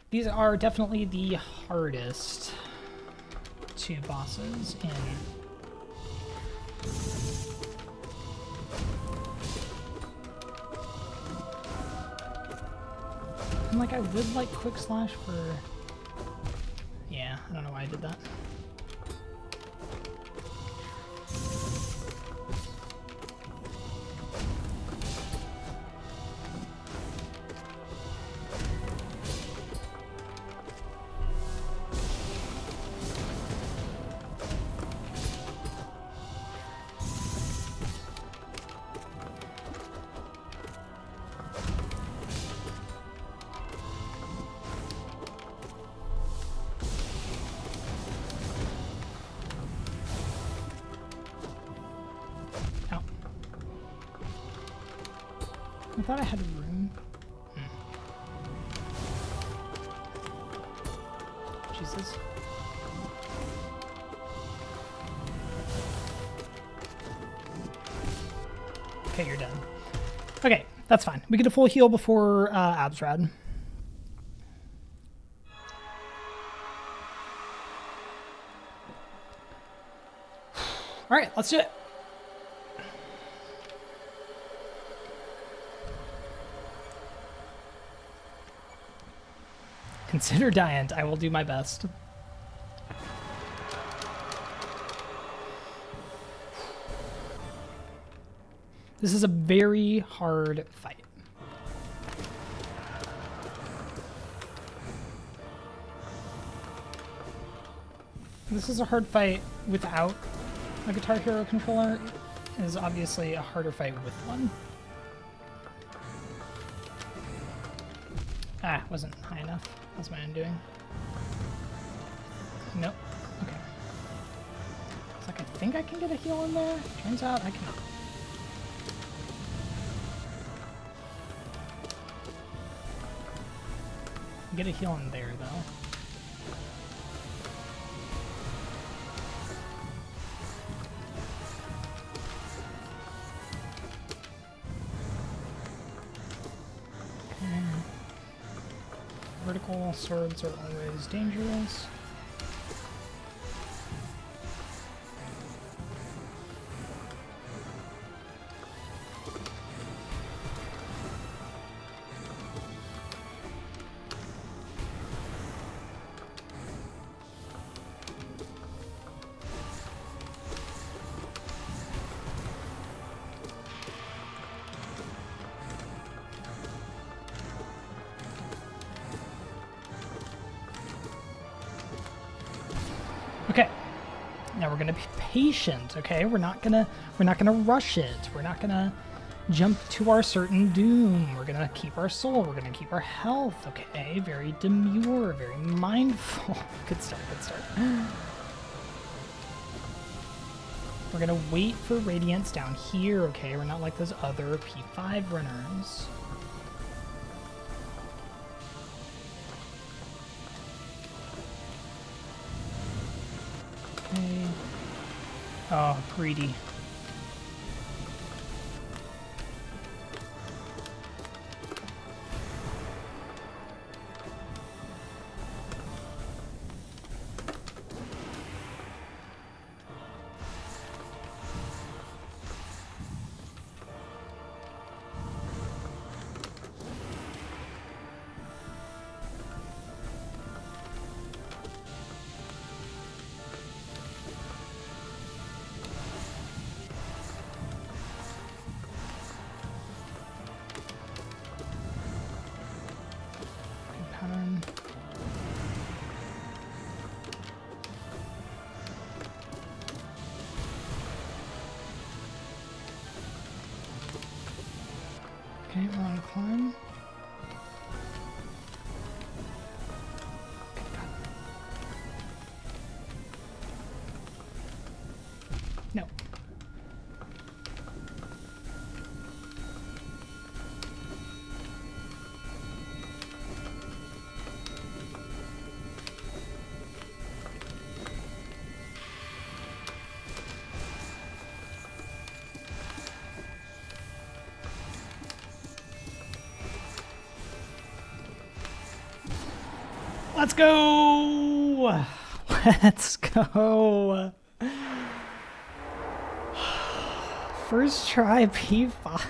These are definitely the hardest 2 bosses in. I'm like, I would like Quick Slash for... Yeah, I don't know why I did that. I thought I had room. Jesus. Okay, you're done. Okay, that's fine. We get a full heal before Absrad. All right, let's do it. Consider Diant. I will do my best. This is a very hard fight. This is a hard fight without a Guitar Hero controller. It is obviously a harder fight with one. Ah, wasn't high enough. That's my undoing. Nope. Okay. It's like I think I can get a heal in there. Turns out I cannot. Get a heal in there though. Vertical swords are always dangerous. Okay, now we're gonna be patient. Okay, we're not gonna rush it. We're not gonna jump to our certain doom. We're gonna keep our soul. We're gonna keep our health. Okay, very demure, very mindful. Good start. Good start. We're gonna wait for Radiance down here, okay? We're not like those other P5 runners. Okay. Oh, greedy. Okay, we're on a climb. No. Let's go! Let's go! First try P5.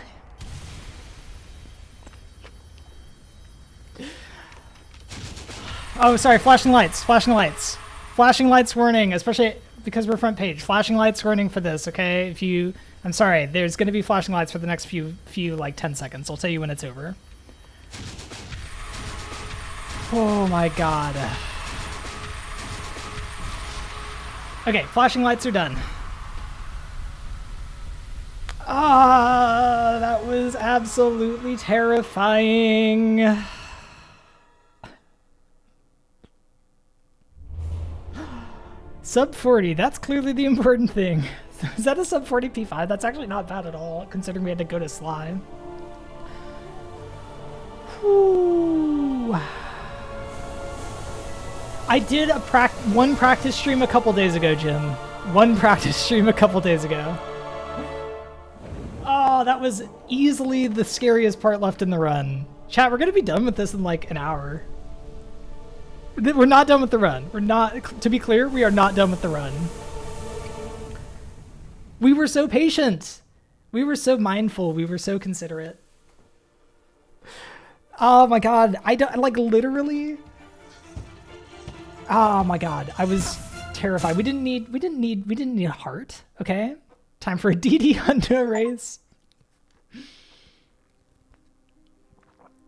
Oh, sorry, flashing lights, flashing lights. Flashing lights warning, especially because we're front page. Flashing lights warning for this, okay? If you... I'm sorry, there's gonna be flashing lights for the next few like 10 seconds. I'll tell you when it's over. Oh my god. Okay, flashing lights are done. Ah, that was absolutely terrifying. Sub 40, that's clearly the important thing. Is that a sub 40 P5? That's actually not bad at all, considering we had to go to slime. Whew. I did one practice stream a couple days ago, Jim. One practice stream a couple days ago. Oh, that was easily the scariest part left in the run. Chat, we're gonna be done with this in like an hour. We're not done with the run. We're not, to be clear, we are not done with the run. We were so patient. We were so mindful. We were so considerate. Oh my god, I don't, like, literally... Oh my god, I was terrified. We didn't need a heart, okay? Time for a DD Hunter race.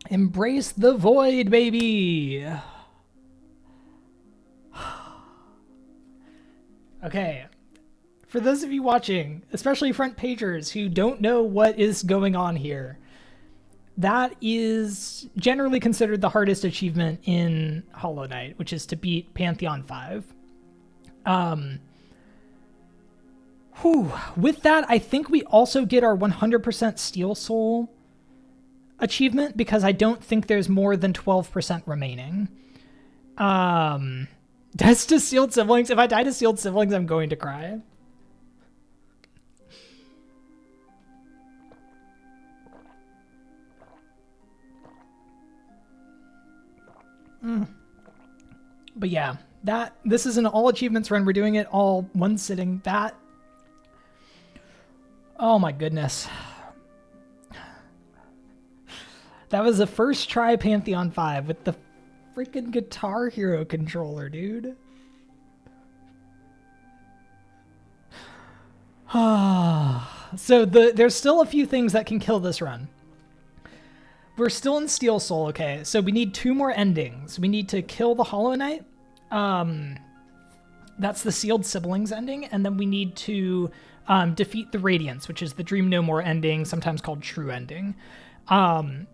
Embrace the void, baby. Okay. For those of you watching, especially front pagers who don't know what is going on here, that is generally considered the hardest achievement in Hollow Knight, which is to beat Pantheon 5. With that, I think we also get our 100% Steel Soul achievement, because I don't think there's more than 12% remaining. Deaths to Sealed Siblings. If I die to Sealed Siblings, I'm going to cry. But yeah, this is an all achievements run. We're doing it all one sitting. Oh my goodness. That was the first try Pantheon 5 with the freaking Guitar Hero controller, dude. So there's still a few things that can kill this run. We're still in Steel Soul, okay? So we need 2 more endings. We need to kill the Hollow Knight. That's the Sealed Siblings ending. And then we need to defeat the Radiance, which is the Dream No More ending, sometimes called True Ending.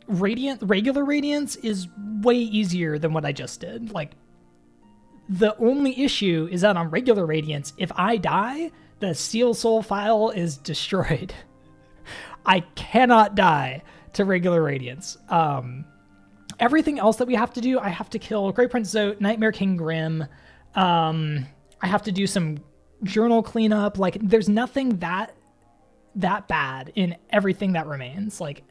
Regular Radiance is way easier than what I just did. Like, the only issue is that on regular Radiance, if I die, The Steel Soul file is destroyed. I cannot die to regular Radiance. Everything else that we have to do, I have to kill Great Prince Zote, Nightmare King Grim. I have to do some journal cleanup. Like, there's nothing that bad in everything that remains. Like,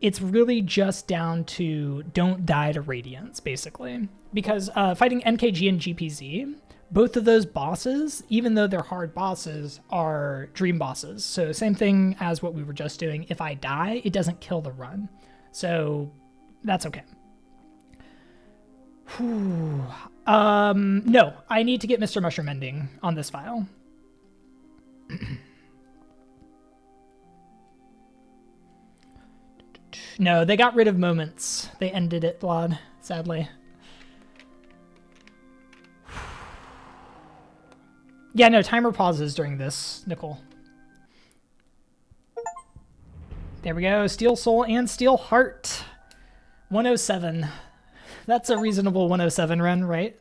it's really just down to don't die to Radiance, basically. Because fighting NKG and GPZ, both of those bosses, even though they're hard bosses, are dream bosses. So same thing as what we were just doing. If I die, it doesn't kill the run. So that's okay. Whew. No, I need to get Mr. Mushroom Ending on this file. No, they got rid of moments. They ended it, Vlad, sadly. Yeah, no, timer pauses during this, Nicole. There we go. Steel Soul and Steel Heart. 107. That's a reasonable 107 run, right?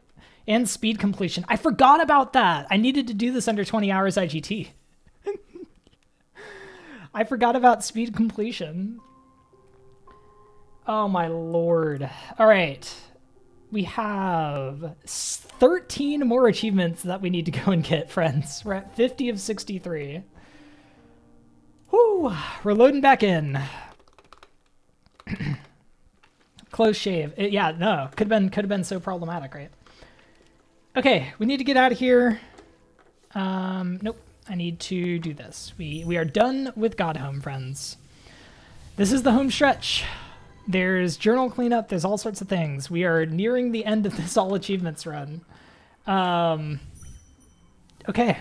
And speed completion. I forgot about that. I needed to do this under 20 hours IGT. I forgot about speed completion. Oh my lord. All right. We have 13 more achievements that we need to go and get, friends. We're at 50 of 63. Whoo! We're loading back in. Close shave. Yeah, no. Could have been so problematic, right? Okay, we need to get out of here. Nope. I need to do this. We are done with God Home, friends. This is the home stretch. There's journal cleanup. There's all sorts of things. We are nearing the end of this All Achievements run. Okay.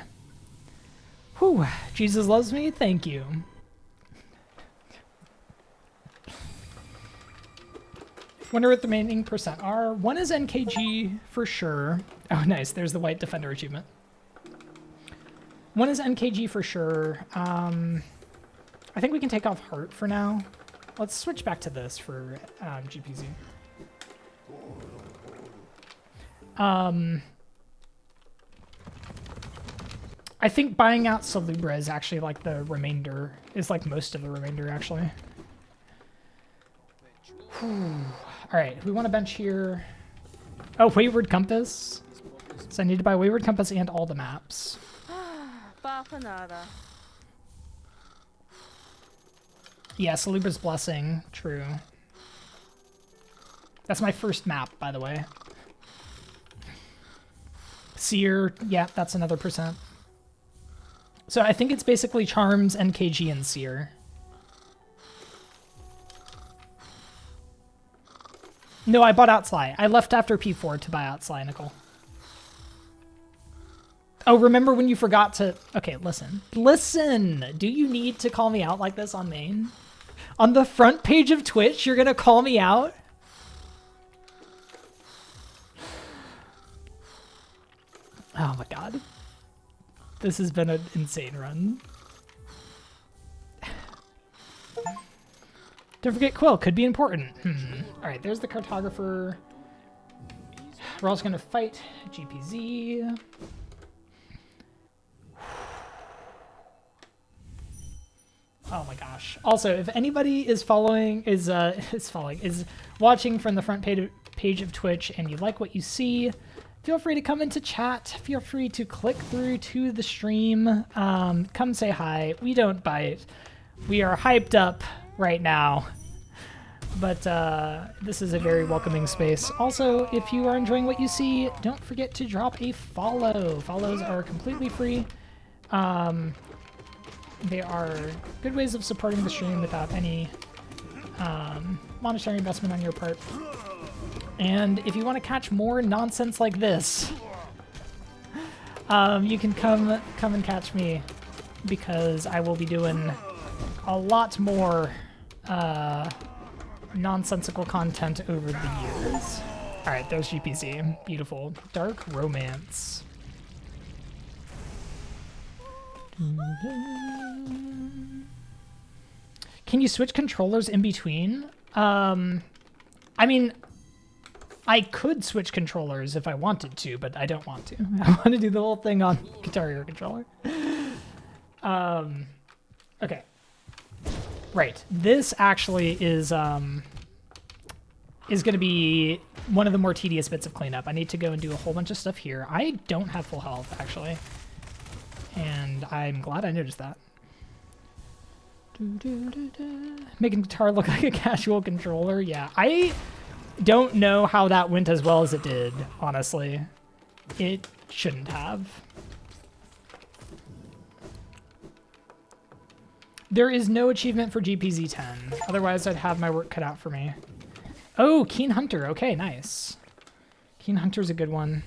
Whew. Jesus loves me. Thank you. Wonder what the remaining percent are. One is NKG for sure. Oh, nice. There's the White Defender achievement. One is NKG for sure. I think we can take off Heart for now. Let's switch back to this for GPZ. I think buying out Salubra is actually like the remainder, is like most of the remainder actually. Whew. All right, we want to bench here. Oh, Wayward Compass. So I need to buy Wayward Compass and all the maps. Yeah, Salubra's Blessing. True. That's my first map, by the way. Seer. Yeah, that's another percent. So I think it's basically Charms, NKG, and Seer. No, I bought out Sly. I left after P4 to buy out Sly, Nicole. Oh, remember when you forgot to... Okay, listen. Listen! Do you need to call me out like this on main? On the front page of Twitch, you're gonna call me out? Oh my god. This has been an insane run. Don't forget Quill, could be important. Alright, there's the cartographer. We're also gonna fight GPZ. Oh my gosh. Also, if anybody is watching from the front page of Twitch and you like what you see, feel free to come into chat. Feel free to click through to the stream. Come say hi. We don't bite. We are hyped up right now. But this is a very welcoming space. Also, if you are enjoying what you see, don't forget to drop a follow. Follows are completely free. They are good ways of supporting the stream without any monetary investment on your part. And if you want to catch more nonsense like this, you can come and catch me, because I will be doing a lot more nonsensical content over the years. All right, there's GPZ. Beautiful. Dark Romance. Can you switch controllers in between? I mean, I could switch controllers if I wanted to, but I don't want to. I want to do the whole thing on Guitar Hero controller. Okay. Right. This actually is going to be one of the more tedious bits of cleanup. I need to go and do a whole bunch of stuff here. I don't have full health, actually. And I'm glad I noticed that. Making guitar look like a casual controller. Yeah, I don't know how that went as well as it did, honestly. It shouldn't have. There is no achievement for GPZ10. Otherwise, I'd have my work cut out for me. Oh, Keen Hunter. Okay, nice. Keen Hunter's a good one.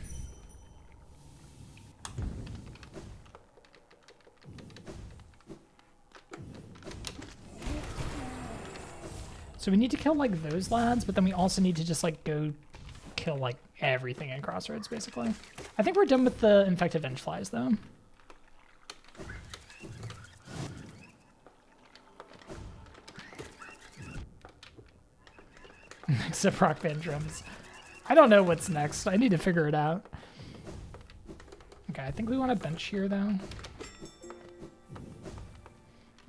So we need to kill, like, those lads, but then we also need to just, like, go kill, like, everything in Crossroads, basically. I think we're done with the infected vengeflies, though. Except rock band drums. I don't know what's next. I need to figure it out. Okay, I think we want a bench here, though.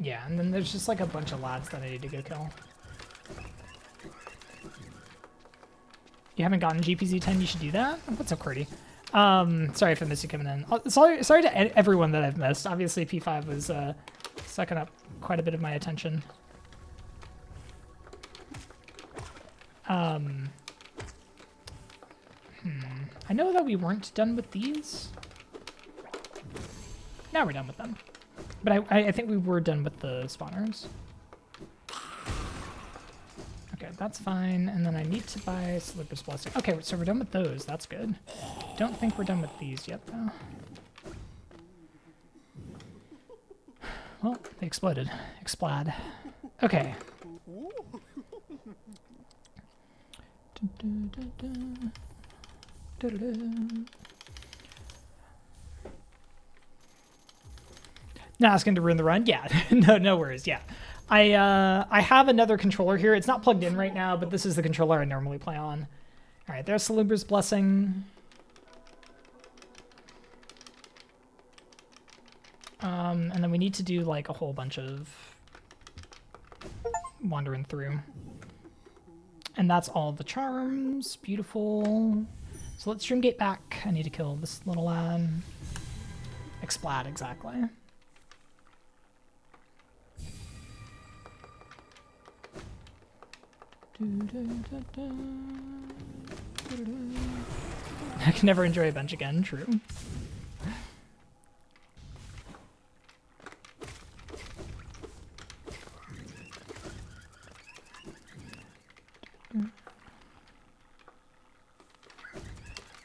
Yeah, and then there's just, like, a bunch of lads that I need to go kill. You haven't gotten GPZ 10, you should do that? What's up, Curdy? Sorry if I missed you coming in. Sorry to everyone that I've missed. Obviously, P5 was sucking up quite a bit of my attention. I know that we weren't done with these. Now we're done with them. But I think we were done with the spawners. Okay, that's fine. And then I need to buy Slipper's Blessing. Okay, so we're done with those. That's good. Don't think we're done with these yet, though. Well, they exploded. Explode. Okay. Not asking to ruin the run? Yeah, no worries, yeah. I have another controller here. It's not plugged in right now, but this is the controller I normally play on. All right, there's Salubra's Blessing. And then we need to do like a whole bunch of wandering through. And that's all the charms. Beautiful. So let's Dreamgate back. I need to kill this little lad. Explode, exactly. I can never enjoy a bench again, true.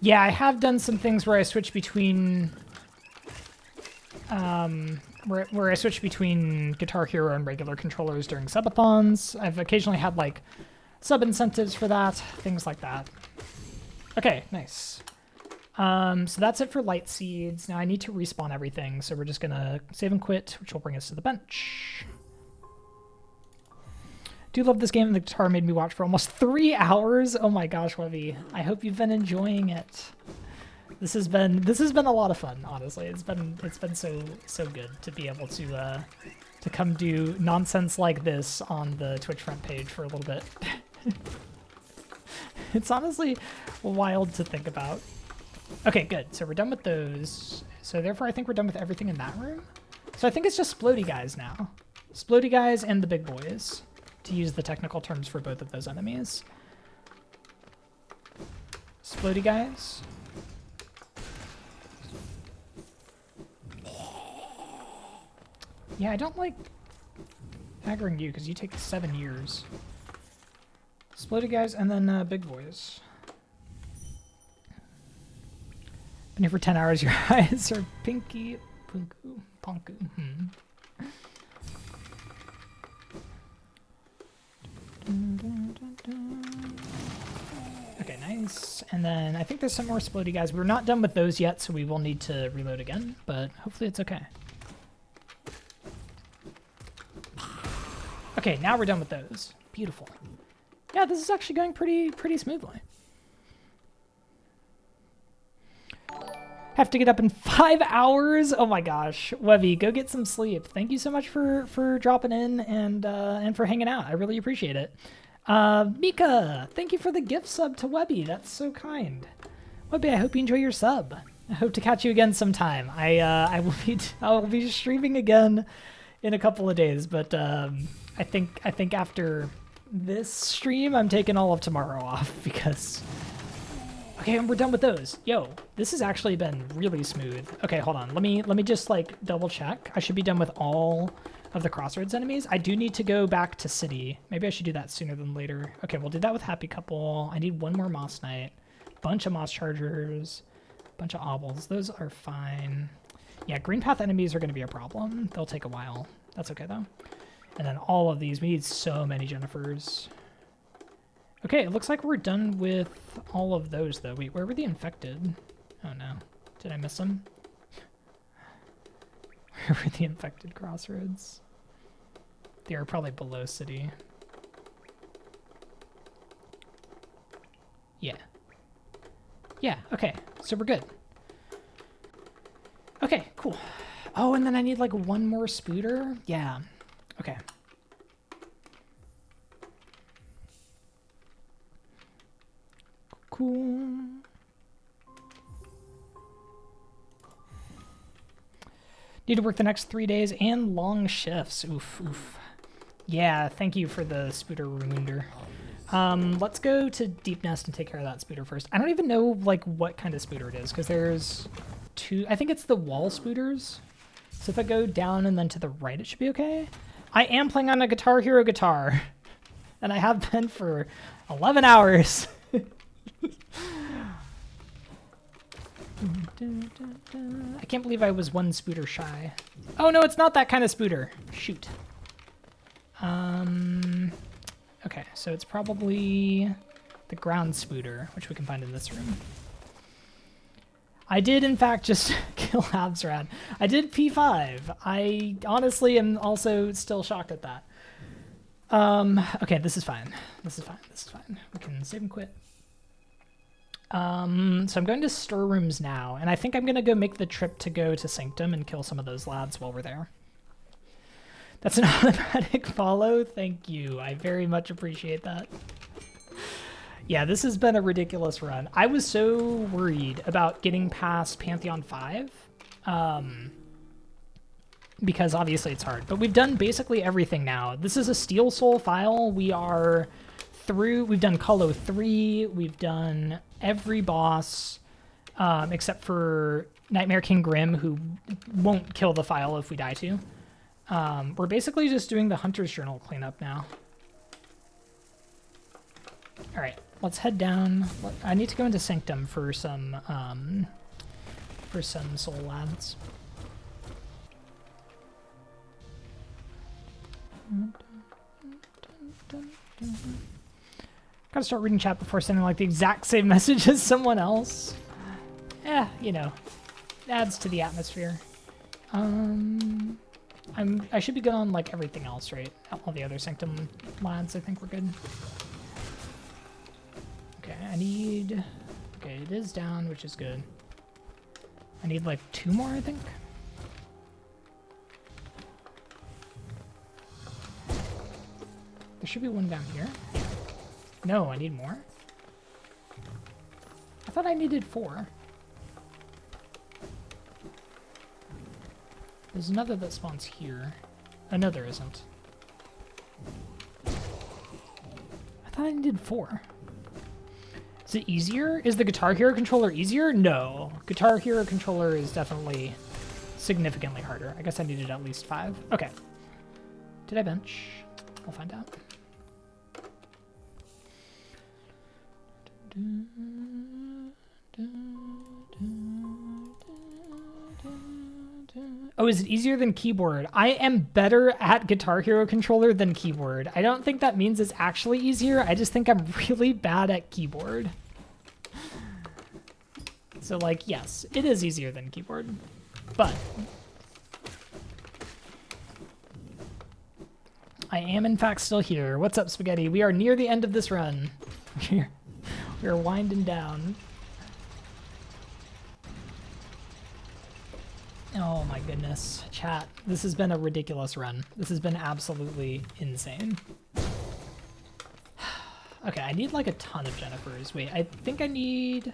Yeah, I have done some things where I switch between where I switch between Guitar Hero and regular controllers during subathons. I've occasionally had like sub incentives for that, things like that. Okay, nice. So that's it for Light Seeds. Now I need to respawn everything, so we're just gonna save and quit, which will bring us to the bench. Do love this game. The guitar made me watch for almost 3 hours. Oh my gosh, Webby. I hope you've been enjoying it. This has been a lot of fun, honestly. It's been so good to be able to come do nonsense like this on the Twitch front page for a little bit. It's honestly wild to think about. Okay, good. So we're done with those. So therefore I think we're done with everything in that room. So I think it's just Splody guys now. Splody guys and the big boys, to use the technical terms for both of those enemies. Splody guys. Yeah, I don't like aggroing you because you take 7 years. Splody guys and then big boys. Been here for 10 hours. Your eyes are pinky, punku, punku. Okay, nice. And then I think there's some more Splody guys. We're not done with those yet, so we will need to reload again, but hopefully it's okay. Okay, now we're done with those. Beautiful. Yeah, this is actually going pretty smoothly. Have to get up in 5 hours. Oh my gosh, Webby, go get some sleep. Thank you so much for dropping in and for hanging out. I really appreciate it. Mika, thank you for the gift sub to Webby. That's so kind. Webby, I hope you enjoy your sub. I hope to catch you again sometime. I will be streaming again in a couple of days, but I think after this stream, I'm taking all of tomorrow off because. Okay, and we're done with those. Yo, this has actually been really smooth. Okay, hold on. Let me just like double check. I should be done with all of the Crossroads enemies. I do need to go back to City. Maybe I should do that sooner than later. Okay, we'll do that with Happy Couple. I need one more Moss Knight. Bunch of Moss Chargers. Bunch of Obbles. Those are fine. Yeah, Green Path enemies are going to be a problem. They'll take a while. That's okay, though. And then all of these. We need so many Jennifers. Okay, it looks like we're done with all of those, though. Wait, where were the infected? Oh, no. Did I miss them? Where were the infected Crossroads? They are probably below City. Yeah. Yeah, okay. So we're good. Okay, cool. Oh, and then I need, like, one more Spooter? Yeah. Okay. Cool. Need to work the next 3 days and long shifts. Oof, oof. Yeah, thank you for the Spooter reminder. Let's go to Deep Nest and take care of that Spooter first. I don't even know like what kind of Spooter it is because there's two. I think it's the wall Spooters. So if I go down and then to the right, it should be okay. I am playing on a Guitar Hero guitar, and I have been for 11 hours. I can't believe I was one Spooter shy. Oh no, it's not that kind of Spooter. Shoot. Okay, so it's probably the ground Spooter, which we can find in this room. I did, in fact, just kill Absrad. I did P5. I honestly am also still shocked at that. Okay, this is fine. This is fine. This is fine. We can save and quit. So I'm going to storerooms now, and I think I'm going to go make the trip to go to Sanctum and kill some of those lads while we're there. That's an automatic follow. Thank you. I very much appreciate that. Yeah, this has been a ridiculous run. I was so worried about getting past Pantheon 5, because obviously it's hard. But we've done basically everything now. This is a Steel Soul file. We are through. We've done Colo 3. We've done every boss except for Nightmare King Grim, who won't kill the file if we die to. We're basically just doing the Hunter's Journal cleanup now. All right, let's head down. I need to go into Sanctum for some soul lads. Gotta start reading chat before sending like the exact same message as someone else. Yeah, you know, adds to the atmosphere. I should be good on like everything else, right? All the other Sanctum lads, I think we're good. Okay, okay, it is down, which is good. I need like 2 more, I think. There should be one down here. No, I need more. I thought I needed 4. There's another that spawns here. Oh, no, there isn't. I thought I needed 4. Is it easier? Is the Guitar Hero controller easier? No. Guitar Hero controller is definitely significantly harder. I guess I needed at least 5. Okay. Did I bench? We'll find out. Oh, is it easier than keyboard? I am better at Guitar Hero controller than keyboard. I don't think that means it's actually easier. I just think I'm really bad at keyboard. So, like, yes, it is easier than keyboard. But I am, in fact, still here. What's up, Spaghetti? We are near the end of this run. We're winding down. Oh my goodness. Chat, this has been a ridiculous run. This has been absolutely insane. Okay, I need like a ton of Jennifers. Wait, I think I need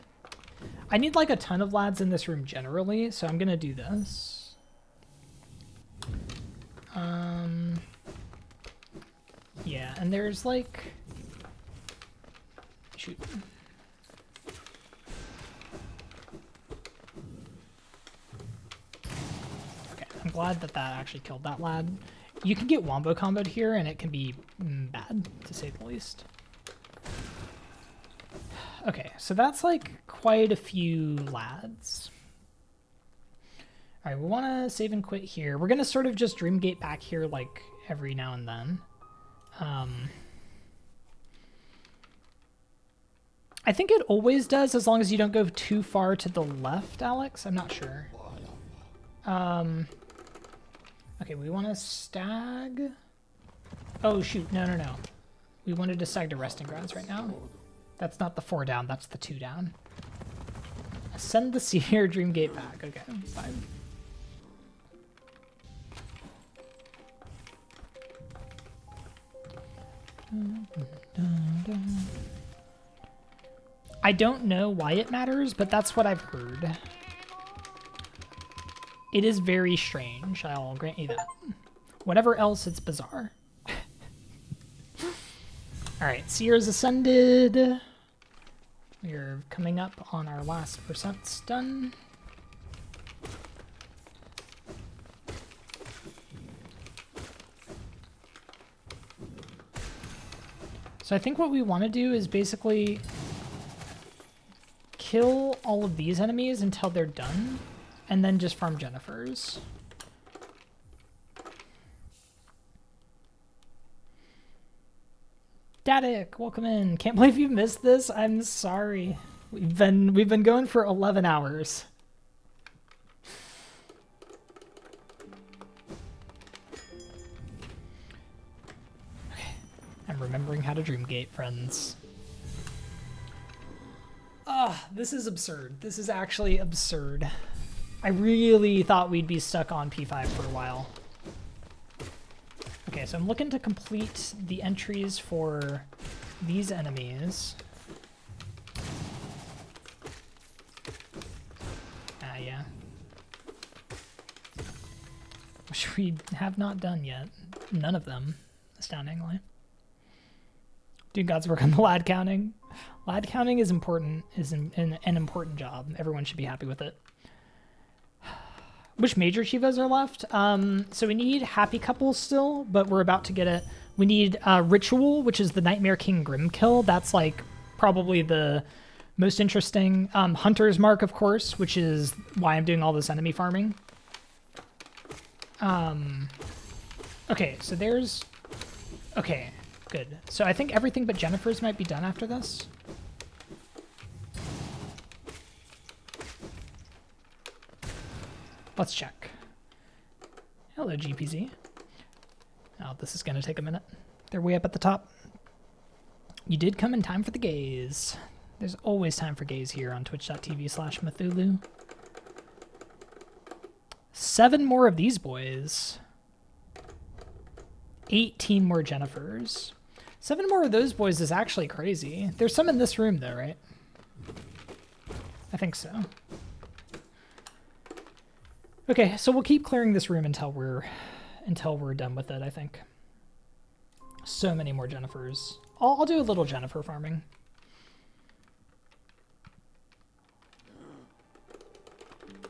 like a ton of lads in this room generally, so I'm gonna do this. Yeah, and there's like, shoot. Okay, I'm glad that actually killed that lad. You can get wombo comboed here and it can be bad, to say the least. Okay, so that's like quite a few lads. All right, we want to save and quit here. We're going to sort of just Dreamgate back here like every now and then. I think it always does as long as you don't go too far to the left, Alex. I'm not sure. Okay, we want to stag. Oh, shoot. No, no, no. We wanted to stag to Resting Grounds right now. That's not the 4 down. That's the 2 down. Send the Seer Dreamgate back. Okay, fine. I don't know why it matters, but that's what I've heard. It is very strange, I'll grant you that. Whatever else, it's bizarre. Alright, Seer's ascended. We're coming up on our last % stun. So I think what we want to do is basically kill all of these enemies until they're done, and then just farm Jennifers. Datic, welcome in. Can't believe you missed this. I'm sorry. We've been going for 11 hours. Okay. I'm remembering how to Dreamgate, friends. Ah, this is absurd. This is actually absurd. I really thought we'd be stuck on P5 for a while. Okay, so I'm looking to complete the entries for these enemies. Yeah. Which we have not done yet. None of them, astoundingly. Doing God's work on the lad counting. Lad counting is important, is an important job. Everyone should be happy with it. Which major Chivas are left? So we need Happy Couple still, but we're about to get it. We need Ritual, which is the Nightmare King Grim kill. That's like probably the most interesting. Hunter's Mark, of course, which is why I'm doing all this enemy farming. Okay, so there's... Okay, good. So I think everything but Jennifer's might be done after this. Let's check. Hello, GPZ. Oh, this is going to take a minute. They're way up at the top. You did come in time for the gaze. There's always time for gaze here on twitch.tv/Mathulu. 7 more of these boys. 18 more Jennifers. 7 more of those boys is actually crazy. There's some in this room though, right? I think so. Okay, so we'll keep clearing this room until we're done with it, I think. So many more Jennifers. I'll do a little Jennifer farming.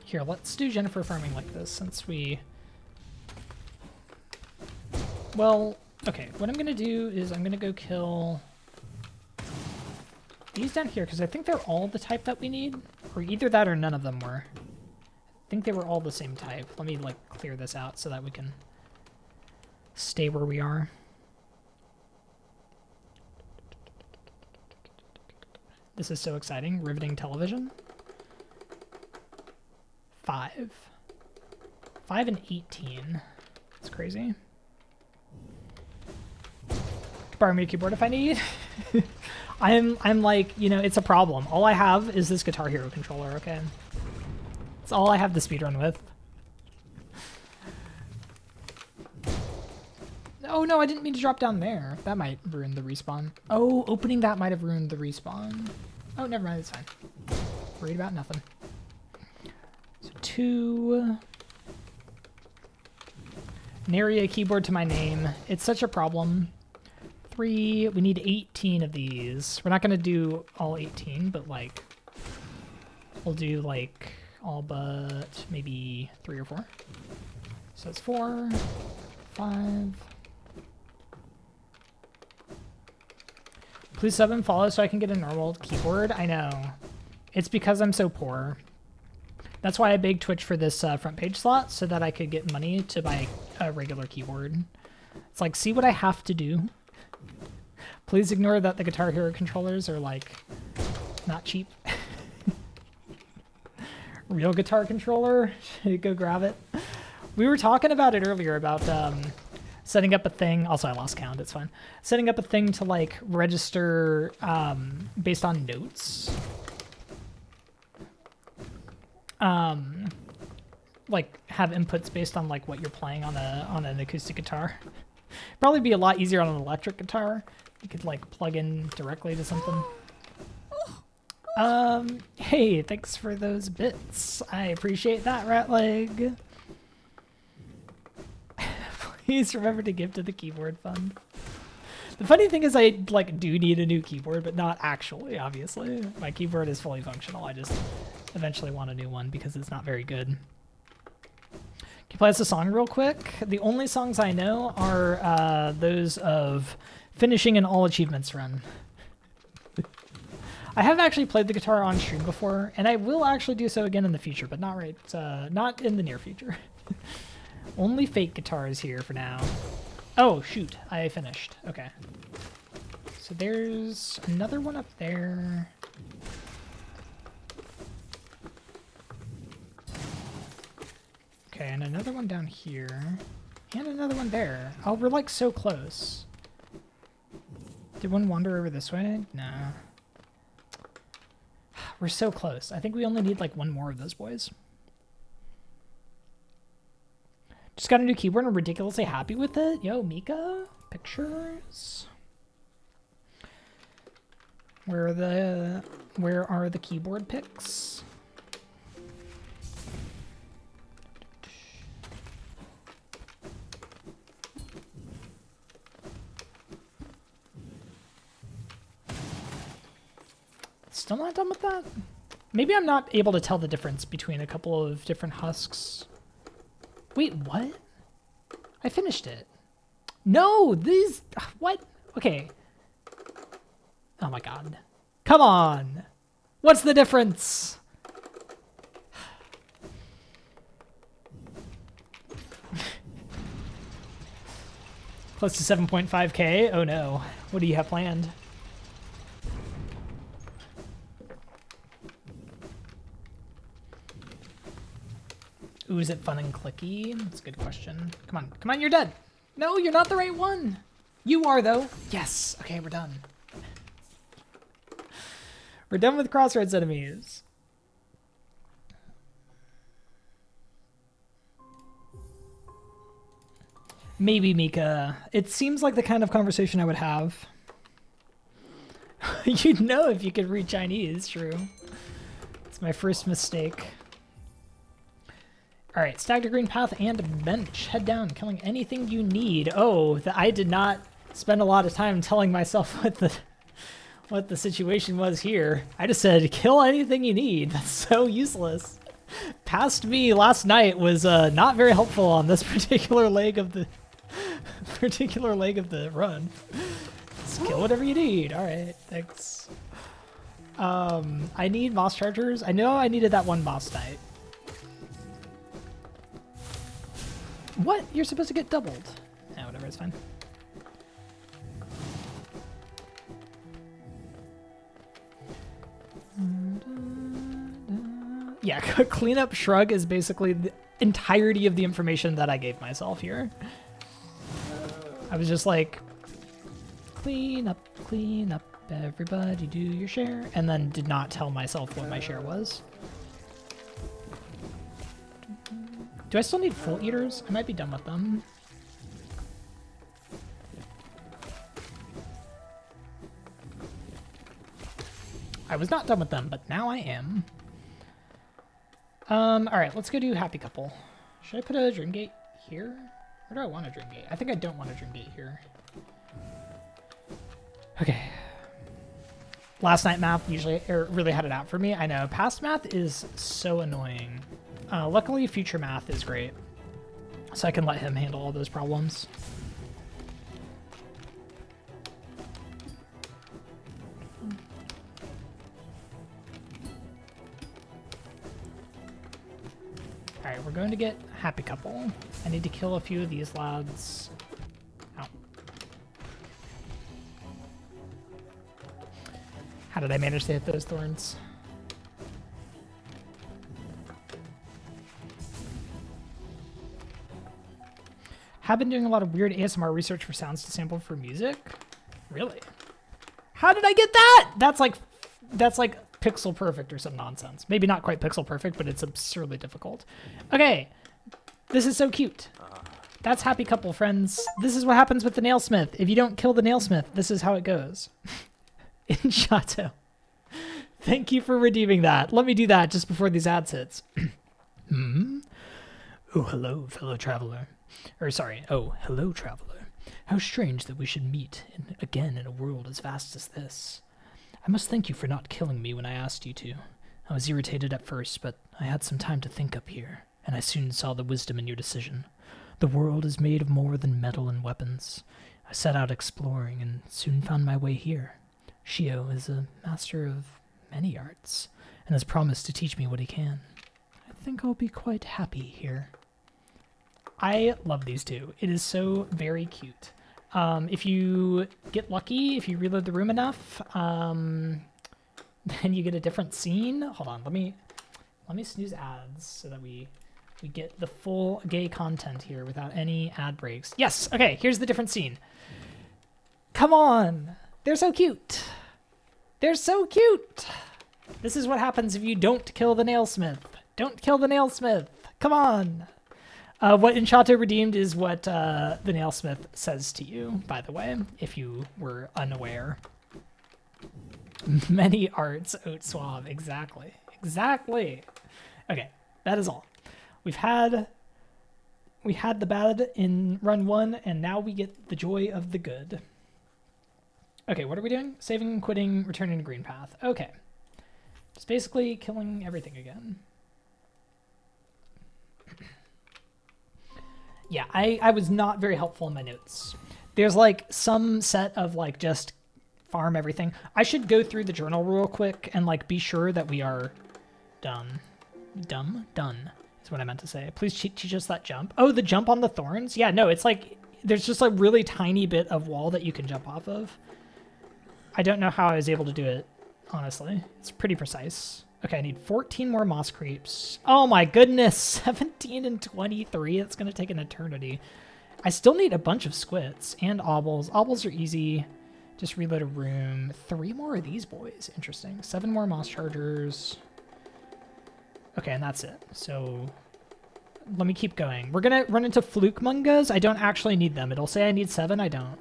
Here, let's do Jennifer farming like this since we... Well, okay, what I'm going to do is I'm going to go kill these down here because I think they're all the type that we need. Or either that or none of them were. I think they were all the same type. Let me like clear this out so that we can stay where we are. This is so exciting. Riveting television. 5 and 18. That's crazy. Borrow me a keyboard if I need. I'm like, you know, it's a problem. All I have is this Guitar Hero controller, okay? That's all I have the speedrun with. Oh no, I didn't mean to drop down there. That might ruin the respawn. Oh, opening that might have ruined the respawn. Oh, never mind, it's fine. Worried about nothing. So 2. Nary a keyboard to my name. It's such a problem. 3. We need 18 of these. We're not gonna do all 18, but like, we'll do like all but maybe 3 or 4. So it's 4, 5. Please sub and follow so I can get a normal keyboard. I know. It's because I'm so poor. That's why I begged Twitch for this front page slot, so that I could get money to buy a regular keyboard. It's like, see what I have to do. Please ignore that the Guitar Hero controllers are like not cheap. Real guitar controller, go grab it. We were talking about it earlier about setting up a thing. Also, I lost count. It's fine. Setting up a thing to like register based on notes. Like have inputs based on like what you're playing on an acoustic guitar. Probably be a lot easier on an electric guitar. You could like plug in directly to something. Hey, thanks for those bits. I appreciate that, Ratleg. Please remember to give to the keyboard fund. The funny thing is I like do need a new keyboard, but not actually, obviously. My keyboard is fully functional. I just eventually want a new one because it's not very good. Can you play us a song real quick? The only songs I know are those of finishing an All Achievements run. I have actually played the guitar on stream before, and I will actually do so again in the future, but not not in the near future. Only fake guitars here for now. Oh, shoot. I finished. Okay. So there's another one up there. Okay, and another one down here. And another one there. Oh, we're like so close. Did one wander over this way? Nah. We're so close. I think we only need like one more of those boys. Just got a new keyboard and I'm ridiculously happy with it. Yo, Mika, pictures. Where are the keyboard pics? Still not done with that? Maybe I'm not able to tell the difference between a couple of different husks. Wait, what? I finished it. No, these... What? Okay. Oh my god. Come on! What's the difference? Close to 7.5k? Oh no. What do you have planned? Ooh, is it fun and clicky? That's a good question. Come on. Come on, you're dead. No, you're not the right one. You are, though. Yes. Okay, we're done. We're done with Crossroads enemies. Maybe, Mika. It seems like the kind of conversation I would have. You'd know if you could read Chinese, true. It's my first mistake. All right, stagger green path and bench. Head down, killing anything you need. Oh, I did not spend a lot of time telling myself what the situation was here. I just said, kill anything you need. That's so useless. Past me last night was not very helpful on this particular leg of the run. Just kill whatever you need. All right, thanks. I need moss chargers. I know I needed that one boss night. What? You're supposed to get doubled. Yeah, whatever, it's fine. Yeah, cleanup shrug is basically the entirety of the information that I gave myself here. I was just like, clean up, everybody do your share, and then did not tell myself what my share was. Do I still need full eaters? I might be done with them. I was not done with them, but now I am. All right, let's go do Happy Couple. Should I put a dream gate here? Where do I want a dream gate? I think I don't want a dream gate here. Okay. Last night math usually really had it out for me. I know. Past math is so annoying. Luckily, future math is great. So I can let him handle all those problems. Alright, we're going to get Happy Couple. I need to kill a few of these lads. Ow. How did I manage to hit those thorns? Have been doing a lot of weird ASMR research for sounds to sample for music. Really? How did I get that? That's like pixel perfect or some nonsense. Maybe not quite pixel perfect, but it's absurdly difficult. Okay, this is so cute. That's Happy Couple, friends. This is what happens with the nailsmith. If you don't kill the nailsmith, this is how it goes. In Chateau. Thank you for redeeming that. Let me do that just before these ads hits. Oh, hello, fellow traveler. Or sorry, oh, hello, traveler. How strange that we should meet again in a world as vast as this. I must thank you for not killing me when I asked you to. I was irritated at first, but I had some time to think up here, and I soon saw the wisdom in your decision. The world is made of more than metal and weapons. I set out exploring and soon found my way here. Shio is a master of many arts, and has promised to teach me what he can. I think I'll be quite happy here. I love these two. It is so very cute. If you get lucky, if you reload the room enough, then you get a different scene. Hold on, let me snooze ads so that we get the full gay content here without any ad breaks. Yes, okay, here's the different scene. Come on, they're so cute. They're so cute. This is what happens if you don't kill the nailsmith. Don't kill the nailsmith. Come on. What Enchato redeemed is what the nailsmith says to you, by the way, if you were unaware. Many arts, oat swab, exactly. Exactly. Okay, that is all. We had the bad in run 1, and now we get the joy of the good. Okay, what are we doing? Saving, quitting, returning to green path. Okay. Just basically killing everything again. Yeah, I was not very helpful in my notes. There's like some set of like just farm everything. I should go through the journal real quick and like be sure that we are done. Done is what I meant to say. Please teach us that jump. Oh, the jump on the thorns? Yeah, no, it's like there's just a really tiny bit of wall that you can jump off of. I don't know how I was able to do it, honestly. It's pretty precise. Okay, I need 14 more moss creeps. Oh my goodness, 17 and 23. That's going to take an eternity. I still need a bunch of squits and obbles. Obbles are easy. Just reload a room. 3 more of these boys. Interesting. 7 more moss chargers. Okay, and that's it. So let me keep going. We're going to run into fluke mungas. I don't actually need them. It'll say I need 7. I don't.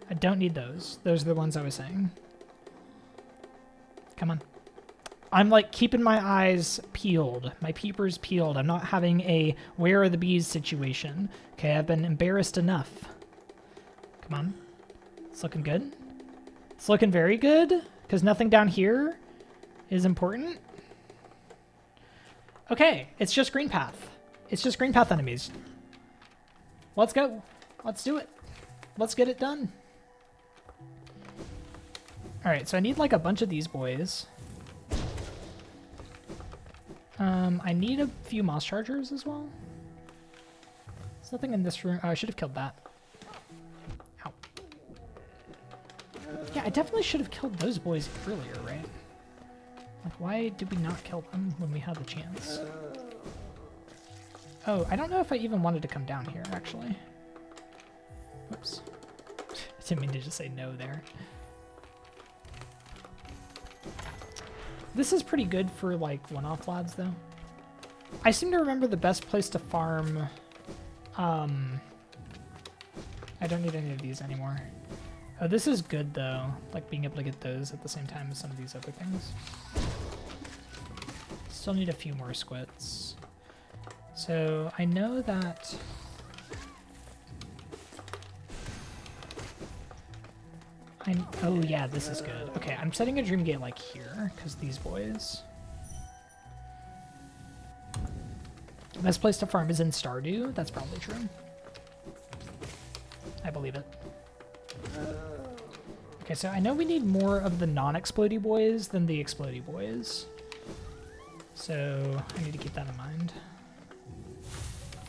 I don't need those. Those are the ones I was saying. Come on. I'm like keeping my eyes peeled, my peepers peeled. I'm not having a where are the bees situation. Okay, I've been embarrassed enough. Come on. It's looking good. It's looking very good because nothing down here is important. Okay, it's just green path. It's just green path enemies. Let's go. Let's do it. Let's get it done. All right, so I need like a bunch of these boys. I need a few moss chargers as well. There's nothing in this room. Oh, I should have killed that. Ow. Yeah, I definitely should have killed those boys earlier, right? Like, why did we not kill them when we had the chance? Oh, I don't know if I even wanted to come down here, actually. Whoops. I didn't mean to just say no there. This is pretty good for, like, one-off lads, though. I seem to remember the best place to farm... I don't need any of these anymore. Oh, this is good though. Like being able to get those at the same time as some of these other things. Still need a few more squits. So I know that... oh yeah, this is good. Okay, I'm setting a dream gate like here, because these boys. The best place to farm is in Stardew. That's probably true. I believe it. Okay, so I know we need more of the non-explodey boys than the explodey boys. So I need to keep that in mind.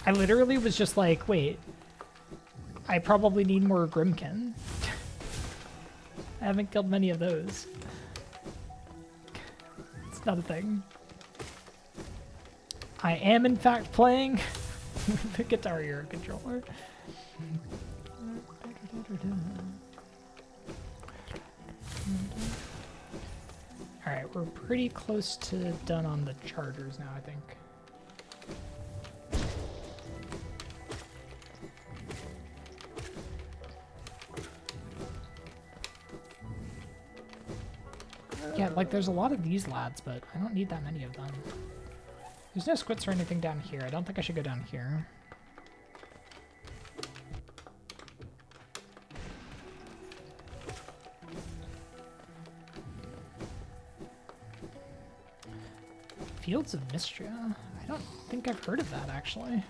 I literally was just like, wait, I probably need more Grimkin. I haven't killed many of those. It's not a thing. I am in fact playing the Guitar Hero controller. Alright, we're pretty close to done on the chargers now, I think. Yeah, like there's a lot of these lads, but I don't need that many of them. There's no squits or anything down here. I don't think I should go down here. Fields of Mystria? I don't think I've heard of that, actually.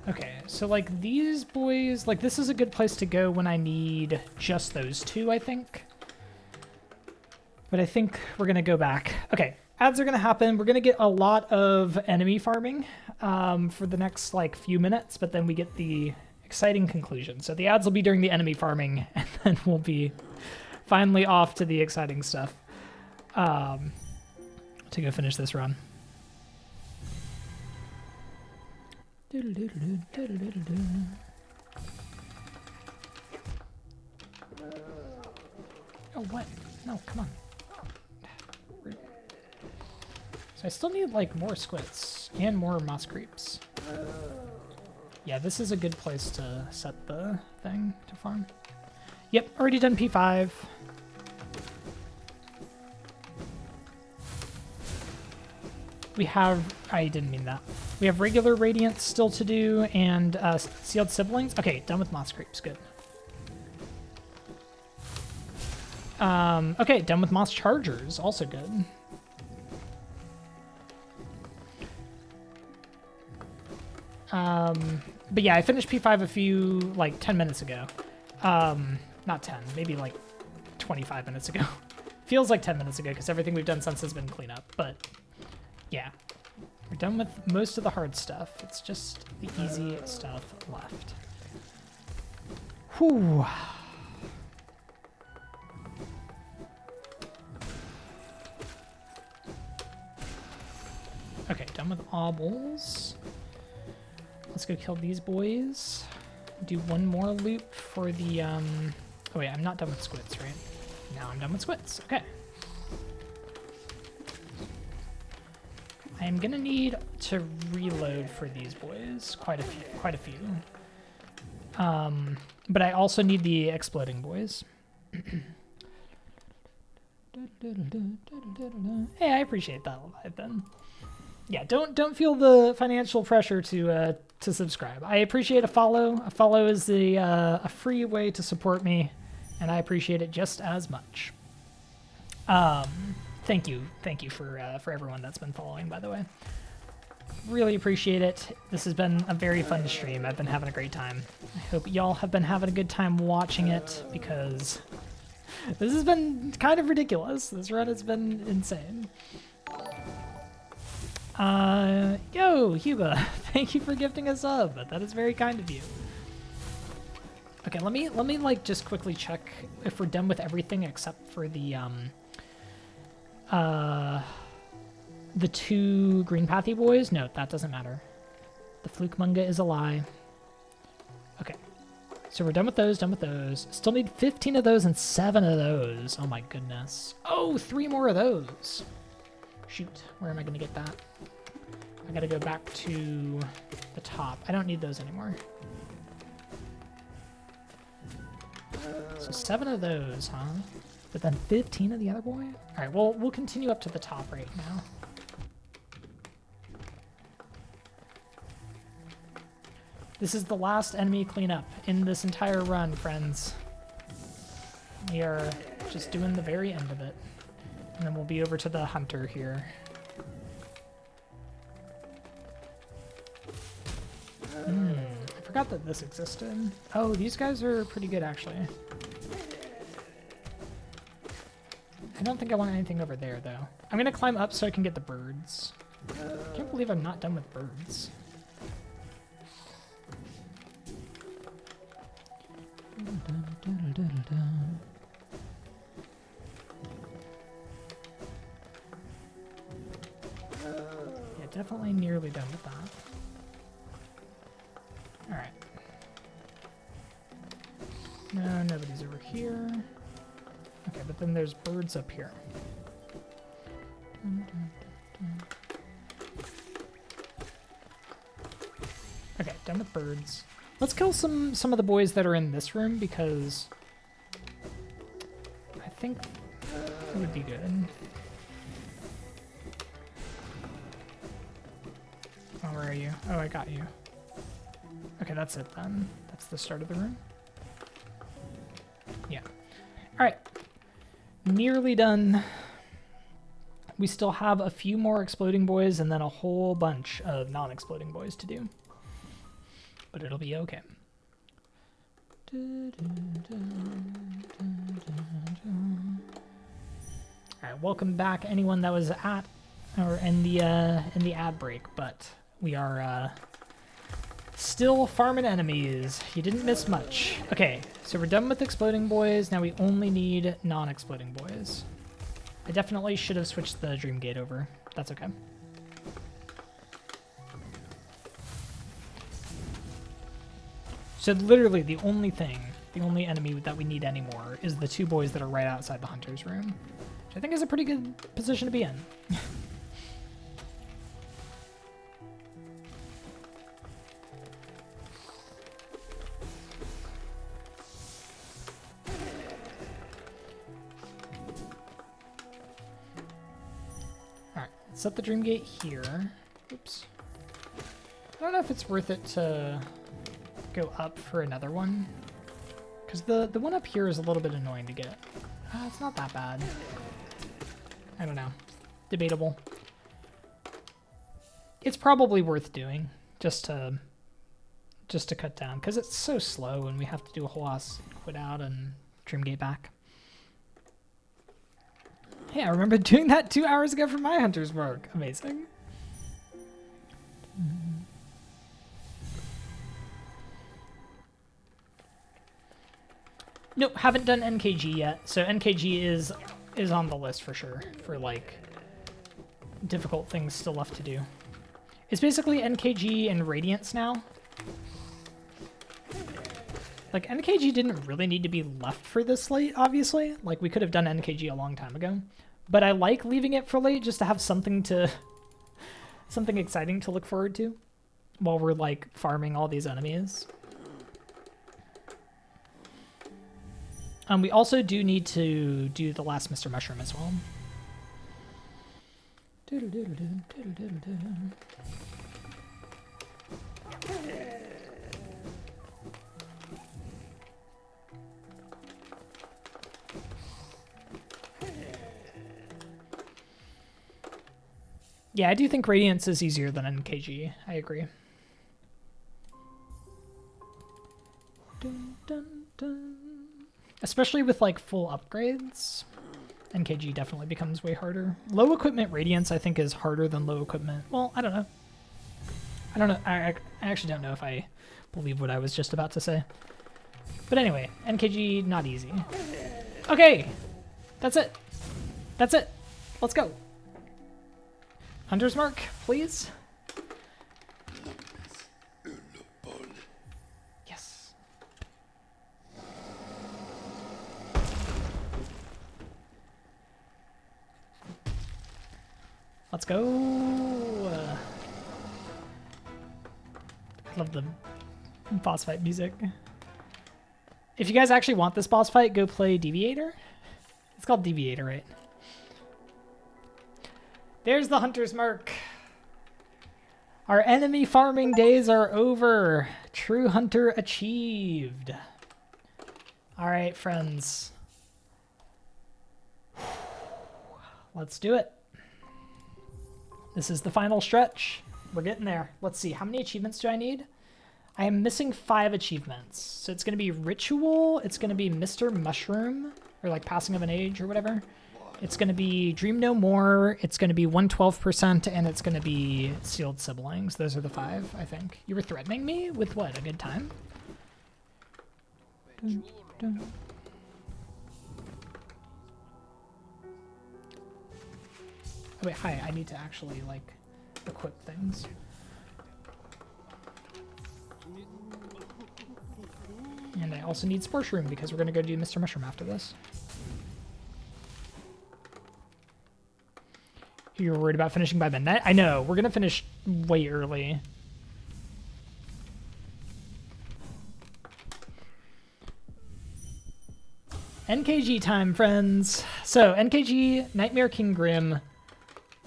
Okay, so like these boys, like this is a good place to go when I need just those two, I think. But I think we're gonna go back. Okay, ads are gonna happen. We're gonna get a lot of enemy farming for the next like few minutes, but then we get the exciting conclusion. So the ads will be during the enemy farming, and then we'll be finally off to the exciting stuff to go finish this run. Oh, what? No, come on. So I still need, like, more squits and more moss creeps. Yeah, this is a good place to set the thing to farm. Yep, already done P5. We have... I didn't mean that. We have regular Radiance still to do, and Sealed Siblings. Okay, done with Moss Creeps. Good. Okay, done with Moss Chargers. Also good. But yeah, I finished P5 a few, like, 10 minutes ago. Not 10, maybe like 25 minutes ago. Feels like 10 minutes ago, because everything we've done since has been cleanup, but yeah. We're done with most of the hard stuff. It's just the easy stuff left. Whew. Okay, done with obbles. Let's go kill these boys. Do one more loop for the, oh wait, I'm not done with squits, right? Now I'm done with squits. Okay. I'm gonna need to reload for these boys, quite a few. But I also need the exploding boys. Hey, I appreciate that a lot then. Yeah, don't feel the financial pressure to subscribe. I appreciate a follow. A follow is a free way to support me, and I appreciate it just as much. Thank you for everyone that's been following, by the way. Really appreciate it. This has been a very fun stream. I've been having a great time. I hope y'all have been having a good time watching it, because this has been kind of ridiculous. This run has been insane. Yo, Huba, thank you for gifting a sub. That is very kind of you. Okay, let me like just quickly check if we're done with everything except for the two green pathy boys. No, that doesn't matter. The fluke munga is a lie. Okay, so we're done with those, Still need 15 of those and 7 of those. Oh my goodness. Oh, 3 more of those. Shoot, where am I gonna get that? I gotta go back to the top. I don't need those anymore. So 7 of those, huh? But then 15 of the other boy? All right, well, we'll continue up to the top right now. This is the last enemy cleanup in this entire run, friends. We are just doing the very end of it. And then we'll be over to the hunter here. I forgot that this existed. Oh, these guys are pretty good, actually. I don't think I want anything over there, though. I'm going to climb up so I can get the birds. I can't believe I'm not done with birds. Yeah, definitely nearly done with that. Alright. No, nobody's over here. Okay, but then there's birds up here. Okay, done with birds. Let's kill some of the boys that are in this room because I think it would be good. Oh, where are you? Oh, I got you. Okay, that's it then. That's the start of the room. Yeah. All right. Nearly done. We still have a few more exploding boys and then a whole bunch of non-exploding boys to do. But it'll be okay. Alright, welcome back anyone that was at or in the ad break, but we are still farming enemies. You didn't miss much. Okay, so we're done with exploding boys. Now we only need non-exploding boys. I definitely should have switched the Dream Gate over. That's okay. So literally the only enemy that we need anymore is the 2 boys that are right outside the hunter's room, which I think is a pretty good position to be in. Alright, let's set the Dream Gate here. Oops. I don't know if it's worth it to go up for another one, because the one up here is a little bit annoying to get. It's not that bad. I don't know. Debatable. It's probably worth doing just to cut down, because it's so slow and we have to do a whole ass quit out and Dream Gate back. Hey, I remember doing that 2 hours ago for my hunter's work. Amazing. Nope, haven't done NKG yet. So NKG is on the list for sure for like difficult things still left to do. It's basically NKG and Radiance now. Like NKG didn't really need to be left for this late, obviously. Like we could have done NKG a long time ago. But I like leaving it for late just to have something exciting to look forward to while we're like farming all these enemies. We also do need to do the last Mr. Mushroom as well. Yeah, I do think Radiance is easier than NKG. I agree. Dun, dun, dun. Especially with like full upgrades, NKG definitely becomes way harder. Low equipment Radiance I think is harder than low equipment. Well, I don't know. I actually don't know if I believe what I was just about to say. But anyway, NKG not easy. Okay, that's it. That's it. Let's go. Hunter's Mark, please. Let's go. Love the boss fight music. If you guys actually want this boss fight, go play Deviator. It's called Deviator, right? There's the hunter's mark. Our enemy farming days are over. True hunter achieved. All right, friends. Let's do it. This is the final stretch. We're getting there. Let's see. How many achievements do I need? I am missing 5 achievements. So it's going to be Ritual. It's going to be Mr. Mushroom, or like Passing of an Age or whatever. It's going to be Dream No More. It's going to be 112%, and it's going to be Sealed Siblings. Those are the 5, I think. You were threatening me with what? A good time? Dun, dun. Oh, wait, hi. I need to actually, like, equip things. And I also need Sports Room because we're going to go do Mr. Mushroom after this. You're worried about finishing by midnight? I know. We're going to finish way early. NKG time, friends. So, NKG, Nightmare King Grim.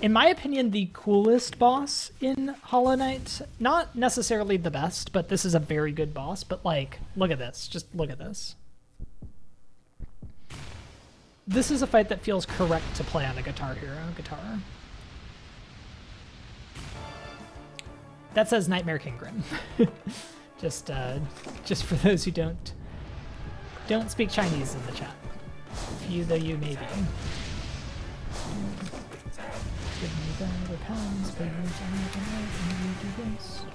In my opinion, the coolest boss in Hollow Knight. Not necessarily the best, but this is a very good boss. But, like, look at this. Just look at this. This is a fight that feels correct to play on a Guitar Hero guitar. That says Nightmare King Grim. just for those who don't speak Chinese in the chat. Few though you may be. Give me better pounds, please. I'm do this.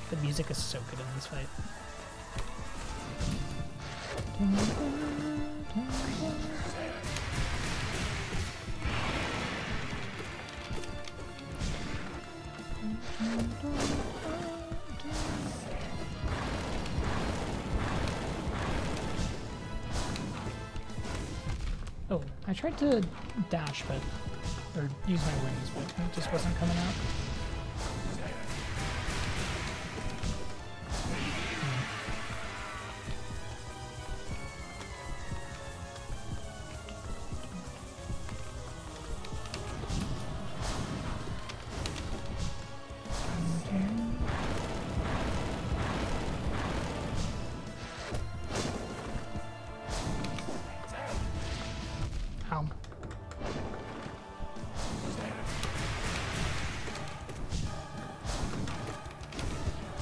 The music is so good in this fight. Oh, I tried to dash, or use my wings, but it just wasn't coming out.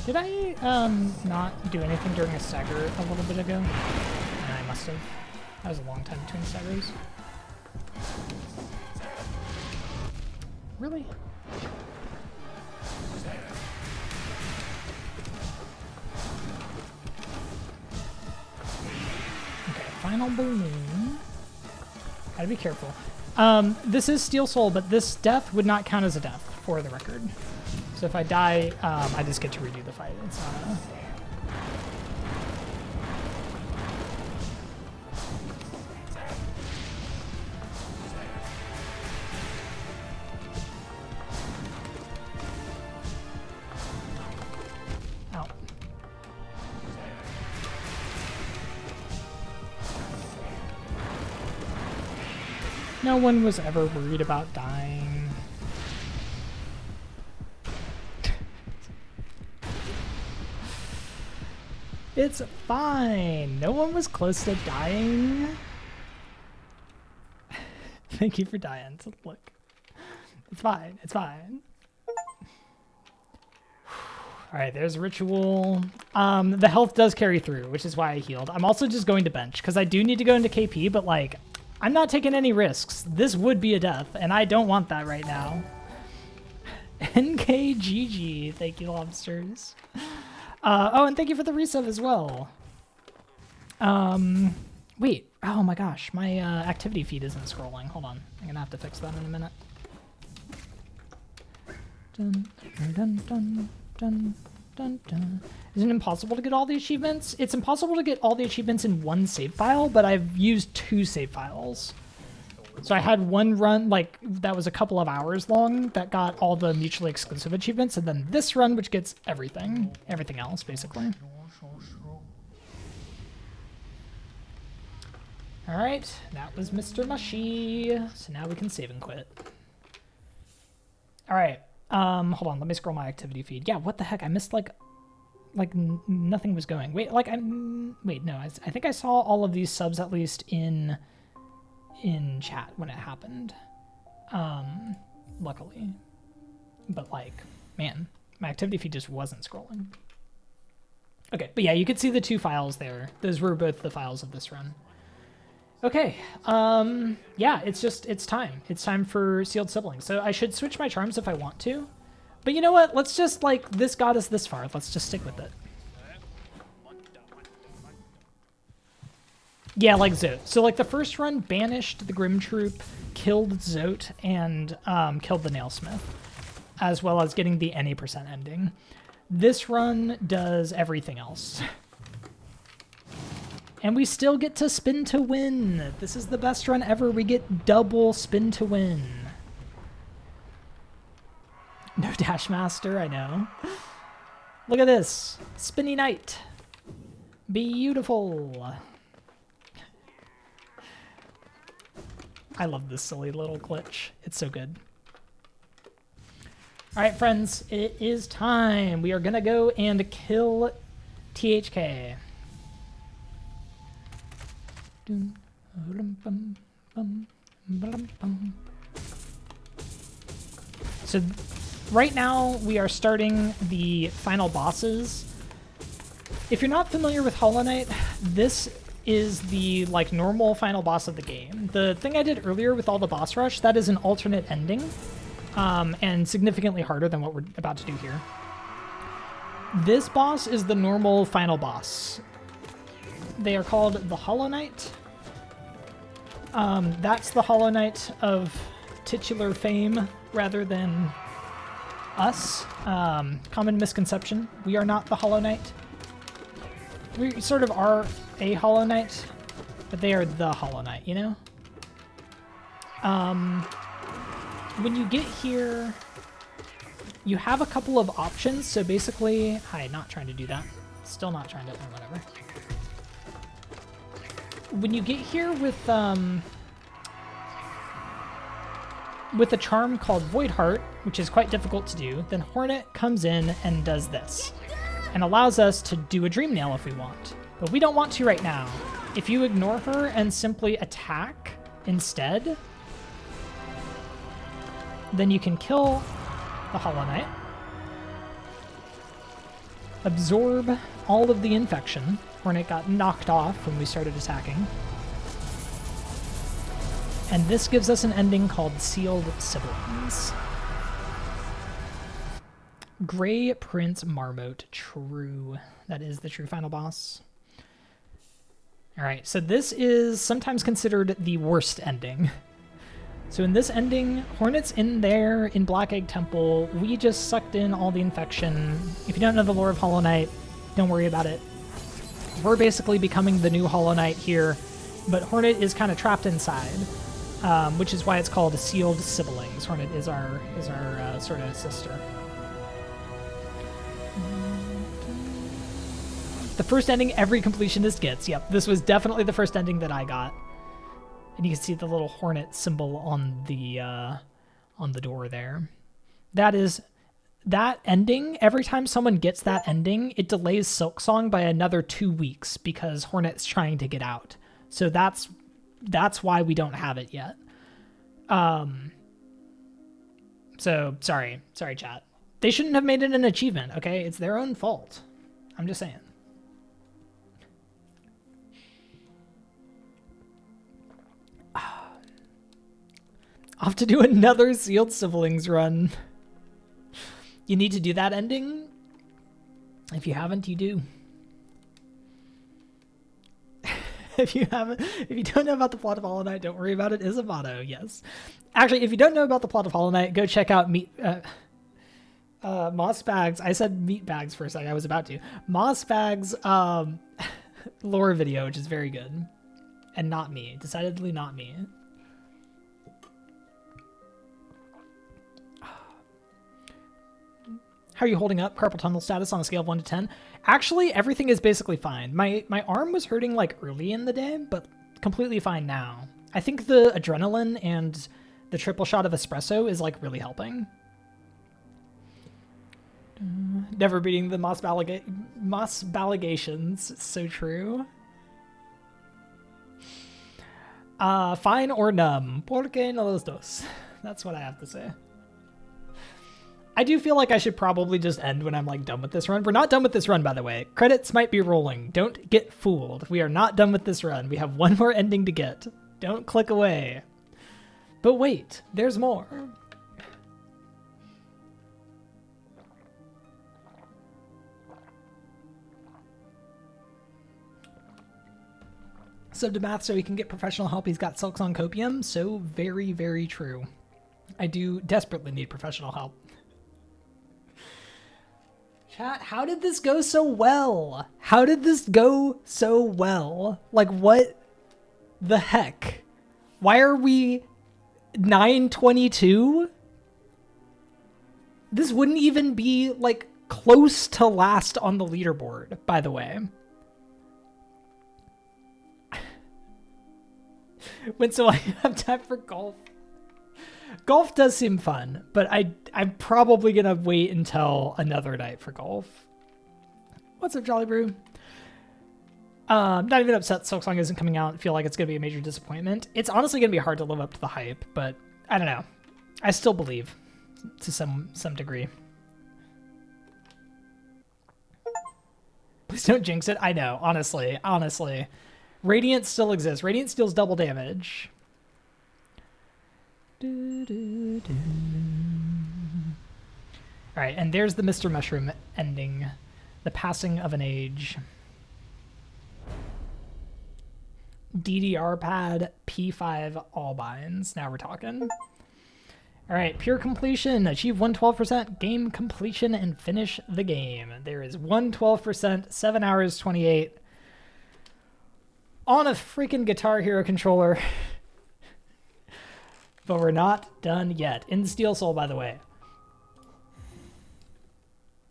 Did I not do anything during a stagger a little bit ago? I must have. That was a long time between staggers. Really? Okay, final balloon. Gotta be careful. This is Steel Soul, but this death would not count as a death, for the record. So if I die, I just get to redo the fight. It's not a... Ow. No one was ever worried about dying. It's fine. No one was close to dying. Thank you for dying. So look, it's fine. It's fine. All right, there's Ritual. The health does carry through, which is why I healed. I'm also just going to bench because I do need to go into KP, but like, I'm not taking any risks. This would be a death, and I don't want that right now. NKGG. Thank you, lobsters. Oh, and thank you for the resub as well. Wait. Oh my gosh, my activity feed isn't scrolling. Hold on. I'm gonna have to fix that in a minute. Dun, dun, dun, Dun, dun, dun. Is it impossible to get all the achievements? It's impossible to get all the achievements in one save file, but I've used 2 save files. So I had one run, like, that was a couple of hours long that got all the mutually exclusive achievements, and then this run, which gets everything else, basically. All right, that was Mr. Mushy. So now we can save and quit. All right, hold on, let me scroll my activity feed. Yeah, what the heck? I missed like nothing was going. Wait, wait, no, I think I saw all of these subs at least in chat when it happened. Luckily. But like, man, my activity feed just wasn't scrolling. Okay, but yeah, you could see the 2 files there. Those were both the files of this run. Okay, yeah, it's time. It's time for Sealed Siblings. So I should switch my charms if I want to. But you know what? Let's just, like, this got us this far. Let's just stick with it. Yeah, like Zote. So, like, the first run banished the Grim Troop, killed Zote, and killed the Nailsmith, as well as getting the any % ending. This run does everything else. And we still get to spin to win. This is the best run ever. We get double spin to win. No Dash Master, I know. Look at this. Spinny Knight. Beautiful. I love this silly little glitch. It's so good. All right, friends, it is time. We are going to go and kill THK. So right now we are starting the final bosses. If you're not familiar with Hollow Knight, this is the like normal final boss of the game. The thing I did earlier with all the boss rush, that is an alternate ending, and significantly harder than what we're about to do here. This boss is the normal final boss. They are called the Hollow Knight. That's the Hollow Knight of titular fame rather than us. Common misconception. We are not the Hollow Knight. We sort of are a Hollow Knight, but they are the Hollow Knight, you know? When you get here, you have a couple of options. So basically, hi, not trying to do that. Still not trying to, whatever. When you get here with a charm called Void Heart, which is quite difficult to do, then Hornet comes in and does this, and allows us to do a Dream Nail if we want. But we don't want to right now. If you ignore her and simply attack instead, then you can kill the Hollow Knight, absorb all of the infection. Hornet got knocked off when we started attacking. And this gives us an ending called Sealed Siblings. Grey Prince Marmote, true. That is the true final boss. All right, so this is sometimes considered the worst ending. So in this ending, Hornet's in there in Black Egg Temple. We just sucked in all the infection. If you don't know the lore of Hollow Knight, don't worry about it. We're basically becoming the new Hollow Knight here, but Hornet is kind of trapped inside, which is why it's called Sealed Siblings. Hornet is our sort of sister. The first ending every completionist gets. Yep, this was definitely the first ending that I got. And you can see the little Hornet symbol on the door there. That ending, every time someone gets that ending, it delays Silksong by another 2 weeks because Hornet's trying to get out. So that's why we don't have it yet. So sorry chat. They shouldn't have made it an achievement, okay? It's their own fault. I'm just saying. I'll have to do another Sealed Siblings run. You need to do that ending? If you haven't, you do. If you don't know about the plot of Hollow Knight, don't worry about it. Isamato, yes. Actually, if you don't know about the plot of Hollow Knight, go check out Moss bags. I said meat bags for a second. I was about to. Moss bags lore video, which is very good. And not me. Decidedly not me. How are you holding up? Carpal tunnel status on a scale of 1 to 10? Actually, everything is basically fine. My arm was hurting like early in the day, but completely fine now. I think the adrenaline and the triple shot of espresso is like really helping. Never beating the moss baligations. It's so true. Fine or numb. Porque no los dos. That's what I have to say. I do feel like I should probably just end when I'm like done with this run. We're not done with this run, by the way. Credits might be rolling. Don't get fooled. We are not done with this run. We have one more ending to get. Don't click away. But wait, there's more. Sub to math so he can get professional help. He's got Silksong copium. So very, very true. I do desperately need professional help. Chat, how did this go so well? How did this go so well? Like, what the heck? Why are we 922? This wouldn't even be, like, close to last on the leaderboard, by the way. When so I have time for golf. Golf does seem fun, but I'm probably going to wait until another night for golf. What's up, Jolly Brew? Not even upset Silksong isn't coming out. I feel like it's going to be a major disappointment. It's honestly going to be hard to live up to the hype, but I don't know. I still believe to some degree. Please don't jinx it. I know, honestly. Radiant still exists. Radiant steals double damage. Alright, and there's the Mr. Mushroom ending. The passing of an age. DDR pad, P5 all binds. Now we're talking. Alright, pure completion. Achieve 112% game completion and finish the game. There is 112%, 7 hours 28. On a freaking Guitar Hero controller. But we're not done yet. In Steel Soul, by the way.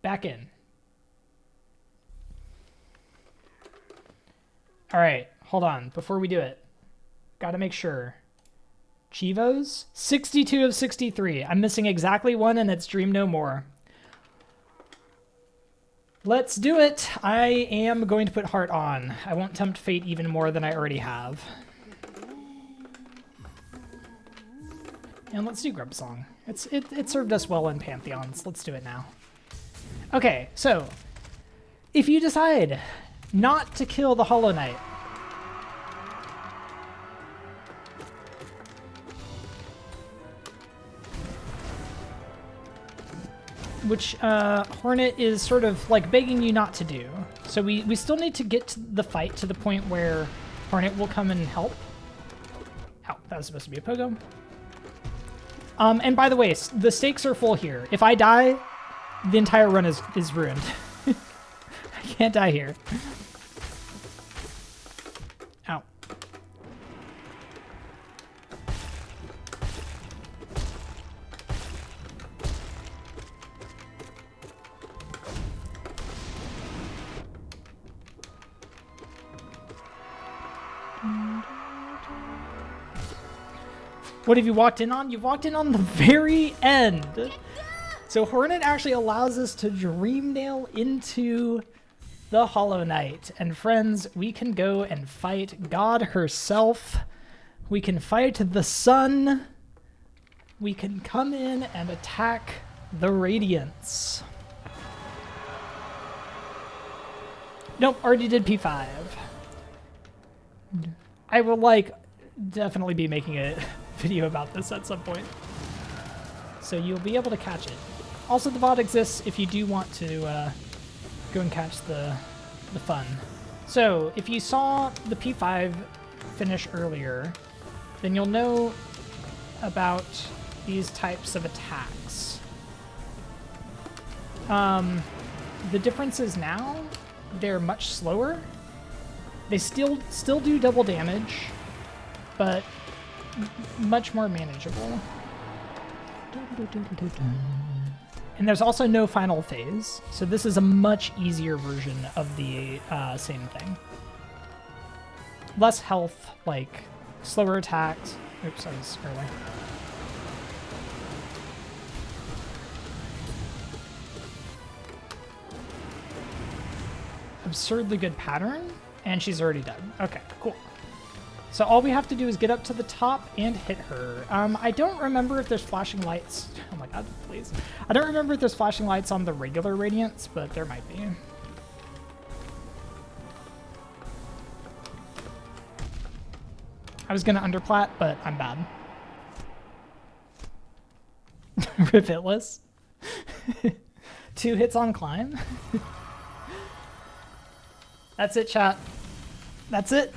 Back in. All right, hold on. Before we do it, gotta make sure. Chivos? 62 of 63. I'm missing exactly one, and it's Dream No More. Let's do it. I am going to put Heart on. I won't tempt fate even more than I already have. And let's do Grub Song. It served us well in Pantheons. Let's do it now. Okay, so if you decide not to kill the Hollow Knight, which Hornet is sort of like begging you not to do. So we still need to get to the fight to the point where Hornet will come and help. Ow, that was supposed to be a pogo. And by the way, the stakes are full here. If I die, the entire run is ruined. I can't die here. Ow. What have you walked in on? You've walked in on the very end. So Hornet actually allows us to Dreamnail into the Hollow Knight. And friends, we can go and fight God herself. We can fight the sun. We can come in and attack the Radiance. Nope, already did P5. I will definitely be making a video about this at some point, so you'll be able to catch it. Also, the VOD exists if you do want to go and catch the fun. So if you saw the P5 finish earlier, then you'll know about these types of attacks. The difference is now they're much slower. They still do double damage, but much more manageable. And there's also no final phase, so this is a much easier version of the same thing. Less health, like slower attacks. Oops, I was early. Absurdly good pattern, and she's already dead. Okay, cool. So all we have to do is get up to the top and hit her. I don't remember if there's flashing lights. Oh my god, please. I don't remember if there's flashing lights on the regular Radiance, but there might be. I was gonna underplat, but I'm bad. Rip hitless. 2 hits on climb. That's it, chat. That's it.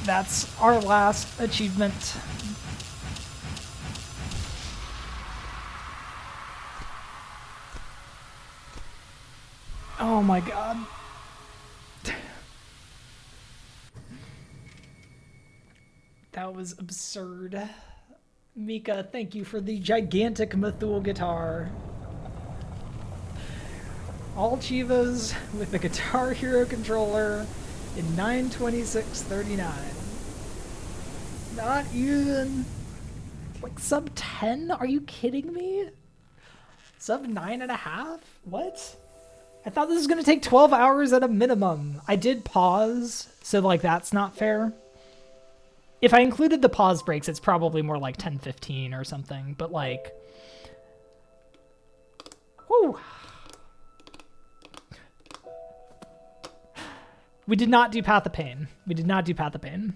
That's our last achievement. Oh my god. That was absurd. Mika, thank you for the gigantic Mathul guitar. All Chivas with the Guitar Hero controller in 9:26:39. Not even like sub 10? Are you kidding me? Sub 9.5? What? I thought this was gonna take 12 hours at a minimum. I did pause, so like that's not fair. If I included the pause breaks, it's probably more like 10:15 or something, but like, whoo. We did not do Path of Pain. We did not do Path of Pain.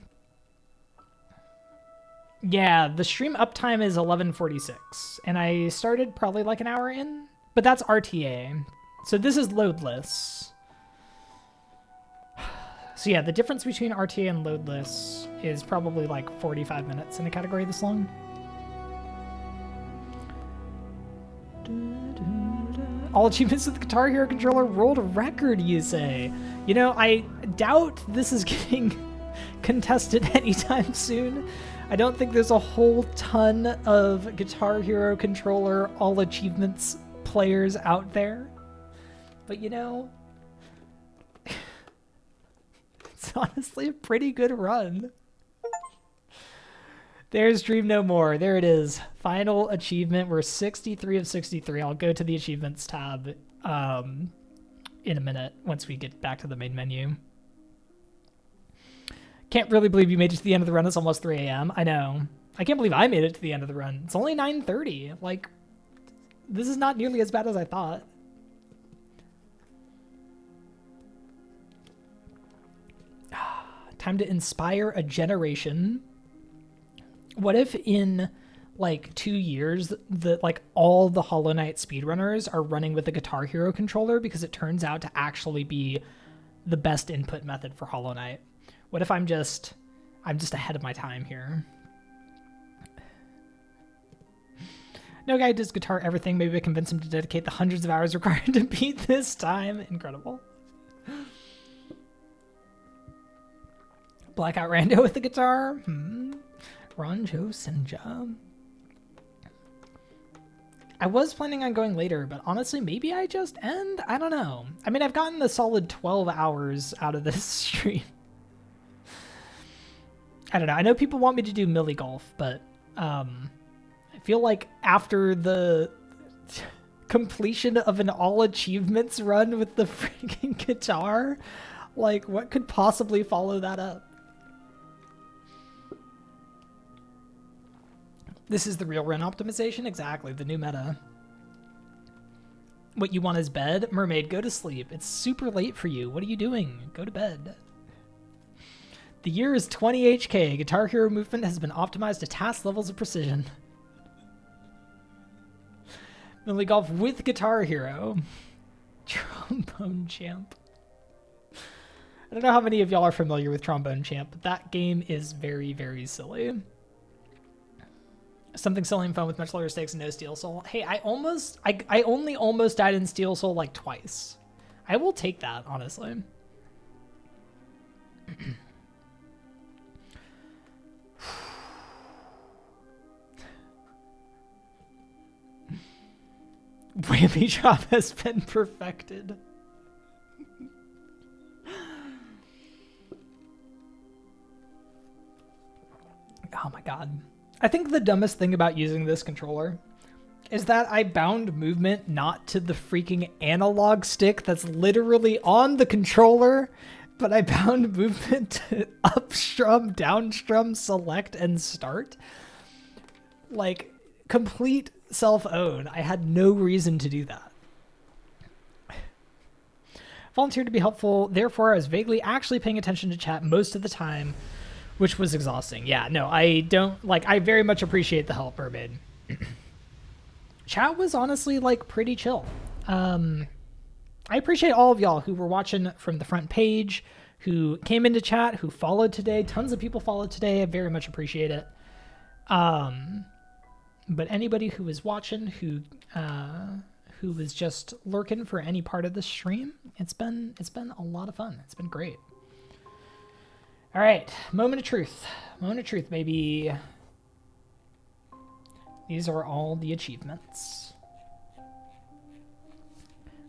Yeah, the stream uptime is 11:46, and I started probably like an hour in, but that's RTA. So this is loadless. So yeah, the difference between RTA and loadless is probably like 45 minutes in a category this long. All Achievements with the Guitar Hero controller world record, you say? You know, I doubt this is getting contested anytime soon. I don't think there's a whole ton of Guitar Hero controller All Achievements players out there. But you know, it's honestly a pretty good run. There's Dream No More. There it is. Final achievement. We're 63 of 63. I'll go to the achievements tab in a minute once we get back to the main menu. Can't really believe you made it to the end of the run. It's almost 3 a.m. I know. I can't believe I made it to the end of the run. It's only 9:30. Like, this is not nearly as bad as I thought. Time to inspire a generation. What if in like 2 years that like all the Hollow Knight speedrunners are running with the Guitar Hero controller because it turns out to actually be the best input method for Hollow Knight? What if I'm just ahead of my time here? No guy does guitar everything. Maybe I convince him to dedicate the hundreds of hours required to beat this time. Incredible. Blackout Rando with the guitar. Ranjo Senja. I was planning on going later, but honestly, maybe I just end? I don't know. I mean, I've gotten a solid 12 hours out of this stream. I don't know. I know people want me to do Millie Golf, but I feel like after the completion of an all achievements run with the freaking guitar, like what could possibly follow that up? This is the real run optimization? Exactly, the new meta. What you want is bed? Mermaid, go to sleep. It's super late for you. What are you doing? Go to bed. The year is 20 HK. Guitar Hero movement has been optimized to task levels of precision. Millie Golf with Guitar Hero. Trombone Champ. I don't know how many of y'all are familiar with Trombone Champ, but that game is very, very silly. Something silly and fun with much lower stakes and no Steel Soul. Hey, I only almost died in Steel Soul like twice. I will take that, honestly. Whammy Chop has been perfected. Oh my god. I think the dumbest thing about using this controller is that I bound movement not to the freaking analog stick that's literally on the controller, but I bound movement to up strum, down strum, select, and start. Like, complete self-own. I had no reason to do that. Volunteered to be helpful, therefore I was vaguely actually paying attention to chat most of the time, which was exhausting. Yeah, no, I don't, like, I very much appreciate the help, Mermaid. Chat was honestly, like, pretty chill. I appreciate all of y'all who were watching from the front page, who came into chat, who followed today. Tons of people followed today. I very much appreciate it. But anybody who was watching, who was just lurking for any part of the stream, it's been a lot of fun. It's been great. All right, moment of truth. Moment of truth, baby. These are all the achievements.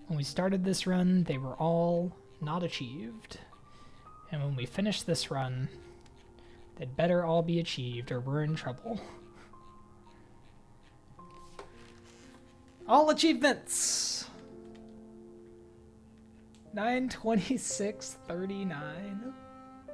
When we started this run, they were all not achieved. And when we finish this run, they'd better all be achieved or we're in trouble. All achievements! 9:26:39.